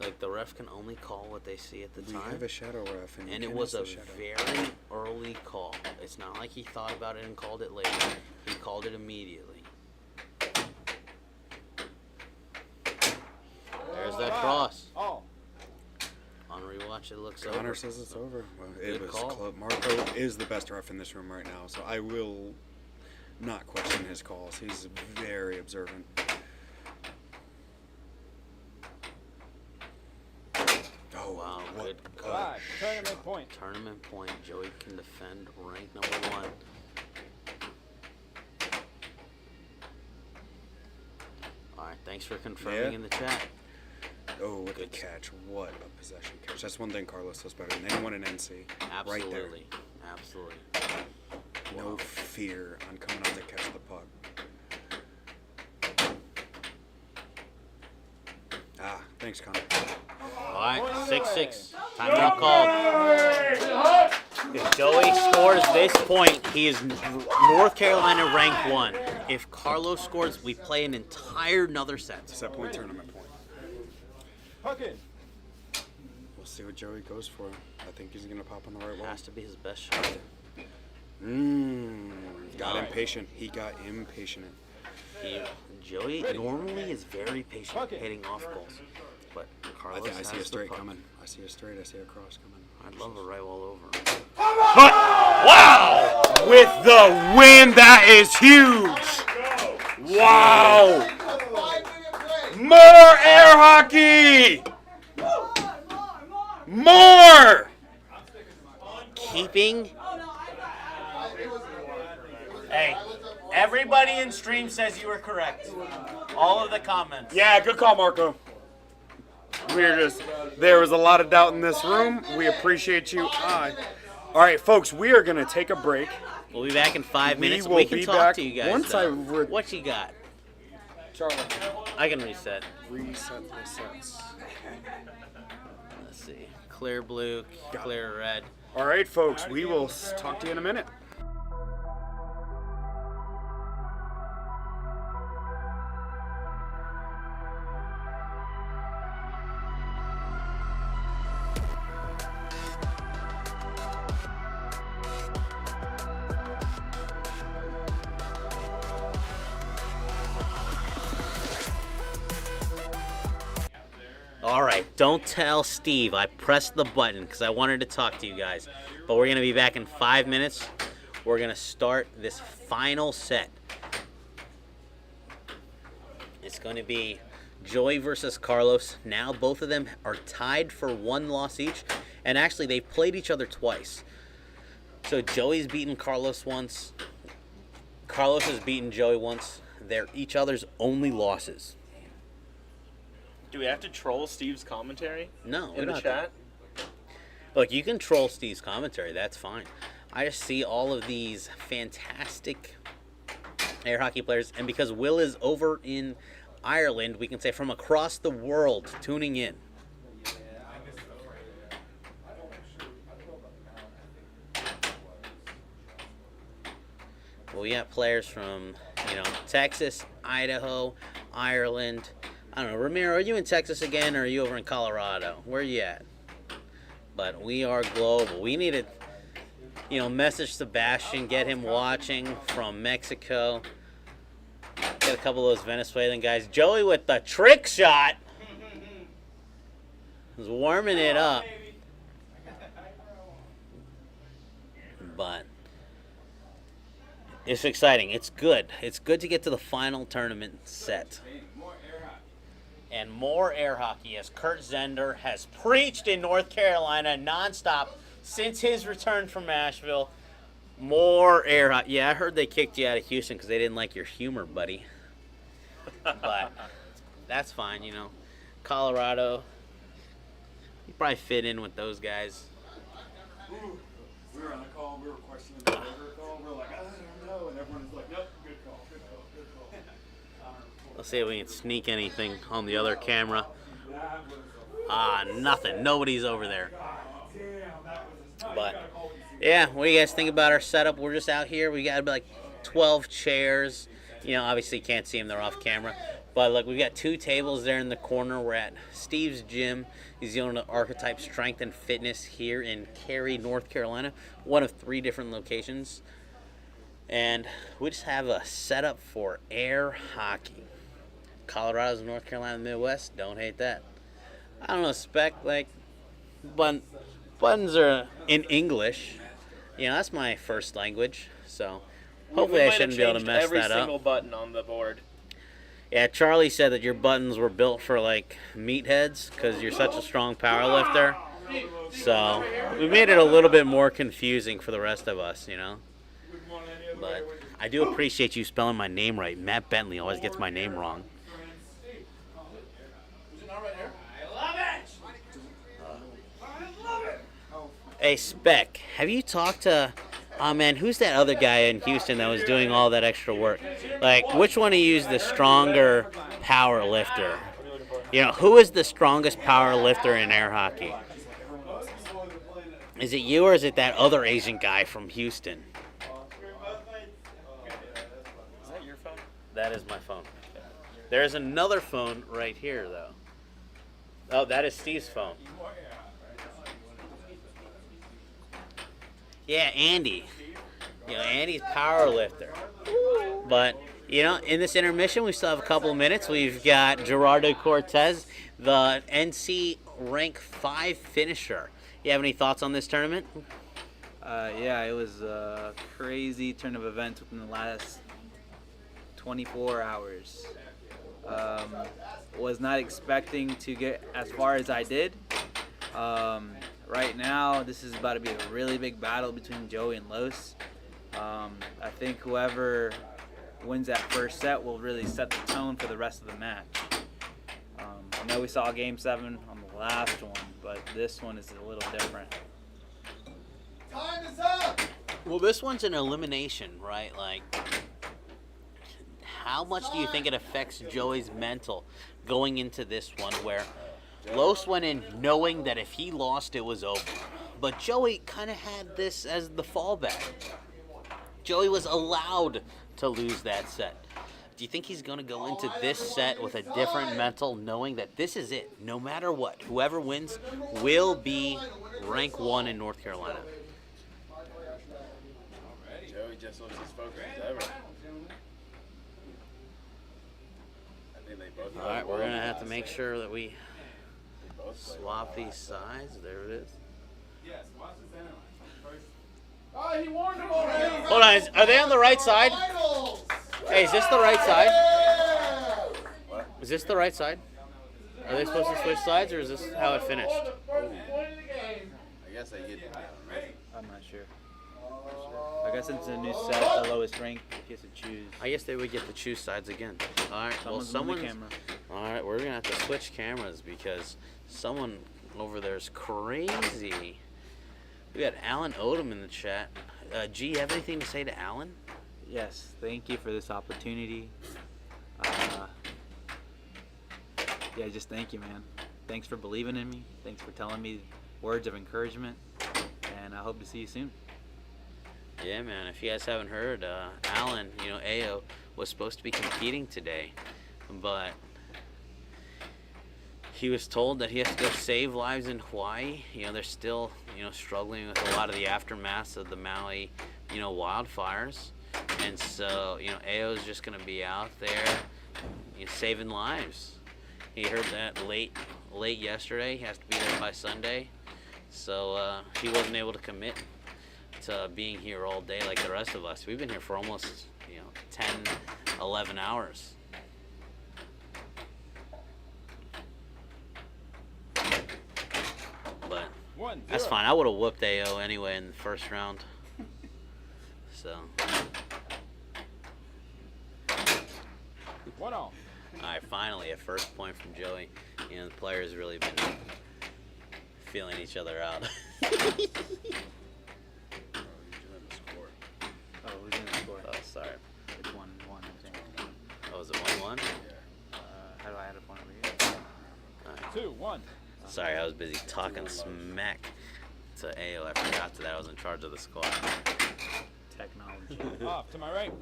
Like, the ref can only call what they see at the We time. have a shadow ref, and you it can't was ask a the shadow. very early call. It's not like he thought about it and called it later. He called it immediately. There's that cross. Oh. On rewatch, it looks Connor over. says it's over. Well, Good it was call. close. Marco is the best ref in this room right now, so I will not question his calls. He's very observant. Oh, Wow, good call. 5. Tournament point. Tournament point. Joey can defend rank number 1. All right, thanks for confirming Yeah. in the chat. Oh, what a catch. What a possession catch. That's one thing Carlos does better than anyone in NC. Right there. Absolutely. Absolutely. No fear on coming out to catch the puck. Ah, thanks, Connor. All right, 6-6. Timeout called. If Joey scores this point, he is North Carolina ranked 1. If Carlos scores, we play an entire another set. Set point, tournament point. Puck in. We'll see what Joey goes for. I think he's going to pop on the right wall. Has to be his best shot. Got All right. impatient. He got impatient. Joey normally is very patient hitting off goals, but Carlos I see has a straight the puck. coming. I see a straight. I see a cross coming. I'd love a right wall over. Wow! With the win, that is huge. Wow! More air hockey! More! Keeping. Hey, everybody in stream says you were correct. All of the comments. Yeah, good call, Marco. There was a lot of doubt in this room. We appreciate you. All right, folks, we are going to take a break. We'll be back in 5 minutes. will We can be talk back to you guys. once though. I What you got? Charlie. I can reset. Reset the sets. Let's see. Clear blue, clear red. All right, folks, we will talk to you in a minute. All right, don't tell Steve I pressed the button because I wanted to talk to you guys. But we're going to be back in 5 minutes. We're going to start this final set. It's going to be Joey versus Carlos. Now both of them are tied for 1 loss each. And actually, they've played each other twice. So Joey's beaten Carlos once. Carlos has beaten Joey once. They're each other's only losses. Do we have to troll Steve's commentary? No, we in the don't have chat. Look, you can troll Steve's commentary. That's fine. I just see all of these fantastic air hockey players. And because Will is over in Ireland, we can say from across the world tuning in. Well, we got players from, Texas, Idaho, Ireland, I don't know, Ramiro, are you in Texas again, or are you over in Colorado? Where are you at? But we are global. We need to, message Sebastian, get him watching from Mexico. Get a couple of those Venezuelan guys. Joey with the trick shot. He's warming it up. But it's exciting. It's good. It's good to get to the final tournament set. And more air hockey, as Kurt Zehnder has preached in North Carolina nonstop since his return from Nashville. More air hockey. Yeah, I heard they kicked you out of Houston because they didn't like your humor, buddy. But that's fine, Colorado, you probably fit in with those guys. We were on a call, we were questioning the waiver call. We're like, I don't know. And everyone was like, nope, good call, good call, good call. Let's see if we can sneak anything on the other camera. Nothing. Nobody's over there. But, yeah, what do you guys think about our setup? We're just out here. We got like 12 chairs. Obviously you can't see them. They're off camera. But, look, we've got 2 tables there in the corner. We're at Steve's gym. He's the owner of Archetype Strength and Fitness here in Cary, North Carolina. One of 3 different locations. And we just have a setup for air hockey. Colorado's North Carolina, Midwest. Don't hate that. I don't know, Spec, buttons are in English. That's my first language. So hopefully I shouldn't be able to mess that up. Every single button on the board. Yeah, Charlie said that your buttons were built for meatheads because you're such a strong power lifter. So we made it a little bit more confusing for the rest of us, But I do appreciate you spelling my name right. Matt Bentley always gets my name wrong. Hey, Spec, have you talked to... who's that other guy in Houston that was doing all that extra work? Which one of you is the stronger power lifter? Who is the strongest power lifter in air hockey? Is it you or is it that other Asian guy from Houston? Is that your phone? That is my phone. There's another phone right here, though. Oh, that is Steve's phone. Yeah, Andy. Andy's power lifter. But, in this intermission, we still have a couple of minutes. We've got Gerardo Cortez, the NC rank 5 finisher. You have any thoughts on this tournament? Yeah, it was a crazy turn of events within the last 24 hours. Was not expecting to get as far as I did. Right now, this is about to be a really big battle between Joey and Liss. I think whoever wins that first set will really set the tone for the rest of the match. I know we saw Game 7 on the last one, but this one is a little different. Time is up! Well, this one's an elimination, right? How much do you think it affects Joey's mental going into this one where Los went in knowing that if he lost, it was over. But Joey kind of had this as the fallback. Joey was allowed to lose that set. Do you think he's going to go into this set with a different mental, knowing that this is it? No matter what, whoever wins will be rank 1 in North Carolina. Joey just looks as focused as ever. I think they both. All right, we're going to have to make sure that we swap these sides. There it is. Yes, watch the center line. Oh, he warned him already. Hold on, are they on the right side? Hey, is this the right side? What? Is this the right side? Are they supposed to switch sides, or is this how it finished? I guess they get. I'm not sure. I guess it's a new set, the lowest rank gets to choose. I guess they would get to choose sides again. All right, Someone's on the camera. All right, we're gonna have to switch cameras because someone over there is crazy. We got Alan Odom in the chat. G, you have anything to say to Alan? Yes, thank you for this opportunity. Yeah, just thank you, man. Thanks for believing in me. Thanks for telling me words of encouragement. And I hope to see you soon. Yeah, man. If you guys haven't heard, Alan, AO, was supposed to be competing today. But he was told that he has to go save lives in Hawaii. You know, they're still, struggling with a lot of the aftermath of the Maui, wildfires. And so, Ao's just going to be out there, saving lives. He heard that late yesterday. He has to be there by Sunday. So he wasn't able to commit to being here all day like the rest of us. We've been here for almost, 10, 11 hours. But that's fine. I would have whooped AO anyway in the first round. So. 1-all. All right, finally a first point from Joey. The players really been feeling each other out. Oh, who's in the score? Oh, sorry. It's 1-1, I think. Oh, was it 1-1? How do I add a point over here? 2-1. Sorry, I was busy talking smack to AO. I forgot that I was in charge of the squad. Technology. Off to my right.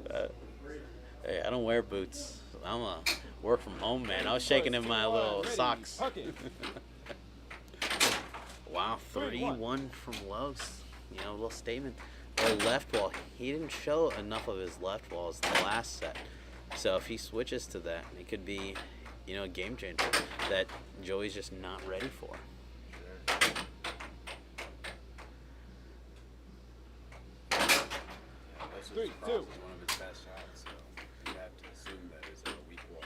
Hey, I don't wear boots. I'm a work from home man. I was shaking in my little socks. Wow, 3-1 from Los. A little statement. The left wall, he didn't show enough of his left walls the last set. So if he switches to that, it could be, a game changer that Joey's just not ready for. That's 3-2. One of his best shots, so you have to assume that it's a weak wall.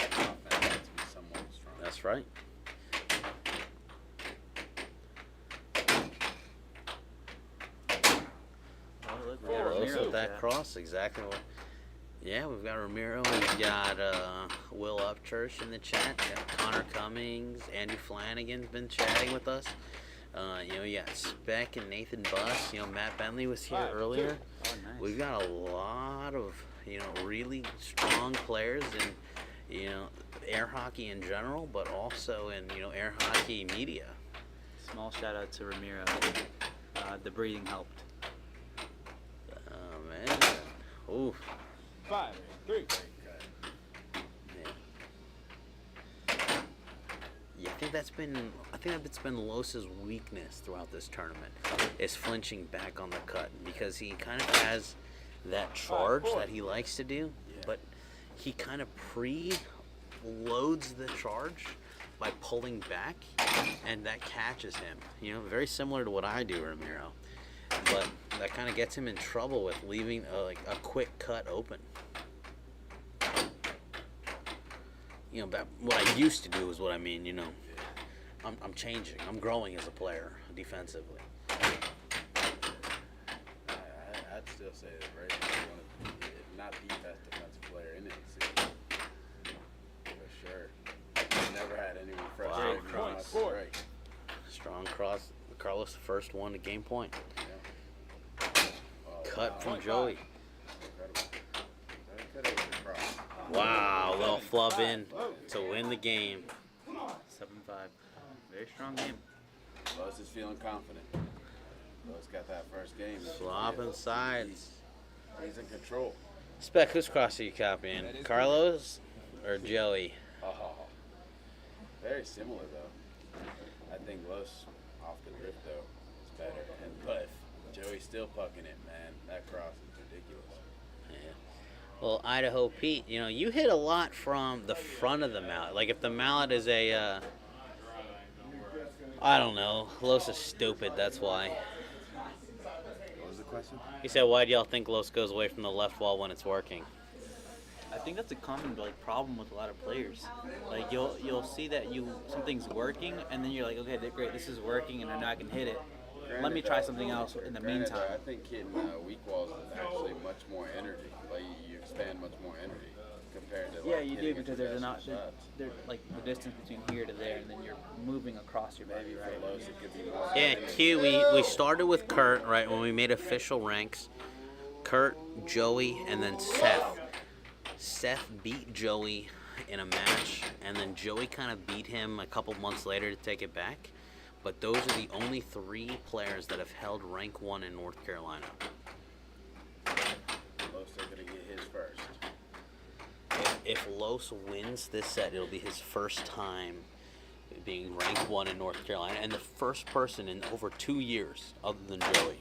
Offense has to be somewhat strong. That's right. Ramiro with that cross, exactly what. Yeah, we've got Ramiro. We've got Will Upchurch in the chat. Got Connor Cummings, Andy Flanagan's been chatting with us. You got Speck and Nathan Buss. Matt Bentley was here earlier. Oh, nice. We've got a lot of really strong players in air hockey in general, but also in air hockey media. Small shout out to Ramiro. The breathing helped. Oh man. Ooh. 5-3. Yeah, I think that's been Los's weakness throughout this tournament, is flinching back on the cut, because he kind of has that charge that he likes to do, but he kind of pre-loads the charge by pulling back, and that catches him. Very similar to what I do, Ramiro, but that kind of gets him in trouble with leaving a quick cut open. What I used to do is what I mean, I'm changing. I'm growing as a player defensively. I'd still say that Ray is one of the, not the best defensive player in the NCAA. For sure. Never had anyone frustrated cross. Right. Strong cross. Carlos, the first one to game point. Cut from Joey. Wow, little flub in to win the game. 7-5. Very strong game. Los is feeling confident. Los got that first game. Flopping sides. He's in control. Spec, whose cross are you copying? Carlos or Joey? Oh, very similar though. I think Los off the drift though is better. But Joey's still pucking it, man. That cross is ridiculous. Yeah. Well, Idaho Pete, you hit a lot from the front of the mallet. Like if the mallet is a, I don't know, Los is stupid, that's why. What was the question? He said, why do y'all think Los goes away from the left wall when it's working? I think that's a common problem with a lot of players. Like you'll see that something's working, and then you're like, okay, great, this is working, and I know I can hit it. Let me try something else in the meantime. I think hitting weak walls is actually much more energy. Like you expand much more energy compared to. Yeah, you do, because there's they're like the distance between here to there, and then you're moving across your body, right? Yeah, Q. We started with Kurt, right, when we made official ranks. Kurt, Joey, and then Seth. Seth beat Joey in a match, and then Joey kind of beat him a couple months later to take it back. But those are the only 3 players that have held rank 1 in North Carolina. Los are going to get his first. If Los wins this set, it'll be his first time being ranked 1 in North Carolina and the first person in over 2 years other than Joey.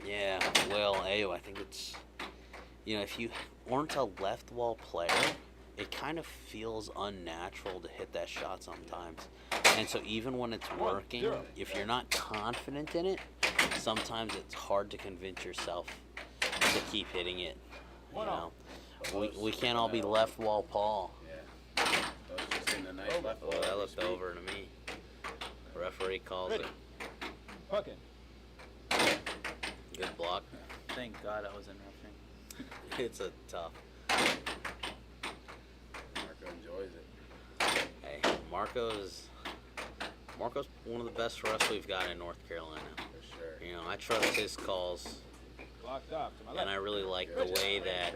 Yeah, well, Ayo, I think it's, if you aren't a left wall player, it kind of feels unnatural to hit that shot sometimes. And so even when it's working, if you're not confident in it, sometimes it's hard to convince yourself to keep hitting it. We can't all be left wall Paul. Oh, that looked over to me. Referee calls it. Good block. Thank God I wasn't roughing. It's a tough. Marco enjoys it. Hey, Marco's one of the best refs we've got in North Carolina. For sure. I trust his calls. Blocked off to my left. And I really like the way that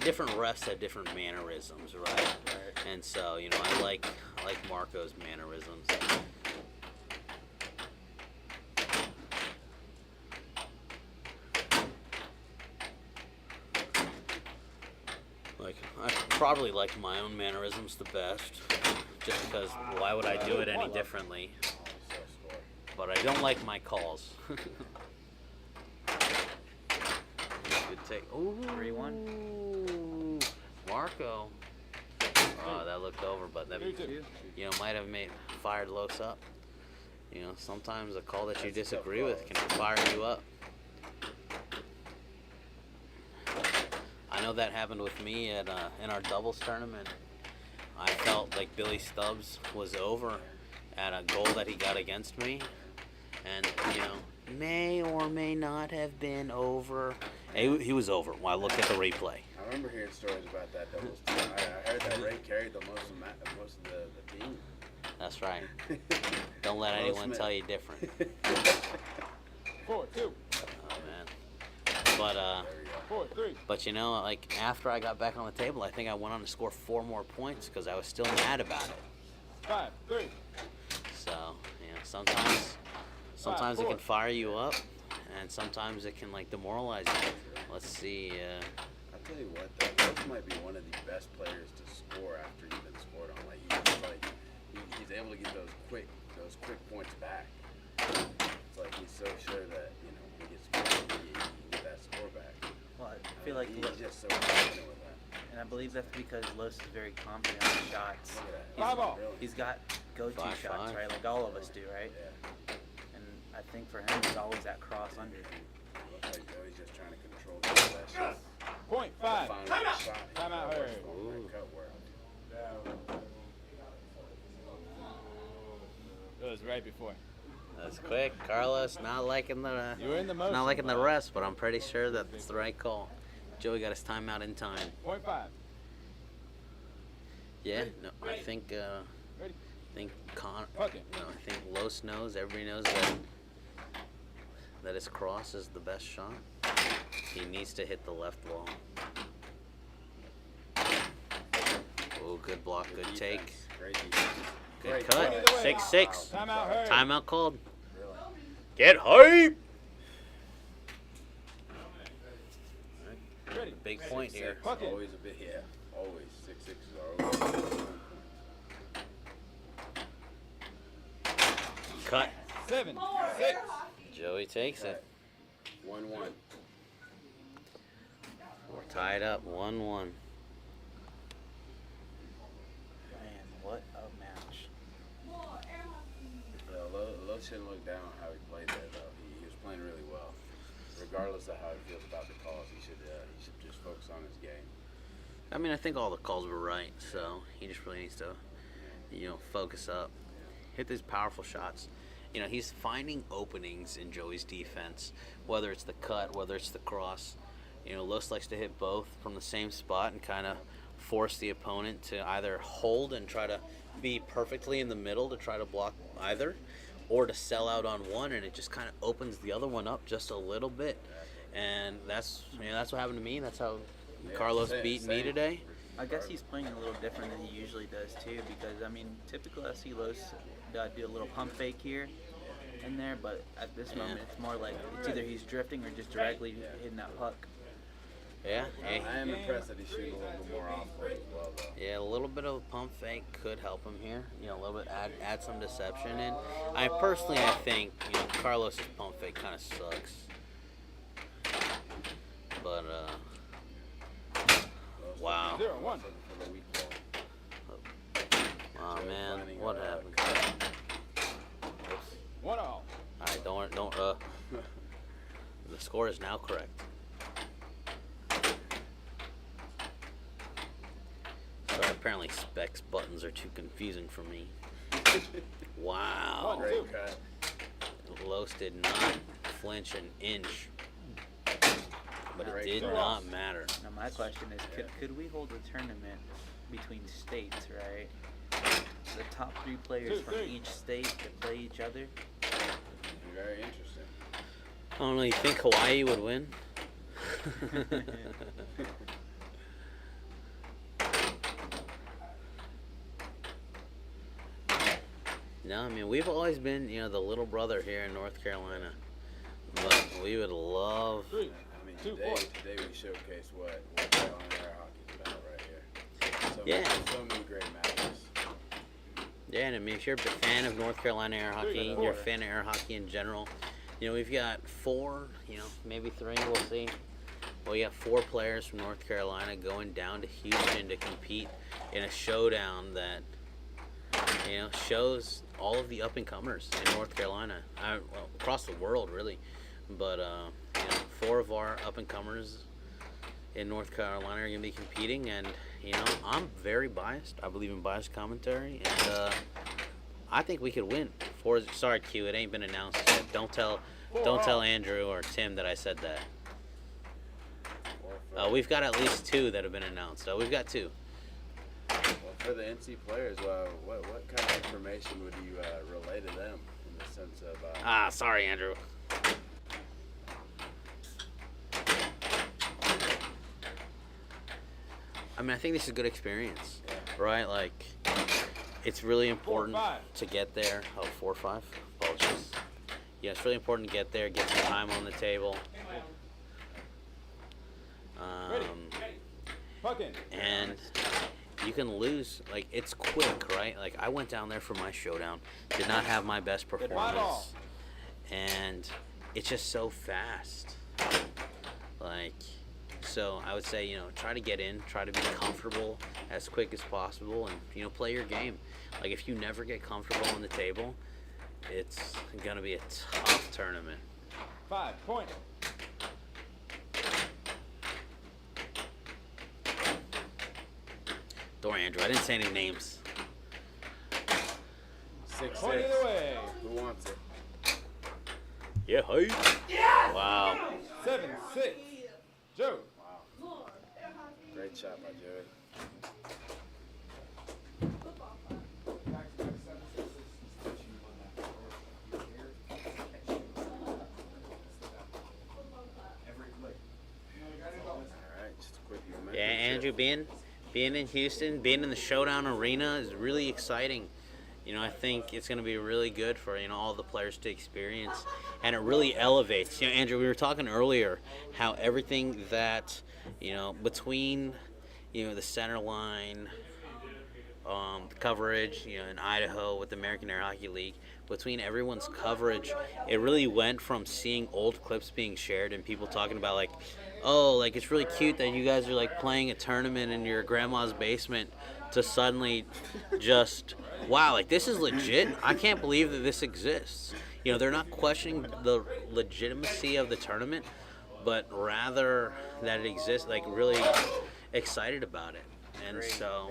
different refs have different mannerisms, right? And so, I like Marco's mannerisms. I probably like my own mannerisms the best, just because why would I do it any differently? But I don't like my calls. Good take. Ooh, 3-1. Marco. Oh, that looked over, but that might have fired Los up. Sometimes a call that you disagree with can fire you up. I know that happened with me at in our doubles tournament. I felt like Billy Stubbs was over at a goal that he got against me, and may or may not have been over. He was over when I looked at the replay. I remember hearing stories about that doubles too. I heard that Ray carried the most of the team. That's right. Don't let anyone tell you different. 4-2. Oh man. But 4-3. But after I got back on the table, I think I went on to score 4 more points because I was still mad about it. 5-3. So sometimes it can fire you up, and sometimes it can demoralize you. Let's see. I'll tell you what, though, Los might be one of the best players to score after you've been scored on. He's able to get those quick points back. It's like he's so sure that when he gets scored, he can get that score back. Well, I feel like he's just so confident with that. And I believe that's because Los is very confident on his shots. He's got go-to shots, right? Like all of us do, right? Yeah. And I think for him, it's always that cross under. Looks like Joey's just trying to control that shot. Point 5. Time out, Harry. That was right before. That's quick. Carlos not liking the You were in the motion, not liking the rest, but I'm pretty sure that's the right call. Joey got his timeout in time. Point 5. Yeah, no, I think Los knows. Everybody knows that his cross is the best shot. He needs to hit the left wall. Oh, good block, good take. Great defense. Good cut. 6-6. Timeout called. Really? Get hype! Big point here. Always a bit, always. 6-6 is always. Cut. 7-6. Joey takes it. 1-1. We're tied up 1-1. Man, what a match. Los shouldn't look down on how he played there, though. He was playing really well. Regardless of how he feels about the calls, he should just focus on his game. I mean, I think all the calls were right, so he just really needs to, focus up, hit these powerful shots. He's finding openings in Joey's defense, whether it's the cut, whether it's the cross. Los likes to hit both from the same spot and kind of force the opponent to either hold and try to be perfectly in the middle to try to block either, or to sell out on one, and it just kind of opens the other one up just a little bit. And that's what happened to me. That's how Carlos beat me today. I guess he's playing a little different than he usually does too, because I mean, typically I see Los do a little pump fake here and there, but at this moment it's more like it's either he's drifting or just directly hitting that puck. Yeah, hey. I am impressed that he's shooting a little bit more off play as well, though. Yeah, a little bit of a pump fake could help him here. You know, a little bit add some deception in. I think Carlos's pump fake kind of sucks. But wow. 0-1. Oh man, what happened? Oops. 1-0. All right, don't. The score is now correct. Sorry, apparently specs buttons are too confusing for me. Wow. Great cut. Los did not flinch an inch, but it did not matter. Now my question is, could we hold a tournament between states, right? The top 3 players from each state to play each other? Very interesting. I don't know, you think Hawaii would win? No, I mean, we've always been, the little brother here in North Carolina. But we would love... I mean, today we showcase what Carolina Air Hockey's about right here. So many great matches. Yeah, and I mean, if you're a fan of North Carolina air hockey, you're a fan of air hockey in general, we've got 4, maybe 3, we'll see. Well, we got 4 players from North Carolina going down to Houston to compete in a showdown that, shows all of the up-and-comers in North Carolina, across the world, really. But, 4 of our up-and-comers in North Carolina are going to be competing, and, I'm very biased. I believe in biased commentary, and I think we could win. Sorry, Q, it ain't been announced yet. Don't tell Andrew or Tim that I said that. We've got at least 2 that have been announced. We've got 2. Well, for the NC players, what kind of information would you relay to them in the sense of... sorry, Andrew. I mean, I think this is a good experience, right? Like, it's really important to get there. 4-5. Apologies. Yeah, it's really important to get there, get some time on the table. And you can lose, like, it's quick, right? Like, I went down there for my showdown, did not have my best performance, and it's just so fast. Like, so I would say, try to get in, try to be comfortable as quick as possible, and, play your game. Like, if you never get comfortable on the table, it's going to be a tough tournament. 5 point. Don't worry, Andrew, I didn't say any names. 6-6. Who wants it? Yeah, hey. Yeah! Wow. 7-6. Joe. Wow. Great shot by Joey. Alright, just a quick moment. Yeah, Andrew, being in Houston, being in the Showdown Arena is really exciting. I think it's going to be really good for, all the players to experience. And it really elevates. Andrew, we were talking earlier how everything that, between, the center line, the coverage, in Idaho with the American Air Hockey League, between everyone's coverage, it really went from seeing old clips being shared and people talking about, like, oh, like, it's really cute that you guys are, like, playing a tournament in your grandma's basement, to suddenly just, wow, like, this is legit. I can't believe that this exists. They're not questioning the legitimacy of the tournament, but rather that it exists, like, really excited about it. And so,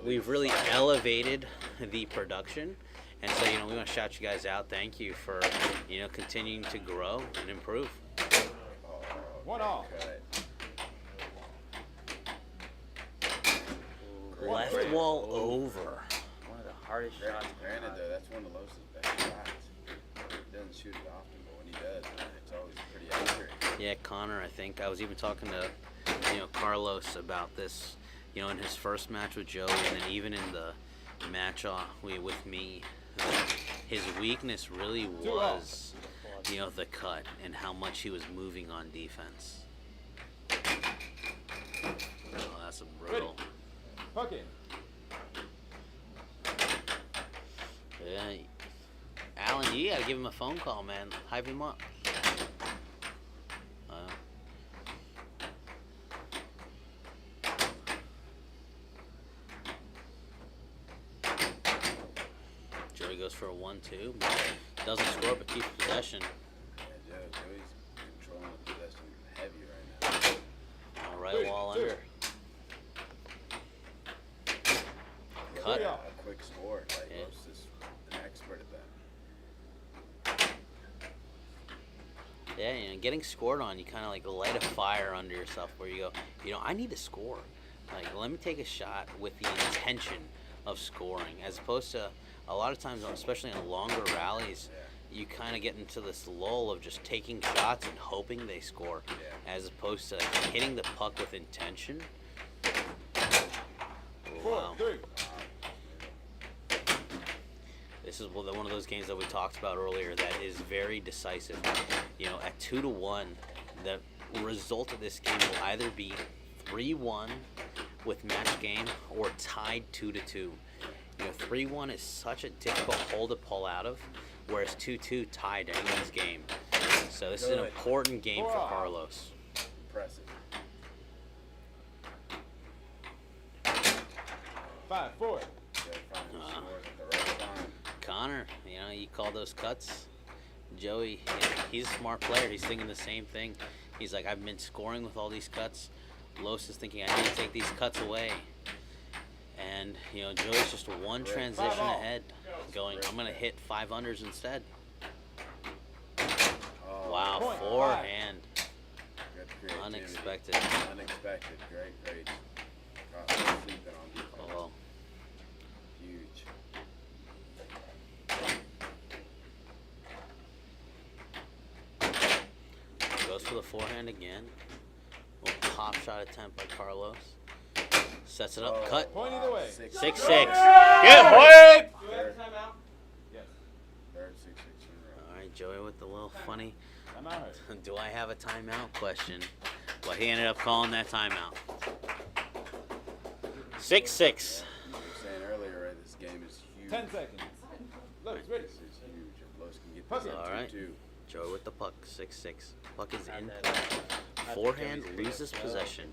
we've really elevated the production. And so, we want to shout you guys out. Thank you for, continuing to grow and improve. 1-all. Left wall over. One of the hardest shots. Granted, though, that's one of Los's best shots. He doesn't shoot it often, but when he does, it's always pretty accurate. Yeah, Connor, I think. I was even talking to, Carlos about this you know, in his first match with Joey, and then even in the match with me, his weakness really was, you know, the cut and how much he was moving on defense. Oh, that's a brutal. Okay. Yeah, Alan, you gotta give him a phone call, man. Hype him up. Joey goes for a 1-2, doesn't score but keeps possession. Yeah, Joey's controlling the possession heavy right now. All right, wall under. Cut. Yeah, a quick score. Like, Los is an expert at that. Yeah, you know, getting scored on, you kind of like light a fire under yourself where you go, you know, I need to score. Like, let me take a shot with the intention of scoring, as opposed to a lot of times, especially in longer rallies, you kind of get into this lull of just taking shots and hoping they score, as opposed to hitting the puck with intention. Wow. 4-3. This is one of those games that we talked about earlier that is very decisive. You know, at 2-1, the result of this game will either be 3-1 with match game or tied 2-2. You know, 3-1 is such a difficult hole to pull out of, whereas 2-2 tied anyone's game. So this is an important game for Carlos. Impressive. 5-4. Connor, you know, you call those cuts. Joey, he's a smart player. He's thinking the same thing. He's like, I've been scoring with all these cuts. Los is thinking, I need to take these cuts away. And, you know, Joey's just one transition ahead, going, I'm going to hit 5 unders instead. Wow, forehand. Unexpected. Unexpected. Great. Sleeping on defense. Oh. Huge. Goes for the forehand again. Little pop shot attempt by Carlos. Sets it up, cut. Point either way. 6-6. Good point! Third timeout? Yes. Third 6-6. All right, Joey with the little funny, Timeout. do I have a timeout question? But he ended up calling that timeout. 6-6. You were saying earlier, right, this game is huge. 10 seconds. Los, ready. This is huge. If Los can get this All up right. 2-2. Joey with the puck, 6-6. Puck is in play. Forehand loses possession.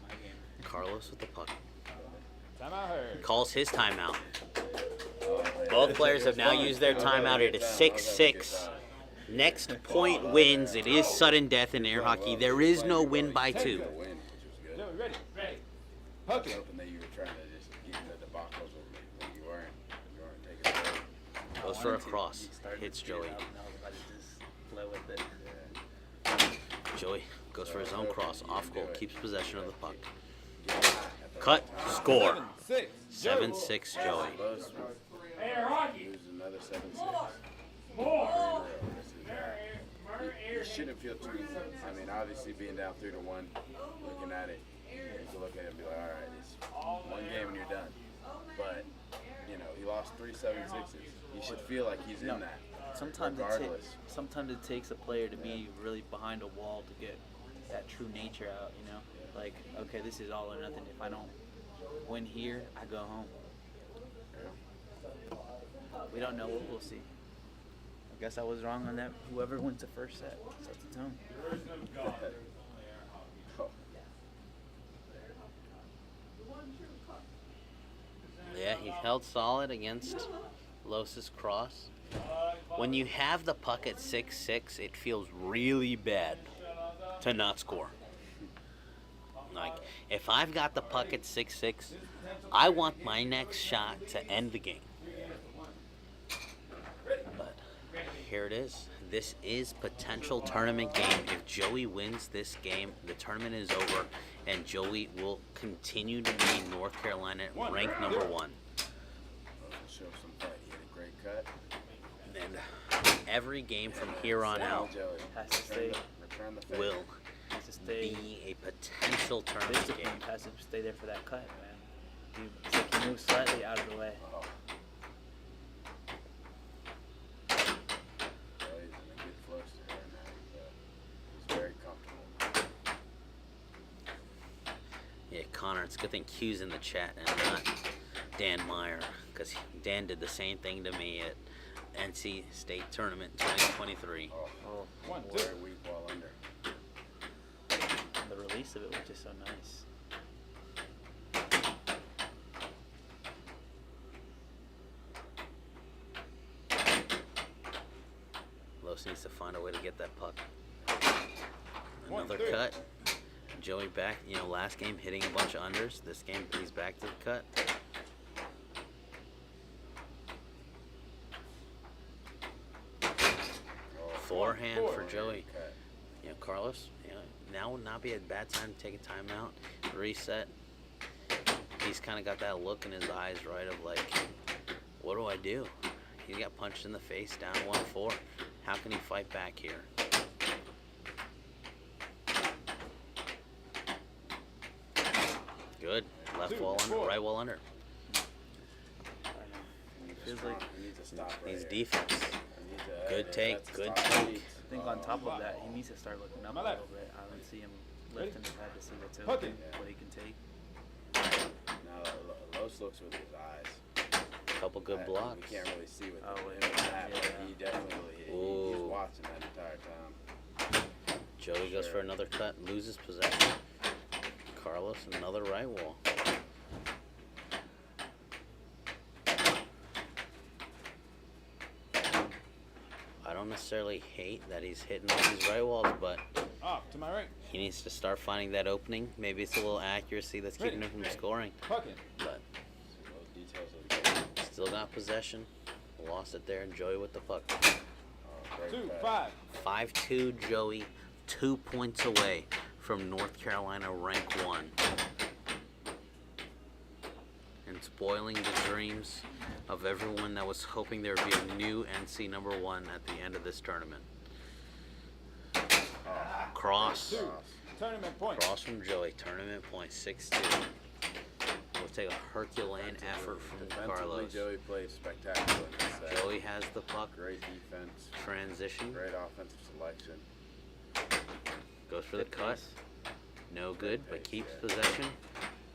Carlos with the puck. Timeout heard. Calls his timeout. Both players have now used their timeout. It is 6-6. Next point wins. It is sudden death in air hockey. There is no win by 2. Joey, ready. Puck it. Hoping that you were trying to just get the debacles over me when you weren't taking it. Goes for a cross. Hits Joey. Joey goes for his own cross. Off goal. Keeps possession of the puck. Cut. Score. 7-6 Joey. Lose another 7-6. You shouldn't feel too. I mean, obviously being down 3-1, looking at it, you can look at it and be like, all right, it's one game and you're done. But you know, he lost 3 7-6s. He should feel like he's in that. Sometimes it takes a player to be really behind a wall to get that true nature out, you know? Like, okay, this is all or nothing. If I don't win here, I go home. We don't know what we'll see. I guess I was wrong on that. Whoever wins the first set sets the tone. Yeah, he held solid against Los's cross. When you have the puck at 6-6, it feels really bad to not score. Like, if I've got the puck at 6-6, I want my next shot to end the game. But here it is. This is potential tournament game. If Joey wins this game, the tournament is over, and Joey will continue to be North Carolina ranked number 1. Show some fight. He had a great cut. And every game from here on out Has to stay. will Has to stay. be a potential tournament Discipline game. has to stay there for that cut, man. It's like he moves slightly out of the way. Well, he's in a good flow state right now. He's very comfortable. Yeah, Connor, it's a good thing Q's in the chat and not Dan Meyer, because Dan did the same thing to me at NC State Tournament 2023. Oh, One, we're a weak ball under. The release of it was just so nice. Los needs to find a way to get that puck. Another cut. Joey back, last game hitting a bunch of unders. This game he's back to the cut. Forehand for Joey. Carlos, now would not be a bad time to take a timeout, reset. He's kind of got that look in his eyes, right, of like, what do I do? He got punched in the face, down 1-4. How can he fight back here? Good. Left wall under, right wall under. Feels like He needs to stop right Needs here. defense. He needs to- Good take, that's good top take. speed. I think on top of that, he needs to start looking up a little bit. I don't see him lifting his head to see what's open, what he can take. Now, Los looks with his eyes. Couple good blocks. We can't really see what Oh, him wait. and that, but Yeah. he definitely he's Ooh. watching that entire time. Joey goes for another cut, loses possession. Carlos, another right wall. I don't necessarily hate that he's hitting all these right walls, but Off to my right. he needs to start finding that opening. Maybe it's a little accuracy that's keeping him from scoring. Puck in. But Those details of the game. still got possession. Lost it there, and Joey with the puck. Oh, great 2-5. 5-2 Joey, 2 points away from North Carolina rank 1. And spoiling the dreams of everyone that was hoping there would be a new NC number 1 at the end of this tournament. Cross. Tournament point. Cross from Joey. Tournament point 6-2. We'll take a Herculean effort from Defensively, Carlos. Joey plays spectacular. in this set. Joey has the puck. Great defense. Transition. Great offensive selection. Goes for the cut. No good, but keeps possession.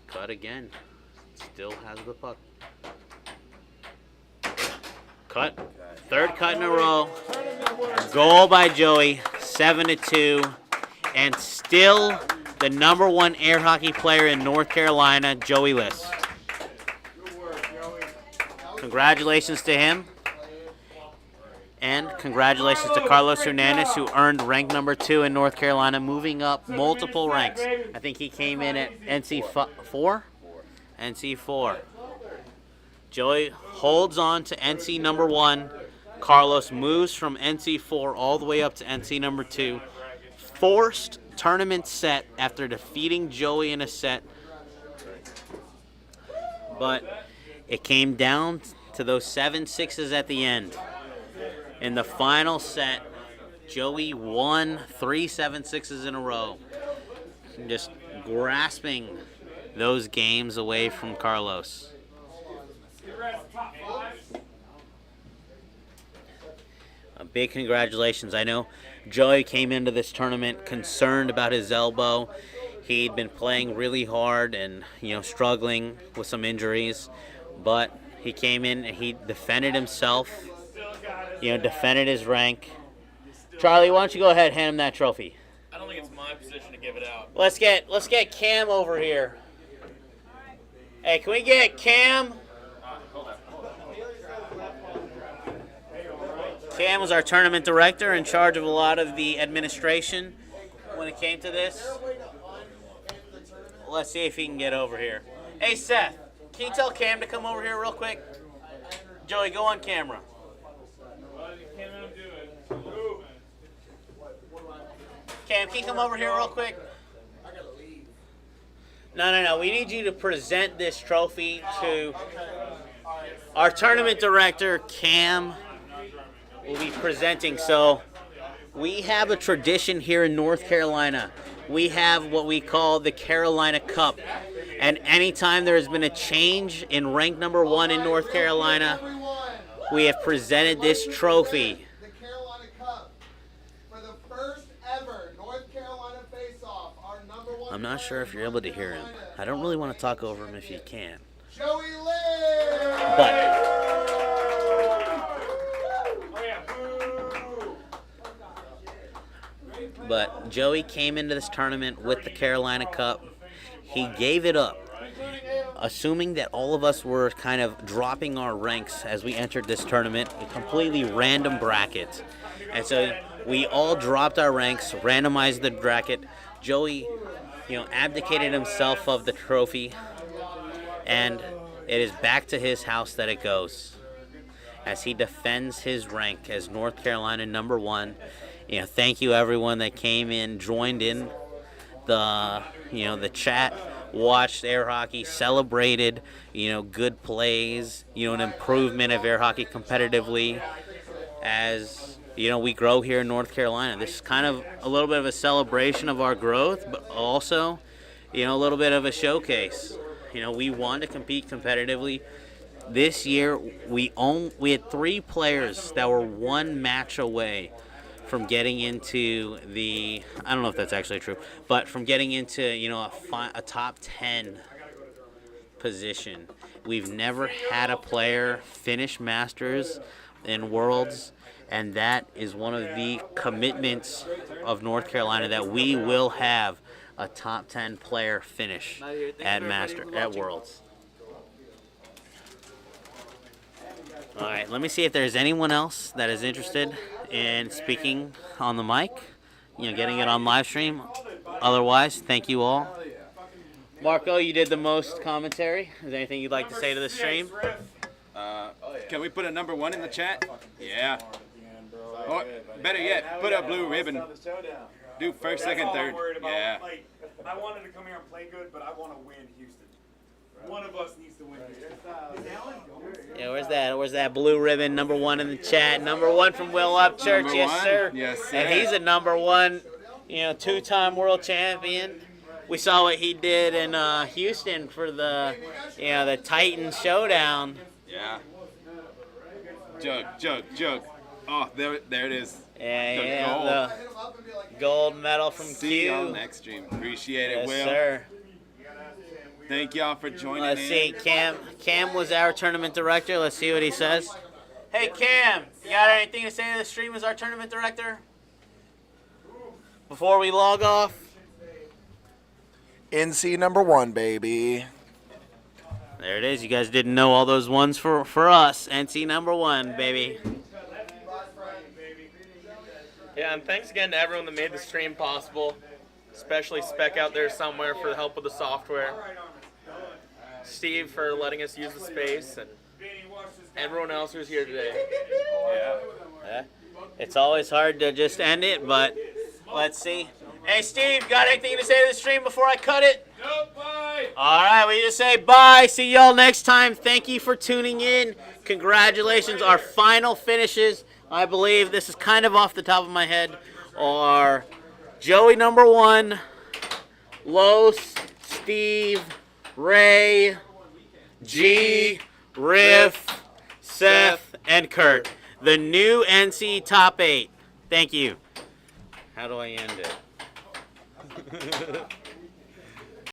Cut again. Still has the puck. Cut. Third cut in a row. Goal by Joey. 7-2. And still the number 1 air hockey player in North Carolina, Joey Liss. Congratulations to him. And congratulations to Carlos Hernandez, who earned rank number 2 in North Carolina, moving up multiple ranks. I think he came in at NC4? NC4. Joey holds on to NC number 1. Carlos moves from NC4 all the way up to NC number 2. Forced tournament set after defeating Joey in a set. But it came down to those 7-6s at the end. In the final set, Joey won 3 7-6s in a row. Just grasping those games away from Carlos. A big congratulations. I know Joey came into this tournament concerned about his elbow. He'd been playing really hard and, struggling with some injuries. But he came in and he defended himself, defended his rank. Charlie, why don't you go ahead and hand him that trophy? I don't think it's my position to give it out. Let's get Cam over here. Hey, can we get Cam? Cam was our tournament director, in charge of a lot of the administration when it came to this. Let's see if he can get over here. Hey, Seth, can you tell Cam to come over here real quick? Joey, go on camera. Cam, can you come over here real quick? No. We need you to present this trophy to our tournament director, Cam. Will be presenting. So we have a tradition here in North Carolina. We have what we call the Carolina Cup. And anytime there has been a change in rank number 1 in North Carolina, we have presented this trophy. The Carolina Cup for the first ever North Carolina face-off. Our number 1. I'm not sure if you're able to hear him. I don't really want to talk over him if you can. Joey Liss. But Joey came into this tournament with the Carolina Cup. He gave it up, assuming that all of us were kind of dropping our ranks as we entered this tournament, a completely random bracket. And so we all dropped our ranks, randomized the bracket. Joey, abdicated himself of the trophy, and it is back to his house that it goes as he defends his rank as North Carolina number 1. Thank you everyone that came in, joined in the chat, watched air hockey, celebrated, good plays, an improvement of air hockey competitively as, we grow here in North Carolina. This is kind of a little bit of a celebration of our growth, but also, a little bit of a showcase. We want to compete competitively. This year, we had 3 players that were 1 match away from getting into I don't know if that's actually true, but from getting into, a top 10 position. We've never had a player finish Masters in Worlds, and that is one of the commitments of North Carolina, that we will have a top 10 player finish at Worlds. All right, let me see if there's anyone else that is interested in speaking on the mic, getting it on live stream. Otherwise, thank you all. Marco, you did the most commentary. Is there anything you'd like to say to the stream? Can we put a number 1 in the chat? Yeah. Or better yet, put a blue ribbon. Do first, second, third. Yeah. I wanted to come here and play good, but I want to win Houston. One of us needs to win Houston. Yeah, where's that blue ribbon? Number 1 in the chat. Number 1 from Will Upchurch. Number Yes, 1? sir. Yes, sir. And he's a number 1, 2-time world champion. We saw what he did in Houston for the Titan Showdown. Yeah. Jug. Oh, there it is. The gold medal from Q. See y'all next stream. Appreciate it, Yes, Will. sir. Thank y'all for joining Let's in. see, Cam was our tournament director. Let's see what he says. Hey, Cam, you got anything to say to the stream as our tournament director? Before we log off? NC number 1, baby. There it is. You guys didn't know all those ones for us. NC number 1, baby. Yeah, and thanks again to everyone that made the stream possible, especially Spec out there somewhere for the help with the software. Steve for letting us use the space, and everyone else who's here today. Yeah. It's always hard to just end it, but let's see. Hey, Steve, got anything to say to the stream before I cut it? Nope, bye. All right, we just say bye. See y'all next time. Thank you for tuning in. Congratulations. Our final finishes, I believe, this is kind of off the top of my head, are Joey number 1, Los, Steve, Ray, G, Riff, Seth, and Kurt. The new NC top 8. Thank you. How do I end it?